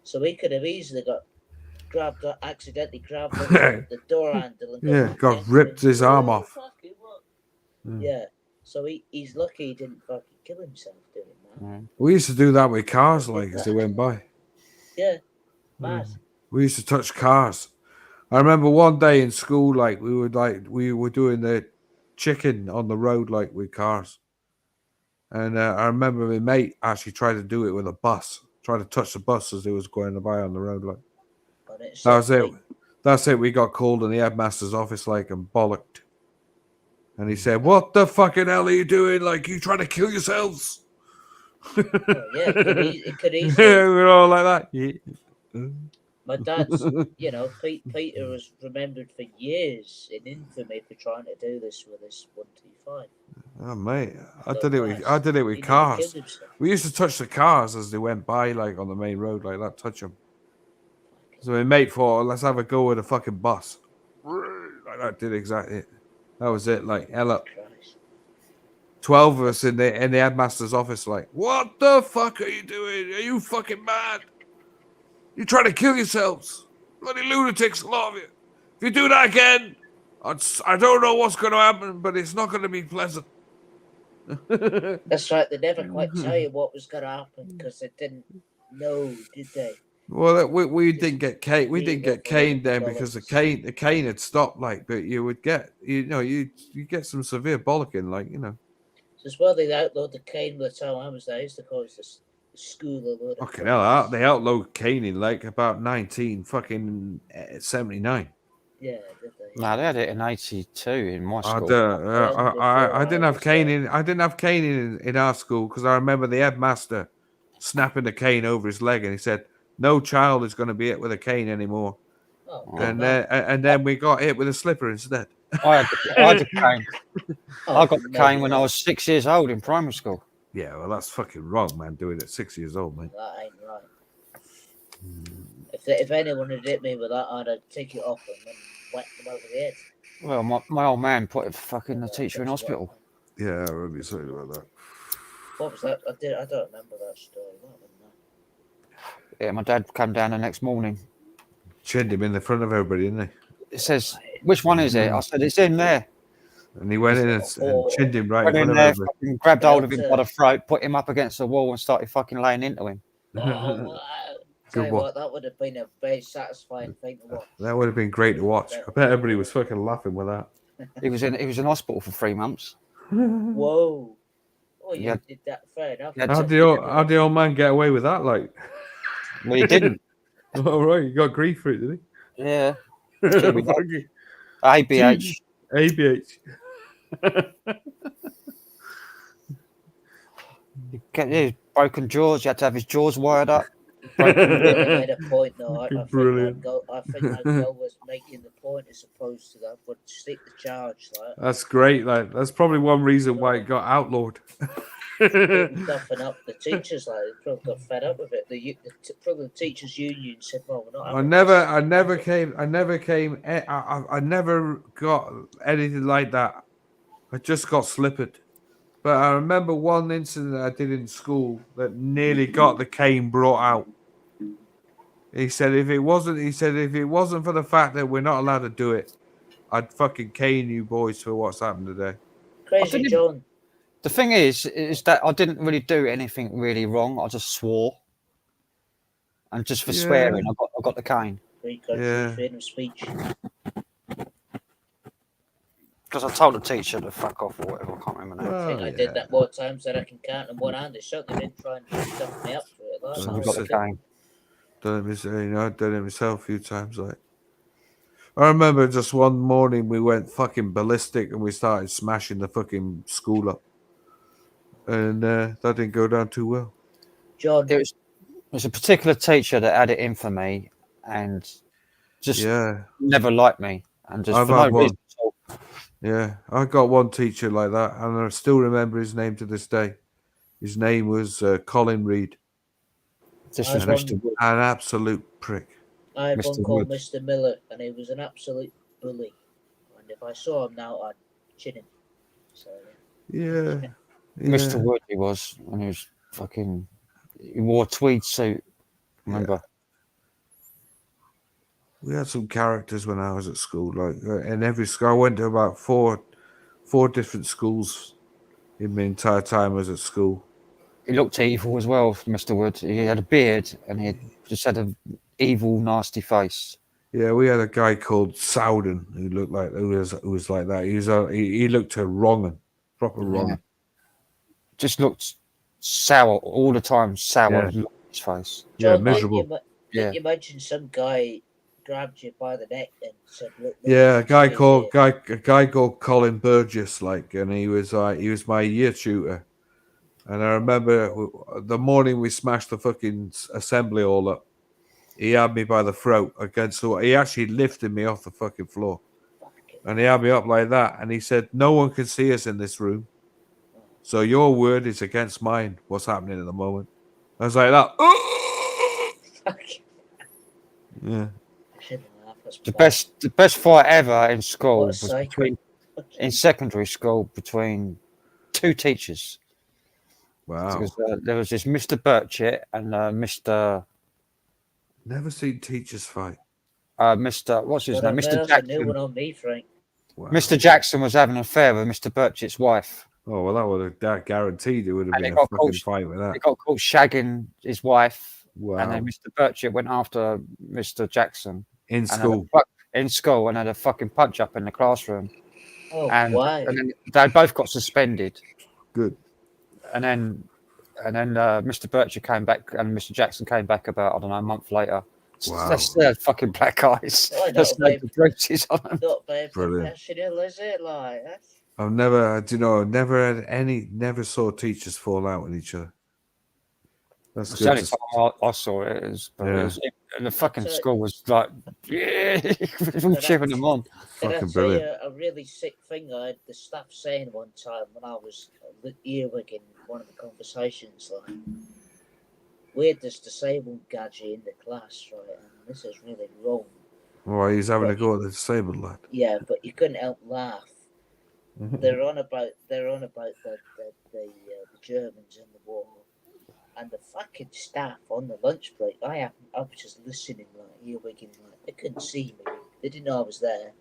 Speaker 5: So he could have easily accidentally grabbed the door handle and
Speaker 3: Yeah, got ripped his arm off.
Speaker 5: Fucking what? Yeah. So he's lucky he didn't fucking kill himself doing that.
Speaker 3: We used to do that with cars, like as they went by.
Speaker 5: Yeah. Mad.
Speaker 3: We used to touch cars. I remember one day in school, like we were doing the chicken on the road, like with cars. And I remember my mate actually tried to do it with a bus, tried to touch the bus as it was going by on the road, like. That was it. That's it. We got called in the headmaster's office, like, and bollocked. And he said, "What the fucking hell are you doing? Like, you trying to kill yourselves?"
Speaker 5: Oh, yeah, it could easily.
Speaker 3: We're all like that. Yeah.
Speaker 5: My dad's, Peter was remembered for years in infamy for trying to do this with his 125.
Speaker 3: Oh mate, I did it with
Speaker 5: He
Speaker 3: cars.
Speaker 5: killed himself.
Speaker 3: We used to touch the cars as they went by, like on the main road, like that. Touch them. So my mate thought, let's have a go with a fucking bus. Like that did exactly it. That was it. Like hell 12 of us in the headmaster's office. Like, what the fuck are you doing? Are you fucking mad? You trying to kill yourselves? Bloody lunatics, a lot of you. If you do that again, I don't know what's going to happen, but it's not going to be pleasant.
Speaker 5: That's right. They never quite tell you what was going to happen because they didn't know, did they?
Speaker 3: Well, we didn't get cane. We didn't get caned then because the cane had stopped. Like, but you would get, you get some severe bollocking, like,
Speaker 5: So as well, they outlawed the cane by the time I was there. I used to call it the school a load of
Speaker 3: Okay, hell, they outlawed caning like about 1979.
Speaker 5: Yeah, did they?
Speaker 1: No, they had it in 82 in my
Speaker 3: I
Speaker 1: school.
Speaker 3: didn't have caning. I didn't have caning in our school because I remember the headmaster snapping the cane over his leg, and he said, "No child is going to be hit with a cane anymore."
Speaker 5: Oh,
Speaker 3: and then we got hit with a slipper instead.
Speaker 1: I had the cane. I got the cane when I was 6 years old in primary school.
Speaker 3: Yeah, well, that's fucking wrong, man. Doing it at 6 years old, mate.
Speaker 5: That ain't right. If anyone had hit me with that, I'd have take it off them and whack them over the head.
Speaker 1: Well, my old man put the teacher in hospital.
Speaker 3: Yeah, I'm really sorry about that.
Speaker 5: What was that? I don't remember that story. What happened there?
Speaker 1: Yeah, my dad came down the next morning.
Speaker 3: Chinned him in the front of everybody, didn't he?
Speaker 1: It says, "Which one is it?" I said, "It's in there."
Speaker 3: And he went in and chinned him right in front of
Speaker 1: there,
Speaker 3: everybody.
Speaker 1: grabbed hold of him by the throat, put him up against the wall, and started fucking laying into him.
Speaker 5: Tell you what, that would have been a very satisfying thing to watch.
Speaker 3: That would have been great to watch. I bet everybody was fucking laughing with that.
Speaker 1: He was in hospital for 3 months.
Speaker 5: Whoa! Oh, you did that. Fair enough.
Speaker 3: How'd the old man get away with that? Like,
Speaker 1: well, he didn't.
Speaker 3: All right, he got grief for it, did he?
Speaker 1: Yeah. ABH.
Speaker 3: ABH.
Speaker 1: Broken jaws. You had to have his jaws wired up.
Speaker 5: Made a point, though. I think
Speaker 3: Brilliant.
Speaker 5: that goal was making the point as opposed to that, but stick the charge. Like.
Speaker 3: That's great. Like, that's probably one reason why it got outlawed.
Speaker 5: Toughen up the teachers, like they probably got fed up with it. Probably the teachers' union said, "Well, we're not."
Speaker 3: I never got anything like that. I just got slippered. But I remember one incident I did in school that nearly got the cane brought out. He said if it wasn't for the fact that we're not allowed to do it, I'd fucking cane you boys for what's happened today.
Speaker 5: Crazy John.
Speaker 1: The thing is that I didn't really do anything really wrong. I just swore, and just for swearing, I got the cane.
Speaker 5: Freedom of speech.
Speaker 1: Because I told the teacher to fuck off or whatever. I can't remember now.
Speaker 5: I think I did that more times than I can count on one hand. They certainly didn't try and stuff me up for it.
Speaker 1: So we got the cane.
Speaker 3: Done it myself a few times. Like, I remember just one morning we went fucking ballistic and we started smashing the fucking school up, and that didn't go down too well.
Speaker 5: John,
Speaker 1: it was a particular teacher that had it in for me, and just never liked me, and just for no reason.
Speaker 3: Yeah, I got one teacher like that, and I still remember his name to this day. His name was Colin Reed. An absolute prick.
Speaker 5: I had one called Mr. Miller, and he was an absolute bully. And if I saw him now, I'd chin him. So,
Speaker 3: yeah.
Speaker 1: Mr. Wood, he was, and he was fucking. He wore a tweed suit. Remember?
Speaker 3: Yeah. We had some characters when I was at school. Like in every school, I went to about four different schools in my entire time I was at school.
Speaker 1: He looked evil as well, Mr. Wood. He had a beard and he just had an evil, nasty face.
Speaker 3: Yeah, we had a guy called Sowden who looked like who was like that. He looked wrong, proper wrong.
Speaker 1: Just looked sour all the time. Sour look on his face.
Speaker 3: Yeah, miserable.
Speaker 5: You mentioned some guy grabbed you by the neck and said, "Look."
Speaker 3: Yeah, a guy called Colin Burgess, and he was my year tutor. And I remember the morning we smashed the fucking assembly hall up, he had me by the throat he actually lifted me off the fucking floor. And he had me up like that. And he said, "No one can see us in this room. So your word is against mine. What's happening at the moment?" I was like that. Yeah.
Speaker 1: The best fight ever in school was in secondary school between two teachers.
Speaker 3: Wow.
Speaker 1: Because, there was this Mr. Burchett and Mr.
Speaker 3: Never seen teachers fight.
Speaker 1: Mr. What's his name? Mr. Jackson.
Speaker 5: On me, Frank.
Speaker 3: Wow.
Speaker 1: Mr. Jackson was having an affair with Mr. Burchett's wife.
Speaker 3: Oh well, that guaranteed it would have been a fucking fight with that.
Speaker 1: He got caught shagging his wife,
Speaker 3: Wow.
Speaker 1: And then Mr. Burchett went after Mr. Jackson
Speaker 3: In
Speaker 1: and
Speaker 3: school.
Speaker 1: in school, and had a fucking punch up in the classroom.
Speaker 5: Oh,
Speaker 1: and
Speaker 5: wow.
Speaker 1: then they both got suspended.
Speaker 3: Good.
Speaker 1: And then Mr. Burchett came back, and Mr. Jackson came back about, I don't know, a month later.
Speaker 3: Wow.
Speaker 1: That's fucking black eyes.
Speaker 5: Oh,
Speaker 1: That's
Speaker 5: not
Speaker 1: the breeches on them.
Speaker 5: Not very
Speaker 3: Brilliant.
Speaker 5: professional, is it? Like that's...
Speaker 3: I've never had never saw teachers fall out with each other. That's
Speaker 1: It's
Speaker 3: good.
Speaker 1: the only time I saw it. And the fucking school was like, yeah, all cheering them on.
Speaker 5: Can I
Speaker 3: Fucking
Speaker 5: tell you
Speaker 3: brilliant.
Speaker 5: a really sick thing I had the staff saying one time when I was earwigging one of the conversations? Like, we had this disabled gadget in the class, right? And this is really wrong.
Speaker 3: Why he's having a go at the disabled lad?
Speaker 5: Yeah, but you couldn't help laugh. They're on about the Germans in the war, and the fucking staff on the lunch break. I was just listening, like earwigging, like they couldn't see me. They didn't know I was there.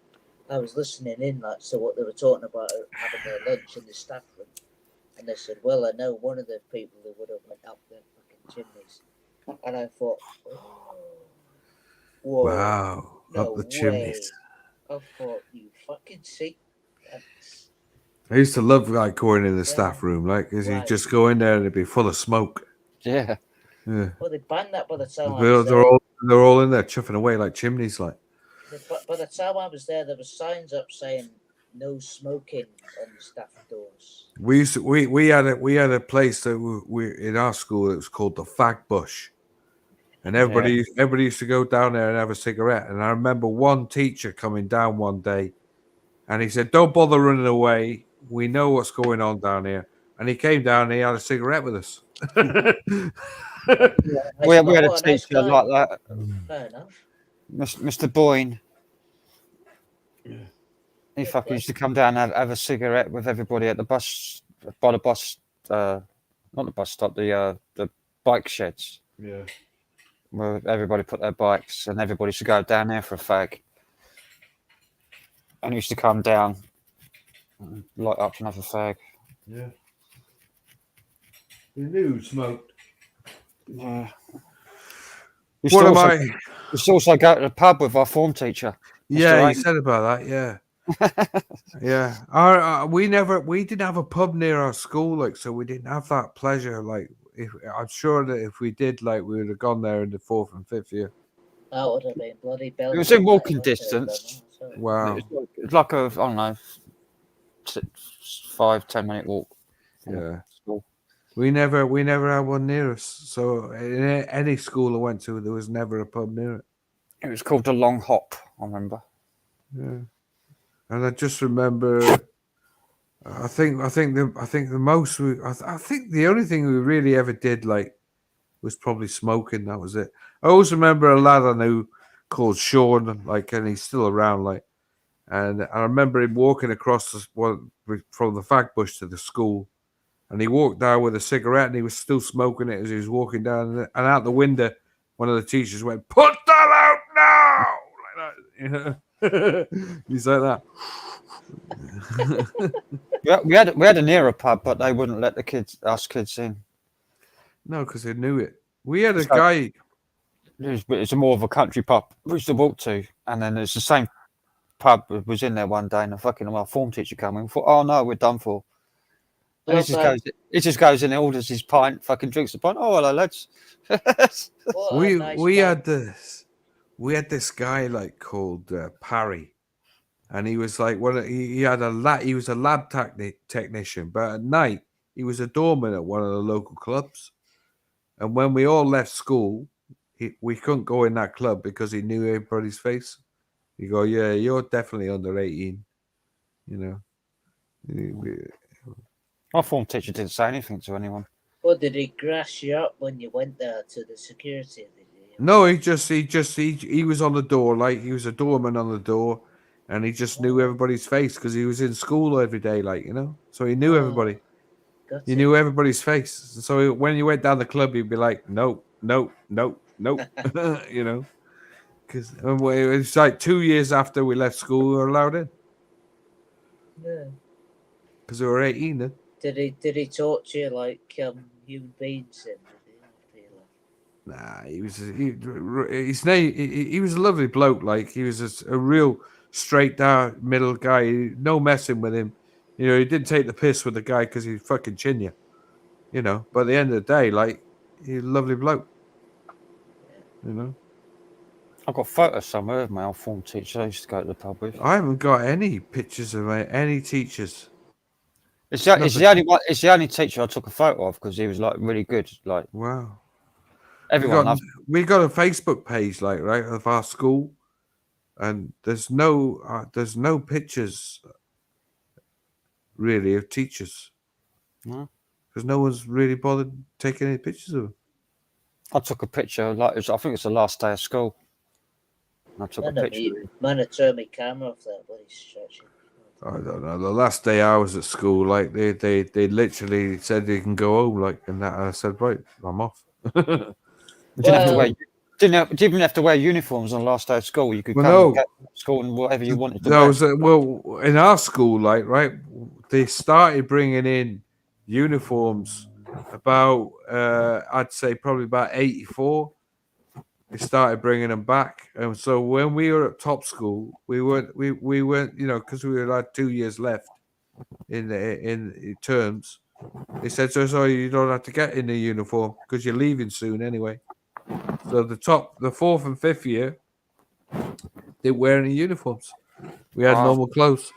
Speaker 5: I was listening in, like, so what they were talking about having their lunch in the staff room, and they said, "Well, I know one of the people who would have went up their fucking chimneys," and I thought, "Oh, whoa,
Speaker 3: Wow,
Speaker 5: no
Speaker 3: up the
Speaker 5: way."
Speaker 3: chimneys.
Speaker 5: I thought, you fucking see.
Speaker 3: I used to love like going in the staff room, like, because you just go in there and it'd be full of smoke.
Speaker 1: Yeah.
Speaker 3: Yeah.
Speaker 5: Well, they banned that by the time I was
Speaker 3: They're
Speaker 5: there.
Speaker 3: all in there chuffing away like chimneys, like.
Speaker 5: By the time I was there were signs up saying no smoking on the staff doors.
Speaker 3: We had a place that we in our school. It was called the Fag Bush, and everybody used to go down there and have a cigarette. And I remember one teacher coming down one day, and he said, "Don't bother running away. We know what's going on down here." And he came down and he had a cigarette with us.
Speaker 1: We had a teacher like that.
Speaker 5: Fair enough.
Speaker 1: Mr. Boyne. He fucking used to come down and have a cigarette with everybody at the bus, by the bus, not the bus stop, the bike sheds.
Speaker 3: Yeah.
Speaker 1: Where everybody put their bikes, and everybody used to go down there for a fag. And he used to come down, and light up another fag.
Speaker 3: Yeah. He knew who smoked.
Speaker 1: Yeah. We used to also go to the pub with our form teacher.
Speaker 3: Yeah, he said about that. Yeah. Yeah, we didn't have a pub near our school, like, so we didn't have that pleasure. Like, I'm sure that if we did, like, we would have gone there in the 4th and 5th year.
Speaker 5: That would have been bloody bell.
Speaker 1: It was in walking distance.
Speaker 3: Wow,
Speaker 1: it's like a, I don't know, 5-10 minute walk.
Speaker 3: Yeah, we never had one near us. So in any school I went to, there was never a pub near it.
Speaker 1: It was called the Long Hop, I remember.
Speaker 3: Yeah. And I just remember, I think the most I think the only thing we really ever did, like, was probably smoking. That was it. I always remember a lad I knew called Sean, like, and he's still around, like, and I remember him walking across from the Fag Bush to the school, and he walked down with a cigarette, and he was still smoking it as he was walking down, and out the window, one of the teachers went, "Put that out now!" Like that, you know. He's like that.
Speaker 1: we had a nearer pub, but they wouldn't let us kids in.
Speaker 3: No, because they knew it. We had a guy.
Speaker 1: It's more of a country pub we used to walk to, and then there's the same pub was in there one day, and our form teacher came in. We thought, oh no, we're done for. And he just goes in and orders his pint, fucking drinks the pint. Oh, hello, lads.
Speaker 3: we had this guy, like, called Parry, and he was like he was a lab technician, but at night he was a doorman at one of the local clubs. And when we all left school, we couldn't go in that club because he knew everybody's face. You go, yeah, you're definitely under 18, you know.
Speaker 1: Our form teacher didn't say anything to anyone.
Speaker 5: Well, did he grass you up when you went there to the security?
Speaker 3: No, he was on the door, like, he was a doorman on the door, and he just knew everybody's face because he was in school every day, like, you know. So he knew everybody. He knew everybody's face. So when you went down the club, he'd be like, "No, no, no, no," you know. Because it's like 2 years after we left school, we were allowed in.
Speaker 5: Yeah.
Speaker 3: Because we were 18 then.
Speaker 5: Did he talk to you like human beings then?
Speaker 3: Nah, he was his name. He was a lovely bloke. Like he was a real straight down middle guy. No messing with him. You know, he didn't take the piss with the guy because he'd fucking chin you. You know, but at the end of the day, like he's a lovely bloke. You know,
Speaker 1: I've got photos somewhere of my old form teacher I used to go to the pub with.
Speaker 3: I haven't got any pictures of any teachers.
Speaker 1: It's the only one. It's the only teacher I took a photo of because he was like really good. Like
Speaker 3: wow,
Speaker 1: everyone.
Speaker 3: We got a Facebook page, like right of our school, and there's no pictures really of teachers. Because no one's really bothered taking any pictures of them.
Speaker 1: I took a picture. Like I think it's the last day of school. And I took a picture.
Speaker 5: Man, I turned my camera off that bloody stretching.
Speaker 3: I don't know. The last day I was at school, like they literally said you can go home, like, and that I said, right, I'm off.
Speaker 1: You didn't have to wear. Didn't even have to wear uniforms on the last day of school. You could come to school and whatever you wanted to wear.
Speaker 3: Well, in our school, like, right, they started bringing in uniforms about, I'd say probably about 84. They started bringing them back, and so when we were at top school, we weren't, you know, because we had 2 years left in terms. They said, so you don't have to get in the uniform because you're leaving soon anyway. So the fourth and fifth year, they wear any uniforms. We had normal clothes.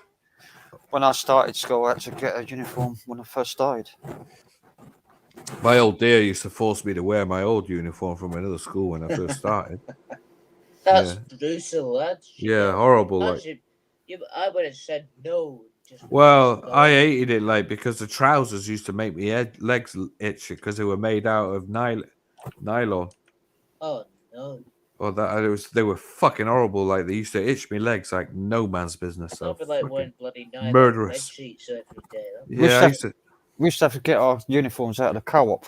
Speaker 1: When I started school, I had to get a uniform when I first started.
Speaker 3: My old dear used to force me to wear my old uniform from another school when I first started.
Speaker 5: That's brutal, lads.
Speaker 3: Yeah, horrible.
Speaker 5: Like. I would have said no.
Speaker 3: Well, I hated it, like, because the trousers used to make me legs itch because they were made out of nylon.
Speaker 5: Oh no!
Speaker 3: Or they were fucking horrible. Like they used to itch me legs like no man's business.
Speaker 5: I'd be like wearing bloody
Speaker 3: murderous
Speaker 5: bed sheets every day.
Speaker 3: Yeah,
Speaker 1: we used to have to get our uniforms out of the co-op.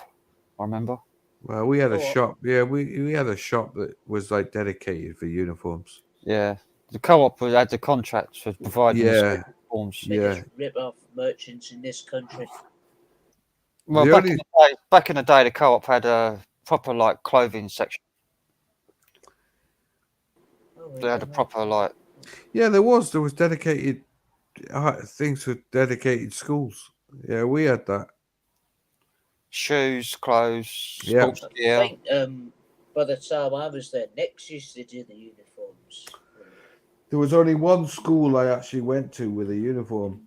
Speaker 1: I remember.
Speaker 3: Well, we had a shop. Yeah, we had a shop that was like dedicated for uniforms.
Speaker 1: Yeah, the co-op had the contracts for providing uniforms.
Speaker 5: Biggest rip-off merchants in this country.
Speaker 1: Well, back in the day, the co-op had a proper like clothing section. They had a proper like.
Speaker 3: Yeah, there was dedicated things for dedicated schools. Yeah, we had that.
Speaker 1: Shoes, clothes, sports gear.
Speaker 5: I think by the time I was there, Nick's used to do the uniforms.
Speaker 3: There was only one school I actually went to with a uniform.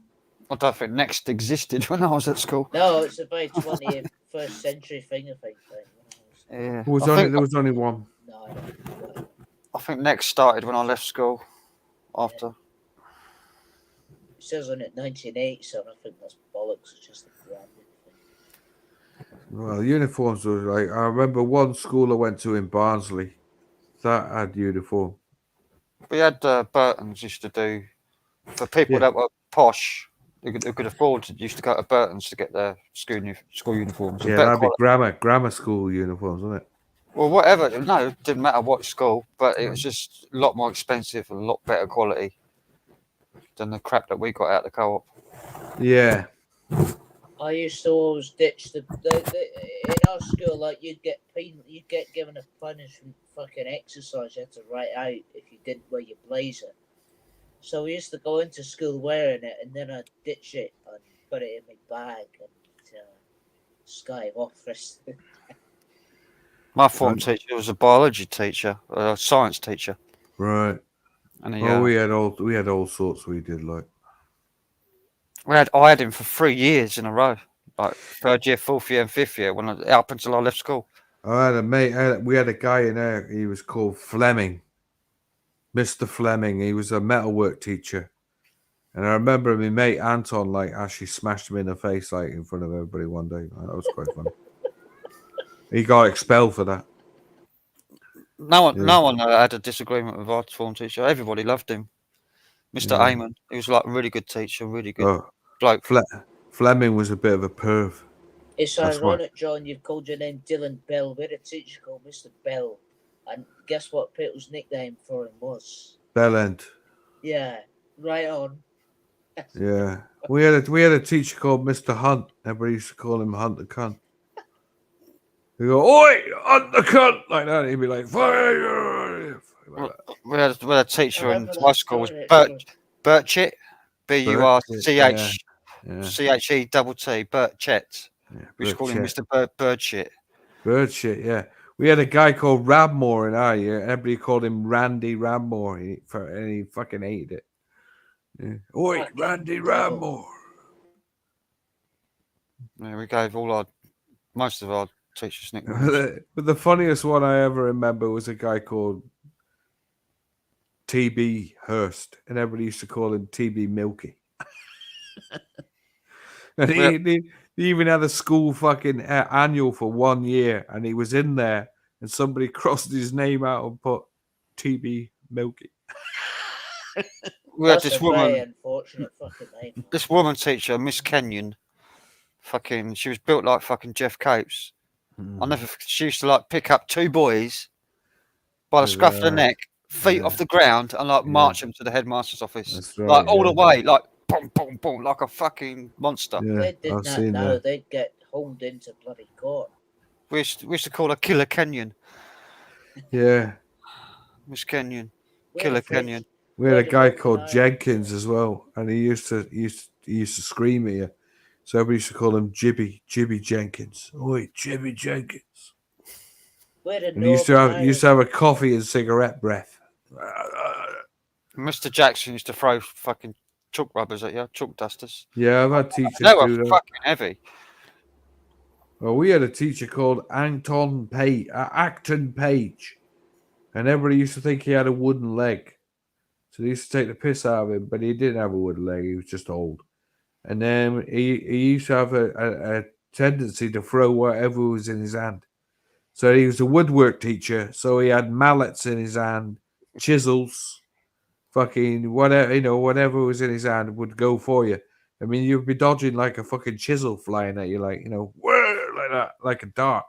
Speaker 1: I don't think Next existed when I was at school.
Speaker 5: No, it's a very 21st century thing, I think.
Speaker 1: Yeah.
Speaker 3: There was only one.
Speaker 5: No, I don't.
Speaker 1: I think Next started when I left school. After.
Speaker 5: It says on it 1987. I think that's bollocks. It's just a branding thing.
Speaker 3: Well, uniforms were like, I remember one school I went to in Barnsley that had uniform.
Speaker 1: We had Burton's used to do for people that were posh. Who could afford to used to go to Burton's to get their school uniforms.
Speaker 3: Yeah, that'd be grammar school uniforms, wasn't it?
Speaker 1: Well, whatever. No, it didn't matter what school, but it was just a lot more expensive and a lot better quality than the crap that we got out of the co-op.
Speaker 3: Yeah.
Speaker 5: I used to always ditch the in our school. Like you'd get given a punishment fucking exercise you had to write out if you didn't wear your blazer. So we used to go into school wearing it, and then I'd ditch it and put it in my bag and skive off for it.
Speaker 1: My form teacher was a biology teacher, a science teacher.
Speaker 3: Right.
Speaker 1: And
Speaker 3: we had all sorts. We did like.
Speaker 1: I had him for 3 years in a row, like third year, fourth year, and fifth year, up until I left school.
Speaker 3: I had a mate. We had a guy in there. He was called Fleming, Mr. Fleming. He was a metalwork teacher, and I remember my mate Anton like actually smashed him in the face like in front of everybody one day. That was quite funny. He got expelled for that.
Speaker 1: No one had a disagreement with our form teacher. Everybody loved him. Mr. Amon. He was like a really good teacher, really good bloke.
Speaker 3: Fleming was a bit of a perv.
Speaker 5: It's ironic, John, you've called your name Dylan Bell. We had a teacher called Mr. Bell. And guess what people's nickname for him was?
Speaker 3: Bellend.
Speaker 5: Yeah, right on.
Speaker 3: Yeah. We had a teacher called Mr. Hunt. Everybody used to call him Hunt the Cunt. They go, oi, undercut, like that. He'd be like, fire.
Speaker 1: We had a teacher in
Speaker 5: remember
Speaker 1: high
Speaker 5: that
Speaker 1: school was
Speaker 5: story.
Speaker 1: Burchett,
Speaker 3: Yeah.
Speaker 1: Burchett, Burchett. We used to call him
Speaker 3: Burchett.
Speaker 1: Mr. Burchett.
Speaker 3: Burchett, yeah. We had a guy called Rabmore in our year. Everybody called him Randy Rabmore, and he fucking hated it. Yeah. Oi, Randy Rabmore.
Speaker 1: Yeah, we gave most of our teachers nicknames.
Speaker 3: But the funniest one I ever remember was a guy called TB Hurst, and everybody used to call him TB Milky. And he even had a school fucking annual for 1 year, and he was in there, and somebody crossed his name out and put TB Milky.
Speaker 1: We had
Speaker 5: That's
Speaker 1: this
Speaker 5: a very
Speaker 1: woman,
Speaker 5: unfortunate fucking name.
Speaker 1: this woman teacher, Miss Kenyon. She was built like fucking Jeff Capes. She used to like pick up two boys by the scruff of the neck, feet off the ground, and like march them to the headmaster's office.
Speaker 3: That's right,
Speaker 1: like all the way, like boom, boom, boom, like a fucking monster.
Speaker 3: Yeah,
Speaker 5: They did
Speaker 3: I've
Speaker 5: that
Speaker 3: seen
Speaker 5: now.
Speaker 3: that.
Speaker 5: They'd get hauled into bloody court.
Speaker 1: We used to call her Killer Kenyon.
Speaker 3: Yeah.
Speaker 1: Miss Kenyon.
Speaker 5: Where
Speaker 1: Killer
Speaker 5: the fuck-
Speaker 1: Kenyon.
Speaker 3: We had
Speaker 5: where
Speaker 3: a
Speaker 5: the
Speaker 3: guy
Speaker 5: fuck
Speaker 3: called
Speaker 5: did I-
Speaker 3: Jenkins as well, and he used to scream at you. So everybody used to call him Jibby Jenkins. Oi, Jibby Jenkins.
Speaker 5: Where the
Speaker 3: And he used to have a coffee and cigarette breath.
Speaker 1: Mr. Jackson used to throw fucking chalk rubbers at you, chalk dusters.
Speaker 3: Yeah, I've had teachers
Speaker 1: They were
Speaker 3: do that.
Speaker 1: fucking heavy.
Speaker 3: Well, we had a teacher called Acton Page, and everybody used to think he had a wooden leg. So they used to take the piss out of him, but he didn't have a wooden leg. He was just old. And then he used to have a tendency to throw whatever was in his hand. So he was a woodwork teacher, so he had mallets in his hand, chisels, fucking whatever was in his hand would go for you. I mean, you'd be dodging like a fucking chisel flying at you, like like that, like a dart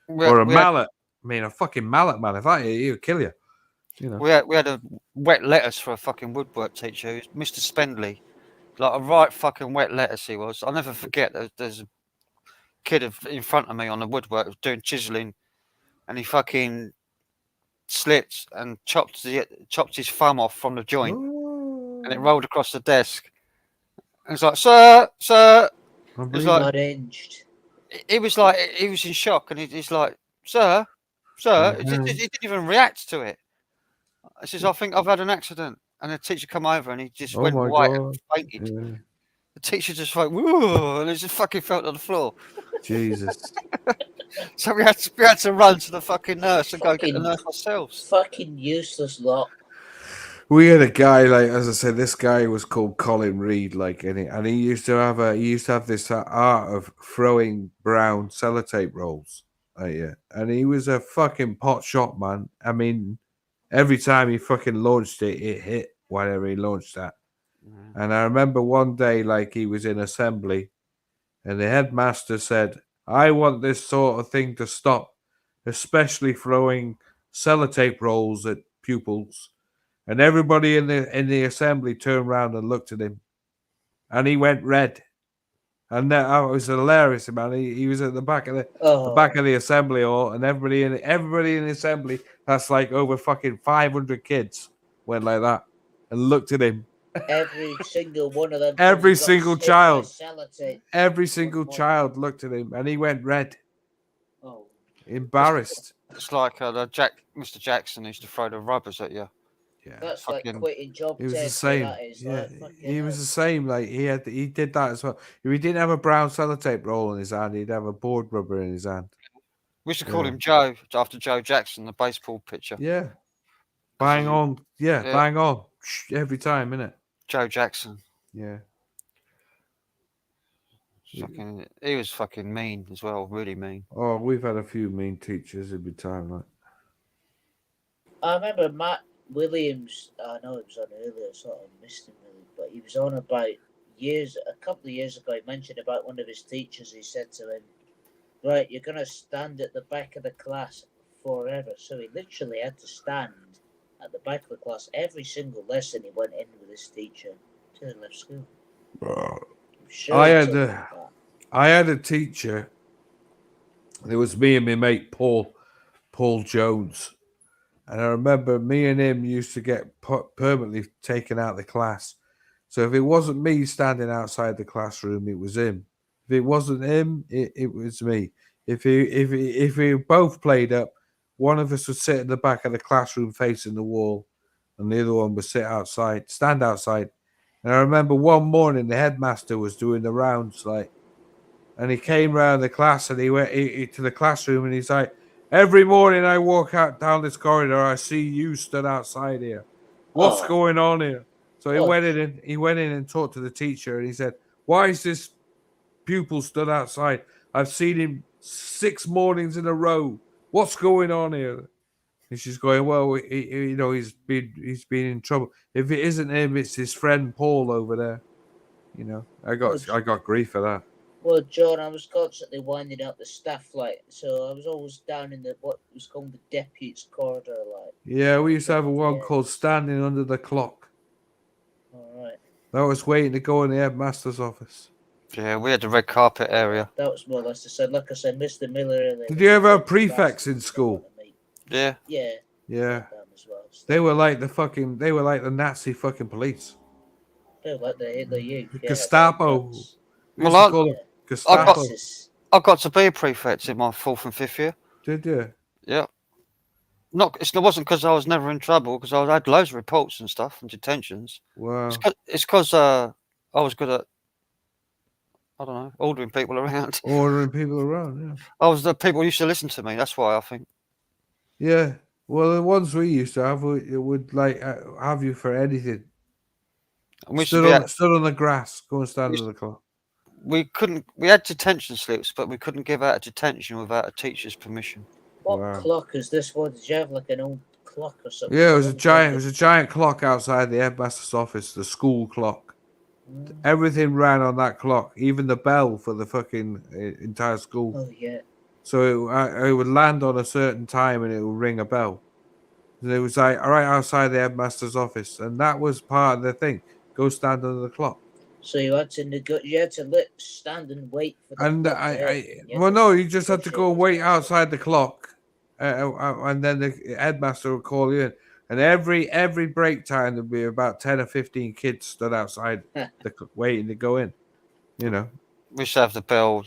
Speaker 3: or a mallet. I mean, a fucking mallet, man. If that hit you, it'd kill you.
Speaker 1: We had a wet lettuce for a fucking woodwork teacher, Mr. Spendley. Like a right fucking wet lettuce he was. I'll never forget. There's a kid in front of me on the woodwork doing chiseling, and he fucking slipped and chopped his thumb off from the joint, and it rolled across the desk. And it's like, sir. It was like, he was in shock, and he's like, sir. He didn't even react to it. He says, I think I've had an accident. And the teacher come over and he just went white and fainted.
Speaker 3: Yeah.
Speaker 1: The teacher just went, whoa, and he just fucking fell on the floor.
Speaker 3: Jesus.
Speaker 1: So we had to run to the fucking nurse and go get the nurse ourselves.
Speaker 5: Fucking useless lot.
Speaker 3: We had a guy, like as I said, this guy was called Colin Reed, and he used to have this art of throwing brown sellotape rolls. And he was a fucking pot shot, man. I mean, every time he fucking launched it, it hit whatever he launched at. And I remember one day, like he was in assembly, and the headmaster said, "I want this sort of thing to stop, especially throwing sellotape rolls at pupils." And everybody in the assembly turned around and looked at him, and he went red. And that was hilarious, man. He was at the back of the assembly hall, and everybody in the assembly, that's like over fucking 500 kids, went like that and looked at him.
Speaker 5: Every single one of them.
Speaker 3: Every single child looked at him, and he went red.
Speaker 5: Oh,
Speaker 3: embarrassed.
Speaker 1: It's like Mr. Jackson used to throw the rubbers at you.
Speaker 3: Yeah,
Speaker 5: that's like quitting job.
Speaker 3: He was the same. He was the same. Like he did that as well. If he didn't have a brown sellotape roll in his hand, he'd have a board rubber in his hand.
Speaker 1: We used to call him Joe after Joe Jackson, the baseball pitcher.
Speaker 3: Yeah, bang on. Yeah, bang on every time, innit?
Speaker 1: Joe Jackson.
Speaker 3: Yeah.
Speaker 1: He was fucking mean as well, really mean.
Speaker 3: Oh, we've had a few mean teachers every time, like.
Speaker 5: I remember Matt Williams. I know it was on earlier, sort of missed him really, but he was on about a couple of years ago. He mentioned about one of his teachers. He said to him, "Right, you're gonna stand at the back of the class forever." So he literally had to stand at the back of the class every single lesson he went in with his teacher till he left school.
Speaker 3: I had a teacher There was me and my mate Paul Jones. And I remember me and him used to get permanently taken out of the class. So if it wasn't me standing outside the classroom, it was him. If it wasn't him, it was me. If we both played up, one of us would sit in the back of the classroom facing the wall, and the other one would stand outside. And I remember one morning the headmaster was doing the rounds, and he came round the class and he went to the classroom and he's like, every morning I walk out down this corridor, I see you stood outside here. What's going on here? So he went in and talked to the teacher and he said, why is this pupil stood outside? I've seen him 6 mornings in a row. What's going on here? And she's going, well, he's been in trouble. If it isn't him, it's his friend Paul over there. I got grief for that.
Speaker 5: Well, John, I was constantly winding up the staff so I was always down in what was called the deputy's corridor,
Speaker 3: Yeah, we used to have one called standing under the clock.
Speaker 5: All right.
Speaker 3: That was waiting to go in the headmaster's office.
Speaker 1: Yeah, we had the red carpet area.
Speaker 5: That was more or less the same. Like I said, Mr. Miller.
Speaker 3: Did you ever have prefects in school?
Speaker 1: Yeah.
Speaker 5: Yeah.
Speaker 3: Yeah. They were like the Nazi fucking police.
Speaker 5: They were like the Hitler Youth.
Speaker 3: Gestapo.
Speaker 1: Well, I got to be a prefect in my 4th and 5th year.
Speaker 3: Did you?
Speaker 1: Yeah. It wasn't because I was never in trouble, because I had loads of reports and stuff and detentions.
Speaker 3: Wow.
Speaker 1: It's because I was good at, I don't know, ordering people around.
Speaker 3: Ordering people around, yeah.
Speaker 1: I was the people who used to listen to me. That's why I think.
Speaker 3: Yeah. Well, the ones we used to have would have you for anything. Stood on the grass, go and stand under the clock.
Speaker 1: We had detention slips, but we couldn't give out a detention without a teacher's permission.
Speaker 5: What clock is this one? Did you have like an old clock or something?
Speaker 3: Yeah, it was a giant clock outside the headmaster's office, the school clock. Everything ran on that clock, even the bell for the fucking entire school.
Speaker 5: Oh yeah.
Speaker 3: So it would land on a certain time and it would ring a bell. And it was like right outside the headmaster's office, and that was part of the thing. Go stand under the clock.
Speaker 5: So you had to stand and wait for the
Speaker 3: clock. You just had to go and wait outside the clock, and then the headmaster would call you in. And every break time there'd be about 10 or 15 kids stood outside waiting to go in. We
Speaker 1: used to have the bell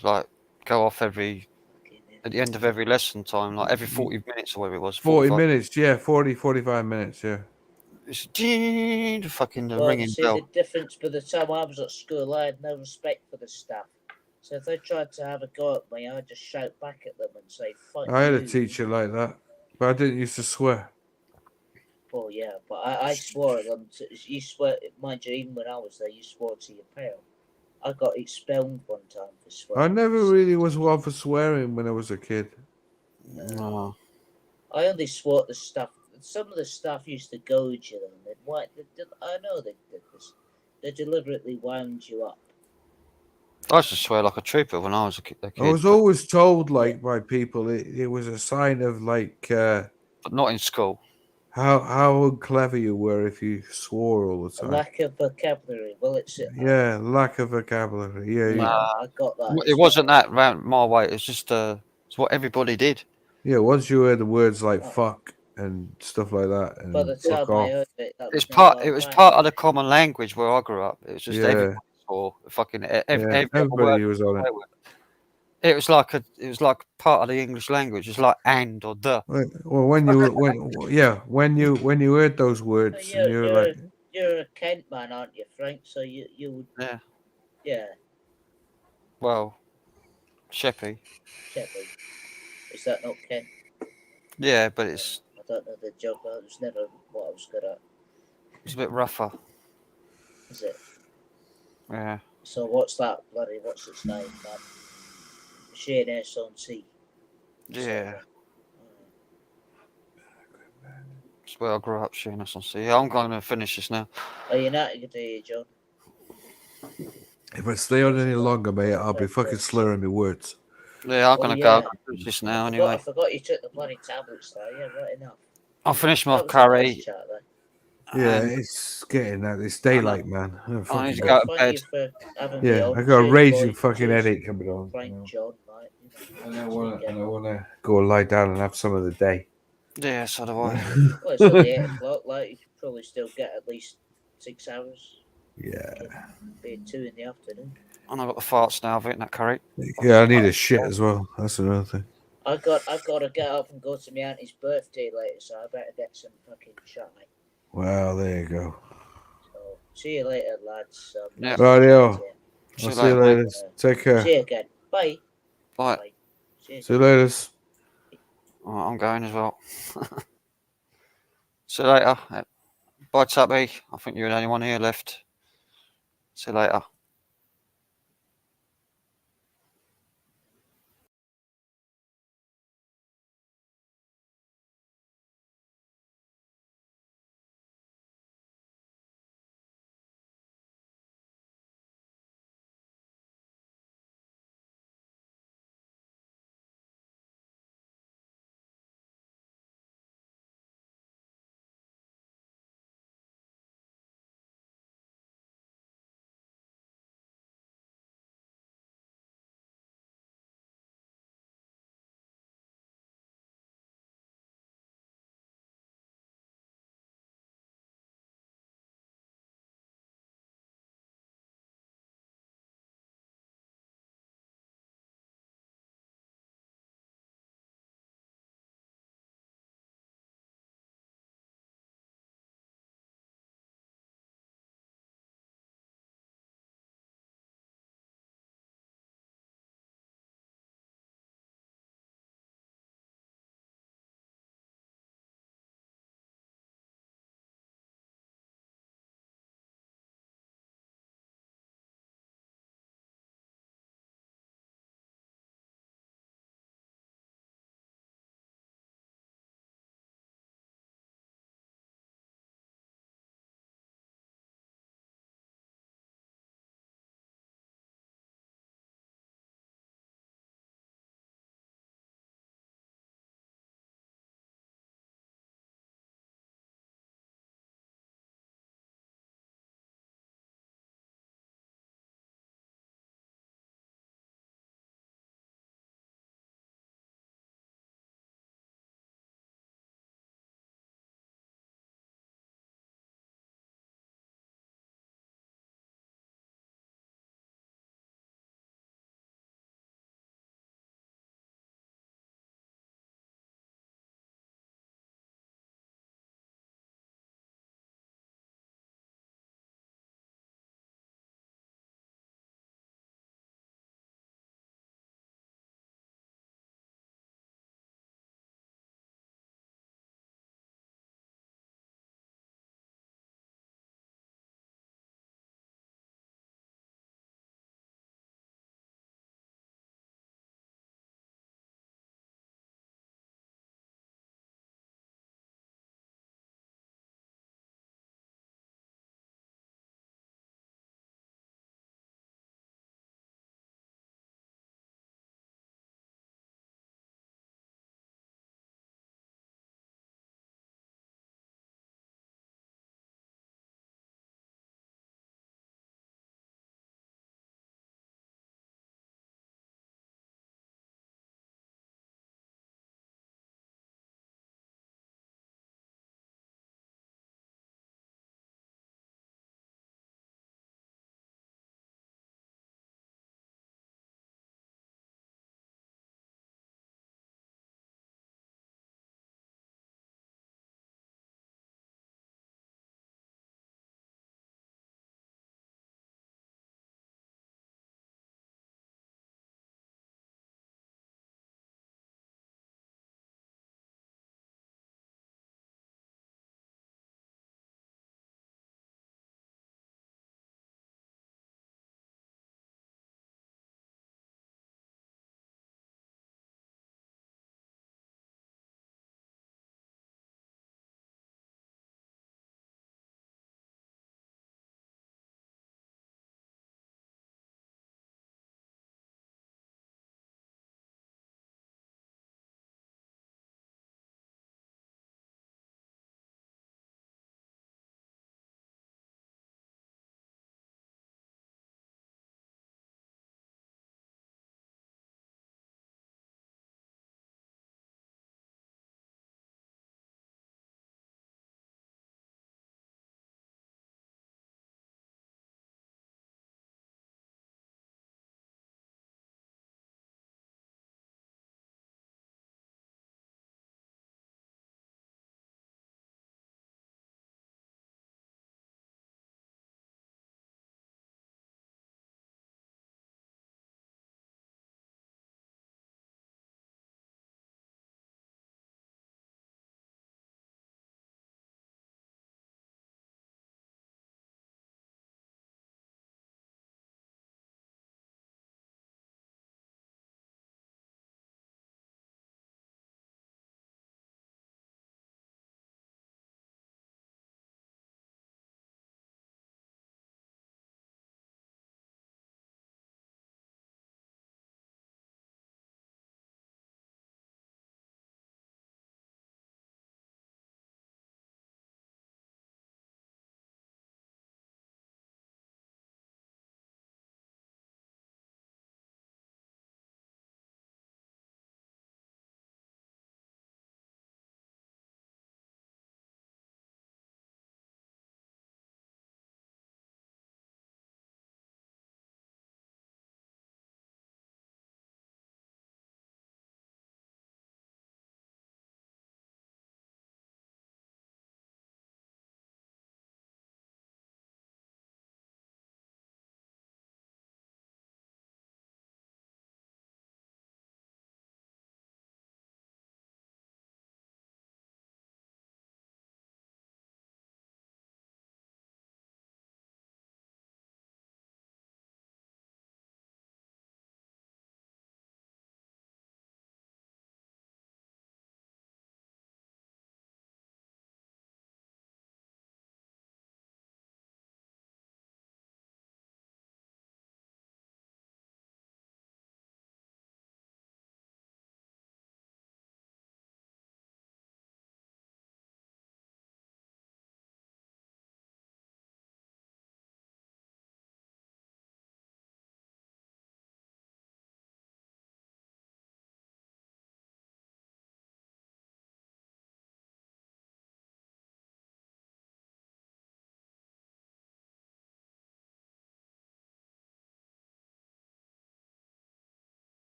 Speaker 1: go off at the end of every lesson time, like every 40 minutes or whatever it was.
Speaker 3: 40 minutes, yeah, 45 minutes, yeah.
Speaker 1: It's the ringing bell.
Speaker 5: The difference by the time I was at school, I had no respect for the staff. So if they tried to have a go at me, I'd just shout back at them and say, "Fuck you."
Speaker 3: I had a teacher like that, but I didn't used to swear.
Speaker 5: Oh yeah, but I swore at them. You swear, mind you, even when I was there, you swore to your pal. I got expelled one time for swearing.
Speaker 3: I never really was one for swearing when I was a kid.
Speaker 1: No.
Speaker 5: I only swore at the staff. Some of the staff used to goad you, and I know they did this. They deliberately wound you up.
Speaker 1: I used to swear like a trooper when I was a kid.
Speaker 3: I was always told, by people, it was a sign of
Speaker 1: but not in school.
Speaker 3: How clever you were if you swore all the time.
Speaker 5: Lack of vocabulary. Well, it's
Speaker 3: lack of vocabulary. Yeah,
Speaker 5: I got that.
Speaker 1: It wasn't that round my way. It's just it's what everybody did.
Speaker 3: Yeah, once you heard the words like "fuck" and stuff like that, and
Speaker 5: by the time I heard it,
Speaker 1: it was part of the common language where I grew up. It was just everybody swore.
Speaker 3: Everybody was on it.
Speaker 1: It was like part of the English language. It's like and or the.
Speaker 3: Well, when you heard those words,
Speaker 5: you're a Kent man, aren't you, Frank? So you would.
Speaker 1: Yeah.
Speaker 5: Yeah.
Speaker 1: Well, Sheppey.
Speaker 5: Is that not Kent?
Speaker 1: Yeah, but it's.
Speaker 5: I don't know the job. It was never what I was good at.
Speaker 1: It's a bit rougher.
Speaker 5: Is it?
Speaker 1: Yeah.
Speaker 5: So what's its name, man? Sheerness on Sea.
Speaker 1: Yeah. That's where I grew up, Sheerness on Sea. I'm going to finish this now.
Speaker 5: Are you not going to do, John?
Speaker 3: If I stay on any longer, mate, I'll be fucking slurring my words.
Speaker 1: Yeah, I'm going to go finish this now anyway.
Speaker 5: I forgot you took the bloody tablets though. Yeah, right enough.
Speaker 1: I'll finish my curry.
Speaker 3: Yeah, it's getting that. It's daylight, man.
Speaker 1: I need to go to bed.
Speaker 3: Yeah, I got a raging fucking headache coming on.
Speaker 5: Frank, John, right?
Speaker 3: And I want to go lie down and have some of the day.
Speaker 1: Yeah, so do I.
Speaker 5: Well, it's only 8 o'clock. Like you could probably still get at least 6 hours.
Speaker 3: Yeah.
Speaker 5: Be 2 in the afternoon.
Speaker 1: And I've got the farts now. I've eaten that curry.
Speaker 3: Yeah, I need a shit as well. That's another thing.
Speaker 5: I've got to get up and go to my auntie's birthday later, so I better get some fucking chai.
Speaker 3: Well, there you go.
Speaker 5: So see you later, lads.
Speaker 1: Yeah.
Speaker 3: Radio.
Speaker 1: See
Speaker 3: I'll
Speaker 1: you
Speaker 3: see you
Speaker 1: later,
Speaker 3: later. Take care.
Speaker 5: See you again. Bye.
Speaker 1: Bye.
Speaker 5: Bye.
Speaker 3: See you later.
Speaker 1: Right, I'm going as well. See you later. Bye, Tappy. I think you're the only one here left. See you later.